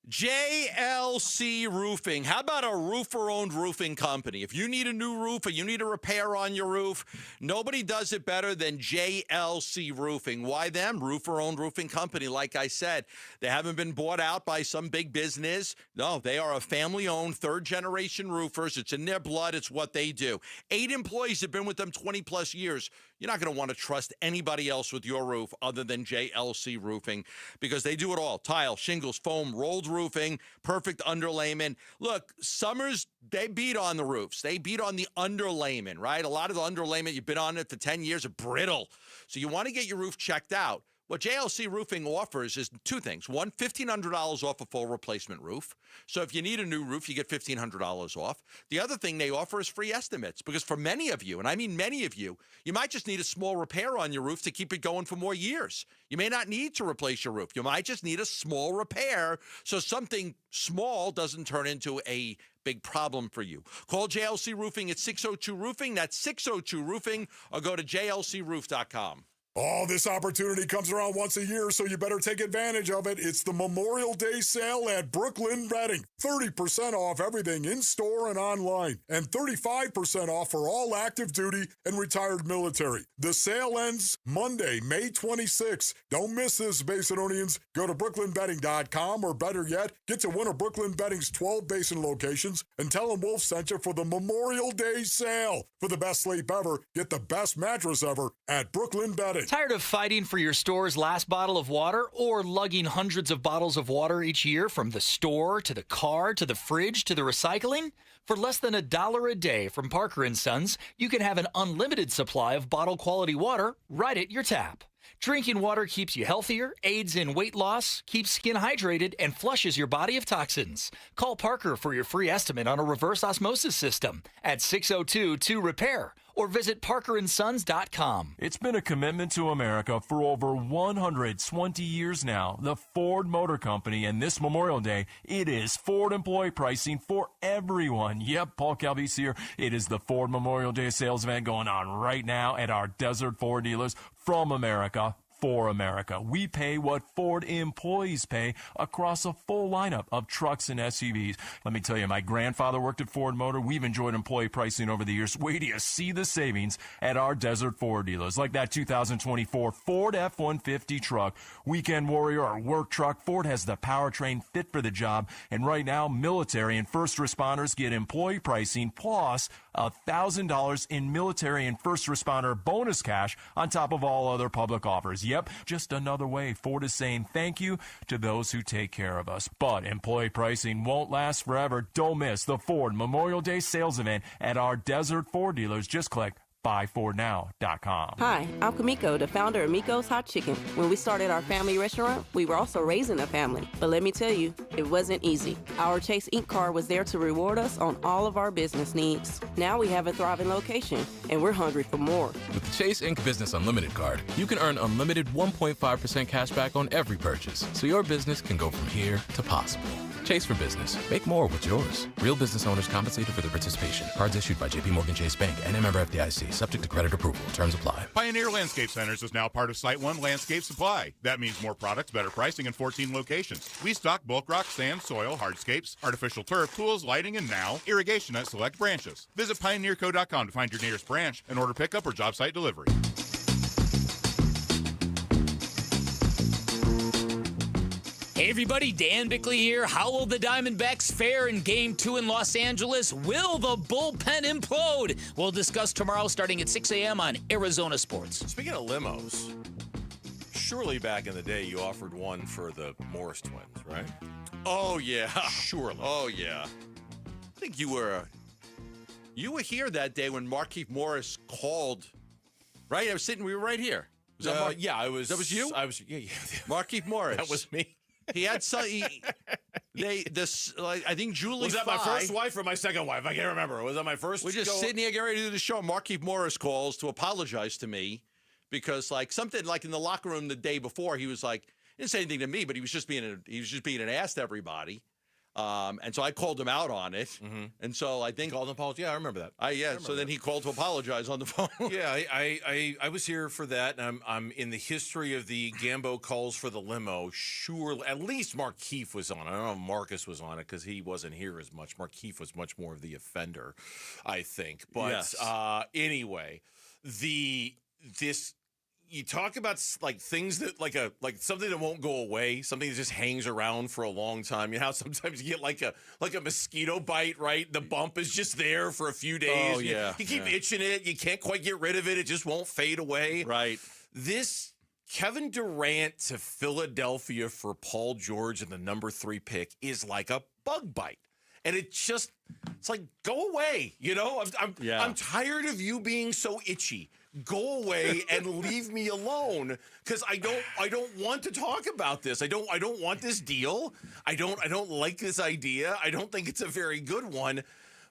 JLC Roofing. How about a roofer-owned roofing company? If you need a new roof or you need a repair on your roof, nobody does it better than JLC Roofing. Why them? Roofer-owned roofing company, like I said. They haven't been bought out by some big business. No, they are a family-owned, third-generation roofers. It's in their blood. It's what they do. 8 employees have been with them 20-plus years. You're not going to want to trust anybody else with your roof other than JLC Roofing because they do it all. Tile, shingles, foam, rolled roofing, perfect underlayment. Look, Summers, they beat on the roofs. They beat on the underlayment, right? A lot of the underlayment, you've been on it for 10 years, are brittle. So you want to get your roof checked out. What JLC Roofing offers is two things. One, $1,500 off a full replacement roof. So if you need a new roof, you get $1,500 off. The other thing they offer is free estimates, because for many of you, and I mean many of you, you might just need a small repair on your roof to keep it going for more years. You may not need to replace your roof. You might just need a small repair so something small doesn't turn into a big problem for you. Call JLC Roofing at 602-ROOFING. That's 602-ROOFING, or go to jlcroof.com. Oh, this opportunity comes around once a year, so you better take advantage of it. It's the Memorial Day sale at Brooklyn Bedding. 30% off everything in-store and online, and 35% off for all active duty and retired military. The sale ends Monday, May 26th. Don't miss this, Basinonians. Go to brooklynbedding.com, or better yet, get to one of Brooklyn Bedding's 12 Basin locations and tell them Wolf sent you for the Memorial Day sale. For the best sleep ever, get the best mattress ever at Brooklyn Bedding. Tired of fighting for your store's last bottle of water, or lugging hundreds of bottles of water each year from the store to the car to the fridge to the recycling? For less than $1 a day from Parker & Sons, you can have an unlimited supply of bottle-quality water right at your tap. Drinking water keeps you healthier, aids in weight loss, keeps skin hydrated, and flushes your body of toxins. Call Parker for your free estimate on a reverse osmosis system at 602-2-REPAIR, or visit parkerandsons.com. It's been a commitment to America for over 120 years now. The Ford Motor Company, and this Memorial Day, it is Ford employee pricing for everyone. Yep, Paul Calvise here. It is the Ford Memorial Day sales event going on right now at our Desert Ford dealers. From America, for America. We pay what Ford employees pay across a full lineup of trucks and SUVs. Let me tell you, my grandfather worked at Ford Motor. We've enjoyed employee pricing over the years. Wait till you see the savings at our Desert Ford dealers, like that 2024 Ford F-150 truck, Weekend Warrior, or work truck. Ford has the powertrain fit for the job, and right now, military and first responders get employee pricing plus $1,000 in military and first responder bonus cash on top of all other public offers. Yep, just another way Ford is saying thank you to those who take care of us. But employee pricing won't last forever. Don't miss the Ford Memorial Day sales event at our Desert Ford dealers. Just click buyfordnow.com. Hi, I'm Kamiko, the founder of Miko's Hot Chicken. When we started our family restaurant, we were also raising a family. But let me tell you, it wasn't easy. Our Chase Inc. card was there to reward us on all of our business needs. Now we have a thriving location, and we're hungry for more. With the Chase Inc. Business Unlimited card, you can earn unlimited 1.5% cash back on every purchase, so your business can go from here to possible. Chase for Business. Make more with yours. Real business owners compensated for their participation. Cards issued by JPMorgan Chase Bank and a member FDIC. Subject to credit approval. Terms apply. Pioneer Landscape Centers is now part of Site One Landscape Supply. That means more products, better pricing, and 14 locations. We stock bulk rock, sand, soil, hardscapes, artificial turf, tools, lighting, and now irrigation at select branches. Visit pioneerco.com to find your nearest branch and order pickup or job site delivery. Hey everybody, Dan Bickley here. How will the Diamondbacks fare in Game 2 in Los Angeles? Will the bullpen implode? We'll discuss tomorrow starting at 6 a.m. on Arizona Sports. Speaking of limos, surely back in the day you offered one for the Morris twins, right? Oh, yeah. Surely. Oh, yeah. I think you were here that day when Markieff Morris called, right? We were right here. Yeah, I was. That was you? I was, yeah. Markieff Morris. That was me. He had some. I think Julie. Was that my first wife or my second wife? I can't remember. Was that my first? We're just sitting here getting ready to do the show. Markieff Morris calls to apologize to me because, something in the locker room the day before, he was he didn't say anything to me, but he was just being an ass to everybody. And so I called him out on it. Mm-hmm. And so I think called an apology. Yeah, I remember that. So then he called to apologize on the phone. Yeah, I was here for that. And I'm in the history of the Gambo calls for the limo. Sure, at least Markieff was on it. I don't know if Marcus was on it because he wasn't here as much. Markieff was much more of the offender, I think. But yes. Anyway, this. You talk about things that like something that won't go away, something that just hangs around for a long time. You know how sometimes you get like a mosquito bite, right? The bump is just there for a few days. Oh yeah. You keep itching it. You can't quite get rid of it. It just won't fade away. Right. This Kevin Durant to Philadelphia for Paul George and the number 3 pick is like a bug bite. And it's like, go away. You know, I'm tired of you being so itchy. go away and leave me alone because I don't want to talk about this. I don't want this deal. I don't like this idea. I don't think it's a very good one.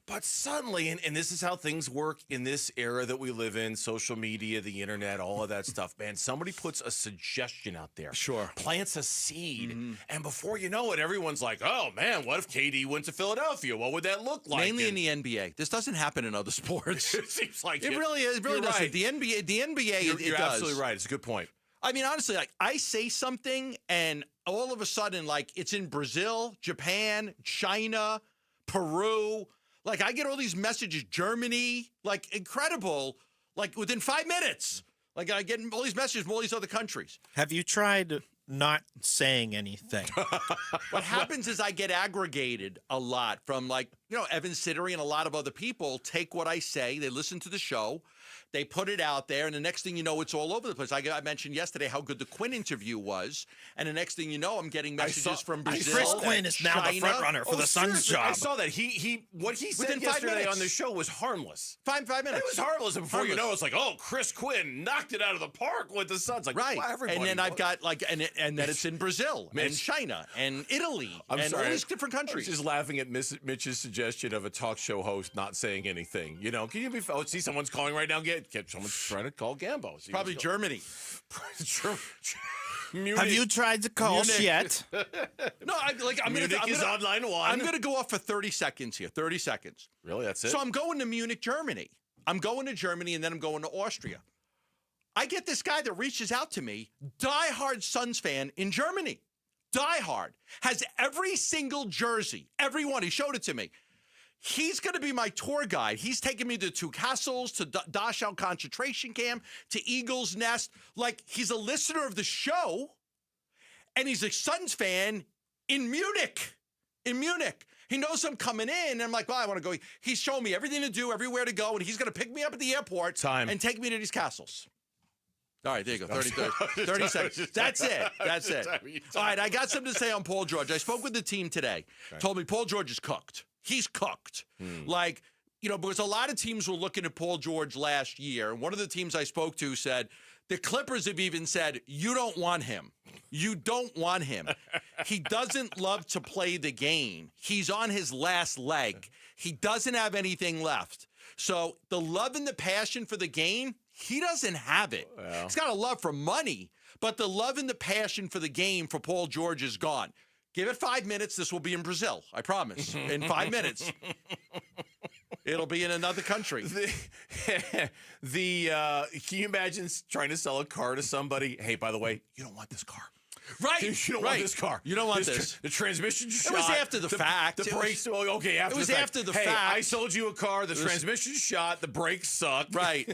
But suddenly, and this is how things work in this era that we live in, social media, the internet, all of that stuff, man, somebody puts a suggestion out there. Sure. Plants a seed. And before you know it, everyone's like, oh, man, what if KD went to Philadelphia? What would that look like? Mainly in the NBA. This doesn't happen in other sports. It seems like it really is. It really doesn't. Right. The NBA, You're it does. absolutely right. It's a good point. I mean, honestly, like I say something and all of a sudden, like it's in Brazil, Japan, China, Peru. Like, I get all these messages, Germany, like, incredible, like, within 5 minutes. Like, I get all these messages from all these other countries. Have you tried not saying anything? What happens is I get aggregated a lot from, like, Evan Siddery and a lot of other people take what I say, they listen to the show, they put it out there, and the next thing you know, it's all over the place. I mentioned yesterday how good the Quinn interview was, and the next thing you know, I'm getting messages from Brazil. Chris Quinn is now the front runner for the Suns job. I saw that. What he said yesterday on the show was harmless. 5 minutes. It was harmless, and before you know, it's like, oh, Chris Quinn knocked it out of the park with the Suns. Like, right. Well, everybody and then I've got and then it's in Brazil and China and Italy all these different countries. I was just laughing at Mitch's suggestion of a talk show host not saying anything. Can you see someone's calling right now? Get someone's trying to call Gambo. Probably Germany. Munich. Have you tried to call yet? No, I'm Munich is on line 1. I'm going to go off for 30 seconds here. 30 seconds. Really? That's it? So I'm going to Munich, Germany. I'm going to Germany, and then I'm going to Austria. I get this guy that reaches out to me, diehard Suns fan in Germany. Diehard. Has every single jersey, every one. He showed it to me. He's going to be my tour guide. He's taking me to 2 castles, to Dachau concentration camp, to Eagle's Nest. Like, he's a listener of the show, and he's a Suns fan in Munich. In Munich. He knows I'm coming in, and I'm like, well, I want to go. He's showing me everything to do, everywhere to go, and he's going to pick me up at the airport and take me to these castles. All right, there you go. 30 seconds. That's it. That's it. All right, I got something to say on Paul George. I spoke with the team today. Okay. Told me Paul George is cooked. He's cooked. Like, because a lot of teams were looking at Paul George last year. And one of the teams I spoke to said, the Clippers have even said, you don't want him. You don't want him. He doesn't love to play the game. He's on his last leg. He doesn't have anything left. So the love and the passion for the game, he doesn't have it. Well. He's got a love for money, but the love and the passion for the game for Paul George is gone. Give it 5 minutes. This will be in Brazil. I promise. In 5 minutes. It'll be in another country. Can you imagine trying to sell a car to somebody? Hey, by the way, you don't want this car. Right. You don't want this car. You don't want this. The transmission shot. It was after the fact. The brakes. Okay, after the fact. It was after the fact. I sold you a car. The transmission shot. The brakes suck. Right.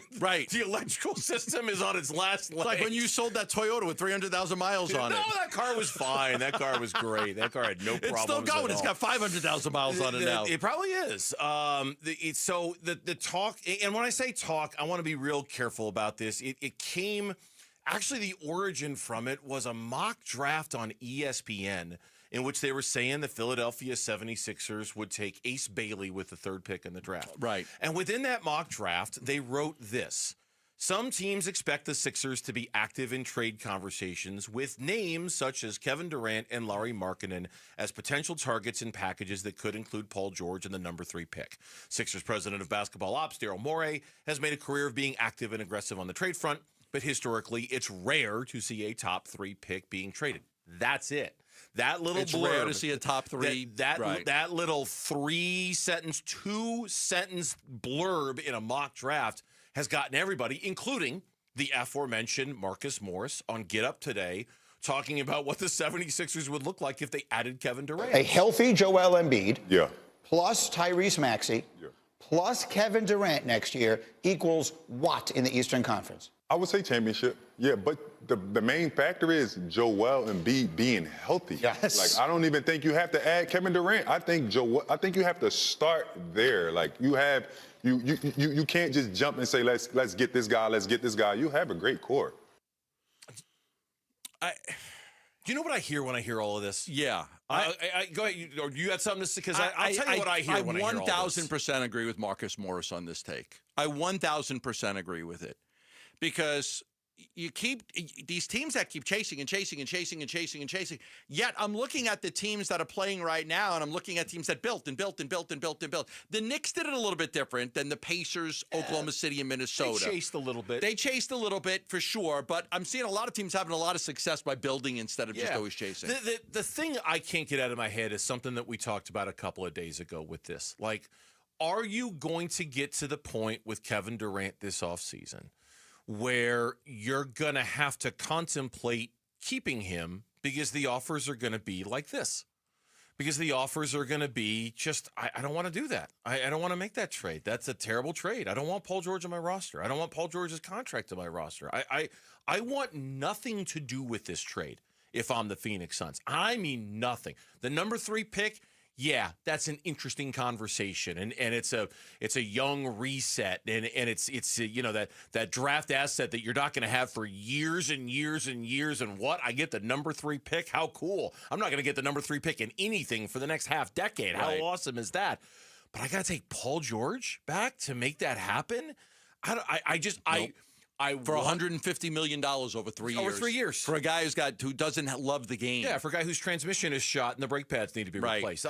The electrical system is on its last leg. It's like when you sold that Toyota with 300,000 miles on it. No, that car was fine. That car was great. That car had no problems. It's still going. It's got 500,000 miles on it now. It probably is. So the talk, and when I say talk, I want to be real careful about this. It came. Actually, the origin from it was a mock draft on ESPN in which they were saying the Philadelphia 76ers would take Ace Bailey with the 3rd pick in the draft. Right. And within that mock draft, they wrote this. Some teams expect the Sixers to be active in trade conversations with names such as Kevin Durant and Lauri Markkanen as potential targets in packages that could include Paul George and the number 3 pick. Sixers president of basketball ops, Daryl Morey, has made a career of being active and aggressive on the trade front. But historically, it's rare to see a top 3 pick being traded. That's it. That little it's blurb, rare to see a top 3. That little 2-sentence blurb in a mock draft has gotten everybody, including the aforementioned Marcus Morris on Get Up today, talking about what the 76ers would look like if they added Kevin Durant. A healthy Joel Embiid, plus Tyrese Maxey, plus Kevin Durant next year equals what in the Eastern Conference? I would say championship. Yeah, but the main factor is Joel Embiid being healthy. Yes. Like, I don't even think you have to add Kevin Durant. I think you have to start there. Like, you can't just jump and say, let's get this guy, let's get this guy. You have a great core. Do you know what I hear when I hear all of this? Yeah. Go ahead. You had something to say? Because I'll tell you what I hear when I hear all this. I 1,000% agree with Marcus Morris on this take. I 1,000% agree with it. because you keep these teams that keep chasing and chasing and chasing and chasing and chasing. Yet I'm looking at the teams that are playing right now, and I'm looking at teams that built and built and built and built and built. The Knicks did it a little bit different than the Pacers, Oklahoma City, and Minnesota. They chased a little bit. They chased a little bit for sure, but I'm seeing a lot of teams having a lot of success by building instead of just always chasing. The thing I can't get out of my head is something that we talked about a couple of days ago with this. Like, are you going to get to the point with Kevin Durant this offseason where you're going to have to contemplate keeping him because the offers are going to be like this? Because the offers are going to be just, I don't want to do that. I don't want to make that trade. That's a terrible trade. I don't want Paul George on my roster. I don't want Paul George's contract on my roster. I want nothing to do with this trade if I'm the Phoenix Suns. I mean nothing. The number 3 pick, yeah, that's an interesting conversation, and it's a young reset, and it's that draft asset that you're not going to have for years and years and years. And what, I get the number 3 pick? How cool! I'm not going to get the number 3 pick in anything for the next half decade. How awesome is that? But I got to take Paul George back to make that happen. For $150 million over 3 years. Over 3 years. For a guy who doesn't love the game. Yeah, for a guy whose transmission is shot and the brake pads need to be replaced.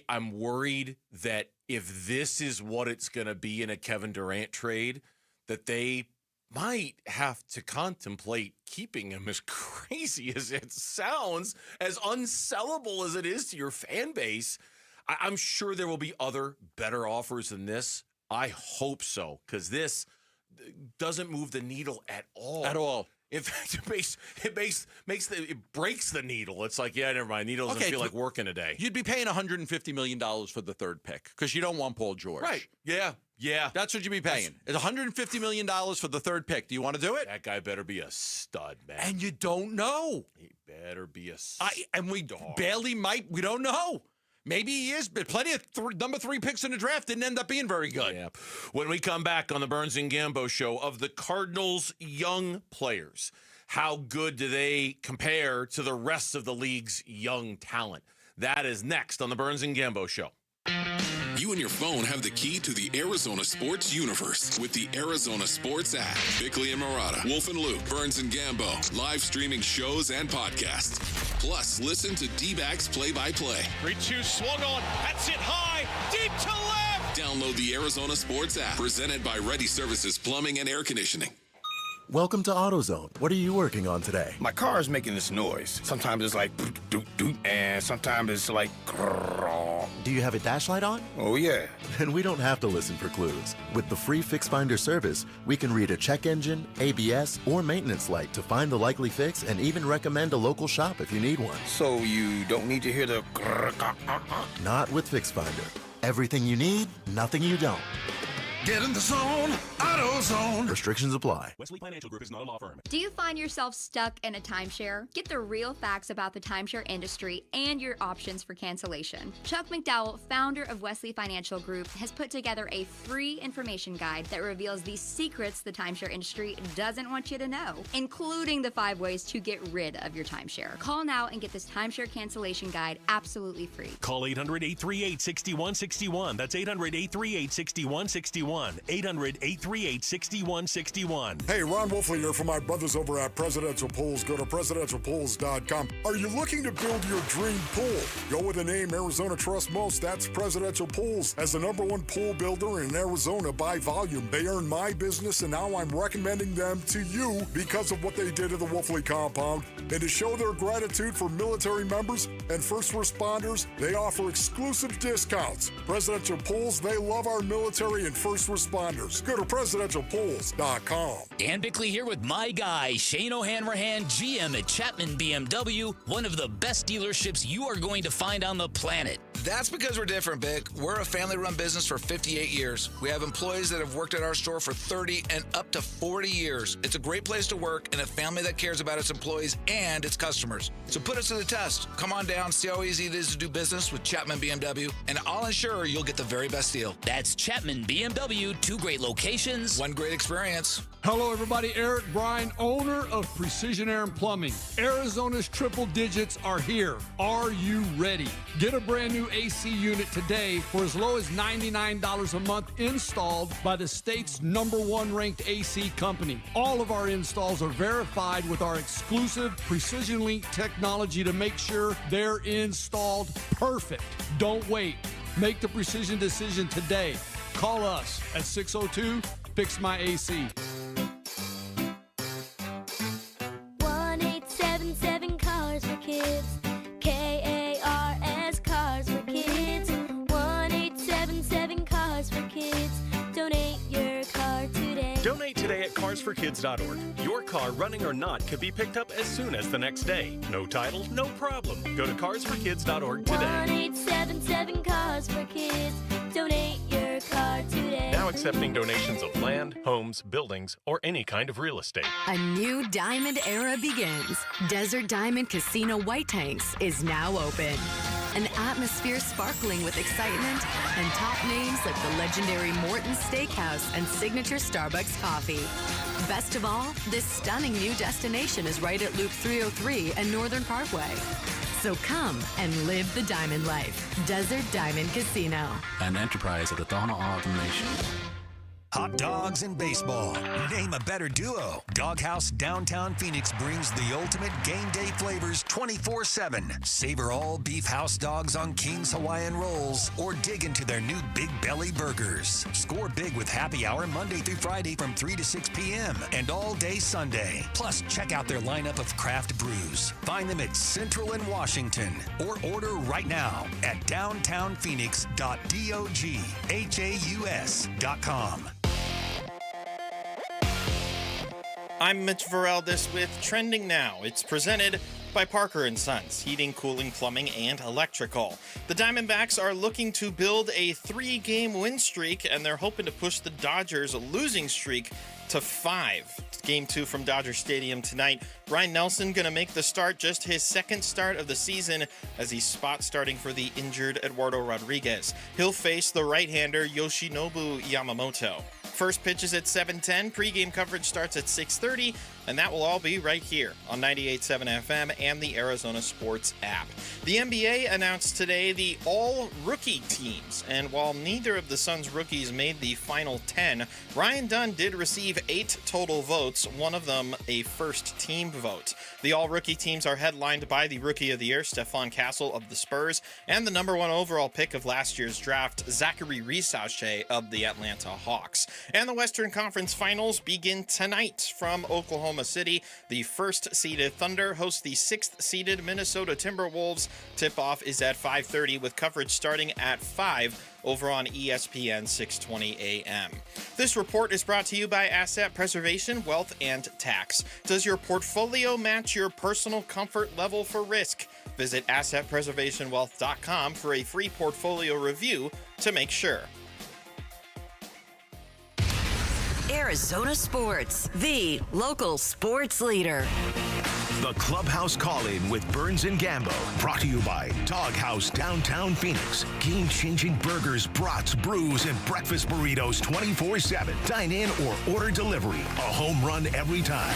I'm worried that if this is what it's going to be in a Kevin Durant trade, that they might have to contemplate keeping him, as crazy as it sounds, as unsellable as it is to your fan base. I'm sure there will be other better offers than this. I hope so, because this doesn't move the needle at all. At all. In fact, it breaks the needle. It's like, yeah, never mind. Needle doesn't feel like working today. You'd be paying $150 million for the 3rd pick because you don't want Paul George. Right. Yeah. That's what you'd be paying. It's $150 million for the 3rd pick. Do you want to do it? That guy better be a stud, man. And you don't know. He better be a stud. We don't know. Maybe he is, but plenty of number 3 picks in the draft didn't end up being very good. Yeah. When we come back on the Burns and Gambo show, of the Cardinals' young players, how good do they compare to the rest of the league's young talent? That is next on the Burns and Gambo show. You and your phone have the key to the Arizona sports universe with the Arizona Sports app. Bickley and Murata, Wolf and Luke, Burns and Gambo, live streaming shows and podcasts. Plus, listen to D-backs play-by-play. 3-2 swung on. That's it high. Deep to left. Download the Arizona Sports app, presented by Ready Services Plumbing and Air Conditioning. Welcome to AutoZone. What are you working on today? My car is making this noise. Sometimes it's like doot doot, and sometimes it's like grrr. Do you have a dash light on? Oh yeah. Then we don't have to listen for clues. With the free Fix Finder service, we can read a check engine, ABS, or maintenance light to find the likely fix and even recommend a local shop if you need one. So you don't need to hear the grrr. Not with Fix Finder. Everything you need, nothing you don't. Get in the zone, AutoZone. Restrictions apply. Wesley Financial Group is not a law firm. Do you find yourself stuck in a timeshare? Get the real facts about the timeshare industry and your options for cancellation. Chuck McDowell, founder of Wesley Financial Group, has put together a free information guide that reveals the secrets the timeshare industry doesn't want you to know, including the 5 ways to get rid of your timeshare. Call now and get this timeshare cancellation guide absolutely free. Call 800-838-6161. That's 800-838-6161. 800-838-6161. Hey, Ron Wolfley here for my brothers over at Presidential Pools. Go to presidentialpools.com. Are you looking to build your dream pool? Go with the name Arizona Trust Most. That's Presidential Pools. As the #1 pool builder in Arizona by volume, they earned my business, and now I'm recommending them to you because of what they did at the Wolfley compound. And to show their gratitude for military members and first responders, they offer exclusive discounts. Presidential Pools, they love our military and first responders. Go to presidentialpools.com. Dan Bickley here with my guy, Shane O'Hanrahan, GM at Chapman BMW, one of the best dealerships you are going to find on the planet. That's because we're different, Bick. We're a family-run business for 58 years. We have employees that have worked at our store for 30 and up to 40 years. It's a great place to work and a family that cares about its employees and its customers. So put us to the test. Come on down, see how easy it is to do business with Chapman BMW, and I'll ensure you'll get the very best deal. That's Chapman BMW, 2 great locations, 1 great experience. Hello, everybody. Eric Bryan, owner of Precision Air and Plumbing. Arizona's triple digits are here. Are you ready? Get a brand new AC unit today for as low as $99 a month, installed by the state's #1 ranked AC company. All of our installs are verified with our exclusive Precision Link technology to make sure they're installed perfect. Don't wait. Make the precision decision today. Call us at 602-FIX-MY-AC. 1-877 Cars for Kids. KARS Cars for Kids. 1-877 Cars for Kids. Donate your car today. Donate today at carsforkids.org. Your car, running or not, could be picked up as soon as the next day. No title, no problem. Go to carsforkids.org today. 1-877 Cars for Kids. Donate your car today. Now accepting donations of land, homes, buildings, or any kind of real estate. A new diamond era begins. Desert Diamond Casino White Tanks is now open. An atmosphere sparkling with excitement and top names like the legendary Morton's Steakhouse and signature Starbucks coffee. Best of all, this stunning new destination is right at Loop 303 and Northern Parkway. So come and live the diamond life. Desert Diamond Casino. An enterprise of the Tohono O'odham Nation. Hot dogs and baseball. Name a better duo. Doghouse Downtown Phoenix brings the ultimate game day flavors 24/7. Savor all beef house dogs on King's Hawaiian Rolls or dig into their new Big Belly Burgers. Score big with happy hour Monday through Friday from 3 to 6 p.m. and all day Sunday. Plus, check out their lineup of craft brews. Find them at Central and Washington or order right now at downtownphoenix.doghaus.com. I'm Mitch Vareldes with Trending Now. It's presented by Parker & Sons, heating, cooling, plumbing, and electrical. The Diamondbacks are looking to build a 3-game win streak, and they're hoping to push the Dodgers' losing streak to 5. Game 2 from Dodger Stadium tonight. Ryan Nelson going to make the start, just his second start of the season, as he's spot starting for the injured Eduardo Rodriguez. He'll face the right-hander Yoshinobu Yamamoto. First pitch is at 7:10. Pre-game coverage starts at 6:30, and that will all be right here on 98.7 FM and the Arizona Sports app. The NBA announced today the all-rookie teams, and while neither of the Suns' rookies made the final 10, Ryan Dunn did receive 8 total votes, one of them a first-team vote. The all-rookie teams are headlined by the Rookie of the Year, Stephon Castle of the Spurs, and the number 1 overall pick of last year's draft, Zachary Risauche of the Atlanta Hawks. And the Western Conference Finals begin tonight from Oklahoma City. The first-seeded Thunder host the 6th-seeded Minnesota Timberwolves. Tip-off is at 5:30 with coverage starting at 5 over on ESPN 620 AM. This report is brought to you by Asset Preservation, Wealth, and Tax. Does your portfolio match your personal comfort level for risk? Visit AssetPreservationWealth.com for a free portfolio review to make sure. Arizona Sports, the local sports leader. The Clubhouse Call-In with Burns and Gambo. Brought to you by Doghouse Downtown Phoenix. Game-changing burgers, brats, brews, and breakfast burritos 24/7. Dine in or order delivery. A home run every time.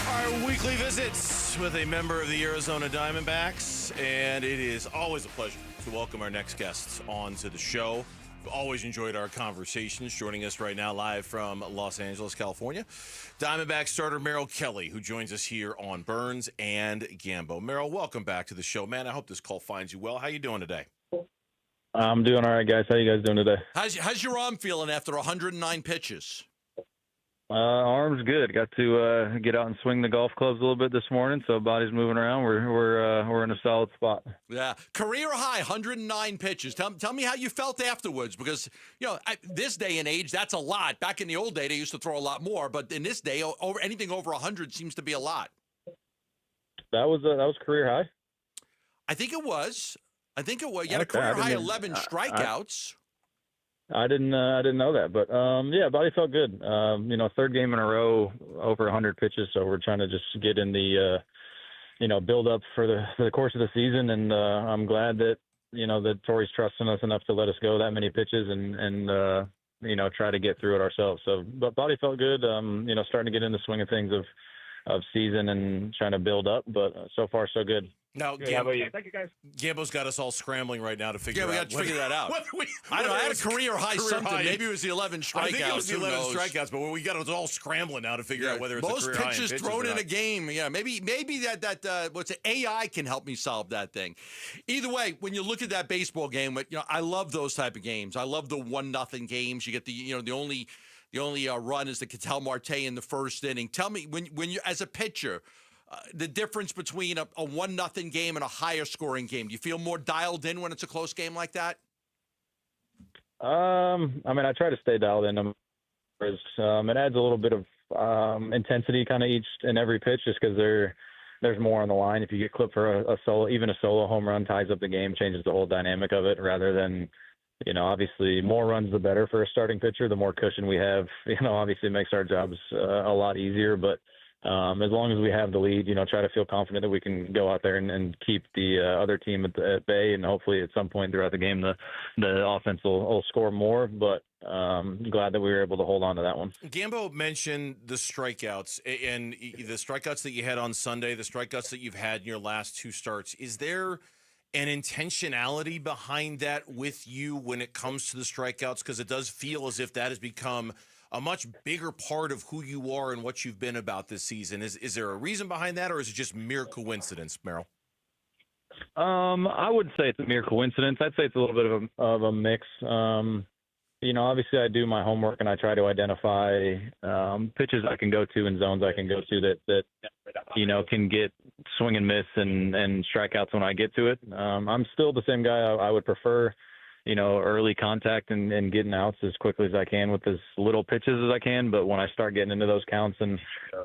Our weekly visits with a member of the Arizona Diamondbacks, and it is always a pleasure to welcome our next guests onto the show. We've always enjoyed our conversations. Joining us right now live from Los Angeles, California, Diamondback starter Merrill Kelly, who joins us here on Burns and Gambo. Merrill, welcome back to the show, man. I hope this call finds you well. How you doing today? I'm doing all right, guys. How you guys doing today? How's your arm feeling after 109 pitches? Arm's good. Got to get out and swing the golf clubs a little bit this morning, so body's moving around. We're in a solid spot. Yeah, career high, 109 pitches. Tell me how you felt afterwards, because this day and age, that's a lot. Back in the old day, they used to throw a lot more, but in this day, anything over 100 seems to be a lot. That was career high. I think it was. You had a career high 11 strikeouts. I didn't know that, but yeah, body felt good. Third game in a row over 100 pitches, so we're trying to just get in the build up for the course of the season, and I'm glad that that Torrey's trusting us enough to let us go that many pitches and try to get through it ourselves. So, but body felt good. Starting to get in the swing of things of season and trying to build up, but so far so good. Now, Good, how about you? Thank you, guys. Gambo's got us all scrambling right now to figure out. Yeah, we got to figure that out. I don't know. I had a career high something. Maybe it was the 11 strikeouts. I think it was the 11 strikeouts, but we got us all scrambling now to figure out whether it's most a career high in pitches thrown in a game. Yeah, maybe that what's it, AI can help me solve that thing. Either way, when you look at that baseball game, I love those type of games. I love the 1-0 games. You get the only run is the Ketel Marte in the first inning. Tell me when you as a pitcher. The difference between a 1-0 game and a higher scoring game. Do you feel more dialed in when it's a close game like that? I mean, I try to stay dialed in. It adds a little bit of intensity kind of each and every pitch just because there's more on the line. If you get clipped for a solo home run ties up the game, changes the whole dynamic of it rather than, obviously more runs the better for a starting pitcher. The more cushion we have, obviously it makes our jobs a lot easier. But as long as we have the lead, try to feel confident that we can go out there and keep the other team at bay, and hopefully at some point throughout the game the offense will score more. But glad that we were able to hold on to that one. Gambo mentioned the strikeouts and the strikeouts that you had on Sunday, the strikeouts that you've had in your last two starts. Is there an intentionality behind that with you when it comes to the strikeouts? Because it does feel as if that has become a much bigger part of who you are and what you've been about this season. Is there a reason behind that, or is it just mere coincidence, Merrill? I would say it's a mere coincidence. I'd say it's a little bit of a mix. Obviously I do my homework and I try to identify pitches I can go to and zones I can go to that can get swing and miss and strikeouts when I get to it. I'm still the same guy. I would prefer early contact and getting outs as quickly as I can with as little pitches as I can. But when I start getting into those counts and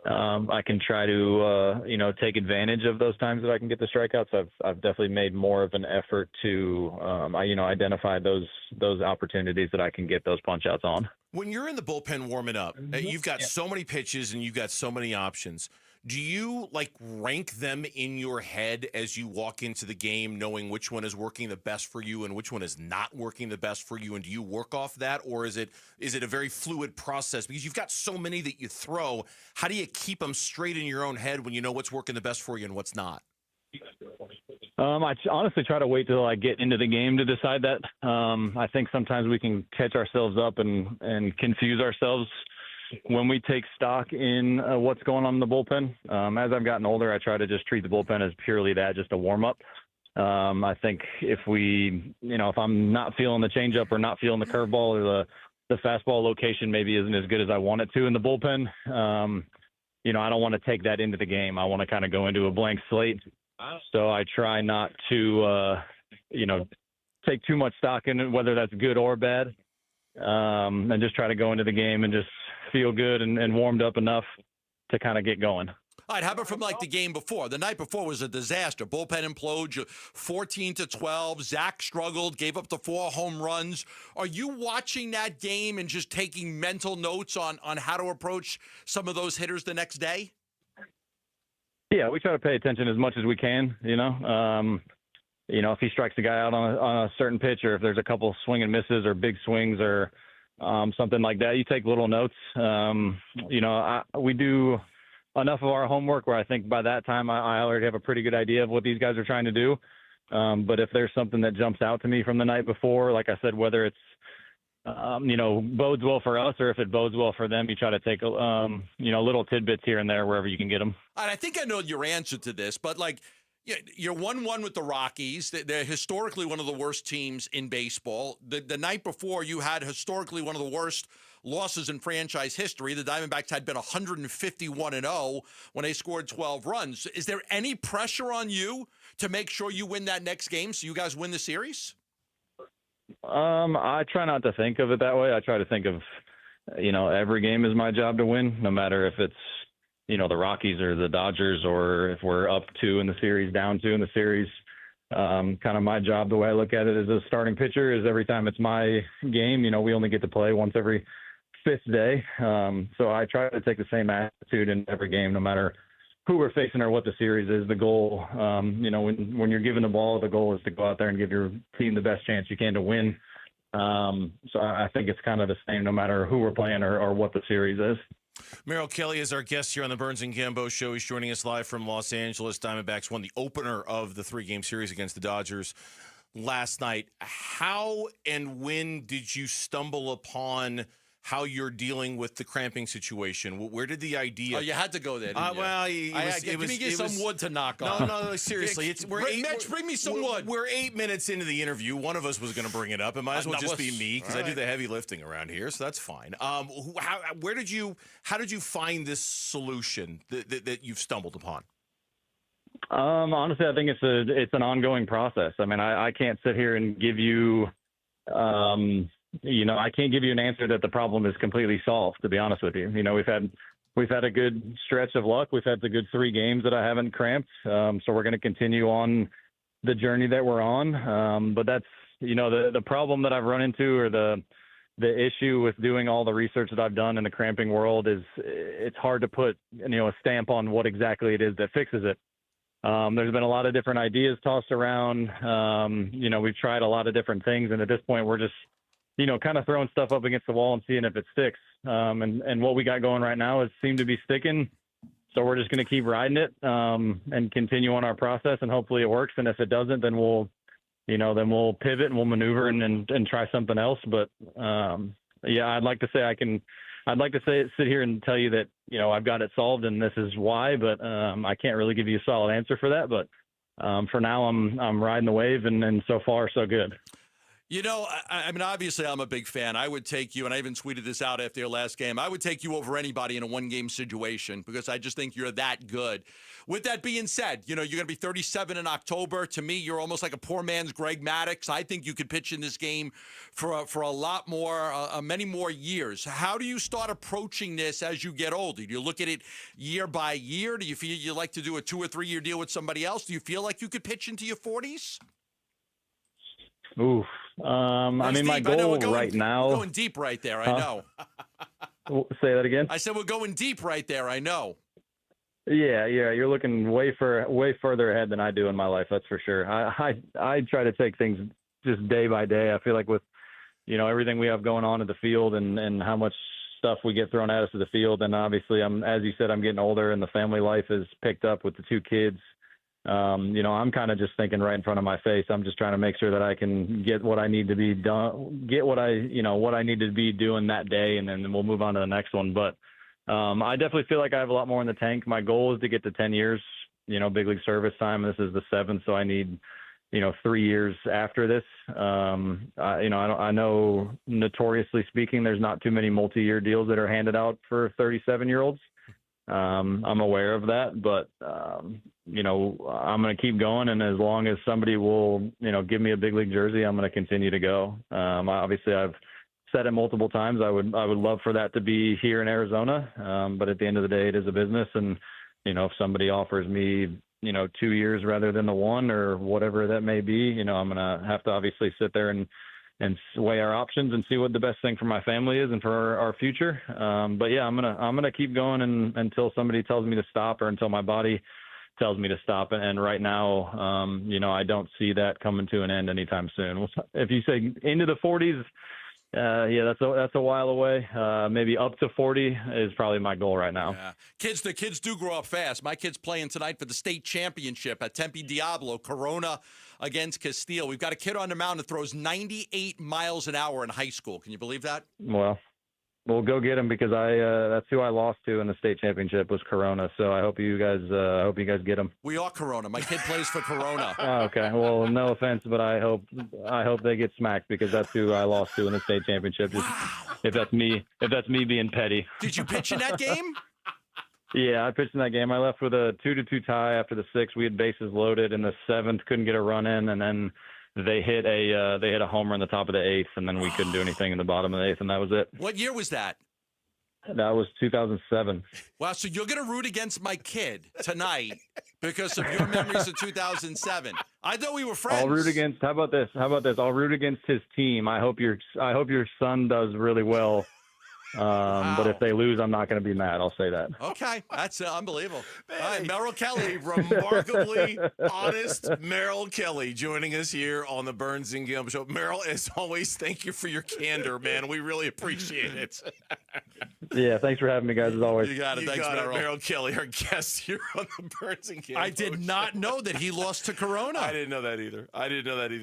I can try to, take advantage of those times that I can get the strikeouts, I've definitely made more of an effort to, identify those opportunities that I can get those punch outs on. When you're in the bullpen warming up, you've got so many pitches and you've got so many options. Do you rank them in your head as you walk into the game, knowing which one is working the best for you and which one is not working the best for you? And do you work off that, or is it a very fluid process? Because you've got so many that you throw. How do you keep them straight in your own head when you know what's working the best for you and what's not? I honestly try to wait till I get into the game to decide that. I think sometimes we can catch ourselves up and confuse ourselves when we take stock in what's going on in the bullpen. As I've gotten older, I try to just treat the bullpen as purely that, just a warm-up. I think if I'm not feeling the changeup or not feeling the curveball, or the fastball location maybe isn't as good as I want it to in the bullpen, I don't want to take that into the game. I want to kind of go into a blank slate. So I try not to, take too much stock in it, whether that's good or bad, and just try to go into the game and just feel good and warmed up enough to kind of get going. All right, how about from the game before? The night before was a disaster. Bullpen implodes, 14-12. Zach struggled, gave up the 4 home runs. Are you watching that game and just taking mental notes on how to approach some of those hitters the next day? Yeah, we try to pay attention as much as we can, if he strikes a guy out on a certain pitch, or if there's a couple swing and misses or big swings or something like that, you take little notes. We do enough of our homework where I think by that time I already have a pretty good idea of what these guys are trying to do. But if there's something that jumps out to me from the night before, like I said, whether it's, bodes well for us or if it bodes well for them, you try to take, little tidbits here and there wherever you can get them. And I think I know your answer to this, but you're 1-1 with the Rockies. They're historically one of the worst teams in baseball. The night before, you had historically one of the worst losses in franchise history. The Diamondbacks had been 151-0 when they scored 12 runs. Is there any pressure on you to make sure you win that next game so you guys win the series? I try not to think of it that way. I try to think of, every game is my job to win, no matter if it's, the Rockies or the Dodgers, or if we're up 2 in the series, down 2 in the series. Kind of my job, the way I look at it as a starting pitcher, is every time it's my game, we only get to play once every 5th day. So I try to take the same attitude in every game, no matter who we're facing or what the series is. The goal, when you're given the ball, the goal is to go out there and give your team the best chance you can to win. So I think it's kind of the same no matter who we're playing or what the series is. Merrill Kelly is our guest here on the Burns and Gambo Show. He's joining us live from Los Angeles. Diamondbacks won the opener of the 3-game series against the Dodgers last night. How and when did you stumble upon how you're dealing with the cramping situation? Where did the idea? Oh, you had to go there, didn't you? Well, give me some wood to knock on. No, seriously. Bring me some wood. We're 8 minutes into the interview. One of us was going to bring it up. It might as well just be me because I do the heavy lifting around here, so that's fine. How did you find this solution that you've stumbled upon? Honestly, I think it's an ongoing process. I mean, I can't sit here and give you, I can't give you an answer that the problem is completely solved, to be honest with you. We've had a good stretch of luck. We've had the good 3 games that I haven't cramped. So we're going to continue on the journey that we're on. But that's, the problem that I've run into, or the issue with doing all the research that I've done in the cramping world, is it's hard to put, a stamp on what exactly it is that fixes it. There's been a lot of different ideas tossed around. We've tried a lot of different things. And at this point, we're just, kind of throwing stuff up against the wall and seeing if it sticks. And what we got going right now is seem to be sticking. So we're just going to keep riding it and continue on our process, and hopefully it works. And if it doesn't, then we'll pivot and we'll maneuver and try something else. But I'd like to sit here and tell you that, I've got it solved and this is why, but I can't really give you a solid answer for that. But for now, I'm riding the wave, and so far so good. I mean, obviously, I'm a big fan. I would take you, and I even tweeted this out after your last game, I would take you over anybody in a one-game situation because I just think you're that good. With that being said, you're going to be 37 in October. To me, you're almost like a poor man's Greg Maddux. I think you could pitch in this game for a lot more, many more years. How do you start approaching this as you get older? Do you look at it year by year? Do you feel you like to do a 2 or 3 year deal with somebody else? Do you feel like you could pitch into your 40s? Oof. I mean, my goal right now. We're going deep right there, I know. Say that again? I said we're going deep right there, I know. Yeah, you're looking way further ahead than I do in my life, that's for sure. I try to take things just day by day. I feel like with, everything we have going on at the field and how much stuff we get thrown at us at the field, and obviously as you said, I'm getting older and the family life is picked up with the 2 kids. I'm kind of just thinking right in front of my face. I'm just trying to make sure that I can get what I need to be done, get what I need to be doing that day, and then we'll move on to the next one. But I definitely feel like I have a lot more in the tank. My goal is to get to 10 years, big league service time. This is the 7th, so I need, 3 years after this. I know, notoriously speaking, there's not too many multi-year deals that are handed out for 37-year-olds. I'm aware of that, but, I'm going to keep going. And as long as somebody will, give me a big league jersey, I'm going to continue to go. Obviously I've said it multiple times. I would love for that to be here in Arizona. But at the end of the day, it is a business. And, if somebody offers me, 2 years rather than the 1 or whatever that may be, I'm going to have to obviously sit there and weigh our options and see what the best thing for my family is and for our future. But yeah, I'm gonna keep going until somebody tells me to stop or until my body tells me to stop. And right now, I don't see that coming to an end anytime soon. If you say into the 40s, that's a while away. Maybe up to 40 is probably my goal right now. Yeah. The kids do grow up fast. My kid's playing tonight for the state championship at Tempe Diablo, Corona against Castile. We've got a kid on the mound that throws 98 miles an hour in high school. Can you believe that? Well, we'll go get him because that's who I lost to in the state championship was Corona. So I hope you guys get him. We are Corona. My kid plays for Corona. Oh, okay. Well, no offense, but I hope they get smacked because that's who I lost to in the state championship. Just, if that's me being petty. Did you pitch in that game? Yeah, I pitched in that game. I left with a 2-2 tie after the 6th. We had bases loaded in the 7th, couldn't get a run in, and then they hit a homer in the top of the 8th, and then we couldn't do anything in the bottom of the 8th, and that was it. What year was that? That was 2007. Wow, so you're going to root against my kid tonight because of your memories of 2007. I thought we were friends. I'll root against. How about this? I'll root against his team. I hope your son does really well. Wow. But if they lose, I'm not going to be mad. I'll say that. Okay, that's unbelievable. Hey, all right, Merrill Kelly. Remarkably honest Merrill Kelly joining us here on the Burns and Gambo Show. Merrill, as always, thank you for your candor, man. We really appreciate it. Yeah, thanks for having me, guys, as always. You got it. Thanks, Merrill Kelly, our guest here on the Burns and Gambo. I did not know that he lost to Corona. I didn't know that either.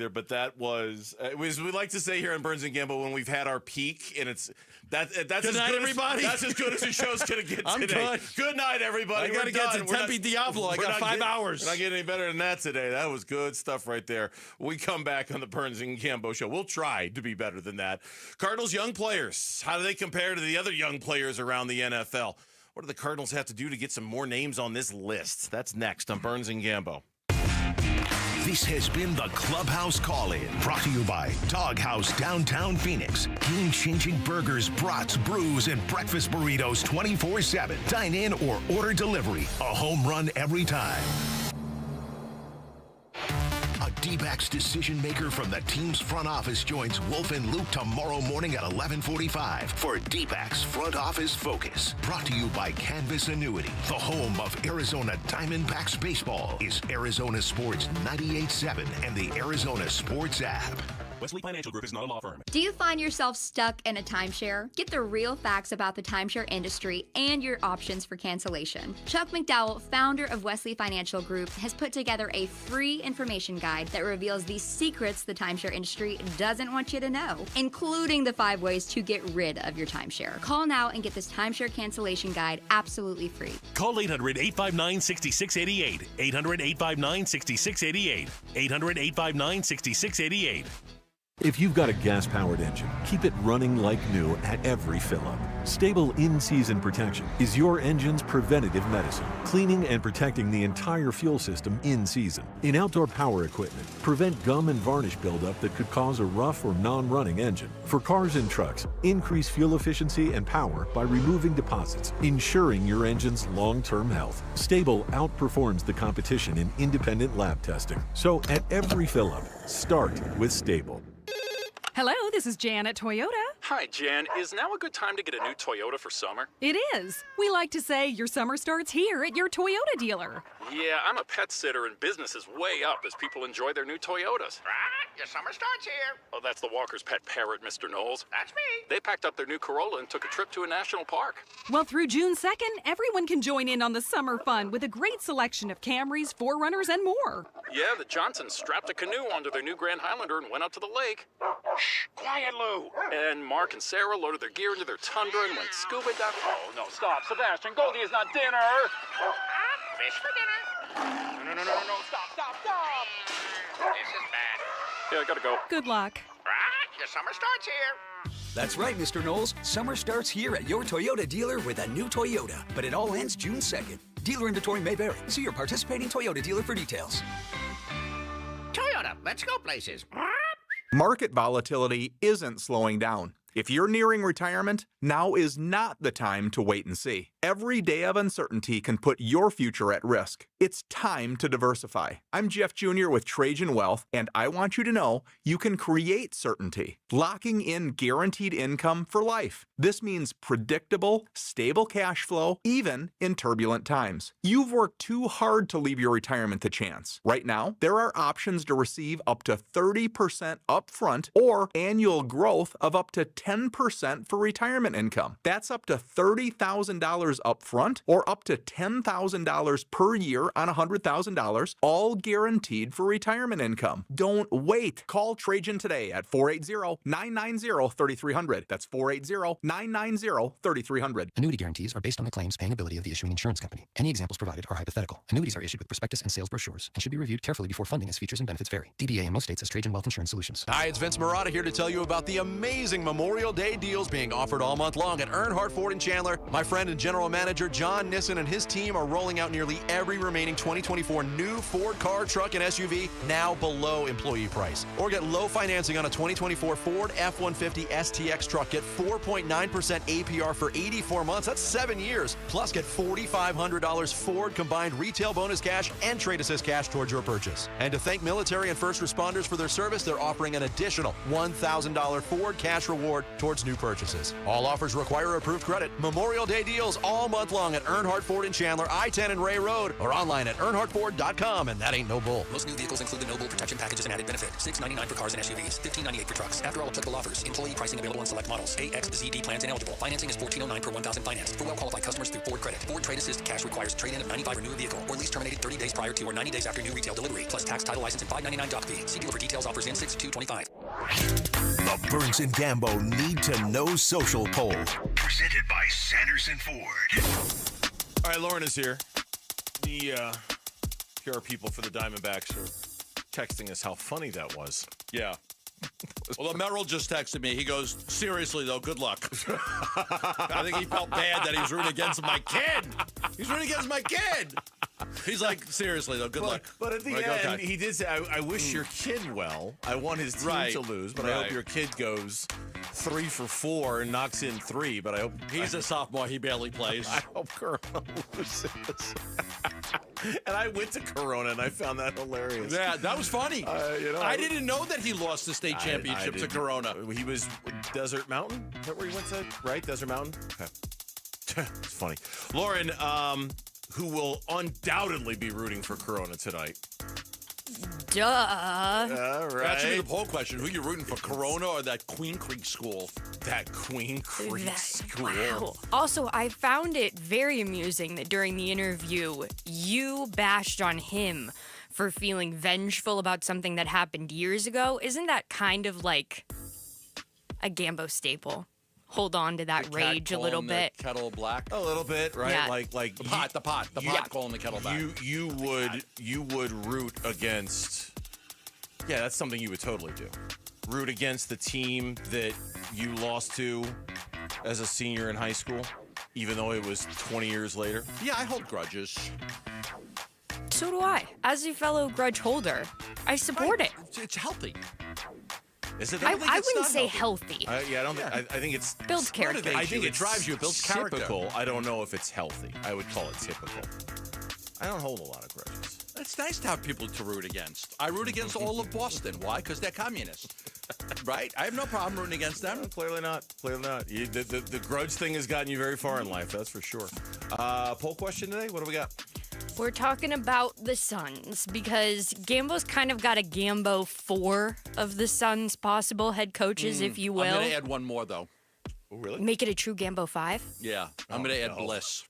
But that was, we like to say here on Burns and Gambo when we've had our peak, and that's good as night, good everybody. That's as good as the show's going to get I'm today. Good night, everybody. I got to get to We're done. Tempe Diablo. I got 5 hours. We're not getting any better than that today. That was good stuff right there. We come back on the Burns and Gambo show. We'll try to be better than that. Cardinals young players. How do they compare to the other young players around the NFL? What do the Cardinals have to do to get some more names on this list? That's next on Burns and Gambo. This has been the Clubhouse Call-In, brought to you by Doghouse Downtown Phoenix. Game-changing burgers, brats, brews, and breakfast burritos 24/7. Dine in or order delivery. A home run every time. A D-backs decision maker from the team's front office joins Wolf and Luke tomorrow morning at 11:45 for D-backs Front Office Focus. Brought to you by Canvas Annuity. The home of Arizona Diamondbacks baseball is Arizona Sports 98.7 and the Arizona Sports app. Wesley Financial Group is not a law firm. Do you find yourself stuck in a timeshare? Get the real facts about the timeshare industry and your options for cancellation. Chuck McDowell, founder of Wesley Financial Group, has put together a free information guide that reveals the secrets the timeshare industry doesn't want you to know, including the 5 ways to get rid of your timeshare. Call now and get this timeshare cancellation guide absolutely free. Call 800-859-6688. 800-859-6688. 800-859-6688. If you've got a gas-powered engine, keep it running like new at every fill-up. Stable in-season protection is your engine's preventative medicine, cleaning and protecting the entire fuel system in season. In outdoor power equipment, prevent gum and varnish buildup that could cause a rough or non-running engine. For cars and trucks, increase fuel efficiency and power by removing deposits, ensuring your engine's long-term health. Stable outperforms the competition in independent lab testing. So at every fill-up, start with Stable. Hello, this is Jan at Toyota. Hi, Jan. Is now a good time to get a new Toyota for summer? It is. We like to say your summer starts here at your Toyota dealer. Yeah, I'm a pet sitter and business is way up as people enjoy their new Toyotas. Right, your summer starts here. Oh, that's the Walker's pet parrot, Mr. Knowles. That's me. They packed up their new Corolla and took a trip to a national park. Well, through June 2nd, everyone can join in on the summer fun with a great selection of Camrys, 4Runners, and more. Yeah, the Johnsons strapped a canoe onto their new Grand Highlander and went out to the lake. Shh, quiet, Lou. And Mark and Sarah loaded their gear into their Tundra and went scuba diving. Oh, no, stop. Sebastian, Goldie is not dinner. Fish for dinner. No, stop. This is bad. Yeah, I gotta go. Good luck. Right, your summer starts here. That's right, Mr. Knowles. Summer starts here at your Toyota dealer with a new Toyota. But it all ends June 2nd. Dealer inventory may vary. See your participating Toyota dealer for details. Toyota, let's go places. Market volatility isn't slowing down. If you're nearing retirement, now is not the time to wait and see. Every day of uncertainty can put your future at risk. It's time to diversify. I'm Jeff Jr. with Trajan Wealth, and I want you to know you can create certainty, locking in guaranteed income for life. This means predictable, stable cash flow, even in turbulent times. You've worked too hard to leave your retirement to chance. Right now, there are options to receive up to 30% upfront or annual growth of up to 10% for retirement income. That's up to $30,000 upfront or up to $10,000 per year on $100,000, all guaranteed for retirement income. Don't wait. Call Trajan today at 480-990-3300. That's 480-990-3300. Annuity guarantees are based on the claims paying ability of the issuing insurance company. Any examples provided are hypothetical. Annuities are issued with prospectus and sales brochures and should be reviewed carefully before funding as features and benefits vary. DBA in most states as Trajan Wealth Insurance Solutions. Hi, it's Vince Marotta here to tell you about the amazing Memorial Day deals being offered all month long at Earnhardt Ford in Chandler. My friend and general manager John Nissen and his team are rolling out nearly every remaining 2024 new Ford car, truck, and SUV now below employee price. Or get low financing on a 2024 Ford F-150 STX truck. Get 4.9% APR for 84 months. That's 7 years. Plus, get $4,500 Ford combined retail bonus cash and trade assist cash towards your purchase. And to thank military and first responders for their service, they're offering an additional $1,000 Ford cash reward reward towards new purchases. All offers require approved credit. Memorial Day deals all month long at Earnhardt Ford in Chandler, I-10 and Ray Road, or online at earnhardtford.com, and that ain't no bull. Most new vehicles include the no bull protection packages and added benefit. $699 for cars and SUVs, $1598 for trucks. After all applicable offers, employee pricing available on select models. AXZD plans ineligible. Financing is $1,409 per $1,000 financed. For well-qualified customers through Ford Credit. Ford Trade Assist cash requires trade-in of 95 or newer vehicle, or lease terminated 30 days prior to or 90 days after new retail delivery, plus tax, title, license, and $599 doc fee. See dealer for details. Offers in 6/2/25. The Burns and Gambo Need to Know Social Poll. Presented by Sanderson Ford. All right, Lauren is here. The PR people for the Diamondbacks are texting us how funny that was. Yeah. Well, Merrill just texted me. He goes, seriously, though, good luck. I think he felt bad that he was rooting against my kid. He's rooting against my kid. He's like, seriously, though, good luck. But at the like, end, okay. he did say, I wish your kid well. I want his team to lose, but I hope your kid goes 3 for 4 and knocks in 3. But I hope he's a sophomore. He barely plays. I hope Corona loses. And I went to Corona, and I found that hilarious. Yeah, that was funny. I didn't know that he lost the state championship to Corona. He was Desert Mountain? Is that where he went to? Right? Desert Mountain? Okay. It's funny. Lauren, who will undoubtedly be rooting for Corona tonight. Duh. All right. That should be the poll question. Who you rooting for, Corona or that Queen Creek school? That Queen Creek school. Wow. Also, I found it very amusing that during the interview, you bashed on him for feeling vengeful about something that happened years ago. Isn't that kind of like a Gambo staple? Hold on to that rage a little bit. Kettle black. A little bit, right? Yeah. Like the pot calling the kettle black. You would root against. Yeah, that's something you would totally do. Root against the team that you lost to as a senior in high school, even though it was 20 years later. Yeah, I hold grudges. So do I. As a fellow grudge holder, I support it. It's healthy. Is it? I wouldn't say healthy. I don't think. I think it's builds character. I think it drives you. It builds character. Typical. I don't know if it's healthy. I would call it typical. I don't hold a lot of grudges. It's nice to have people to root against. I root against all of Boston. Why? Because they're communists. Right? I have no problem rooting against them. Clearly not. Clearly not. The grudge thing has gotten you very far in life. That's for sure. Poll question today. What do we got? We're talking about the Suns because Gambo's kind of got a Gambo 4 of the Suns' possible head coaches, if you will. I'm going to add one more, though. Oh, really? Make it a true Gambo 5? Yeah. I'm going to add Bliss.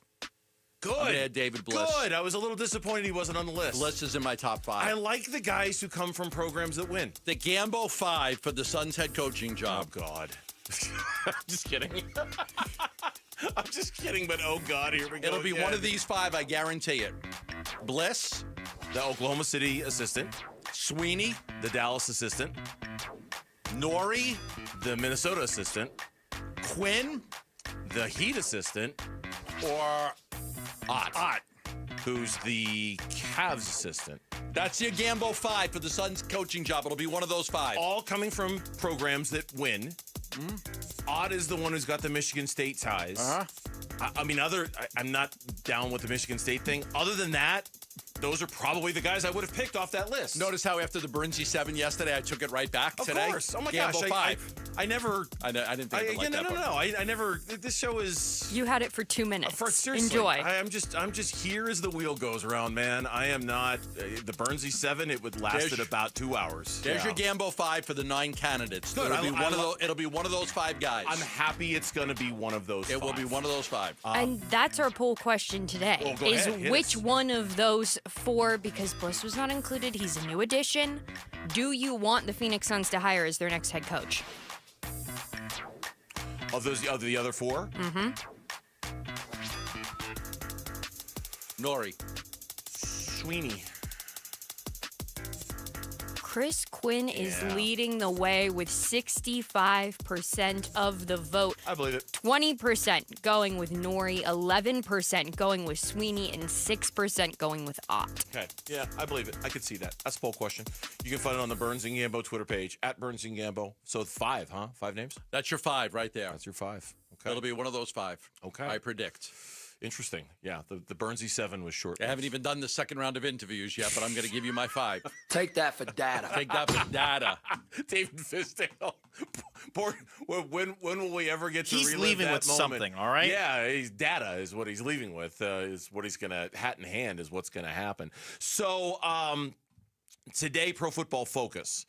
Good. I'm going to add David Bliss. Good. I was a little disappointed he wasn't on the list. Bliss is in my top 5. I like the guys who come from programs that win. The Gambo 5 for the Suns head coaching job. Oh, God. I'm just kidding. I'm just kidding, but oh, God, here we go. It'll be one of these 5, I guarantee it. Bliss, the Oklahoma City assistant. Sweeney, the Dallas assistant. Nori, the Minnesota assistant. Quinn, the Heat assistant. Or Ott, who's the Cavs assistant. That's your Gambo 5 for the Suns coaching job. It'll be one of those 5. All coming from programs that win. Ott is the one who's got the Michigan State ties. I'm not down with the Michigan State thing. Other than that, those are probably the guys I would have picked off that list. Notice how after the Burnsy 7 yesterday, I took it right back today? Of course. Oh, my Gambo gosh. 5. I never... I didn't think of it like that. No. I never... This show is... You had it for 2 minutes. Seriously, Enjoy. I'm just here as the wheel goes around, man. I am not... the Burnsy 7, it would lasted about 2 hours. There's your Gambo 5 for the 9 candidates. Good. It'll be one of those 5 guys. I'm happy it's going to be one of those 5. It will be one of those 5. And that's our poll question today. Well, go is ahead, hit which us. one of those 4, because Bliss was not included, he's a new addition, do you want the Phoenix Suns to hire as their next head coach? Of the other 4? Mm-hmm. Nori. Sweeney. Chris Quinn is leading the way with 65% of the vote. I believe it. 20% going with Nori, 11% going with Sweeney, and 6% going with Ott. Okay. Yeah, I believe it. I could see that. That's a poll question. You can find it on the Burns and Gambo Twitter page, at Burns and Gambo. So 5, huh? 5 names? That's your 5 right there. That's your 5. Okay. It'll be one of those 5. Okay. I predict. Interesting. Yeah, the Burnsy 7 was short. I haven't even done the second round of interviews yet, but I'm going to give you my 5. Take that for data. Take that for data. David Fisdale. When will we ever get to He's relive leaving that with moment? something, all right? Yeah, data is what he's leaving with. Is what he's gonna hat in hand is what's gonna happen. So today, Pro Football Focus.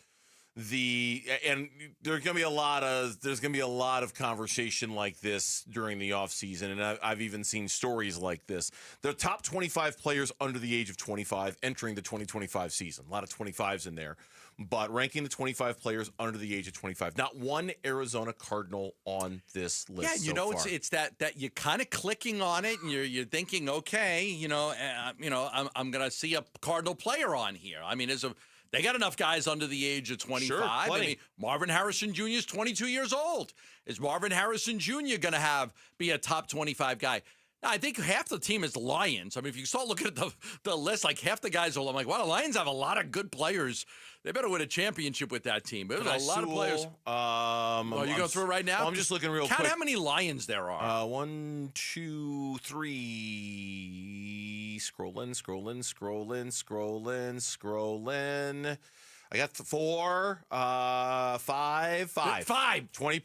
And there's gonna be a lot of conversation like this during the offseason, and I've even seen stories like this. The top 25 players under the age of 25 entering the 2025 season. A lot of 25s in there, but ranking the 25 players under the age of 25. Not one Arizona Cardinal on this list. Yeah, you so know, far. it's that you're kind of clicking on it, and you're thinking, okay, I'm gonna see a Cardinal player on here. I mean, they got enough guys under the age of 25. Sure, I mean, Marvin Harrison Jr. is 22 years old. Is Marvin Harrison Jr. going to be a top 25 guy? Now, I think half the team is Lions. I mean, if you start looking at the list, like half the guys are, I'm like, wow, the Lions have a lot of good players. They better win a championship with that team. There's a lot of players. Are you going through it right now? Well, I'm just looking real quick. Count how many Lions there are. 1, 2, 3. Scrolling. I got 4, 5. 20.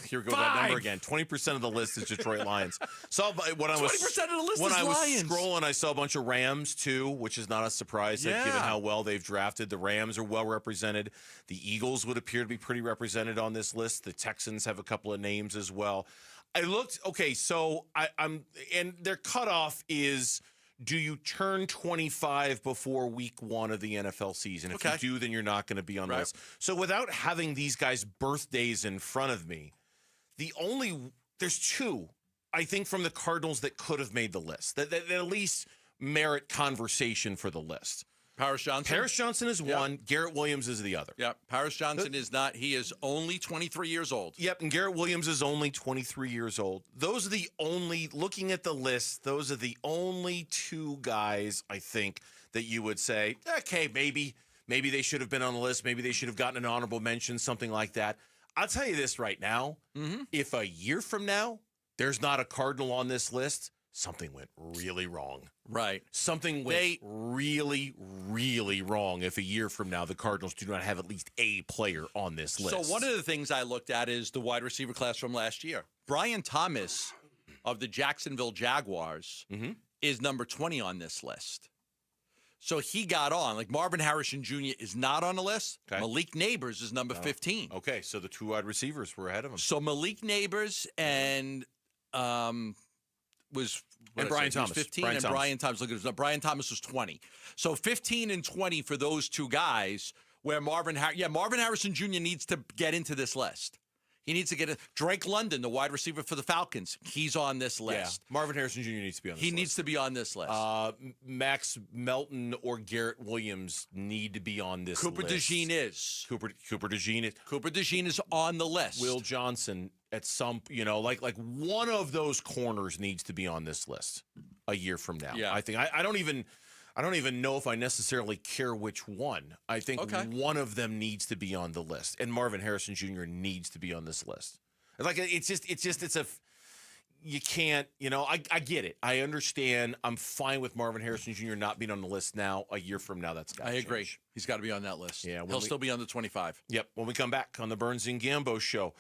Here goes that number again. 20% of the list is Detroit Lions. So when I was 20% of the list when is I was Lions. scrolling, I saw a bunch of Rams too, which is not a surprise given how well they've drafted. The Rams are well represented. The Eagles would appear to be pretty represented on this list. The Texans have a couple of names as well. I looked. Okay, so I'm and their cutoff is. Do you turn 25 before week 1 of the NFL season? If you do, then you're not going to be on the list. So without having these guys' birthdays in front of me, there's 2, I think, from the Cardinals that could have made the list, that at least merit conversation for the list. Paris Johnson? Paris Johnson is one. Garrett Williams is the other. Yep. Paris Johnson is not. He is only 23 years old. Yep. And Garrett Williams is only 23 years old. Those are the only, looking at the list, those are the only 2 guys, I think, that you would say, okay, maybe they should have been on the list. Maybe they should have gotten an honorable mention, something like that. I'll tell you this right now. If a year from now, there's not a Cardinal on this list, something went really wrong. Right. Something went really, really wrong if a year from now the Cardinals do not have at least a player on this list. So one of the things I looked at is the wide receiver class from last year. Brian Thomas of the Jacksonville Jaguars is number 20 on this list. So he got on. Like Marvin Harrison Jr. is not on the list. Okay. Malik Neighbors is number 15. Okay, so the 2 wide receivers were ahead of him. So Malik Neighbors and Brian Thomas. 15 Brian Thomas. Look at this. Brian Thomas was 20. So 15 and 20 for those 2 guys. Where Marvin Harrison Jr. needs to get into this list. He needs to get it. Drake London, the wide receiver for the Falcons, he's on this list. Yeah. Marvin Harrison Jr. needs to be on this list. He needs to be on this list. Max Melton or Garrett Williams need to be on this Cooper list. DeJean is. Cooper DeJean is. Cooper DeJean is on the list. Will Johnson at some, like one of those corners needs to be on this list a year from now. Yeah. I think I don't even know if I necessarily care which one. I think one of them needs to be on the list, and Marvin Harrison Jr. needs to be on this list. You can't, I get it. I understand. I'm fine with Marvin Harrison Jr. not being on the list now. A year from now, that's got to change. I agree. He's got to be on that list. Yeah, he'll still be on the 25. Yep. When we come back on the Burns and Gambo show,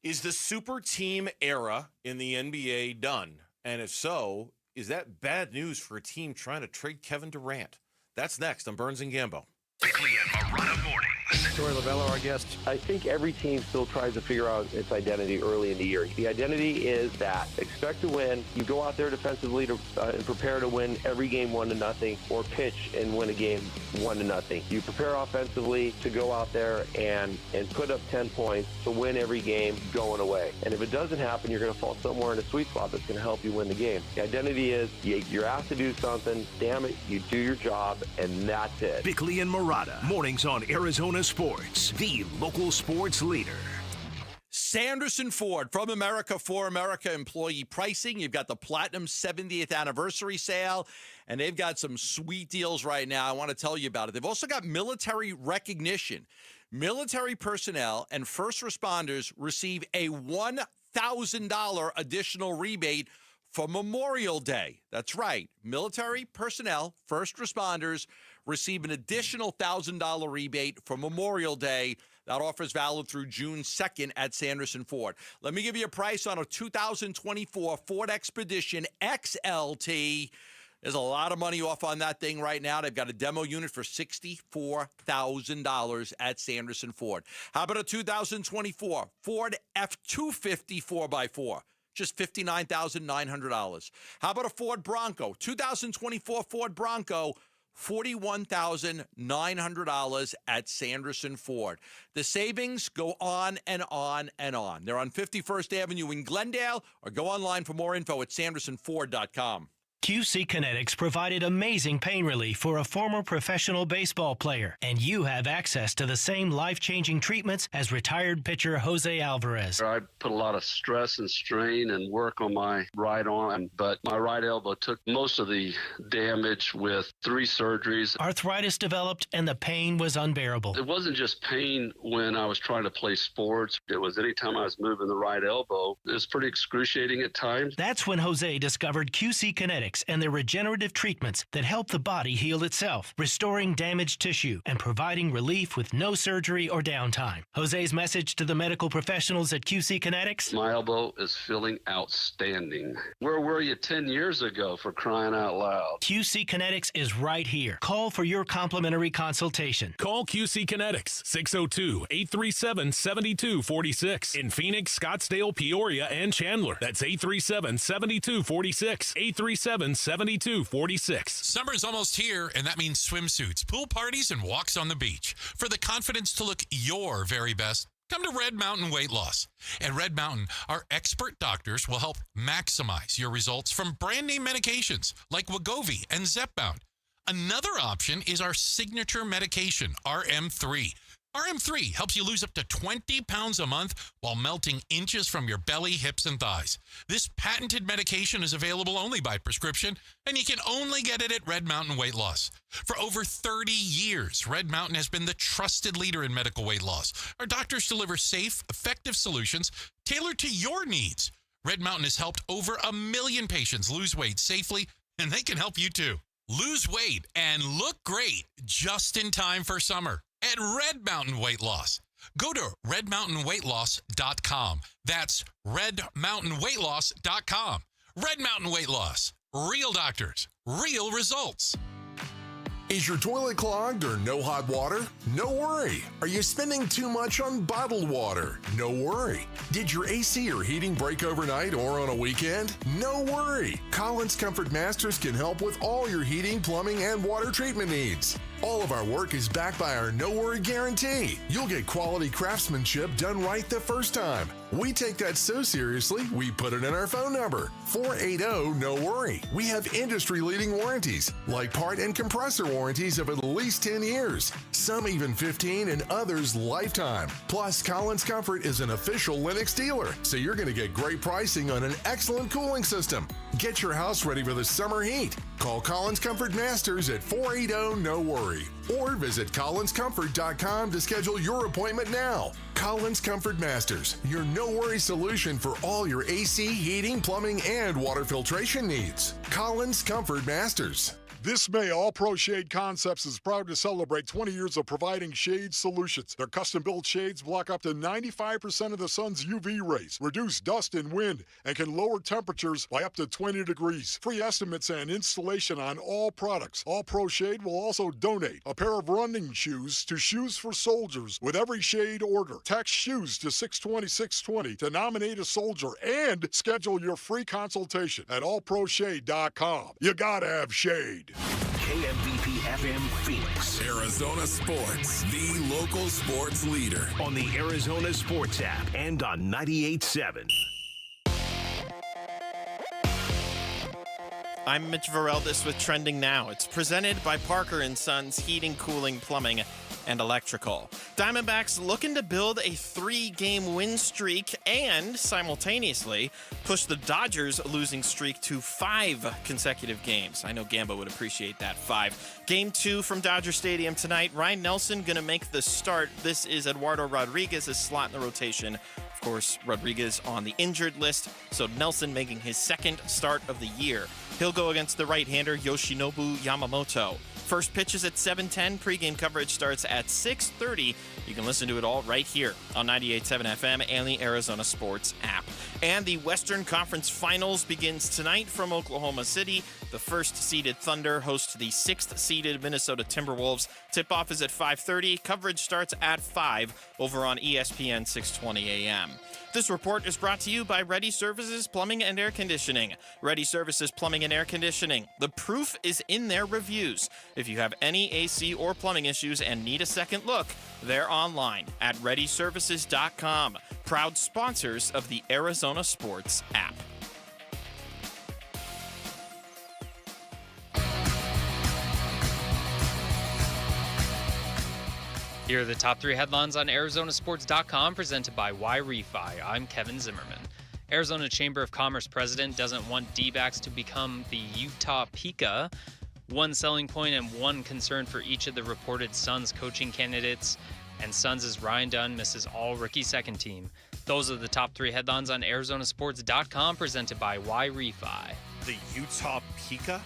is the super team era in the NBA done? And if so, is that bad news for a team trying to trade Kevin Durant? That's next on Burns and Gambo. Bickley and Marotta mornings. Troy Lavello, our guest. I think every team still tries to figure out its identity early in the year. The identity is that expect to win. You go out there defensively and prepare to win every game 1-0, or pitch and win a game 1-0. You prepare offensively to go out there and put up 10 points to win every game going away. And if it doesn't happen, you're going to fall somewhere in a sweet spot that's going to help you win the game. The identity is you're asked to do something. Damn it, you do your job, and that's it. Bickley and Marotta, mornings on Arizona Sports, the local sports leader. Sanderson Ford, from America for America employee pricing. You've got the Platinum 70th anniversary sale, and they've got some sweet deals right now. I want to tell you about it. They've also got military recognition. Military personnel and first responders receive a $1,000 additional rebate for Memorial Day. That's right. Military personnel, first responders, receive an additional $1,000 rebate for Memorial Day. That offer is valid through June 2nd at Sanderson Ford. Let me give you a price on a 2024 Ford Expedition XLT. There's a lot of money off on that thing right now. They've got a demo unit for $64,000 at Sanderson Ford. How about a 2024 Ford F-250 4x4? Just $59,900. How about a Ford Bronco? 2024 Ford Bronco, $41,900 at Sanderson Ford. The savings go on and on and on. They're on 51st Avenue in Glendale, or go online for more info at sandersonford.com. QC Kinetics provided amazing pain relief for a former professional baseball player, and you have access to the same life-changing treatments as retired pitcher Jose Alvarez. I put a lot of stress and strain and work on my right arm, but my right elbow took most of the damage with 3 surgeries. Arthritis developed, and the pain was unbearable. It wasn't just pain when I was trying to play sports. It was anytime I was moving the right elbow. It was pretty excruciating at times. That's when Jose discovered QC Kinetics and their regenerative treatments that help the body heal itself, restoring damaged tissue and providing relief with no surgery or downtime. Jose's message to the medical professionals at QC Kinetics? My elbow is feeling outstanding. Where were you 10 years ago, for crying out loud? QC Kinetics is right here. Call for your complimentary consultation. Call QC Kinetics, 602-837-7246. In Phoenix, Scottsdale, Peoria, and Chandler. That's 837-7246. 837-7246. Summer's almost here, and that means swimsuits, pool parties, and walks on the beach. For the confidence to look your very best, come to Red Mountain Weight Loss. At Red Mountain, our expert doctors will help maximize your results from brand name medications like Wegovy and Zepbound. Another option is our signature medication, RM3. RM3 helps you lose up to 20 pounds a month while melting inches from your belly, hips, and thighs. This patented medication is available only by prescription, and you can only get it at Red Mountain Weight Loss. For over 30 years, Red Mountain has been the trusted leader in medical weight loss. Our doctors deliver safe, effective solutions tailored to your needs. Red Mountain has helped over 1 million patients lose weight safely, and they can help you too. Lose weight and look great just in time for summer at Red Mountain Weight Loss. Go to redmountainweightloss.com. That's redmountainweightloss.com. Red Mountain Weight Loss. Real doctors, real results. Is your toilet clogged or no hot water? No worry. Are you spending too much on bottled water? No worry. Did your AC or heating break overnight or on a weekend? No worry. Collins Comfort Masters can help with all your heating, plumbing, and water treatment needs. All of our work is backed by our no worry guarantee. You'll get quality craftsmanship done right the first time. We take that so seriously, we put it in our phone number, 480-NO-WORRY. We have industry-leading warranties, like part and compressor warranties of at least 10 years, some even 15 and others lifetime. Plus, Collins Comfort is an official Lennox dealer, so you're going to get great pricing on an excellent cooling system. Get your house ready for the summer heat. Call Collins Comfort Masters at 480-NO-WORRY or visit collinscomfort.com to schedule your appointment now. Collins Comfort Masters, your no-worry solution for all your AC, heating, plumbing, and water filtration needs. Collins Comfort Masters. This May, All Pro Shade Concepts is proud to celebrate 20 years of providing shade solutions. Their custom-built shades block up to 95% of the sun's UV rays, reduce dust and wind, and can lower temperatures by up to 20 degrees. Free estimates and installation on all products. All Pro Shade will also donate a pair of running shoes to Shoes for Soldiers with every shade order. Text SHOES to 620-620 to nominate a soldier and schedule your free consultation at allproshade.com. You gotta have shade. KMVP FM Phoenix. Arizona Sports, the local sports leader. On the Arizona Sports app and on 98.7. I'm Mitch Vareldis with Trending Now. It's presented by Parker & Sons Heating, Cooling, Plumbing. and electrical. Diamondbacks looking to build a 3-game win streak and simultaneously push the Dodgers losing streak to 5 consecutive games. I know Gambo would appreciate that. 5. Game 2 from Dodger Stadium tonight. Ryan Nelson going to make the start. This is Eduardo Rodriguez's slot in the rotation. Of course, Rodriguez on the injured list, so Nelson making his second start of the year. He'll go against the right-hander Yoshinobu Yamamoto. First pitch is at 7:10. Pre-game coverage starts at 6:30. You can listen to it all right here on 98.7 FM and the Arizona Sports app. And the Western Conference Finals begins tonight from Oklahoma City. The first-seeded Thunder hosts the 6th-seeded Minnesota Timberwolves. Tip-off is at 5:30. Coverage starts at 5 over on ESPN 620 AM. This report is brought to you by Ready Services Plumbing and Air Conditioning. Ready Services Plumbing and Air Conditioning. The proof is in their reviews. If you have any AC or plumbing issues and need a second look, they're online at ReadyServices.com. Proud sponsors of the Arizona Sports app. Here are the top 3 headlines on ArizonaSports.com, presented by Y-Refi. I'm Kevin Zimmerman. Arizona Chamber of Commerce president doesn't want D-backs to become the Utah Pika. One selling point and one concern for each of the reported Suns coaching candidates. And Suns' Ryan Dunn misses all rookie second team. Those are the top 3 headlines on ArizonaSports.com, presented by Y-Refi. The Utah Pika?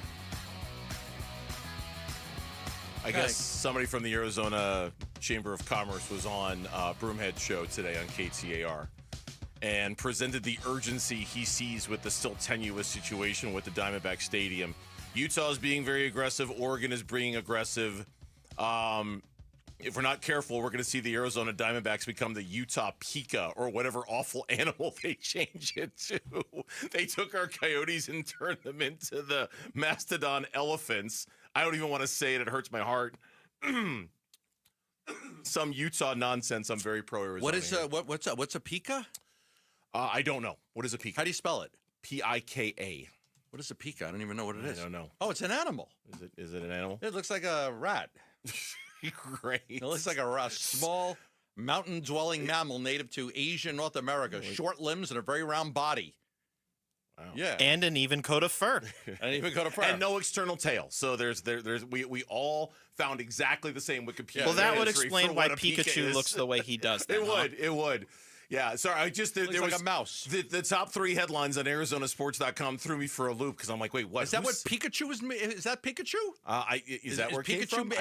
I guess somebody from the Arizona Chamber of Commerce was on Broomhead's show today on KTAR and presented the urgency he sees with the still tenuous situation with the Diamondback Stadium. Utah is being very aggressive. Oregon is being aggressive. If we're not careful, we're going to see the Arizona Diamondbacks become the Utah Pika or whatever awful animal they change it to. They took our coyotes and turned them into the mastodon elephants. I don't even want to say it. It hurts my heart. Some Utah nonsense. I'm very pro Arizona. What's a Pika? I don't know. What is a Pika? How do you spell it? P-I-K-A. What is a Pika? I don't even know what it is. I don't know. Oh, it's an animal. Is it an animal? It looks like a rat. Great. It looks like a small mountain-dwelling mammal native to Asia and North America. Short limbs and a very round body. Wow. Yeah, and an even coat of fur, and no external tail. So we all found exactly the same Wikipedia. Well, that would explain why Pikachu looks the way he does. Then, it would. Yeah, sorry. I just there was like a mouse. The top 3 headlines on ArizonaSports.com threw me for a loop because I'm like, wait, what? Is that what Pikachu is? Is that Pikachu? Is that where it came from?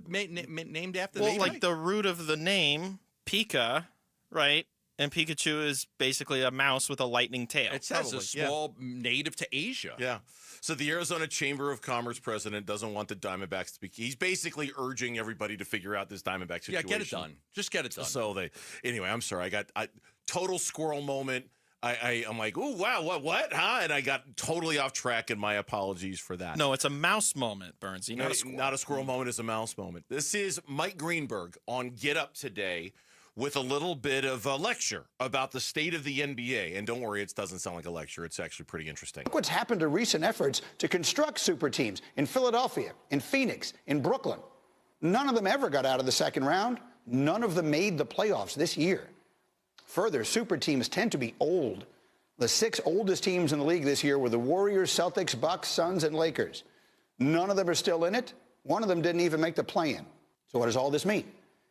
Named after? Well, like the root of the name Pika, right? And Pikachu is basically a mouse with a lightning tail. It says a small native to Asia. Yeah. So the Arizona Chamber of Commerce president doesn't want the Diamondbacks to be. He's basically urging everybody to figure out this Diamondback situation. Yeah, get it done. Just get it done. So anyway, I'm sorry. I got total squirrel moment. I'm like, oh, wow, what? Huh? And I got totally off track, and my apologies for that. No, it's a mouse moment, Burnsy, not a squirrel moment. It's a mouse moment. This is Mike Greenberg on Get Up today with a little bit of a lecture about the state of the NBA. And don't worry, it doesn't sound like a lecture. It's actually pretty interesting. Look what's happened to recent efforts to construct super teams in Philadelphia, in Phoenix, in Brooklyn. None of them ever got out of the second round. None of them made the playoffs this year. Further, super teams tend to be old. The 6 oldest teams in the league this year were the Warriors, Celtics, Bucks, Suns, and Lakers. None of them are still in it. One of them didn't even make the play-in. So what does all this mean?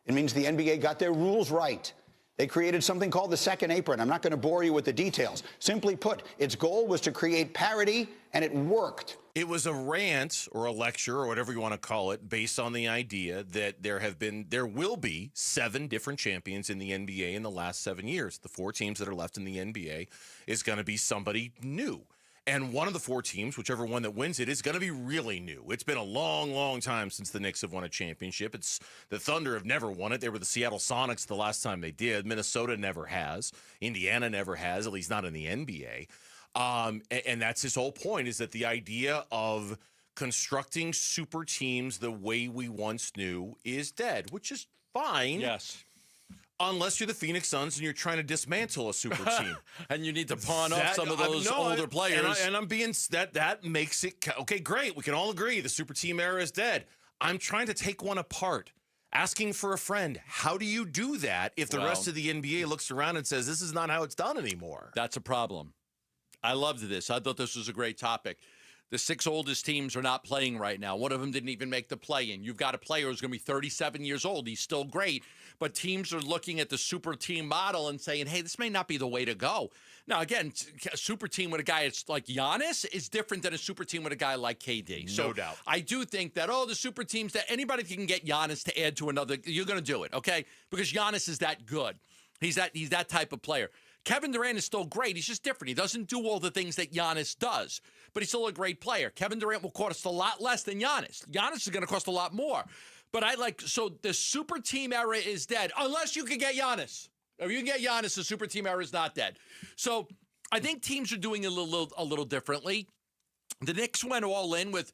It means the NBA got their rules right. They created something called the second apron. I'm not going to bore you with the details. Simply put, its goal was to create parity, and it worked. It was a rant or a lecture or whatever you want to call it based on the idea that there will be 7 different champions in the NBA in the last 7 years. The 4 teams that are left in the NBA is going to be somebody new. And one of the 4 teams, whichever one that wins it, is going to be really new. It's been a long, long time since the Knicks have won a championship. The Thunder have never won it. They were the Seattle Sonics the last time they did. Minnesota never has. Indiana never has, at least not in the NBA. And that's his whole point, is that the idea of constructing super teams the way we once knew is dead, which is fine. Yes. Unless you're the Phoenix Suns and you're trying to dismantle a super team. And you need to pawn off some of those older players. And I'm being, that makes it, okay, great. We can all agree the super team era is dead. I'm trying to take one apart. Asking for a friend. How do you do that if the rest of the NBA looks around and says, this is not how it's done anymore? That's a problem. I loved this. I thought this was a great topic. The 6 oldest teams are not playing right now. One of them didn't even make the play-in. You've got a player who's going to be 37 years old. He's still great, but teams are looking at the super team model and saying, hey, this may not be the way to go. Now, again, a super team with a guy that's like Giannis is different than a super team with a guy like KD. No doubt. I do think that, the super teams, that anybody can get Giannis to add to another, you're going to do it, okay? Because Giannis is that good. He's that type of player. Kevin Durant is still great. He's just different. He doesn't do all the things that Giannis does, but he's still a great player. Kevin Durant will cost a lot less than Giannis. Giannis is going to cost a lot more. But so the super team era is dead, unless you can get Giannis. If you can get Giannis, the super team era is not dead. So I think teams are doing it a little differently. The Knicks went all in with,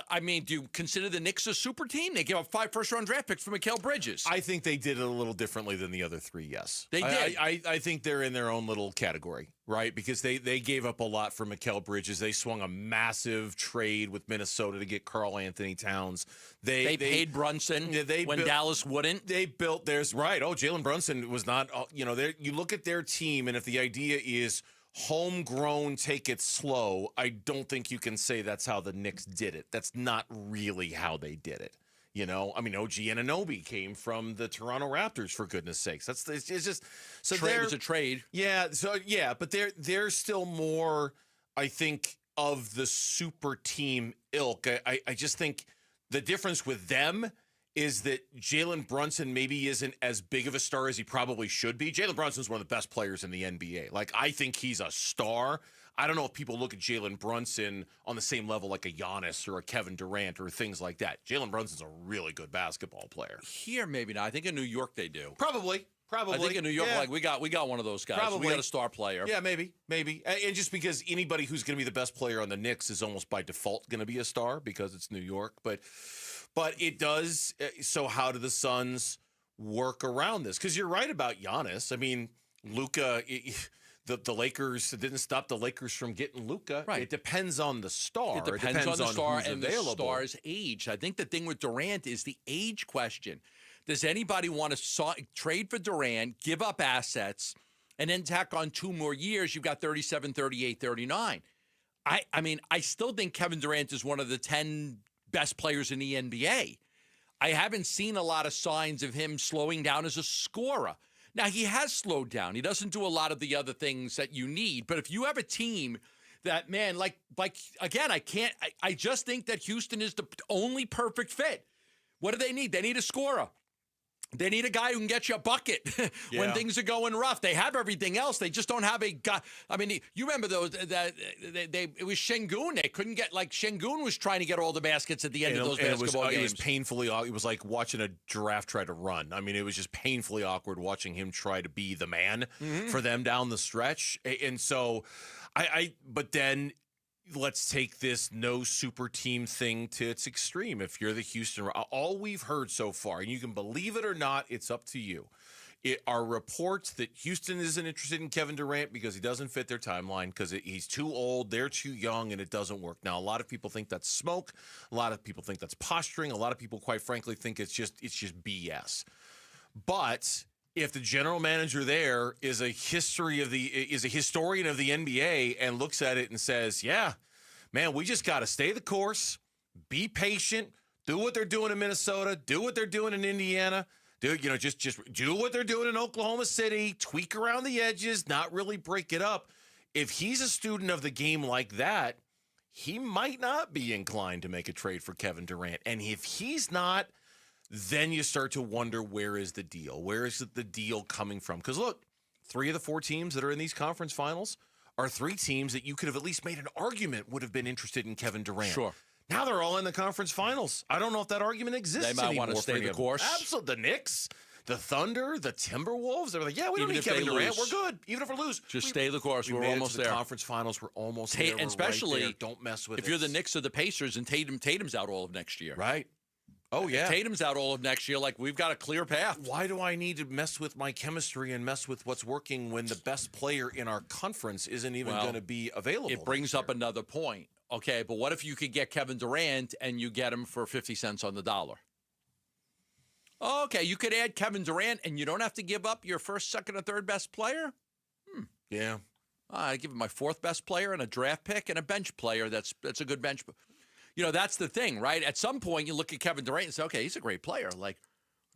do you consider the Knicks a super team? They gave up 5 first-round draft picks for Mikal Bridges. I think they did it a little differently than the other 3, yes. They did. I think they're in their own little category, right? Because they gave up a lot for Mikal Bridges. They swung a massive trade with Minnesota to get Karl Anthony Towns. They paid Brunson when Dallas wouldn't. They built theirs, right. Jalen Brunson was not, you look at their team, and if the idea is homegrown, take it slow, I don't think you can say that's how the Knicks did it. That's not really how they did it. OG Anunoby came from the Toronto Raptors, for goodness sakes. It's just so trade was a trade. Yeah, but they're still more, I think, of the super team ilk. I just think the difference with them is that Jalen Brunson maybe isn't as big of a star as he probably should be. Jalen Brunson's one of the best players in the NBA. I think he's a star. I don't know if people look at Jalen Brunson on the same level like a Giannis or a Kevin Durant or things like that. Jalen Brunson's a really good basketball player. Here, maybe not. I think in New York they do. Probably. I think in New York, we got one of those guys. Probably. We got a star player. Yeah, maybe. And just because anybody who's going to be the best player on the Knicks is almost by default going to be a star because it's New York. But it does. So how do the Suns work around this? Because you're right about Giannis. Luka, the Lakers didn't stop the Lakers from getting Luka. Right. It depends on the star. It depends on the star and available. The star's age. I think the thing with Durant is the age question. Does anybody want to trade for Durant, give up assets, and then tack on 2 more years? You've got 37, 38, 39. I still think Kevin Durant is one of the 10 best players in the NBA. I haven't seen a lot of signs of him slowing down as a scorer. Now, he has slowed down. He doesn't do a lot of the other things that you need. But if you have a team that, man, again, I just think that Houston is the only perfect fit. What do they need? They need a scorer. They need a guy who can get you a bucket when things are going rough. They have everything else. They just don't have a guy. You remember those? It was Şengün. They couldn't get Şengün was trying to get all the baskets at the end of those basketball games. It was painfully. It was like watching a giraffe try to run. It was just painfully awkward watching him try to be the man for them down the stretch. And so, But then. Let's take this no super team thing to its extreme. If you're the Houston, all we've heard so far, and you can believe it or not, it's up to you, are reports that Houston isn't interested in Kevin Durant because he doesn't fit their timeline, because he's too old, they're too young, and it doesn't work. Now, a lot of people think that's smoke. A lot of people think that's posturing. A lot of people, quite frankly, think it's just BS. But if the general manager there is a historian of the NBA and looks at it and says, yeah, man, we just got to stay the course, be patient, do what they're doing in Minnesota, do what they're doing in Indiana, just do what they're doing in Oklahoma City, tweak around the edges, not really break it up. If he's a student of the game like that, he might not be inclined to make a trade for Kevin Durant. And if he's not, then you start to wonder, where is the deal? Where is the deal coming from? Because look, 3 of the 4 teams that are in these conference finals are 3 teams that you could have at least made an argument would have been interested in Kevin Durant. Sure. Now they're all in the conference finals. I don't know if that argument exists anymore. They might want to stay the course. Absolutely. The Knicks, the Thunder, the Timberwolves. They're like, yeah, we don't need Kevin Durant. We're good. Even if we lose. Just stay the course. We're almost there. The conference finals. We're almost there. And especially, right there. Don't mess with it. If you're the Knicks or the Pacers and Tatum's out all of next year. Right. Oh, yeah. Tatum's out all of next year. We've got a clear path. Why do I need to mess with my chemistry and mess with what's working when the best player in our conference isn't even going to be available? It brings up another point. Okay, but what if you could get Kevin Durant and you get him for 50 cents on the dollar? Okay, you could add Kevin Durant, and you don't have to give up your first, second, or third best player? Yeah. I give him my fourth best player and a draft pick and a bench player. That's a good bench. That's the thing, right? At some point, you look at Kevin Durant and say, okay, he's a great player. Like,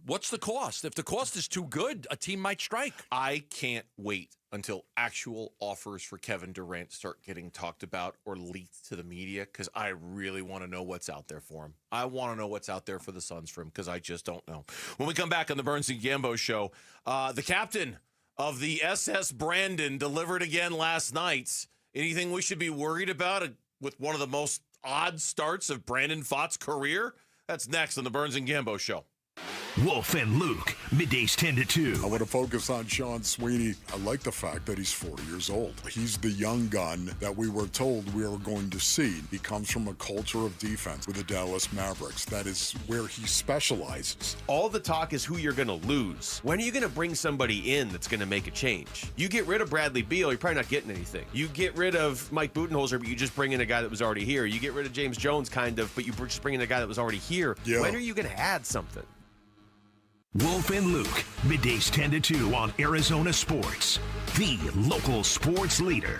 what's the cost? If the cost is too good, a team might strike. I can't wait until actual offers for Kevin Durant start getting talked about or leaked to the media, because I really want to know what's out there for him. I want to know what's out there for the Suns for him, because I just don't know. When we come back on the Burns and Gambo show, the captain of the SS Brandon delivered again last night. Anything we should be worried about with one of the most odd starts of Brandon Pfaadt's career? That's next on the Burns and Gambo show. Wolf and Luke, middays 10 to 2. I want to focus on Sean Sweeney. I like the fact that he's 40 years old. He's the young gun that we were told we were going to see. He comes from a culture of defense with the Dallas Mavericks. That is where he specializes. All the talk is who you're going to lose. When are you going to bring somebody in that's going to make a change? You get rid of Bradley Beal, you're probably not getting anything. You get rid of Mike Budenholzer, but you just bring in a guy that was already here. You get rid of James Jones, kind of, but you just bring in a guy that was already here. Yeah. When are you going to add something? Wolf and Luke, middays 10 to 2 on Arizona Sports, the local sports leader.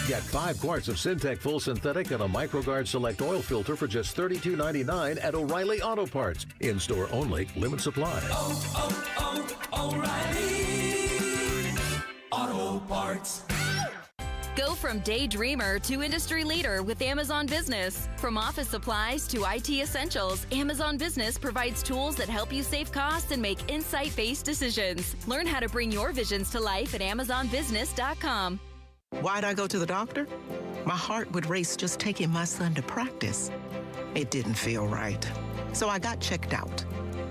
Get 5 quarts of Syntec Full Synthetic and a MicroGuard Select Oil Filter for just $32.99 at O'Reilly Auto Parts. In-store only, limit supply. O'Reilly Auto Parts. Go from daydreamer to industry leader with Amazon Business. From office supplies to IT essentials, Amazon Business provides tools that help you save costs and make insight-based decisions. Learn how to bring your visions to life at AmazonBusiness.com. Why'd I go to the doctor? My heart would race just taking my son to practice. It didn't feel right. So I got checked out.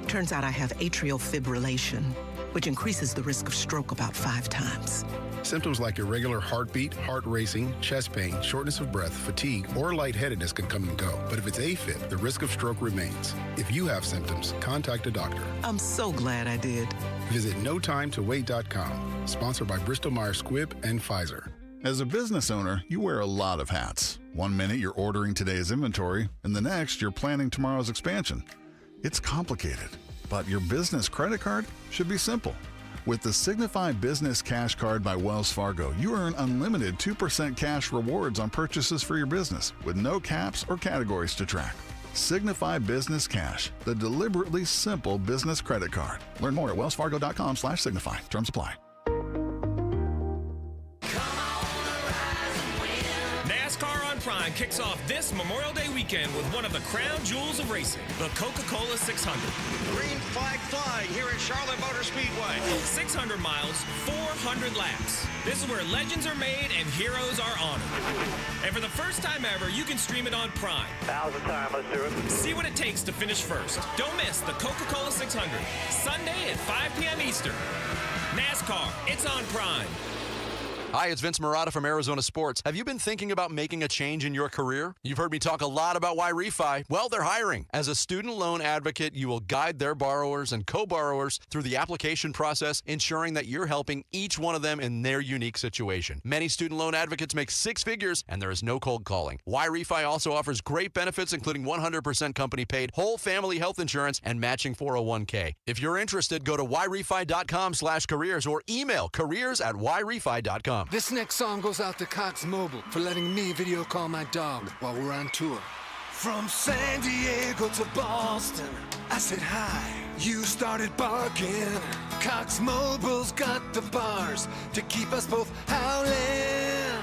Turns out I have atrial fibrillation, which increases the risk of stroke about 5 times. Symptoms like irregular heartbeat, heart racing, chest pain, shortness of breath, fatigue, or lightheadedness can come and go. But if it's AFib, the risk of stroke remains. If you have symptoms, contact a doctor. I'm so glad I did. Visit notimetowait.com. Sponsored by Bristol-Myers Squibb and Pfizer. As a business owner, you wear a lot of hats. One minute you're ordering today's inventory, and the next you're planning tomorrow's expansion. It's complicated, but your business credit card should be simple. With the Signify Business Cash Card by Wells Fargo, you earn unlimited 2% cash rewards on purchases for your business with no caps or categories to track. Signify Business Cash, the deliberately simple business credit card. Learn more at wellsfargo.com/signify. Terms apply. NASCAR on Prime kicks off this Memorial Day weekend with one of the crown jewels of racing, the Coca-Cola 600. Green flag flying here at Charlotte Motor Speedway. 600 miles, 400 laps. This is where legends are made and heroes are honored. And for the first time ever, you can stream it on Prime. Now's the time, let's do it. See what it takes to finish first. Don't miss the Coca-Cola 600, Sunday at 5 p.m. Eastern. NASCAR, it's on Prime. Hi, it's Vince Marotta from Arizona Sports. Have you been thinking about making a change in your career? You've heard me talk a lot about why Refi. Well, they're hiring. As a student loan advocate, you will guide their borrowers and co-borrowers through the application process, ensuring that you're helping each one of them in their unique situation. Many student loan advocates make 6 figures, and there is no cold calling. Why Refi also offers great benefits, including 100% company-paid whole family health insurance and matching 401k. If you're interested, go to whyrefi.com/careers or email careers@whyrefi.com. This next song goes out to Cox Mobile for letting me video call my dog while we're on tour. From San Diego to Boston, I said hi. You started barking. Cox Mobile's got the bars to keep us both howling.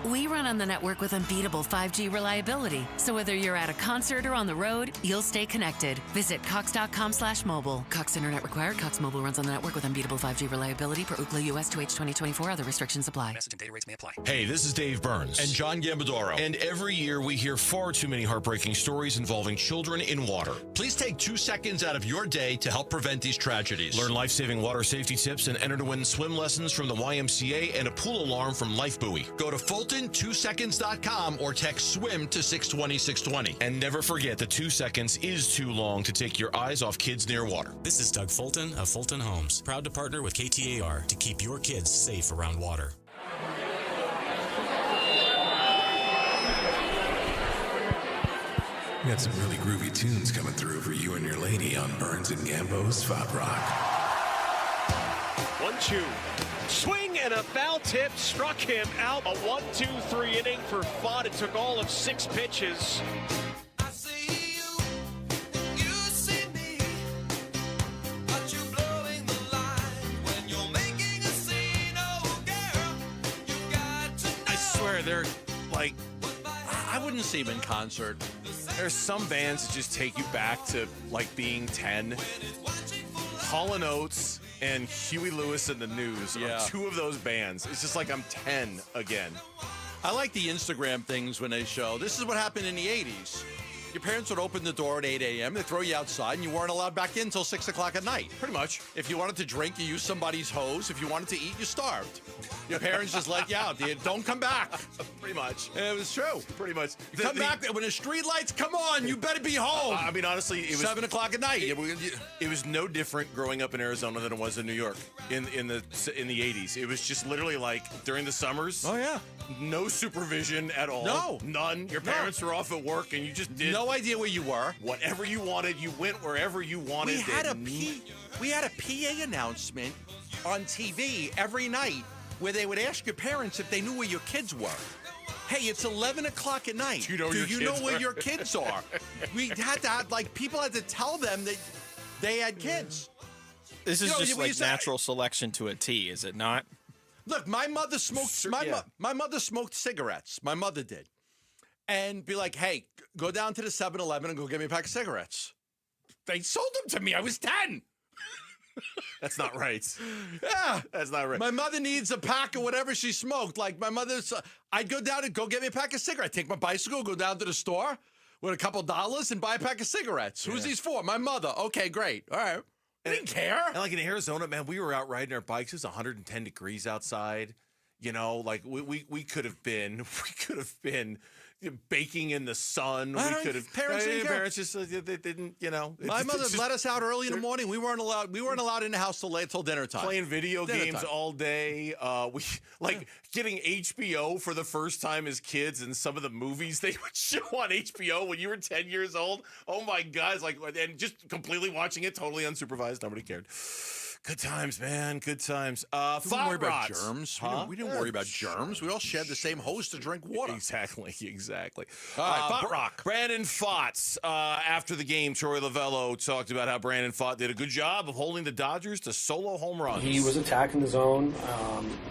We run on the network with unbeatable 5G reliability. So whether you're at a concert or on the road, you'll stay connected. Visit cox.com/mobile. Cox Internet required. Cox Mobile runs on the network with unbeatable 5G reliability per Ookla US 2H 2024. Other restrictions apply. Message and data rates may apply. Hey, this is Dave Burns. And John Gambadoro. And every year we hear far too many heartbreaking stories involving children in water. Please take 2 seconds out of your day to help prevent these tragedies. Learn life-saving water safety tips and enter to win swim lessons from the YMCA and a pool alarm from Life Buoy. Go to Fulton2seconds.com or text SWIM to 620-620. And never forget that 2 seconds is too long to take your eyes off kids near water. This is Doug Fulton of Fulton Homes, proud to partner with KTAR to keep your kids safe around water. We got some really groovy tunes coming through for you and your lady on Burns and Gambo's Fat Rock. 1-2. Swing and a foul tip struck him out. A 1-2-3 inning for Fott. It took all of 6 pitches. I swear, they're like, I wouldn't see him in concert. There's some bands that just take you back to like being 10. Hall & Oates and Huey Lewis and the News are 2 of those bands. It's just like I'm 10 again. I like the Instagram things when they show. This is what happened in the 80s. Your parents would open the door at 8 a.m. They throw you outside, and you weren't allowed back in until 6 o'clock at night. Pretty much. If you wanted to drink, you used somebody's hose. If you wanted to eat, you starved. Your parents just let you out. They don't come back. Pretty much. It was true. Pretty much. Come back when the street lights come on. You better be home. I mean, honestly, it was 7 o'clock at night. It was no different growing up in Arizona than it was in New York in the 80s. It was just literally like during the summers. Oh yeah. No supervision at all. No. None. Your parents were off at work, and you just did no idea where you were. Whatever you wanted, you went wherever you wanted. We had a PA announcement on TV every night where they would ask your parents if they knew where your kids were. Hey, it's 11 o'clock at night. Do you know where your kids are? We had to have, people had to tell them that they had kids. This is just like natural selection to a T, is it not? Look, my mother smoked. My mother smoked cigarettes. My mother did, and be like, "Hey, go down to the 7-Eleven and go get me a pack of cigarettes." They sold them to me. I was 10. That's not right. Yeah, that's not right. My mother needs a pack of whatever she smoked. Like my mother's, I'd go down and go get me a pack of cigarettes. Take my bicycle, go down to the store with a couple dollars, and buy a pack of cigarettes. Who's these for? My mother. Okay, great. All right. I didn't care. And like in Arizona, man, we were out riding our bikes. It was 110 degrees outside. You know, like we could have been baking in the sun. We could have. Parents just they didn't. You know, my mother let us out early in the morning. We weren't allowed in the house till dinner time. Playing video games all day. We getting HBO for the first time as kids, and some of the movies they would show on HBO when you were 10 years old. Oh my God! And just completely watching it, totally unsupervised. Nobody cared. Good times, man. Good times. We didn't worry about germs. Huh? We didn't worry about germs. We all shared the same hose to drink water. Exactly. All right, Fott Rock. Brandon Pfaadt. After the game, Troy Lavello talked about how Brandon Pfaadt did a good job of holding the Dodgers to solo home runs. He was attacking the zone,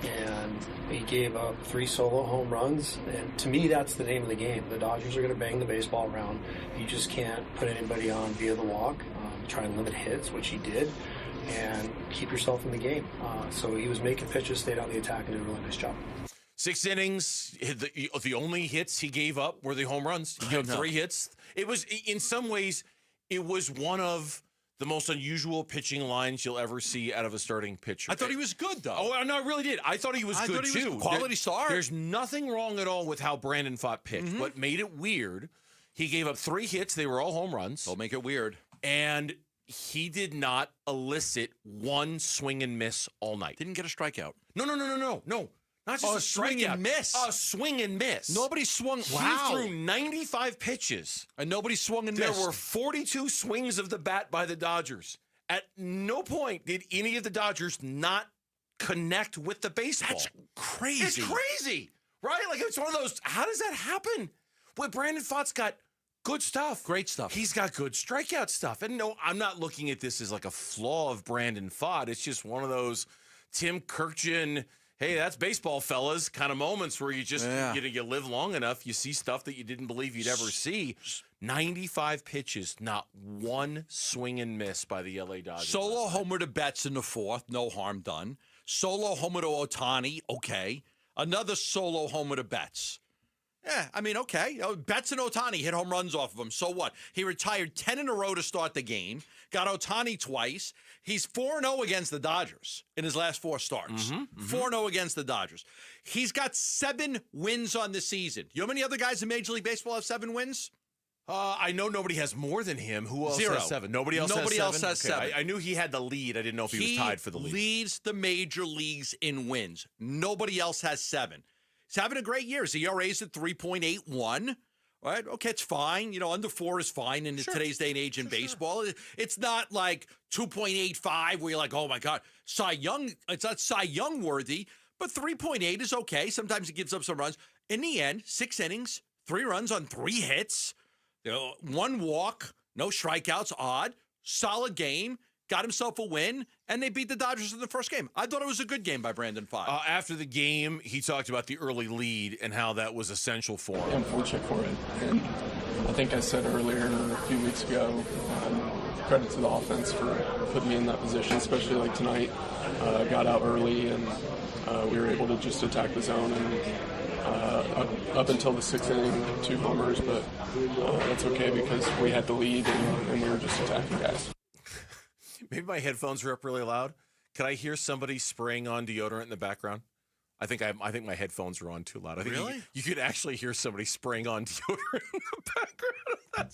and he gave up 3 solo home runs. And to me, that's the name of the game. The Dodgers are going to bang the baseball around. You just can't put anybody on via the walk. Try and limit hits, which he did, and keep yourself in the game. So he was making pitches, stayed on the attack, and did a really nice job. 6 innings. The only hits he gave up were the home runs. He gave 3 hits. It was, in some ways, it was one of the most unusual pitching lines you'll ever see out of a starting pitcher. I thought he was good, though. Oh, no, I really did. I thought he was good, too. Quality start. There's nothing wrong at all with how Brandon Pfaadt pitched. Mm-hmm. What made it weird, he gave up 3 hits. They were all home runs. Don't make it weird. And he did not elicit one swing and miss all night. Didn't get a strikeout. No. Not just a swing and miss. A swing and miss. Nobody swung. Wow. He threw 95 pitches. And nobody swung and missed. There were 42 swings of the bat by the Dodgers. At no point did any of the Dodgers not connect with the baseball. That's crazy. It's crazy, right? Like, it's one of those, how does that happen? Well, Brandon Pfaadt's got good stuff. Great stuff. He's got good strikeout stuff. And no, I'm not looking at this as like a flaw of Brandon Pfaadt. It's just one of those Tim Kirkjian, hey, that's baseball, fellas, kind of moments where you just, you live long enough, you see stuff that you didn't believe you'd ever see. 95 pitches, not one swing and miss by the LA Dodgers. Solo homer to Betts in the 4th, no harm done. Solo homer to Ohtani, okay. Another solo homer to Betts. Yeah, I mean, okay. Betts and Ohtani hit home runs off of him. So what? He retired 10 in a row to start the game, got Ohtani twice. He's 4-0 against the Dodgers in his last 4 starts. 4-0 against the Dodgers. He's got 7 wins on the season. You know how many other guys in Major League Baseball have 7 wins? I know nobody has more than him. Who else 0. has 7? Nobody else has 7? I knew he had the lead. I didn't know if he was tied for the lead. He leads the major leagues in wins. Nobody else has 7. He's having a great year. His ERA's at 3.81. right? Okay, it's fine. Under 4 is fine in today's day and age in baseball. It's not like 2.85 where you're like, oh my God, Cy Young. It's not Cy Young worthy, but 3.8 is okay. Sometimes it gives up some runs. In the end, 6 innings, 3 runs on 3 hits, 1 walk, no strikeouts, odd, solid game. Got himself a win, and they beat the Dodgers in the first game. I thought it was a good game by Brandon Pfaadt. After the game, he talked about the early lead and how that was essential for him. I'm fortunate for it. And I think I said earlier a few weeks ago, credit to the offense for putting me in that position, especially like tonight. Got out early, and we were able to just attack the zone. And up until the 6th inning, 2 homers, but that's okay because we had the lead, and we were just attacking guys. Maybe my headphones are up really loud. Could I hear somebody spraying on deodorant in the background? I think my headphones are on too loud. I think really? You could actually hear somebody spraying on deodorant in the background.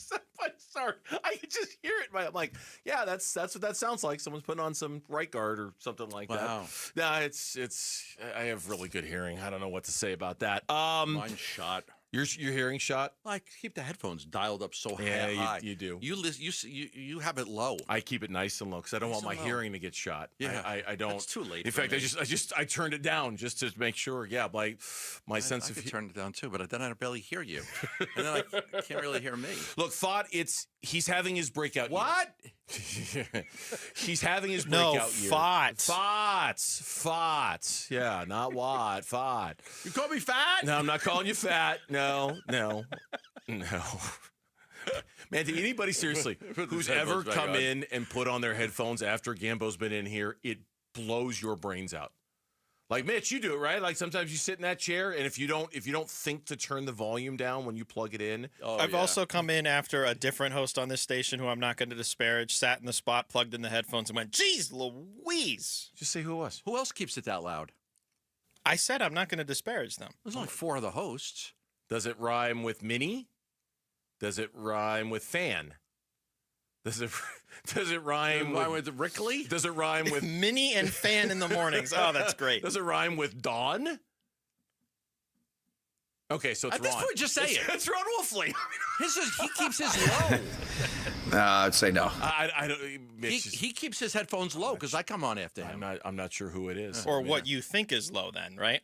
Sorry, I could just hear it. I'm like, yeah, that's what that sounds like. Someone's putting on some right guard or something like that. Nah, it's. I have really good hearing. I don't know what to say about that. Mine's shot. Your hearing shot? I keep the headphones dialed up so high. Yeah, you do. You have it low. I keep it nice and low because I don't want my hearing to get shot. Yeah, I don't. It's too late. In fact, I turned it down just to make sure. Yeah, my sense of. I could turn it down too, but then I barely hear you, and then I can't really hear me. Look, he's having his breakout. What? He's having his breakout year. Fots. Yeah, not what. Fot. You call me fat? No, I'm not calling you fat. No. Man, to anybody seriously who's ever come in and put on their headphones after Gambo's been in here, it blows your brains out. Like Mitch, you do it, right? Like sometimes you sit in that chair, and if you don't think to turn the volume down when you plug it in. I've also come in after a different host on this station who I'm not going to disparage, sat in the spot, plugged in the headphones, and went, "Geez, Louise!" Just say who it was. Who else keeps it that loud? I said I'm not going to disparage them. There's only 4 of the hosts. Does it rhyme with mini? Does it rhyme with fan? Does it rhyme with Rickley? Does it rhyme with mini and fan in the mornings? Oh, that's great. Does it rhyme with dawn? Okay, so it's At this point, just say it. It's Ron Wolfley. He keeps his low. I'd say no. I don't. He keeps his headphones low because I come on after him. I'm not sure who it is. Or what you think is low, then, right?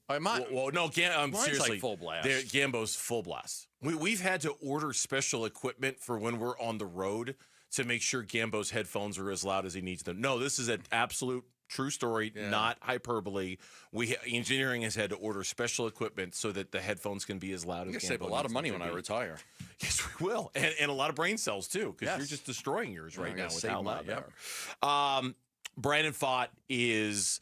Well, no, seriously. Like full blast. Gambo's full blast. We've had to order special equipment for when we're on the road to make sure Gambo's headphones are as loud as he needs them. No, this is an absolute true story, not hyperbole. Engineering has had to order special equipment so that the headphones can be as loud as Gambo. Save a lot of money when I retire. Yes, we will, and a lot of brain cells too, because you're just destroying yours right now with how loud they are. Brandon Pfaadt is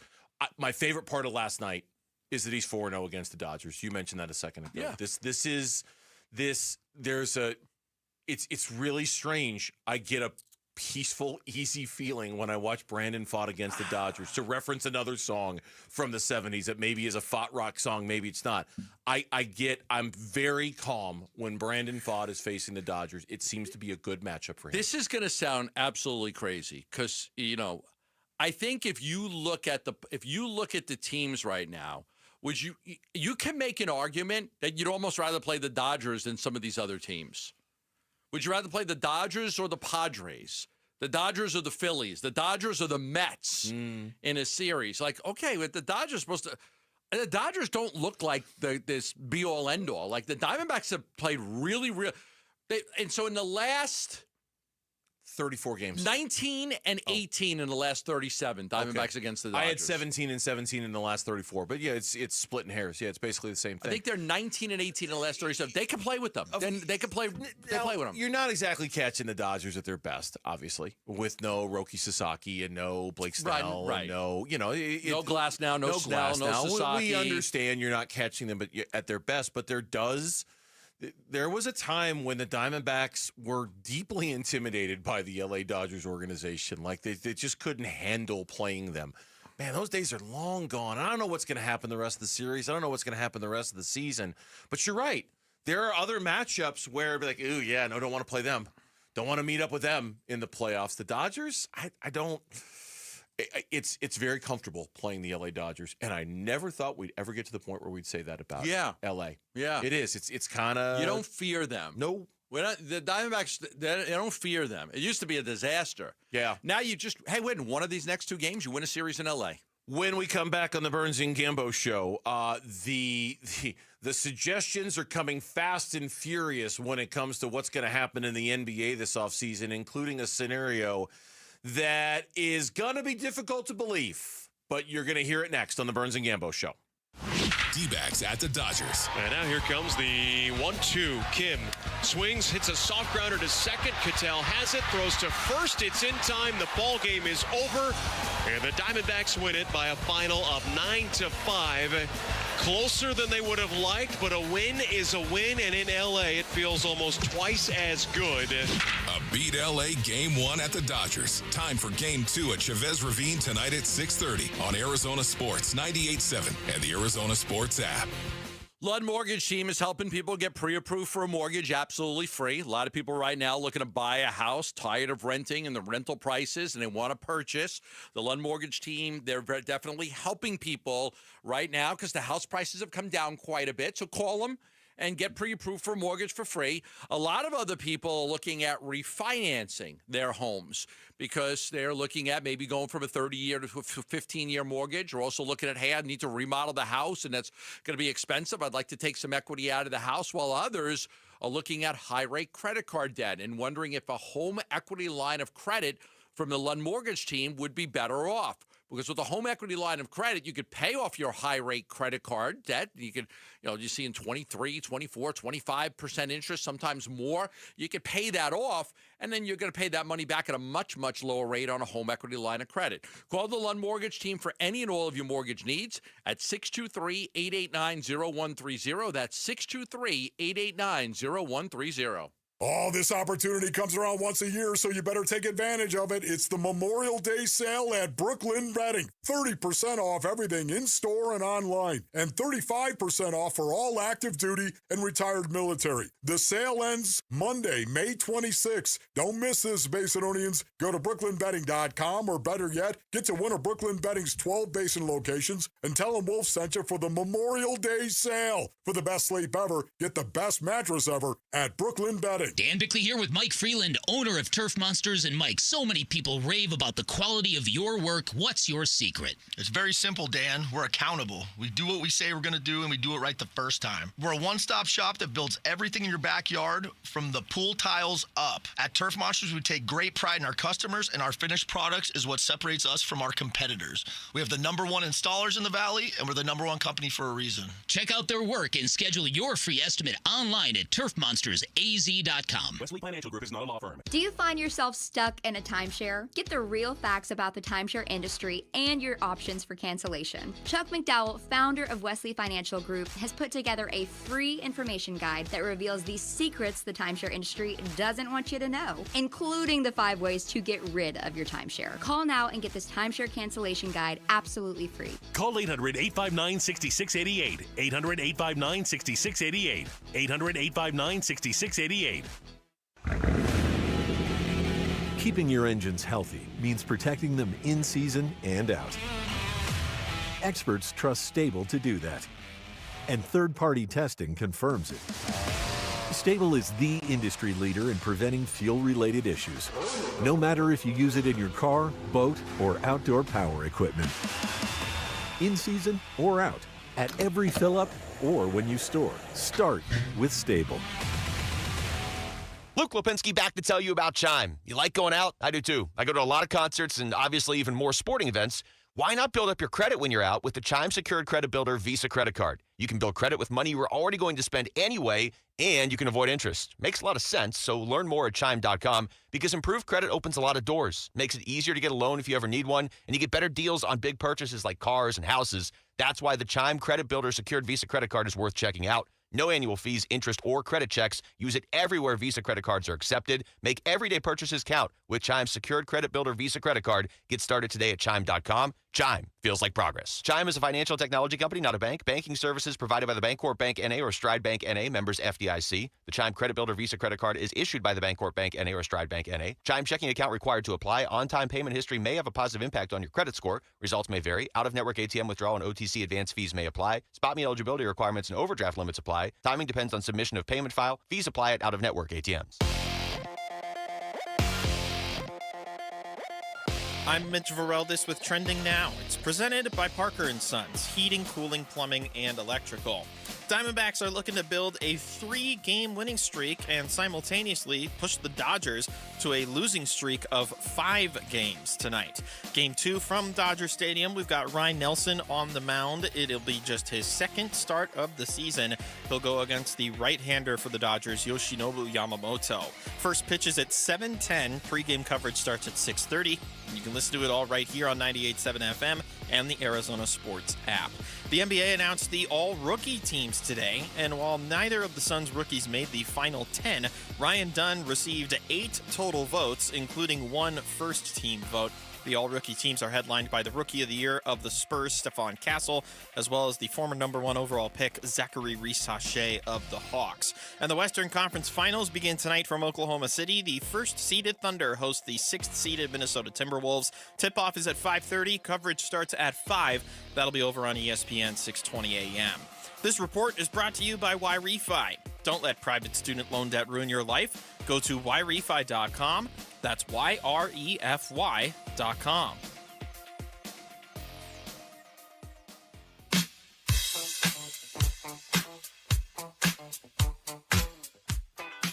my favorite part of last night. Is that he's 4-0 against the Dodgers? You mentioned that a second ago. Yeah. It's really strange. I get a peaceful, easy feeling when I watch Brandon Pfaadt against the Dodgers. To reference another song from the 70s that maybe is a Pfaadt rock song, maybe it's not. I'm very calm when Brandon Pfaadt is facing the Dodgers. It seems to be a good matchup for him. This is going to sound absolutely crazy because I think if you look at the teams right now. You can make an argument that you'd almost rather play the Dodgers than some of these other teams. Would you rather play the Dodgers or the Padres? The Dodgers or the Phillies? The Dodgers or the Mets in a series? Like, okay, but the Dodgers the Dodgers don't look like this be-all, end-all. Like the Diamondbacks have played really. And so in the last 34 games. 19 and 18 in the last 37. Diamondbacks against the Dodgers. I had 17 and 17 in the last 34. But yeah, it's splitting hairs. Yeah, it's basically the same thing. I think they're 19 and 18 in the last 37. They can play with them. Then they can play. They play with them. You're not exactly catching the Dodgers at their best, obviously, with no Roki Sasaki and no Blake Snell, right. And no Glass now, no Snell, no Sasaki. We understand you're not catching them at their best, but there was a time when the Diamondbacks were deeply intimidated by the LA Dodgers organization. Like they just couldn't handle playing them. Man, those days are long gone. I don't know what's going to happen the rest of the series. I don't know what's going to happen the rest of the season. But you're right. There are other matchups where it'd be like, ooh, yeah, no, don't want to play them. Don't want to meet up with them in the playoffs. The Dodgers, I don't. It's very comfortable playing the LA Dodgers, and I never thought we'd ever get to the point where we'd say that about LA. Yeah. It is. It's kind of... You don't fear them. No. The Diamondbacks, they don't fear them. It used to be a disaster. Yeah. Now you just, win one of these next 2 games, you win a series in LA. When we come back on the Burns and Gambo show, the suggestions are coming fast and furious when it comes to what's going to happen in the NBA this offseason, including a scenario that is going to be difficult to believe. But you're going to hear it next on the Burns and Gambo show. D-backs at the Dodgers. And now here comes the 1-2. Kim swings, hits a soft grounder to second. Cattell has it, throws to first. It's in time. The ball game is over. And the Diamondbacks win it by a final of 9-5. Closer than they would have liked, but a win is a win. And in L.A., it feels almost twice as good. A beat L.A. Game 1 at the Dodgers. Time for Game 2 at Chavez Ravine tonight at 6:30 on Arizona Sports 98.7 and the Arizona Sports app. Lund Mortgage Team is helping people get pre-approved for a mortgage absolutely free. A lot of people right now looking to buy a house, tired of renting and the rental prices, and they want to purchase. The Lund Mortgage Team, they're definitely helping people right now because the house prices have come down quite a bit. So call them and get pre-approved for a mortgage for free. A lot of other people are looking at refinancing their homes because they're looking at maybe going from a 30-year to a 15-year mortgage. Or also looking at, hey, I need to remodel the house, and that's going to be expensive. I'd like to take some equity out of the house, while others are looking at high-rate credit card debt and wondering if a home equity line of credit from the Lund Mortgage Team would be better off. Because with a home equity line of credit, you could pay off your high-rate credit card debt. You could, you see in 23, 24, 25% interest, sometimes more. You could pay that off, and then you're going to pay that money back at a much, much lower rate on a home equity line of credit. Call the Lund Mortgage Team for any and all of your mortgage needs at 623-889-0130. That's 623-889-0130. Oh, this opportunity comes around once a year, so you better take advantage of it. It's the Memorial Day sale at Brooklyn Bedding. 30% off everything in-store and online, and 35% off for all active duty and retired military. The sale ends Monday, May 26th. Don't miss this, Basinonians. Go to brooklynbedding.com, or better yet, get to one of Brooklyn Bedding's 12 Basin locations and tell them Wolf sent you for the Memorial Day sale. For the best sleep ever, get the best mattress ever at Brooklyn Bedding. Dan Bickley here with Mike Freeland, owner of Turf Monsters. And Mike, so many people rave about the quality of your work. What's your secret? It's very simple, Dan. We're accountable. We do what we say we're going to do, and we do it right the first time. We're a one-stop shop that builds everything in your backyard from the pool tiles up. At Turf Monsters, we take great pride in our customers, and our finished products is what separates us from our competitors. We have the #1 installers in the Valley, and we're the #1 company for a reason. Check out their work and schedule your free estimate online at turfmonstersaz.com. Wesley Financial Group is not a law firm. Do you find yourself stuck in a timeshare? Get the real facts about the timeshare industry and your options for cancellation. Chuck McDowell, founder of Wesley Financial Group, has put together a free information guide that reveals the secrets the timeshare industry doesn't want you to know, including the 5 ways to get rid of your timeshare. Call now and get this timeshare cancellation guide absolutely free. Call 800-859-6688. 800-859-6688. 800-859-6688. Keeping your engines healthy means protecting them in season and out. Experts trust Stable to do that, and third-party testing confirms it. Stable is the industry leader in preventing fuel-related issues, no matter if you use it in your car, boat, or outdoor power equipment. In season or out, at every fill-up or when you store, start with Stable. Luke Lipinski back to tell you about Chime. You like going out? I do too. I go to a lot of concerts and obviously even more sporting events. Why not build up your credit when you're out with the Chime Secured Credit Builder Visa Credit Card? You can build credit with money you were already going to spend anyway, and you can avoid interest. Makes a lot of sense, so learn more at Chime.com because improved credit opens a lot of doors. Makes it easier to get a loan if you ever need one, and you get better deals on big purchases like cars and houses. That's why the Chime Credit Builder Secured Visa Credit Card is worth checking out. No annual fees, interest, or credit checks. Use it everywhere Visa credit cards are accepted. Make everyday purchases count with Chime's Secured Credit Builder Visa Credit Card. Get started today at Chime.com. Chime feels like progress. Chime is a financial technology company, not a bank. Banking services provided by the Bancorp Bank N.A. or Stride Bank N.A. members FDIC. The Chime Credit Builder Visa credit card is issued by the Bancorp Bank N.A. or Stride Bank N.A. Chime checking account required to apply. On-time payment history may have a positive impact on your credit score. Results may vary. Out-of-network ATM withdrawal and OTC advance fees may apply. Spot me eligibility requirements and overdraft limits apply. Timing depends on submission of payment file. Fees apply at out-of-network ATMs. I'm Mitch Vareldis with Trending Now. It's presented by Parker & Sons, heating, cooling, plumbing, and electrical. Diamondbacks are looking to build a 3-game winning streak and simultaneously push the Dodgers to a losing streak of 5 games tonight. Game 2 from Dodger Stadium, we've got Ryan Nelson on the mound. It'll be just his second start of the season. He'll go against the right-hander for the Dodgers, Yoshinobu Yamamoto. First pitch is at 7:10. Pre-game coverage starts at 6:30. You can listen to it all right here on 98.7 FM and the Arizona Sports app. The NBA announced the all-rookie teams today, and while neither of the Suns' rookies made the final 10, Ryan Dunn received 8 total votes, including 1 first-team vote. The all-rookie teams are headlined by the Rookie of the Year of the Spurs, Stephon Castle, as well as the former number 1 overall pick, Zachary Reese-Haché of the Hawks. And the Western Conference Finals begin tonight from Oklahoma City. The first-seeded Thunder host the 6th-seeded Minnesota Timberwolves. Tip-off is at 5:30. Coverage starts at 5. That'll be over on ESPN 6:20 a.m. This report is brought to you by YRefi. Don't let private student loan debt ruin your life. Go to yrefy.com. That's YREFY.com.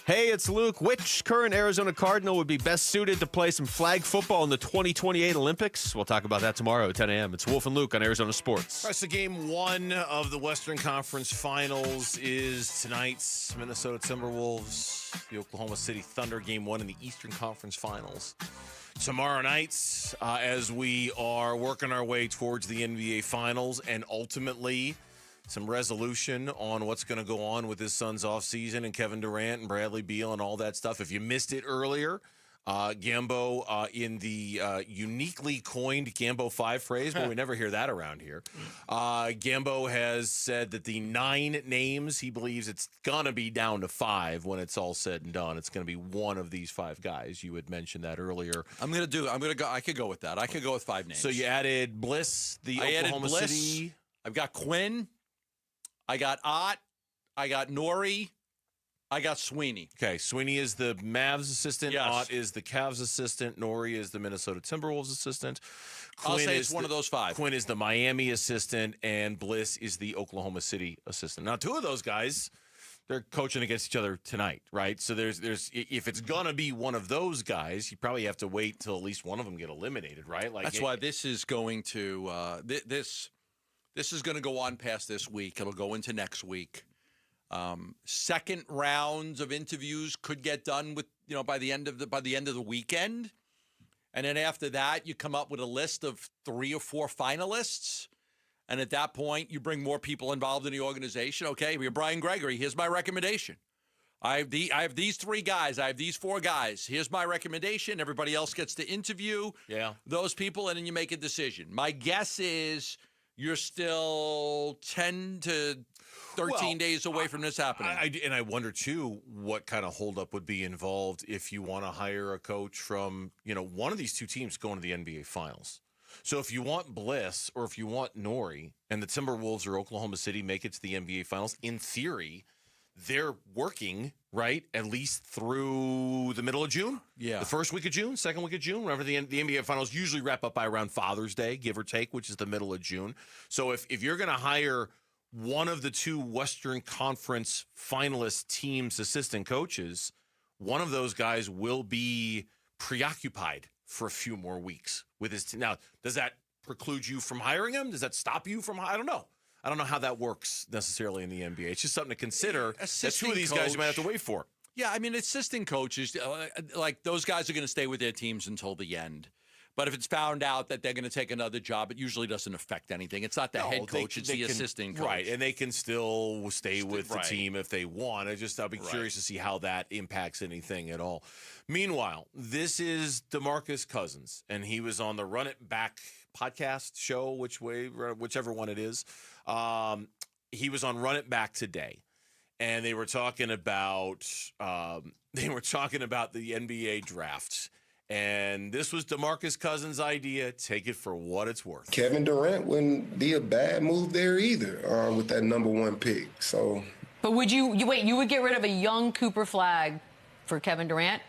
Hey, it's Luke. Which current Arizona Cardinal would be best suited to play some flag football in the 2028 Olympics? We'll talk about that tomorrow at 10 a.m. It's Wolf and Luke on Arizona Sports. All right, so game 1 of the Western Conference Finals is tonight's Minnesota Timberwolves, the Oklahoma City Thunder. Game 1 in the Eastern Conference Finals. Tomorrow night, as we are working our way towards the NBA Finals and ultimately some resolution on what's going to go on with his Suns offseason and Kevin Durant and Bradley Beal and all that stuff. If you missed it earlier, Gambo in the uniquely coined Gambo 5 phrase, but we never hear that around here. Gambo has said that the 9 names, he believes it's going to be down to 5 when it's all said and done. It's going to be one of these 5 guys. You had mentioned that earlier. I could go with that. I could go with 5 names. So you added Bliss, Oklahoma City. I've got Quinn. I got Ott, I got Nori, I got Sweeney. Okay, Sweeney is the Mavs assistant. Yes. Ott is the Cavs assistant. Nori is the Minnesota Timberwolves assistant. I'll say it's one of those 5. Quinn is the Miami assistant, and Bliss is the Oklahoma City assistant. Now, 2 of those guys, they're coaching against each other tonight, right? So there's if it's gonna be one of those guys, you probably have to wait till at least one of them get eliminated, right? Like that's why this is going to This is going to go on past this week. It'll go into next week. Second rounds of interviews could get done with by the end of the weekend, and then after that, you come up with a list of 3 or 4 finalists, and at that point, you bring more people involved in the organization. Okay, you're Brian Gregory. Here's my recommendation. I have these 3 guys. I have these 4 guys. Here's my recommendation. Everybody else gets to interview those people, and then you make a decision. My guess is you're still 10 to 13 days away from this happening. I wonder, too, what kind of holdup would be involved if you want to hire a coach from, one of these 2 teams going to the NBA Finals. So if you want Bliss or if you want Nori and the Timberwolves or Oklahoma City make it to the NBA Finals, in theory, they're working, right, at least through the middle of June? Yeah. The first week of June, second week of June. Remember, the NBA Finals usually wrap up by around Father's Day, give or take, which is the middle of June. So if you're going to hire one of the 2 Western Conference finalist teams' assistant coaches, one of those guys will be preoccupied for a few more weeks with his team. Now, does that preclude you from hiring him? Does that stop you from? I don't know. I don't know how that works necessarily in the NBA. It's just something to consider. That 2 of these guys you might have to wait for. Yeah, I mean, assistant coaches, like those guys are going to stay with their teams until the end. But if it's found out that they're going to take another job, it usually doesn't affect anything. It's not the head coach, it's the assistant coach. Right, and they can still stay with the team if they want. I'll be curious to see how that impacts anything at all. Meanwhile, this is DeMarcus Cousins, and he was on the Run It Back podcast show, whichever one it is. He was on Run It Back today, and they were talking about the NBA draft. And this was DeMarcus Cousins' idea. Take it for what it's worth. Kevin Durant wouldn't be a bad move there either with that number 1 pick. So, but would you would get rid of a young Cooper Flagg for Kevin Durant?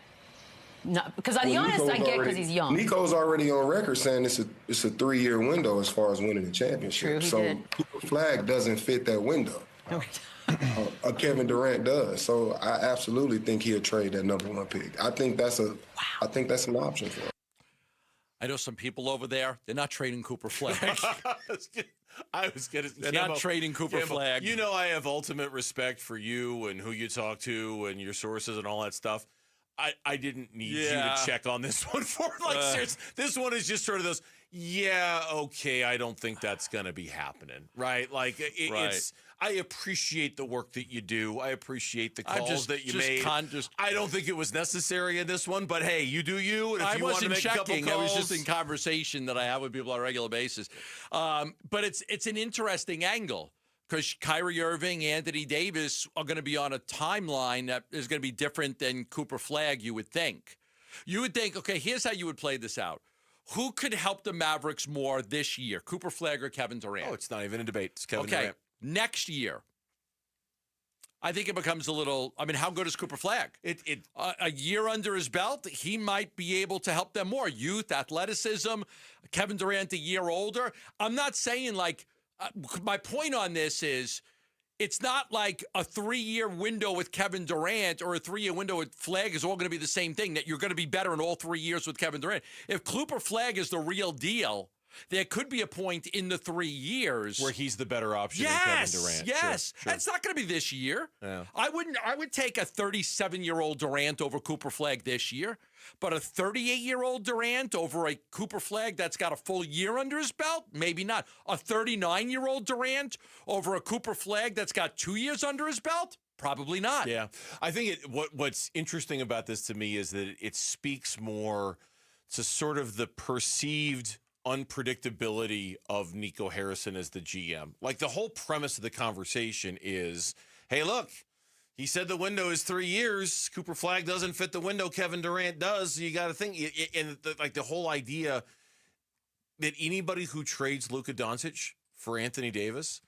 No, because I get because he's young. Nico's already on record saying it's a 3-year window as far as winning the championship. True, so Cooper Flagg doesn't fit that window. Kevin Durant does. So I absolutely think he'll trade that number 1 pick. I think that's an option for him. I know some people over there. They're not trading Cooper Flagg. They're not trading Cooper Flagg. You know, I have ultimate respect for you and who you talk to and your sources and all that stuff. I didn't need you to check on this one seriously. This one is just sort of those. Yeah, okay. I don't think that's going to be happening, right? Like it's. I appreciate the work that you do. I appreciate the calls that you made. I don't think it was necessary in this one, but hey, you do you. And if you want to make a couple calls, I was just in conversation that I have with people on a regular basis. But it's an interesting angle because Kyrie Irving, Anthony Davis are going to be on a timeline that is going to be different than Cooper Flagg, you would think. You would think, okay, here's how you would play this out. Who could help the Mavericks more this year, Cooper Flagg or Kevin Durant? Oh, it's not even a debate. It's Kevin Durant. Next year, I think it becomes a little. I mean, how good is Cooper Flagg? A year under his belt, he might be able to help them more. Youth, athleticism. Kevin Durant a year older. I'm not saying my point on this is, it's not like a 3-year window with Kevin Durant or a 3-year window with Flagg is all going to be the same thing. That you're going to be better in all 3 years with Kevin Durant. If Cooper Flagg is the real deal, there could be a point in the 3 years where he's the better option than Kevin Durant. Yes. Sure. That's not going to be this year. Yeah. I would take a 37-year-old Durant over Cooper Flagg this year, but a 38-year-old Durant over a Cooper Flagg that's got a full year under his belt, maybe not. A 39-year-old Durant over a Cooper Flagg that's got 2 years under his belt, probably not. Yeah. I think what's interesting about this to me is that it speaks more to sort of the perceived unpredictability of Nico Harrison as the GM. Like the whole premise of the conversation is, hey, look, he said the window is 3 years. Cooper Flagg doesn't fit the window. Kevin Durant does. So you got to think, and the whole idea that anybody who trades Luka Doncic for Anthony Davis,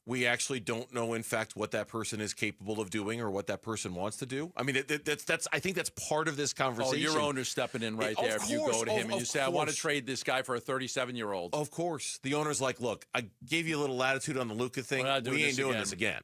we actually don't know, in fact, what that person is capable of doing or what that person wants to do. I mean, that's I think that's part of this conversation. Oh, your owner's stepping in right there. If you go to him and you say, I want to trade this guy for a 37-year-old. Of course. The owner's like, look, I gave you a little latitude on the Luka thing. We ain't doing this again.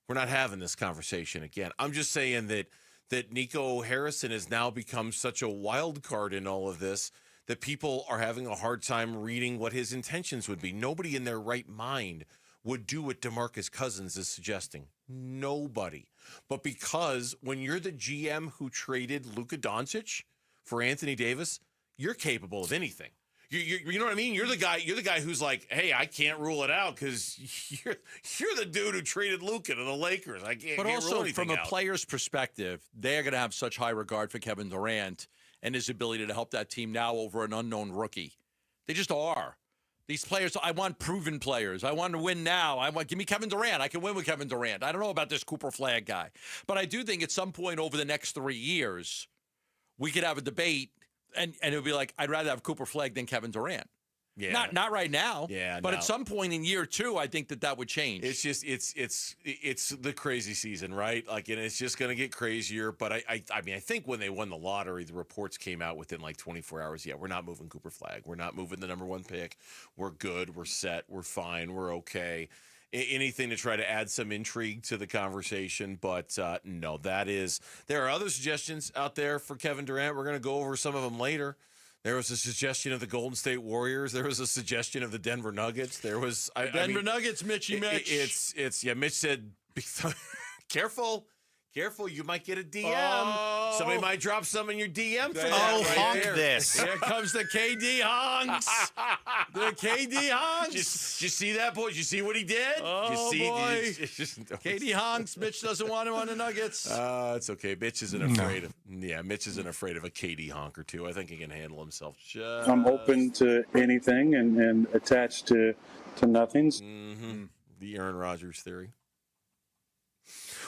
We're not having this conversation again. I'm just saying that Nico Harrison has now become such a wild card in all of this that people are having a hard time reading what his intentions would be. Nobody in their right mind would do what DeMarcus Cousins is suggesting. Nobody. But because when you're the GM who traded Luka Doncic for Anthony Davis, you're capable of anything. You know what I mean? You're the guy who's like, hey, I can't rule it out because you're the dude who traded Luka to the Lakers. I can't. But can't also rule anything from a out. player's perspective, they're going to have such high regard for Kevin Durant and his ability to help that team now over an unknown rookie. They just are. These players, I want proven players. I want to win now. give me Kevin Durant. I can win with Kevin Durant. I don't know about this Cooper Flagg guy. But I do think at some point over the next 3 years, we could have a debate and it would be like, I'd rather have Cooper Flagg than Kevin Durant. Yeah. Not right now. Yeah. But at some point in year 2, I think that would change. It's just it's the crazy season, right? Like, and it's just going to get crazier. But I mean, I think when they won the lottery, the reports came out within like 24 hours. Yeah, we're not moving Cooper Flagg. We're not moving the number 1 pick. We're good. We're set. We're fine. We're okay. Anything to try to add some intrigue to the conversation, but no, there are other suggestions out there for Kevin Durant. We're going to go over some of them later. There was a suggestion of the Golden State Warriors. There was a suggestion of the Denver Nuggets. There was Nuggets, Mitch. Mitch said, careful, Careful, you might get a DM. Oh. Somebody might drop some in your DM for that. Oh, right honk there. this. Here comes the KD honks. The KD honks. Did you see that, boy? Did you see what he did? Oh, boy. KD honks. Mitch doesn't want him on the Nuggets. It's okay. Mitch isn't afraid of. Yeah, Mitch isn't afraid of a KD honk or two. I think he can handle himself. I'm open to anything and attached to nothings. Mm-hmm. The Aaron Rodgers theory.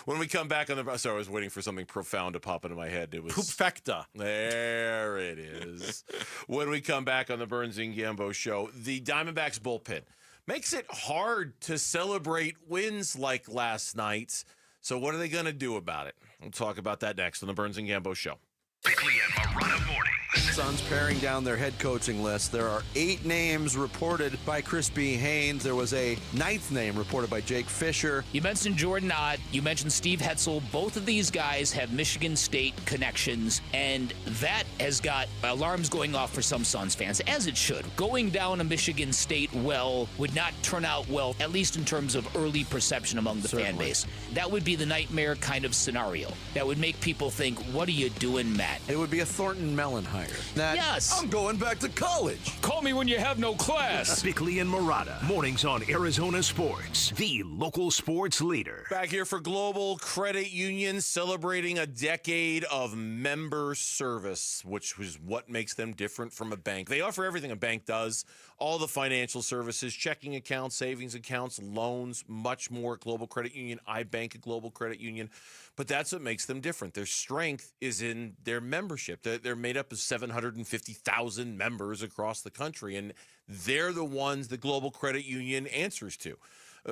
When we come back on the... Sorry, I was waiting for something profound to pop into my head. It was... Poopfecta. There it is. When we come back on the Burns and Gambo show, the Diamondbacks bullpen makes it hard to celebrate wins like last night. So what are they going to do about it? We'll talk about that next on the Burns and Gambo show. Bickley and Morana mornings. Suns paring down their head coaching list. There are 8 names reported by Chris B. Haynes. There was a 9th name reported by Jake Fisher. You mentioned Jordan Ott. You mentioned Steve Hetzel. Both of these guys have Michigan State connections, and that has got alarms going off for some Suns fans, as it should. Going down a Michigan State well would not turn out well, at least in terms of early perception among the fan base. That would be the nightmare kind of scenario. That would make people think, what are you doing, Matt? It would be a Thornton Mellon hire. Yes. I'm going back to college. Call me when you have no class. Bickley and Morana mornings on Arizona Sports, the local sports leader. Back here for Global Credit Union, celebrating a decade of member service, which was what makes them different from a bank. They offer everything a bank does, all the financial services, checking accounts, savings accounts, loans, much more. Global Credit Union, I bank at Global Credit Union. But that's what makes them different. Their strength is in their membership. They're made up of 750,000 members across the country, and they're the ones the Global Credit Union answers to.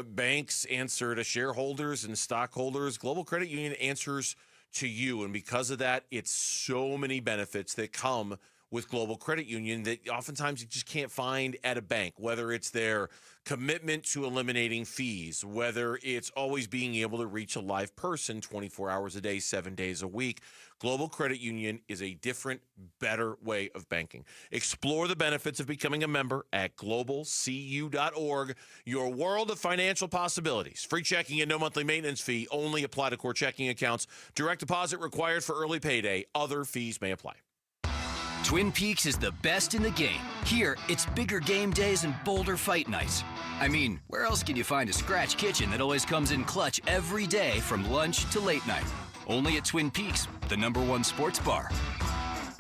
Banks answer to shareholders and stockholders. Global Credit Union answers to you, and because of that, it's so many benefits that come with Global Credit Union that oftentimes you just can't find at a bank, whether it's their commitment to eliminating fees, whether it's always being able to reach a live person 24 hours a day, 7 days a week. Global Credit Union is a different, better way of banking. Explore the benefits of becoming a member at globalcu.org. Your world of financial possibilities. Free checking and no monthly maintenance fee. Only apply to core checking accounts. Direct deposit required for early payday. Other fees may apply. Twin Peaks is the best in the game. Here, it's bigger game days and bolder fight nights. I mean, where else can you find a scratch kitchen that always comes in clutch every day from lunch to late night? Only at Twin Peaks, the #1 sports bar.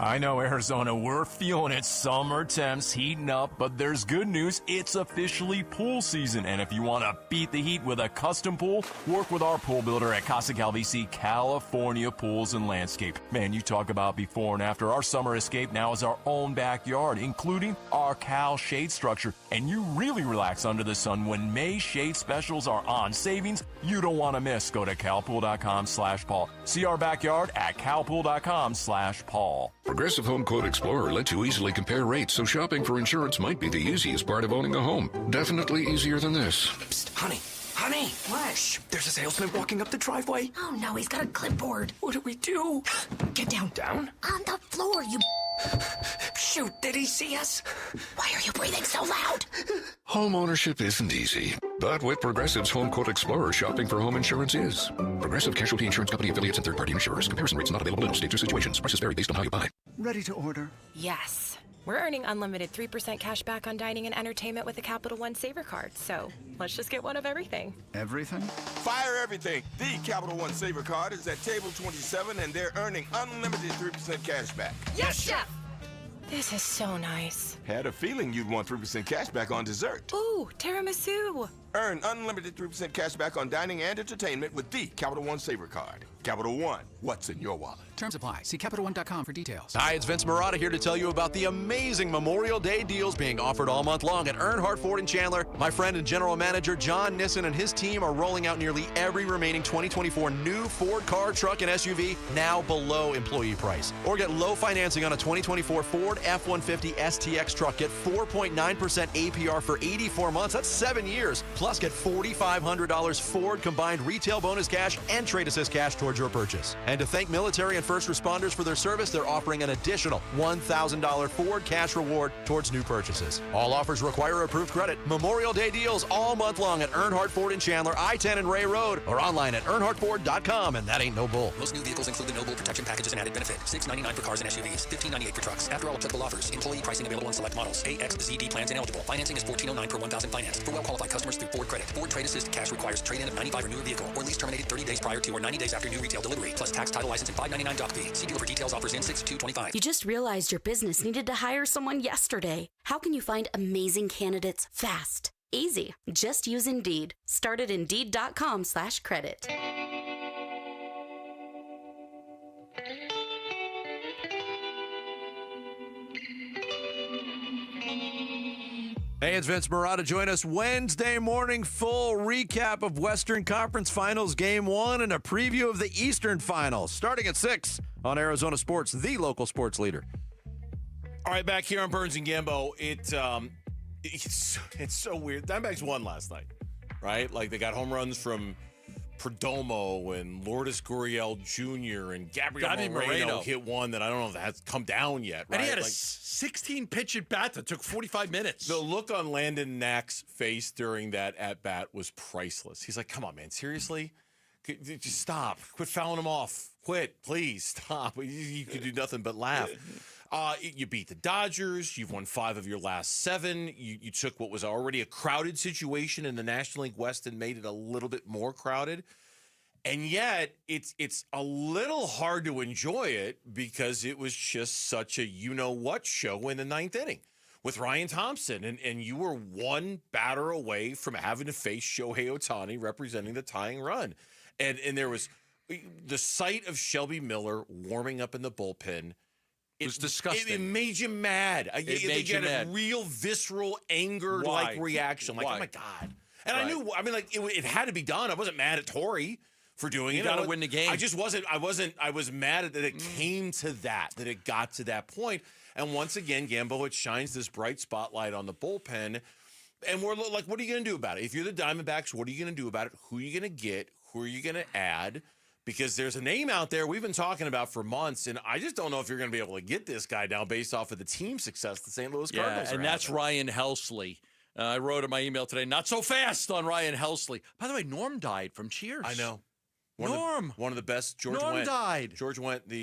I know, Arizona, we're feeling it. Summer temps heating up, but there's good news. It's officially pool season. And if you want to beat the heat with a custom pool, work with our pool builder at Casa Calvisi, California Pools and Landscape. Man, you talk about before and after. Our summer escape now is our own backyard, including our Cal shade structure. And you really relax under the sun when May shade specials are on. Savings you don't want to miss. Go to calpool.com/Paul. See our backyard at calpool.com/Paul. Progressive Home Quote Explorer lets you easily compare rates, so shopping for insurance might be the easiest part of owning a home. Definitely easier than this. Psst, honey. Honey! What? Shh, there's a salesman walking up the driveway. Oh no, he's got a clipboard. What do we do? Get down. Down? On the floor, you... Shoot, did he see us? Why are you breathing so loud? Home ownership isn't easy, but with Progressive's Home Quote Explorer, shopping for home insurance is. Progressive Casualty Insurance Company affiliates and third-party insurers. Comparison rates not available in all states or situations. Prices vary based on how you buy. Ready to order? Yes. We're earning unlimited 3% cash back on dining and entertainment with a Capital One Saver card, so let's just get one of everything. Everything? Fire everything. The Capital One Saver card is at table 27, and they're earning unlimited 3% cash back. Yes, Chef! This is so nice. Had a feeling you'd want 3% cash back on dessert. Ooh, tiramisu. Earn unlimited 3% cash back on dining and entertainment with the Capital One Saver card. Capital One, what's in your wallet? Terms apply. See CapitalOne.com for details. Hi, it's Vince Marotta here to tell you about the amazing Memorial Day deals being offered all month long at Earnhardt Ford in Chandler. My friend and general manager John Nissen and his team are rolling out nearly every remaining 2024 new Ford car, truck, and SUV now below employee price. Or get low financing on a 2024 Ford F-150 STX truck. Get 4.9% APR for 84 months. That's 7 years. Plus, get $4,500 Ford combined retail bonus cash and trade assist cash towards your purchase. And to thank military and first responders for their service, they're offering an additional $1,000 Ford cash reward towards new purchases. All offers require approved credit. Memorial Day deals all month long at Earnhardt Ford in Chandler, I-10 and Ray Road, or online at earnhardtford.com, and that ain't no bull. Most new vehicles include the No Bull protection packages and added benefit. $699 for cars and SUVs, $1598 for trucks. After all applicable offers, employee pricing available on select models. AXZD plans ineligible. Financing is $1,409 per $1,000 financed. For well-qualified customers through Ford Credit. Ford Trade Assist cash requires trade-in of 95 or newer vehicle, or lease terminated 30 days prior to or 90 days after new retail delivery, plus tax, title, license, and $599 doc fee. See dealer for details. Offers in 6/2/25. You just realized your business needed to hire someone yesterday. How can you find amazing candidates fast? Easy. Just use Indeed. Start at Indeed.com/credit. Hey, it's Vince Marotta. Join us Wednesday morning. Full recap of Western Conference Finals Game 1 and a preview of the Eastern Finals starting at 6 on Arizona Sports, the local sports leader. All right, back here on Burns and Gambo. It's so weird. Diamondbacks won last night, right? Like, they got home runs from Perdomo and Lourdes Gurriel Jr. and Gabriel Moreno hit one that I don't know if that has come down yet. Right? And he had a 16-pitch at bat that took 45 minutes. The look on Landon Knack's face during that at-bat was priceless. He's like, come on, man, seriously? Just stop. Quit fouling him off. Quit, please, stop. You could do nothing but laugh. You beat the Dodgers. You've won 5 of your last 7. You took what was already a crowded situation in the National League West and made it a little bit more crowded. And yet, it's a little hard to enjoy it because it was just such a you-know-what show in the 9th inning with Ryan Thompson. And you were one batter away from having to face Shohei Ohtani representing the tying run. And there was the sight of Shelby Miller warming up in the bullpen. It was disgusting. It made you mad. It made you mad. A real visceral anger-like reaction. Like, oh my God. And I knew, it had to be done. I wasn't mad at Torrey for doing it. You got to win the game. I was mad at that it came to that it got to that point. And once again, Gambo, it shines this bright spotlight on the bullpen. And we're like, what are you going to do about it? If you're the Diamondbacks, what are you going to do about it? Who are you going to get? Who are you going to add? Because there's a name out there we've been talking about for months, and I just don't know if you're going to be able to get this guy now based off of the team success the St. Louis Cardinals and that's Ryan Helsley. I wrote in my email today, not so fast on Ryan Helsley. By the way, Norm died from Cheers. I know. One of the best. George Norm Wendt died. George Wendt, the...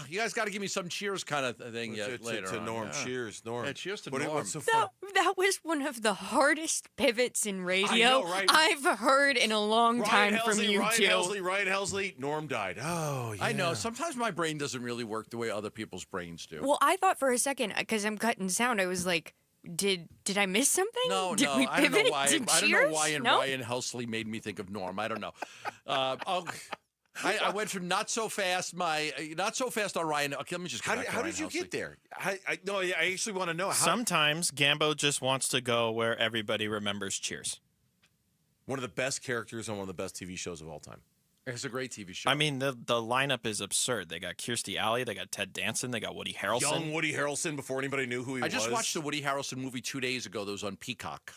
you guys got to give me some Cheers kind of thing later to on. Norm. Cheers, Norm. Yeah, cheers to Norm. What's so fun? That was one of the hardest pivots in radio I know, right? I've heard in a long time from you two. Ryan Helsley, Norm died. Oh, yeah. I know. Sometimes my brain doesn't really work the way other people's brains do. Well, I thought for a second, because I'm cutting sound, I was like, did I miss something? No, did we I don't know pivot why. to I don't know Cheers? why No? Ryan Helsley made me think of Norm. I don't know. I went from not so fast on Ryan. Okay, let me just. How did you get there? I actually want to know. Sometimes Gambo just wants to go where everybody remembers Cheers. One of the best characters on one of the best TV shows of all time. It's a great TV show. I mean, the lineup is absurd. They got Kirstie Alley, they got Ted Danson, they got Woody Harrelson. Young Woody Harrelson before anybody knew who he was. I just watched the Woody Harrelson movie 2 days ago that was on Peacock.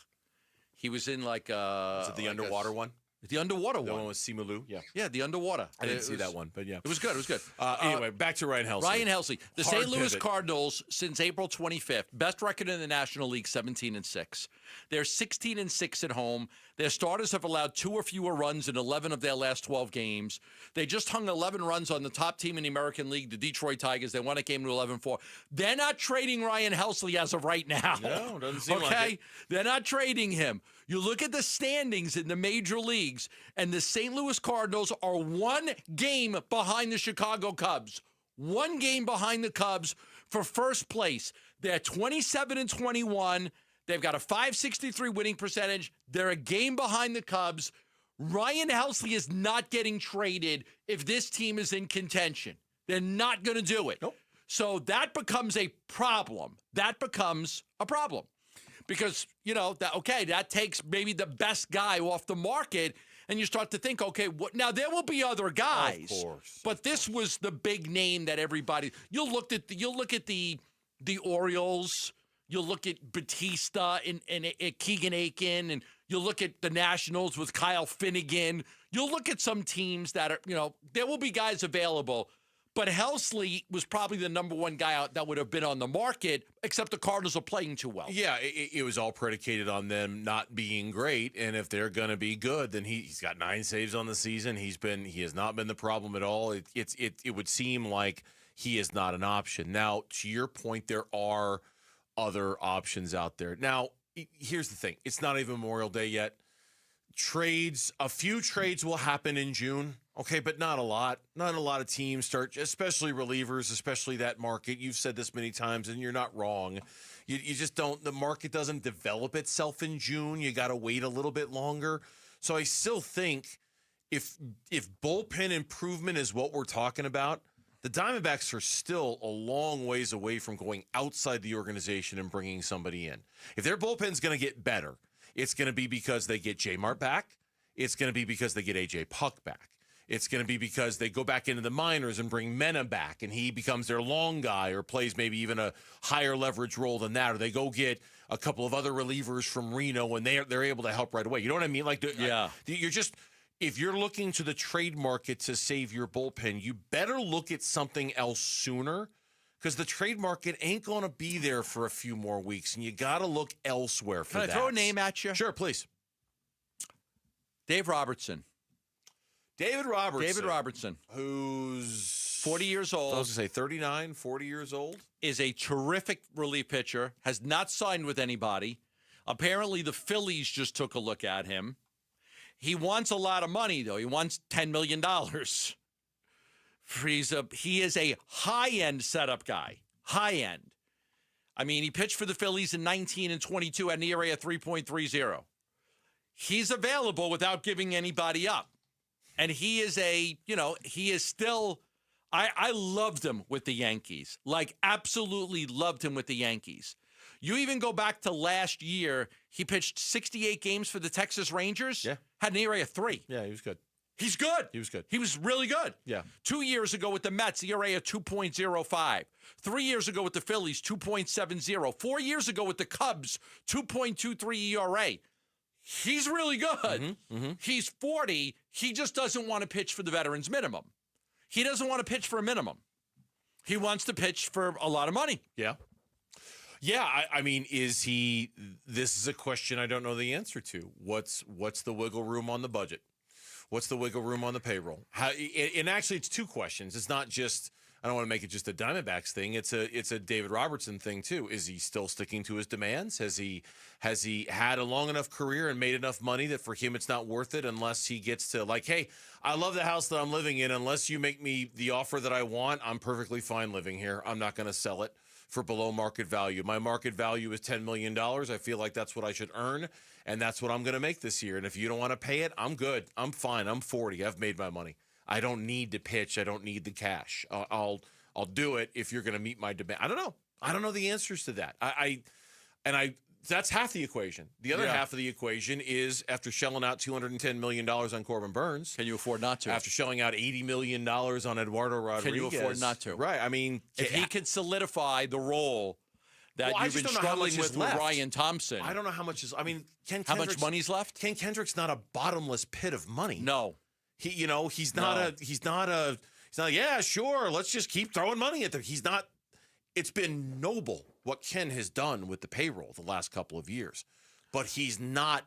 He was in like was it the underwater one? The underwater one. The one one with Simu Liu? Yeah. Yeah, the underwater. I didn't see that one, but yeah. It was good. It was good. Anyway, back to Ryan Helsley. Ryan Helsley. The Hard St. Louis pivot. Cardinals, since April 25th, best record in the National League, 17-6. They're 16-6 at home. Their starters have allowed 2 or fewer runs in 11 of their last 12 games. They just hung 11 runs on the top team in the American League, the Detroit Tigers. They won a game to 11-4. They're not trading Ryan Helsley as of right now. No, doesn't seem like it. They're not trading him. You look at the standings in the major leagues, and the St. Louis Cardinals are 1 game behind the Chicago Cubs. 1 game behind the Cubs for first place. They're 27-21. They've got a .563 winning percentage. They're a game behind the Cubs. Ryan Helsley is not getting traded if this team is in contention. They're not going to do it. Nope. So that becomes a problem. Because, that takes maybe the best guy off the market, and you start to think, okay, now there will be other guys. Of course. But this was the big name that everybody. You'll look at the Orioles. You'll look at Batista and Keegan Aiken, and You look at the Nationals with Kyle Finnegan. You'll look at some teams that are, there will be guys available. But Helsley was probably the number one guy out that would have been on the market, except the Cardinals are playing too well. Yeah, it was all predicated on them not being great, and if they're going to be good, then he's got 9 saves on the season. He has not been the problem at all. It would seem like he is not an option. Now, to your point, there are other options out there. Now, here's the thing: it's not even Memorial Day yet. A few trades will happen in June. Okay, but not a lot. Not a lot of teams start, especially relievers, especially that market. You've said this many times, and you're not wrong. You just don't, the market doesn't develop itself in June. You got to wait a little bit longer. So I still think if bullpen improvement is what we're talking about, the Diamondbacks are still a long ways away from going outside the organization and bringing somebody in. If their bullpen's going to get better, it's going to be because they get J-Mart back. It's going to be because they get A.J. Puck back. It's going to be because they go back into the minors and bring Mena back, and he becomes their long guy or plays maybe even a higher leverage role than that, or they go get a couple of other relievers from Reno, and they're able to help right away. You know what I mean? If you're looking to the trade market to save your bullpen, you better look at something else sooner, because the trade market ain't going to be there for a few more weeks, and you got to look elsewhere for that. Can I throw a name at you? Sure, please. Dave Robertson. David Robertson, who's 40 years old. I was going to say 39, 40 years old. Is a terrific relief pitcher, has not signed with anybody. Apparently, the Phillies just took a look at him. He wants a lot of money, though. He wants $10 million. He is a high-end setup guy. High-end. I mean, he pitched for the Phillies in 19 and 22 at an ERA of 3.30. He's available without giving anybody up. And he is still, I loved him with the Yankees. Like, absolutely loved him with the Yankees. You even go back to last year, he pitched 68 games for the Texas Rangers. Yeah. Had an ERA of 3. Yeah, he was good. He's good. He was good. He was really good. Yeah. 2 years ago with the Mets, ERA of 2.05. 3 years ago with the Phillies, 2.70. 4 years ago with the Cubs, 2.23 ERA. He's really good. Mm-hmm. He's 40. He just doesn't want to pitch for the veterans minimum. He doesn't want to pitch for a minimum. He wants to pitch for a lot of money. Yeah. Yeah, I mean, this is a question I don't know the answer to. What's the wiggle room on the budget? What's the wiggle room on the payroll? And actually, it's 2 questions. It's not just, I don't want to make it just a Diamondbacks thing. It's a David Robertson thing, too. Is he still sticking to his demands? Has he had a long enough career and made enough money that for him it's not worth it unless he gets to, like, hey, I love the house that I'm living in. Unless you make me the offer that I want, I'm perfectly fine living here. I'm not going to sell it for below market value. My market value is $10 million. I feel like that's what I should earn, and that's what I'm going to make this year. And if you don't want to pay it, I'm good. I'm fine. I'm 40. I've made my money. I don't need to pitch. I don't need the cash. I'll do it if you're going to meet my demand. I don't know. I don't know the answers to that. That's half the equation. The other half of the equation is after shelling out $210 million on Corbin Burns. Can you afford not to? After shelling out $80 million on Eduardo Rodriguez. Can you afford not to? Right. I mean, if he can solidify the role that you've been struggling with Ryan Thompson. I don't know how much is. I mean, how much money's left? Ken Kendrick's not a bottomless pit of money. No. He's not. Yeah, sure. Let's just keep throwing money at them. He's not. It's been noble what Ken has done with the payroll the last couple of years, but he's not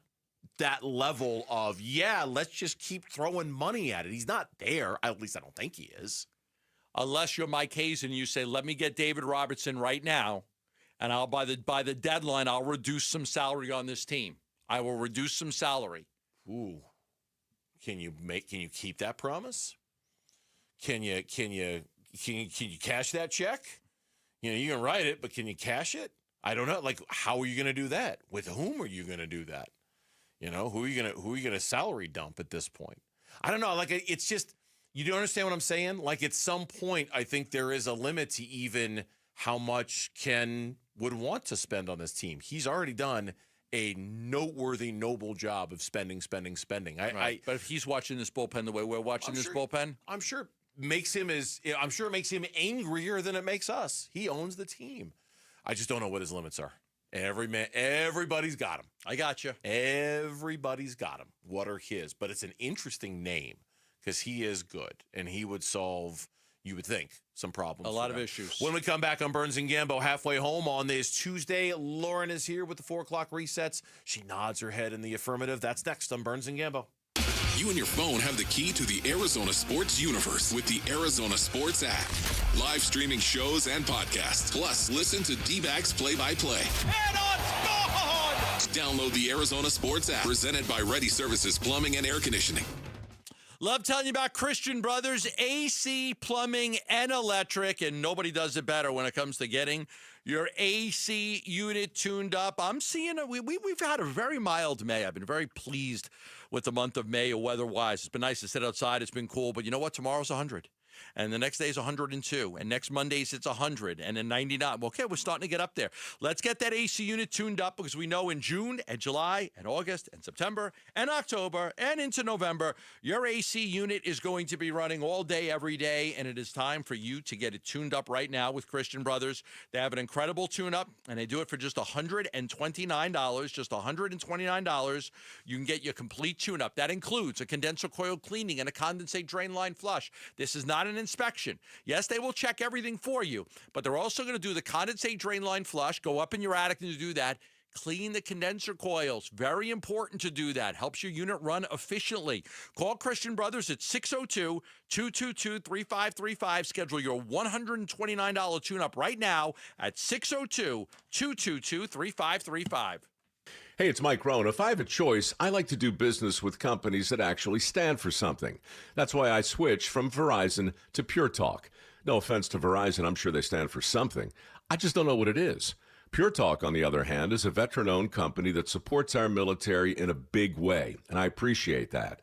that level of let's just keep throwing money at it. He's not there. At least I don't think he is. Unless you're Mike Hayes and you say, let me get David Robertson right now, and I'll by the deadline I'll reduce some salary on this team. I will reduce some salary. Ooh. Can you keep that promise? Can you cash that check? You can write it, but can you cash it? I don't know. Like, how are you going to do that? With whom are you going to do that? Who are you going to salary dump at this point? I don't know. Like, it's just, you do understand what I'm saying? Like, at some point, I think there is a limit to even how much Ken would want to spend on this team. He's already done a noteworthy, noble job of spending. Right. But if he's watching this bullpen the way we're watching this bullpen, I'm sure it makes him angrier than it makes us. He owns the team. I just don't know what his limits are. Everybody's got him. I got you. Everybody's got him. What are his? But it's an interesting name because he is good, and he would solve, you would think, some problems. A lot of issues. When we come back on Burns and Gambo, halfway home on this Tuesday, Lauren is here with the 4 o'clock resets. She nods her head in the affirmative. That's next on Burns and Gambo. You and your phone have the key to the Arizona sports universe with the Arizona Sports app. Live streaming shows and podcasts. Plus, listen to D-backs play-by-play. And on score! Download the Arizona Sports app, presented by Ready Services Plumbing and Air Conditioning. Love telling you about Christian Brothers, AC, plumbing, and electric, and nobody does it better when it comes to getting your AC unit tuned up. I'm seeing we've had a very mild May. I've been very pleased with the month of May weather-wise. It's been nice to sit outside. It's been cool. But you know what? Tomorrow's 100. And the next day is 102. And next Mondays, it's 100. And then 99. Okay, we're starting to get up there. Let's get that AC unit tuned up because we know in June and July and August and September and October and into November, your AC unit is going to be running all day, every day. And it is time for you to get it tuned up right now with Christian Brothers. They have an incredible tune-up, and they do it for just $129. Just $129. You can get your complete tune-up. That includes a condenser coil cleaning and a condensate drain line flush. This is not an inspection. Yes, they will check everything for you, but they're also going to do the condensate drain line flush, go up in your attic and do that, clean the condenser coils. Very important to do that. Helps your unit run efficiently. Call Christian Brothers at 602-222-3535. Schedule your $129 tune-up right now at 602-222-3535. Hey, it's Mike Rohn. If I have a choice, I like to do business with companies that actually stand for something. That's why I switched from Verizon to Pure Talk. No offense to Verizon, I'm sure they stand for something. I just don't know what it is. Pure Talk, on the other hand, is a veteran-owned company that supports our military in a big way, and I appreciate that.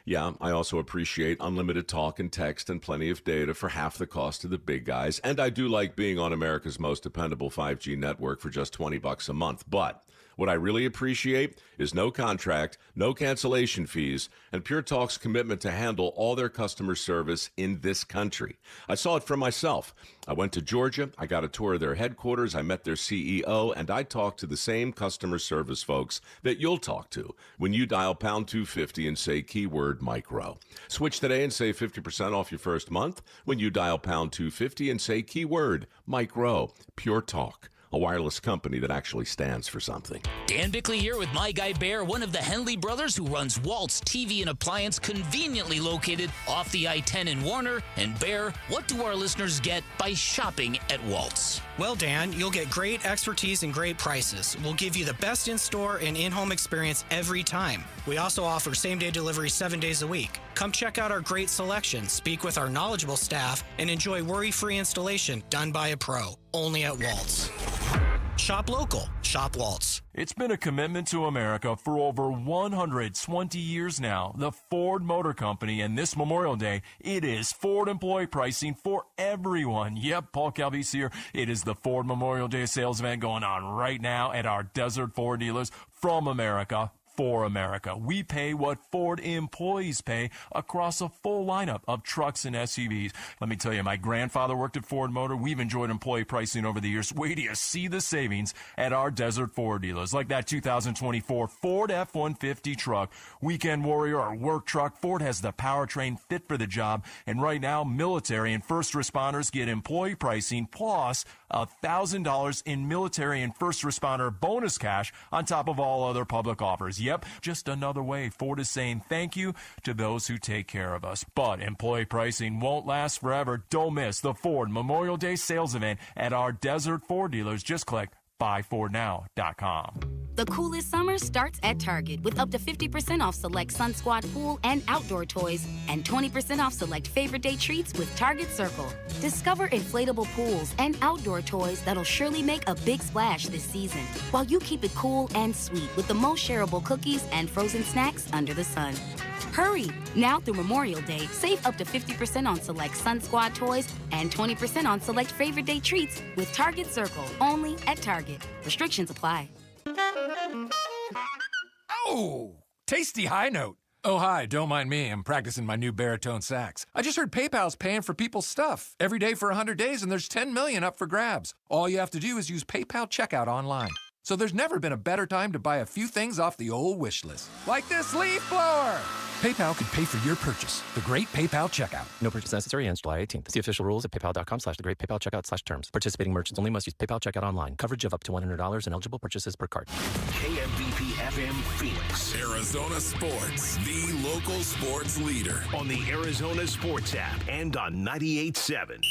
Yeah, I also appreciate unlimited talk and text and plenty of data for half the cost of the big guys, and I do like being on America's most dependable 5G network for just $20 a month, but what I really appreciate is no contract, no cancellation fees, and Pure Talk's commitment to handle all their customer service in this country. I saw it for myself. I went to Georgia, I got a tour of their headquarters, I met their CEO, and I talked to the same customer service folks that you'll talk to when you dial pound 250 and say keyword micro. Switch today and save 50% off your first month when you dial pound 250 and say keyword micro. Pure Talk. A wireless company that actually stands for something. Dan Bickley here with my guy Bear, one of the Henley brothers who runs Walt's TV and Appliance, conveniently located off the I-10 in Warner. And Bear, what do our listeners get by shopping at Walt's? Well, Dan, you'll get great expertise and great prices. We'll give you the best in-store and in-home experience every time. We also offer same-day delivery 7 days a week. Come check out our great selection, speak with our knowledgeable staff, and enjoy worry-free installation done by a pro. Only at Walt's. Shop local. Shop Waltz. It's been a commitment to America for over 120 years now. The Ford Motor Company, and this Memorial Day, it is Ford employee pricing for everyone. Yep, Paul Calvise here. It is the Ford Memorial Day sales event going on right now at our Desert Ford dealers from America. For America. We pay what Ford employees pay across a full lineup of trucks and SUVs. Let me tell you, my grandfather worked at Ford Motor. We've enjoyed employee pricing over the years. Wait till you see the savings at our Desert Ford dealers, like that 2024 Ford F-150 truck, Weekend Warrior or work truck. Ford has the powertrain fit for the job. And right now, military and first responders get employee pricing plus $1,000 in military and first responder bonus cash on top of all other public offers. Yep, just another way Ford is saying thank you to those who take care of us. But employee pricing won't last forever. Don't miss the Ford Memorial Day sales event at our Desert Ford dealers. Just click buyfordnow.com. The coolest summer starts at Target with up to 50% off select Sun Squad pool and outdoor toys and 20% off select favorite day treats with Target Circle. Discover inflatable pools and outdoor toys that'll surely make a big splash this season, while you keep it cool and sweet with the most shareable cookies and frozen snacks under the sun. Hurry! Now through Memorial Day, save up to 50% on select Sun Squad toys and 20% on select favorite day treats with Target Circle, only at Target. Restrictions apply. Oh, tasty high note. Oh, hi, don't mind me. I'm practicing my new baritone sax. I just heard PayPal's paying for people's stuff every day for 100 days, and there's $10 million up for grabs. All you have to do is use PayPal checkout online. So there's never been a better time to buy a few things off the old wish list. Like this leaf blower! PayPal can pay for your purchase. The Great PayPal Checkout. No purchase necessary ends July 18th. See official rules at paypal.com/thegreatpaypalcheckout/terms. Participating merchants only must use PayPal Checkout online. Coverage of up to $100 and eligible purchases per card. KMVP FM Phoenix. Arizona Sports, the local sports leader. On the Arizona Sports app and on 98.7.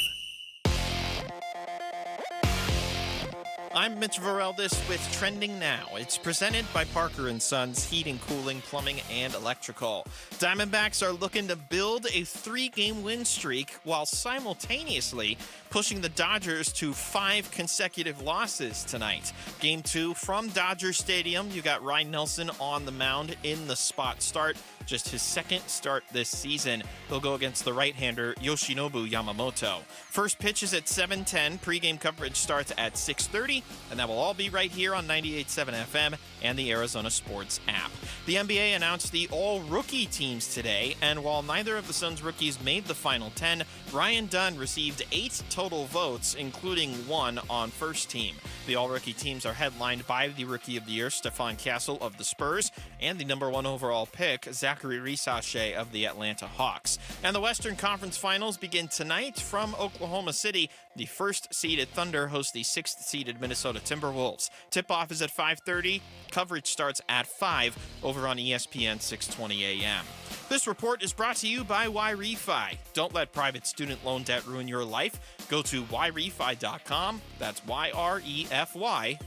I'm Mitch Vareldis with Trending Now. It's presented by Parker & Sons Heating, Cooling, Plumbing, and Electrical. Diamondbacks are looking to build a 3-game win streak while simultaneously pushing the Dodgers to 5 consecutive losses tonight. Game 2 from Dodger Stadium. You got Ryan Nelson on the mound in the spot start. Just his second start this season. He'll go against the right-hander Yoshinobu Yamamoto. First pitch is at 7:10. Pre-game coverage starts at 6:30, and that will all be right here on 98.7 FM and the Arizona Sports app. The NBA announced the all-rookie teams today, and while neither of the Suns rookies made the final 10, Ryan Dunn received 8 total votes, including 1 on first team. The all-rookie teams are headlined by the Rookie of the Year, Stephon Castle of the Spurs, and the number 1 overall pick, Zachary Risache of the Atlanta Hawks. And the Western Conference Finals begin tonight from Oklahoma City. The first-seeded Thunder host the 6th-seeded Minnesota Timberwolves. Tip-off is at 5:30. Coverage starts at 5 over on ESPN 620 AM. This report is brought to you by YRefi. Don't let private student loan debt ruin your life. Go to YRefi.com. That's YREFY.com.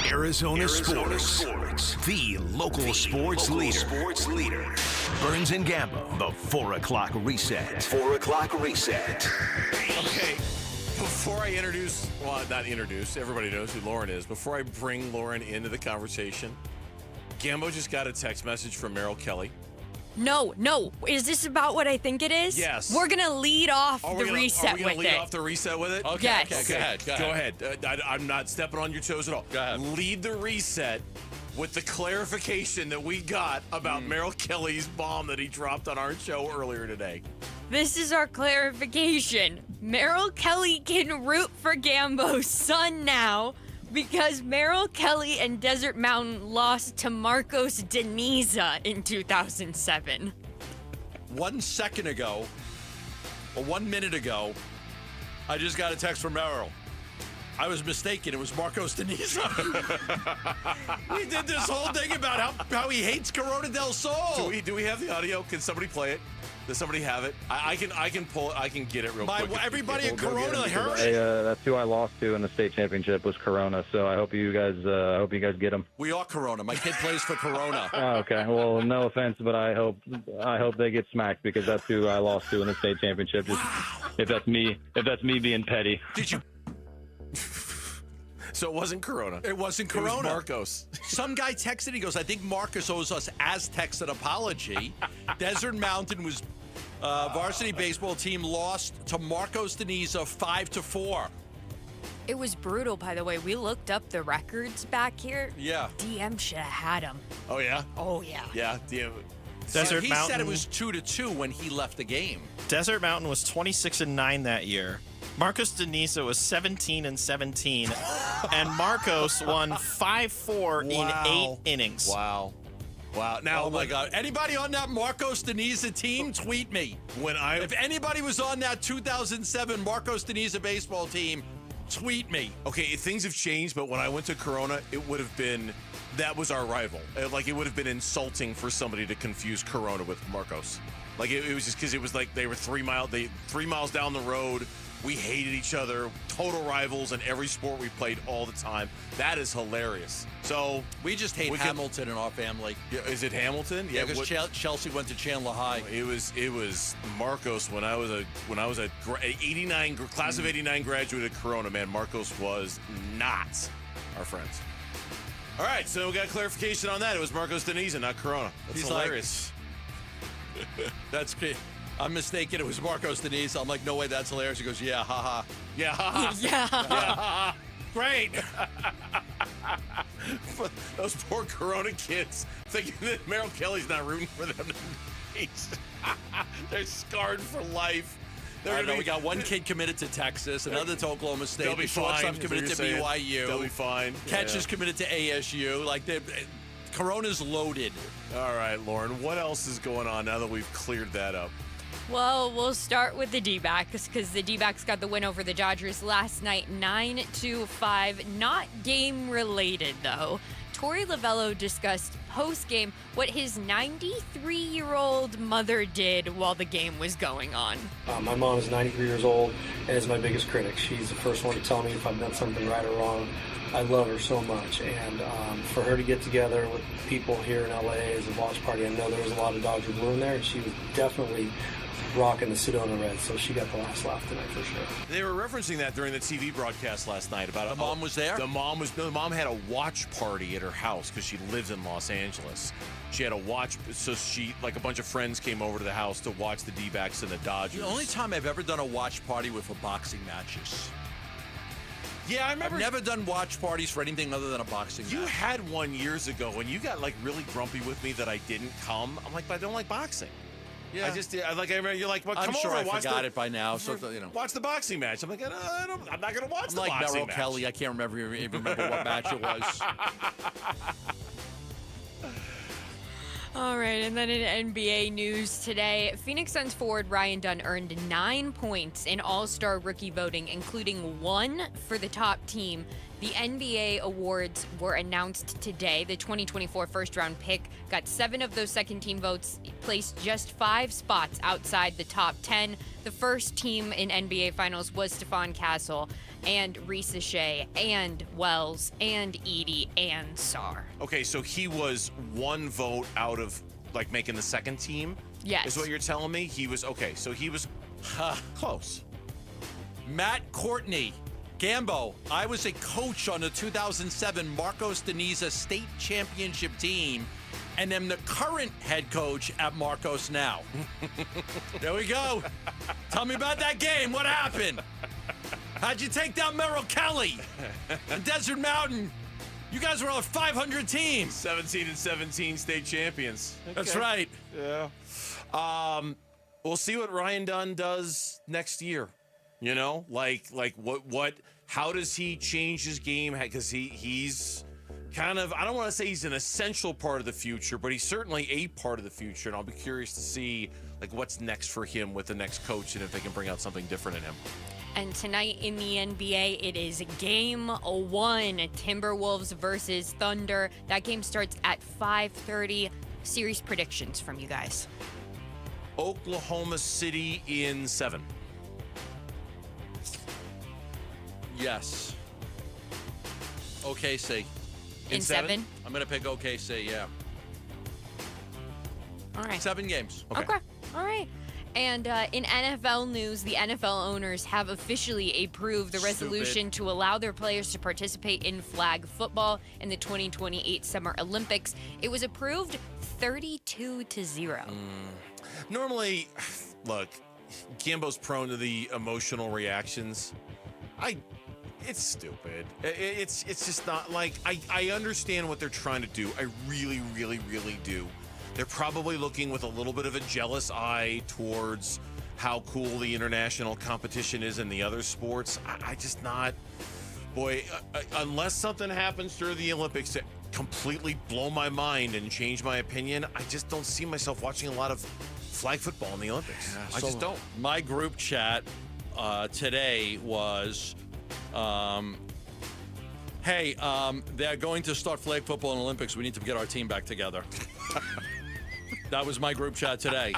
Arizona Sports, the local sports leader. Burns and Gambo, the 4 o'clock reset. 4 o'clock reset. Okay, before I introduce, well, not introduce, everybody knows who Lauren is. Before I bring Lauren into the conversation, Gambo just got a text message from Merrill Kelly. No. Is this about what I think it is? Yes. We're going to lead off the reset with it. Are we going to lead off the reset with it? Okay, yes. Okay, go ahead. I'm not stepping on your toes at all. Go ahead. Lead the reset with the clarification that we got about Merrill Kelly's bomb that he dropped on our show earlier today. This is our clarification. Merrill Kelly can root for Gambo's son now because Merrill Kelly and Desert Mountain lost to Marcos Deniza in 2007. 1 second ago, or 1 minute ago, I just got a text from Merrill. I was mistaken. It was Marcos Deniza. We did this whole thing about how he hates Corona del Sol. Do we have the audio? Can somebody play it? Does somebody have it? I can pull it. I can get it real quick. Everybody at Corona heard it. That's who I lost to in the state championship was Corona. So I hope you guys get them. We are Corona. My kid plays for Corona. Oh, okay. Well, no offense, but I hope they get smacked because that's who I lost to in the state championship. Just, if that's me being petty. Did you? So it wasn't Corona. It wasn't Corona. It was Marcos. Some guy texted. He goes, "I think Marcos owes us Aztecs an apology." Desert Mountain was varsity baseball team lost to Marcos Deniza 5-4. It was brutal, by the way. We looked up the records back here. Yeah. DM should have had him. Oh yeah. Oh yeah. Yeah. DM. Desert he Mountain said it was 2-2 when he left the game. Desert Mountain was 26-9 that year. Marcos Deniza was 17-17, and Marcos won 5-4 in 8 innings. Wow. Now, oh my God! Anybody on that Marcos Deniza team? Tweet me. If anybody was on that 2007 Marcos Deniza baseball team, tweet me. Okay, things have changed, but when I went to Corona, it would have been that was our rival. Like it would have been insulting for somebody to confuse Corona with Marcos. Like it was just because it was like they were 3 miles down the road. We hated each other, total rivals in every sport we played all the time. That is hilarious. So we just hate Hamilton in our family. Yeah, is it Hamilton? Yeah, because Chelsea went to Chandler High. It was Marcos when I was a '89 class of '89 graduate at Corona. Man, Marcos was not our friends. All right, so we got clarification on that. It was Marcos Deniza, not Corona. That's hilarious. That's great. I'm mistaken. It was Marcos Deniza. I'm like, no way, that's hilarious. He goes, yeah, haha. Yeah, haha. Yeah. Great. Those poor Corona kids thinking that Merrill Kelly's not rooting for them. They're scarred for life. We got one kid committed to Texas, another to Oklahoma State. They'll be fine. Shortstop committed to BYU. They'll be fine. Catcher's committed to ASU. Corona's loaded. All right, Lauren, what else is going on now that we've cleared that up? Well, we'll start with the D-backs because the D-backs got the win over the Dodgers last night, 9-5. Not game-related, though. Torey Lovello discussed post-game what his 93-year-old mother did while the game was going on. My mom is 93 years old and is my biggest critic. She's the first one to tell me if I've done something right or wrong. I love her so much, and for her to get together with people here in LA as a watch party, I know there was a lot of Dodger blue in there, and she was definitely rocking the Sedona Reds, so she got the last laugh tonight for sure. They were referencing that during the TV broadcast last night about the mom was there. The mom had a watch party at her house because she lives in Los Angeles. She had a watch, so a bunch of friends came over to the house to watch the D-backs and the Dodgers. The only time I've ever done a watch party with boxing matches. Yeah, I remember. I've never done watch parties for anything other than a boxing match. You had one years ago when you got really grumpy with me that I didn't come. I'm like, but I don't like boxing. Yeah, I remember you're like, well, come I'm sure over, I forgot it by now. So watch the boxing match. I'm like, I'm not going to watch the like boxing Merrill match. Kelly. I can't remember what match it was. All right, and then in NBA news today, Phoenix Suns forward Ryan Dunn earned 9 points in All-Star rookie voting, including 1 for the top team. The NBA awards were announced today. The 2024 first-round pick got 7 of those second-team votes, placed just 5 spots outside the top 10. The first team in NBA Finals was Stephon Castle and Risa Shea and Wells and Edey and Sarr. Okay, so he was 1 vote out of making the second team? Yes. Is what you're telling me? He was, okay, so he was close. Matt Courtney. Gambo, I was a coach on the 2007 Marcos Deniza State Championship team and am the current head coach at Marcos now. There we go. Tell me about that game. What happened? How'd you take down Merrill Kelly and Desert Mountain? You guys were on a 500 team. 17-17 state champions. That's right. Yeah. We'll see what Ryan Dunn does next year. You know, what? How does he change his game? Because he's kind of, I don't want to say he's an essential part of the future, but he's certainly a part of the future. And I'll be curious to see what's next for him with the next coach and if they can bring out something different in him. And tonight in the NBA, it is Game 1, Timberwolves versus Thunder. That game starts at 5:30. Series predictions from you guys. Oklahoma City in 7. Yes. OKC. In 7? I'm going to pick OKC, yeah. All right. 7 games. Okay. All right. And in NFL news, the NFL owners have officially approved the resolution to allow their players to participate in flag football in the 2028 Summer Olympics. It was approved 32-0. Normally, look, Gambo's prone to the emotional reactions. It's stupid. It's just not I understand what they're trying to do. I really, really, really do. They're probably looking with a little bit of a jealous eye towards how cool the international competition is in the other sports. I just not. Boy, unless something happens during the Olympics to completely blow my mind and change my opinion, I just don't see myself watching a lot of flag football in the Olympics. I just don't. My group chat today was, hey, they're going to start flag football in the Olympics. We need to get our team back together. That was my group chat today.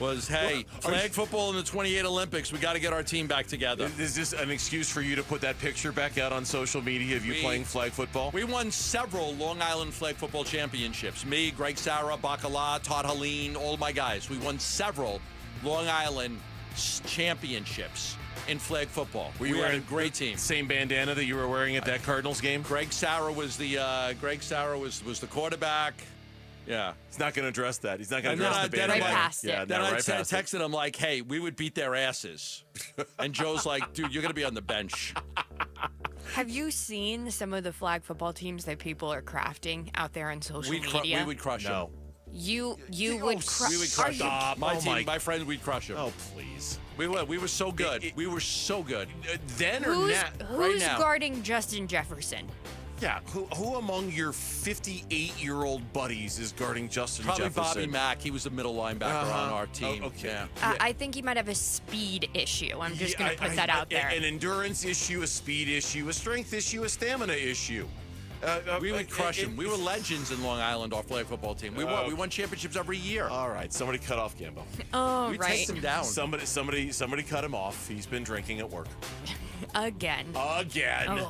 Was, hey, flag football in the 28 Olympics. We got to get our team back together. Is this an excuse for you to put that picture back out on social media of you playing flag football? We won several Long Island flag football championships. Me, Greg Sarah, Bacala, Todd Helene, all my guys. We won several Long Island championships in flag football. We were a great team. Same bandana that you were wearing at that Cardinals game? Greg Sarah was the quarterback. Yeah. He's not going to address that. He's not going to address the bandana. Right past it. Yeah, then I texted texted him like, hey, we would beat their asses. And Joe's like, dude, you're going to be on the bench. Have you seen some of the flag football teams that people are crafting out there on social media? We would crush them. You would We would crush them. My friends, we'd crush them. Oh, please. We would. We were so good. We were so good. Then or Who's now? Right now. guarding Justin Jefferson? Yeah. Who among your 58-year-old buddies is guarding Justin Probably Jefferson? Bobby Mack. He was the middle linebacker on our team. Oh, okay. Yeah. I think he might have a speed issue. I'm just going to put that out there. An endurance issue, a speed issue, a strength issue, a stamina issue. We would crush him. We were legends in Long Island, our flag football team. We won. We won championships every year. All right, somebody cut off Gambo. Oh, we right. take him down. Somebody cut him off. He's been drinking at work. Again. Again.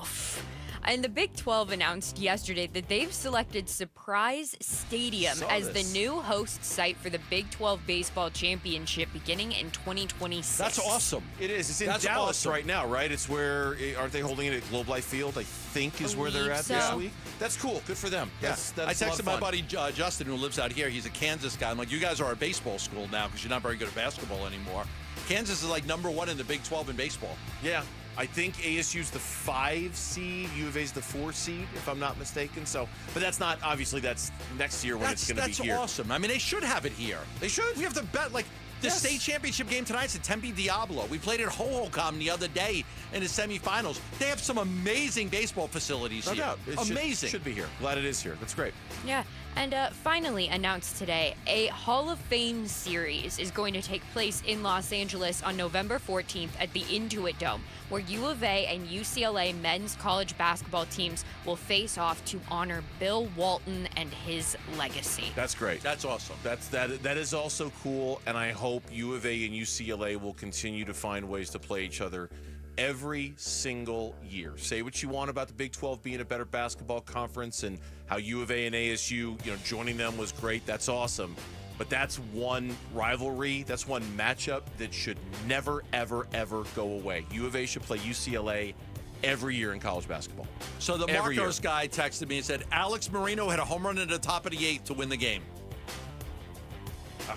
And the Big 12 announced yesterday that they've selected Surprise Stadium as the new host site for the Big 12 Baseball Championship beginning in 2026. That's awesome. It is. It's in Dallas right now, right? It's where, aren't they holding it at Globe Life Field, I think is where they're at this week? That's cool. Good for them. Yeah. That's I texted my fun. buddy Justin, who lives out here. He's a Kansas guy. I'm like, you guys are a baseball school now because you're not very good at basketball anymore. Kansas is like #1 in the Big 12 in baseball. Yeah. I think ASU's the 5 seed, U of A's the 4 seed, if I'm not mistaken. So, but that's not, obviously, that's next year when it's going to be here. That's awesome. I mean, they should have it here. They should. We have the bet, like, the state championship game tonight's at Tempe Diablo. We played at Hohokam the other day in the semifinals. They have some amazing baseball facilities here. No doubt. It Amazing. Should be here. Glad it is here. That's great. Yeah, and finally announced today, a Hall of Fame series is going to take place in Los Angeles on November 14th at the Intuit Dome, where U of A and UCLA men's college basketball teams will face off to honor Bill Walton and his legacy. That's great. That's awesome. That is also cool, and I hope U of A and UCLA will continue to find ways to play each other every single year. Say what you want about the Big 12 being a better basketball conference and how U of A and ASU, joining them was great. That's awesome. But that's one rivalry, that's one matchup that should never, ever, ever go away. U of A should play UCLA every year in college basketball. So the Marcos guy texted me and said, Alex Marino hit a home run at the top of the 8th to win the game.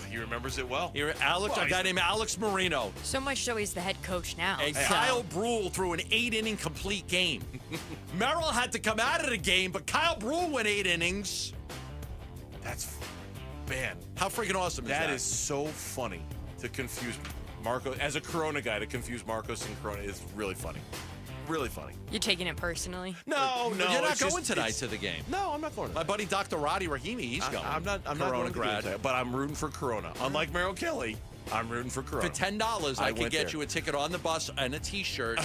He remembers it well. A guy named Alex Marino. So much so he's the head coach now. And Kyle Brule threw an 8-inning complete game. Merrill had to come out of the game, but Kyle Brule went 8 innings. Man. How freaking awesome is that? That is so funny to confuse Marco. As a Corona guy, to confuse Marcos and Corona is really funny. Really funny. You're taking it personally? No. You're not going tonight to the game. No, I'm not going. My buddy Dr. Roddy Rahimi, he's going. I'm not Corona going grad. to but I'm rooting for Corona. Unlike Merrill Kelly, I'm rooting for Corona. For $10, I could get you a ticket on the bus and a T-shirt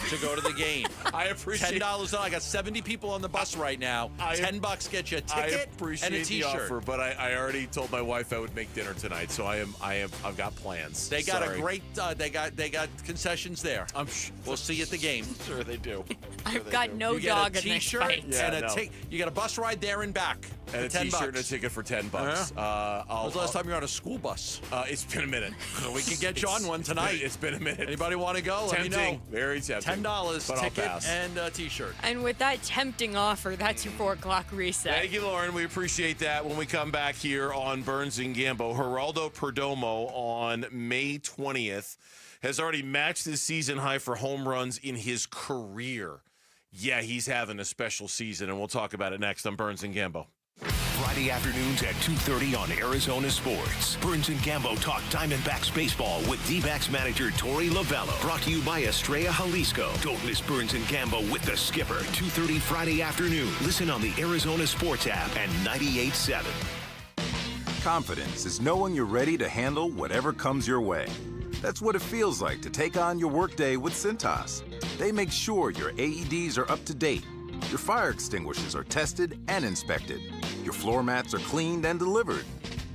to go to the game. I appreciate $10. I got 70 people on the bus right now. $10 get you a ticket and a T-shirt. The offer, but I already told my wife I would make dinner tonight, so I've got plans. They got a great. They got concessions there. We'll see you at the game. Sure they do. I've got no dog in this fight. You got a bus ride there and back. And a T-shirt and a ticket for $10. When's the last time you were on a school bus? It's been a minute. We can get you on one tonight. It's been a minute. Anybody want to go? Tempting. Let me know. Very tempting. $10 ticket and a T-shirt. And with that tempting offer, that's your 4 o'clock reset. Thank you, Lauren. We appreciate that. When we come back here on Burns and Gambo, Geraldo Perdomo on May 20th has already matched his season high for home runs in his career. Yeah, he's having a special season, and we'll talk about it next on Burns and Gambo. Friday afternoons at 2:30 on Arizona Sports. Burns and Gambo talk Diamondbacks baseball with D-backs manager Torey Lovello. Brought to you by Estrella Jalisco. Don't miss Burns and Gambo with the skipper. 2:30 Friday afternoon. Listen on the Arizona Sports app and 98.7. Confidence is knowing you're ready to handle whatever comes your way. That's what it feels like to take on your workday with Cintas. They make sure your AEDs are up to date, your fire extinguishers are tested and inspected, your floor mats are cleaned and delivered,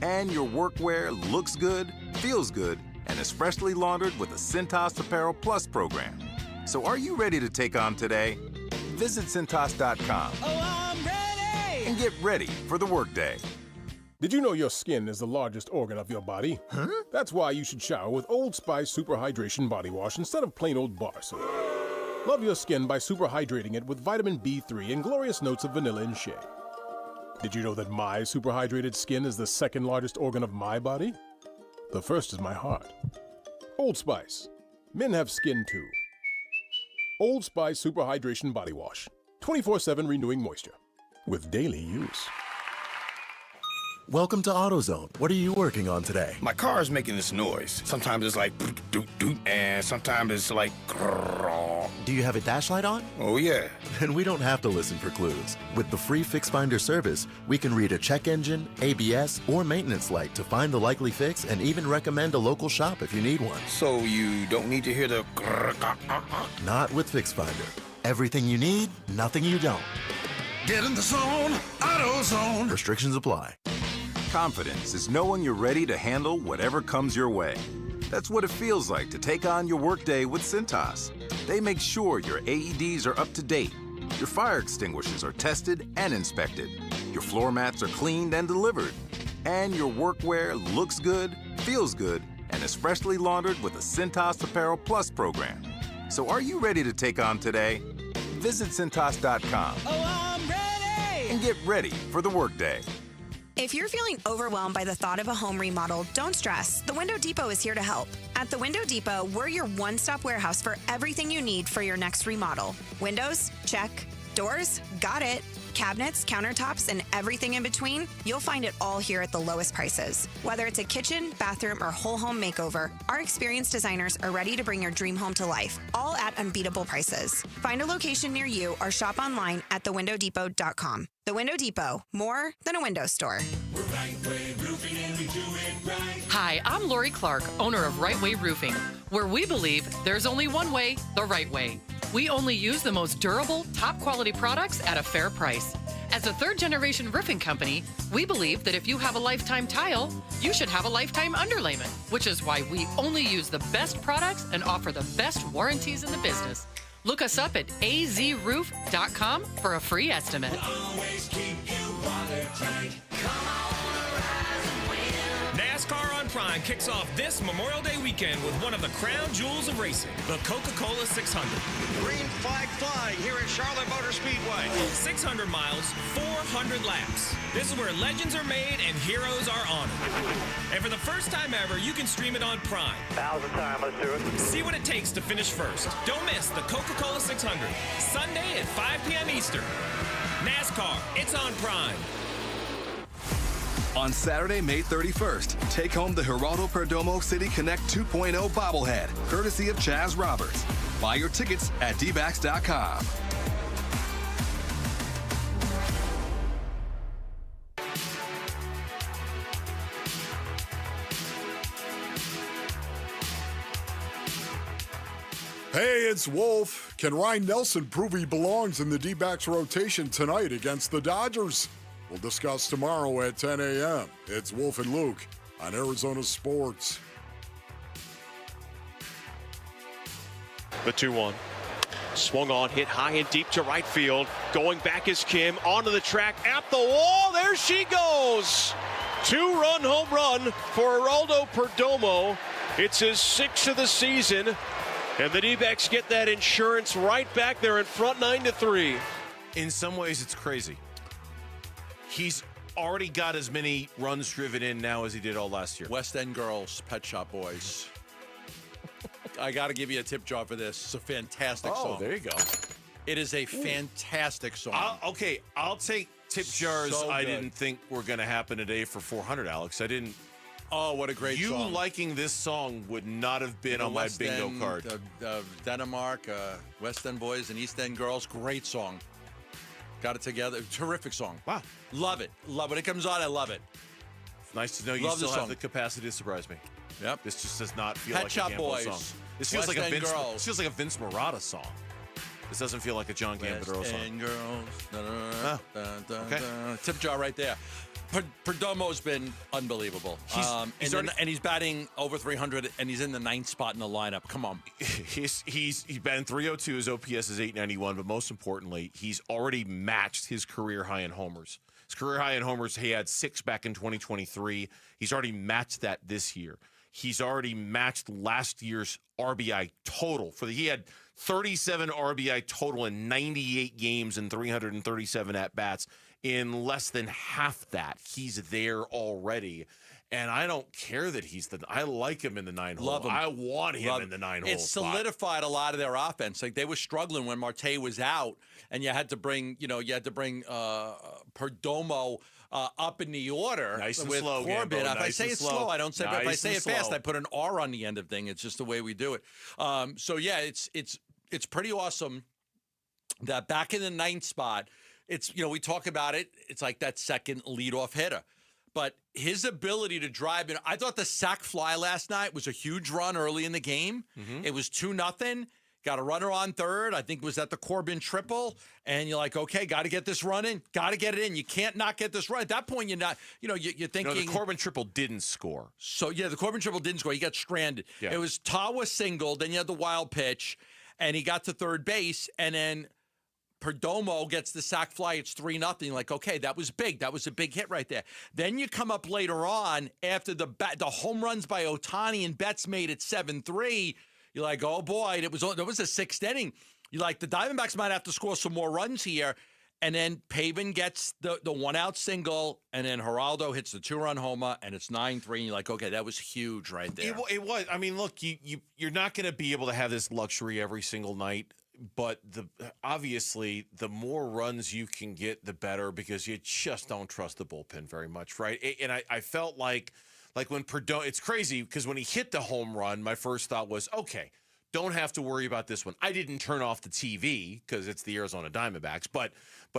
and your workwear looks good, feels good, and is freshly laundered with the Cintas Apparel Plus program. So are you ready to take on today? Visit Cintas.com. Oh, I'm ready! And get ready for the workday. Did you know your skin is the largest organ of your body? Huh? That's why you should shower with Old Spice Super Hydration Body Wash instead of plain old bar soap. Love your skin by super hydrating it with vitamin B3 and glorious notes of vanilla and shea. Did you know that my super hydrated skin is the second largest organ of my body? The first is my heart. Old Spice. Men have skin too. Old Spice Super Hydration Body Wash. 24/7 renewing moisture. With daily use. Welcome to AutoZone. What are you working on today? My car is making this noise. Sometimes it's like doot doot, and sometimes it's like grrr. Do you have a dash light on? Oh yeah. Then we don't have to listen for clues. With the free Fix Finder service, we can read a check engine, ABS, or maintenance light to find the likely fix and even recommend a local shop if you need one. So you don't need to hear the grrr. Not with Fix Finder. Everything you need, nothing you don't. Get in the zone, AutoZone. Restrictions apply. Confidence is knowing you're ready to handle whatever comes your way. That's what it feels like to take on your workday with Cintas. They make sure your AEDs are up to date, your fire extinguishers are tested and inspected, your floor mats are cleaned and delivered, and your workwear looks good, feels good, and is freshly laundered with a Cintas Apparel Plus program. So are you ready to take on today? Visit Cintas.com. Oh, I'm ready! And get ready for the workday. If you're feeling overwhelmed by the thought of a home remodel, don't stress. The Window Depot is here to help. At the Window Depot, we're your one-stop warehouse for everything you need for your next remodel. Windows? Check. Doors? Got it. Cabinets, countertops, and everything in between? You'll find it all here at the lowest prices. Whether it's a kitchen, bathroom, or whole home makeover, our experienced designers are ready to bring your dream home to life, all at unbeatable prices. Find a location near you or shop online at thewindowdepot.com. The Window Depot, more than a window store. We're Right Way Roofing and we do it right. Hi, I'm Lori Clark, owner of Right Way Roofing, where we believe there's only one way, the right way. We only use the most durable, top quality products at a fair price. As a third-generation roofing company, we believe that if you have a lifetime tile, you should have a lifetime underlayment, which is why we only use the best products and offer the best warranties in the business. Look us up at azroof.com for a free estimate. Always keep you watertight. Come on, arise and win. NASCAR on Prime kicks off this Memorial Day weekend with one of the crown jewels of racing, the Coca-Cola 600. Green flag flying here at Charlotte Motor Speedway. 600 miles, 400 laps. This is where legends are made and heroes are honored. And for the first time ever, you can stream it on Prime. Now's the time, let's do it. See what it takes to finish first. Don't miss the Coca-Cola 600, Sunday at 5 p.m. Eastern. NASCAR, it's on Prime. On Saturday, May 31st, take home the Geraldo Perdomo City Connect 2.0 bobblehead, courtesy of Chaz Roberts. Buy your tickets at dbacks.com. Hey, it's Wolf. Can Ryan Nelson prove he belongs in the D-backs rotation tonight against the Dodgers? We'll discuss tomorrow at 10 a.m. It's Wolf and Luke on Arizona Sports. The 2-1. Swung on, hit high and deep to right field. Going back is Kim, onto the track, at the wall. There she goes. 2-run home run for Geraldo Perdomo. It's his 6th of the season. And the D-backs get that insurance right back. They're in front 9-3. In some ways, it's crazy. He's already got as many runs driven in now as he did all last year. West End Girls, Pet Shop Boys. I got to give you a tip jar for this. It's a fantastic song. Oh, there you go. It is a fantastic song. I'll take tip jars. So I good. didn't think were going to happen today for 400, Alex. I didn't. Oh, what a great song. You liking this song would not have been on my bingo card. Denmark, West End Boys and East End Girls. Great song. Got it together. Terrific song. Wow. Love it. Love when it comes on. I love it. It's nice to know you Love still this have song. the capacity to surprise me. Yep. This just does not feel Pet like Shop a Gamble Boys. song. This feels West like a End Vince. Girls. This feels like a Vince Murata song. This doesn't feel like a John Gambadoro West song. End Girls. Okay. Tip jar right there. Perdomo's been unbelievable. He's batting over 300, and he's in the 9th spot in the lineup. Come on. He's batting 302. His OPS is 891, but most importantly, he's already matched his career high in homers. His career high in homers, he had 6 back in 2023. He's already matched that this year. He's already matched last year's RBI total. He had 37 RBI total in 98 games and 337 at-bats. In less than half that, he's there already. And I don't care that I like him in the 9 hole. Love him. I want him in the 9 hole. It solidified a lot of their offense. Like they were struggling when Marte was out, and you had to bring Perdomo up in the order Nice and with slow, Corbin. Gambo. If I Nice say and it slow. slow, I don't say. But if I Nice say and it fast, slow. I put an R on the end of thing. It's just the way we do it. So yeah, it's pretty awesome that back in the ninth spot, it's we talk about it. It's like that second leadoff hitter. But his ability to drive in, I thought the sac fly last night was a huge run early in the game. It was 2-0. Got a runner on third. I think it was at the Corbin triple. And you're like, okay, got to get this run in. Got to get it in. You can't not get this run. At that point, you're not, you're thinking. No, the Corbin triple didn't score. So, yeah, the Corbin triple didn't score. He got stranded. Yeah. It was Tawa single. Then you had the wild pitch. And he got to third base. And then Perdomo gets the sac fly. It's 3-0. Like, okay, that was big. That was a big hit right there. Then you come up later on after the home runs by Ohtani and Betts made it 7-3. You're like, oh boy, it was the sixth inning. You're like, the Diamondbacks might have to score some more runs here. And then Pavin gets the one-out single, and then Geraldo hits the 2-run homer, and it's 9-3. And you're like, okay, that was huge right there. It was. I mean, look, you're not going to be able to have this luxury every single night. But obviously, the more runs you can get, the better, because you just don't trust the bullpen very much, right? And I felt like when Perdomo, it's crazy because when he hit the home run, my first thought was, okay, don't have to worry about this one. I didn't turn off the TV because it's the Arizona Diamondbacks, but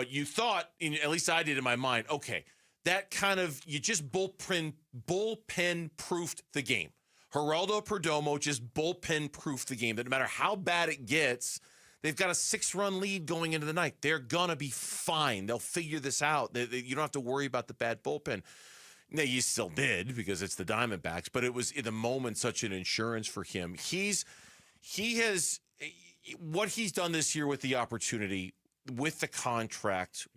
you thought, at least I did in my mind, okay, that kind of, you just bullpen proofed the game. Geraldo Perdomo just bullpen proofed the game, that no matter how bad it gets, they've got a 6-run lead going into the night. They're going to be fine. They'll figure this out. You don't have to worry about the bad bullpen. Now, you still did because it's the Diamondbacks, but it was in the moment such an insurance for him. He has what he's done this year with the opportunity, with the contract,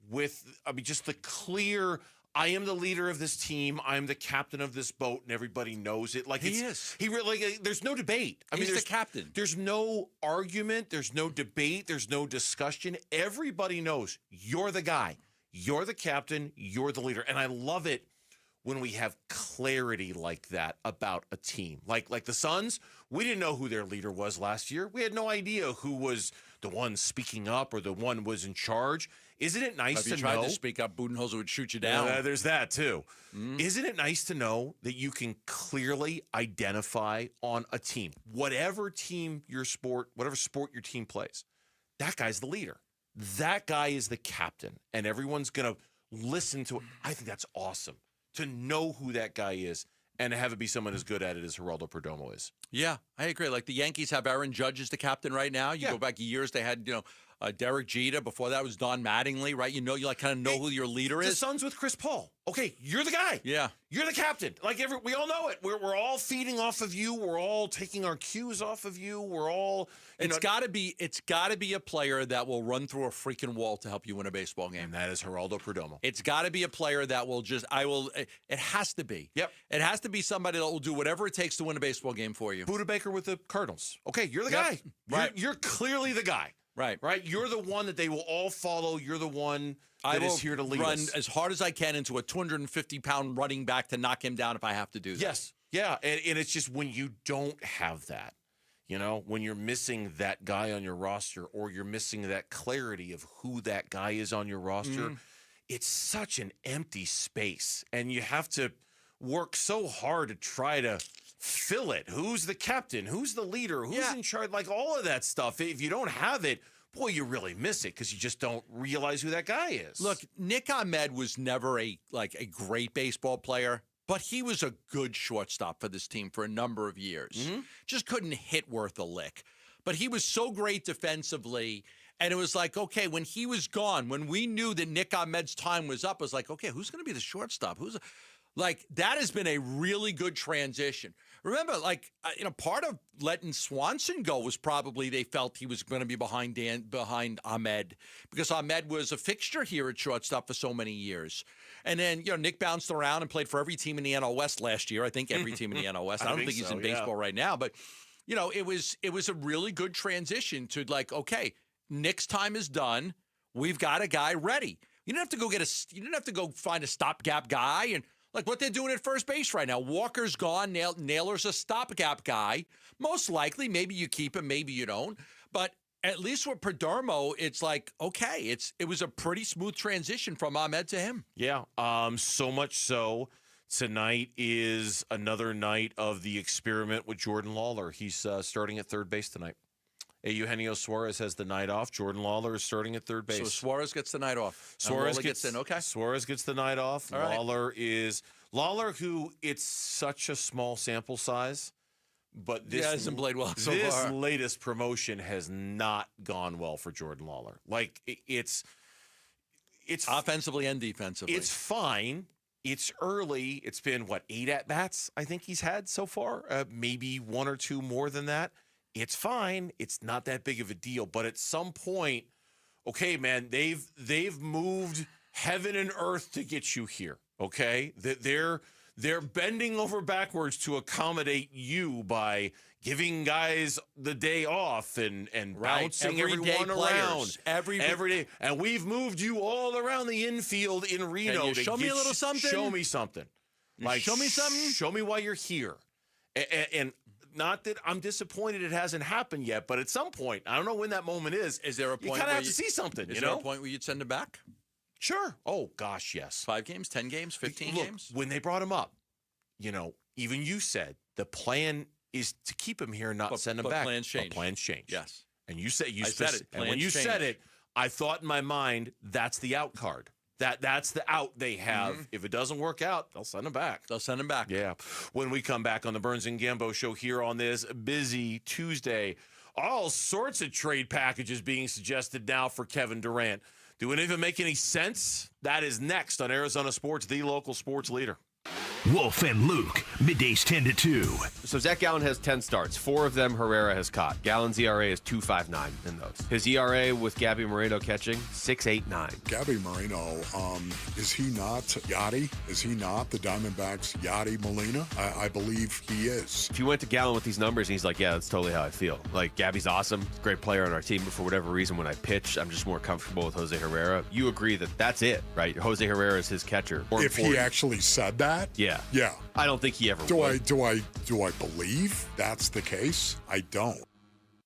just the clear, I am the leader of this team. I am the captain of this boat, and everybody knows it. Like he is. He really. There's no debate. I mean, He's the captain. There's no argument. There's no debate. There's no discussion. Everybody knows you're the guy. You're the captain. You're the leader, and I love it when we have clarity like that about a team. Like the Suns, we didn't know who their leader was last year. We had no idea who was the one speaking up or the one was in charge. Isn't it nice to know? If you tried to speak up, Budenholzer would shoot you down. There's that, too. Isn't it nice to know that you can clearly identify on a team, whatever sport your team plays, that guy's the leader. That guy is the captain, and everyone's going to listen to it. I think that's awesome to know who that guy is and to have it be someone as good at it as Geraldo Perdomo is. Yeah, I agree. Like the Yankees have Aaron Judge as the captain right now. You go back years, they had, Derek Jeter. Before that was Don Mattingly, right? You kind of know who your leader is. The Suns with Chris Paul. Okay, you're the guy. Yeah. You're the captain. We all know it. We're all feeding off of you. We're all taking our cues off of you. We're all It's got to be a player that will run through a freaking wall to help you win a baseball game. And that is Geraldo Perdomo. It's got to be a player that will it has to be. Yep. It has to be somebody that will do whatever it takes to win a baseball game for you. Buda Baker with the Cardinals. Okay, you're the guy. Right. You're clearly the guy. Right. You're the one that they will all follow. You're the one that is here to lead run us. as hard as I can into a 250-pound running back to knock him down if I have to do that. Yes. Yeah. And it's just when you don't have that, when you're missing that guy on your roster or you're missing that clarity of who that guy is on your roster, it's such an empty space. And you have to work so hard to try to fill it. Who's the captain? Who's the leader? Who's in charge? Like all of that stuff. If you don't have it, boy, you really miss it because you just don't realize who that guy is. Look, Nick Ahmed was never a great baseball player, but he was a good shortstop for this team for a number of years. Just couldn't hit worth a lick. But he was so great defensively. And it was like, okay, when he was gone, when we knew that Nick Ahmed's time was up, it was like, okay, who's going to be the shortstop? That has been a really good transition. Remember, part of letting Swanson go was probably they felt he was going to be behind Ahmed because Ahmed was a fixture here at shortstop for so many years. And then, Nick bounced around and played for every team in the NL West last year. I think every team in the NL West. I don't think he's in baseball right now. But, it was a really good transition to okay, Nick's time is done. We've got a guy ready. You didn't have to go find a stopgap guy and like what they're doing at first base right now. Walker's gone. Naylor's a stopgap guy. Most likely, maybe you keep him, maybe you don't. But at least with Perdomo, it's like, okay, it was a pretty smooth transition from Ahmed to him. Yeah, so much so. Tonight is another night of the experiment with Jordan Lawler. He's starting at third base tonight. Eugenio Suarez has the night off. Jordan Lawler is starting at third base. So Suarez gets the night off. Suarez gets in. Okay. Suarez gets the night off. All right. Lawler, who it's such a small sample size, but this hasn't played well so this far. latest promotion has not gone well for Jordan Lawler. Like it's offensively and defensively. It's fine. It's early. It's been 8 at bats I think he's had so far. Maybe 1 or 2 more than that. It's fine. It's not that big of a deal. But at some point, okay, man, they've moved heaven and earth to get you here. Okay, they're bending over backwards to accommodate you by giving guys the day off and bouncing everyone around every day. And we've moved you all around the infield in Reno. Can you show me a little something? Show me something. Show me something. Show me why you're here. And not that I'm disappointed it hasn't happened yet, but at some point, I don't know when that moment is. Is there a point you kind of have to see something? Is there a point where you'd send him back? Sure. Oh gosh, yes. 5 games, 10 games, 15 games. When they brought him up, even you said the plan is to keep him here and not send him back. Plans change. Plans change. Yes. And you said I said it. And when you said it, I thought in my mind that's the out card. That's the out they have. Mm-hmm. If it doesn't work out, they'll send him back. Yeah. When we come back on the Burns and Gambo show here on this busy Tuesday, all sorts of trade packages being suggested now for Kevin Durant. Do any of it make any sense? That is next on Arizona Sports, the local sports leader. Wolf and Luke, middays 10 to 2. So Zach Gallen has 10 starts. 4 of them Herrera has caught. Gallen's ERA is 2.59 in those. His ERA with Gabby Moreno catching, 6.89. Gabby Moreno, is he not Yachty? Is he not the Diamondbacks' Yachty Molina? I believe he is. If you went to Gallen with these numbers, and he's like, yeah, that's totally how I feel. Like, Gabby's awesome, great player on our team, but for whatever reason, when I pitch, I'm just more comfortable with Jose Herrera. You agree that that's it, right? Jose Herrera is his catcher. If he actually said that? Yeah. Yeah. I don't think he ever Do would. I believe that's the case? I don't.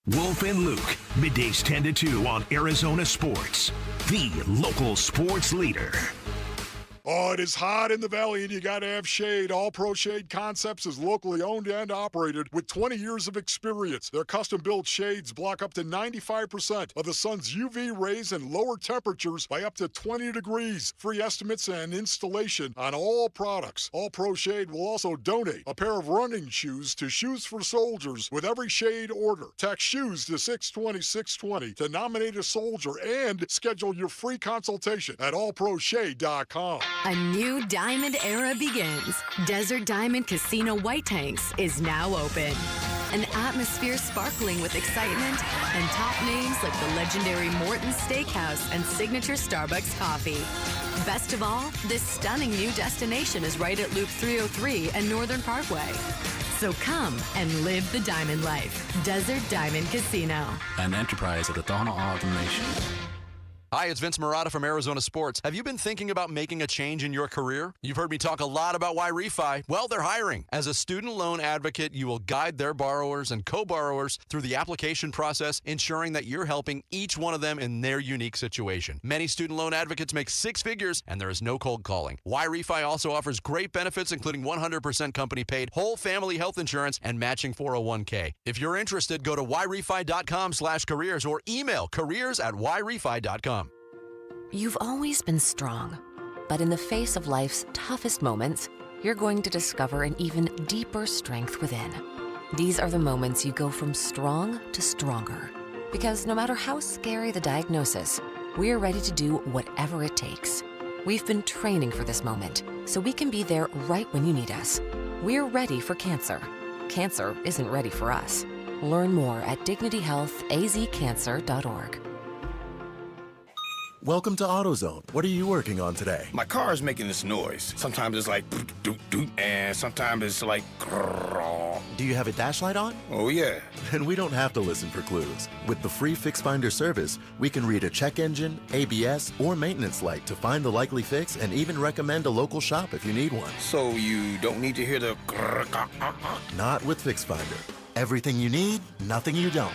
Wolf and Luke, middays 10 to 2 on Arizona Sports, the local sports leader. Oh, it is hot in the valley, and you got to have shade. All Pro Shade Concepts is locally owned and operated with 20 years of experience. Their custom-built shades block up to 95% of the sun's UV rays and lower temperatures by up to 20 degrees. Free estimates and installation on all products. All Pro Shade will also donate a pair of running shoes to Shoes for Soldiers with every shade order. Text SHOES to 620-620 to nominate a soldier and schedule your free consultation at allproshade.com. A new diamond era begins. Desert Diamond Casino White Tanks is now open. An atmosphere sparkling with excitement and top names like the legendary Morton's Steakhouse and signature Starbucks coffee. Best of all, this stunning new destination is right at Loop 303 and Northern Parkway. So come and live the diamond life. Desert Diamond Casino. An enterprise of the Donald Automation. Hi, it's Vince Marotta from Arizona Sports. Have you been thinking about making a change in your career? You've heard me talk a lot about why refi. Well, they're hiring. As a student loan advocate, you will guide their borrowers and co-borrowers through the application process, ensuring that you're helping each one of them in their unique situation. Many student loan advocates make 6 figures, and there is no cold calling. Why refi also offers great benefits, including 100% company-paid whole family health insurance and matching 401k. If you're interested, go to whyrefi.com/careers or email careers@whyrefi.com. You've always been strong, but in the face of life's toughest moments, you're going to discover an even deeper strength within. These are the moments you go from strong to stronger. Because no matter how scary the diagnosis, we're ready to do whatever it takes. We've been training for this moment, so we can be there right when you need us. We're ready for cancer. Cancer isn't ready for us. Learn more at dignityhealthazcancer.org. Welcome to AutoZone. What are you working on today? My car is making this noise. Sometimes it's like doot doot, and sometimes it's like grrr. Do you have a dash light on? Oh yeah. Then we don't have to listen for clues. With the free Fix Finder service, we can read a check engine, ABS, or maintenance light to find the likely fix and even recommend a local shop if you need one. So you don't need to hear the grrr. Not with Fix Finder. Everything you need, nothing you don't.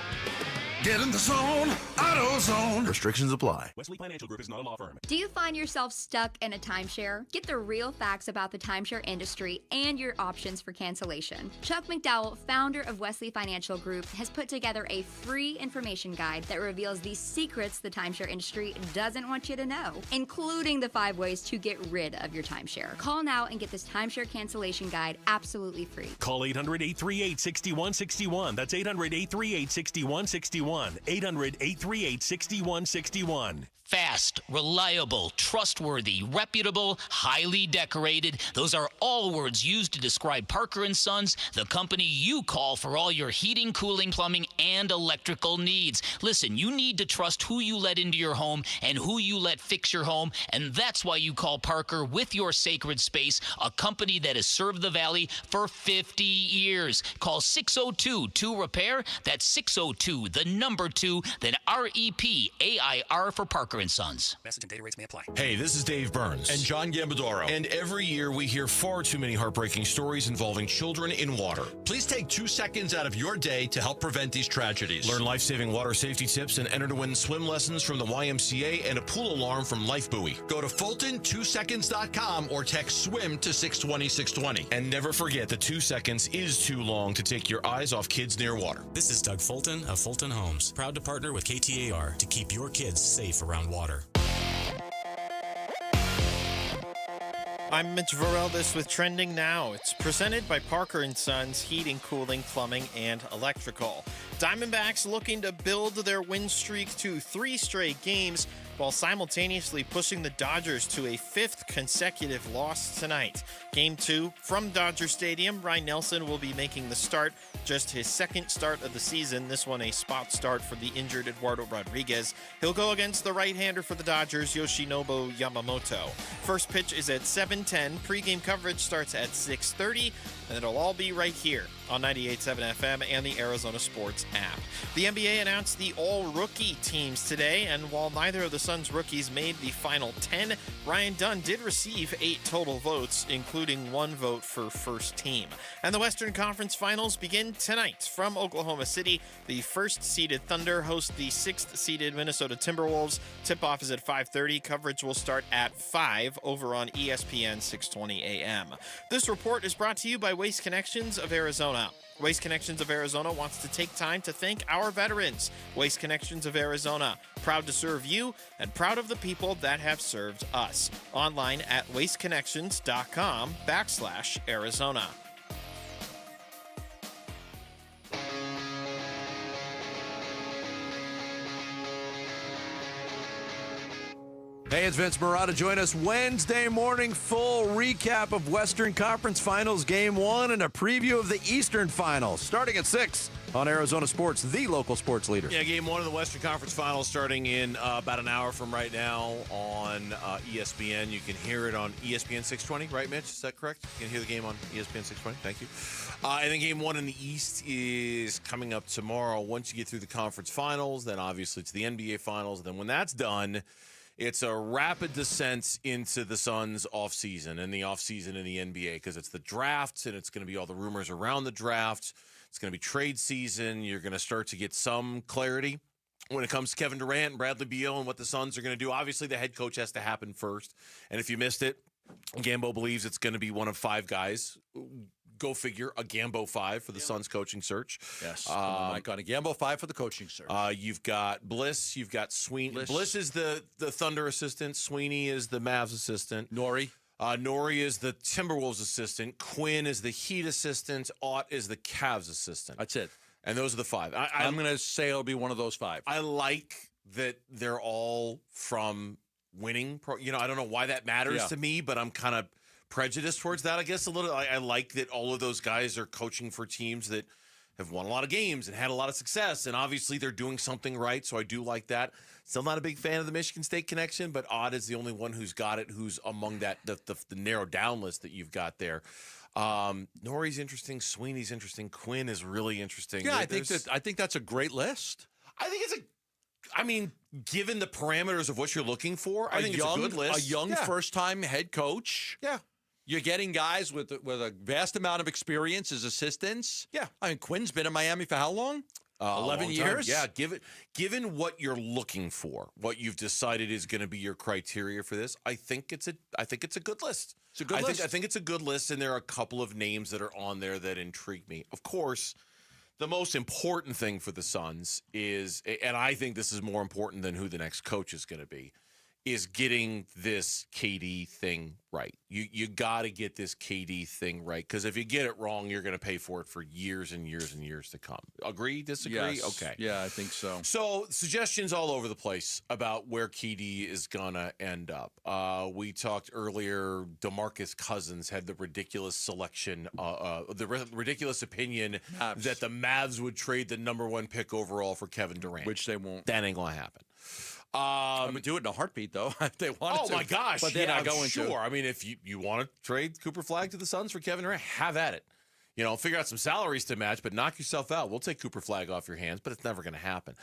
Get in the zone, AutoZone. Restrictions apply. Wesley Financial Group is not a law firm. Do you find yourself stuck in a timeshare? Get the real facts about the timeshare industry and your options for cancellation. Chuck McDowell, founder of Wesley Financial Group, has put together a free information guide that reveals the secrets the timeshare industry doesn't want you to know, including the 5 ways to get rid of your timeshare. Call now and get this timeshare cancellation guide absolutely free. Call 800-838-6161. That's 800-838-6161. 800-838-6161. Fast, reliable, trustworthy, reputable, highly decorated. Those are all words used to describe Parker & Sons, the company you call for all your heating, cooling, plumbing, and electrical needs. Listen, you need to trust who you let into your home and who you let fix your home, and that's why you call Parker with your sacred space, a company that has served the Valley for 50 years. Call 602-2-REPAIR. That's 602-2, then REPAIR for Parker & Sons. Message and data rates may apply. Hey, this is Dave Burns. And John Gambadoro. And every year we hear far too many heartbreaking stories involving children in water. Please take 2 seconds out of your day to help prevent these tragedies. Learn life-saving water safety tips and enter to win swim lessons from the YMCA and a pool alarm from Life Buoy. Go to Fulton2seconds.com or text SWIM to 620-620. And never forget that 2 seconds is too long to take your eyes off kids near water. This is Doug Fulton of Fulton Homes, proud to partner with KTAR to keep your kids safe around water. I'm Mitch Vareldis with Trending Now. It's presented by Parker & Sons Heating, Cooling, Plumbing, and Electrical. Diamondbacks looking to build their win streak to 3 straight games while simultaneously pushing the Dodgers to a 5th consecutive loss tonight. Game 2 from Dodger Stadium. Ryan Nelson will be making the start, just his 2nd start of the season. This one a spot start for the injured Eduardo Rodriguez. He'll go against the right-hander for the Dodgers, Yoshinobu Yamamoto. First pitch is at 7:10. Pre-game coverage starts at 6:30, and it'll all be right here on 98.7 FM and the Arizona Sports app. The NBA announced the all-rookie teams today, and while neither of the Suns rookies made the final 10, Ryan Dunn did receive 8 total votes, including 1 vote for first team. And the Western Conference Finals begin tonight from Oklahoma City. The 1st-seeded Thunder host the 6th-seeded Minnesota Timberwolves. Tip-off is at 5:30. Coverage will start at 5 over on ESPN 620 AM. This report is brought to you by Waste Connections of Arizona. Waste Connections of Arizona wants to take time to thank our veterans. Waste Connections of Arizona, proud to serve you and proud of the people that have served us. Online at wasteconnections.com/Arizona. Hey, it's Vince Marotta. Join us Wednesday morning. Full recap of Western Conference Finals Game 1 and a preview of the Eastern Finals. Starting at 6 on Arizona Sports, the local sports leader. Yeah, Game 1 of the Western Conference Finals starting in about an hour from right now on ESPN. You can hear it on ESPN 620, right, Mitch? Is that correct? You can hear the game on ESPN 620. Thank you. And then Game 1 in the East is coming up tomorrow. Once you get through the conference finals, then obviously it's the NBA Finals. Then when that's done, it's a rapid descent into the Suns' offseason and the offseason in the NBA because it's the draft and it's going to be all the rumors around the draft. It's going to be trade season. You're going to start to get some clarity when it comes to Kevin Durant and Bradley Beal and what the Suns are going to do. Obviously, the head coach has to happen first. And if you missed it, Gambo believes it's going to be one of 5 guys. Go figure, a Gambo 5 for the Suns coaching search. Yes. Mike on a Gambo 5 for the coaching search. You've got Bliss. You've got Sweeney. Bliss is the Thunder assistant. Sweeney is the Mavs assistant. Nori. Nori is the Timberwolves assistant. Quinn is the Heat assistant. Ott is the Cavs assistant. That's it. And those are the 5. I'm going to say it'll be one of those 5. I like that they're all from winning. I don't know why that matters to me, but I'm kind of prejudiced towards that, I guess, a little. I like that all of those guys are coaching for teams that have won a lot of games and had a lot of success, and obviously they're doing something right, so I do like that. Still not a big fan of the Michigan State connection, but Odd is the only one who's got it, who's among that the narrowed down list that you've got there. Nori's interesting, Sweeney's interesting, Quinn is really interesting. Yeah, I think that's a great list. I think it's given the parameters of what you're looking for, I think it's a good list. A young first-time head coach. Yeah. You're getting guys with a vast amount of experience as assistants. Yeah. I mean, Quinn's been in Miami for how long? 11 years? Yeah, given what you're looking for, what you've decided is going to be your criteria for this, I think it's a good list. It's a good list. I think it's a good list, and there are a couple of names that are on there that intrigue me. Of course, the most important thing for the Suns is, and I think this is more important than who the next coach is going to be, is getting this KD thing right. You got to get this KD thing right, because if you get it wrong, you're going to pay for it for years and years and years to come. Agree? Disagree? Yes. Okay. Yeah, I think so. So suggestions all over the place about where KD is going to end up. We talked earlier, DeMarcus Cousins had the ridiculous selection, ridiculous opinion that the Mavs would trade the #1 pick overall for Kevin Durant. Which they won't. That ain't going to happen. I would do it in a heartbeat, though, if they wanted to. Oh, my gosh. But they're not going sure. to. I mean, if you want to trade Cooper Flagg to the Suns for Kevin Durant, have at it. Figure out some salaries to match, but knock yourself out. We'll take Cooper Flagg off your hands, but it's never going to happen.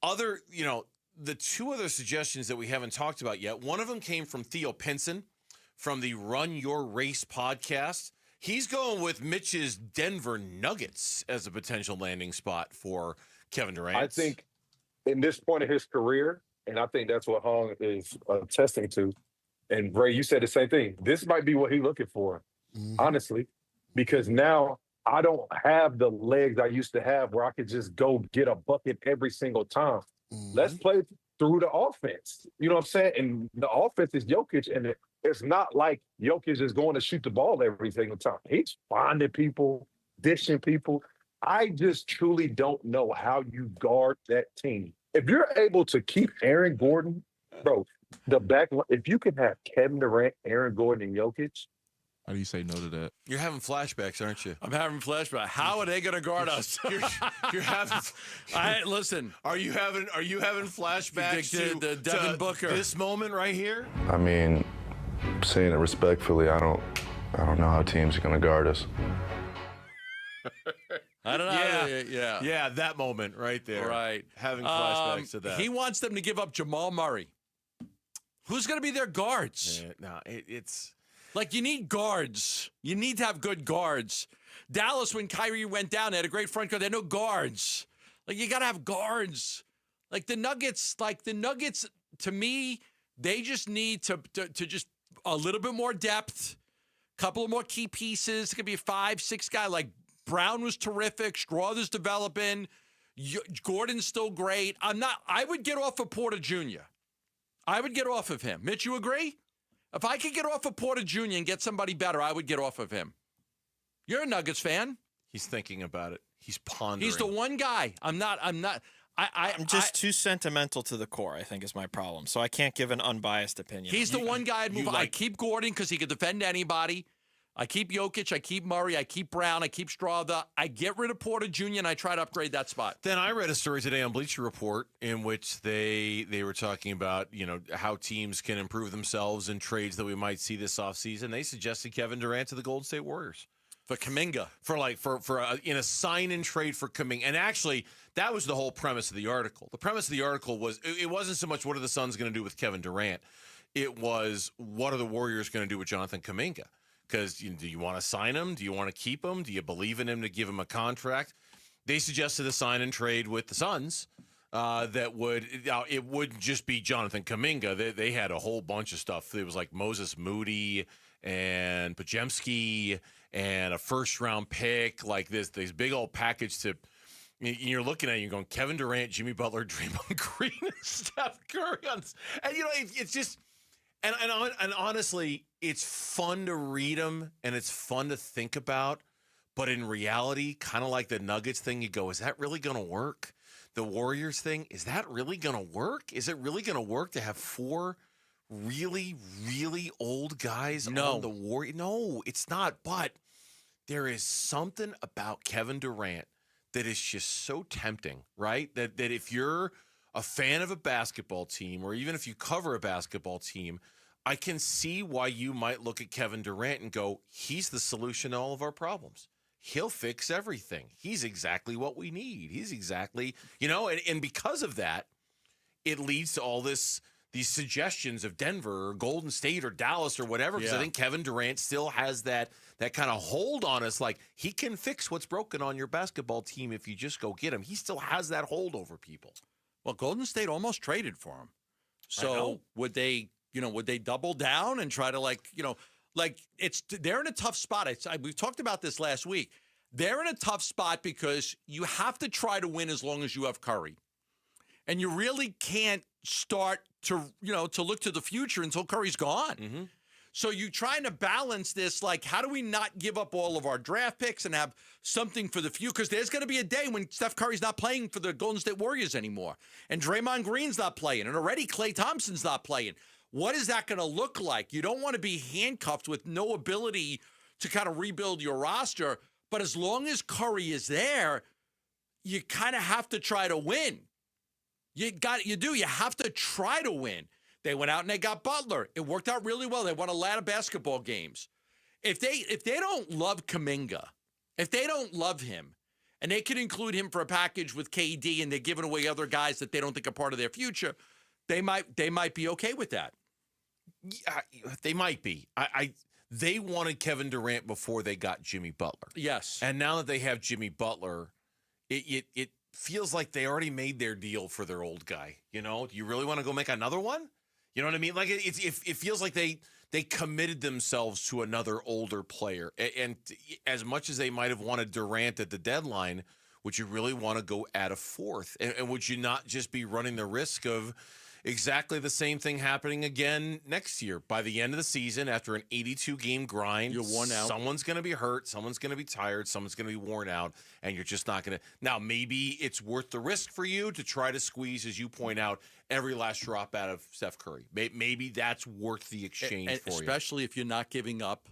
The two other suggestions that we haven't talked about yet, one of them came from Theo Pinson from the Run Your Race podcast. He's going with Mitch's Denver Nuggets as a potential landing spot for Kevin Durant. I think in this point of his career, and I think that's what Hong is attesting to. And Ray, you said the same thing. This might be what he's looking for, honestly, because now I don't have the legs I used to have where I could just go get a bucket every single time. Let's play through the offense. You know what I'm saying? And the offense is Jokic, and it's not like Jokic is going to shoot the ball every single time. He's finding people, dishing people. I just truly don't know how you guard that team. If you're able to keep Aaron Gordon, bro, if you can have Kevin Durant, Aaron Gordon, and Jokic. How do you say no to that? You're having flashbacks, aren't you? I'm having flashbacks. How are they going to guard us? You're having. Listen. Are you having flashbacks to Devin Booker? This moment right here? I mean, saying it respectfully, I don't know how teams are going to guard us. I don't know. Yeah, that moment right there. Right. Having flashbacks to that. He wants them to give up Jamal Murray. Who's going to be their guards? It's like you need guards. You need to have good guards. Dallas, when Kyrie went down, they had a great front court. They had no guards. Like you got to have guards. Like the Nuggets, to me, they just need to just a little bit more depth, couple of more key pieces. It could be a 5-6 guy like Brown was terrific. Strawther's developing. Gordon's still great. I would get off of Porter Jr. I would get off of him. Mitch, you agree? If I could get off of Porter Jr. and get somebody better, I would get off of him. You're a Nuggets fan. He's thinking about it. He's pondering. He's the one guy. I'm just too sentimental to the core, I think, is my problem. So I can't give an unbiased opinion. He's the one guy I'd move on. I keep Gordon because he could defend anybody. I keep Jokic, I keep Murray, I keep Brown, I keep Strawther. I get rid of Porter Jr. and I try to upgrade that spot. Then I read a story today on Bleacher Report in which they were talking about, how teams can improve themselves in trades that we might see this offseason. They suggested Kevin Durant to the Golden State Warriors. For Kuminga. In a sign-in trade for Kuminga. And actually, that was the whole premise of the article. The premise of the article was, it wasn't so much what are the Suns going to do with Kevin Durant. It was, what are the Warriors going to do with Jonathan Kuminga? Because do you want to sign him? Do you want to keep him? Do you believe in him to give him a contract? They suggested a sign and trade with the Suns it wouldn't just be Jonathan Kuminga. They had a whole bunch of stuff. It was like Moses Moody and Podziemski and a first-round pick, like this big old package to. You're looking at it, you're going Kevin Durant, Jimmy Butler, Draymond Green, and Steph Curry. And it's just. And honestly, it's fun to read them and it's fun to think about. But in reality, kind of like the Nuggets thing, you go, is that really going to work? The Warriors thing, is that really going to work? Is it really going to work to have 4 really, really old guys on the Warriors? No, it's not. But there is something about Kevin Durant that is just so tempting, right? That if you're a fan of a basketball team, or even if you cover a basketball team, I can see why you might look at Kevin Durant and go, he's the solution to all of our problems. He'll fix everything. He's exactly what we need. He's exactly, and because of that, it leads to all this these suggestions of Denver or Golden State or Dallas or whatever, because I think Kevin Durant still has that kind of hold on us. Like, he can fix what's broken on your basketball team if you just go get him. He still has that hold over people. Well, Golden State almost traded for him. So would they double down and try to they're in a tough spot. We've talked about this last week. They're in a tough spot because you have to try to win as long as you have Curry. And you really can't start to look to the future until Curry's gone. Mm-hmm. So you're trying to balance this, like, how do we not give up all of our draft picks and have something for the future? Because there's going to be a day when Steph Curry's not playing for the Golden State Warriors anymore, and Draymond Green's not playing, and already Klay Thompson's not playing. What is that going to look like? You don't want to be handcuffed with no ability to kind of rebuild your roster, but as long as Curry is there, you kind of have to try to win. You have to try to win. They went out and they got Butler. It worked out really well. They won a lot of basketball games. If they don't love Kuminga, if they don't love him, and they could include him for a package with KD, and they're giving away other guys that they don't think are part of their future, they might be okay with that. Yeah, they might be. They wanted Kevin Durant before they got Jimmy Butler. Yes. And now that they have Jimmy Butler, it feels like they already made their deal for their old guy. You know, do you really want to go make another one? You know what I mean? Like, it feels like they committed themselves to another older player. And as much as they might have wanted Durant at the deadline, would you really want to go add a fourth? And would you not just be running the risk of exactly the same thing happening again next year? By the end of the season, after an 82-game grind, you're worn out. Someone's going to be hurt, someone's going to be tired, someone's going to be worn out, and you're just not going to. Now, maybe it's worth the risk for you to try to squeeze, as you point out, every last drop out of Steph Curry. Maybe that's worth the exchange for you. Especially if you're not giving up.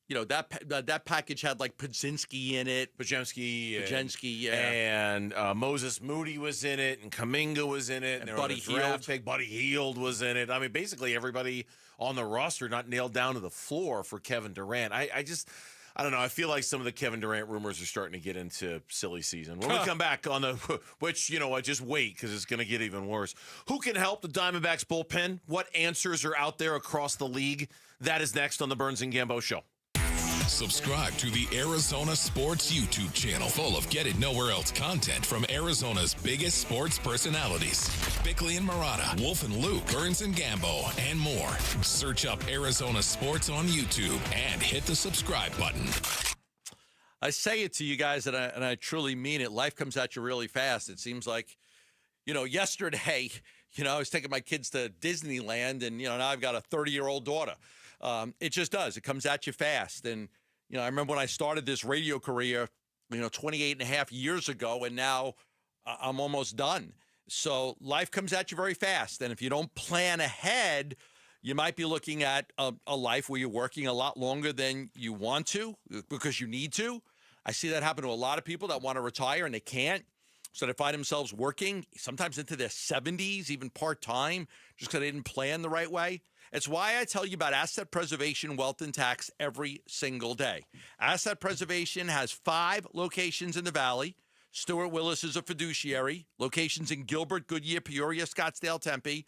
You know, that package had like Podzinski in it. Podzinski, yeah. And Moses Moody was in it, and Kuminga was in it. And Buddy Hield. Buddy Hield was in it. I mean, basically everybody on the roster not nailed down to the floor for Kevin Durant. I don't know. I feel like some of the Kevin Durant rumors are starting to get into silly season. When we come back on which, just wait, because it's going to get even worse. Who can help the Diamondbacks bullpen? What answers are out there across the league? That is next on the Burns and Gambo Show. Subscribe to the Arizona Sports YouTube channel, full of Get It Nowhere Else content from Arizona's biggest sports personalities. Bickley and Murata, Wolf and Luke, Burns and Gambo, and more. Search up Arizona Sports on YouTube and hit the subscribe button. I say it to you guys, and I truly mean it. Life comes at you really fast. It seems like, yesterday, I was taking my kids to Disneyland, and, now I've got a 30-year-old daughter. It just does. It comes at you fast. And, I remember when I started this radio career, 28 and a half years ago, and now I'm almost done. So life comes at you very fast. And if you don't plan ahead, you might be looking at a life where you're working a lot longer than you want to because you need to. I see that happen to a lot of people that want to retire and they can't. So they find themselves working sometimes into their 70s, even part-time, just because they didn't plan the right way. It's why I tell you about asset preservation, wealth, and tax every single day. Asset preservation has 5 locations in the Valley. Stuart Willis is a fiduciary. Locations in Gilbert, Goodyear, Peoria, Scottsdale, Tempe.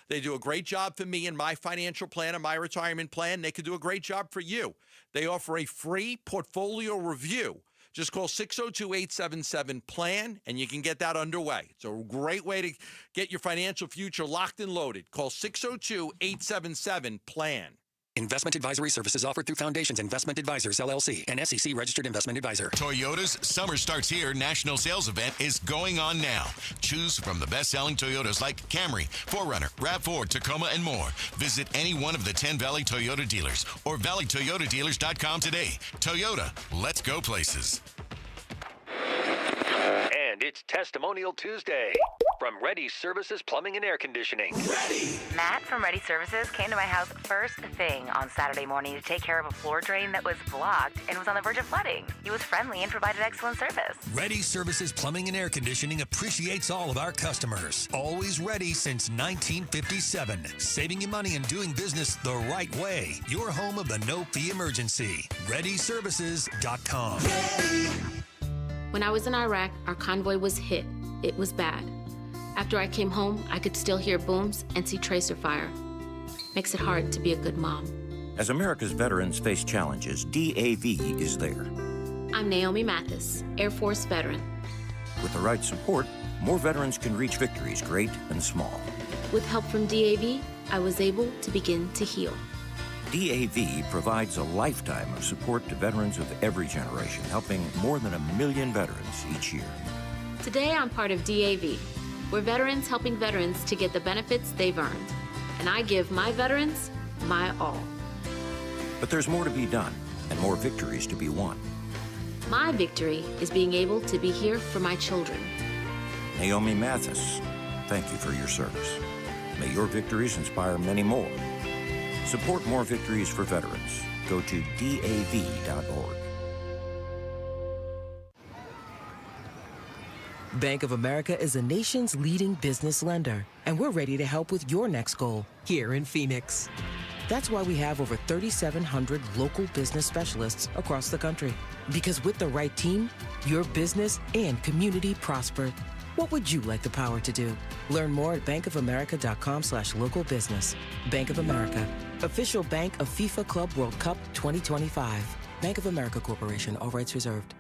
They do a great job for me and my financial plan and my retirement plan. They could do a great job for you. They offer a free portfolio review. Just call 602-877-PLAN, and you can get that underway. It's a great way to get your financial future locked and loaded. Call 602-877-PLAN. Investment advisory services offered through Foundations Investment Advisors, LLC, an SEC-registered investment advisor. Toyota's Summer Starts Here national sales event is going on now. Choose from the best-selling Toyotas like Camry, 4Runner, RAV4, Tacoma, and more. Visit any one of the 10 Valley Toyota dealers or valleytoyotadealers.com today. Toyota, let's go places. And it's Testimonial Tuesday from Ready Services Plumbing and Air Conditioning. Ready! Matt from Ready Services came to my house first thing on Saturday morning to take care of a floor drain that was blocked and was on the verge of flooding. He was friendly and provided excellent service. Ready Services Plumbing and Air Conditioning appreciates all of our customers. Always ready since 1957. Saving you money and doing business the right way. Your home of the no-fee emergency. ReadyServices.com. When I was in Iraq, our convoy was hit. It was bad. After I came home, I could still hear booms and see tracer fire. Makes it hard to be a good mom. As America's veterans face challenges, DAV is there. I'm Naomi Mathis, Air Force veteran. With the right support, more veterans can reach victories, great and small. With help from DAV, I was able to begin to heal. DAV provides a lifetime of support to veterans of every generation, helping more than 1 million veterans each year. Today, I'm part of DAV. We're veterans helping veterans to get the benefits they've earned. And I give my veterans my all. But there's more to be done and more victories to be won. My victory is being able to be here for my children. Naomi Mathis, thank you for your service. May your victories inspire many more. Support more victories for veterans. Go to DAV.org. Bank of America is the nation's leading business lender, and we're ready to help with your next goal here in Phoenix. That's why we have over 3,700 local business specialists across the country. Because with the right team, your business and community prosper. What would you like the power to do? Learn more at bankofamerica.com/local business. Bank of America, official bank of FIFA Club World Cup 2025. Bank of America Corporation, all rights reserved.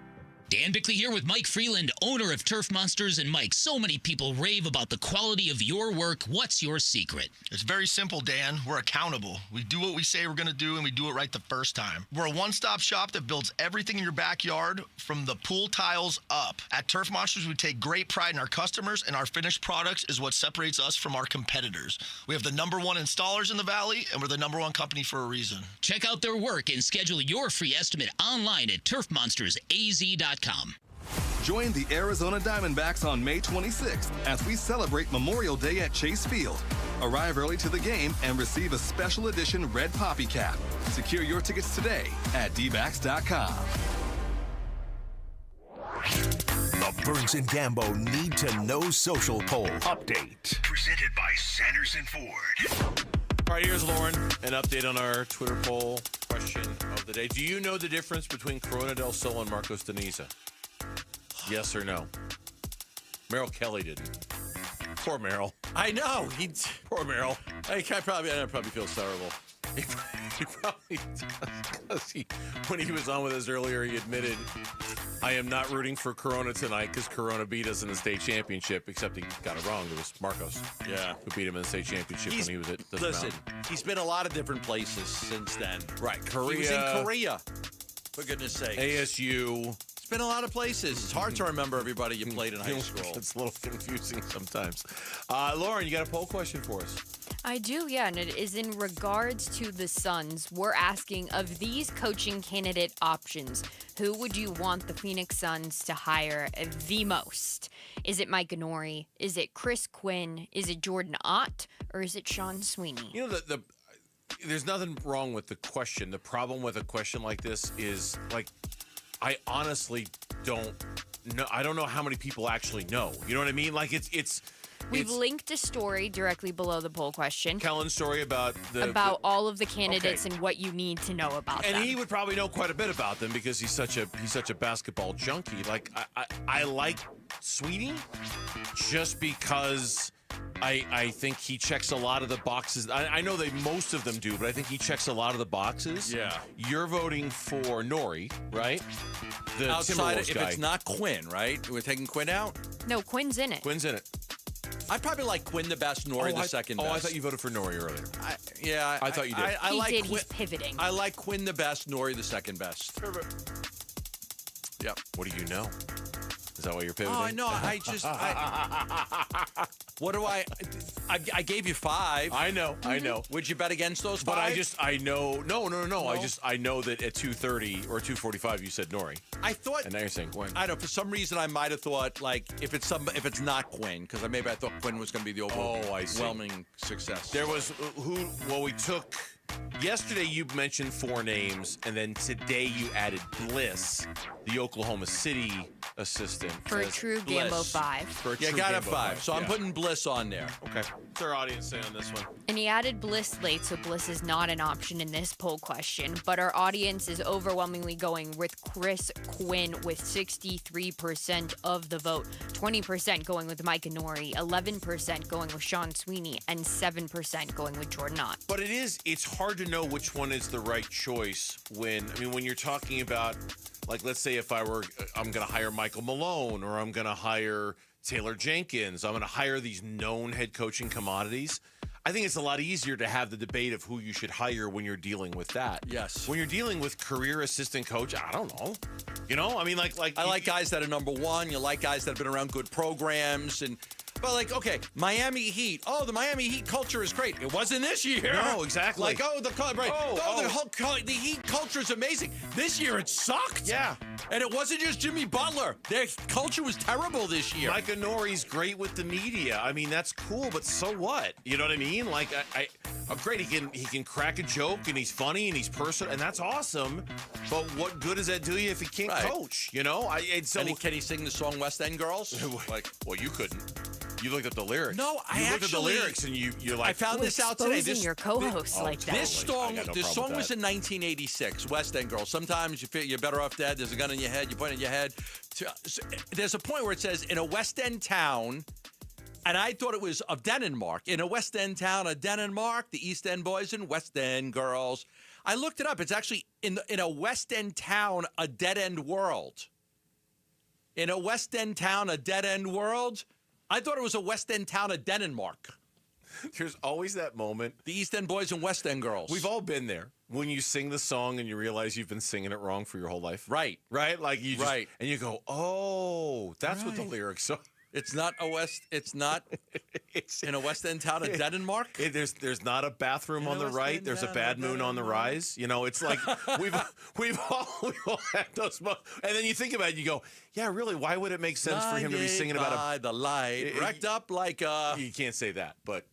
Dan Bickley here with Mike Freeland, owner of Turf Monsters. And Mike, so many people rave about the quality of your work. What's your secret? It's very simple, Dan. We're accountable. We do what we say we're going to do, and we do it right the first time. We're a one-stop shop that builds everything in your backyard from the pool tiles up. At Turf Monsters, we take great pride in our customers, and our finished products is what separates us from our competitors. We have the #1 installers in the Valley, and we're the #1 company for a reason. Check out their work and schedule your free estimate online at turfmonstersaz.com. Join the Arizona Diamondbacks on May 26th as we celebrate Memorial Day at Chase Field. Arrive early to the game and receive a special edition red poppy cap. Secure your tickets today at dbacks.com. The Burns and Gambo Need to Know Social Poll Update. Presented by Sanderson Ford. All right, here's Lauren. An update on our Twitter poll question of the day. Do you know the difference between Corona del Sol and Marcos Deniza? Yes or no? Merrill Kelly didn't. Poor Merrill. I know. Poor Merrill. I probably feel terrible. He probably does, because when he was on with us earlier, he admitted, I am not rooting for Corona tonight because Corona beat us in the state championship, except he got it wroong. It was Marcos who beat him in the state championship when he was at the Listen, Mountain. he's been a lot of different places since then. Right, Korea. He was in Korea, for goodness sake. ASU. It's been a lot of places. It's hard to remember everybody you played in high school. It's a little confusing sometimes. Lauren, you got a poll question for us? I do, yeah, and it is in regards to the Suns. We're asking, of these coaching candidate options, who would you want the Phoenix Suns to hire the most? Is it Mike Ginori? Is it Chris Quinn? Is it Jordan Ott? Or is it Sean Sweeney? You know, there's nothing wrong with the question. The problem with a question like this is, like, I honestly don't know. I don't know how many people actually know. You know what I mean? Like, We've linked a story directly below the poll question. Kellen's story about all of the candidates and what you need to know about them. And he would probably know quite a bit about them because he's such a basketball junkie. Like, I like Sweeney just because I think he checks a lot of the boxes. I know that most of them do, but I think he checks a lot of the boxes. Yeah. You're voting for Nori, right? The Outside, Timberwolves if guy. it's not Quinn, right? We're taking Quinn out? No, Quinn's in it. Quinn's in it. I'd probably like Quinn the best, Nori the second best. Oh, I thought you voted for Nori earlier. I thought you did. I like He's pivoting. I like Quinn the best, Nori the second best. Yep. What do you know? Is that why you're pivoting? Oh, no, what do I gave you 5. I know. Would you bet against those 5? But I know. No. I know that at 2:30 or 2:45 you said Nori. I thought. And now you're saying Quinn. I know. For some reason, I might have thought, like, if it's not Quinn, because I thought Quinn was going to be the overwhelming success. There was we took. Yesterday you mentioned 4 names, and then today you added Bliss, the Oklahoma City assistant. For a true Gambo 5. For a Yeah, true got a Gambo 5. So I'm yeah. putting Bliss on there. Okay. What's our audience say on this one? And he added Bliss late, so Bliss is not an option in this poll question. But our audience is overwhelmingly going with Chris Quinn with 63% of the vote. 20% going with Mike Inori, 11% going with Sean Sweeney, and 7% going with Jordan Ott. But it's hard to know which one is the right choice when you're talking about, like, let's say if I'm going to hire Michael Malone or I'm going to hire Taylor Jenkins, I'm going to hire these known head coaching commodities. I think it's a lot easier to have the debate of who you should hire when you're dealing with that. Yes. When you're dealing with career assistant coach, I don't know. I like guys that are number one. You like guys that have been around good programs But okay, Miami Heat. Oh, the Miami Heat culture is great. It wasn't this year. No, exactly. The Heat culture is amazing. This year it sucked. Yeah. And it wasn't just Jimmy Butler. Their culture was terrible this year. Mike Inori's great with the media. That's cool, but so what? You know what I mean? I'm great. He can crack a joke and he's funny and he's personal and that's awesome. But what good does that do you if he can't coach? Can he sing the song West End Girls? Well, you couldn't. You looked up the lyrics. No, you looked at the lyrics and you're like, I found this out today. Exposing your co-host like that. This song was in 1986. West End Girls. Sometimes you're better off dead. There's a gun in your head. You point it in your head. There's a point where it says in a West End town. And I thought it was of Denmark. In a West End town of Denmark, the East End boys and West End girls. I looked it up. It's actually in a West End town, a dead end world. In a West End town, a dead end world. I thought it was a West End town of Denmark. There's always that moment. The East End boys and West End girls. We've all been there. When you sing the song and you realize you've been singing it wrong for your whole life. Right. Right? And you go, oh, that's what the lyrics are. It's not in a West End town of Denmark. There's not a bathroom on the right. There's a bad moon on the rise. It's like we've all had those moments. And then you think about it, you go, yeah, really, why would it make sense for him to be singing about the light wrecked up like a... You can't say that, but...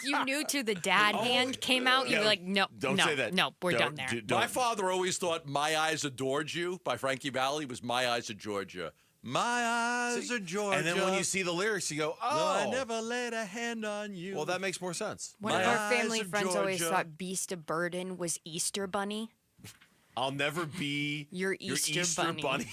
You knew to the dad hand came out, you'd be like, no, don't say that. No, we're done there. My father always thought My Eyes Adored You by Frankie Valli was My Eyes of Georgia. My eyes are Georgia. And then when you see the lyrics, you go, oh. No, I never laid a hand on you. Well, that makes more sense. One of our family friends always thought Beast of Burden was Easter Bunny. I'll never be your Easter bunny.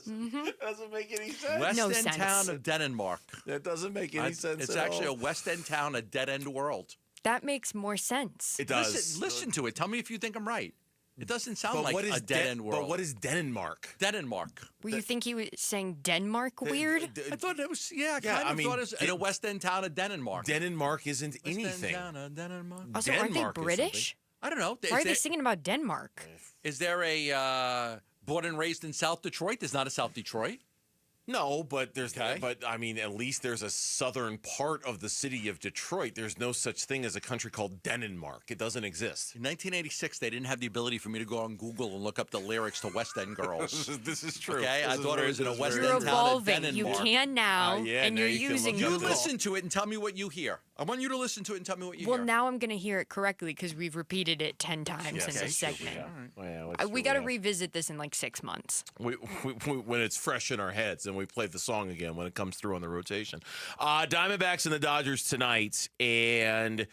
That doesn't make any sense. West End town of Denmark. That doesn't make any sense It's at actually all. a West End town, a dead end world. That makes more sense. It does. Listen to it. Tell me if you think I'm right. It doesn't sound like a dead end world. But what is Denmark? Denmark. Were you think he was saying Denmark weird? I thought it was, I thought it was in a West End town of Denmark. Denmark isn't anything. West End town of Denmark. Also, aren't they British? I don't know. Why are they singing about Denmark? Is there a born and raised in South Detroit? There's not a South Detroit. No, but at least there's a southern part of the city of Detroit. There's no such thing as a country called Denmark. It doesn't exist. In 1986, they didn't have the ability for me to go on Google and look up the lyrics to West End Girls. This is true. Okay, I thought it was in a West End You're town of evolving. You Denmark. can now, and you're using You Google. listen to it and tell me what you hear. I want you to listen to it and tell me what you Well, hear. now I'm going to hear it correctly because we've repeated it 10 times in this segment. We got to revisit this in like 6 months. When it's fresh in our heads and we play the song again when it comes through on the rotation. Diamondbacks and the Dodgers tonight and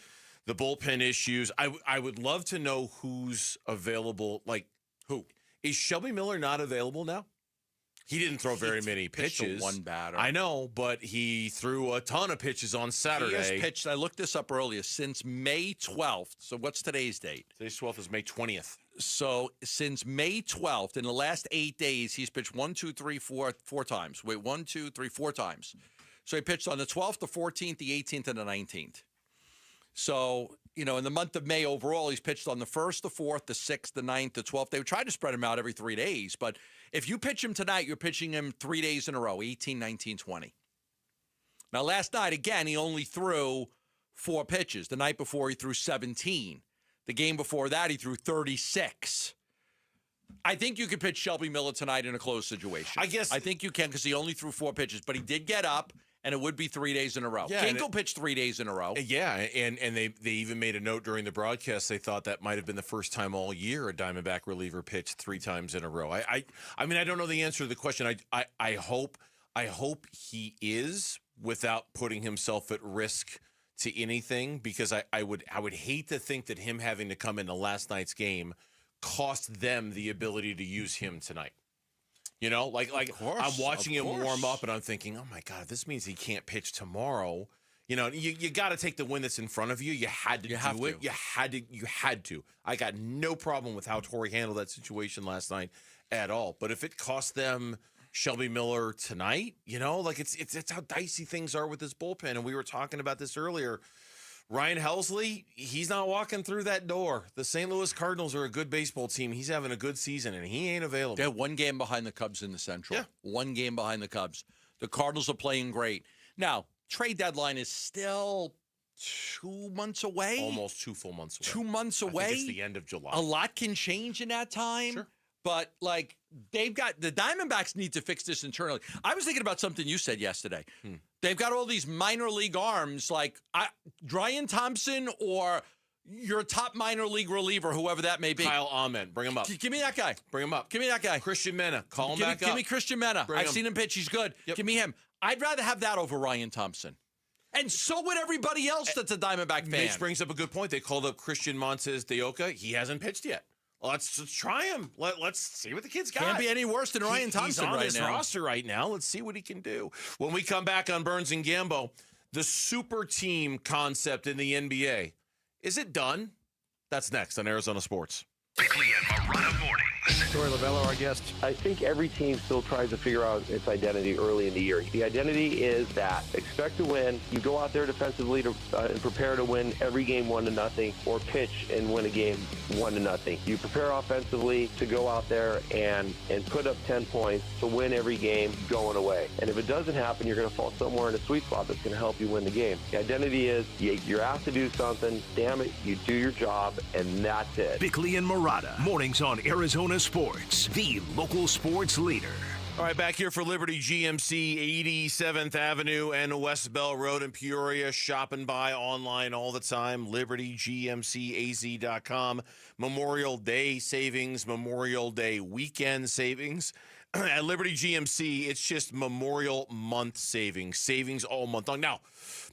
the bullpen issues. I would love to know who's available. Like, who? Is Shelby Miller not available now? He didn't throw very many pitches. One batter. I know, but he threw a ton of pitches on Saturday. He has pitched, I looked this up earlier, since May 12th. So what's today's date? Today's 12th is May 20th. So since May 12th, in the last 8 days, he's pitched 4 times. Wait, 4 times. So he pitched on the 12th, the 14th, the 18th, and the 19th. So, in the month of May overall, he's pitched on the 1st, the 4th, the 6th, the 9th, the 12th. They would try to spread him out every 3 days. But if you pitch him tonight, you're pitching him 3 days in a row, 18, 19, 20. Now, last night, again, he only threw 4 pitches. The night before, he threw 17. The game before that, he threw 36. I think you could pitch Shelby Miller tonight in a closed situation. I think you can because he only threw 4 pitches. But he did get up and it would be 3 days in a row. Yeah, Can't go pitch 3 days in a row. Yeah, and they even made a note during the broadcast. They thought that might have been the first time all year a Diamondback reliever pitched 3 times in a row. I mean, I don't know the answer to the question. I hope he is, without putting himself at risk to anything, because I would hate to think that him having to come into last night's game cost them the ability to use him tonight. You know, like I'm watching him warm up, and I'm thinking, oh my God, this means he can't pitch tomorrow. You know, you got to take the win that's in front of you. You had to do it. You had to. I got no problem with how Torrey handled that situation last night at all. But if it cost them Shelby Miller tonight, you know, like it's how dicey things are with this bullpen. And we were talking about this earlier. Ryan Helsley, he's not walking through that door. The St. Louis Cardinals are a good baseball team. He's having a good season, and he ain't available. They're 1 game behind the Cubs in the Central. Yeah. 1 game behind the Cubs. The Cardinals are playing great. Now, trade deadline is still 2 months away. Almost 2 full months away. 2 months away. I think it's the end of July. A lot can change in that time. Sure. But, like, they've got – the Diamondbacks need to fix this internally. I was thinking about something you said yesterday. They've got all these minor league arms like Ryan Thompson or your top minor league reliever, whoever that may be. Kyle Ahmed. Bring him up. Give me that guy. Bring him up. Give me that guy. Christian Mena. Call him back up. Give me Christian Mena. I've seen him pitch. He's good. Yep. Give me him. I'd rather have that over Ryan Thompson. And so would everybody else that's a Diamondback fan. Mitch brings up a good point. They called up Christian Montes de Oca. He hasn't pitched yet. Let's try him. Let's see what the kid's got. Can't be any worse than Ryan Thompson right now. He's on this roster right now. Let's see what he can do. When we come back on Burns and Gambo, the super team concept in the NBA, is it done? That's next on Arizona Sports. Bickley and Morana mornings. Troy Lavello, our guest. I think every team still tries to figure out its identity early in the year. The identity is that expect to win. You go out there defensively and prepare to win every game 1-0, or pitch and win a game 1-0. You prepare offensively to go out there and put up 10 points to win every game going away. And if it doesn't happen, you're going to fall somewhere in a sweet spot that's going to help you win the game. The identity is you're asked to do something. Damn it, you do your job, and that's it. Bickley and Morana mornings on Arizona Sports, the local sports leader. All right, back here for Liberty GMC, 87th Avenue and West Bell Road in Peoria. Shop and buy online all the time. LibertyGMCAZ.com. Memorial Day savings, Memorial Day weekend savings. At Liberty GMC, it's just Memorial Month savings. Savings all month long. Now,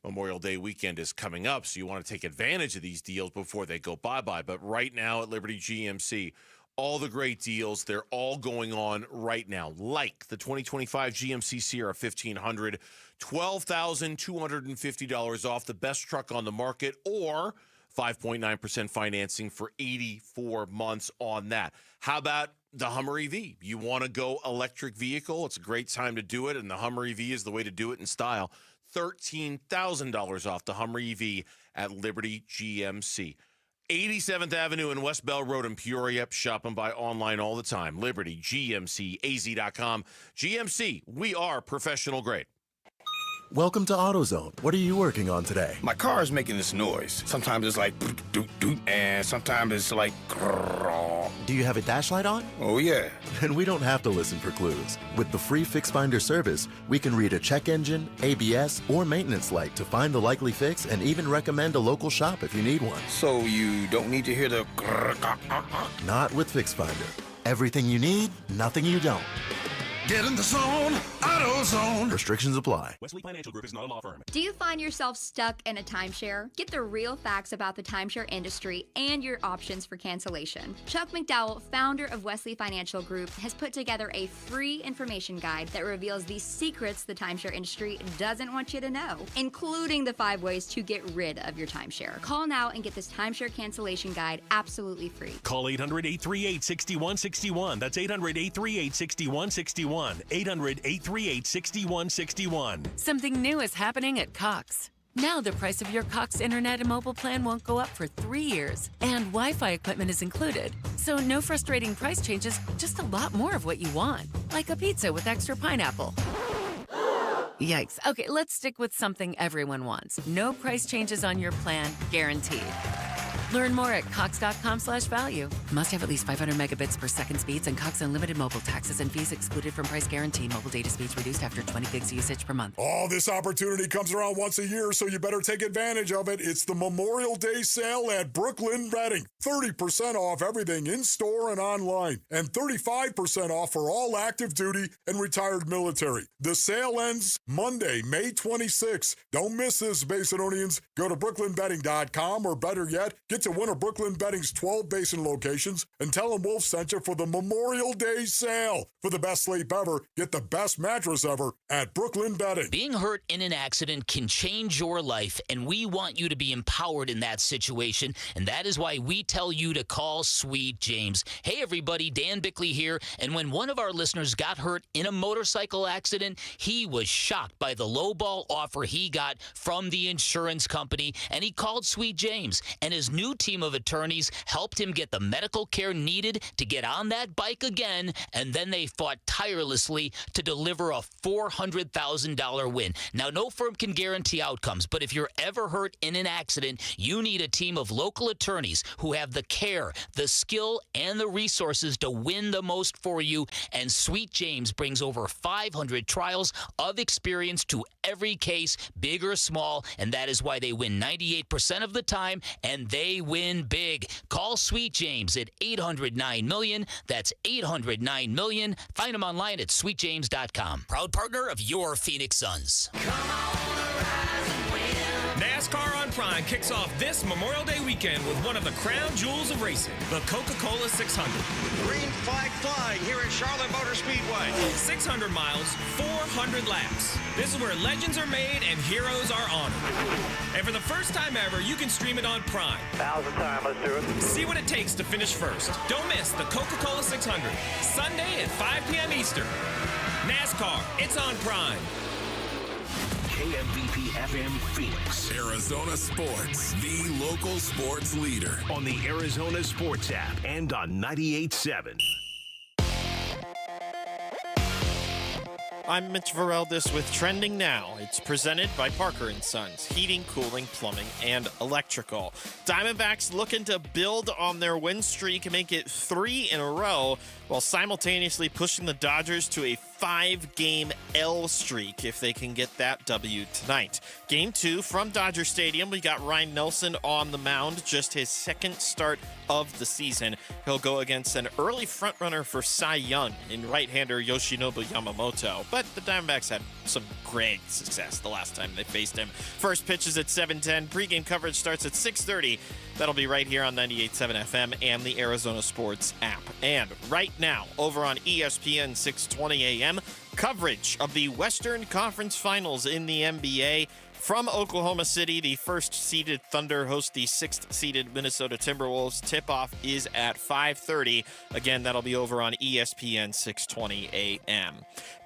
Memorial Day weekend is coming up, so you want to take advantage of these deals before they go bye-bye. But right now at Liberty GMC, all the great deals, they're all going on right now. Like the 2025 GMC Sierra 1500, $12,250 off, the best truck on the market, or 5.9% financing for 84 months on that. How about the Hummer EV? You want to go electric vehicle? It's a great time to do it, and the Hummer EV is the way to do it in style. $13,000 off the Hummer EV at Liberty GMC. 87th Avenue and West Bell Road in Peoria. Shop and buy online all the time. LibertyGMCAZ.com. GMC, we are professional grade. Welcome to AutoZone. What are you working on today? My car is making this noise. Sometimes it's like doot doot, and sometimes it's like grrr. Do you have a dash light on? Oh yeah. Then we don't have to listen for clues. With the free Fix Finder service, we can read a check engine, ABS, or maintenance light to find the likely fix and even recommend a local shop if you need one. So you don't need to hear the grrr. Not with Fix Finder. Everything you need, nothing you don't. Get in the zone, AutoZone. Restrictions apply. Wesley Financial Group is not a law firm. Do you find yourself stuck in a timeshare? Get the real facts about the timeshare industry and your options for cancellation. Chuck McDowell, founder of Wesley Financial Group, has put together a free information guide that reveals the secrets the timeshare industry doesn't want you to know, including the 5 ways to get rid of your timeshare. Call now and get this timeshare cancellation guide absolutely free. Call 800-838-6161. That's 800-838-6161. 800-838-6161. Something new is happening at Cox. Now the price of your Cox internet and mobile plan won't go up for 3 years, and Wi-Fi equipment is included. So no frustrating price changes, just a lot more of what you want, like a pizza with extra pineapple. Yikes. Okay, let's stick with something everyone wants. No price changes on your plan, guaranteed. Learn more at cox.com/value. Must have at least 500 megabits per second speeds and Cox Unlimited mobile. Taxes and fees excluded from price guarantee. Mobile data speeds reduced after 20 gigs usage per month. Oh, this opportunity comes around once a year, so you better take advantage of it. It's the Memorial Day sale at Brooklyn Bedding. 30% off everything in-store and online, and 35% off for all active duty and retired military. The sale ends Monday, May 26th. Don't miss this, Basinonians. Go to brooklynbedding.com, or better yet, get to one of Brooklyn Bedding's 12 Basin locations and tell them Wolf sent you for the Memorial Day sale. For the best sleep ever, get the best mattress ever at Brooklyn Bedding. Being hurt in an accident can change your life, and we want you to be empowered in that situation, and that is why we tell you to call Sweet James. Hey, everybody, Dan Bickley here, and when one of our listeners got hurt in a motorcycle accident, he was shocked by the lowball offer he got from the insurance company, and he called Sweet James, and his new team of attorneys helped him get the medical care needed to get on that bike again, and then they fought tirelessly to deliver a $400,000 win. Now, no firm can guarantee outcomes, but if you're ever hurt in an accident, you need a team of local attorneys who have the care, the skill, and the resources to win the most for you, and Sweet James brings over 500 trials of experience to every case, big or small, and that is why they win 98% of the time, and they win big. Call Sweet James at 800-9-million. That's 800-9-million. Find them online at sweetjames.com. Proud partner of your Phoenix Suns. NASCAR on Prime kicks off this Memorial Day weekend with one of the crown jewels of racing, the Coca-Cola 600. Green flag flying here at Charlotte Motor Speedway. 600 miles, 400 laps. This is where legends are made and heroes are honored. And for the first time ever, you can stream it on Prime. Now's the time, let's do it. See what it takes to finish first. Don't miss the Coca-Cola 600, Sunday at 5 p.m. Eastern. NASCAR, it's on Prime. KMVP FM Phoenix. Arizona Sports, the local sports leader. On the Arizona Sports app and on 98.7. I'm Mitch Vareldis with Trending Now. It's presented by Parker & Sons, heating, cooling, plumbing, and electrical. Diamondbacks looking to build on their win streak and make it 3 in a row, while simultaneously pushing the Dodgers to a 5-game L streak if they can get that W tonight. Game 2 from Dodger Stadium. We got Ryan Nelson on the mound, just his second start of the season. He'll go against an early frontrunner for Cy Young in right-hander Yoshinobu Yamamoto. But the Diamondbacks had some great success the last time they faced him. First pitch is at 7:10. Pre-game coverage starts at 6:30. That'll be right here on 98.7 FM and the Arizona Sports app. And right now, over on ESPN 620 AM, coverage of the Western Conference Finals in the NBA. From Oklahoma City, the first-seeded Thunder host the sixth-seeded Minnesota Timberwolves. Tip-off is at 5:30. Again, that'll be over on ESPN 620 AM.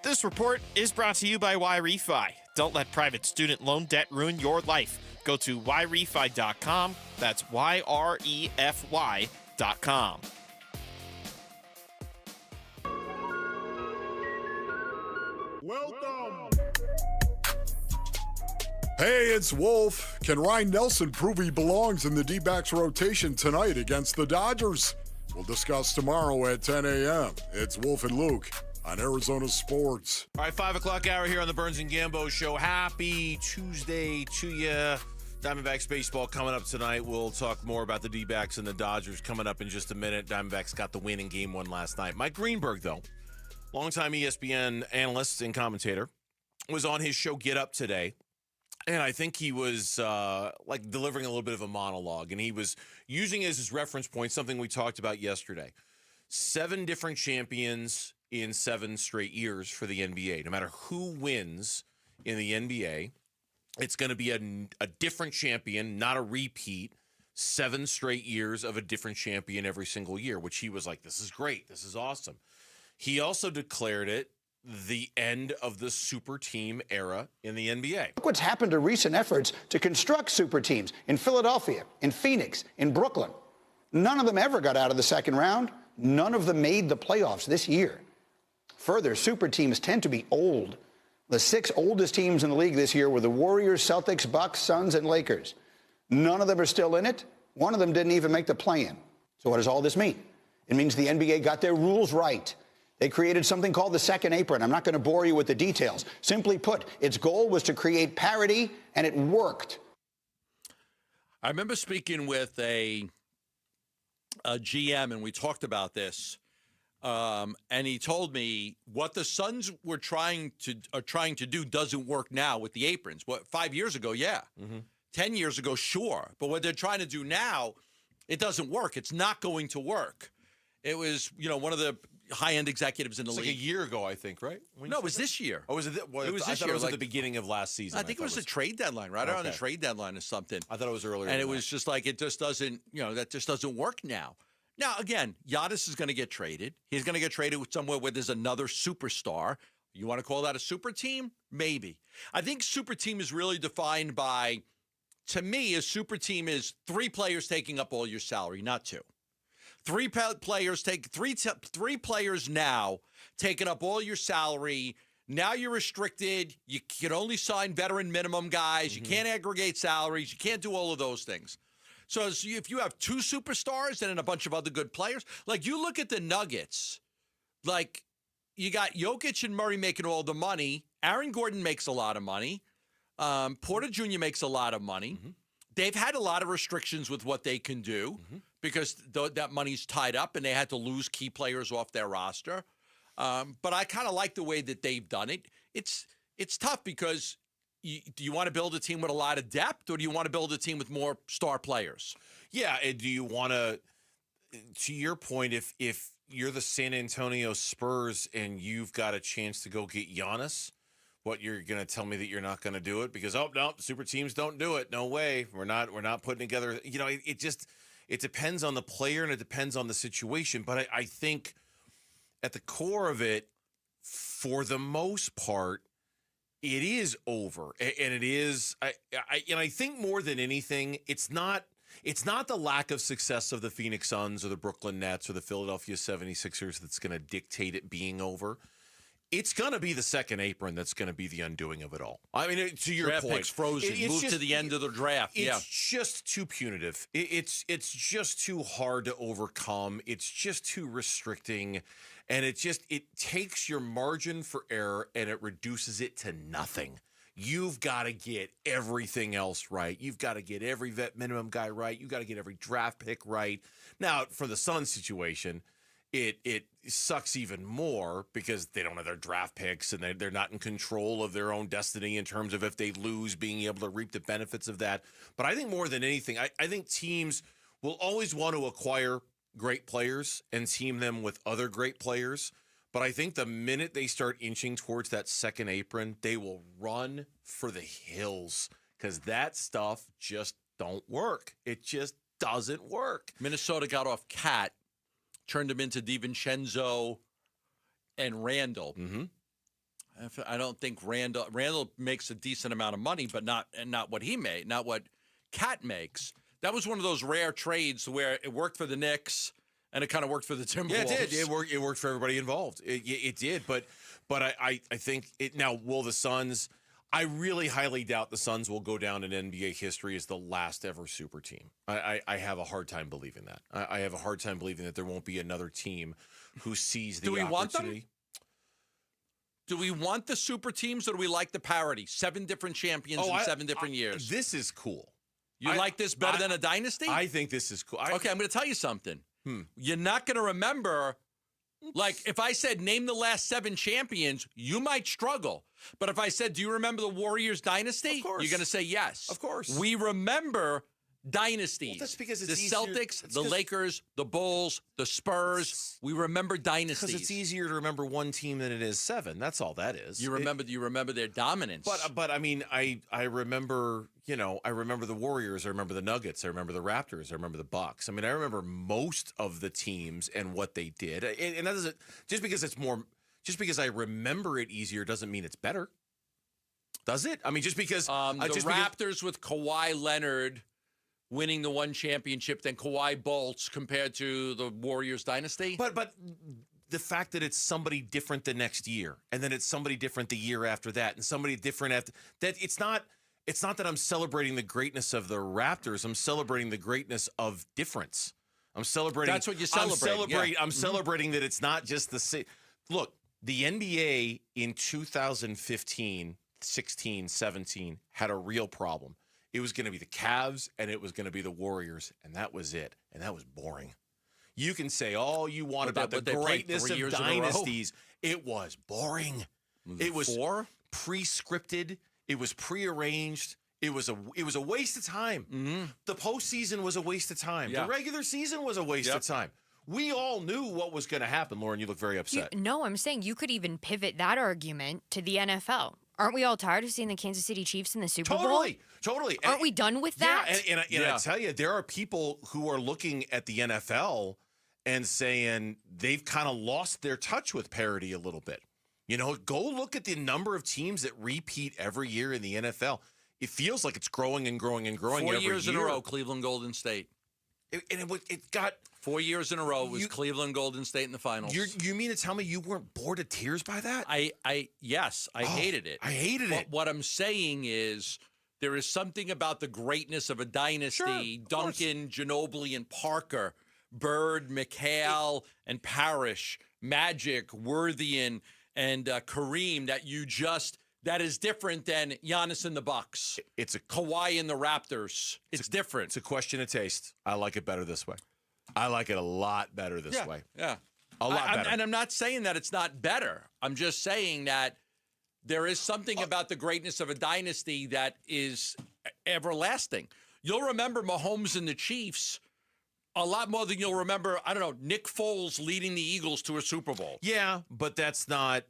This report is brought to you by YRefi. Don't let private student loan debt ruin your life. Go to YRefi.com. That's YREFY.com. Welcome. Hey, it's Wolf. Can Ryan Nelson prove he belongs in the D-backs rotation tonight against the Dodgers? We'll discuss tomorrow at 10 a.m. It's Wolf and Luke on Arizona Sports. All right, 5 o'clock hour here on the Burns and Gambo Show. Happy Tuesday to you. Diamondbacks baseball coming up tonight. We'll talk more about the D-backs and the Dodgers coming up in just a minute. Diamondbacks got the win in Game 1 last night. Mike Greenberg, though, longtime ESPN analyst and commentator, was on his show Get Up today. And I think he was delivering a little bit of a monologue, and he was using as his reference point something we talked about yesterday. 7 different champions in 7 straight years for the NBA. No matter who wins in the NBA, it's going to be a different champion, not a repeat. 7 straight years of a different champion every single year, which he was like, this is great. This is awesome. He also declared it the end of the super team era in the NBA. Look what's happened to recent efforts to construct super teams in Philadelphia, in Phoenix, in Brooklyn. None of them ever got out of the second round. None of them made the playoffs this year. Further, super teams tend to be old. The 6 oldest teams in the league this year were the Warriors, Celtics, Bucks, Suns, and Lakers. None of them are still in it. One of them didn't even make the play-in. So what does all this mean? It means the NBA got their rules right. They created something called the second apron. I'm not going to bore you with the details. Simply put, its goal was to create parity, and it worked. I remember speaking with a GM, and we talked about this, and he told me what the Suns are trying to do doesn't work now with the aprons. What 5 years ago, yeah. 10 years ago, sure. But what they're trying to do now, it doesn't work. It's not going to work. It was, one of the high-end executives in the league. Like a year ago, I think, right? No, it was this year. Oh, was it? It was this year. It was at the beginning of last season. I think it was a trade deadline, right around the trade deadline or something. I thought it was earlier. And it was just like, it just doesn't, that just doesn't work now. Now, again, Giannis is going to get traded. He's going to get traded somewhere where there's another superstar. You want to call that a super team? Maybe. I think super team is really defined by, to me, a super team is 3 players taking up all your salary, not 2. 3 players take 3 players now taking up all your salary. Now you're restricted. You can only sign veteran minimum guys. You can't aggregate salaries. You can't do all of those things. So if you have 2 superstars and then a bunch of other good players, like you look at the Nuggets, like you got Jokic and Murray making all the money. Aaron Gordon makes a lot of money. Porter Jr. makes a lot of money. They've had a lot of restrictions with what they can do because that money's tied up and they had to lose key players off their roster. But I kind of like the way that they've done it. It's tough because do you want to build a team with a lot of depth or do you want to build a team with more star players? Yeah, and do you want to your point, if you're the San Antonio Spurs and you've got a chance to go get Giannis, what, you're going to tell me that you're not going to do it because, oh, no, super teams don't do it. No way. We're not putting together. It depends on the player and it depends on the situation. But I think at the core of it, for the most part, it is over. And it is, I think more than anything, it's not the lack of success of the Phoenix Suns or the Brooklyn Nets or the Philadelphia 76ers that's going to dictate it being over. It's going to be the second apron that's going to be the undoing of it all. I mean, to your draft point, picks frozen, move to the end of the draft. It's just too punitive. It's just too hard to overcome. It's just too restricting, and it takes your margin for error and it reduces it to nothing. You've got to get everything else right. You've got to get every vet minimum guy right. You've got to get every draft pick right. Now, for the Suns situation, it sucks even more because they don't have their draft picks and they're not in control of their own destiny in terms of if they lose, being able to reap the benefits of that. But I think more than anything, I think teams will always want to acquire great players and team them with other great players. But I think the minute they start inching towards that second apron, they will run for the hills because that stuff just don't work. It just doesn't work. Minnesota got off Cat, turned him into DiVincenzo and Randall. I don't think Randall makes a decent amount of money, but not what he made, not what Cat makes. That was one of those rare trades where it worked for the Knicks and it kind of worked for the Timberwolves. Yeah, it did. It worked for everybody involved. It did. But I think it now. Will the Suns? I really highly doubt the Suns will go down in NBA history as the last ever super team. I have a hard time believing that. I have a hard time believing that there won't be another team who sees the opportunity. Want them? Do we want the super teams or do we like the parity? 7 different champions in 7 different years. This is cool. You like this better than a dynasty? I think this is cool. Okay, I'm going to tell you something. You're not going to remember. Like, if I said, name the last 7 champions, you might struggle. But if I said, do you remember the Warriors dynasty? Of course. You're going to say yes. Of course. We remember dynasties. Well, that's because it's the easier. Celtics, the Lakers, the Bulls, the Spurs. We remember dynasties. Because it's easier to remember one team than it is 7. That's all that is. You remember their dominance. But I mean, I remember, I remember the Warriors. I remember the Nuggets. I remember the Raptors. I remember the Bucks. I mean, I remember most of the teams and what they did. And that doesn't, just because I remember it easier doesn't mean it's better. Does it? I mean, just because Raptors with Kawhi Leonard winning the one championship than Kawhi bolts compared to the Warriors dynasty. But the fact that it's somebody different the next year, and then it's somebody different the year after that, and somebody different after that, it's not. It's not that I'm celebrating the greatness of the Raptors. I'm celebrating the greatness of difference. I'm celebrating. That's what you celebrate. I'm celebrating that it's not just the same. Look, the NBA in 2015, 16, 17 had a real problem. It was going to be the Cavs and it was going to be the Warriors, and that was it. And that was boring. You can say all you want about the greatness of dynasties. It was boring. It was pre-scripted. It was prearranged. It was a waste of time. Mm-hmm. The postseason was a waste of time. Yeah. The regular season was a waste of time. We all knew what was going to happen. Lauren, you look very upset. No, I'm saying you could even pivot that argument to the NFL. Aren't we all tired of seeing the Kansas City Chiefs in the Super Bowl? Totally. Aren't we done with that? Yeah, and I tell you, there are people who are looking at the NFL and saying they've kind of lost their touch with parity a little bit. You know, go look at the number of teams that repeat every year in the NFL. It feels like it's growing and growing and growing 4 every years year. in a row, Cleveland Golden State. It got 4 years in a row. It was Cleveland Golden State in the finals. You mean to tell me you weren't bored to tears by that? Yes, I hated it. I hated it. What I'm saying is there is something about the greatness of a dynasty. Duncan, Ginobili, and Parker, Bird, McHale, and Parrish, Magic, Worthian, and Kareem that is different than Giannis and the Bucks. It's a Kawhi and the Raptors. It's different. It's a question of taste. I like it better this way. I like it a lot better this way. Yeah. A lot better. And I'm not saying that it's not better. I'm just saying that there is something about the greatness of a dynasty that is everlasting. You'll remember Mahomes and the Chiefs a lot more than you'll remember, I don't know, Nick Foles leading the Eagles to a Super Bowl. Yeah, but that's not...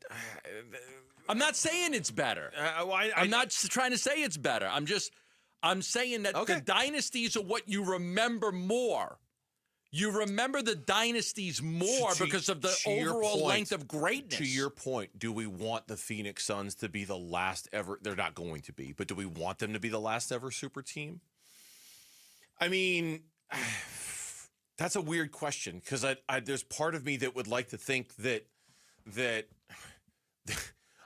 I'm not saying it's better. I'm not trying to say it's better. I'm saying that the dynasties are what you remember more. You remember the dynasties more because of the overall length of greatness. To your point, do we want the Phoenix Suns to be the last ever? They're not going to be, but do we want them to be the last ever super team? I mean, that's a weird question because there's part of me that would like to think that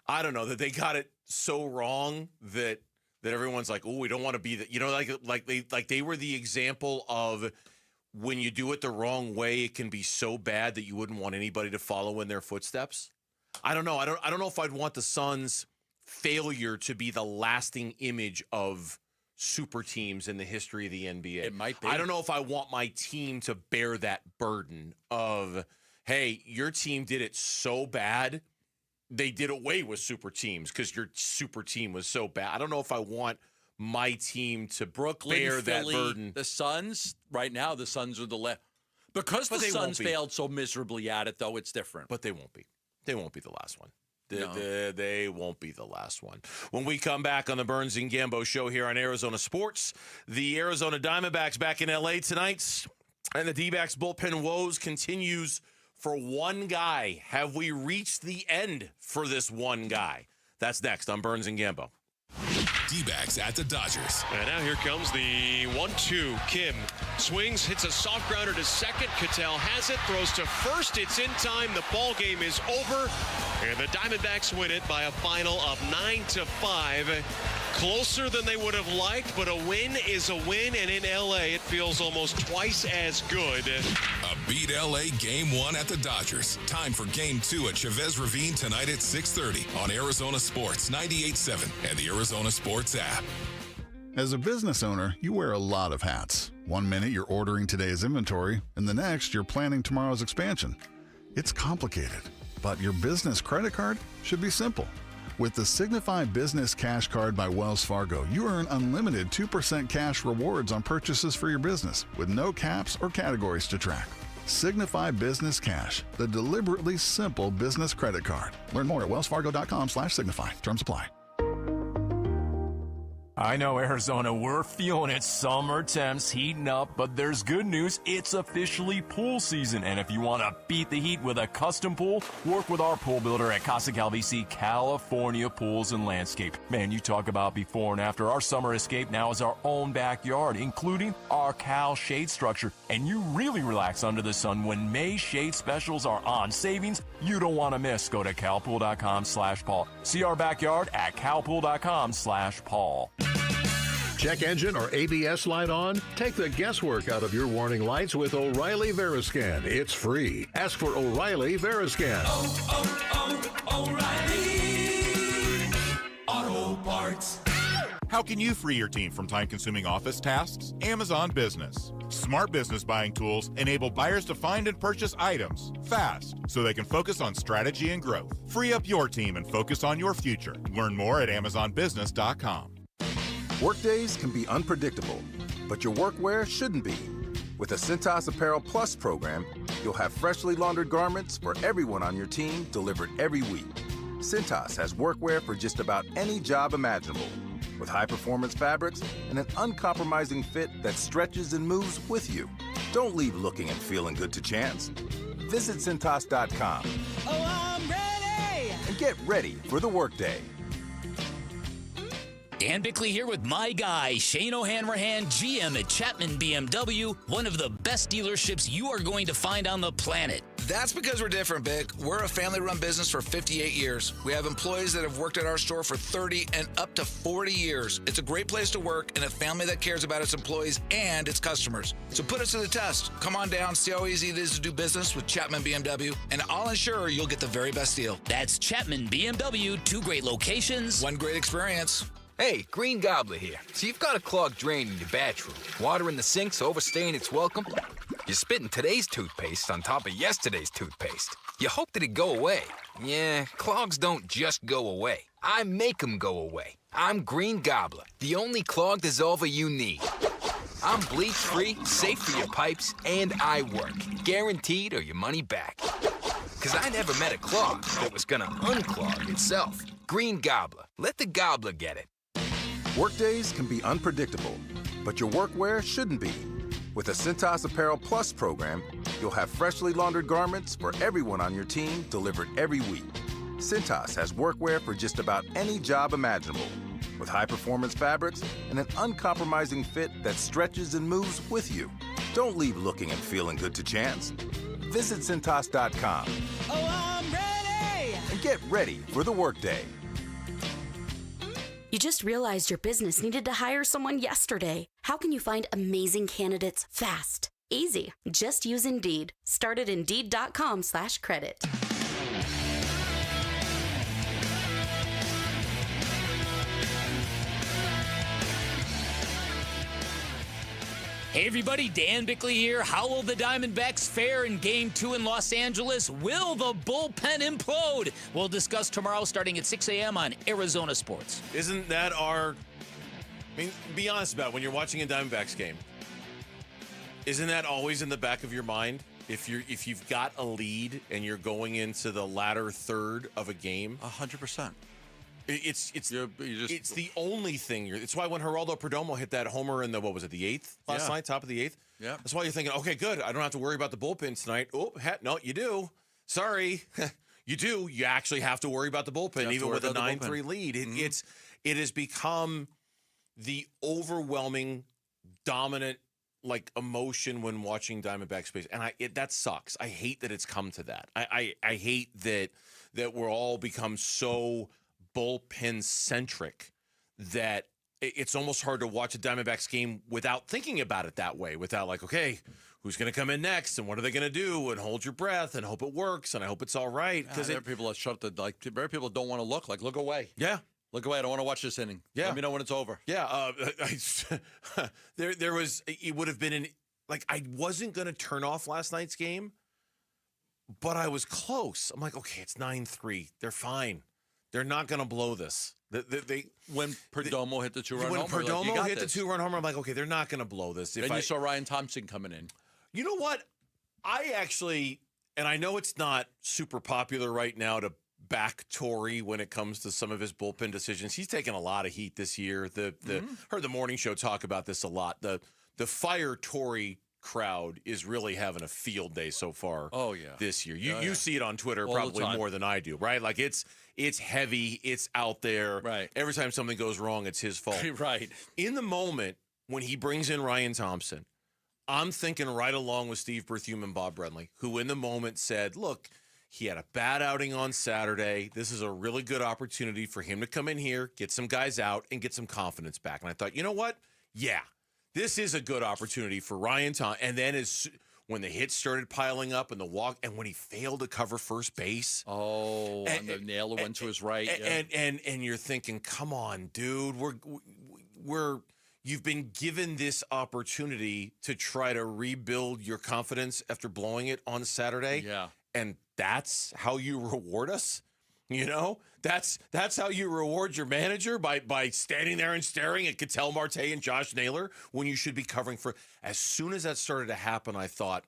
I don't know, that they got it so wrong that everyone's like, oh, we don't want to be that. You know, like they were the example of when you do it the wrong way, it can be so bad that you wouldn't want anybody to follow in their footsteps. I don't know. I don't know if I'd want the Suns' failure to be the lasting image of super teams in the history of the NBA. It might be. I don't know if I want my team to bear that burden of, hey, your team did it so bad, they did away with super teams because your super team was so bad. I don't know if I want my team to bear that burden. The Suns, right now, the Suns are the left. Because the Suns failed so miserably at it, though, it's different. But they won't be. They won't be the last one. They won't be the last one. When we come back on the Burns and Gambo show here on Arizona Sports, the Arizona Diamondbacks back in L.A. tonight, and the D-backs bullpen woes continues for one guy. Have we reached the end for this one guy? That's next on Burns and Gambo. D-backs at the Dodgers. And now here comes the 1-2. Kim swings, hits a soft grounder to second. Cattell has it, throws to first. It's in time. The ball game is over, and the Diamondbacks win it by a final of 9-5. Closer than they would have liked, but a win is a win, and in L.A. it feels almost twice as good. A beat L.A. Game 1 at the Dodgers. Time for Game 2 at Chavez Ravine tonight at 6:30 on Arizona Sports 98.7 and the Arizona Sports app. As a business owner, you wear a lot of hats. One minute you're ordering today's inventory, and the next you're planning tomorrow's expansion. It's complicated, but your business credit card should be simple. With the Signify Business Cash Card by Wells Fargo, you earn unlimited 2% cash rewards on purchases for your business with no caps or categories to track. Signify Business Cash, the deliberately simple business credit card. Learn more at wellsfargo.com/signify. Terms apply. I know, Arizona, we're feeling it. Summer temps heating up, but there's good news. It's officially pool season. And if you want to beat the heat with a custom pool, work with our pool builder at Casa Calvisi, California Pools and Landscape. Man, you talk about before and after. Our summer escape now is our own backyard, including our Cal shade structure. And you really relax under the sun when May shade specials are on. Savings you don't want to miss. Go to calpool.com/Paul. See our backyard at calpool.com/Paul. Check engine or ABS light on? Take the guesswork out of your warning lights with O'Reilly Veriscan. It's free. Ask for O'Reilly Veriscan. O'Reilly Auto Parts. How can you free your team from time-consuming office tasks? Amazon Business. Smart business buying tools enable buyers to find and purchase items fast so they can focus on strategy and growth. Free up your team and focus on your future. Learn more at AmazonBusiness.com. Workdays can be unpredictable, but your workwear shouldn't be. With the Cintas Apparel Plus program, you'll have freshly laundered garments for everyone on your team delivered every week. Cintas has workwear for just about any job imaginable, with high-performance fabrics and an uncompromising fit that stretches and moves with you. Don't leave looking and feeling good to chance. Visit Cintas.com. Oh, I'm ready! And get ready for the workday. Dan Bickley here with my guy, Shane O'Hanrahan, GM at Chapman BMW, one of the best dealerships you are going to find on the planet. That's because we're different, Bick. We're a family-run business for 58 years. We have employees that have worked at our store for 30 and up to 40 years. It's a great place to work and a family that cares about its employees and its customers. So put us to the test. Come on down, see how easy it is to do business with Chapman BMW, and I'll ensure you'll get the very best deal. That's Chapman BMW, 2 great locations, 1 great experience. Hey, Green Gobbler here. So you've got a clogged drain in your bathroom. Water in the sink's overstaying its welcome. You're spitting today's toothpaste on top of yesterday's toothpaste. You hope that it go away. Yeah, clogs don't just go away. I make them go away. I'm Green Gobbler, the only clog dissolver you need. I'm bleach-free, safe for your pipes, and I work. Guaranteed or your money back. Because I never met a clog that was gonna unclog itself. Green Gobbler. Let the gobbler get it. Workdays can be unpredictable, but your workwear shouldn't be. With the Cintas Apparel Plus program, you'll have freshly laundered garments for everyone on your team delivered every week. Cintas has workwear for just about any job imaginable, with high-performance fabrics and an uncompromising fit that stretches and moves with you. Don't leave looking and feeling good to chance. Visit Cintas.com. Oh, I'm ready! And get ready for the workday. You just realized your business needed to hire someone yesterday. How can you find amazing candidates fast? Easy. Just use Indeed. Start at Indeed.com/credit. Hey everybody, Dan Bickley here. How will the Diamondbacks fare in Game 2 in Los Angeles? Will the bullpen implode? We'll discuss tomorrow starting at 6 a.m. on Arizona Sports. Isn't that our... I mean, be honest about it. When you're watching a Diamondbacks game, isn't that always in the back of your mind? If you've got a lead and you're going into the latter third of a game? 100%. It's the only thing. It's why when Geraldo Perdomo hit that homer in the, what was it, the 8th last night, top of the 8th? Yeah. That's why you're thinking, okay, good. I don't have to worry about the bullpen tonight. Oh, no, you do. Sorry. You do. You actually have to worry about the bullpen, even with a 9-3 lead. It has become the overwhelming, dominant, like, emotion when watching Diamondbacks baseball. And that sucks. I hate that it's come to that. I hate that we're all become so bullpen centric that it's almost hard to watch a Diamondbacks game without thinking about it that way, without like, okay, who's going to come in next and what are they going to do, and hold your breath and hope it works and I hope it's all right. Because there are people that shut the, like, very people don't want to look away. Yeah. Look away. I don't want to watch this inning. Yeah. Let me know when it's over. Yeah. There was, it would have been I wasn't going to turn off last night's game, but I was close. I'm like, okay, it's 9-3. They're fine. They're not going to blow this. When Perdomo hit the 2-run homer. When Perdomo hit the 2-run homer, I'm like, okay, they're not going to blow this. Then you saw Ryan Thompson coming in. You know what? I actually, and I know it's not super popular right now to back Torrey when it comes to some of his bullpen decisions. He's taken a lot of heat this year. Heard the morning show talk about this a lot. The fire Torrey crowd is really having a field day so far. Oh yeah, this year. You see it on Twitter probably more than I do, right? Like it's heavy, it's out there. Right. Every time something goes wrong, it's his fault. Right. In the moment when he brings in Ryan Thompson, I'm thinking right along with Steve Berthume and Bob Brenly, who in the moment said, "Look, He had a bad outing on Saturday. This is a really good opportunity for him to come in here, get some guys out, and get some confidence back. And I thought, you know what? Yeah, this is a good opportunity for Ryan Thompson. And then when the hits started piling up and the walk, and when he failed to cover first base. Oh, and the nailer went to his right. And you're thinking, come on, dude, you've been given this opportunity to try to rebuild your confidence after blowing it on Saturday. Yeah. And that's how you reward us? You know? That's how you reward your manager by standing there and staring at Ketel Marte and Josh Naylor when you should be covering for. As soon as that started to happen, I thought,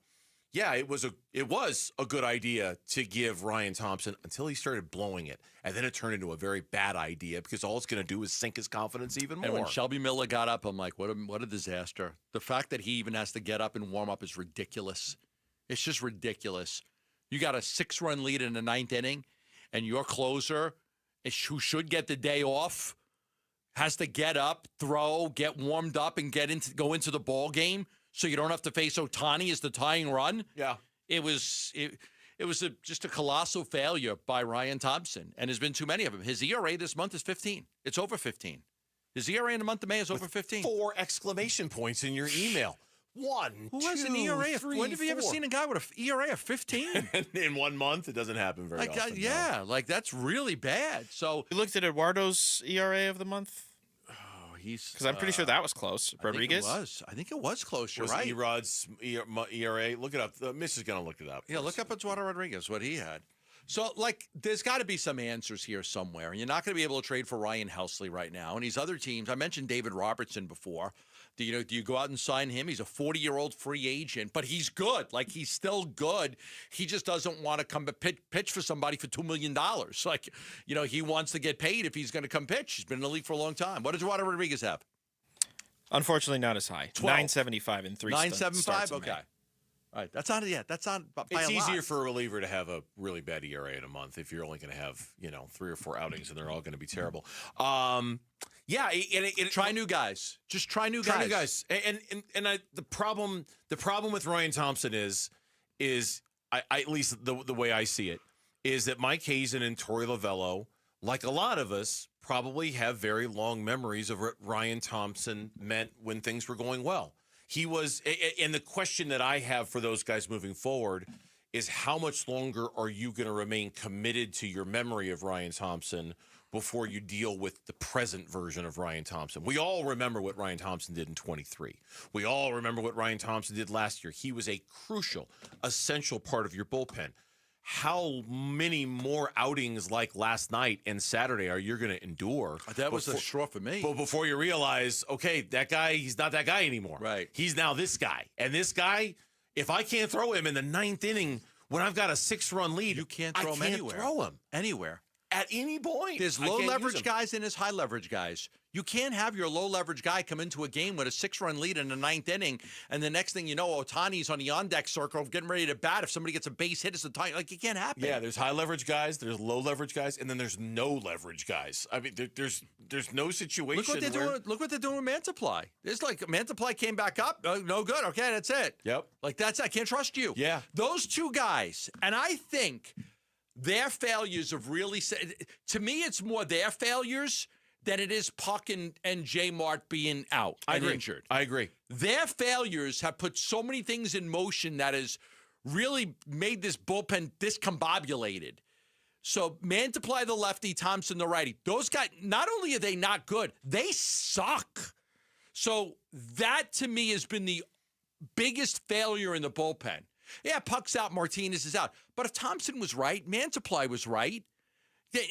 yeah, it was a good idea to give Ryan Thompson until he started blowing it. And then it turned into a very bad idea because all it's going to do is sink his confidence even more. And when Shelby Miller got up, I'm like, what a disaster. The fact that he even has to get up and warm up is ridiculous. It's just ridiculous. You got a 6-run lead in the 9th inning, and your closer, who should get the day off, has to get up, throw, get warmed up, and go into the ball game so you don't have to face Ohtani as the tying run. Yeah. It was just a colossal failure by Ryan Thompson, and there's been too many of them. His ERA this month is 15. It's over 15. His ERA in the month of May is over 15. 4 exclamation points in your email. Who has an ERA of 3, when have you ever seen a guy with an ERA of 15? In 1 month? It doesn't happen very often. Yeah, that's really bad. So you looked at Eduardo's ERA of the month? Oh, he's... Because I'm pretty sure that was close. Rodriguez? I think it was close. You're was right. Erod's ERA? Look it up. Miss is going to look it up. Yeah, look up Eduardo Rodriguez, what he had. So, there's got to be some answers here somewhere. And you're not going to be able to trade for Ryan Helsley right now. And these other teams, I mentioned David Robertson before. Do you go out and sign him? He's a 40-year-old free agent, but he's good. He's still good. He just doesn't want to come pitch for somebody for $2 million. He wants to get paid if he's going to come pitch. He's been in the league for a long time. What does Eduardo Rodriguez have? Unfortunately, not as high. 975 in 3 975? Okay. All right, that's not by it's a easier lot. for a reliever to have a really bad ERA in a month if you're only going to have 3 or 4 outings and they're all going to be terrible. Try new guys. Just try new guys. Try new guys. And the problem with Ryan Thompson is I at least the way I see it is that Mike Hazen and Torey Lovello, like a lot of us, probably have very long memories of what Ryan Thompson meant when things were going well. He was, and the question that I have for those guys moving forward is how much longer are you going to remain committed to your memory of Ryan Thompson before you deal with the present version of Ryan Thompson? We all remember what Ryan Thompson did in 23. We all remember what Ryan Thompson did last year. He was a crucial, essential part of your bullpen. How many more outings like last night and Saturday are you going to endure? That was a straw for me. But before you realize, okay, that guy, he's not that guy anymore. Right. He's now this guy. And this guy, if I can't throw him in the 9th inning when I've got a 6-run lead, you can't throw him anywhere. Throw him anywhere. At any point. There's low leverage guys and there's high leverage guys. You can't have your low leverage guy come into a game with a 6-run lead in the 9th inning, and the next thing you know, Ohtani's on the on-deck circle getting ready to bat. If somebody gets a base hit, it's a tie. It can't happen. Yeah, there's high leverage guys, there's low leverage guys, and then there's no leverage guys. I mean, there's no situation. Look what they're doing. Look what they're doing with Mantiply. It's like Mantiply came back up. No good. Okay, that's it. Yep. I can't trust you. Yeah. Those two guys, and I think their failures have really said, to me, it's more their failures than it is Puck and J. Mart being out and injured. I agree. Their failures have put so many things in motion that has really made this bullpen discombobulated. So Mantiply the lefty, Thompson the righty. Those guys, not only are they not good, they suck. So that, to me, has been the biggest failure in the bullpen. Yeah, Puck's out, Martinez is out. But if Thompson was right, Mantiply was right,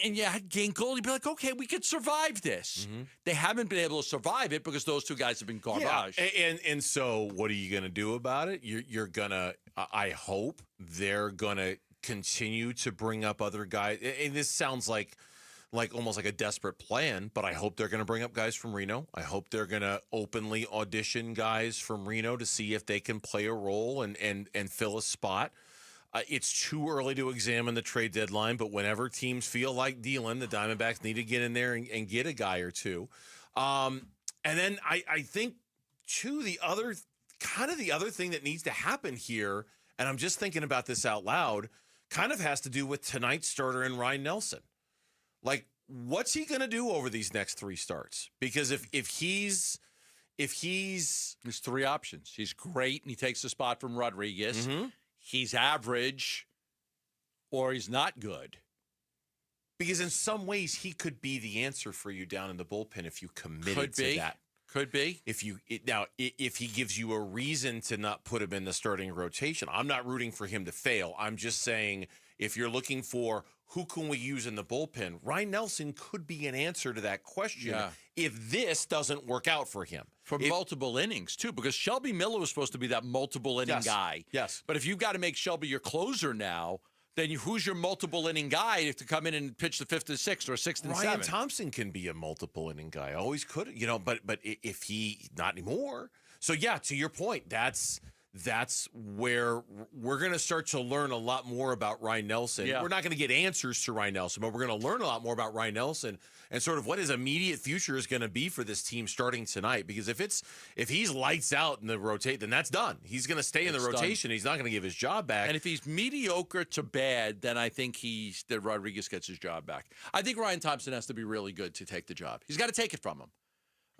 and you had Ginkel, you'd be like, okay, we could survive this. Mm-hmm. They haven't been able to survive it because those two guys have been garbage. Yeah. And so what are you going to do about it? You're going to, I hope they're going to continue to bring up other guys. And this sounds like almost like a desperate plan, but I hope they're going to bring up guys from Reno. I hope they're going to openly audition guys from Reno to see if they can play a role and fill a spot. It's too early to examine the trade deadline, but whenever teams feel like dealing, the Diamondbacks need to get in there and get a guy or two. And then I think, too, the other thing that needs to happen here, and I'm just thinking about this out loud, kind of has to do with tonight's starter and Ryan Nelson. Like, what's he going to do over these next 3 starts? Because if he's there's 3 options. He's great and he takes the spot from Rodriguez. He's average or he's not good. Because in some ways he could be the answer for you down in the bullpen if you committed to that. Could be. If he gives you a reason to not put him in the starting rotation, I'm not rooting for him to fail. I'm just saying if you're looking for who can we use in the bullpen, Ryan Nelson could be an answer to that question if this doesn't work out for him. For multiple innings, too, because Shelby Miller was supposed to be that multiple inning guy. Yes. But if you've got to make Shelby your closer now, then who's your multiple inning guy to come in and pitch the 5th and 6th or 6th and 7th? Ryan Thompson can be a multiple inning guy. Always could, but if he not anymore. So yeah, to your point, that's where we're going to start to learn a lot more about Ryan Nelson. Yeah. We're not going to get answers to Ryan Nelson, but we're going to learn a lot more about Ryan Nelson and sort of what his immediate future is going to be for this team starting tonight. Because if he's lights out in the rotate, then that's done. He's going to stay in the rotation. He's not going to give his job back. And if he's mediocre to bad, then I think that Rodriguez gets his job back. I think Ryan Thompson has to be really good to take the job. He's got to take it from him.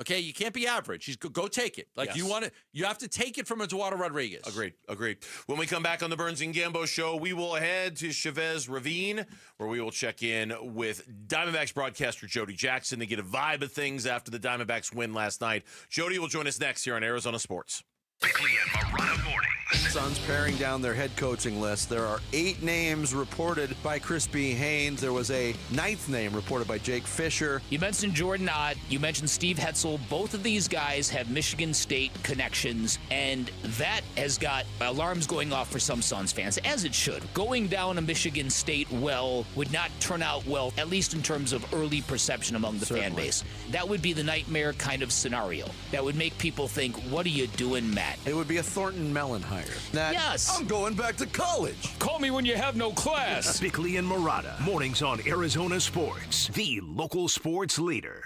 Okay, you can't be average. Go take it. Like you have to take it from Eduardo Rodriguez. Agreed. When we come back on the Burns and Gambo show, we will head to Chavez Ravine, where we will check in with Diamondbacks broadcaster Jody Jackson to get a vibe of things after the Diamondbacks win last night. Jody will join us next here on Arizona Sports. Bickley and Morana mornings. Suns paring down their head coaching list. There are 8 names reported by Chris B. Haynes. There was a 9th name reported by Jake Fisher. You mentioned Jordan Ott. You mentioned Steve Hetzel. Both of these guys have Michigan State connections, and that has got alarms going off for some Suns fans, as it should. Going down a Michigan State well would not turn out well, at least in terms of early perception among the fan base. That would be the nightmare kind of scenario. That would make people think, what are you doing, Matt? It would be a Thornton Mellon hire. Yes. I'm going back to college. Call me when you have no class. Bickley and Morana, mornings on Arizona Sports, the local sports leader.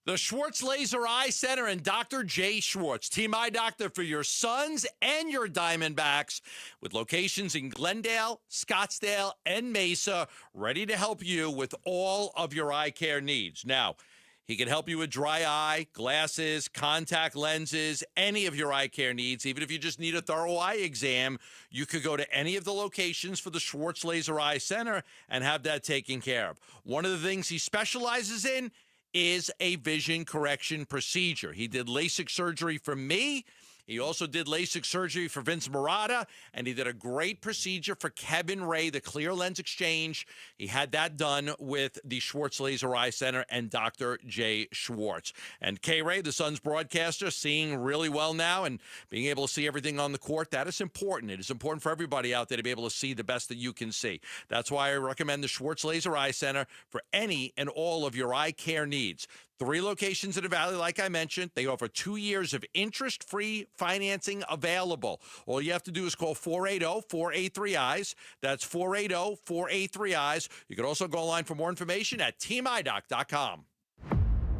The Schwartz Laser Eye Center and Dr. Jay Schwartz, Team Eye Doctor for your Suns and your Diamondbacks, with locations in Glendale, Scottsdale, and Mesa, ready to help you with all of your eye care needs. Now, he can help you with dry eye, glasses, contact lenses, any of your eye care needs. Even if you just need a thorough eye exam, you could go to any of the locations for the Schwartz Laser Eye Center and have that taken care of. One of the things he specializes in is a vision correction procedure. He did LASIK surgery for me. He also did LASIK surgery for Vince Marotta, and he did a great procedure for Kevin Ray, the clear lens exchange. He had that done with the Schwartz Laser Eye Center and Dr. Jay Schwartz. And K-Ray, the Suns broadcaster, seeing really well now and being able to see everything on the court, that is important. It is important for everybody out there to be able to see the best that you can see. That's why I recommend the Schwartz Laser Eye Center for any and all of your eye care needs. 3 locations in the Valley, like I mentioned. They offer 2 years of interest-free financing available. All you have to do is call 480-483-EYES. That's 480-483-EYES. You can also go online for more information at teamidoc.com.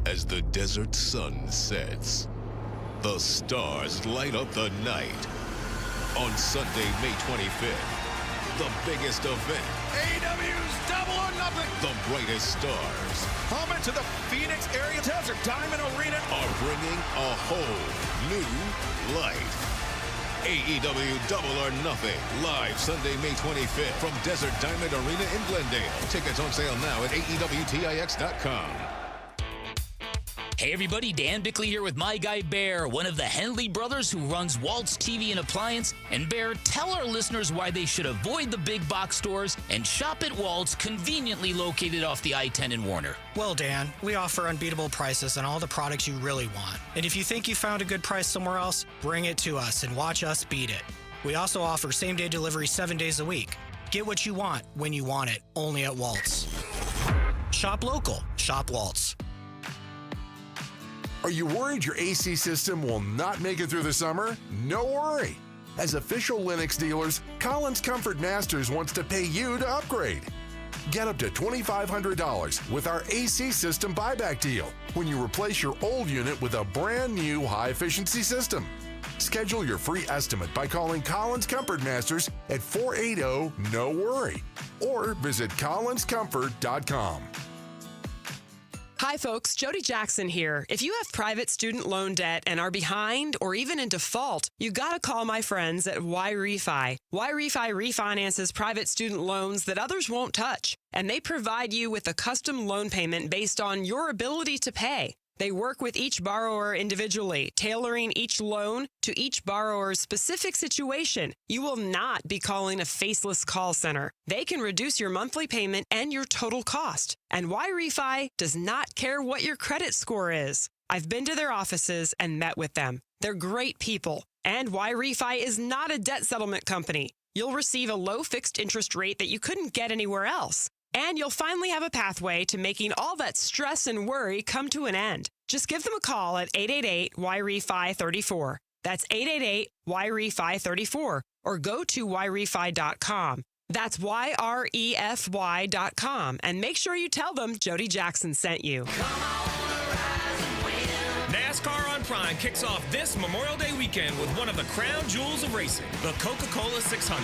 As the desert sun sets, the stars light up the night. On Sunday, May 25th, the biggest event. AEW's Double or Nothing. The brightest stars Home into the Phoenix area Desert Diamond Arena are bringing a whole new light. AEW Double or Nothing, live Sunday, May 25th from Desert Diamond Arena in Glendale. Tickets on sale now at AEWTIX.com. Hey everybody, Dan Bickley here with my guy Bear, one of the Henley brothers who runs Waltz TV and Appliance. And Bear, tell our listeners why they should avoid the big box stores and shop at Waltz, conveniently located off the I-10 in Warner. Well, Dan, we offer unbeatable prices on all the products you really want. And if you think you found a good price somewhere else, bring it to us and watch us beat it. We also offer same-day delivery 7 days a week. Get what you want when you want it, only at Waltz. Shop local. Shop Waltz. Are you worried your AC system will not make it through the summer? No worry. As official Lennox dealers, Collins Comfort Masters wants to pay you to upgrade. Get up to $2,500 with our AC system buyback deal when you replace your old unit with a brand new high-efficiency system. Schedule your free estimate by calling Collins Comfort Masters at 480-NO-WORRY or visit collinscomfort.com. Hi, folks. Jody Jackson here. If you have private student loan debt and are behind or even in default, you got to call my friends at YRefi. YRefi refinances private student loans that others won't touch, and they provide you with a custom loan payment based on your ability to pay. They work with each borrower individually, tailoring each loan to each borrower's specific situation. You will not be calling a faceless call center. They can reduce your monthly payment and your total cost. And YRefi does not care what your credit score is. I've been to their offices and met with them. They're great people. And YRefi is not a debt settlement company. You'll receive a low fixed interest rate that you couldn't get anywhere else. And you'll finally have a pathway to making all that stress and worry come to an end. Just give them a call at 888-YRefi-34. That's 888-YRefi-34. Or go to YRefi.com. That's YREFY.com. And make sure you tell them Jody Jackson sent you. NASCAR on Prime kicks off this Memorial Day weekend with one of the crown jewels of racing, the Coca-Cola 600.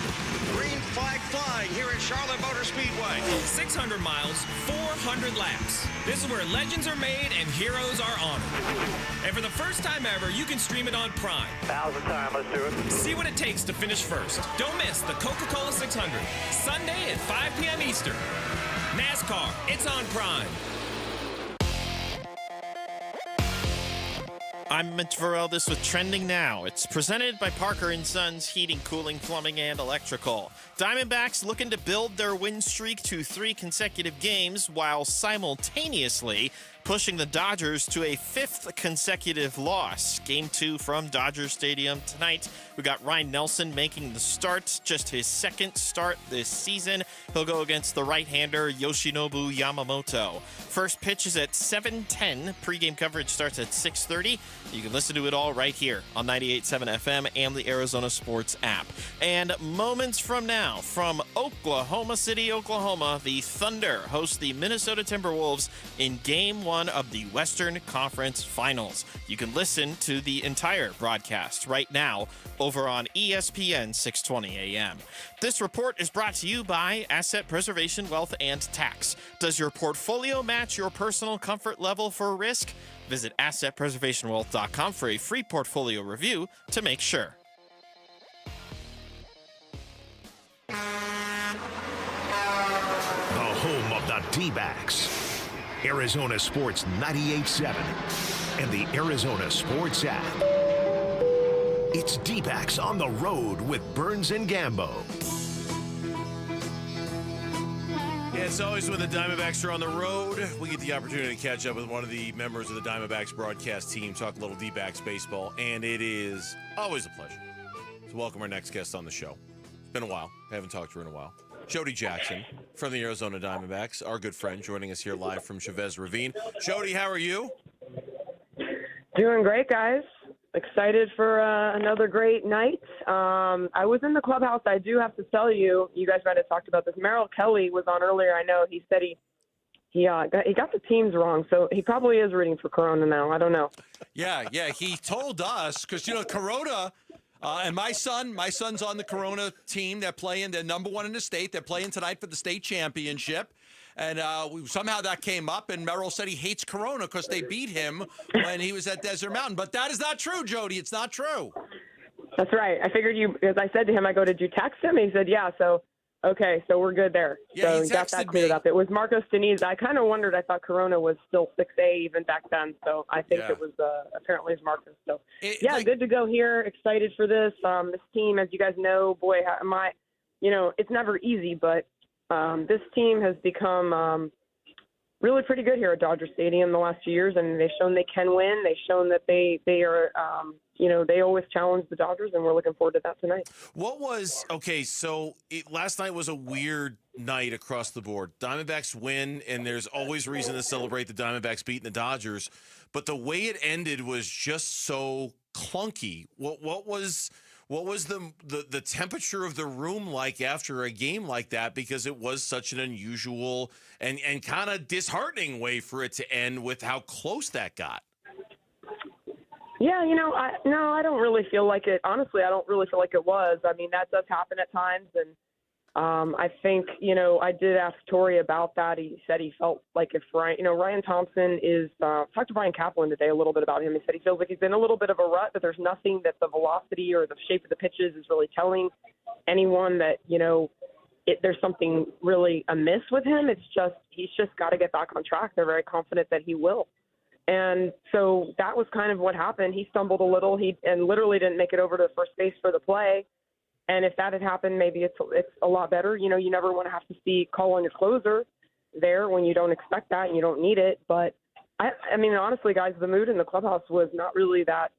Green flag flying here at Charlotte Motor Speedway. 600 miles, 400 laps. This is where legends are made and heroes are honored. And for the first time ever, you can stream it on Prime. Now's the time. Let's do it. See what it takes to finish first. Don't miss the Coca-Cola 600, Sunday at 5 p.m. Eastern. NASCAR, it's on Prime. I'm Mitch Varel. This with Trending Now. It's presented by Parker & Sons Heating, Cooling, Plumbing, and Electrical. Diamondbacks looking to build their win streak to 3 consecutive games while simultaneously pushing the Dodgers to a 5th consecutive loss. Game 2 from Dodger Stadium tonight. We got Ryan Nelson making the start, just his 2nd start this season. He'll go against the right-hander Yoshinobu Yamamoto. First pitch is at 7:10. Pre-game coverage starts at 6:30. You can listen to it all right here on 98.7 FM and the Arizona Sports app. And moments from now, from Oklahoma City, Oklahoma, the Thunder host the Minnesota Timberwolves in Game 1 of the Western Conference Finals. You can listen to the entire broadcast right now over on ESPN 620 AM. This report is brought to you by Asset Preservation Wealth and Tax. Does your portfolio match your personal comfort level for risk? Visit AssetPreservationWealth.com for a free portfolio review to make sure. The home of the D-backs. Arizona Sports 98.7 and the Arizona Sports app. It's D-backs on the road with Burns and Gambo. Yeah, it's always when the Diamondbacks are on the road, we get the opportunity to catch up with one of the members of the Diamondbacks broadcast team, talk a little D-backs baseball, and it is always a pleasure to welcome our next guest on the show. It's been a while. I haven't talked to her in a while. Jody Jackson from the Arizona Diamondbacks, our good friend, joining us here live from Chavez Ravine. Jody, how are you? Doing great, guys. Excited for another great night. I was in the clubhouse. I do have to tell you, you guys might have talked about this. Merrill Kelly was on earlier. I know he said he got the teams wrong, so he probably is rooting for Corona now. I don't know. Yeah, he told us because Corona. And my son's on the Corona team. They're playing. They're number 1 in the state. They're playing tonight for the state championship. And somehow that came up, and Merrill said he hates Corona because they beat him when he was at Desert Mountain. But that is not true, Jody. It's not true. That's right. I figured you, as I said to him, did you text him? And he said, yeah. So, okay, so we're good there. Yeah, so he got that texted cleared me. up. It was Marcos Diniz. I kind of wondered. I thought Corona was still 6A even back then. So I think it was apparently it's Marcos. So good to go here. Excited for this. This team, as you guys know, boy, it's never easy, but this team has become really pretty good here at Dodger Stadium the last few years, and they've shown they can win. They've shown that they are, they always challenge the Dodgers, and we're looking forward to that tonight. Last night was a weird night across the board. Diamondbacks win, and there's always reason to celebrate the Diamondbacks beating the Dodgers, but the way it ended was just so clunky. What was the temperature of the room like after a game like that? Because it was such an unusual and kind of disheartening way for it to end with how close that got. Yeah, I don't really feel like it. Honestly, I don't really feel like it was. I mean, that does happen at times, and I think, I did ask Torrey about that. He said he felt like if Ryan Thompson is, talked to Brian Kaplan today a little bit about him. He said he feels like he's in a little bit of a rut, but there's nothing that the velocity or the shape of the pitches is really telling anyone that, there's something really amiss with him. He's just got to get back on track. They're very confident that he will. And so that was kind of what happened. He stumbled a little. And literally didn't make it over to first base for the play. And if that had happened, maybe it's a lot better. You never want to have to call on your closer there when you don't expect that and you don't need it. But I mean, honestly, guys, the mood in the clubhouse was not really that.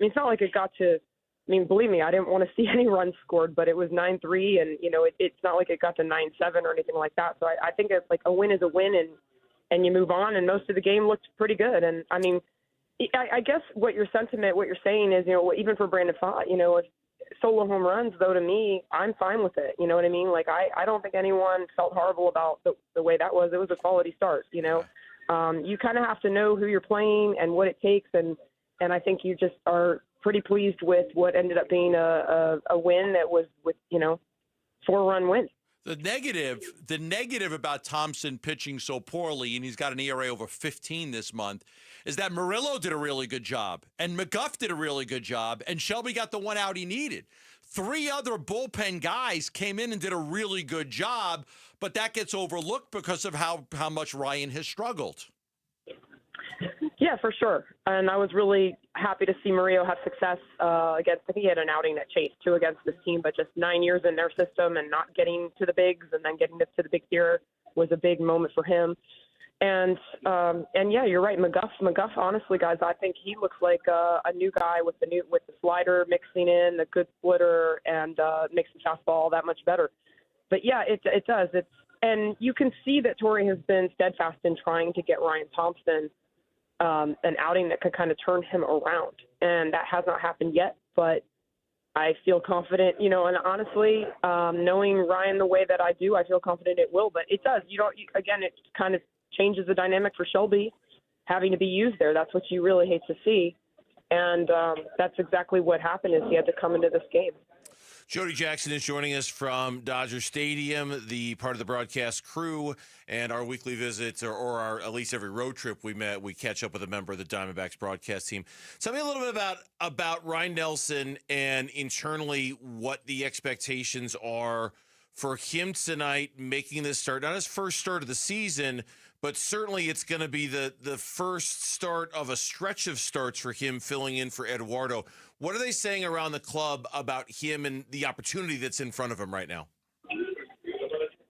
It's not like it got to. I mean, believe me, I didn't want to see any runs scored, but it was 9-3, and it's not like it got to 9-7 or anything like that. So I think it's like a win is a win, and you move on. And most of the game looked pretty good. And I mean, I guess what you're saying is, even for Brandon Pfaadt, solo home runs, though, to me, I'm fine with it. You know what I mean? Like, I don't think anyone felt horrible about the way that was. It was a quality start, You kind of have to know who you're playing and what it takes, and I think you just are pretty pleased with what ended up being a win that was with, 4-run win. The negative about Thompson pitching so poorly, and he's got an ERA over 15 this month, is that Murillo did a really good job, and McGuff did a really good job, and Shelby got the one out he needed. 3 other bullpen guys came in and did a really good job, but that gets overlooked because of how much Ryan has struggled. Yeah, for sure. And I was really happy to see Murillo have success against, I think he had an outing that chased 2 against this team, but just 9 years in their system and not getting to the bigs and then getting to the big here was a big moment for him. And yeah, you're right. McGuff, honestly, guys, I think he looks like a new guy with the slider mixing in, the good splitter, and makes the fastball that much better. But yeah, it does. And you can see that Torrey has been steadfast in trying to get Ryan Thompson an outing that could kind of turn him around. And that has not happened yet, but I feel confident, and honestly, knowing Ryan the way that I do, I feel confident it will, but it does. Again, it kind of changes the dynamic for Shelby having to be used there. That's what you really hate to see. And that's exactly what happened is he had to come into this game. Jody Jackson is joining us from Dodger Stadium, the part of the broadcast crew, and our weekly visits, or our at least every road trip we catch up with a member of the Diamondbacks broadcast team. Tell me a little bit about Ryan Nelson and internally what the expectations are for him tonight, making this start, not his first start of the season, but certainly it's going to be the first start of a stretch of starts for him filling in for Eduardo. What are they saying around the club about him and the opportunity that's in front of him right now?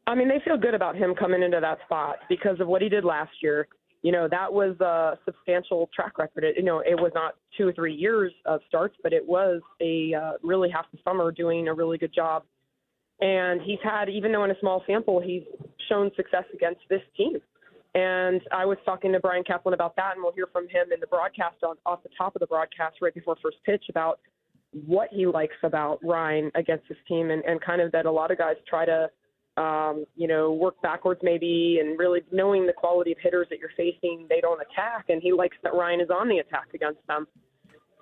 I mean, they feel good about him coming into that spot because of what he did last year. That was a substantial track record. It was not 2 or 3 years of starts, but it was a really half the summer doing a really good job. And he's had, even though in a small sample, he's shown success against this team. And I was talking to Brian Kaplan about that, and we'll hear from him in the broadcast off the top of the broadcast right before first pitch about what he likes about Ryan against this team and kind of that a lot of guys try to, work backwards maybe and really knowing the quality of hitters that you're facing, they don't attack. And he likes that Ryan is on the attack against them.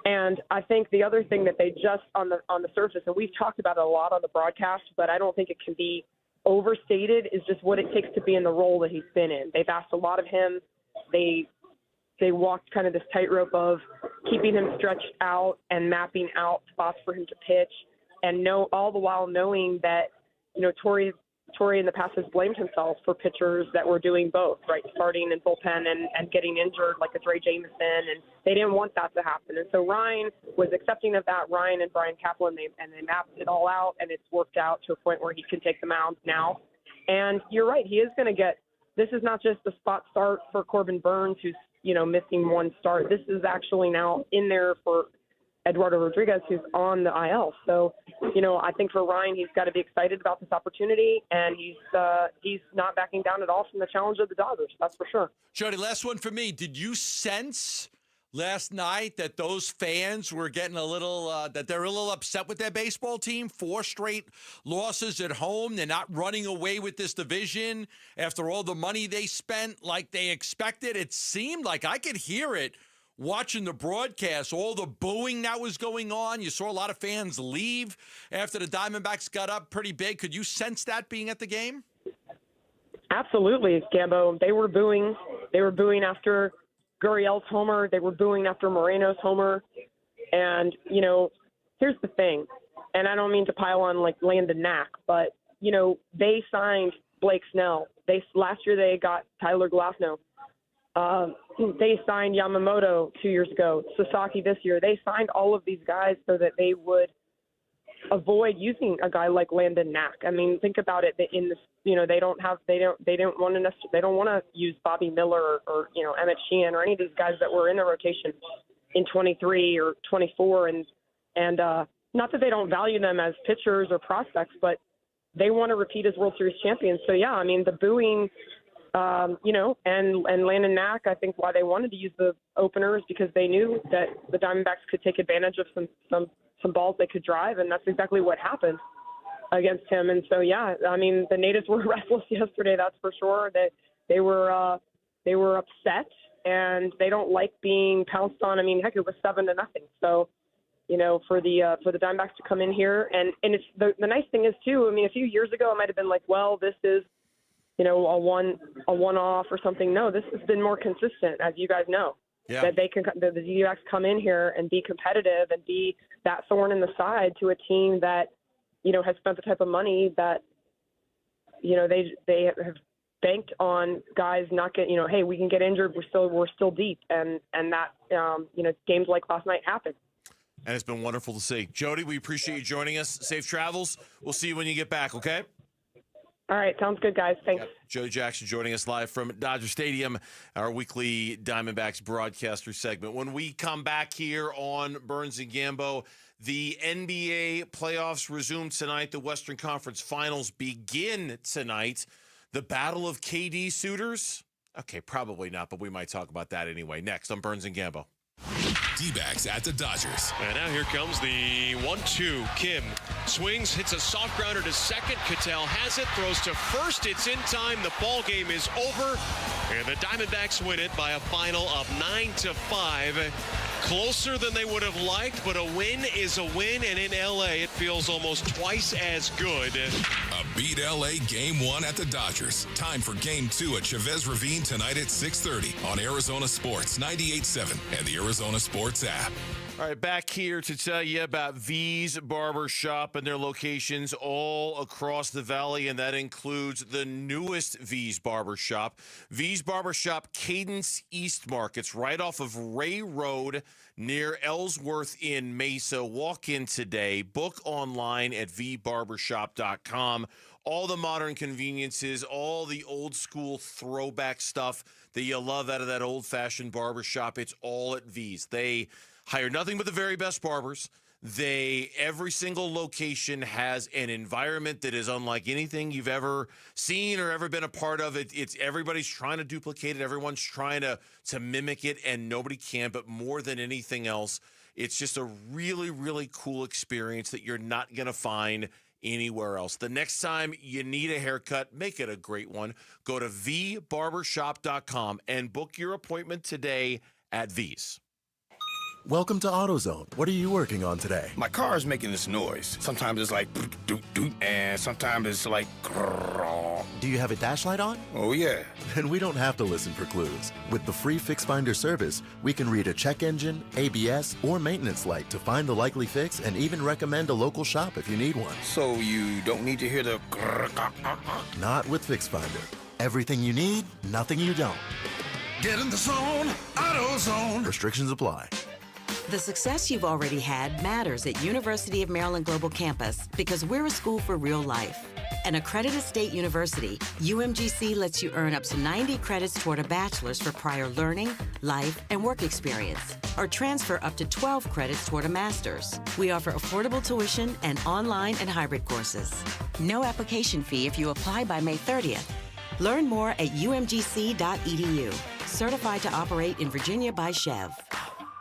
And I think the other thing that they just on the surface, and we've talked about it a lot on the broadcast, but I don't think it can be overstated, is just what it takes to be in the role that he's been in. They've asked a lot of him. They walked kind of this tightrope of keeping him stretched out and mapping out spots for him to pitch, and all the while knowing that, Torrey in the past has blamed himself for pitchers that were doing both, right, starting in bullpen and getting injured like a Dre Jameson, and they didn't want that to happen. And so Ryan was accepting of that. Ryan and Brian Kaplan, they mapped it all out, and it's worked out to a point where he can take the mound now. And you're right, he is going to get – this is not just a spot start for Corbin Burns, who's, missing one start. This is actually now in there for Eduardo Rodriguez, who's on the IL. So, I think for Ryan, he's got to be excited about this opportunity, and he's not backing down at all from the challenge of the Dodgers. That's for sure. Jody, last one for me. Did you sense last night that those fans were getting that they're a little upset with their baseball team? 4 straight losses at home. They're not running away with this division after all the money they spent like they expected. It seemed like I could hear it watching the broadcast, all the booing that was going on. You saw a lot of fans leave after the Diamondbacks got up pretty big. Could you sense that being at the game? Absolutely, Gambo. They were booing. They were booing after Gurriel's homer. They were booing after Moreno's homer. And, here's the thing, and I don't mean to pile on like Landon Knack, but, they signed Blake Snell. Last year they got Tyler Glasnow. They signed Yamamoto 2 years ago, Sasaki this year. They signed all of these guys so that they would avoid using a guy like Landon Knack. I mean, think about it. In this, they don't want to use Bobby Miller or Emmett Sheehan or any of these guys that were in the rotation in 23 or 24, and not that they don't value them as pitchers or prospects, but they want to repeat as World Series champions. So yeah, I mean the booing, and Landon Knack, I think why they wanted to use the openers because they knew that the Diamondbacks could take advantage of some balls they could drive, and that's exactly what happened against him. And so yeah, I mean the natives were restless yesterday, that's for sure. They were upset, and they don't like being pounced on. I mean, heck, it was 7-0. So for the Diamondbacks to come in here, and it's the nice thing is too. I mean, a few years ago it might have been like, well, this is a one-off or something. No, this has been more consistent, as you guys know. Yeah. That the D-backs come in here and be competitive and be that thorn in the side to a team that has spent the type of money that they have banked on guys not get hey, we can get injured, we're still deep, and that games like last night happened. And it's been wonderful to see. Jody, we appreciate you joining us. Safe travels. We'll see you when you get back, okay? All right. Sounds good, guys. Thanks. Yep. Jody Jackson joining us live from Dodger Stadium, our weekly Diamondbacks broadcaster segment. When we come back here on Burns and Gambo, the NBA playoffs resume tonight. The Western Conference Finals begin tonight. The battle of KD suitors? Okay, probably not, but we might talk about that anyway. Next on Burns and Gambo. D-backs at the Dodgers. And now here comes the 1-2. Kim swings, hits a soft grounder to second. Cattell has it, throws to first. It's in time. The ball game is over, and the Diamondbacks win it by a final of 9-5. Closer than they would have liked, but a win is a win, and in L.A. it feels almost twice as good. A beat L.A. Game 1 at the Dodgers. Time for Game 2 at Chavez Ravine tonight at 6:30 on Arizona Sports 98.7 and the Arizona Sports app. All right, back here to tell you about V's Barber Shop and their locations all across the valley, and that includes the newest V's Barber Shop. V's Barber Shop, Cadence East Markets, right off of Ray Road near Ellsworth in Mesa. Walk in today. Book online at vbarbershop.com. All the modern conveniences, all the old school throwback stuff that you love out of that old-fashioned barbershop, it's all at V's. They hire nothing but the very best barbers. Every single location has an environment that is unlike anything you've ever seen or ever been a part of. It's everybody's trying to duplicate it. Everyone's trying to mimic it, and nobody can. But more than anything else, it's just a really, really cool experience that you're not going to find anywhere else. The next time you need a haircut, make it a great one. Go to vbarbershop.com and book your appointment today at V's. Welcome to AutoZone. What are you working on today? My car is making this noise. Sometimes it's like doot doot, and sometimes it's like grrr. Do you have a dash light on? Oh yeah. Then we don't have to listen for clues. With the free Fix Finder service, we can read a check engine, ABS, or maintenance light to find the likely fix and even recommend a local shop if you need one. So you don't need to hear the grrr. Not with Fix Finder. Everything you need, nothing you don't. Get in the zone, AutoZone. Restrictions apply. The success you've already had matters at University of Maryland Global Campus because we're a school for real life. An accredited state university, UMGC lets you earn up to 90 credits toward a bachelor's for prior learning, life, and work experience, or transfer up to 12 credits toward a master's. We offer affordable tuition and online and hybrid courses. No application fee if you apply by May 30th. Learn more at umgc.edu. Certified to operate in Virginia by Chev.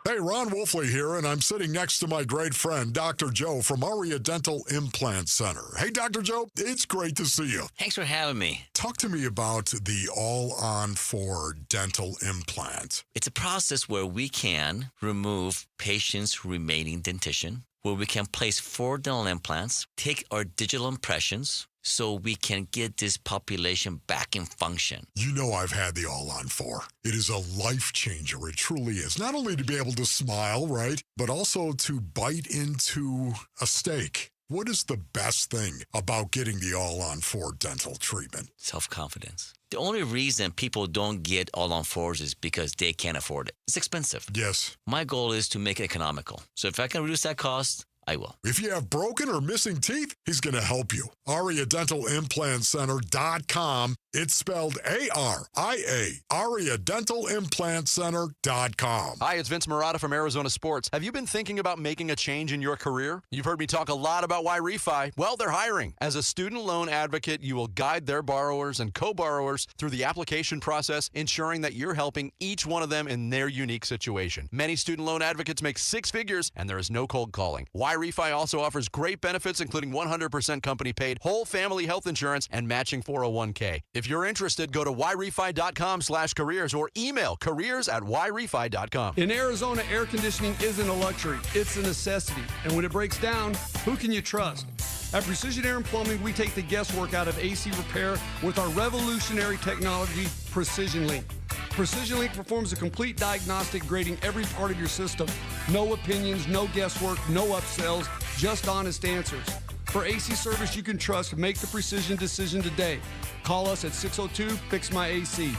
Hey, Ron Wolfley here, and I'm sitting next to my great friend, Dr. Joe from Aria Dental Implant Center. Hey, Dr. Joe, it's great to see you. Thanks for having me. Talk to me about the All-On-4 dental implant. It's a process where we can remove patients' remaining dentition, where we can place 4 dental implants, take our digital impressions, so we can get this population back in function. You know I've had the All-On-4. It is a life changer. It truly is. Not only to be able to smile, right, but also to bite into a steak. What is the best thing about getting the All-On-4 dental treatment? Self-confidence. The only reason people don't get All-On-4s is because they can't afford it. It's expensive. Yes. My goal is to make it economical. So if I can reduce that cost, I will. If you have broken or missing teeth, he's going to help you. AriaDentalImplantCenter.com. It's spelled A-R-I-A. AriaDentalImplantCenter.com. Hi, it's Vince Marotta from Arizona Sports. Have you been thinking about making a change in your career? You've heard me talk a lot about Y-Refi. Well, they're hiring. As a student loan advocate, you will guide their borrowers and co-borrowers through the application process, ensuring that you're helping each one of them in their unique situation. Many student loan advocates make 6 figures, and there is no cold calling. Y-Refi also offers great benefits, including 100% company-paid whole family health insurance and matching 401k. If you're interested, go to yrefi.com/careers or email careers@yrefi.com. In Arizona, air conditioning isn't a luxury. It's a necessity. And when it breaks down, who can you trust? At Precision Air and Plumbing, we take the guesswork out of AC repair with our revolutionary technology, Precision Link. Precision Link performs a complete diagnostic, grading every part of your system. No opinions, no guesswork, no upsells, just honest answers. For AC service you can trust, make the precision decision today. Call us at 602-FIX-MY-AC.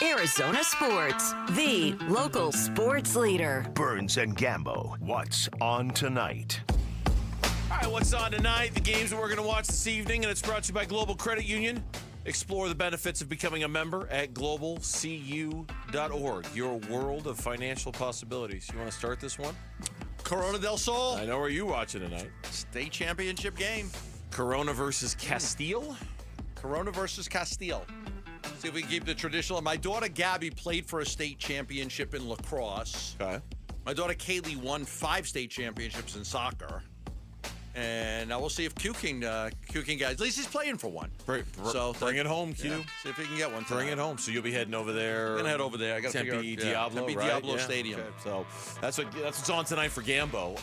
Arizona Sports, the local sports leader. Burns and Gambo, what's on tonight? All right, what's on tonight? The games that we're going to watch this evening, and it's brought to you by Global Credit Union. Explore the benefits of becoming a member at globalcu.org. Your world of financial possibilities. You want to start this one? Corona del Sol. I know where you watching tonight. State championship game. Corona versus Castile. Corona versus Castile. See if we can keep the traditional. My daughter Gabby played for a state championship in lacrosse. Okay. My daughter Kaylee won 5 state championships in soccer. And now we'll see if Q can get. At least he's playing for one. Bring it home, Q. Yeah, see if he can get one. Bring it home. So you'll be heading over there. I'm gonna head over there. I got to figure out Diablo, Tempe right? Diablo Stadium. Okay. So that's what's on tonight for Gambo.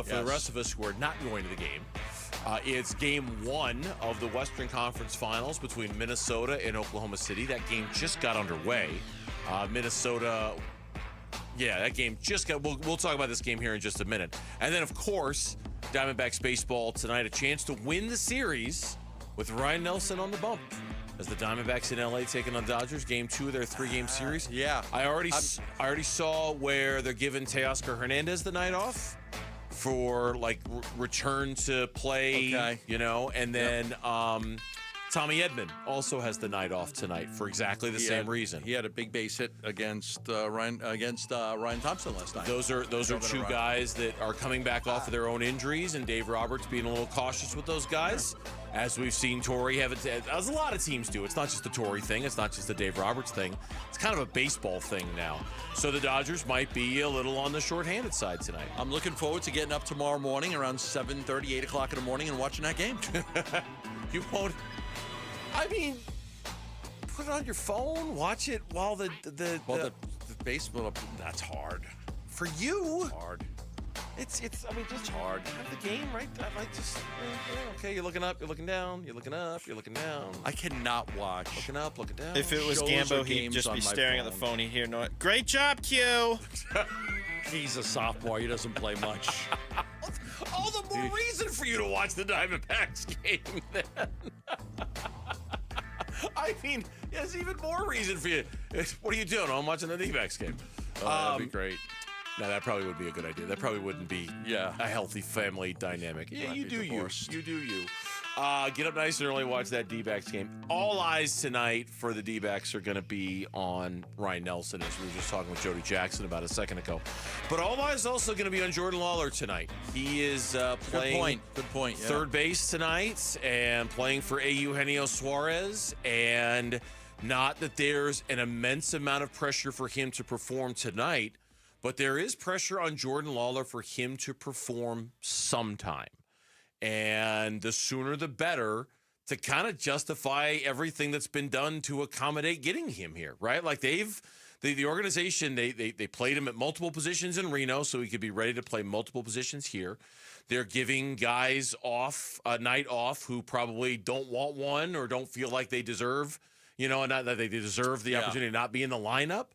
For the rest of us who are not going to the game, it's game 1 of the Western Conference Finals between Minnesota and Oklahoma City. That game just got underway. Minnesota. Yeah, that game just got. We'll talk about this game here in just a minute, and then of course. Diamondbacks baseball tonight, a chance to win the series with Ryan Nelson on the bump as the Diamondbacks in LA taking on Dodgers, game 2 of their 3-game series. Yeah. I already saw where they're giving Teoscar Hernandez the night off for return to play, and then Tommy Edman also has the night off tonight for exactly the same reason. He had a big base hit against Ryan Thompson last night. Those are 2 guys that are coming back off of their own injuries, and Dave Roberts being a little cautious with those guys. As we've seen Torrey have it, as a lot of teams do. It's not just the Torrey thing. It's not just the Dave Roberts thing. It's kind of a baseball thing now. So the Dodgers might be a little on the shorthanded side tonight. I'm looking forward to getting up tomorrow morning around 7:30, 8 o'clock in the morning and watching that game. You won't. I mean, put it on your phone, watch it while the baseball. That's hard for you. Hard. It's just hard. Have the game right. Okay, you're looking up, you're looking down, you're looking up, you're looking down. I cannot watch. Looking up, looking down. If it was Gambo, he'd just be staring at the phone. He'd hear no. Great job, Q. He's a sophomore. He doesn't play much. All the more reason for you to watch the Diamondbacks game then. I mean, there's even more reason for you. What are you doing? I'm watching the D-backs game. That'd be great. No, that probably would be a good idea. That probably wouldn't be a healthy family dynamic. Yeah, you do you. You do you. Get up nice and early, watch that D-backs game. All eyes tonight for the D-backs are going to be on Ryan Nelson, as we were just talking with Jody Jackson about a second ago. But all eyes also going to be on Jordan Lawler tonight. He is playing Good point. Yeah. third base tonight and playing for Eugenio Suarez. And Not that there's an immense amount of pressure for him to perform tonight, but there is pressure on Jordan Lawler for him to perform sometime. And the sooner the better to kind of justify everything that's been done to accommodate getting him here, right? Like the organization, they played him at multiple positions in Reno so he could be ready to play multiple positions here. They're giving guys a night off who probably don't want one or don't feel like they deserve, not that they deserve the opportunity to not be in the lineup.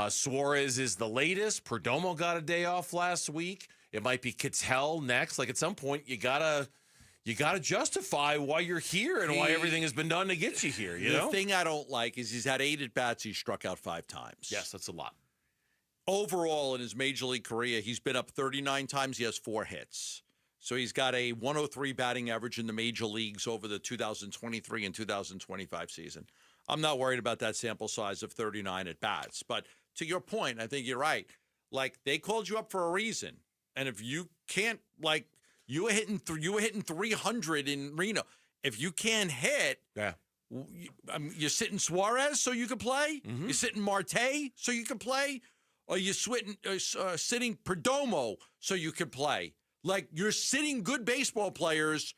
Suarez is the latest. Perdomo got a day off last week. It might be Ketel next. Like at some point, you gotta justify why you're here and why everything has been done to get you here. The thing I don't like is he's had 8 at-bats. He's struck out 5 times. Yes, that's a lot. Overall, in his major league career, he's been up 39 times. He has 4 hits. So he's got a 103 batting average in the major leagues over the 2023 and 2025 season. I'm not worried about that sample size of 39 at-bats. But to your point, I think you're right. Like, they called you up for a reason. And if you can't, like, you were hitting 300 in Reno. If you can't hit, you're sitting Suarez so you can play. Mm-hmm. You're sitting Marte so you can play, or you're sitting Perdomo so you can play. Like, you're sitting good baseball players.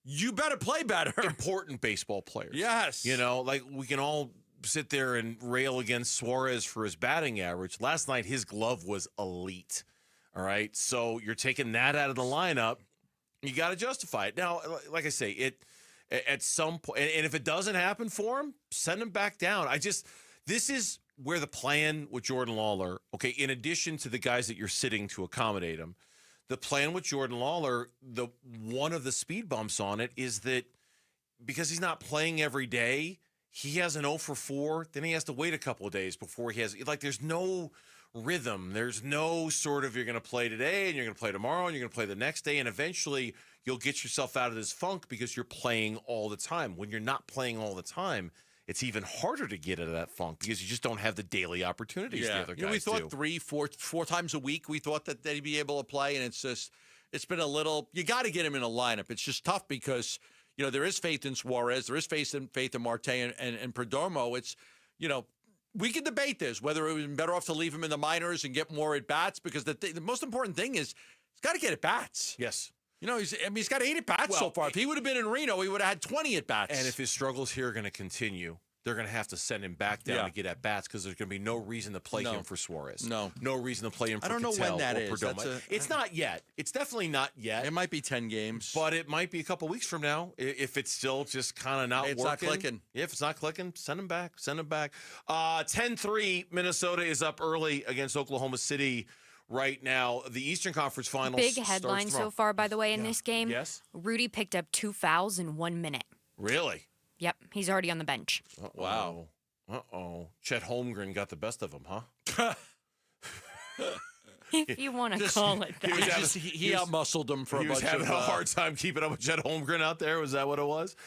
You better play better. Important baseball players. Yes. Like we can all sit there and rail against Suarez for his batting average. Last night, his glove was elite. All right. So you're taking that out of the lineup. You got to justify it. Now, like I say, at some point, and if it doesn't happen for him, send him back down. This is where the plan with Jordan Lawler, okay, in addition to the guys that you're sitting to accommodate him, the plan with Jordan Lawler, one of the speed bumps on it is that because he's not playing every day, he has an 0 for 4, then he has to wait a couple of days before he has, like, there's no rhythm. There's no sort of you're going to play today and you're going to play tomorrow and you're going to play the next day, and eventually you'll get yourself out of this funk because you're playing all the time. When you're not playing all the time, it's even harder to get out of that funk because you just don't have the daily opportunities the other guys we thought do. 4 times a week we thought that they'd be able to play, and it's been a little, you got to get him in a lineup. It's just tough because, there is faith in Suarez, there is faith in Marte and Perdomo. It's, we can debate this, whether it would be better off to leave him in the minors and get more at-bats, because the most important thing is he's got to get at-bats. Yes. He's got 8 at-bats so far. If he would have been in Reno, he would have had 20 at-bats. And if his struggles here are going to continue, they're going to have to send him back down to get at-bats because there's going to be no reason to play him for Suarez. No reason to play him for I don't know Ketel when that or is. Perdomo. It's not yet. It's definitely not yet. It might be 10 games. But it might be a couple weeks from now if it's still just kind of not working. It's not clicking. If it's not clicking, send him back. 10-3, Minnesota is up early against Oklahoma City right now. The Eastern Conference Finals. Big headline so far, by the way, in this game. Yes. Rudy picked up 2 fouls in 1 minute. Really? Yep, he's already on the bench. Wow. Chet Holmgren got the best of him, huh? If you want to call it that. He outmuscled him for a bunch of... He was having a hard time keeping up with Chet Holmgren out there. Was that what it was?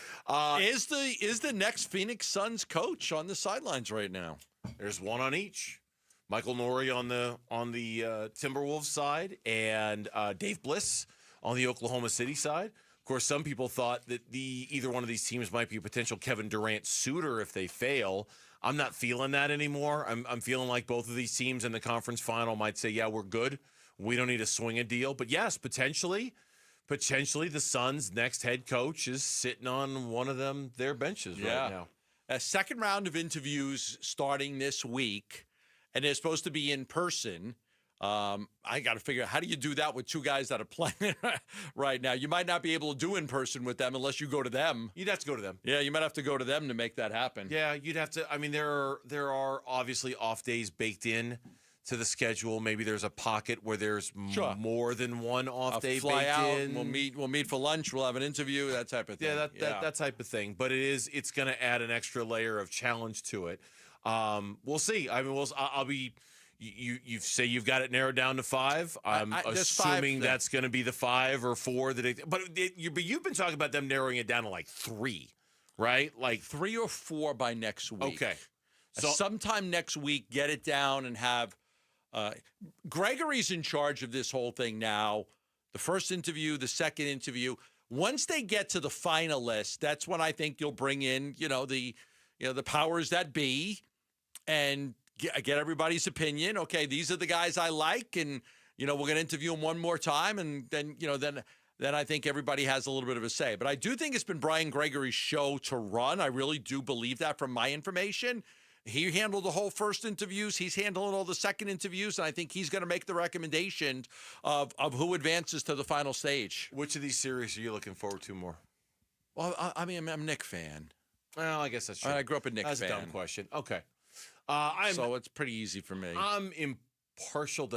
Is the next Phoenix Suns coach on the sidelines right now? There's one on each. Michael Norrie on the Timberwolves side, and Dave Bliss on the Oklahoma City side. Of course, some people thought that either one of these teams might be a potential Kevin Durant suitor if they fail. I'm not feeling that anymore. I'm feeling like both of these teams in the conference final might say, yeah, we're good. We don't need to swing a deal. But yes, potentially the Suns' next head coach is sitting on one of their benches right now. A second round of interviews starting this week, and they're supposed to be in person. I got to figure out, how do you do that with 2 guys that are playing right now? You might not be able to do in person with them unless you go to them. You'd have to go to them. Yeah, you might have to go to them to make that happen. Yeah, you'd have to. I mean, there are obviously off days baked in to the schedule. Maybe there's a pocket where there's more than one off day fly baked out, in. We'll meet for lunch. We'll have an interview. That type of thing. Yeah, that type of thing. But it's going to add an extra layer of challenge to it. We'll see. I mean, I'll be. You say you've got it narrowed down to 5. I'm assuming that's going to be the 5 or 4 but you've been talking about them narrowing it down to like 3, right? Like 3 or 4 by next week. Okay. So sometime next week, get it down and have Gregory's in charge of this whole thing now. The first interview, the second interview. Once they get to the finalists, that's when I think you'll bring in, the powers that be and get everybody's opinion. Okay, these are the guys I like, and we're going to interview them one more time, and then then I think everybody has a little bit of a say. But I do think it's been Brian Gregory's show to run. I really do believe that from my information. He handled the whole first interviews. He's handling all the second interviews, and I think he's going to make the recommendation of who advances to the final stage. Which of these series are you looking forward to more? Well, I'm a Knick fan. Well, I guess that's true. I grew up a Knick fan. That's a dumb question. Okay. So it's pretty easy for me. I'm impartial to